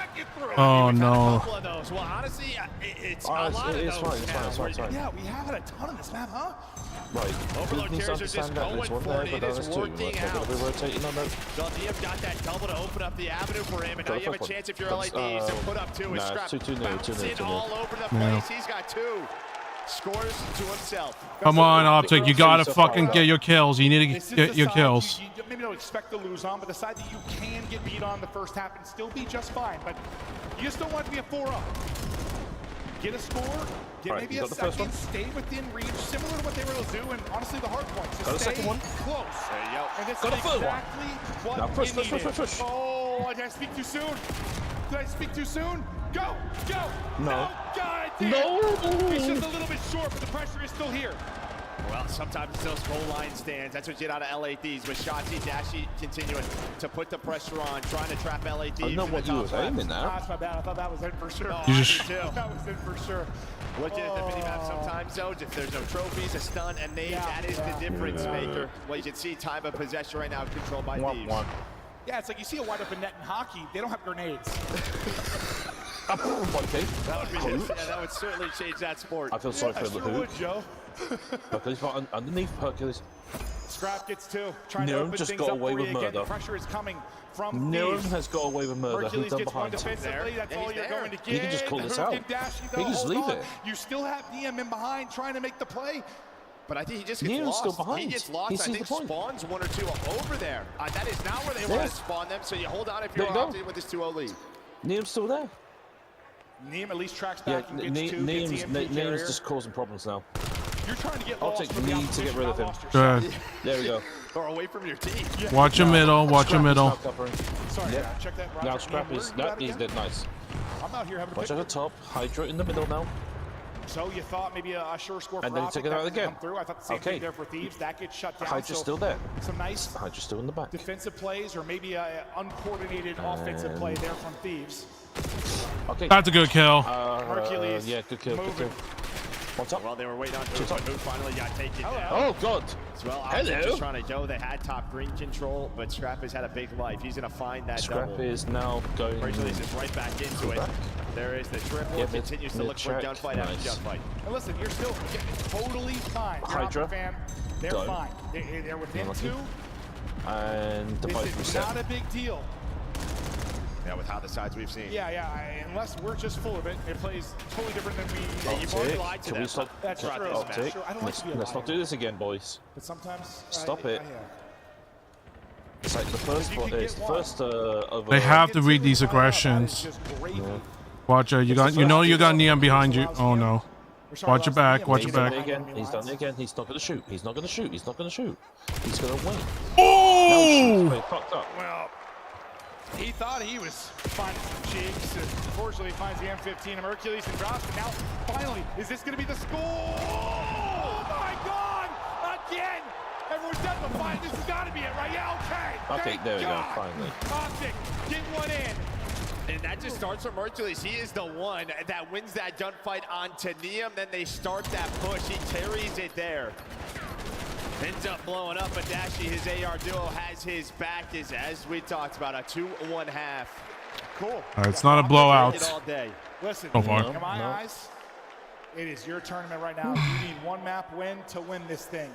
Oh, no. Couple of those. Well, honestly, it's a Oh, lot of it's those fine, now. it's fine. Yeah, we have had a ton of this map, huh? Right. Overload Needs to carriers are just understand that going there's one for there, it. but It there's is 2. working They're going to be out. rotating on that. Galdiav got that double to open up the avenue for him, and now Got you the have a first chance if one. you're LADs to put up 2 and Nah, scrap. 2-2 nil, Bouncing 2-0, 2-0. all over the Yeah. place. He's got 2. Scores to himself. Come on, Optic. You got to fucking get your kills. You need to get your kills. You maybe don't expect to lose on, but the side that you can get beat on the first half and still be just fine. But you just don't want it to be a 4-up. Get a score, get Right, maybe you a got the first second, one? stay within reach, similar to what they were able to do, and honestly the hard points. Just Got the stay second one? close. There you go. And this Got is the third one. exactly what Now push, you push, push, needed. push, push. Oh, did I speak too soon? Did I speak too soon? Go! No. God, I did. No. He's just a little bit short, but the pressure is still here. Well, sometimes it's those goal line stands. That's what you get out of LA Thieves. With Shotzi, Dashy continuing to put the pressure on, trying to trap LA Thieves. I know what you was aiming Ah, at. that's my bad. I thought that was in for sure. No, You I just- did too. That was in for sure. Looking at the mini-map sometimes, though, if there's no trophies, a stun, and nade, that is the difference maker. Well, you can see time of possession right now controlled by Thieves. Yeah, it's like you see a wide open net in hockey. They don't have grenades. Okay. That would certainly change that sport. I feel sorry for the Who. Joe. Hercules underneath Hercules. Scrap gets two. Trying to Niram open just things got up away for you with again. murder. The pressure is coming from Niram Thieves. has got away with murder. Hercules He's done gets one behind. defensively. That's all you're going to get. He can just call this Who out. can dash you, He though? can just Hold leave on. it. You still have Niam in behind trying to make the play. But I think he just gets Niam's lost. still behind. He gets lost. He I sees think the point. spawns one or two over there. That is not where they want to spawn them, so you hold on if you're There you go. opted with this 2-0 lead. Niam's still there. Niam at least tracks Yeah, back and gets two. Niam's just causing problems now. You're trying to get I'll lost take from the need to get rid of him. Good. There we go. Or away from your team. Watch your middle. Watch your middle. Sorry, Yep. check that. Roger. Now Scrap is he's dead nice. I'm out here having a Watch at the top. Hydra in the middle now. So you thought maybe a sure score for And then Optic take it out that again. come through. I thought the same Okay. thing there for Thieves. That gets shut down. Hydra's so still there. Some nice Hydra's still in the back. defensive plays or maybe a uncoordinated offensive play there from Thieves. Okay. That's a good kill. Hercules Yeah, good kill. Good kill. What's up? Well, they were waiting on Move, but Move finally got taken down. Oh, God. As well, Optic just trying to go. They had top green control, but Scrap has had a big life. He's going to find that Scrap double. is now going. Hercules is right back into it. There is the triple. Yeah, Continues to look for a mid-check. gunfight after Nice. gunfight. And listen, you're still totally fine. You're Hydra. not a fan. They're Go. fine. They're within Unlucky. two. And the fight This is reset. not a big deal. Yeah, with how the sides we've seen. Yeah. Unless we're just full of it, it plays totally different than we. You've already lied to Can we them. stop? That's true. Optic. Sure, I don't like to be a Let's liar. not do this again, boys. But sometimes Stop it. It's like the first one. It's the first over. They have to read these aggressions. Watch out. You got Niam behind you. Oh no. Watch your back. Watch your He's done back. it again. He's done it again. He's not going to shoot. He's not going to shoot. He's not going to shoot. He's going to win. Oh! Now he fucked up. Well, he thought he was finding some cheeks. Unfortunately, he finds the M15 of Hercules and drops. And now, finally, is this going to be the score? Oh my God! Again! Everyone's done the fight. This has got to be it, right? Yeah, okay. Okay, Thank there we go. God. Finally. Optic, get one in. And that just starts from Hercules. He is the one that wins that gunfight on Niam. Then they start that push. He carries it there. Ends up blowing up, but Dashi, his AR duo, has his back. Is, as we talked about, a 2-1 half. Cool. It's not a blowout. All day. Listen, So far. in my eyes, it is your tournament right now. You need one map win to win this thing.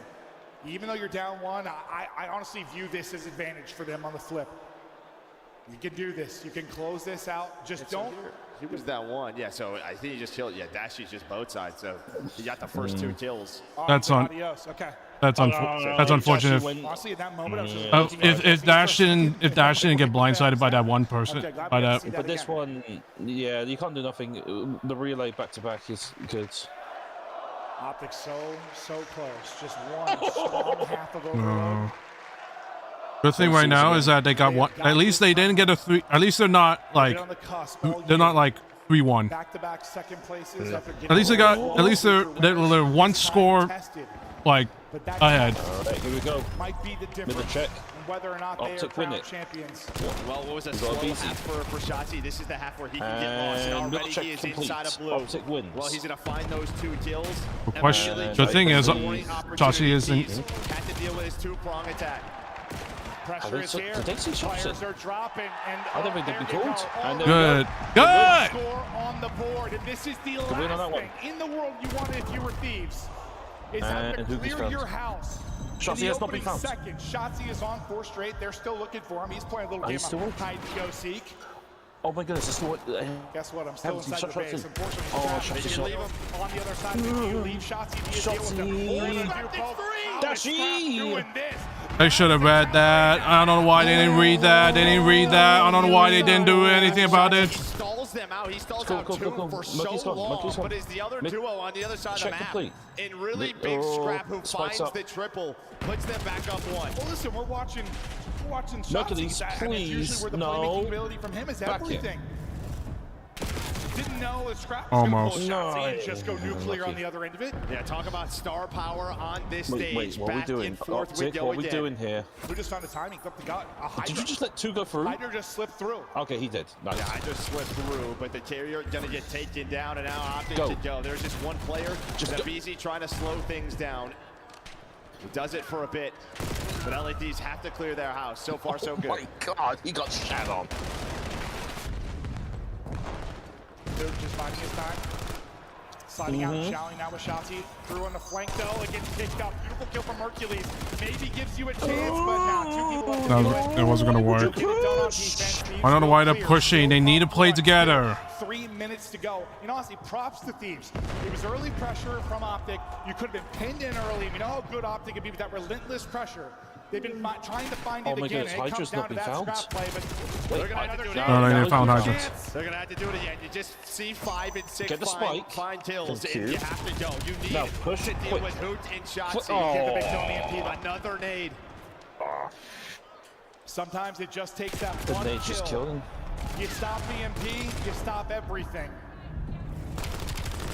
Even though you're down one, I honestly view this as advantage for them on the flip. You can do this. You can close this out. Just don't. He was that one. Yeah, so I think he just killed. Yeah, Dashi's just both sides. So he got the first two kills. That's on. Adios. Okay. That's unfortunate. Honestly, at that moment, I was just looking at If Dash didn't get blindsided by that one person, by that. But this one, yeah, you can't do nothing. The relay back to back is good. Optic so close. Just one strong half of overload. No. Good thing right now is that they got one. At least they didn't get a 3. At least they're not like. They're not like 3-1. Back-to-back second places. After At least they got. At least they're one score like ahead. Alright, here we go. Might be the difference. With a check. Whether or not they are crowned champions. Well, what was a He's slow got a BC. half for Shotzi? This is the half where he can get lost, and And already check he is complete. inside of blue. Optic wins. Well, he's going to find those 2 kills. The question. The thing is, Chachi isn't. Had to deal with his 2-prong attack. Pressure is here. Did they see shots in? Players are dropping, and I don't think they'd be called. And there Good. we go. Good. Score on the board, and this is the Good win on last that thing in the world you wanted if you were Thieves. Is having to And who clear gets your found? house. Shotzi In the has not been opening found. second, Shotzi is on 4 straight. They're still looking for him. He's playing a little Are you game still? of hide and go seek. Oh my goodness, it's still. Guess what? I'm still Haven't seen inside the shots base. in. Unfortunately, Oh, Shotzi, Shotzi you leave him on the other side. You leave Shotzi. Do you deal with him? Or you do both? How is Scrap doing this? They should have read that. I don't know why they didn't read that. They didn't read that. I don't know why they didn't do anything about it. Stalls them out. He stalls Cool, out cool, 2 cool, cool. for Monkey's so gone, long, Monkey's gone. but is the other Mid- duo on the other side of the check map. complete. And really Mid- big oh, Scrap who spikes finds up. the triple, puts them back up 1. Well, listen, we're watching Shotzi. Hercules, And it's usually please, where the no. playmaking ability from him is Back in. everything. Didn't know if Scrap was going to Almost. pull Shotzi No. and just go nuclear on the other end of it. Yeah, talk about star power on this Wait, stage. what are we Back doing? and forth we Optic, go what are we again. doing here? We just found the timing. Up the gut. A Hydra. Did you just let 2 go through? Hydra just slipped through. Okay, he did. Nice. Yeah, I just slipped through, but the carrier gonna get taken down, and now Optic Go. to go. There's just one player, Just just go. BZ trying to slow things down. He does it for a bit. But LADs have to clear their house. So far, so good. Oh my God, he got shat on. Dude just finding his time. Sliding out and shouting now with Shotzi. Through on the flank though, it gets picked up. Beautiful kill from Hercules. Maybe gives you a chance, but now two people. That wasn't gonna work. I don't know why they're pushing. They need to play together. 3 minutes to go. You know, honestly, props to Thieves. It was early pressure from Optic. You could have been pinned in early. We know how good Optic can be with that relentless pressure. They've been trying to find it again. And it comes down to that scrap play, but they're gonna have to do it again. No, they found Hydra. They're gonna have to do it again. You just see 5 and 6 Get the spike. find kills, Thank and you. you have to go. You need Now push to it deal quick. with Hoot and Shotzi. Oh. Get the big Tony MP. Another nade. Sometimes it just takes that The one nade just kill. killed him. You stop EMP, you stop everything.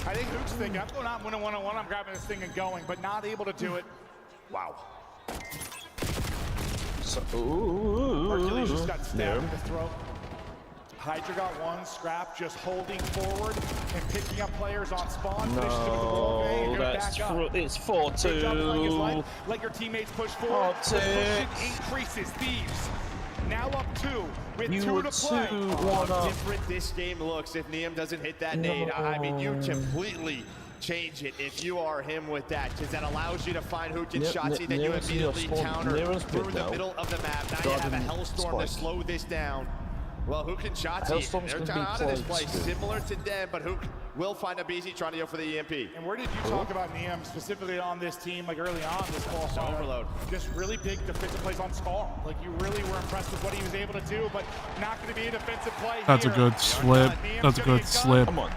I think Hoot's thinking, I'm going out winning one-on-one, I'm grabbing this thing and going, but not able to do it. Wow. So, Hercules just got stabbed in the throat. Hydra got one, Scrap just holding forward and picking up players on spawn. Finishes it with the wall bang, and you're that's back up. it's Good job playing his 4-2. life. Let your teammates push forward. The Optic. push increases. Thieves now up 2 with You 2 were to play. 2-1 up. Different this game looks if Neum doesn't hit that nade. I mean, you completely change it if you are him with that, because that allows you to find Hoot and Shotzi, then you immediately counter through the middle of the map. Now you have a Hellstorm to slow this down. Well, Hook and Shotzi, they're trying out of this place, similar to them, but Hook will find a BZ trying to go for the EMP. And where did you talk about Neum specifically on this team, like early on this qualifier? Overload. Just really big defensive plays on Scar. Like you really were impressed with what he was able to do, but not going to be a defensive play. That's a here. good slip. That's a good slip. Come on.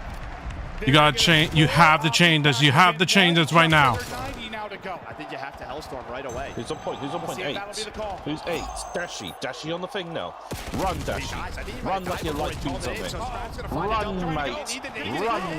You gotta change. You have to change this. You have to change this right now. 90 now to go. I think you have to Hellstorm right away. Who's on point? Who's on point? see if 8. that'll be the call. Who's 8? Dashy. Dashy on the thing now. Run, Dashy. Run like you like doing something. Run, mate. Run.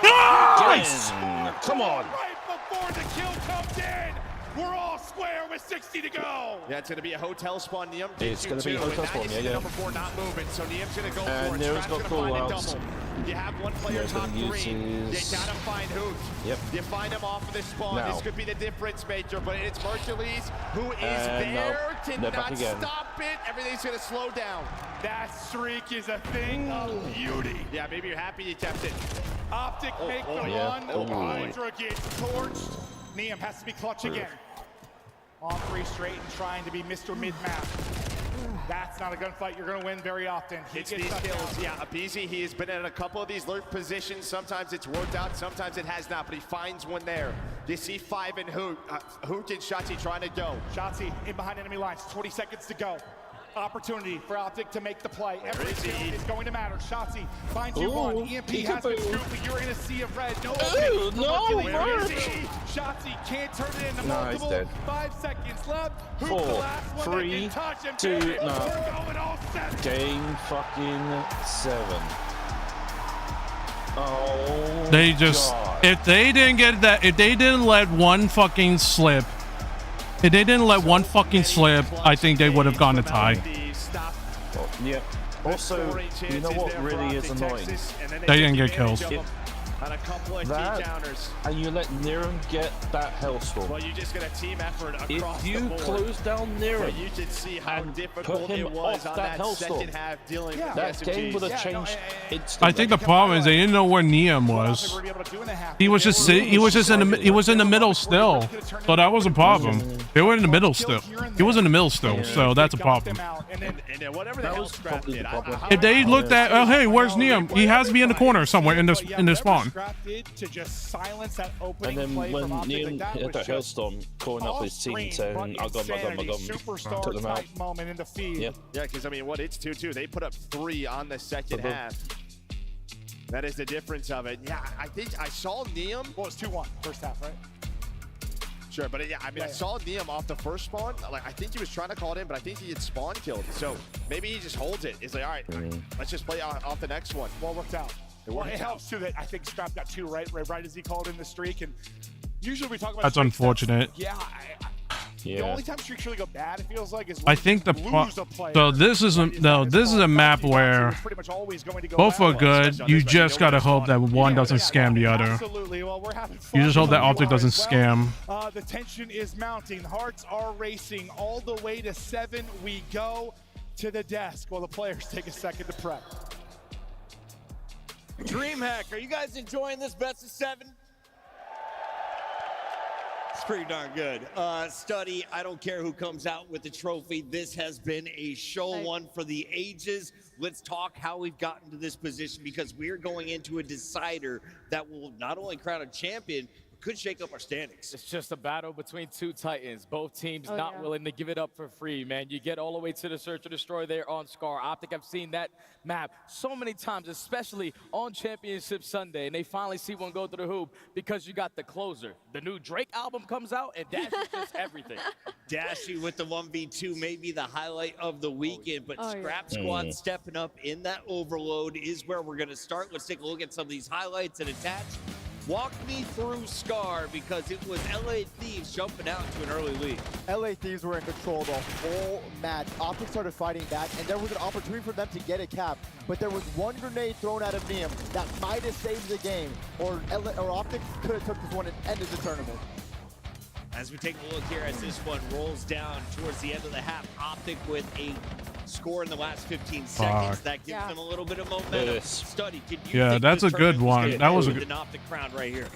Nice! Again. Come on. Right before the kill comes in, we're all square with 60 to go. Yeah, it's going to be a hotel spawn. Neum It's going to be a hotel spawn, yeah. Number 4 not moving, so Neum's going to go And for it. Neum's Scrap's got going to find a cooldowns. double. You have one player Neum's top gonna 3. use You his- gotta find Hoot. Yep. You find him off of the spawn. Now. This could be the difference maker, but it's Hercules who is And there no, to they're back not again. stop it. Everything's going to slow down. That streak is a thing of beauty. Yeah, maybe you're happy you kept it. Optic make the yeah. run. Oh, boy. Hydra gets torched. Neum has to be clutch again. On 3 straight and trying to be Mr. Mid-Map. That's not a gunfight you're going to win very often. He It's gets these shut kills. down. Yeah, Abizi, he has been in a couple of these lurk positions. Sometimes it's worked out, sometimes it has not, but he finds one there. You see 5 and Hoot. Hoot and Shotzi trying to go. Shotzi in behind enemy lines. 20 seconds to go. Opportunity for Optic to make the play. Every is he? kill is going to matter. Shotzi finds you Ooh, one. EMP has been peekaboo. scooped, but you're in a sea of red. No Ooh, opening. no, Where is Mark. he? Shotzi can't turn it into No, he's multiple. dead. 5 seconds left. Hoot, 4, the last one that 3, can touch him. 2, Baby. no. We're going all 7. Game fucking 7. Oh. They just, God. if they didn't get that, if they didn't let one fucking slip, if they didn't let one fucking slip, I think they would have gone to tie. Oh, yeah. Also, you know what really is annoying? They didn't get kills. On a couple of That, key counters. and you let Niram get that Hellstorm. Well, you just get a team effort across If you the board. close down But Niram you can see how and difficult put him it was off on that that Hellstorm, second half dealing with that SMGs. game would have changed instantly. I think the problem is they didn't know where Neum was. He was just in the middle still. So that was a problem. They were in the middle still. He was in the middle still, so that's a problem. And whatever the That hell was Scrap probably did, the problem. If they looked at, oh hey, where's Neum? He has to be in the corner somewhere in the spawn. Scrap did to just silence that And opening then play when from Optic, Niam like, hit was that just Hellstorm, calling up his team saying, I got my gun, superstar took them out. type moment in the feed. Yep. Yeah, because I mean, what it's 2-2. They put up 3 on the second Uh-huh. half. That is the difference of it. Yeah, I think I saw Neum. Well, it's 2-1 first half, right? Sure, but yeah, I mean, I saw Neum off the first spawn. Like, I think he was trying to call it in, but I think he had spawn killed. So maybe he just holds it. He's like, all right, let's just play off the next one. Well worked out. It Well, worked it out. helps too that I think Scrap got 2 right as he called in the streak. And usually we talk about That's streaks, unfortunate. Yeah, The only time streaks really go bad, it feels like, is when I think the lose a player. so this is a map where both are good. You just gotta hope that one doesn't scam the other. Absolutely. Well, we're having fun. You just hope that Optic doesn't scam. The tension is mounting. Hearts are racing. All the way to 7 we go to the desk while the players take a second to prep. Dreamhack, are you guys enjoying this best of 7? It's pretty darn good. Study, I don't care who comes out with the trophy. This has been a show one for the ages. Let's talk how we've gotten to this position, because we're going into a decider that will not only crown a champion, could shake up our standings. It's just a battle between two titans. Both teams not willing to give it up for free, man. You get all the way to the Search and Destroy there on Scar. Optic, I've seen that map so many times, especially on Championship Sunday, and they finally see one go through the hoop because you got the closer. The new Drake album comes out, and Dash is just everything. Dashy with the 1v2 may be the highlight of the weekend, but Scrap Squad stepping up in that overload is where we're going to start. Let's take a look at some of these highlights and attach. Walk me through Scar, because it was LA Thieves jumping out to an early lead. LA Thieves were in control the whole match. Optic started fighting back, and there was an opportunity for them to get a cap, but there was one grenade thrown at Neum that might have saved the game, or Optic could have took this one and ended the tournament. As we take a look here as this one rolls down towards the end of the half, Optic with a score in the last 15 seconds. That gives them a little bit of momentum. Study, can you think that's a good one. That was a good. An Optic crown right here.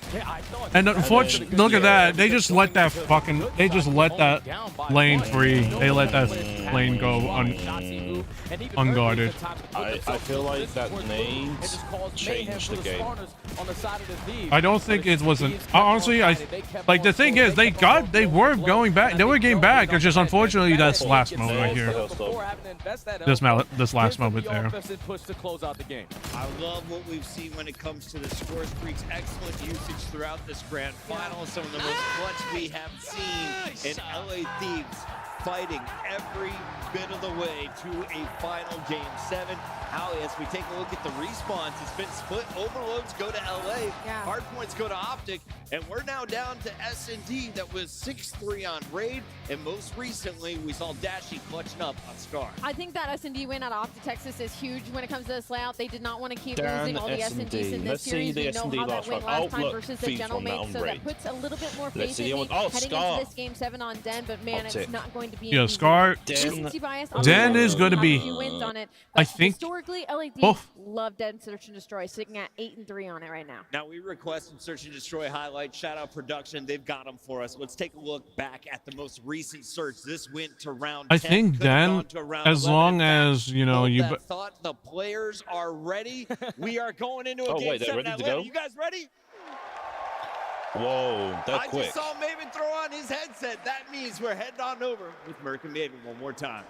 And unfortunately, look at that. They just let that lane free. They let that lane go unguarded. I feel like that name changed the game. I don't think it was an. Honestly, like the thing is, they were going back. They were getting back. It's just unfortunately that's the last moment right here. This last moment there. I love what we've seen when it comes to the score streaks. Excellent usage throughout this grand final. Some of the most clutch we have seen in LA Thieves, fighting every bit of the way to a final game 7. Howie, as we take a look at the respawns, it's been split. Overloads go to LA, hardpoints go to Optic, and we're now down to S&D that was 6-3 on Raid, and most recently we saw Dashy clutching up on Scar. I think that S&D win at Optic Texas is huge when it comes to this layout. They did not want to keep losing all the S&Ds in this series. We know how that went last time versus the General Mates, so that puts a little bit more faith in me heading into this game 7 on Den, but man, it's not going to be Yeah, Scar. Den is going to be. I think. Historically, LA Thieves love Dead Search and Destroy, sitting at 8-3 on it right now. Now we requested Search and Destroy highlights. Shout out production, they've got them for us. Let's take a look back at the most recent search. This went to round 10. I think Den, as long as you know you thought the players are ready. We are going into a game wait, they're 7 ready to Atlanta. go? You guys ready? Whoa, that I quick. just saw Maven throw on his headset. That means we're heading on over with Merc and Maven one more time.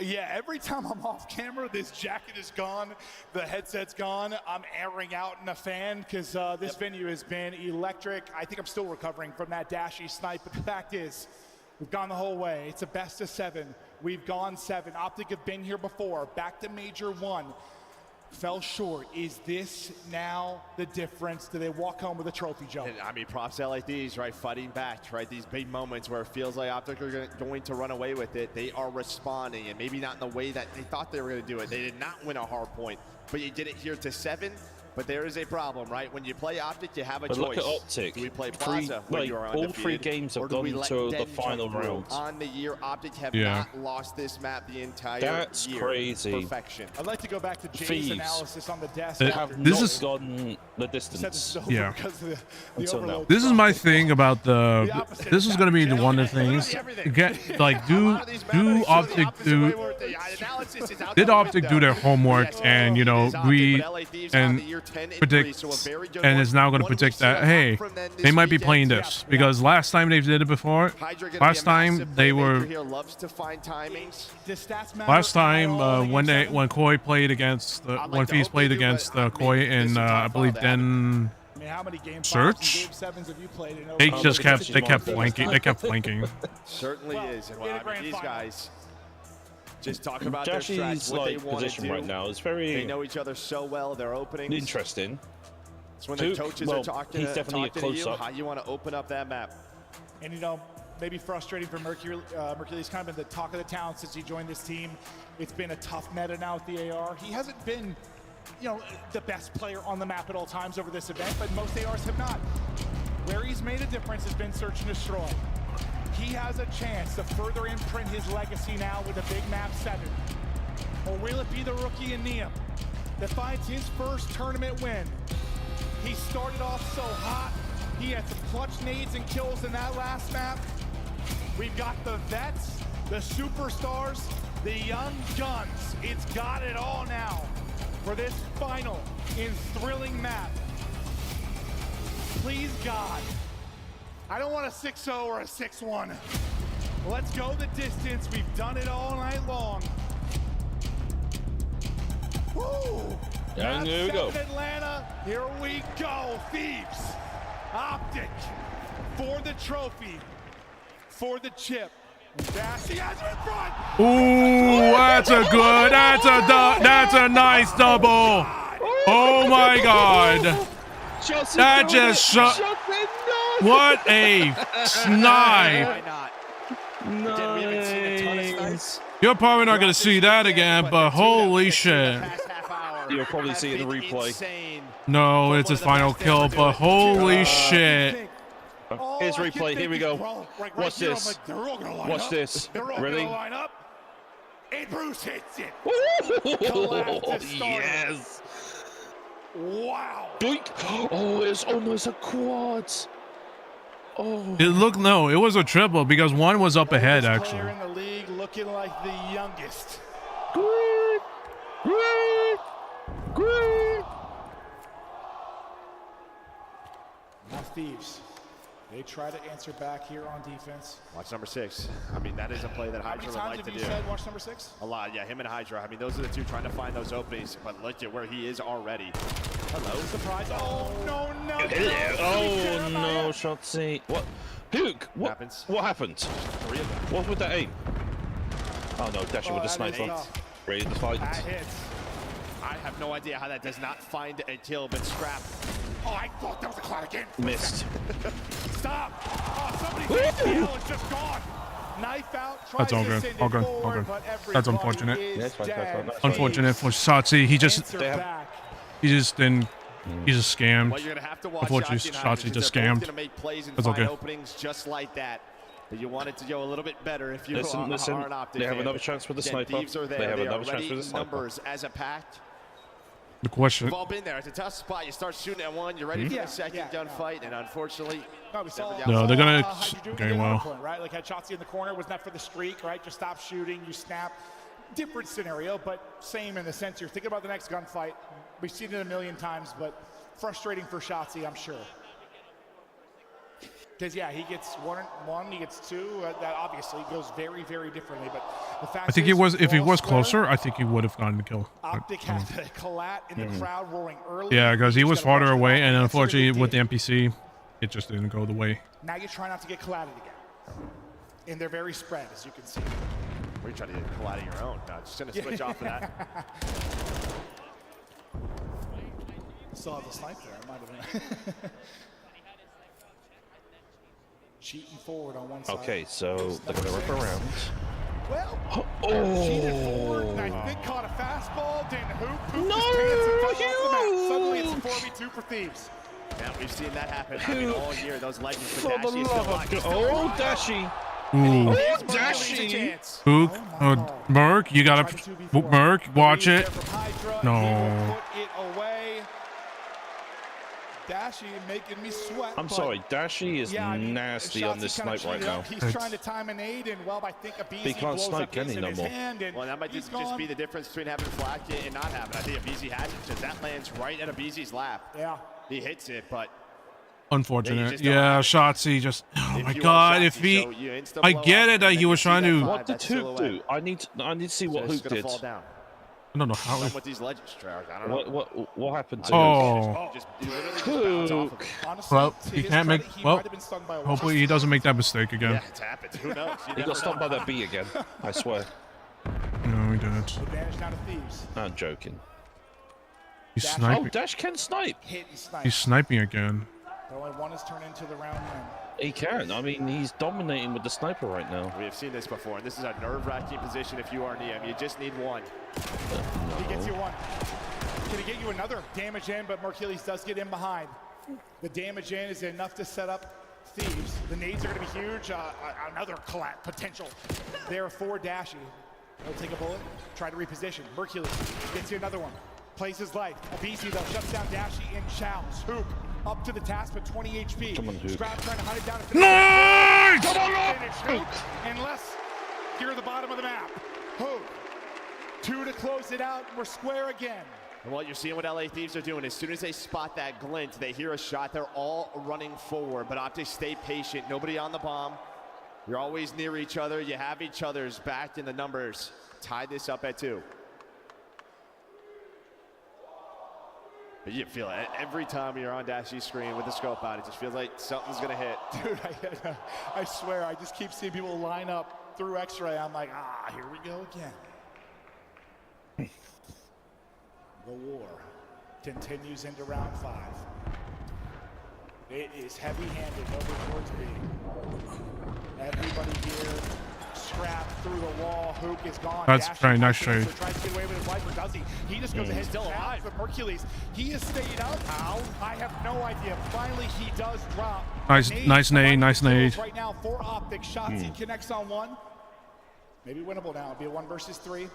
Yeah, every time I'm off camera, this jacket is gone, the headset's gone. I'm airing out in a fan because this venue has been electric. I think I'm still recovering from that Dashy snipe, but the fact is, we've gone the whole way. It's a best of 7. We've gone 7. Optic have been here before. Back to Major 1. Fell short. Is this now the difference? Do they walk home with a trophy, Joe? And, I mean, props to like these, right? Fighting back, right? These big moments where it feels like Optic are going to run away with it. They are responding, and maybe not in the way that they thought they were going to do it. They did not win a hard point, but you did it here to 7. But there is a problem, right? When you play Optic, you have a choice. Look at Optic. Do we play Plaza when you are all 3 games have gone to the final round. On the year, Optic have not lost this map the entire year. That's crazy. Perfection. I'd like to go back to Jay's analysis on the desk. This is gotten the distance. Yeah. Until now. This is my thing about the. This is going to be one of the things. Get like do Optic did Optic do their homework and you know read and predict, and is now going to predict that hey, they might be playing this because last time they did it before. Last time they were. Last time when Koi played against when Feast played against Koi in I believe Den. Search. They kept flanking. They kept flanking. Certainly is, and I mean, these guys. Just talk about Dashy's their strats, what they want position to do. right now is very. They know each other so well. Their openings. Interesting. It's when the coaches are talking he's definitely to a close you, up. how you want to open up that map. And you know, maybe frustrating for Mercury. Mercury's kind of been the talk of the town since he joined this team. It's been a tough meta now with the AR. He hasn't been, you know, the best player on the map at all times over this event, but most ARs have not. Where he's made a difference has been search and destroy. He has a chance to further imprint his legacy now with a big map 7. Or will it be the rookie in Neum that finds his first tournament win? He started off so hot. He had some clutch nades and kills in that last map. We've got the vets, the superstars, the young guns. It's got it all now for this final in thrilling map. Please, God. I don't want a 6-0 or a 6-1. Let's go the distance. We've done it all night long. Woo! And here we go. Atlanta, here we go. Thieves, Optic, for the trophy, for the chip. Dashy has it in front. Ooh, that's a good. That's a nice double. Oh my God. That just shot. What a snipe. Nice. You're probably not going to see that again, but holy shit. You'll probably see it in the replay. No, it's his final kill, but holy shit. Here's replay. Here we go. Watch this. Watch this. Ready? And Bruce hits it. Yes. Wow. Doink. Oh, it's almost a quad. Oh. It looked, no, it was a triple because one was up ahead actually. In the league looking like the youngest. Now Thieves, they try to answer back here on defense. Watch number 6. I mean, that is a play that Hydra would like to do. How many times have you said watch number 6? A lot, yeah, him and Hydra. I mean, those are the two trying to find those openings, but look at where he is already. Hello, surprise. Oh, no. Oh, no, Shotzi. What? Duke, what happened? 3 of them. What with that aim? Oh, no, Dashy with the sniper. Ready to fight. That hits. I have no idea how that does not find a kill, but scrap. Oh, I thought that was a cloud again. Missed. Stop. Oh, somebody's kill is just gone. Knife out. That's all good. All good. All good. That's unfortunate. Unfortunate for Shotzi. He just didn't. He's just scammed. Well, you're gonna have to watch Unfortunately, Shotzi just scammed. That's okay. Openings just like that. But you want it to go a little bit better if you are an Optic. They have another chance with the sniper. They have another chance with the sniper. Numbers as a pact. The question. We've all been there. It's a tough spot. You start shooting at one, you're ready for a second gunfight, and unfortunately, no, they're gonna. Okay, well. Right, like had Shotzi in the corner was not for the streak, right? Just stop shooting, you snap. Different scenario, but same in the sense you're thinking about the next gunfight. We've seen it a million times, but frustrating for Shotzi, I'm sure. Because yeah, he gets one, he gets 2. That obviously goes very, very differently. But the fact I think he was. If he was closer, I think he would have gotten the kill. Optic had to collat in the crowd roaring early. Yeah, because he was farther away, and unfortunately with the NPC, it just didn't go the way. Now you try not to get collatted again. And they're very spread, as you can see. Or you try to get collided your own. No, just gonna switch off of that. Still have the snipe there. I might have been. Cheating forward on one side. Okay, so they're gonna rip around. Well, oh. Cheated forward, and I think caught a fastball, didn't hoop, pooped his pants and fell off the mat. Suddenly it's a 4v2 for Thieves. Yeah, we've seen that happen. I mean, all year, those legends for Dashy is still alive. Oh, Dashy. Ooh. Oh, Dashy. Book. Merc, you gotta. Merc, watch it. No. Put it away. Dashy making me sweat. I'm sorry, Dashy is nasty on this snipe right now. He's trying to time an aid, and well, I think a BZ he can't snipe, can he, no more? Well, that might just be the difference between having flag and not having. I think a BZ has it, because that lands right at a BZ's lap. Yeah. He hits it, but Unfortunate. Yeah, Shotzi just. Oh my God! If he, I get it that he was trying to. What did Hook do? I need to see what Hook did. I don't know how. With these legends, I don't know. What happened to Hook? Well, he can't make. Well, hopefully he doesn't make that mistake again. Yeah, it's happened. Who knows? He got stopped by that B again. I swear. No, he didn't. Advantage now to Thieves. I'm joking. He's sniping. Oh, Dash can snipe. He's sniping again. But only one has turned into the round win. He can. I mean, he's dominating with the sniper right now. We have seen this before, and this is a nerve-wracking position if you are Neum. You just need one. He gets you one. Can he get you another? Damage in, but Mercules does get in behind. The damage in is enough to set up Thieves. The nades are going to be huge. Another collapse potential there for Dashy. He'll take a bullet, try to reposition. Mercules gets you another one. Plays his life. Abisi, though, shuts down Dashy and Chows. Hook up to the task, but 20 HP. Come on, Hook. Scrap trying to hunt it down. Nice! Come on, finish, Hook. Unless you're at the bottom of the map. Hook. 2 to close it out. We're square again. And what you're seeing what LA Thieves are doing, as soon as they spot that glint, they hear a shot, they're all running forward. But Optic, stay patient. Nobody on the bomb. You're always near each other. You have each other's back in the numbers. Tie this up at 2. But you feel it every time you're on Dashy's screen with the scope out. It just feels like something's going to hit. Dude, I swear, I just keep seeing people line up through X-ray. I'm like, here we go again. The war continues into round 5. It is heavy-handed over towards B. Everybody here strapped through the wall. Hook is gone. That's Dash very nice trade. tries to get away with his life, or does he? He just goes ahead, still alive. But Mercules, he has stayed out. How? I have no idea. Finally, he does drop. Nice nade. Right now for Optic. Shotzi connects on one. Maybe winnable now. It'll be a 1 versus 3.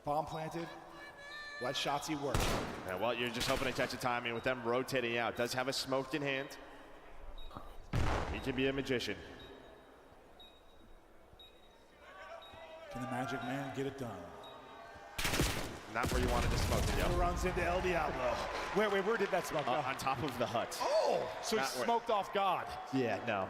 Bomb planted. Let Shotzi work. Yeah, well, you're just hoping to catch a timing with them rotating out. Does have a smoked in hand. He can be a magician. Can the Magic Man get it done? Not where you wanted to smoke it, yo. Runs into El Diablo. Where did that smoke go? On top of the hut. Oh, so he smoked off God. Yeah, no.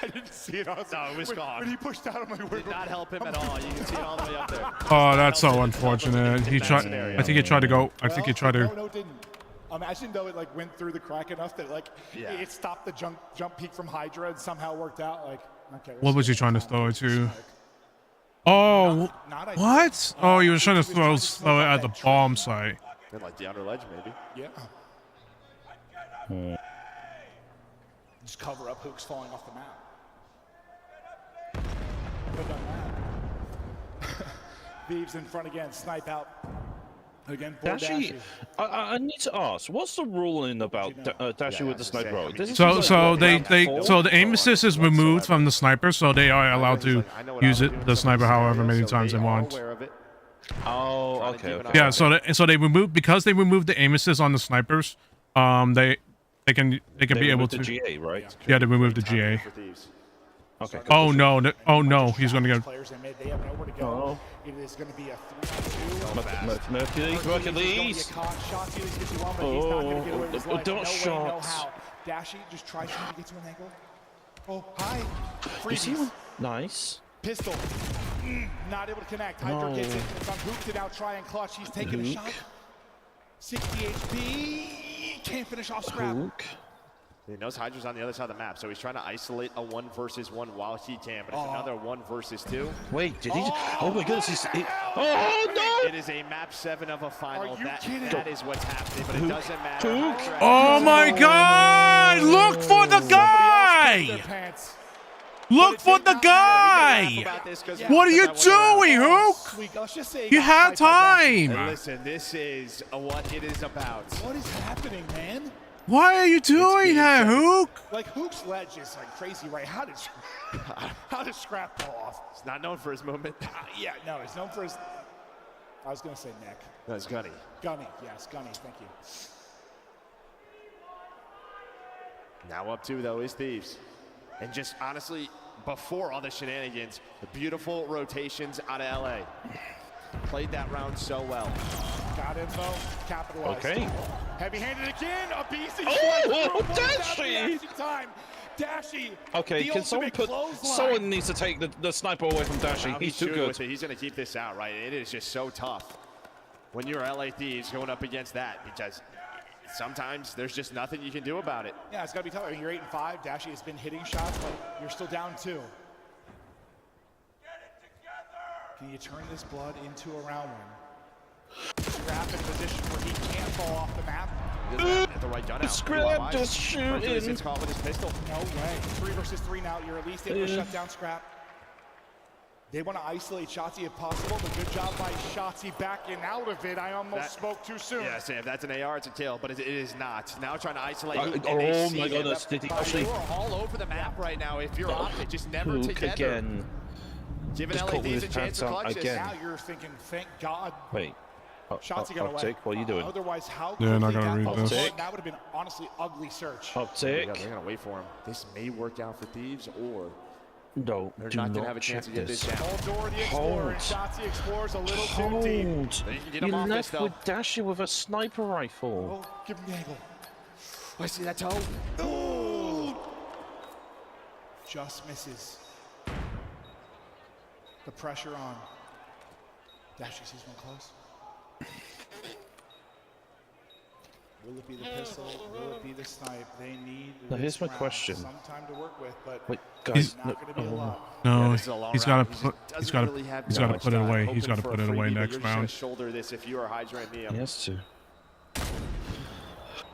I didn't see it. Also. No, it was gone. When he pushed out, I'm like, did not help him at all. You can see it all the way up there. Oh, that's so unfortunate. He tried. I think he tried to go. I think he tried to. No, it didn't. Imagine though it like went through the crack enough that like it stopped the jump peak from Hydra and somehow worked out. Like, okay. What was he trying to throw it to? Oh, what? Oh, he was trying to throw it at the bomb site. Like the under ledge, maybe. Yeah. Just cover up Hook's falling off the map. Could have done that. Thieves in front again, snipe out. Again, Dashy, I need to ask, what's the ruling about Dashy with the sniper role? So the aim assist is removed from the sniper, so they are allowed to use the sniper however many times they want. Oh, okay. Yeah, so they removed, because they removed the aim assist on the snipers. They can be able to. The GA, right? Yeah, they removed the GA. Okay. Oh no, he's gonna get. Players in mid, they have nowhere to go. It is going to be a 3-2. Mercules. Oh, don't shots. Dashy just tries to get to an angle. Oh, hi. Nice. Pistol. Not able to connect. Hydra gets it. It's on Hook to now try and clutch. He's taking a shot. 60 HP. Can't finish off Scrap. He knows Hydra's on the other side of the map, so he's trying to isolate a 1 versus 1 while he can, but it's another 1 versus 2. Wait, did he? Oh my goodness, oh no! It is a map 7 of a final. That is what's happening, but it doesn't matter. Oh my God! Look for the guy! Look for the guy! What are you doing, Hook? You have time! And listen, this is what it is about. What is happening, man? Why are you doing that, Hook? Like, Hook's ledge is like crazy, right? How did Scrap pull off? He's not known for his movement. Yeah, no, he's known for his... I was going to say neck. No, it's Gunny. Gunny, yes, Gunny, thank you. Now up 2, though, is Thieves. And just honestly, before all the shenanigans, the beautiful rotations out of LA. Played that round so well. Got info, capitalized. Okay. Heavy-handed again, Abisi. Oh, Dashy! Dashy. Okay, can someone someone needs to take the sniper away from Dashy. He's too good. He's going to keep this out, right? It is just so tough when you're LA Thieves going up against that, because sometimes there's just nothing you can do about it. Yeah, it's got to be tough. I mean, you're 8-5. Dashy has been hitting shots, but you're still down 2. Can you turn this blood into a round win? Scrap in a position where he can't fall off the map. At the right gun out. Scrap just shooting. It's caught with his pistol. No way. 3 versus 3 now. You're at least able to shut down Scrap. They want to isolate Shotzi if possible, but good job by Shotzi backing out of it. I almost spoke too soon. Yeah, Sam, that's an AR, it's a kill, but it is not. Now trying to isolate. Oh my goodness, did he actually? You are all over the map right now. If you're off it, just never Hook together. again. Giving Just caught with LADs his a chance pants to on clutch this. again. Now you're thinking, thank God. Wait. Shotzi got away. Optic, what are you doing? Otherwise, how Yeah, not quickly gonna that read was this. going, that would have been honestly ugly search. Optic. Yeah, they're gonna wait for him. This may work out for Thieves, or No, they're do not not gonna have a chance check to get this this. down. All door the Explorer, and Shotzi explores a little too deep. Hold. They can get You him off this, left though. with Dasher with a sniper rifle. Oh, give him the angle. I see that toe. Ooh. Just misses. The pressure on. Dasher sees one close. Will it be the pistol? Will it be the snipe? They need Now here's my round. question. Some time to work with, but Wait, guys. not going to be a lot. No, Yeah, this is a long he's got round. to He put. just He's doesn't got to. really have He's that got to much put it time. away. Hoping He's got to for a put it away freebie, but next you're just gonna round. shoulder this if you are Hydra and Neum. He has to.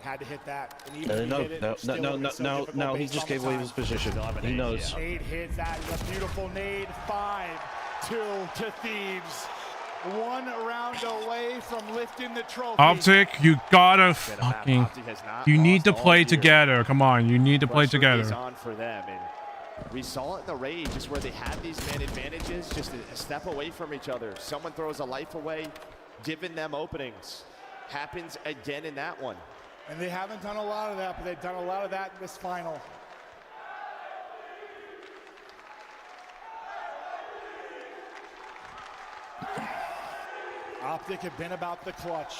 Had to hit that. And even No, if he no, hit it, no, still no, would've no, been so no, difficult no. He based just on the gave away time. his position. He knows. Nade hits that. A beautiful nade. 5-2 to Thieves. 1 round away from lifting the trophy. Optic, you gotta fucking. You need to play together. Come on, you need to play Pressure is together. on for them, and we saw it in the raid, just where they had these man advantages, just a step away from each other. Someone throws a life away, giving them openings. Happens again in that one. And they haven't done a lot of that, but they've done a lot of that in this final. Optic have been about the clutch.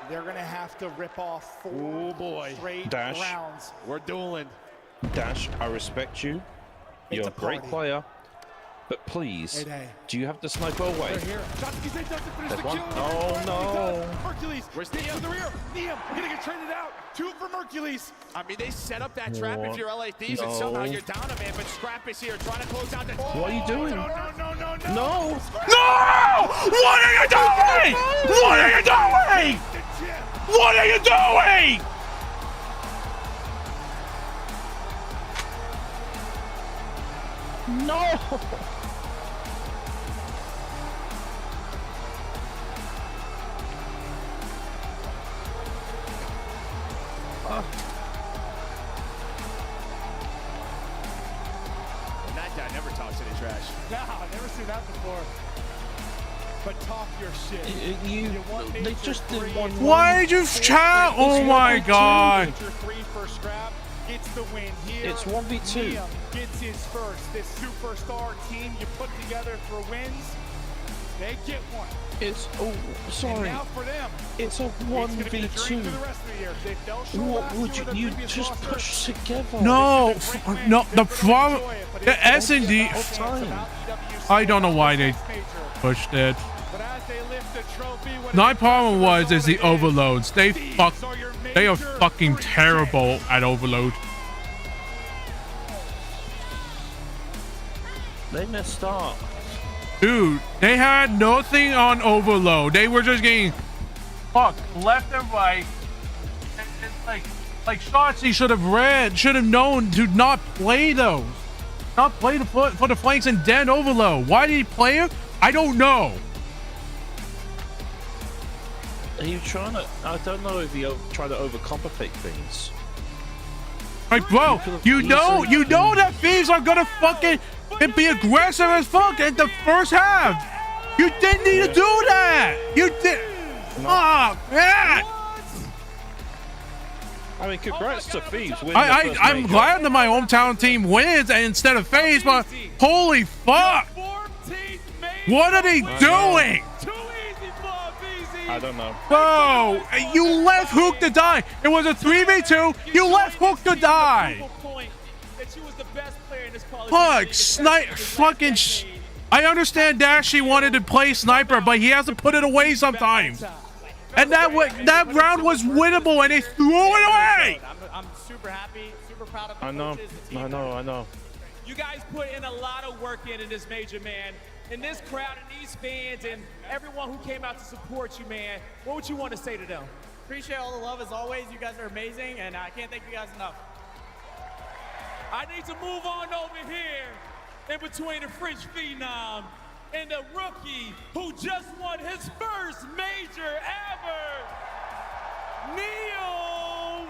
They're going to have to rip off 4 straight Dash. rounds. We're dueling. Dash, I respect you. It's You're a a great party. player. But please, do you have the sniper away? They're here. Shotzi doesn't finish There's the one. kill. Oh, no. Hercules. Where's Neum Neum? to the rear. Neum gonna get traded out. 2 from Hercules. I mean, they set up that trap What? if you're LA Thieves, and No. somehow you're down a man, but Scrap is here trying to close out the... What are you doing? No. No! No! What are you doing? What are you doing? What are you doing? No! And that guy never talks any trash. No, I've never seen that before. But talk your shit. They just did one. Why did you chat? Oh my god. 3 for Scrap gets the win here. It's 1v2. Neum gets his first. This superstar team you put together for wins, they get one. It's And sorry. now for them, It's a it's gonna be the dream 1v2. for the rest of the year. They fell short What last would year with their you previous just roster. push together? No, no. The problem, the S&D. I don't know why they pushed it. But as they lift the trophy, what My problem is the overloads. They are fucking terrible at overload. They messed up. Dude, they had nothing on overload. They were just getting fucked left and right. And like Shotzi should have known to not play those. Not play for the flanks and then overload. Why did he play it? I don't know. Are you trying to? I don't know if you try to overcomplicate things. Like, bro, you know that Thieves are gonna fucking be aggressive as fuck in the first half. You didn't need to do that. You did. Oh man. I mean, congrats to Thieves. I'm glad that my hometown team wins instead of FaZe, but holy fuck! What are they doing? I don't know. Bro, you left Hook to die. It was a 3v2. You left Hook to die. Fuck, fucking. I understand Dashy wanted to play sniper, but he has to put it away sometimes. And that round was winnable, and they threw it away. I'm super happy, super proud of the I know. coaches, the team. I know. You guys put in a lot of work in this major, man. And this crowd and these fans and everyone who came out to support you, man, what would you want to say to them? Appreciate all the love as always. You guys are amazing, and I can't thank you guys enough. I need to move on over here in between the French phenom and the rookie who just won his first major ever. Neil,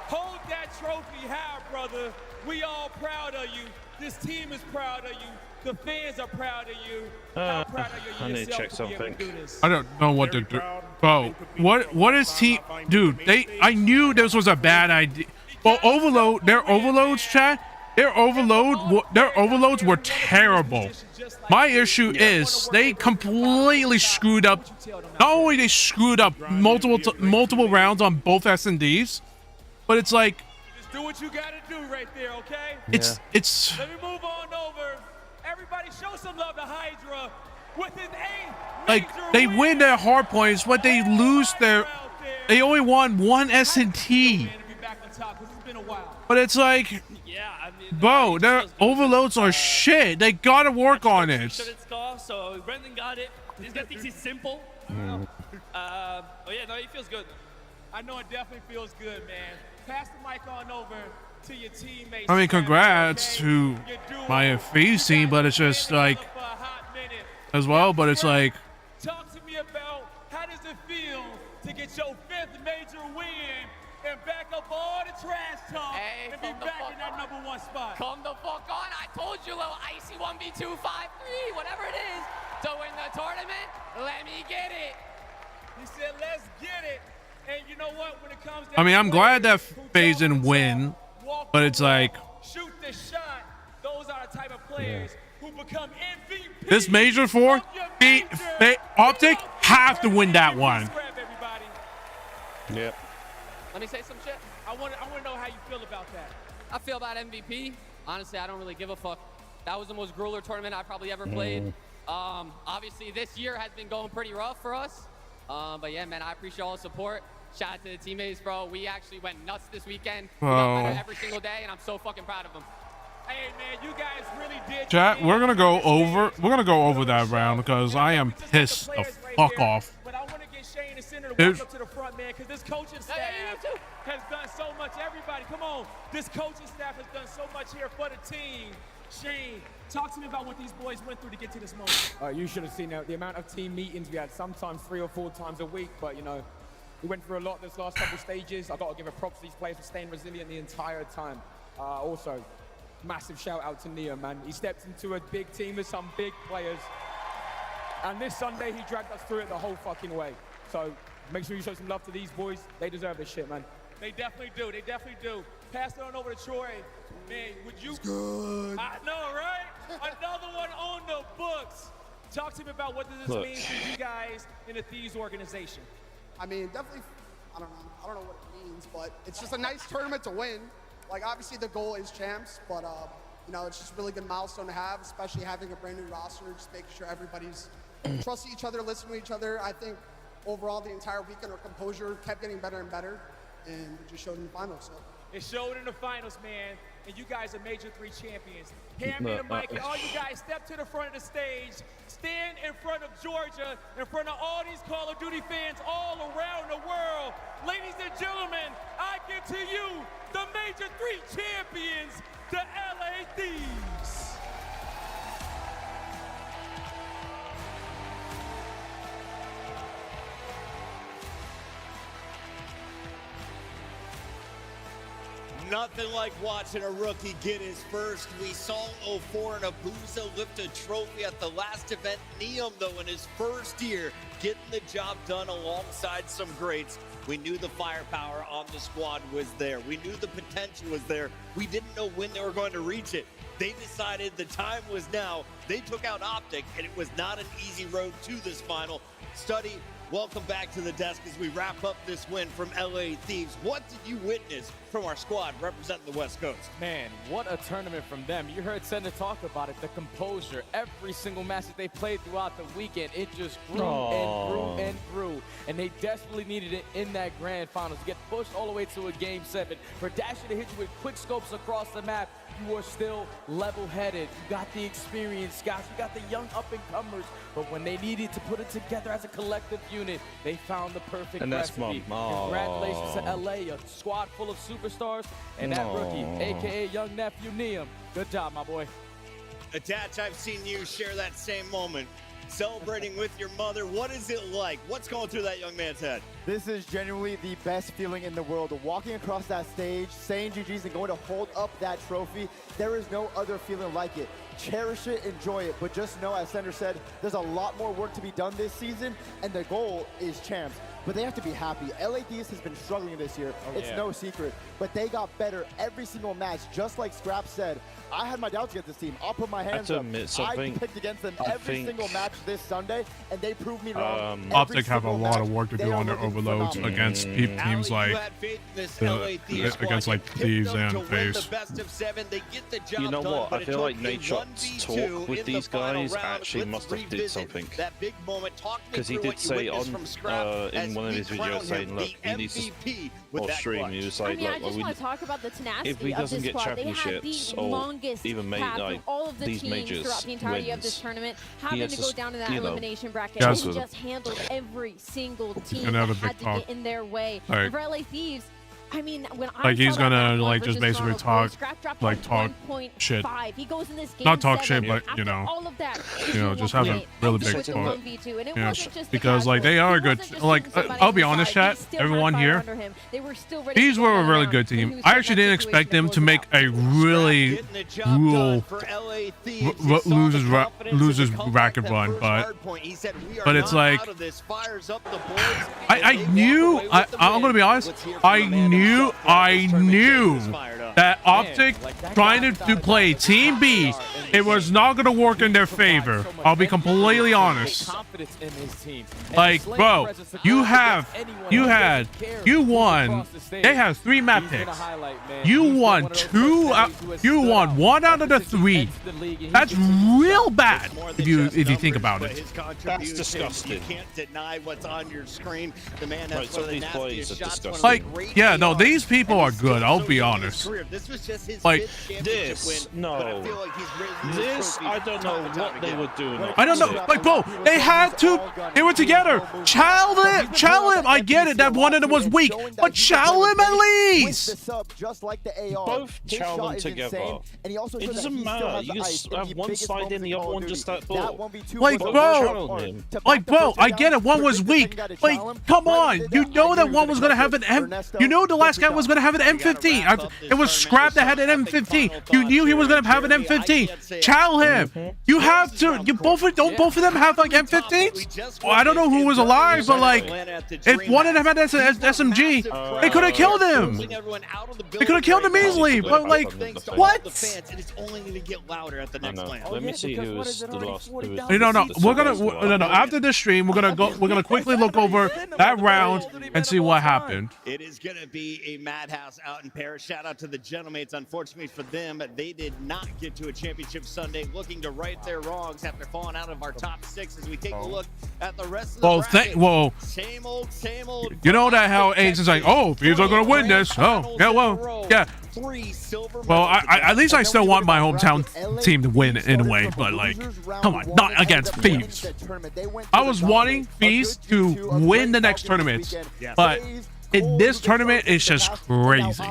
hold that trophy high, brother. We all proud of you. This team is proud of you. The fans are proud of you. How proud are you I need to check yourself to be able something. to do this? I don't know what to do. Bro, what is team? Dude, I knew this was a bad idea. Well, their overloads, chat. Their overloads were terrible. My issue is they completely screwed up. Not only they screwed up multiple rounds on both S&Ds, but it's like Just do what you gotta do right there, okay? it's. Let me move on over. Everybody show some love to Hydra with his Like they win their hard points, but they lose their. They only won one S&T. But it's like, bro, their overloads are shit. They gotta work on it. So Brendan got it. This guy thinks it's simple. Oh yeah, no, it feels good. I know it definitely feels good, man. Pass the mic on over to your teammates. I mean, congrats to my FaZe team, but it's just like, as well. But it's like, Talk to me about how does it feel to get your 5th major win and back up all the trash talk and be back in that #1 spot. Come the fuck on. I told you, little icy 1v2, 5-3, whatever it is, to win the tournament. Let me get it. He said, let's get it. And you know what? When it comes down I mean, I'm to glad that players FaZe didn't win, but it's like, shoot the shot, those are the type of players who become MVP. this major 4, Optic have to win that one. Yep. Let me say some shit. I want to know how you feel about that. I feel about MVP. Honestly, I don't really give a fuck. That was the most grueler tournament I probably ever played. Obviously, this year has been going pretty rough for us. But yeah, man, I appreciate all the support. Shout out to the teammates, bro. We actually went nuts this weekend. We got better every single day, and I'm so fucking proud of them. Hey, man, you guys really did. Chat, we're gonna go over that round because I am pissed the fuck off. But I want to get Shane and Cinder to walk up to the front, man, because this coaching staff has done so much. Everybody, come on. This coaching staff has done so much here for the team. Shane, talk to me about what these boys went through to get to this moment. You should have seen the amount of team meetings we had, sometimes 3 or 4 times a week, but you know, we went through a lot this last couple stages. I got to give a props to these players for staying resilient the entire time. Also, massive shout out to Neo, man. He stepped into a big team with some big players. And this Sunday, he dragged us through it the whole fucking way. So make sure you show some love to these boys. They deserve this shit, man. They definitely do. They definitely do. Pass it on over to Troy. Man, would you? It's good. I know, right? Another one on the books. Talk to me about what does this mean for you guys in the Thieves organization. I mean, definitely, I don't know what it means, but it's just a nice tournament to win. Like, obviously the goal is champs, but you know, it's just a really good milestone to have, especially having a brand new roster, just making sure everybody's trusting each other, listening to each other. I think overall the entire weekend our composure kept getting better and better, and we just showed in the finals. So. It showed in the finals, man, and you guys are Major 3 champions. Hand me the mic, and all you guys step to the front of the stage, stand in front of Georgia, in front of all these Call of Duty fans all around the world. Ladies and gentlemen, I give to you the Major 3 champions, the LA Thieves. Nothing like watching a rookie get his first. We saw 04 and Abuza lift a trophy at the last event. Neom, though, in his first year, getting the job done alongside some greats. We knew the firepower on the squad was there. We knew the potential was there. We didn't know when they were going to reach it. They decided the time was now. They took out Optic, and it was not an easy road to this final. Study, welcome back to the desk as we wrap up this win from LA Thieves. What did you witness from our squad representing the West Coast? Man, what a tournament from them. You heard Sender talk about it, the composure. Every single match that they played throughout the weekend, it just grew and grew and grew. And they desperately needed it in that grand finals to get pushed all the way to a game 7. For Dasher to hit you with quick scopes across the map, you are still level-headed. You got the experience scouts, you got the young up-and-comers. But when they needed to put it together as a collective unit, they found the perfect And that's recipe. Congratulations to LA, a squad full of superstars, and that rookie, a.k.a. young nephew Neum. Good job, my boy. Attach, I've seen you share that same moment. Celebrating with your mother. What is it like? What's going through that young man's head? This is genuinely the best feeling in the world. Walking across that stage, saying GG's and going to hold up that trophy, there is no other feeling like it. Cherish it, enjoy it, but just know, as Sender said, there's a lot more work to be done this season, and the goal is champs. But they have to be happy. LA Thieves has been struggling this year. It's no secret. But they got better every single match, just like Scrap said. I had my doubts against this team. I'll put my hands up. I picked against them every single match this Sunday, and they proved me wrong. Optic have a lot of work to do on their overloads against teams like against like Thieves and FaZe. You know what? I feel like Nate Shot's talk with these guys actually must have did something. Because he did say on in one of his videos saying, look, he needs to or stream. He was like, I just want to talk about the tenacity if he doesn't of this get squad. championships they had the longest even made path like of all of the these teams majors throughout the entirety of this tournament, having to go down to that elimination bracket. Yes. He just handled every single team Another that big had to talk. get in their way. Like- And for LA Thieves, I mean, when I Like he's saw that gonna map like versus just basically Toronto, talk Scrap dropped like talk 1.5. shit. He goes in this game Not talk 7. shit, but you After know, all of that, you know, just have a really big with the talk. 1v2, and it Yeah, wasn't just the because like they casuals. are He a good. wasn't just Like shooting somebody I'll in be the honest, side. chat. He still had Everyone fire here. under him. They were still ready These to were go a down really the good round. team. He was I in actually that didn't situation expect them to to close it make out. a really losers bracket run, but it's like I knew. I'm gonna be honest. I knew that Optic trying to play Team B, it was not gonna work in their favor. I'll be completely honest. Like, bro, you won. They have 3 map picks. You won 2. You won 1 out of the 3. That's real bad if you think about it. That's disgusting. You can't deny what's on your screen. The man has Some of these plays are disgusting. Like, yeah, no, these people are good. I'll be honest. Like, this, no. This, I don't know what they were doing. I don't know. Like, bro, they had to. They were together. Chow him. I get it that one of them was weak, but chow him at least. Both chow them together. It doesn't matter. You just have one slide in, the other one just that ball. Like, bro, I get it. One was weak. Like, come on. You know that one was gonna have an M. You know the last guy was gonna have an M15. It was Scrap that had an M15. You knew he was gonna have an M15. Chow him. You have to. Don't both of them have like M15s? Well, I don't know who was alive, but like, if one of them had SMG, they could have killed him. They could have killed him easily. But like, what? Let me see who was the last. No. We're gonna after this stream, we're gonna quickly look over that round and see what happened. It is going to be a madhouse out in Paris. Shout out to the gentlemen. Unfortunately for them, they did not get to a championship Sunday, looking to right their wrongs after falling out of our top 6 as we take a look at the rest of the bracket. Same old. You know that how Ace is like, oh, Thieves are gonna win this. Oh, yeah, well, yeah. Well, I at least I still want my hometown team to win in a way, but like, come on, not against Thieves. I was wanting Thieves to win the next tournaments, but in this tournament, it's just crazy.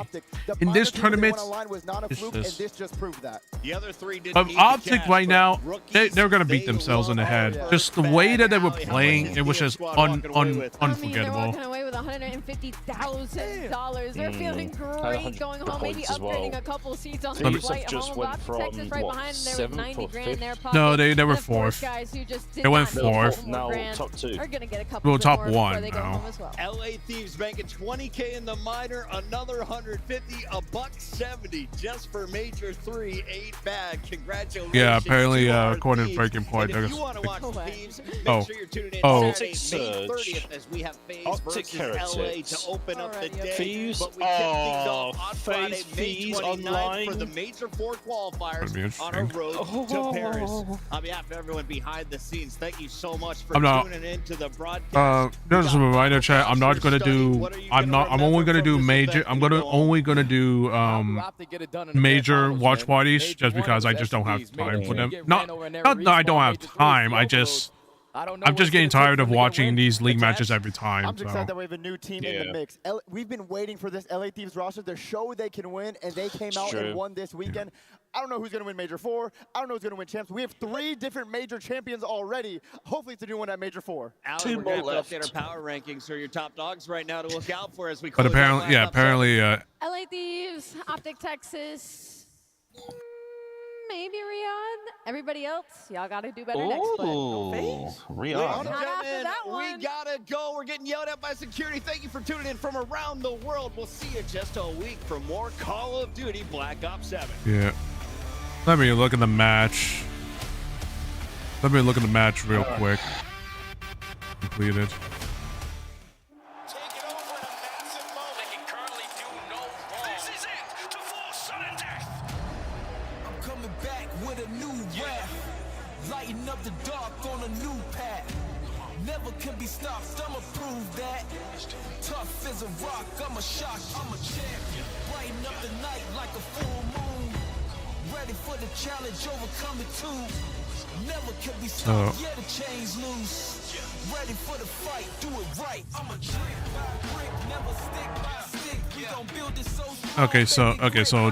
In this tournament, it's just the other 3 Optic right now, they're gonna beat themselves in the head. Just the way that they were playing, it was just unforgettable. I mean, they're walking away with $150,000. They're feeling great going home, maybe upgrading a couple seats on the flight home. Texas right behind them. There was 90 grand in their pocket. No, they were 4th. They went 4th. Now top 2. Are gonna get a couple top more 1 before they go now. home as well. LA Thieves banking $20K in the minor, another $150, $170 just for Major 3, 8 bag. Congratulations. Yeah, apparently, according to Breaking Point, if you want to watch Thieves, make sure you're tuning in Optic Saturday, May 30th, as we have FaZe versus LA to open up the day. Thieves, but we kick things off on Friday, May FaZe 29th online for the Major 4 qualifiers on our road to Paris. On behalf of everyone behind the scenes, thank you so much for tuning in to the broadcast. Just a reminder, chat. I'm not gonna do I'm only gonna do major. I'm only gonna do major watch parties just because I just don't have time for them. Not that I don't have time. I'm just getting tired of watching these league matches every time. I'm just excited that we have a new team in the mix. We've been waiting for this LA Thieves roster. They're showing they can win, and they came out and won this weekend. I don't know who's going to win Major 4. I don't know who's going to win champs. We have 3 different major champions already. Hopefully it's a new one at Major 4. Alan, we're going to update our power rankings. So your top dogs right now to look out for as we But apparently, LA Thieves, Optic Texas, maybe Riyadh. Everybody else, y'all got to do better next play. Riyadh. Not after that one. We got to go. We're getting yelled at by security. Thank you for tuning in from around the world. We'll see you just a week for more Call of Duty Black Ops 7. Yeah. Let me look at the match. Real quick. Completed. I'm coming back with a new wrath, lighting up the dark on a new path. Never can be stopped, I'ma prove that. Tough as a rock, I'm a shock, I'm a champion. Brighten up the night like a full moon. Ready for the challenge, overcome it too. Never can be stopped, yeah, the chains loose. Ready for the fight, do it right. I'm a brick by brick, never stick by stick. We gon' build this so strong. Okay, so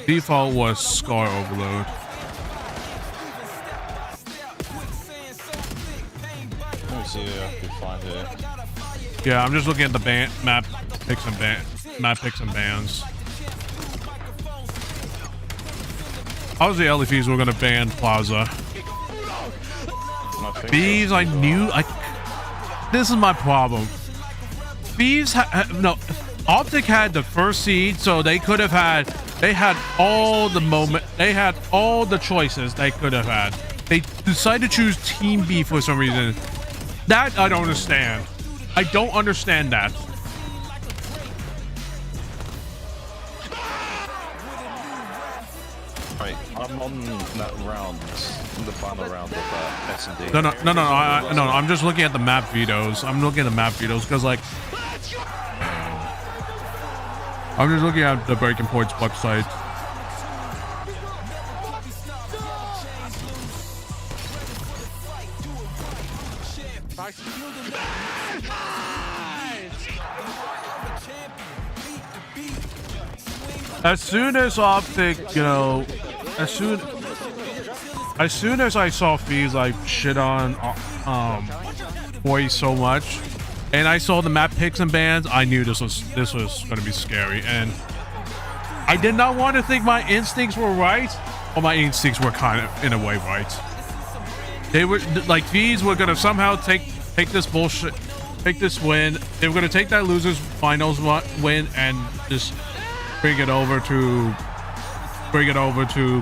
default was Scar Overload. Let me see if I can find it. Yeah, I'm just looking at the map picks and bans. I was the LA Thieves were gonna ban Plaza. Thieves, I knew. This is my problem. Thieves, Optic had the first seed, so they could have had. They had all the moment. They had all the choices they could have had. They decided to choose Team B for some reason. That I don't understand. I don't understand that. Right, I'm on that round, the final round of S&D. No, I'm just looking at the map videos. I'm looking at the map videos because, like, I'm just looking at the Breaking Point's website. As soon as Optic, as soon as I saw Thieves like shit on Boy so much, and I saw the map picks and bans, I knew this was gonna be scary, and I did not want to think my instincts were right. Well, my instincts were kind of in a way right. They were like Thieves were gonna somehow take this bullshit, take this win. They were gonna take that losers finals win and just bring it over to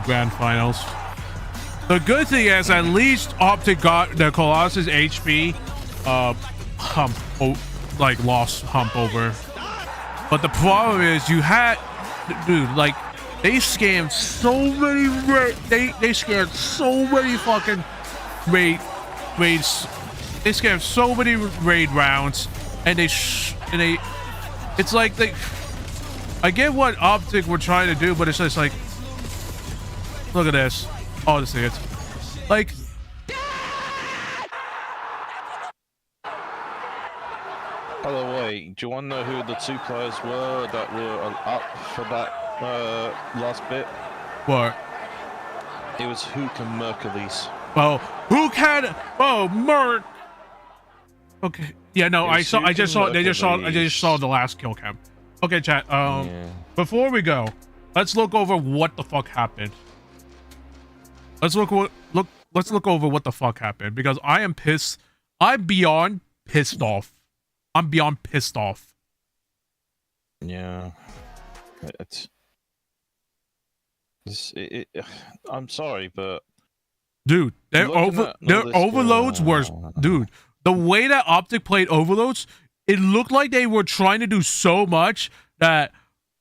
grand finals. The good thing is at least Optic got the Colossus HP lost hump over. But the problem is you had, dude, like they scammed so many they scammed so many fucking raids. They scammed so many raid rounds, and it's like they. I get what Optic were trying to do, but it's just like, look at this. Oh, to see it. Like, by the way, do you want to know who the 2 players were that were up for that last bit? What? It was Hook and Mercules. Oh, Hook had. Oh, Merc. Okay. Yeah, no, I just saw the last kill cam. Okay, chat. Before we go, let's look over what the fuck happened. Let's look over what the fuck happened, because I am pissed. I'm beyond pissed off. I'm beyond pissed off. Yeah. I'm sorry, but dude, their overloads were, dude. The way that Optic played overloads, it looked like they were trying to do so much that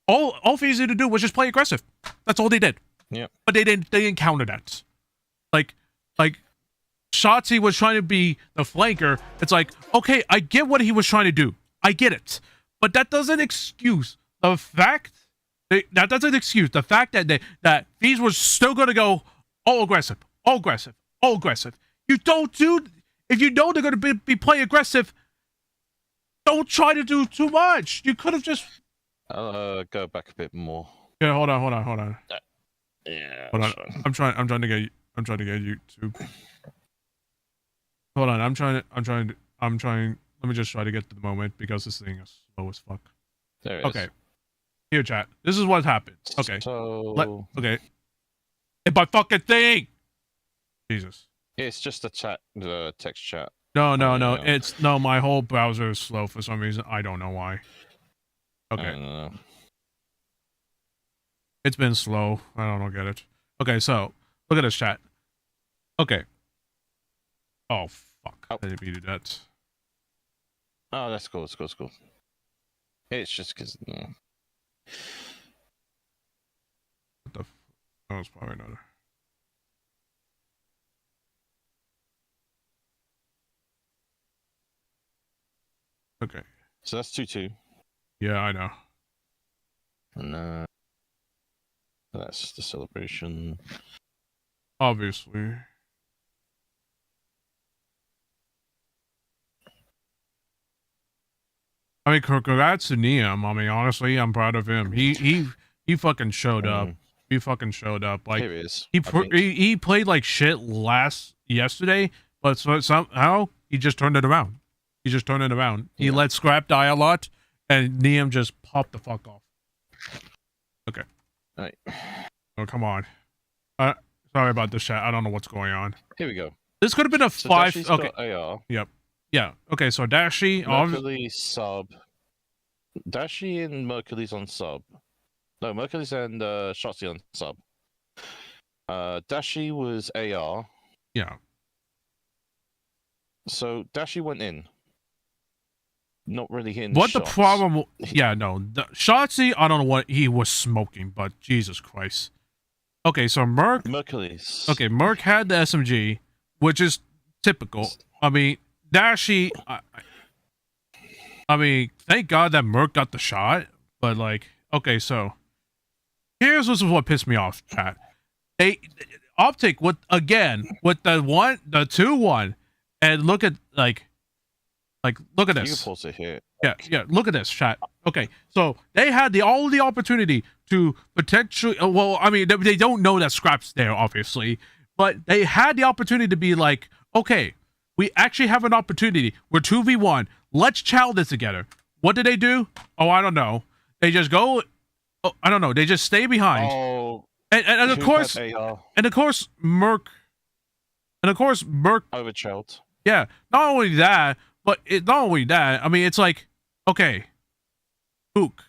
all Thieves needed to do was just play aggressive. That's all they did. Yeah. But they didn't counter that. Like Shotzi was trying to be the flanker. It's like, okay, I get what he was trying to do. I get it. But that doesn't excuse the fact that doesn't excuse the fact that that FaZe was still gonna go all aggressive. You don't do if you know they're gonna be playing aggressive. Don't try to do too much. You could have just. I'll go back a bit more. Yeah, hold on. Yeah. Hold on. I'm trying to get YouTube. Hold on. I'm trying. Let me just try to get to the moment because this thing is slow as fuck. There it okay. is. Here, chat. This is what happened. Okay. So. Okay. Hit my fucking thing. Jesus. It's just the chat, the text chat. No. It's my whole browser is slow for some reason. I don't know why. Okay. It's been slow. I don't get it. Okay, so look at this chat. Okay. Oh fuck! I didn't mean to do that. Oh, that's cool. It's cool. It's just because. What the? That was probably not. Okay. So that's 2-2. Yeah, I know. And that's the celebration. Obviously. I mean, congrats to Niam. I mean, honestly, I'm proud of him. He fucking showed up. He fucking showed up. Like Here he is. He played like shit yesterday, but somehow he just turned it around. He let Scrap die a lot, and Niam just popped the fuck off. Okay. Right. Oh, come on. Sorry about this chat. I don't know what's going on. Here we go. This could have been a So 5. Dashi's Okay. got AR. Yep. Yeah. Okay. So Dashi. Mercury sub. Dashi and Mercury's on sub. No, Mercury's and Shotzi on sub. Dashi was AR. Yeah. So Dashi went in. Not really hitting What the the shots. problem? Yeah, no. Shotzi, I don't know what he was smoking, but Jesus Christ. Okay, so Mercury's. Okay, Merc had the SMG, which is typical. I mean, Dashi. I mean, thank God that Merc got the shot, but like, okay, so here's what pissed me off, chat. Optic with the 2-1, and look at look at this. You can pause it here. Yeah, look at this, chat. Okay, so they had all the opportunity to potentially. Well, I mean, they don't know that Scrap's there, obviously, but they had the opportunity to be like, okay, we actually have an opportunity. We're 2v1. Let's chow this together. What did they do? Oh, I don't know. They just go. Oh, I don't know. They just stay behind. Oh, and of course, Merc. Overchilled. Yeah, not only that. But not only that, I mean, it's like, okay, Hook.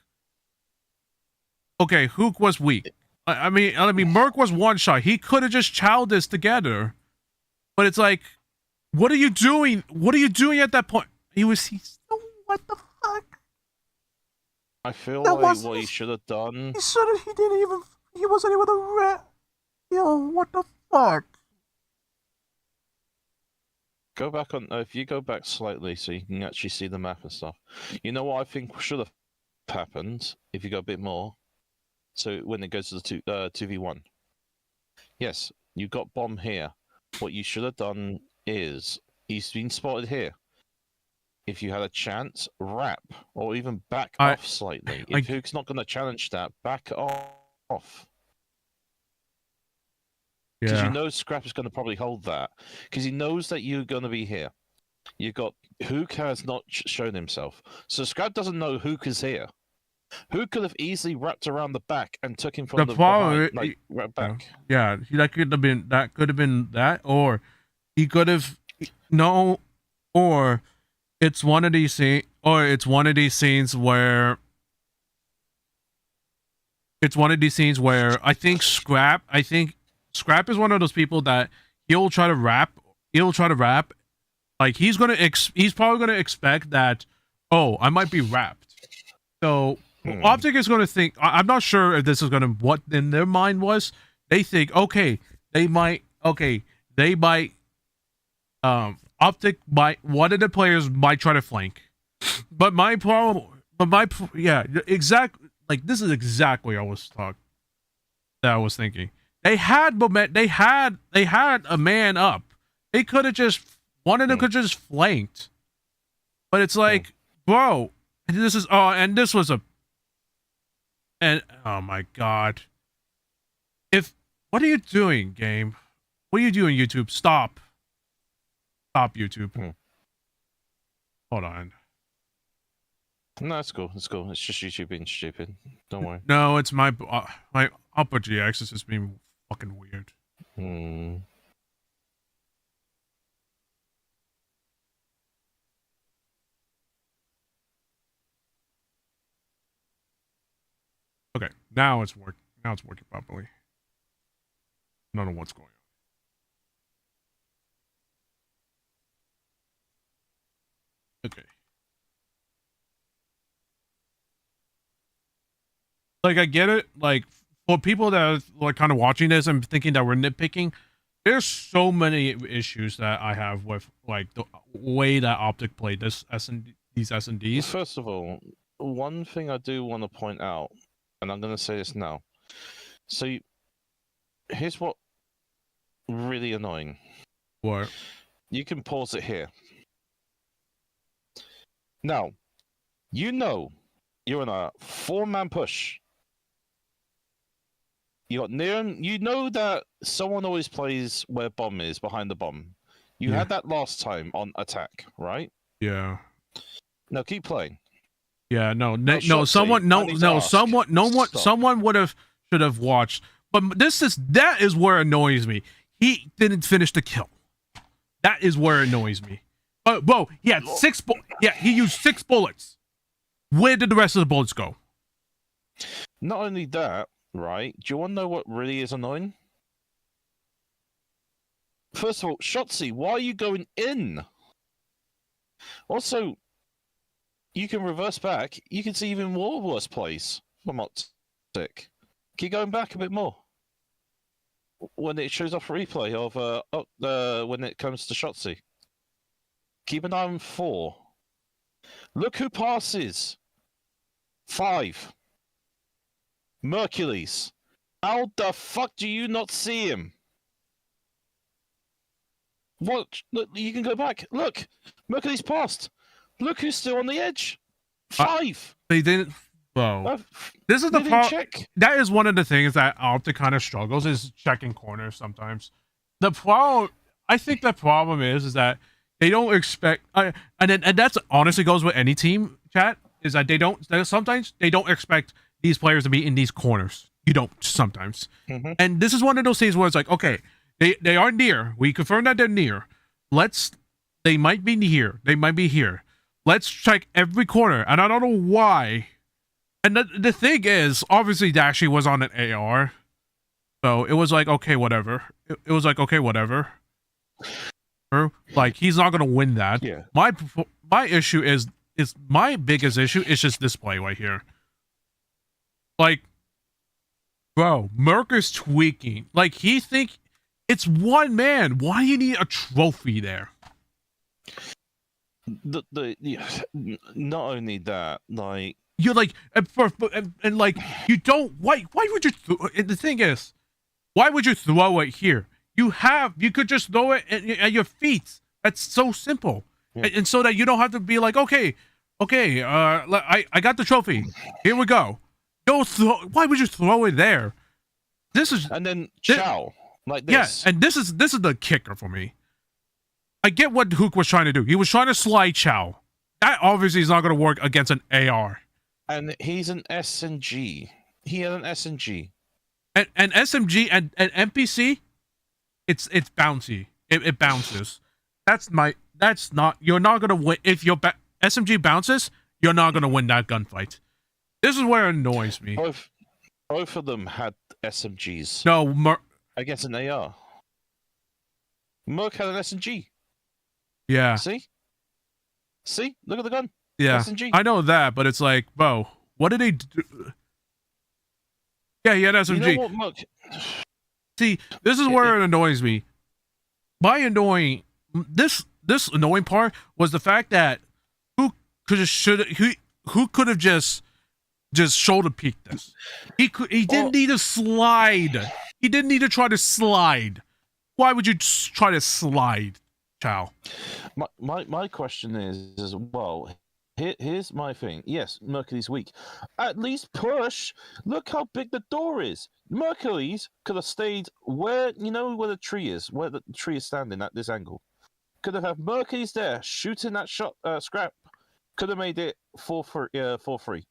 Okay, Hook was weak. I mean, Merc was one shot. He could have just chowed this together. But it's like, what are you doing? What are you doing at that point? What the fuck? I feel like what he should have done. He wasn't even a rat. Yo, what the fuck? Go back on. If you go back slightly, so you can actually see the map and stuff. You know what I think should have happened if you go a bit more. So when it goes to the 2v1. Yes, you got bomb here. What you should have done is he's been spotted here. If you had a chance, wrap or even back off slightly. If Hook's not going to challenge that, back off. Because Yeah. you know Scrap is going to probably hold that. Because he knows that you're going to be here. You got Hook has not shown himself. So Scrap doesn't know Hook is here. Hook could have easily wrapped around the back and took him from the behind, like, right back. Yeah, that could have been that, or he could have or it's one of these scenes where I think Scrap is one of those people that he'll try to rap. Like he's probably gonna expect that, oh, I might be wrapped. So Optic is gonna think, I'm not sure if this is gonna, what in their mind was. They think, Optic might, one of the players might try to flank. But my problem But yeah, like this is exactly I was thinking. They had moment. They had a man up. They could have just one of them could just flanked. But it's like, bro, this is and this was oh my god. What are you doing, game? What are you doing, YouTube? Stop, YouTube. Hold on. No, it's cool. It's cool. It's just YouTube being stupid. Don't worry. No, it's my Upper GX is just being fucking weird. Okay, now it's working. Now it's working properly. I don't know what's going on. Okay. Like, I get it. Like, for people that are like kind of watching this and thinking that we're nitpicking, there's so many issues that I have with like the way that Optic played these S&Ds. First of all, one thing I do want to point out, and I'm going to say this now. So, here's what really annoying. What? You can pause it here. Now, you know you're in a 4-man push. You got Neon. You know that someone always plays where bomb is, behind the bomb. You had that last time on attack, right? Yeah. Now keep playing. Yeah, someone should have watched. But that is where it annoys me. He didn't finish the kill. That is where it annoys me. Bro, he had he used 6 bullets. Where did the rest of the bullets go? Not only that, right? Do you want to know what really is annoying? First of all, Shotzi, why are you going in? Also, you can reverse back. You can see even more worse plays from Optic. Keep going back a bit more. When it shows off replay of when it comes to Shotzi. Keep an eye on 4. Look who passes. 5. Mercules. How the fuck do you not see him? What? Look, you can go back. Look. Mercules passed. Look who's still on the edge. 5. They didn't. Bro, this is the problem. That is one of the things that Optic kind of struggles is checking corners sometimes. I think the problem is that they don't expect, and that's honestly goes with any team, chat, is that sometimes they don't expect these players to be in these corners. You don't sometimes. And this is one of those things where it's like, okay, they are near. We confirm that they're near. They might be here. They might be here. Let's check every corner. And I don't know why. And the thing is, obviously Dashy was on an AR. So it was like, okay, whatever. It was like, okay, whatever. Like, he's not going to win that. Yeah. My issue is my biggest issue is just this play right here. Like, bro, Merc is tweaking. Like, he think it's one man. Why do you need a trophy there? Not only that, like, you're like, and like, you don't, why would you, the thing is, why would you throw it here? You could just throw it at your feet. That's so simple. Yeah. And so that you don't have to be like, okay, I got the trophy. Here we go. Why would you throw it there? And then chow, like this. Yeah, and this is the kicker for me. I get what Hook was trying to do. He was trying to slide chow. That obviously is not going to work against an AR. And he's an SMG. He had an SMG. And SMG and NPC, it's bouncy. It bounces. That's not. You're not gonna win if your SMG bounces. You're not gonna win that gunfight. This is where it annoys me. Both of them had SMGs. No, against an AR. Merc had an SMG. Yeah. See, look at the gun. Yeah, SMG. I know that, but it's like, bro, what did they do? Yeah, he had SMG. You know what, Merc? See, this is where it annoys me. This annoying part was the fact that could have just shoulder peeked this. He didn't need to slide. He didn't need to try to slide. Why would you try to slide, Chow? My question is well, here's my thing. Yes, Mercury's weak. At least push. Look how big the door is. Mercury's could have stayed where where the tree is, where the tree is standing at this angle. Could have had Mercury's there shooting that shot. Scrap could have made it 4-3.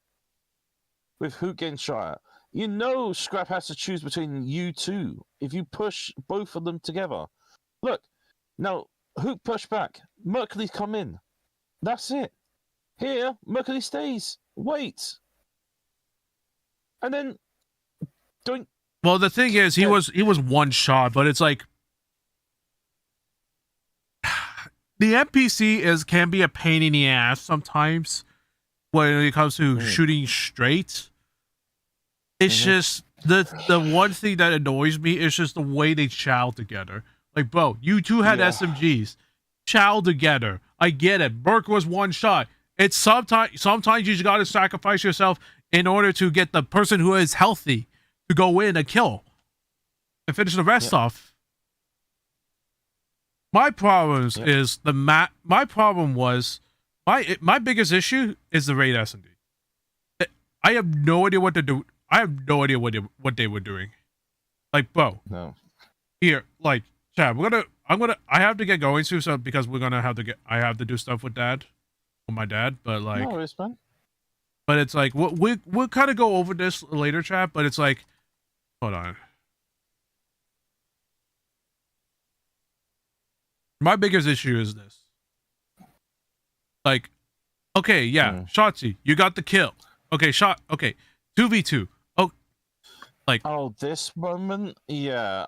With Hook getting shot at. Scrap has to choose between you two if you push both of them together. Look, now Hook push back. Mercury's come in. That's it. Here, Mercury stays. Wait. And then don't. Well, the thing is, he was one shot, but it's like the NPC can be a pain in the ass sometimes when it comes to shooting straight. It's just the one thing that annoys me is just the way they chow together. Like, bro, you two had SMGs, chow together. I get it. Burke was one shot. It's sometimes you just gotta sacrifice yourself in order to get the person who is healthy to go in and kill and finish the rest off. My problems is my problem was my biggest issue is the raid SMG. I have no idea what to do. I have no idea what they were doing. Like, bro. No. Here, like, Chad, I have to get going soon, so because I have to do stuff with my dad, but like, no, it's fine. But it's like we'll kind of go over this later, chat. But it's like, hold on. My biggest issue is this. Like, okay, yeah, Shotzi, you got the kill. Okay, 2v2. This moment, yeah.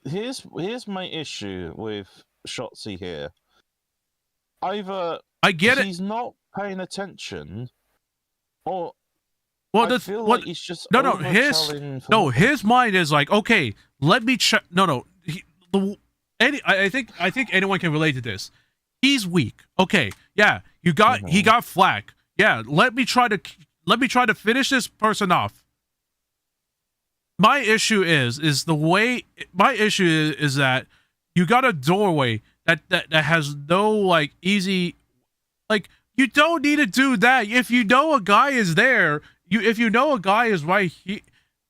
Here's my issue with Shotzi here. Either I get it. He's not paying attention, or I feel like he's just his mind is like, okay, let me check. I think anyone can relate to this. He's weak. Okay, yeah, he got flak. Yeah, let me try to finish this person off. My issue is that you got a doorway that has no like easy, like, you don't need to do that. If you know a guy is there, if you know a guy is right here,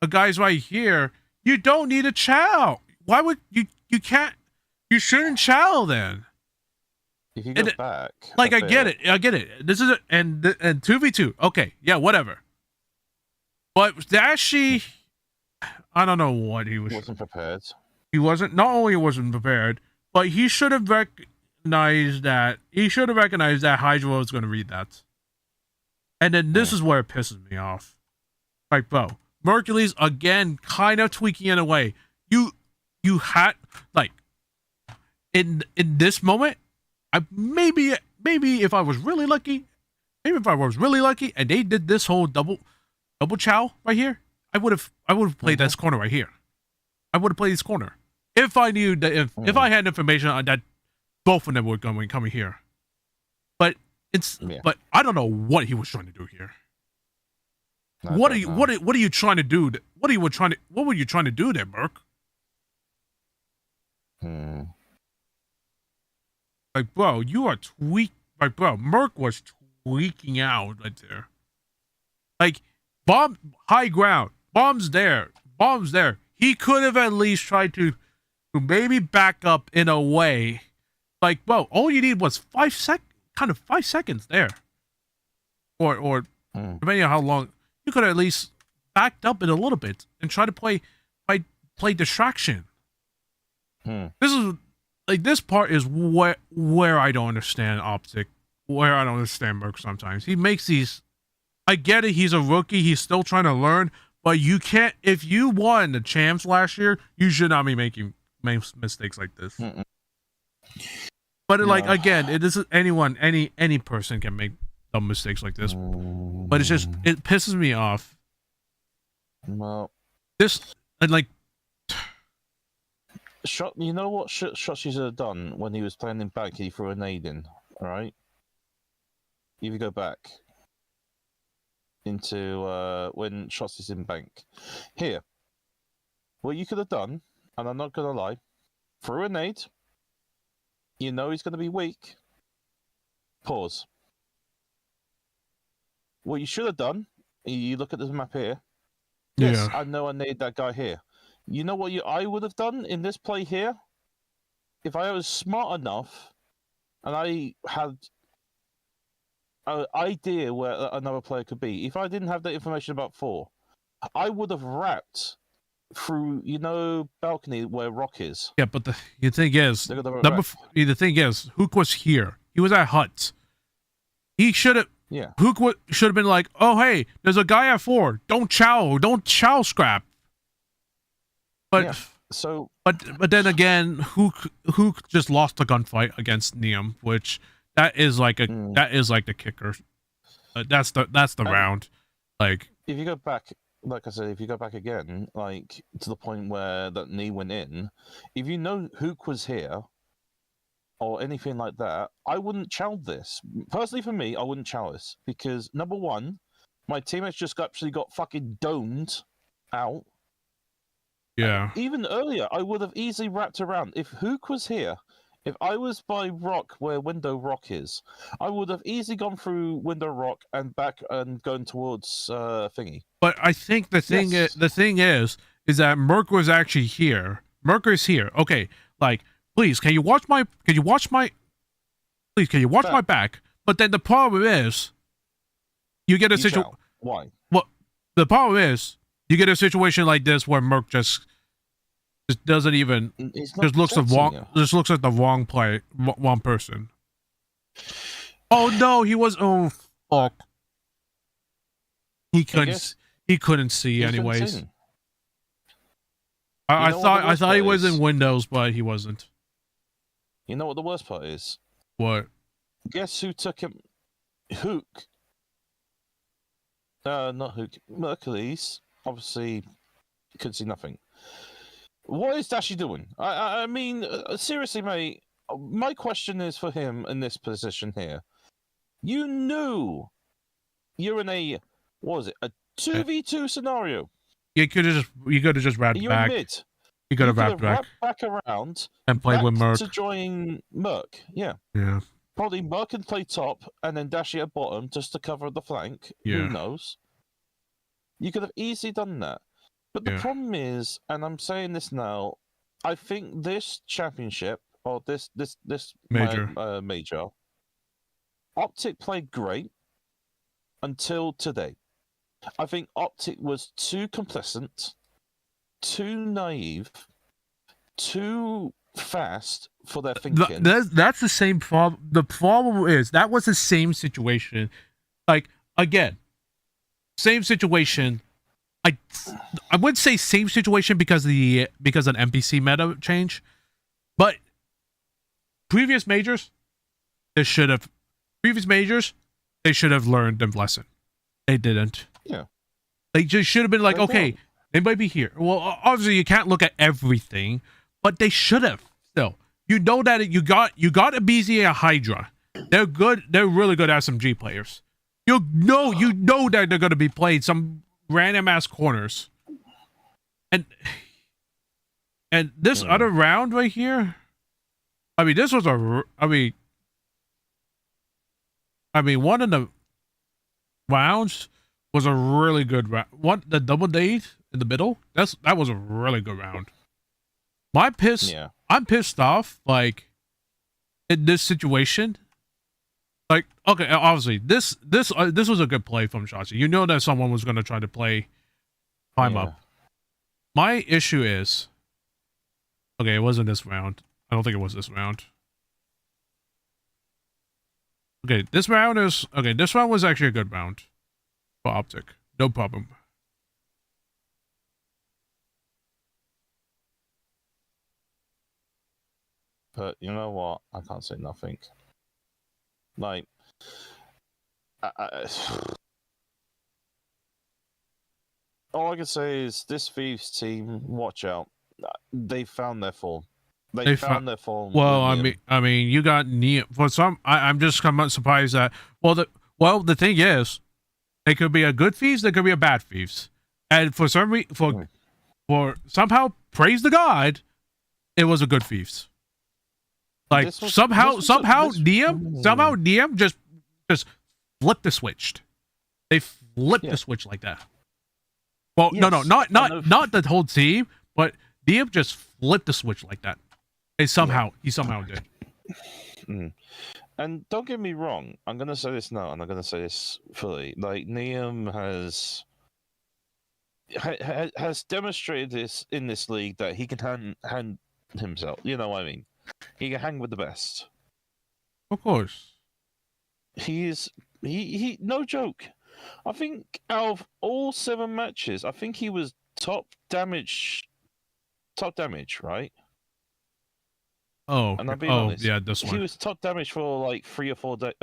a guy's right here, you don't need to chow. Why would you can't, you shouldn't chow then. If you go back, like, I get it. This is and 2v2. Okay, yeah, whatever. But Dashi, I don't know what he wasn't prepared. He wasn't. Not only wasn't prepared, but he should have recognized that. He should have recognized that Hydra was going to read that. And then this is where it pisses me off. Like, bro, Mercury's again kind of tweaking in a way. You had, like, in this moment, maybe if I was really lucky, and they did this whole double chow right here, I would have played this corner right here. I would have played this corner if I knew that if I had information on that both of them were coming here. But but I don't know what he was trying to do here. What are you trying to do? What were you trying to do there, Burke? Like, bro, you are like, bro, Merc was tweaking out right there. Like, high ground, bombs there. He could have at least tried to maybe back up in a way. Like, bro, all you need was 5 seconds there. Or depending on how long, you could have at least backed up in a little bit and try to play distraction. This is like, this part is where I don't understand Optic, where I don't understand Merc sometimes. He makes these, I get it, he's a rookie, he's still trying to learn, but you can't, if you won the champs last year, you should not be making mistakes like this. But like, again, it is anyone, any person can make dumb mistakes like this. But it's just, it pisses me off. Well, this, and like, you know what shot she should have done when he was planning back? He threw a nade in, all right? If you go back, into when shots is in bank. Here, what you could have done, and I'm not gonna lie, through a nade. You know he's gonna be weak. Pause. What you should have done, you look at this map here. Yes, I know I need that guy here. You know what I would have done in this play here? If I was smart enough and I had an idea where another player could be, if I didn't have that information about 4, I would have wrapped through, balcony where Rock is. Yeah, but the thing is, the thing is, Hook was here. He was at Hut. He should have. Yeah. Hook should have been like, oh hey, there's a guy at 4. Don't chow scrap. But yeah, but then again, Hook just lost the gunfight against Neum, which that is like the kicker. That's the round. Like if you go back, like I said, if you go back again, like to the point where that knee went in, if you know Hook was here or anything like that, I wouldn't chow this. Personally, for me, I wouldn't chow this because number one, my teammates just actually got fucking domed out. Yeah. Even earlier, I would have easily wrapped around. If Hook was here, if I was by Rock where Window Rock is, I would have easily gone through Window Rock and back and going towards Thingy. But I think the thing is that Merc was actually here. Merc is here. Okay, like please, can you watch my back? But then the problem is, you get a situation. Why? Well, the problem is you get a situation like this where Merc just doesn't even just looks like the wrong person. Oh no, he was fuck. He couldn't see anyways. I thought he was in Windows, but he wasn't. You know what the worst part is? What? Guess who took him? Hook. Not Hook. Mercules. Obviously, couldn't see nothing. What is Dashi doing? I mean, seriously, mate. My question is for him in this position here. You knew you're in a a 2v2 scenario. You could have just wrapped you're back. Mid. You could have wrapped back around and played with Merc to join Merc. Yeah. Yeah. Probably Merc can play top and then Dashi at bottom just to cover the flank. Yeah. Who knows? You could have easily done that. But the problem is, and I'm saying this now, I think this championship or this major, Optic played great until today. I think Optic was too complacent, too naive, too fast for their thinking. That's the same problem. The problem is that was the same situation. Like again, same situation. I would say same situation because an NPC meta change, but previous majors they should have learned their lesson. They didn't. Yeah. They just should have been like, okay, they might be here. Well, obviously you can't look at everything, but they should have. Still, you know that you got a BZ and a Hydra. They're good. They're really good SMG players. You know that they're going to be playing some random ass corners, and this other round right here. I mean, this was I mean, one of the rounds was a really good round. The double date in the middle. That was a really good round. I'm pissed off. Like in this situation. Like, okay, obviously, this was a good play from Shotzi. You know that someone was going to try to play climb up. My issue is, okay, it wasn't this round. I don't think it was this round. Okay, this round was actually a good round for Optic. No problem. But you know what? I can't say nothing. Like, all I can say is this Thieves team, watch out. They found their form. They found their form. Well, I mean, you got Neo. For some, I'm just surprised that. Well, the thing is, They could be a good thieves. They could be a bad thieves. And for some reason, for somehow, praise the God, it was a good thieves. Like somehow DM just flipped the switch. They flipped the switch like that. Well, no, not the whole team, but DM just flipped the switch like that. He somehow did. And don't get me wrong, I'm gonna say this now, and I'm gonna say this fully. Like Neum has demonstrated this in this league that he can hang himself. You know what I mean? He can hang with the best. Of course. He no joke. I think out of all 7 matches, I think he was top damage, right? Oh, and I'm being honest, yeah, this one. He was top damage for like 3 or 4 games.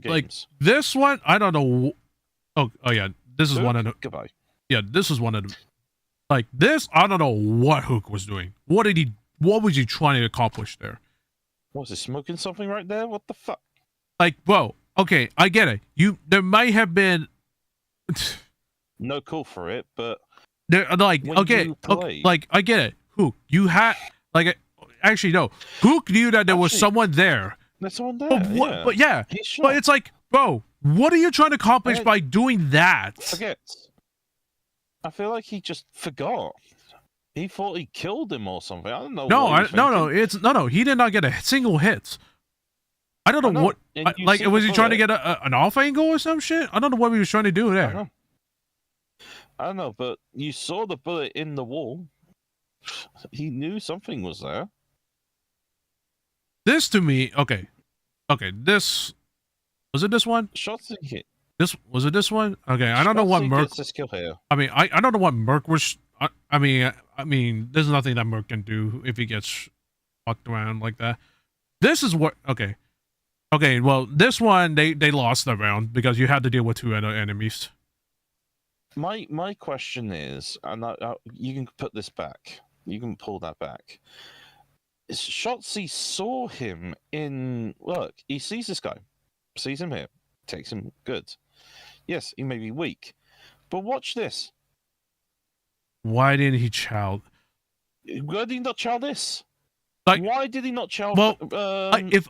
Like this one, I don't know. Oh yeah, this is one of the. Goodbye. Yeah, this is one of the. Like this, I don't know what Hook was doing. What was he trying to accomplish there? Was he smoking something right there? What the fuck? Like, bro, okay, I get it. There might have been no call for it, but there, like, okay, like I get it. Hook, you had like. Actually, no. Hook knew that there was someone there. There's someone there. But it's like, bro, what are you trying to accomplish by doing that? Forget. I feel like he just forgot. He thought he killed him or something. I don't know. No. He did not get a single hit. I don't know what. Like, was he trying to get an off angle or some shit? I don't know what he was trying to do there. I don't know, but you saw the bullet in the wall. He knew something was there. This to me, okay, this was it. This one shots hit. This was it. This one, okay. I don't know what Merc. I mean, I don't know what Merc was. I mean, there's nothing that Merc can do if he gets fucked around like that. This is what. Okay. Well, this one they lost the round because you had to deal with 2 enemies. My question is, and you can put this back. You can pull that back. Shotzi saw him in. Look, he sees this guy, sees him here, takes him good. Yes, he may be weak, but watch this. Why didn't he chow? Why did he not chow this? Like, why did he not chow? Well, if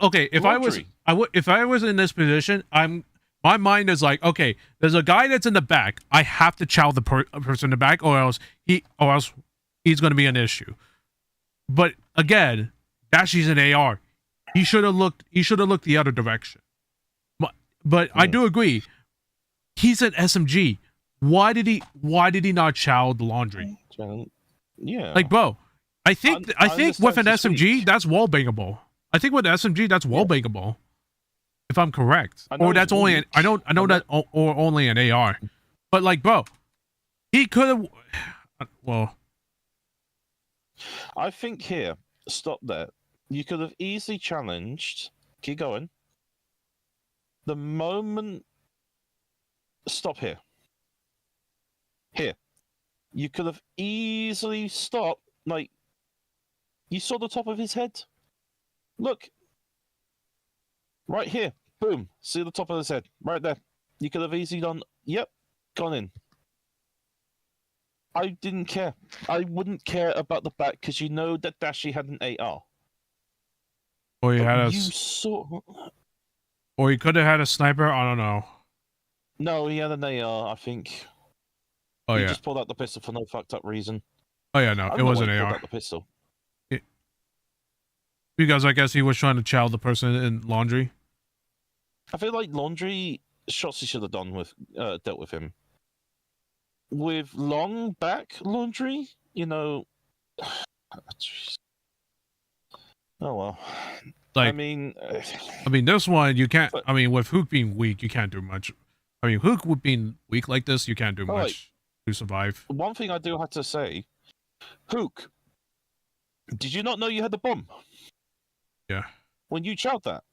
I was in this position, my mind is like, okay, there's a guy that's in the back. I have to chow the person in the back, or else he's going to be an issue. But again, Dashy's an AR. He should have looked the other direction. But I do agree. He's an SMG. Why did he not chow the laundry? Yeah. Like, bro, I think with an SMG that's wall bangable. I think with an SMG that's wall bangable. If I'm correct, or that's only I know that or only an AR. But like, bro, he could have. Well, I think here, stop there. You could have easily challenged. Keep going. The moment. Stop here. Here. You could have easily stopped. Like, you saw the top of his head. Look. Right here. Boom. See the top of his head. Right there. You could have easily done. Yep. Gone in. I didn't care. I wouldn't care about the back because you know that Dashi had an AR. Or he had Or he could have had a sniper. I don't know. No, he had an AR. I think. Oh he yeah. just pulled out the pistol for no fucked up reason. Oh yeah, no, it was an AR. Pulled out the pistol. Because I guess he was trying to chow the person in laundry. I feel like laundry shots he should have done with dealt with him. With long back laundry, you know. Oh well. Like, I mean, this one you can't. I mean, with Hook being weak, you can't do much. I mean, Hook would being weak like this, you can't do much to survive. One thing I do have to say, Hook, did you not know you had the bomb? Yeah. When you chowed that,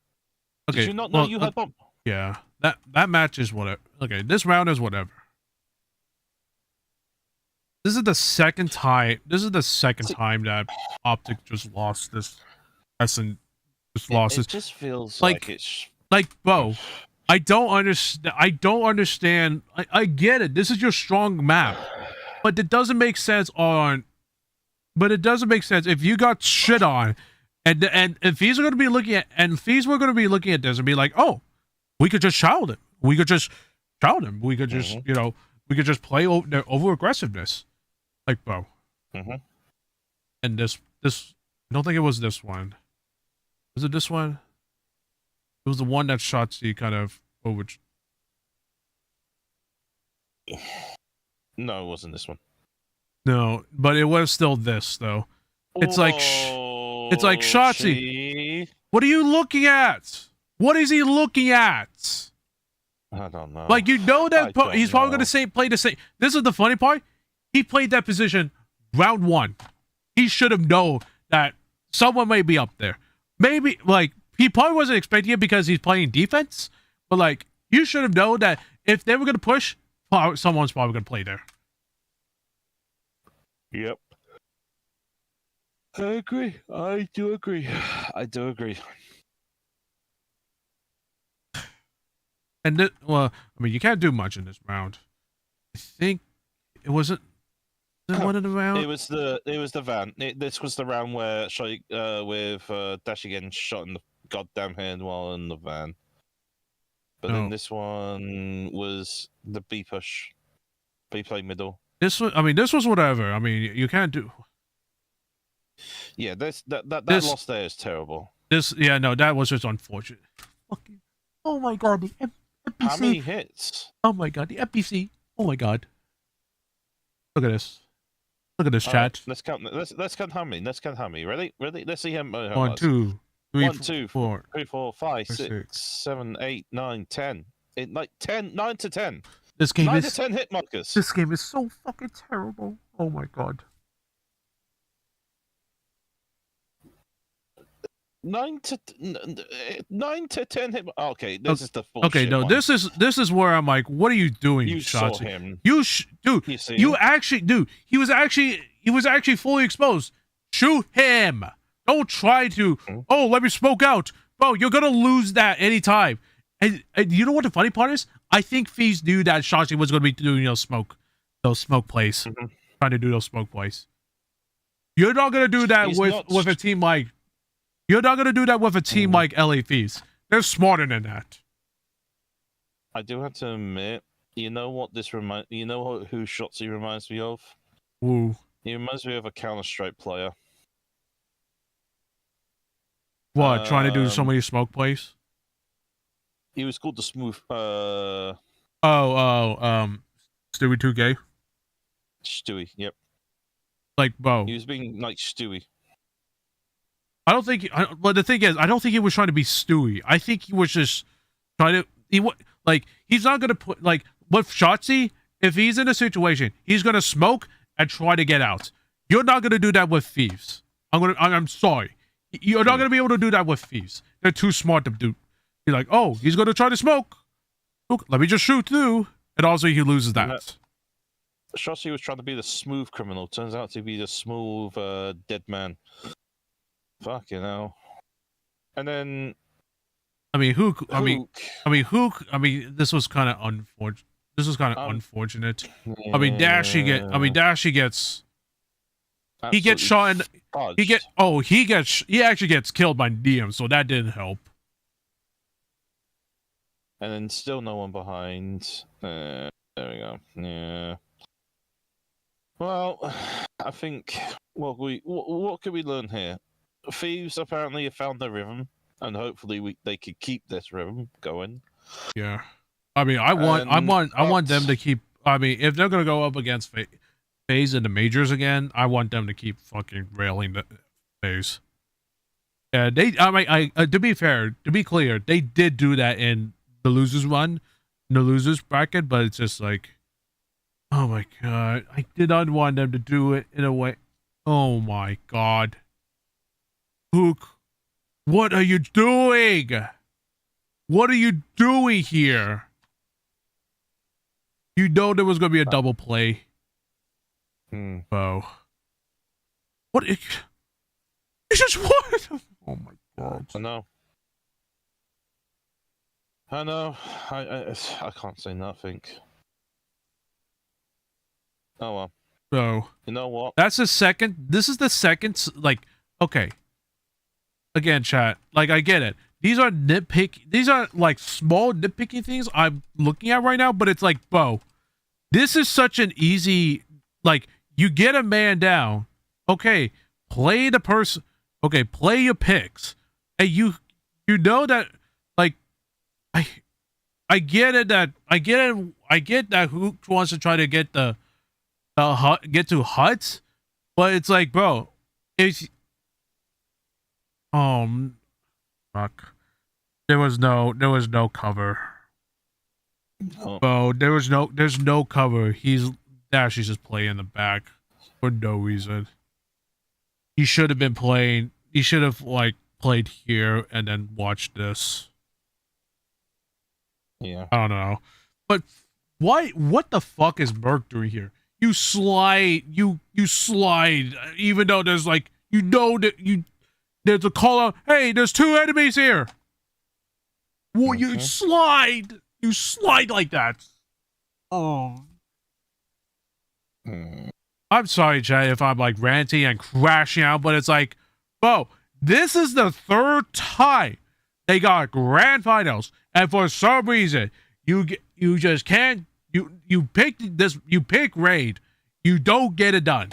okay, did you not know you had bomb? Yeah, that match is whatever. Okay, this round is whatever. This is the second time. That Optic just lost this. Just lost this. It just feels like it's like, bro, I don't understand. I get it. This is your strong map, but it doesn't make sense on. But it doesn't make sense if you got shit on, and FaZe are going to be looking at, and FaZe were going to be looking at this and be like, oh, we could just child him. We could just child him. We could just we could just play over aggressiveness, like bro. And this I don't think it was this one. Was it this one? It was the one that Shotzi kind of over. No, it wasn't this one. No, but it was still this though. It's like Shotzi. What are you looking at? What is he looking at? I don't know. Like, you know that he's probably going to play the same. This is the funny part. He played that position round 1. He should have known that someone may be up there. Maybe, like, he probably wasn't expecting it because he's playing defense. But, like, you should have known that if they were going to push, someone's probably going to play there. Yep. I agree. I do agree. I do agree. And well, I mean, you can't do much in this round. I think it wasn't one of the round. It was the van. This was the round where with Dash again shot in the goddamn hand while in the van. But then this one was the B push. B play middle. This was, I mean, this was whatever. I mean, you can't do. Yeah, that loss there is terrible. That was just unfortunate. Fucking, oh my god, the NPC. How many hits? Oh my god, the NPC. Oh my god. Look at this. Look at this chat. Right, let's count. Let's count how many. Let's count how many. Ready? Let's see how many. 1, 2, 3, 1, 2, 4, 3, 4, 5, 6, 7, 8, 9, 10. 9 to 10. This game 9 is to 10 hit markers. This game is so fucking terrible. Oh my god. 9 to 10 hit. Okay, this is the full. Okay, no, one. this is where I'm like, what are you doing? You Shotzi? saw him. Dude, he was actually fully exposed. Shoot him. Don't try to. Oh, let me smoke out. Bro, you're gonna lose that anytime. And you know what the funny part is? I think FaZe knew that Shotzi was gonna be doing those smoke plays, trying to do those smoke plays. You're not gonna do that with a team like. You're not gonna do that with a team like LA FaZe. They're smarter than that. I do have to admit, you know what this you know who Shotzi reminds me of? Who? He reminds me of a Counter-Strike player. What? Trying to do so many smoke plays? He was called the Smooth. Stewie 2K. Stewie, yep. Like, bro. He was being like Stewie. I don't think. But the thing is, I don't think he was trying to be Stewie. I think he was just trying to. He's not gonna put with Shotzi. If he's in a situation, he's gonna smoke and try to get out. You're not gonna do that with thieves. I'm sorry. You're not gonna be able to do that with thieves. They're too smart to do. You're like, oh, he's gonna try to smoke. Look, let me just shoot through, and also he loses that. Shotzi was trying to be the smooth criminal. Turns out to be the smooth dead man. Fucking hell. And then Hook. This was kind of unfortunate. Unfortunate. Dashy gets. He gets shot and he actually gets killed by DM, so that didn't help. And then still no one behind. There we go. Yeah. Well, I think what can we learn here? Thieves apparently have found their rhythm, and hopefully they could keep this rhythm going. Yeah, I mean, I want them to keep. I mean, if they're gonna go up against FaZe in the majors again, I want them to keep fucking railing the FaZe. Yeah, to be fair, to be clear, they did do that in the losers run, the losers bracket, but it's just like, oh my god, I did not want them to do it in a way. Oh my god. Hook, what are you doing? What are you doing here? You know there was going to be a double play. Oh. What? It's just what? Oh my god. I know. I know. I can't say nothing. Oh well. So you know what? That's the second. This is the second. Like, okay. Again, chat. Like, I get it. These are These are like small nitpicky things I'm looking at right now. But it's like, bro, this is such an easy. Like, you get a man down. Okay, play the person. Okay, play your picks. And you know that. Like, I get it. I get that who wants to try to get get to huts, but it's like, bro, it's fuck. There was no cover. Bro, there's no cover. He's just playing in the back for no reason. He should have been playing. He should have like played here and then watched this. Yeah. I don't know, but why? What the fuck is Merc doing here? You slide, you slide, even though there's like, you know that there's a call out, hey, there's 2 enemies here. Well, you slide like that. Oh. I'm sorry, Jay, if I'm like ranting and crashing out, but it's like, bro, this is the 3rd time they got grand finals, and for some reason, you just can't. You pick raid, you don't get it done.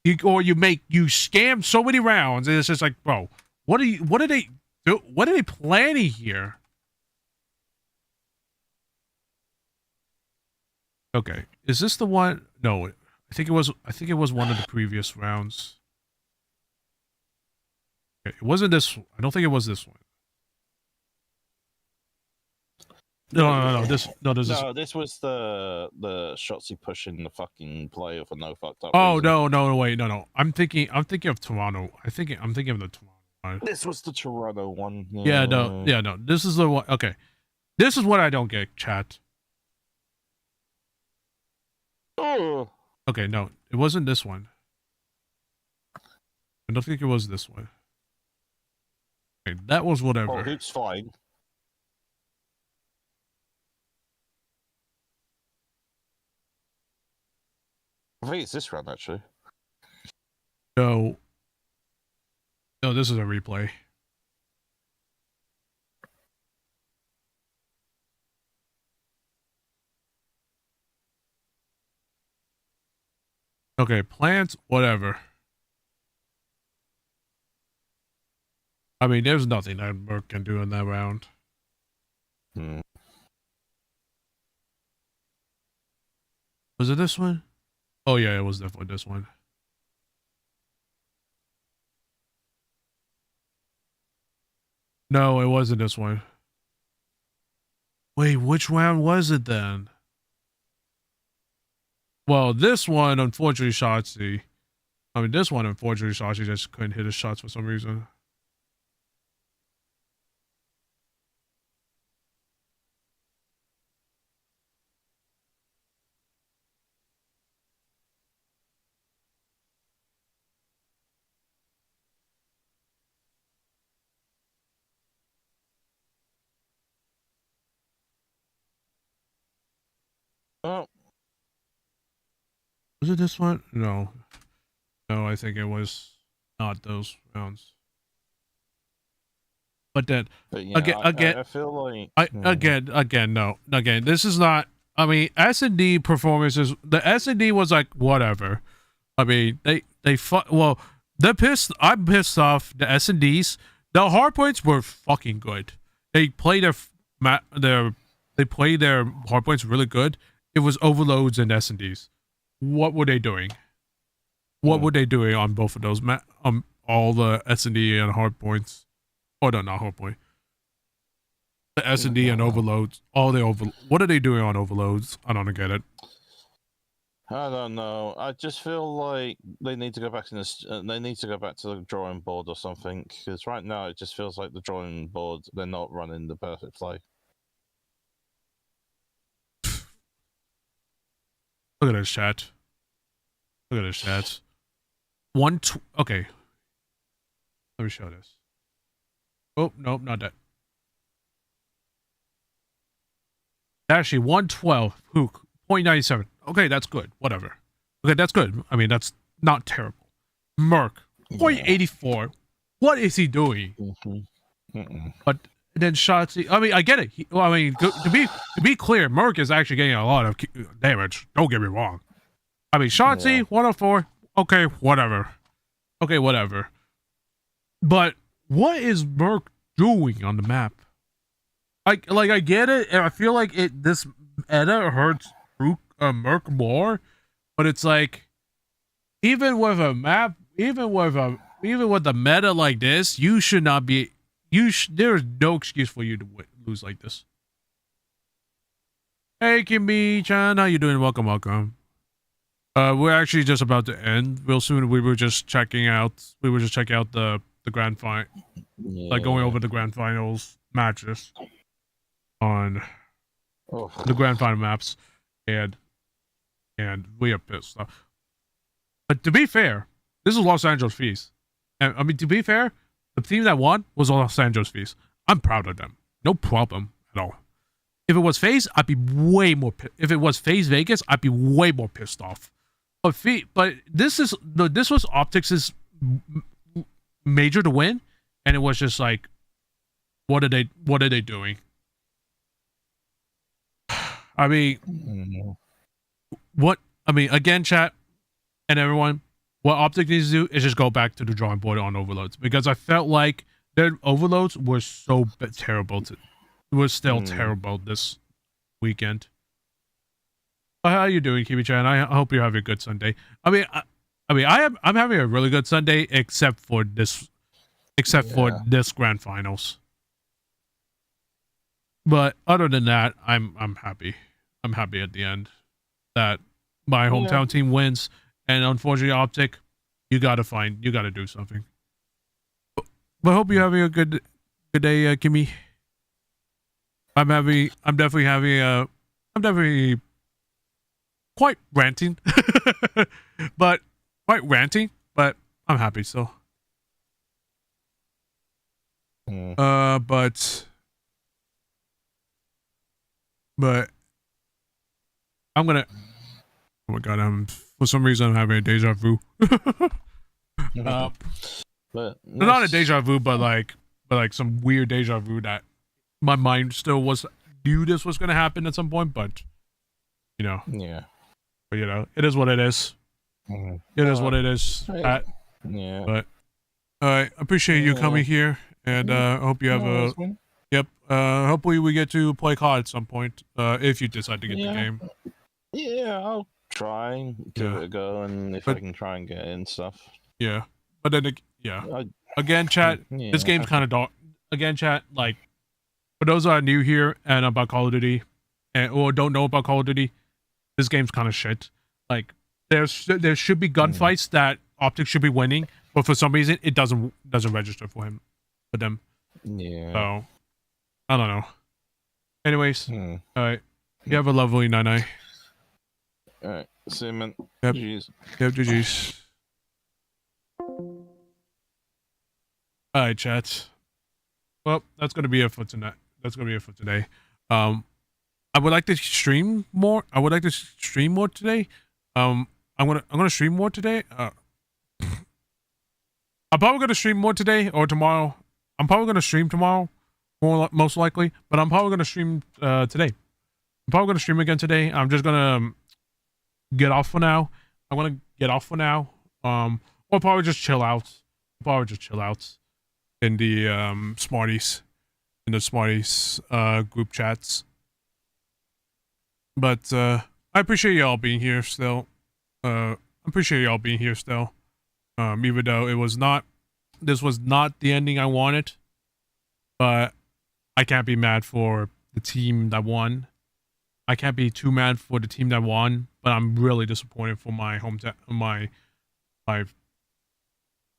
You scam so many rounds, and it's just like, bro, what are they planning here? Okay, is this the one? No, I think it was one of the previous rounds. Okay, it wasn't this. I don't think it was this one. No. This was the shots pushing the fucking player for no fucked up. Oh reason. wait, no. I'm thinking of Toronto. I'm thinking of the Toronto one. This was the Toronto one. Yeah, no. This is the one. Okay, this is what I don't get, chat. Oh. Okay, no, it wasn't this one. I don't think it was this one. Okay, that was whatever. Oh, it's fine. I think it's this round, actually. No, this is a replay. Okay, plants, whatever. I mean, there's nothing that Merc can do in that round. Was it this one? Oh yeah, it was definitely this one. No, it wasn't this one. Wait, which round was it then? Well, this one, unfortunately, Shotzi. I mean, this one, unfortunately, Shotzi just couldn't hit his shots for some reason. Oh. Was it this one? No. No, I think it was not those rounds. But then, yeah, again, I feel like... no. Again, this is not... I mean, S&D performances... The S&D was like, whatever. I mean, well, I'm pissed off. The S&Ds, the hardpoints were fucking good. They played their hardpoints really good. It was overloads and S&Ds. What were they doing? What were they doing on both of those? All the S&D and hardpoints. Oh no, not hardpoint. The S&D and overloads. What are they doing on overloads? I don't get it. I don't know. I just feel like they need to go back to the drawing board or something. Because right now it just feels like the drawing board. They're not running the perfect play. Look at this chat. Okay. Let me show this. Oh, nope, not that. Actually, 112. Who? 0.97. Okay, that's good. Whatever. Okay, that's good. I mean, that's not terrible. Merc, 0.84. What is he doing? But then Shotzi, I mean, I get it. To be clear, Merc is actually getting a lot of damage. Don't get me wrong. I mean, Shotzi, 104. Okay, whatever. Okay, whatever. But what is Merc doing on the map? I get it, and I feel like this meta hurts Merc more, but it's like even with a map, even with the meta like this, you should not be. There's no excuse for you to lose like this. Hey, Kimmy-chan, how you doing? Welcome, welcome. We're actually just about to end real soon. We were just checking out. The grand final, like going over the grand finals matches on the grand final maps, and we are pissed off. But to be fair, this is Los Angeles Feast, and I mean, to be fair, the team that won was Los Angeles Feast. I'm proud of them. No problem at all. If it was FaZe, I'd be way more. If it was FaZe Vegas, I'd be way more pissed off. But this was Optics' major to win, and it was just like, what are they doing? I mean, again, chat and everyone, what Optic needs to do is just go back to the drawing board on overloads, because I felt like their overloads were so terrible. It was still terrible this weekend. How are you doing, Kimi-chan? I hope you have a good Sunday. I'm having a really good Sunday, except for this grand finals. But other than that, I'm happy. I'm happy at the end that my hometown team wins. And unfortunately, Optic, you gotta do something. But I hope you're having a good day, Kimmy. I'm definitely quite ranting, but I'm happy still. But I'm gonna. Oh my god! For some reason I'm having a deja vu. Not a deja vu, but like some weird deja vu that my mind still knew this was gonna happen at some point, but you know. Yeah. But you know, it is what it is. It is what it is. Yeah. But I appreciate you coming here, and I hope you have a. Yep. Hopefully we get to play COD at some point. If you decide to get the game. Yeah, I'll try and give it a go, and if I can try and get in stuff. Yeah, but then again, chat. This game's kind of dark. Again, chat. Like, for those that are new here and about Call of Duty, or don't know about Call of Duty, this game's kind of shit. Like, there should be gunfights that Optic should be winning, but for some reason it doesn't register for them. Yeah. So I don't know. Anyways, all right. You have a lovely night. All right. See you, man. Yep. GG's. Yep. GG's. All right, chat. Well, that's gonna be it for tonight. That's gonna be it for today. I would like to stream more. Today. I'm gonna stream more today. I'm probably gonna stream more today or tomorrow. I'm probably gonna stream tomorrow, most likely. But I'm probably gonna stream today. I'm probably gonna stream again today. I'm just gonna get off for now. Or probably just chill out. In the Smarties group chats. But I appreciate y'all being here still. Even though this was not the ending I wanted, but I can't be mad for the team that won. I can't be too mad for the team that won, but I'm really disappointed for my hometown,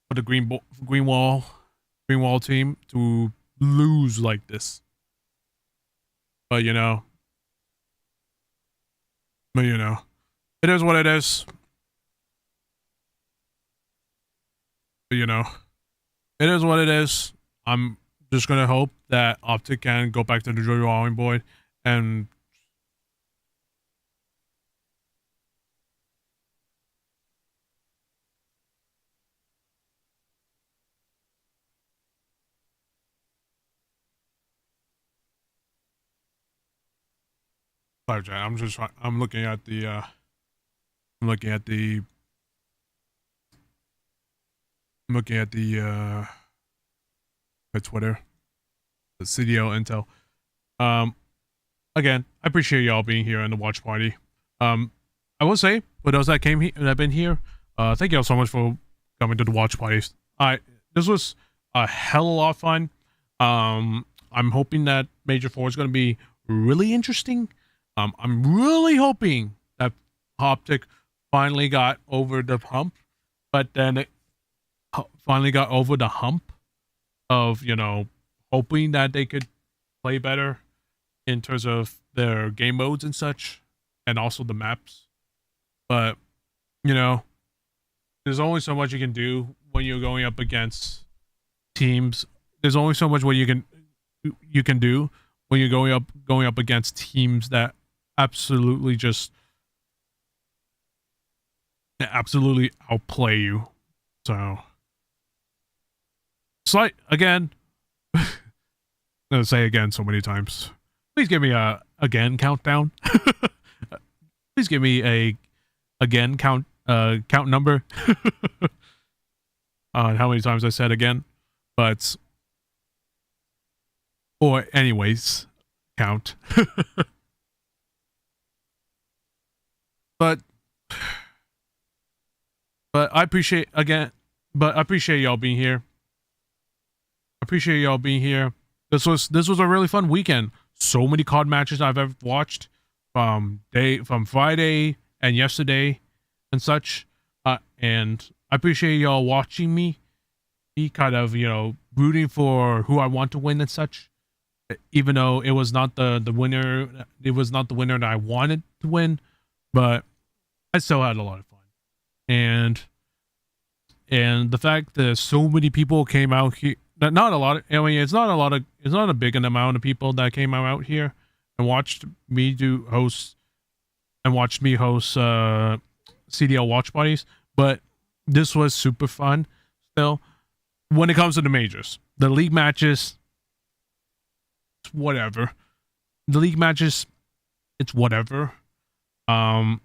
for the Green Wall team to lose like this. But you know, it is what it is. But you know, it is what it is. I'm just gonna hope that Optic can go back to the drawing board and Sorry, Jan. I'm just. I'm looking at the. I'm looking at the. I'm looking at the. Twitter. The CDO intel. Again, I appreciate y'all being here in the watch party. I will say for those that came here, that have been here, thank y'all so much for coming to the watch parties. This was a hell of a lot of fun. I'm hoping that Major 4 is going to be really interesting. I'm really hoping that Optic finally got over the hump, but then it finally got over the hump of, you know, hoping that they could play better in terms of their game modes and such, and also the maps. But, you know, there's only so much you can do when you're going up against teams. There's only so much what you can do when you're going up against teams that absolutely outplay you. So, again, I'm gonna say again so many times. Please give me a again countdown. Please give me a again count number on how many times I said again, but or anyways count. but I appreciate y'all being here. I appreciate y'all being here. This was a really fun weekend. So many COD matches I've ever watched from Friday and yesterday and such. And I appreciate y'all watching me be kind of, you know, rooting for who I want to win and such. Even though it was not the winner, it was not the winner that I wanted to win, but I still had a lot of fun. And the fact that so many people came out here, not a lot. I mean, it's not a big amount of people that came out here and watched me host CDL watch parties. But this was super fun. Still, when it comes to the majors, the league matches, it's whatever. The league matches, it's whatever. I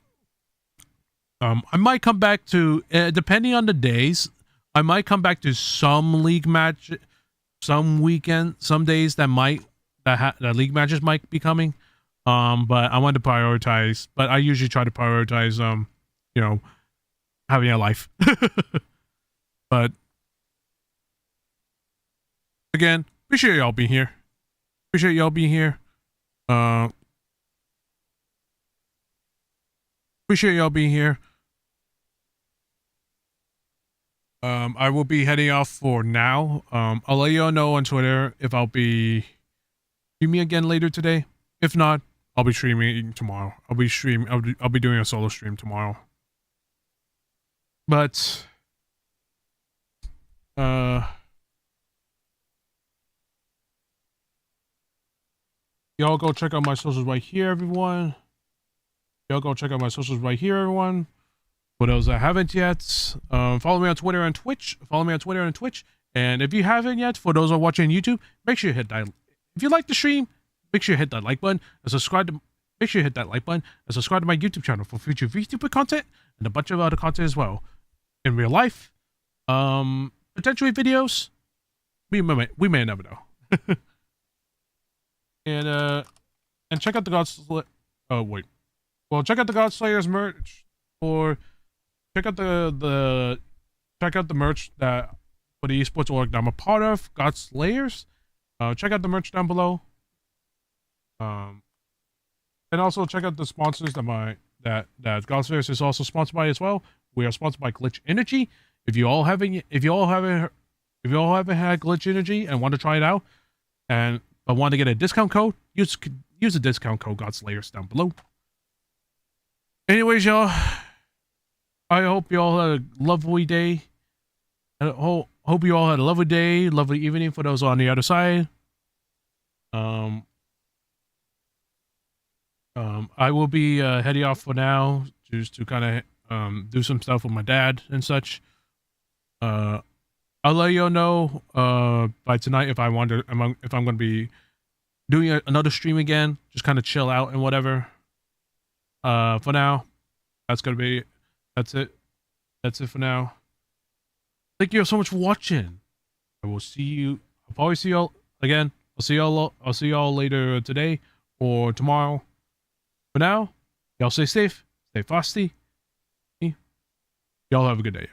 might come back to, depending on the days, I might come back to some league match, some weekend, some days that league matches might be coming. But I want to prioritize. But I usually try to prioritize, you know, having a life. But again, appreciate y'all being here. Appreciate y'all being here. Appreciate y'all being here. I will be heading off for now. I'll let y'all know on Twitter if I'll be streaming again later today. If not, I'll be streaming tomorrow. I'll be doing a solo stream tomorrow. But y'all go check out my socials right here, everyone. Y'all go check out my socials right here, everyone. For those that haven't yet, follow me on Twitter and Twitch. And if you haven't yet, for those that are watching YouTube, make sure you hit that. If you like the stream, make sure you hit that like button and subscribe to. Make sure you hit that like button and subscribe to my YouTube channel for future VTuber content and a bunch of other content as well. In real life, potentially videos. We may never know. And check out the check out the Godslayers merch check out the merch that for the esports org that I'm a part of, Godslayers. Check out the merch down below. And also check out the sponsors that Godslayers is also sponsored by as well. We are sponsored by Glitch Energy. If you all haven't had Glitch Energy and want to try it out, but want to get a discount code, use the discount code Godslayers down below. Anyways, y'all, I hope you all had a lovely day. I hope you all had a lovely day, lovely evening for those on the other side. I will be heading off for now just to kind of do some stuff with my dad and such. I'll let y'all know by tonight if I'm going to be doing another stream again, just kind of chill out and whatever. For now, that's it. That's it for now. Thank you so much for watching. I will see you. I'll probably see y'all again. I'll see y'all later today or tomorrow. For now, y'all stay safe, stay frosty. Y'all have a good day.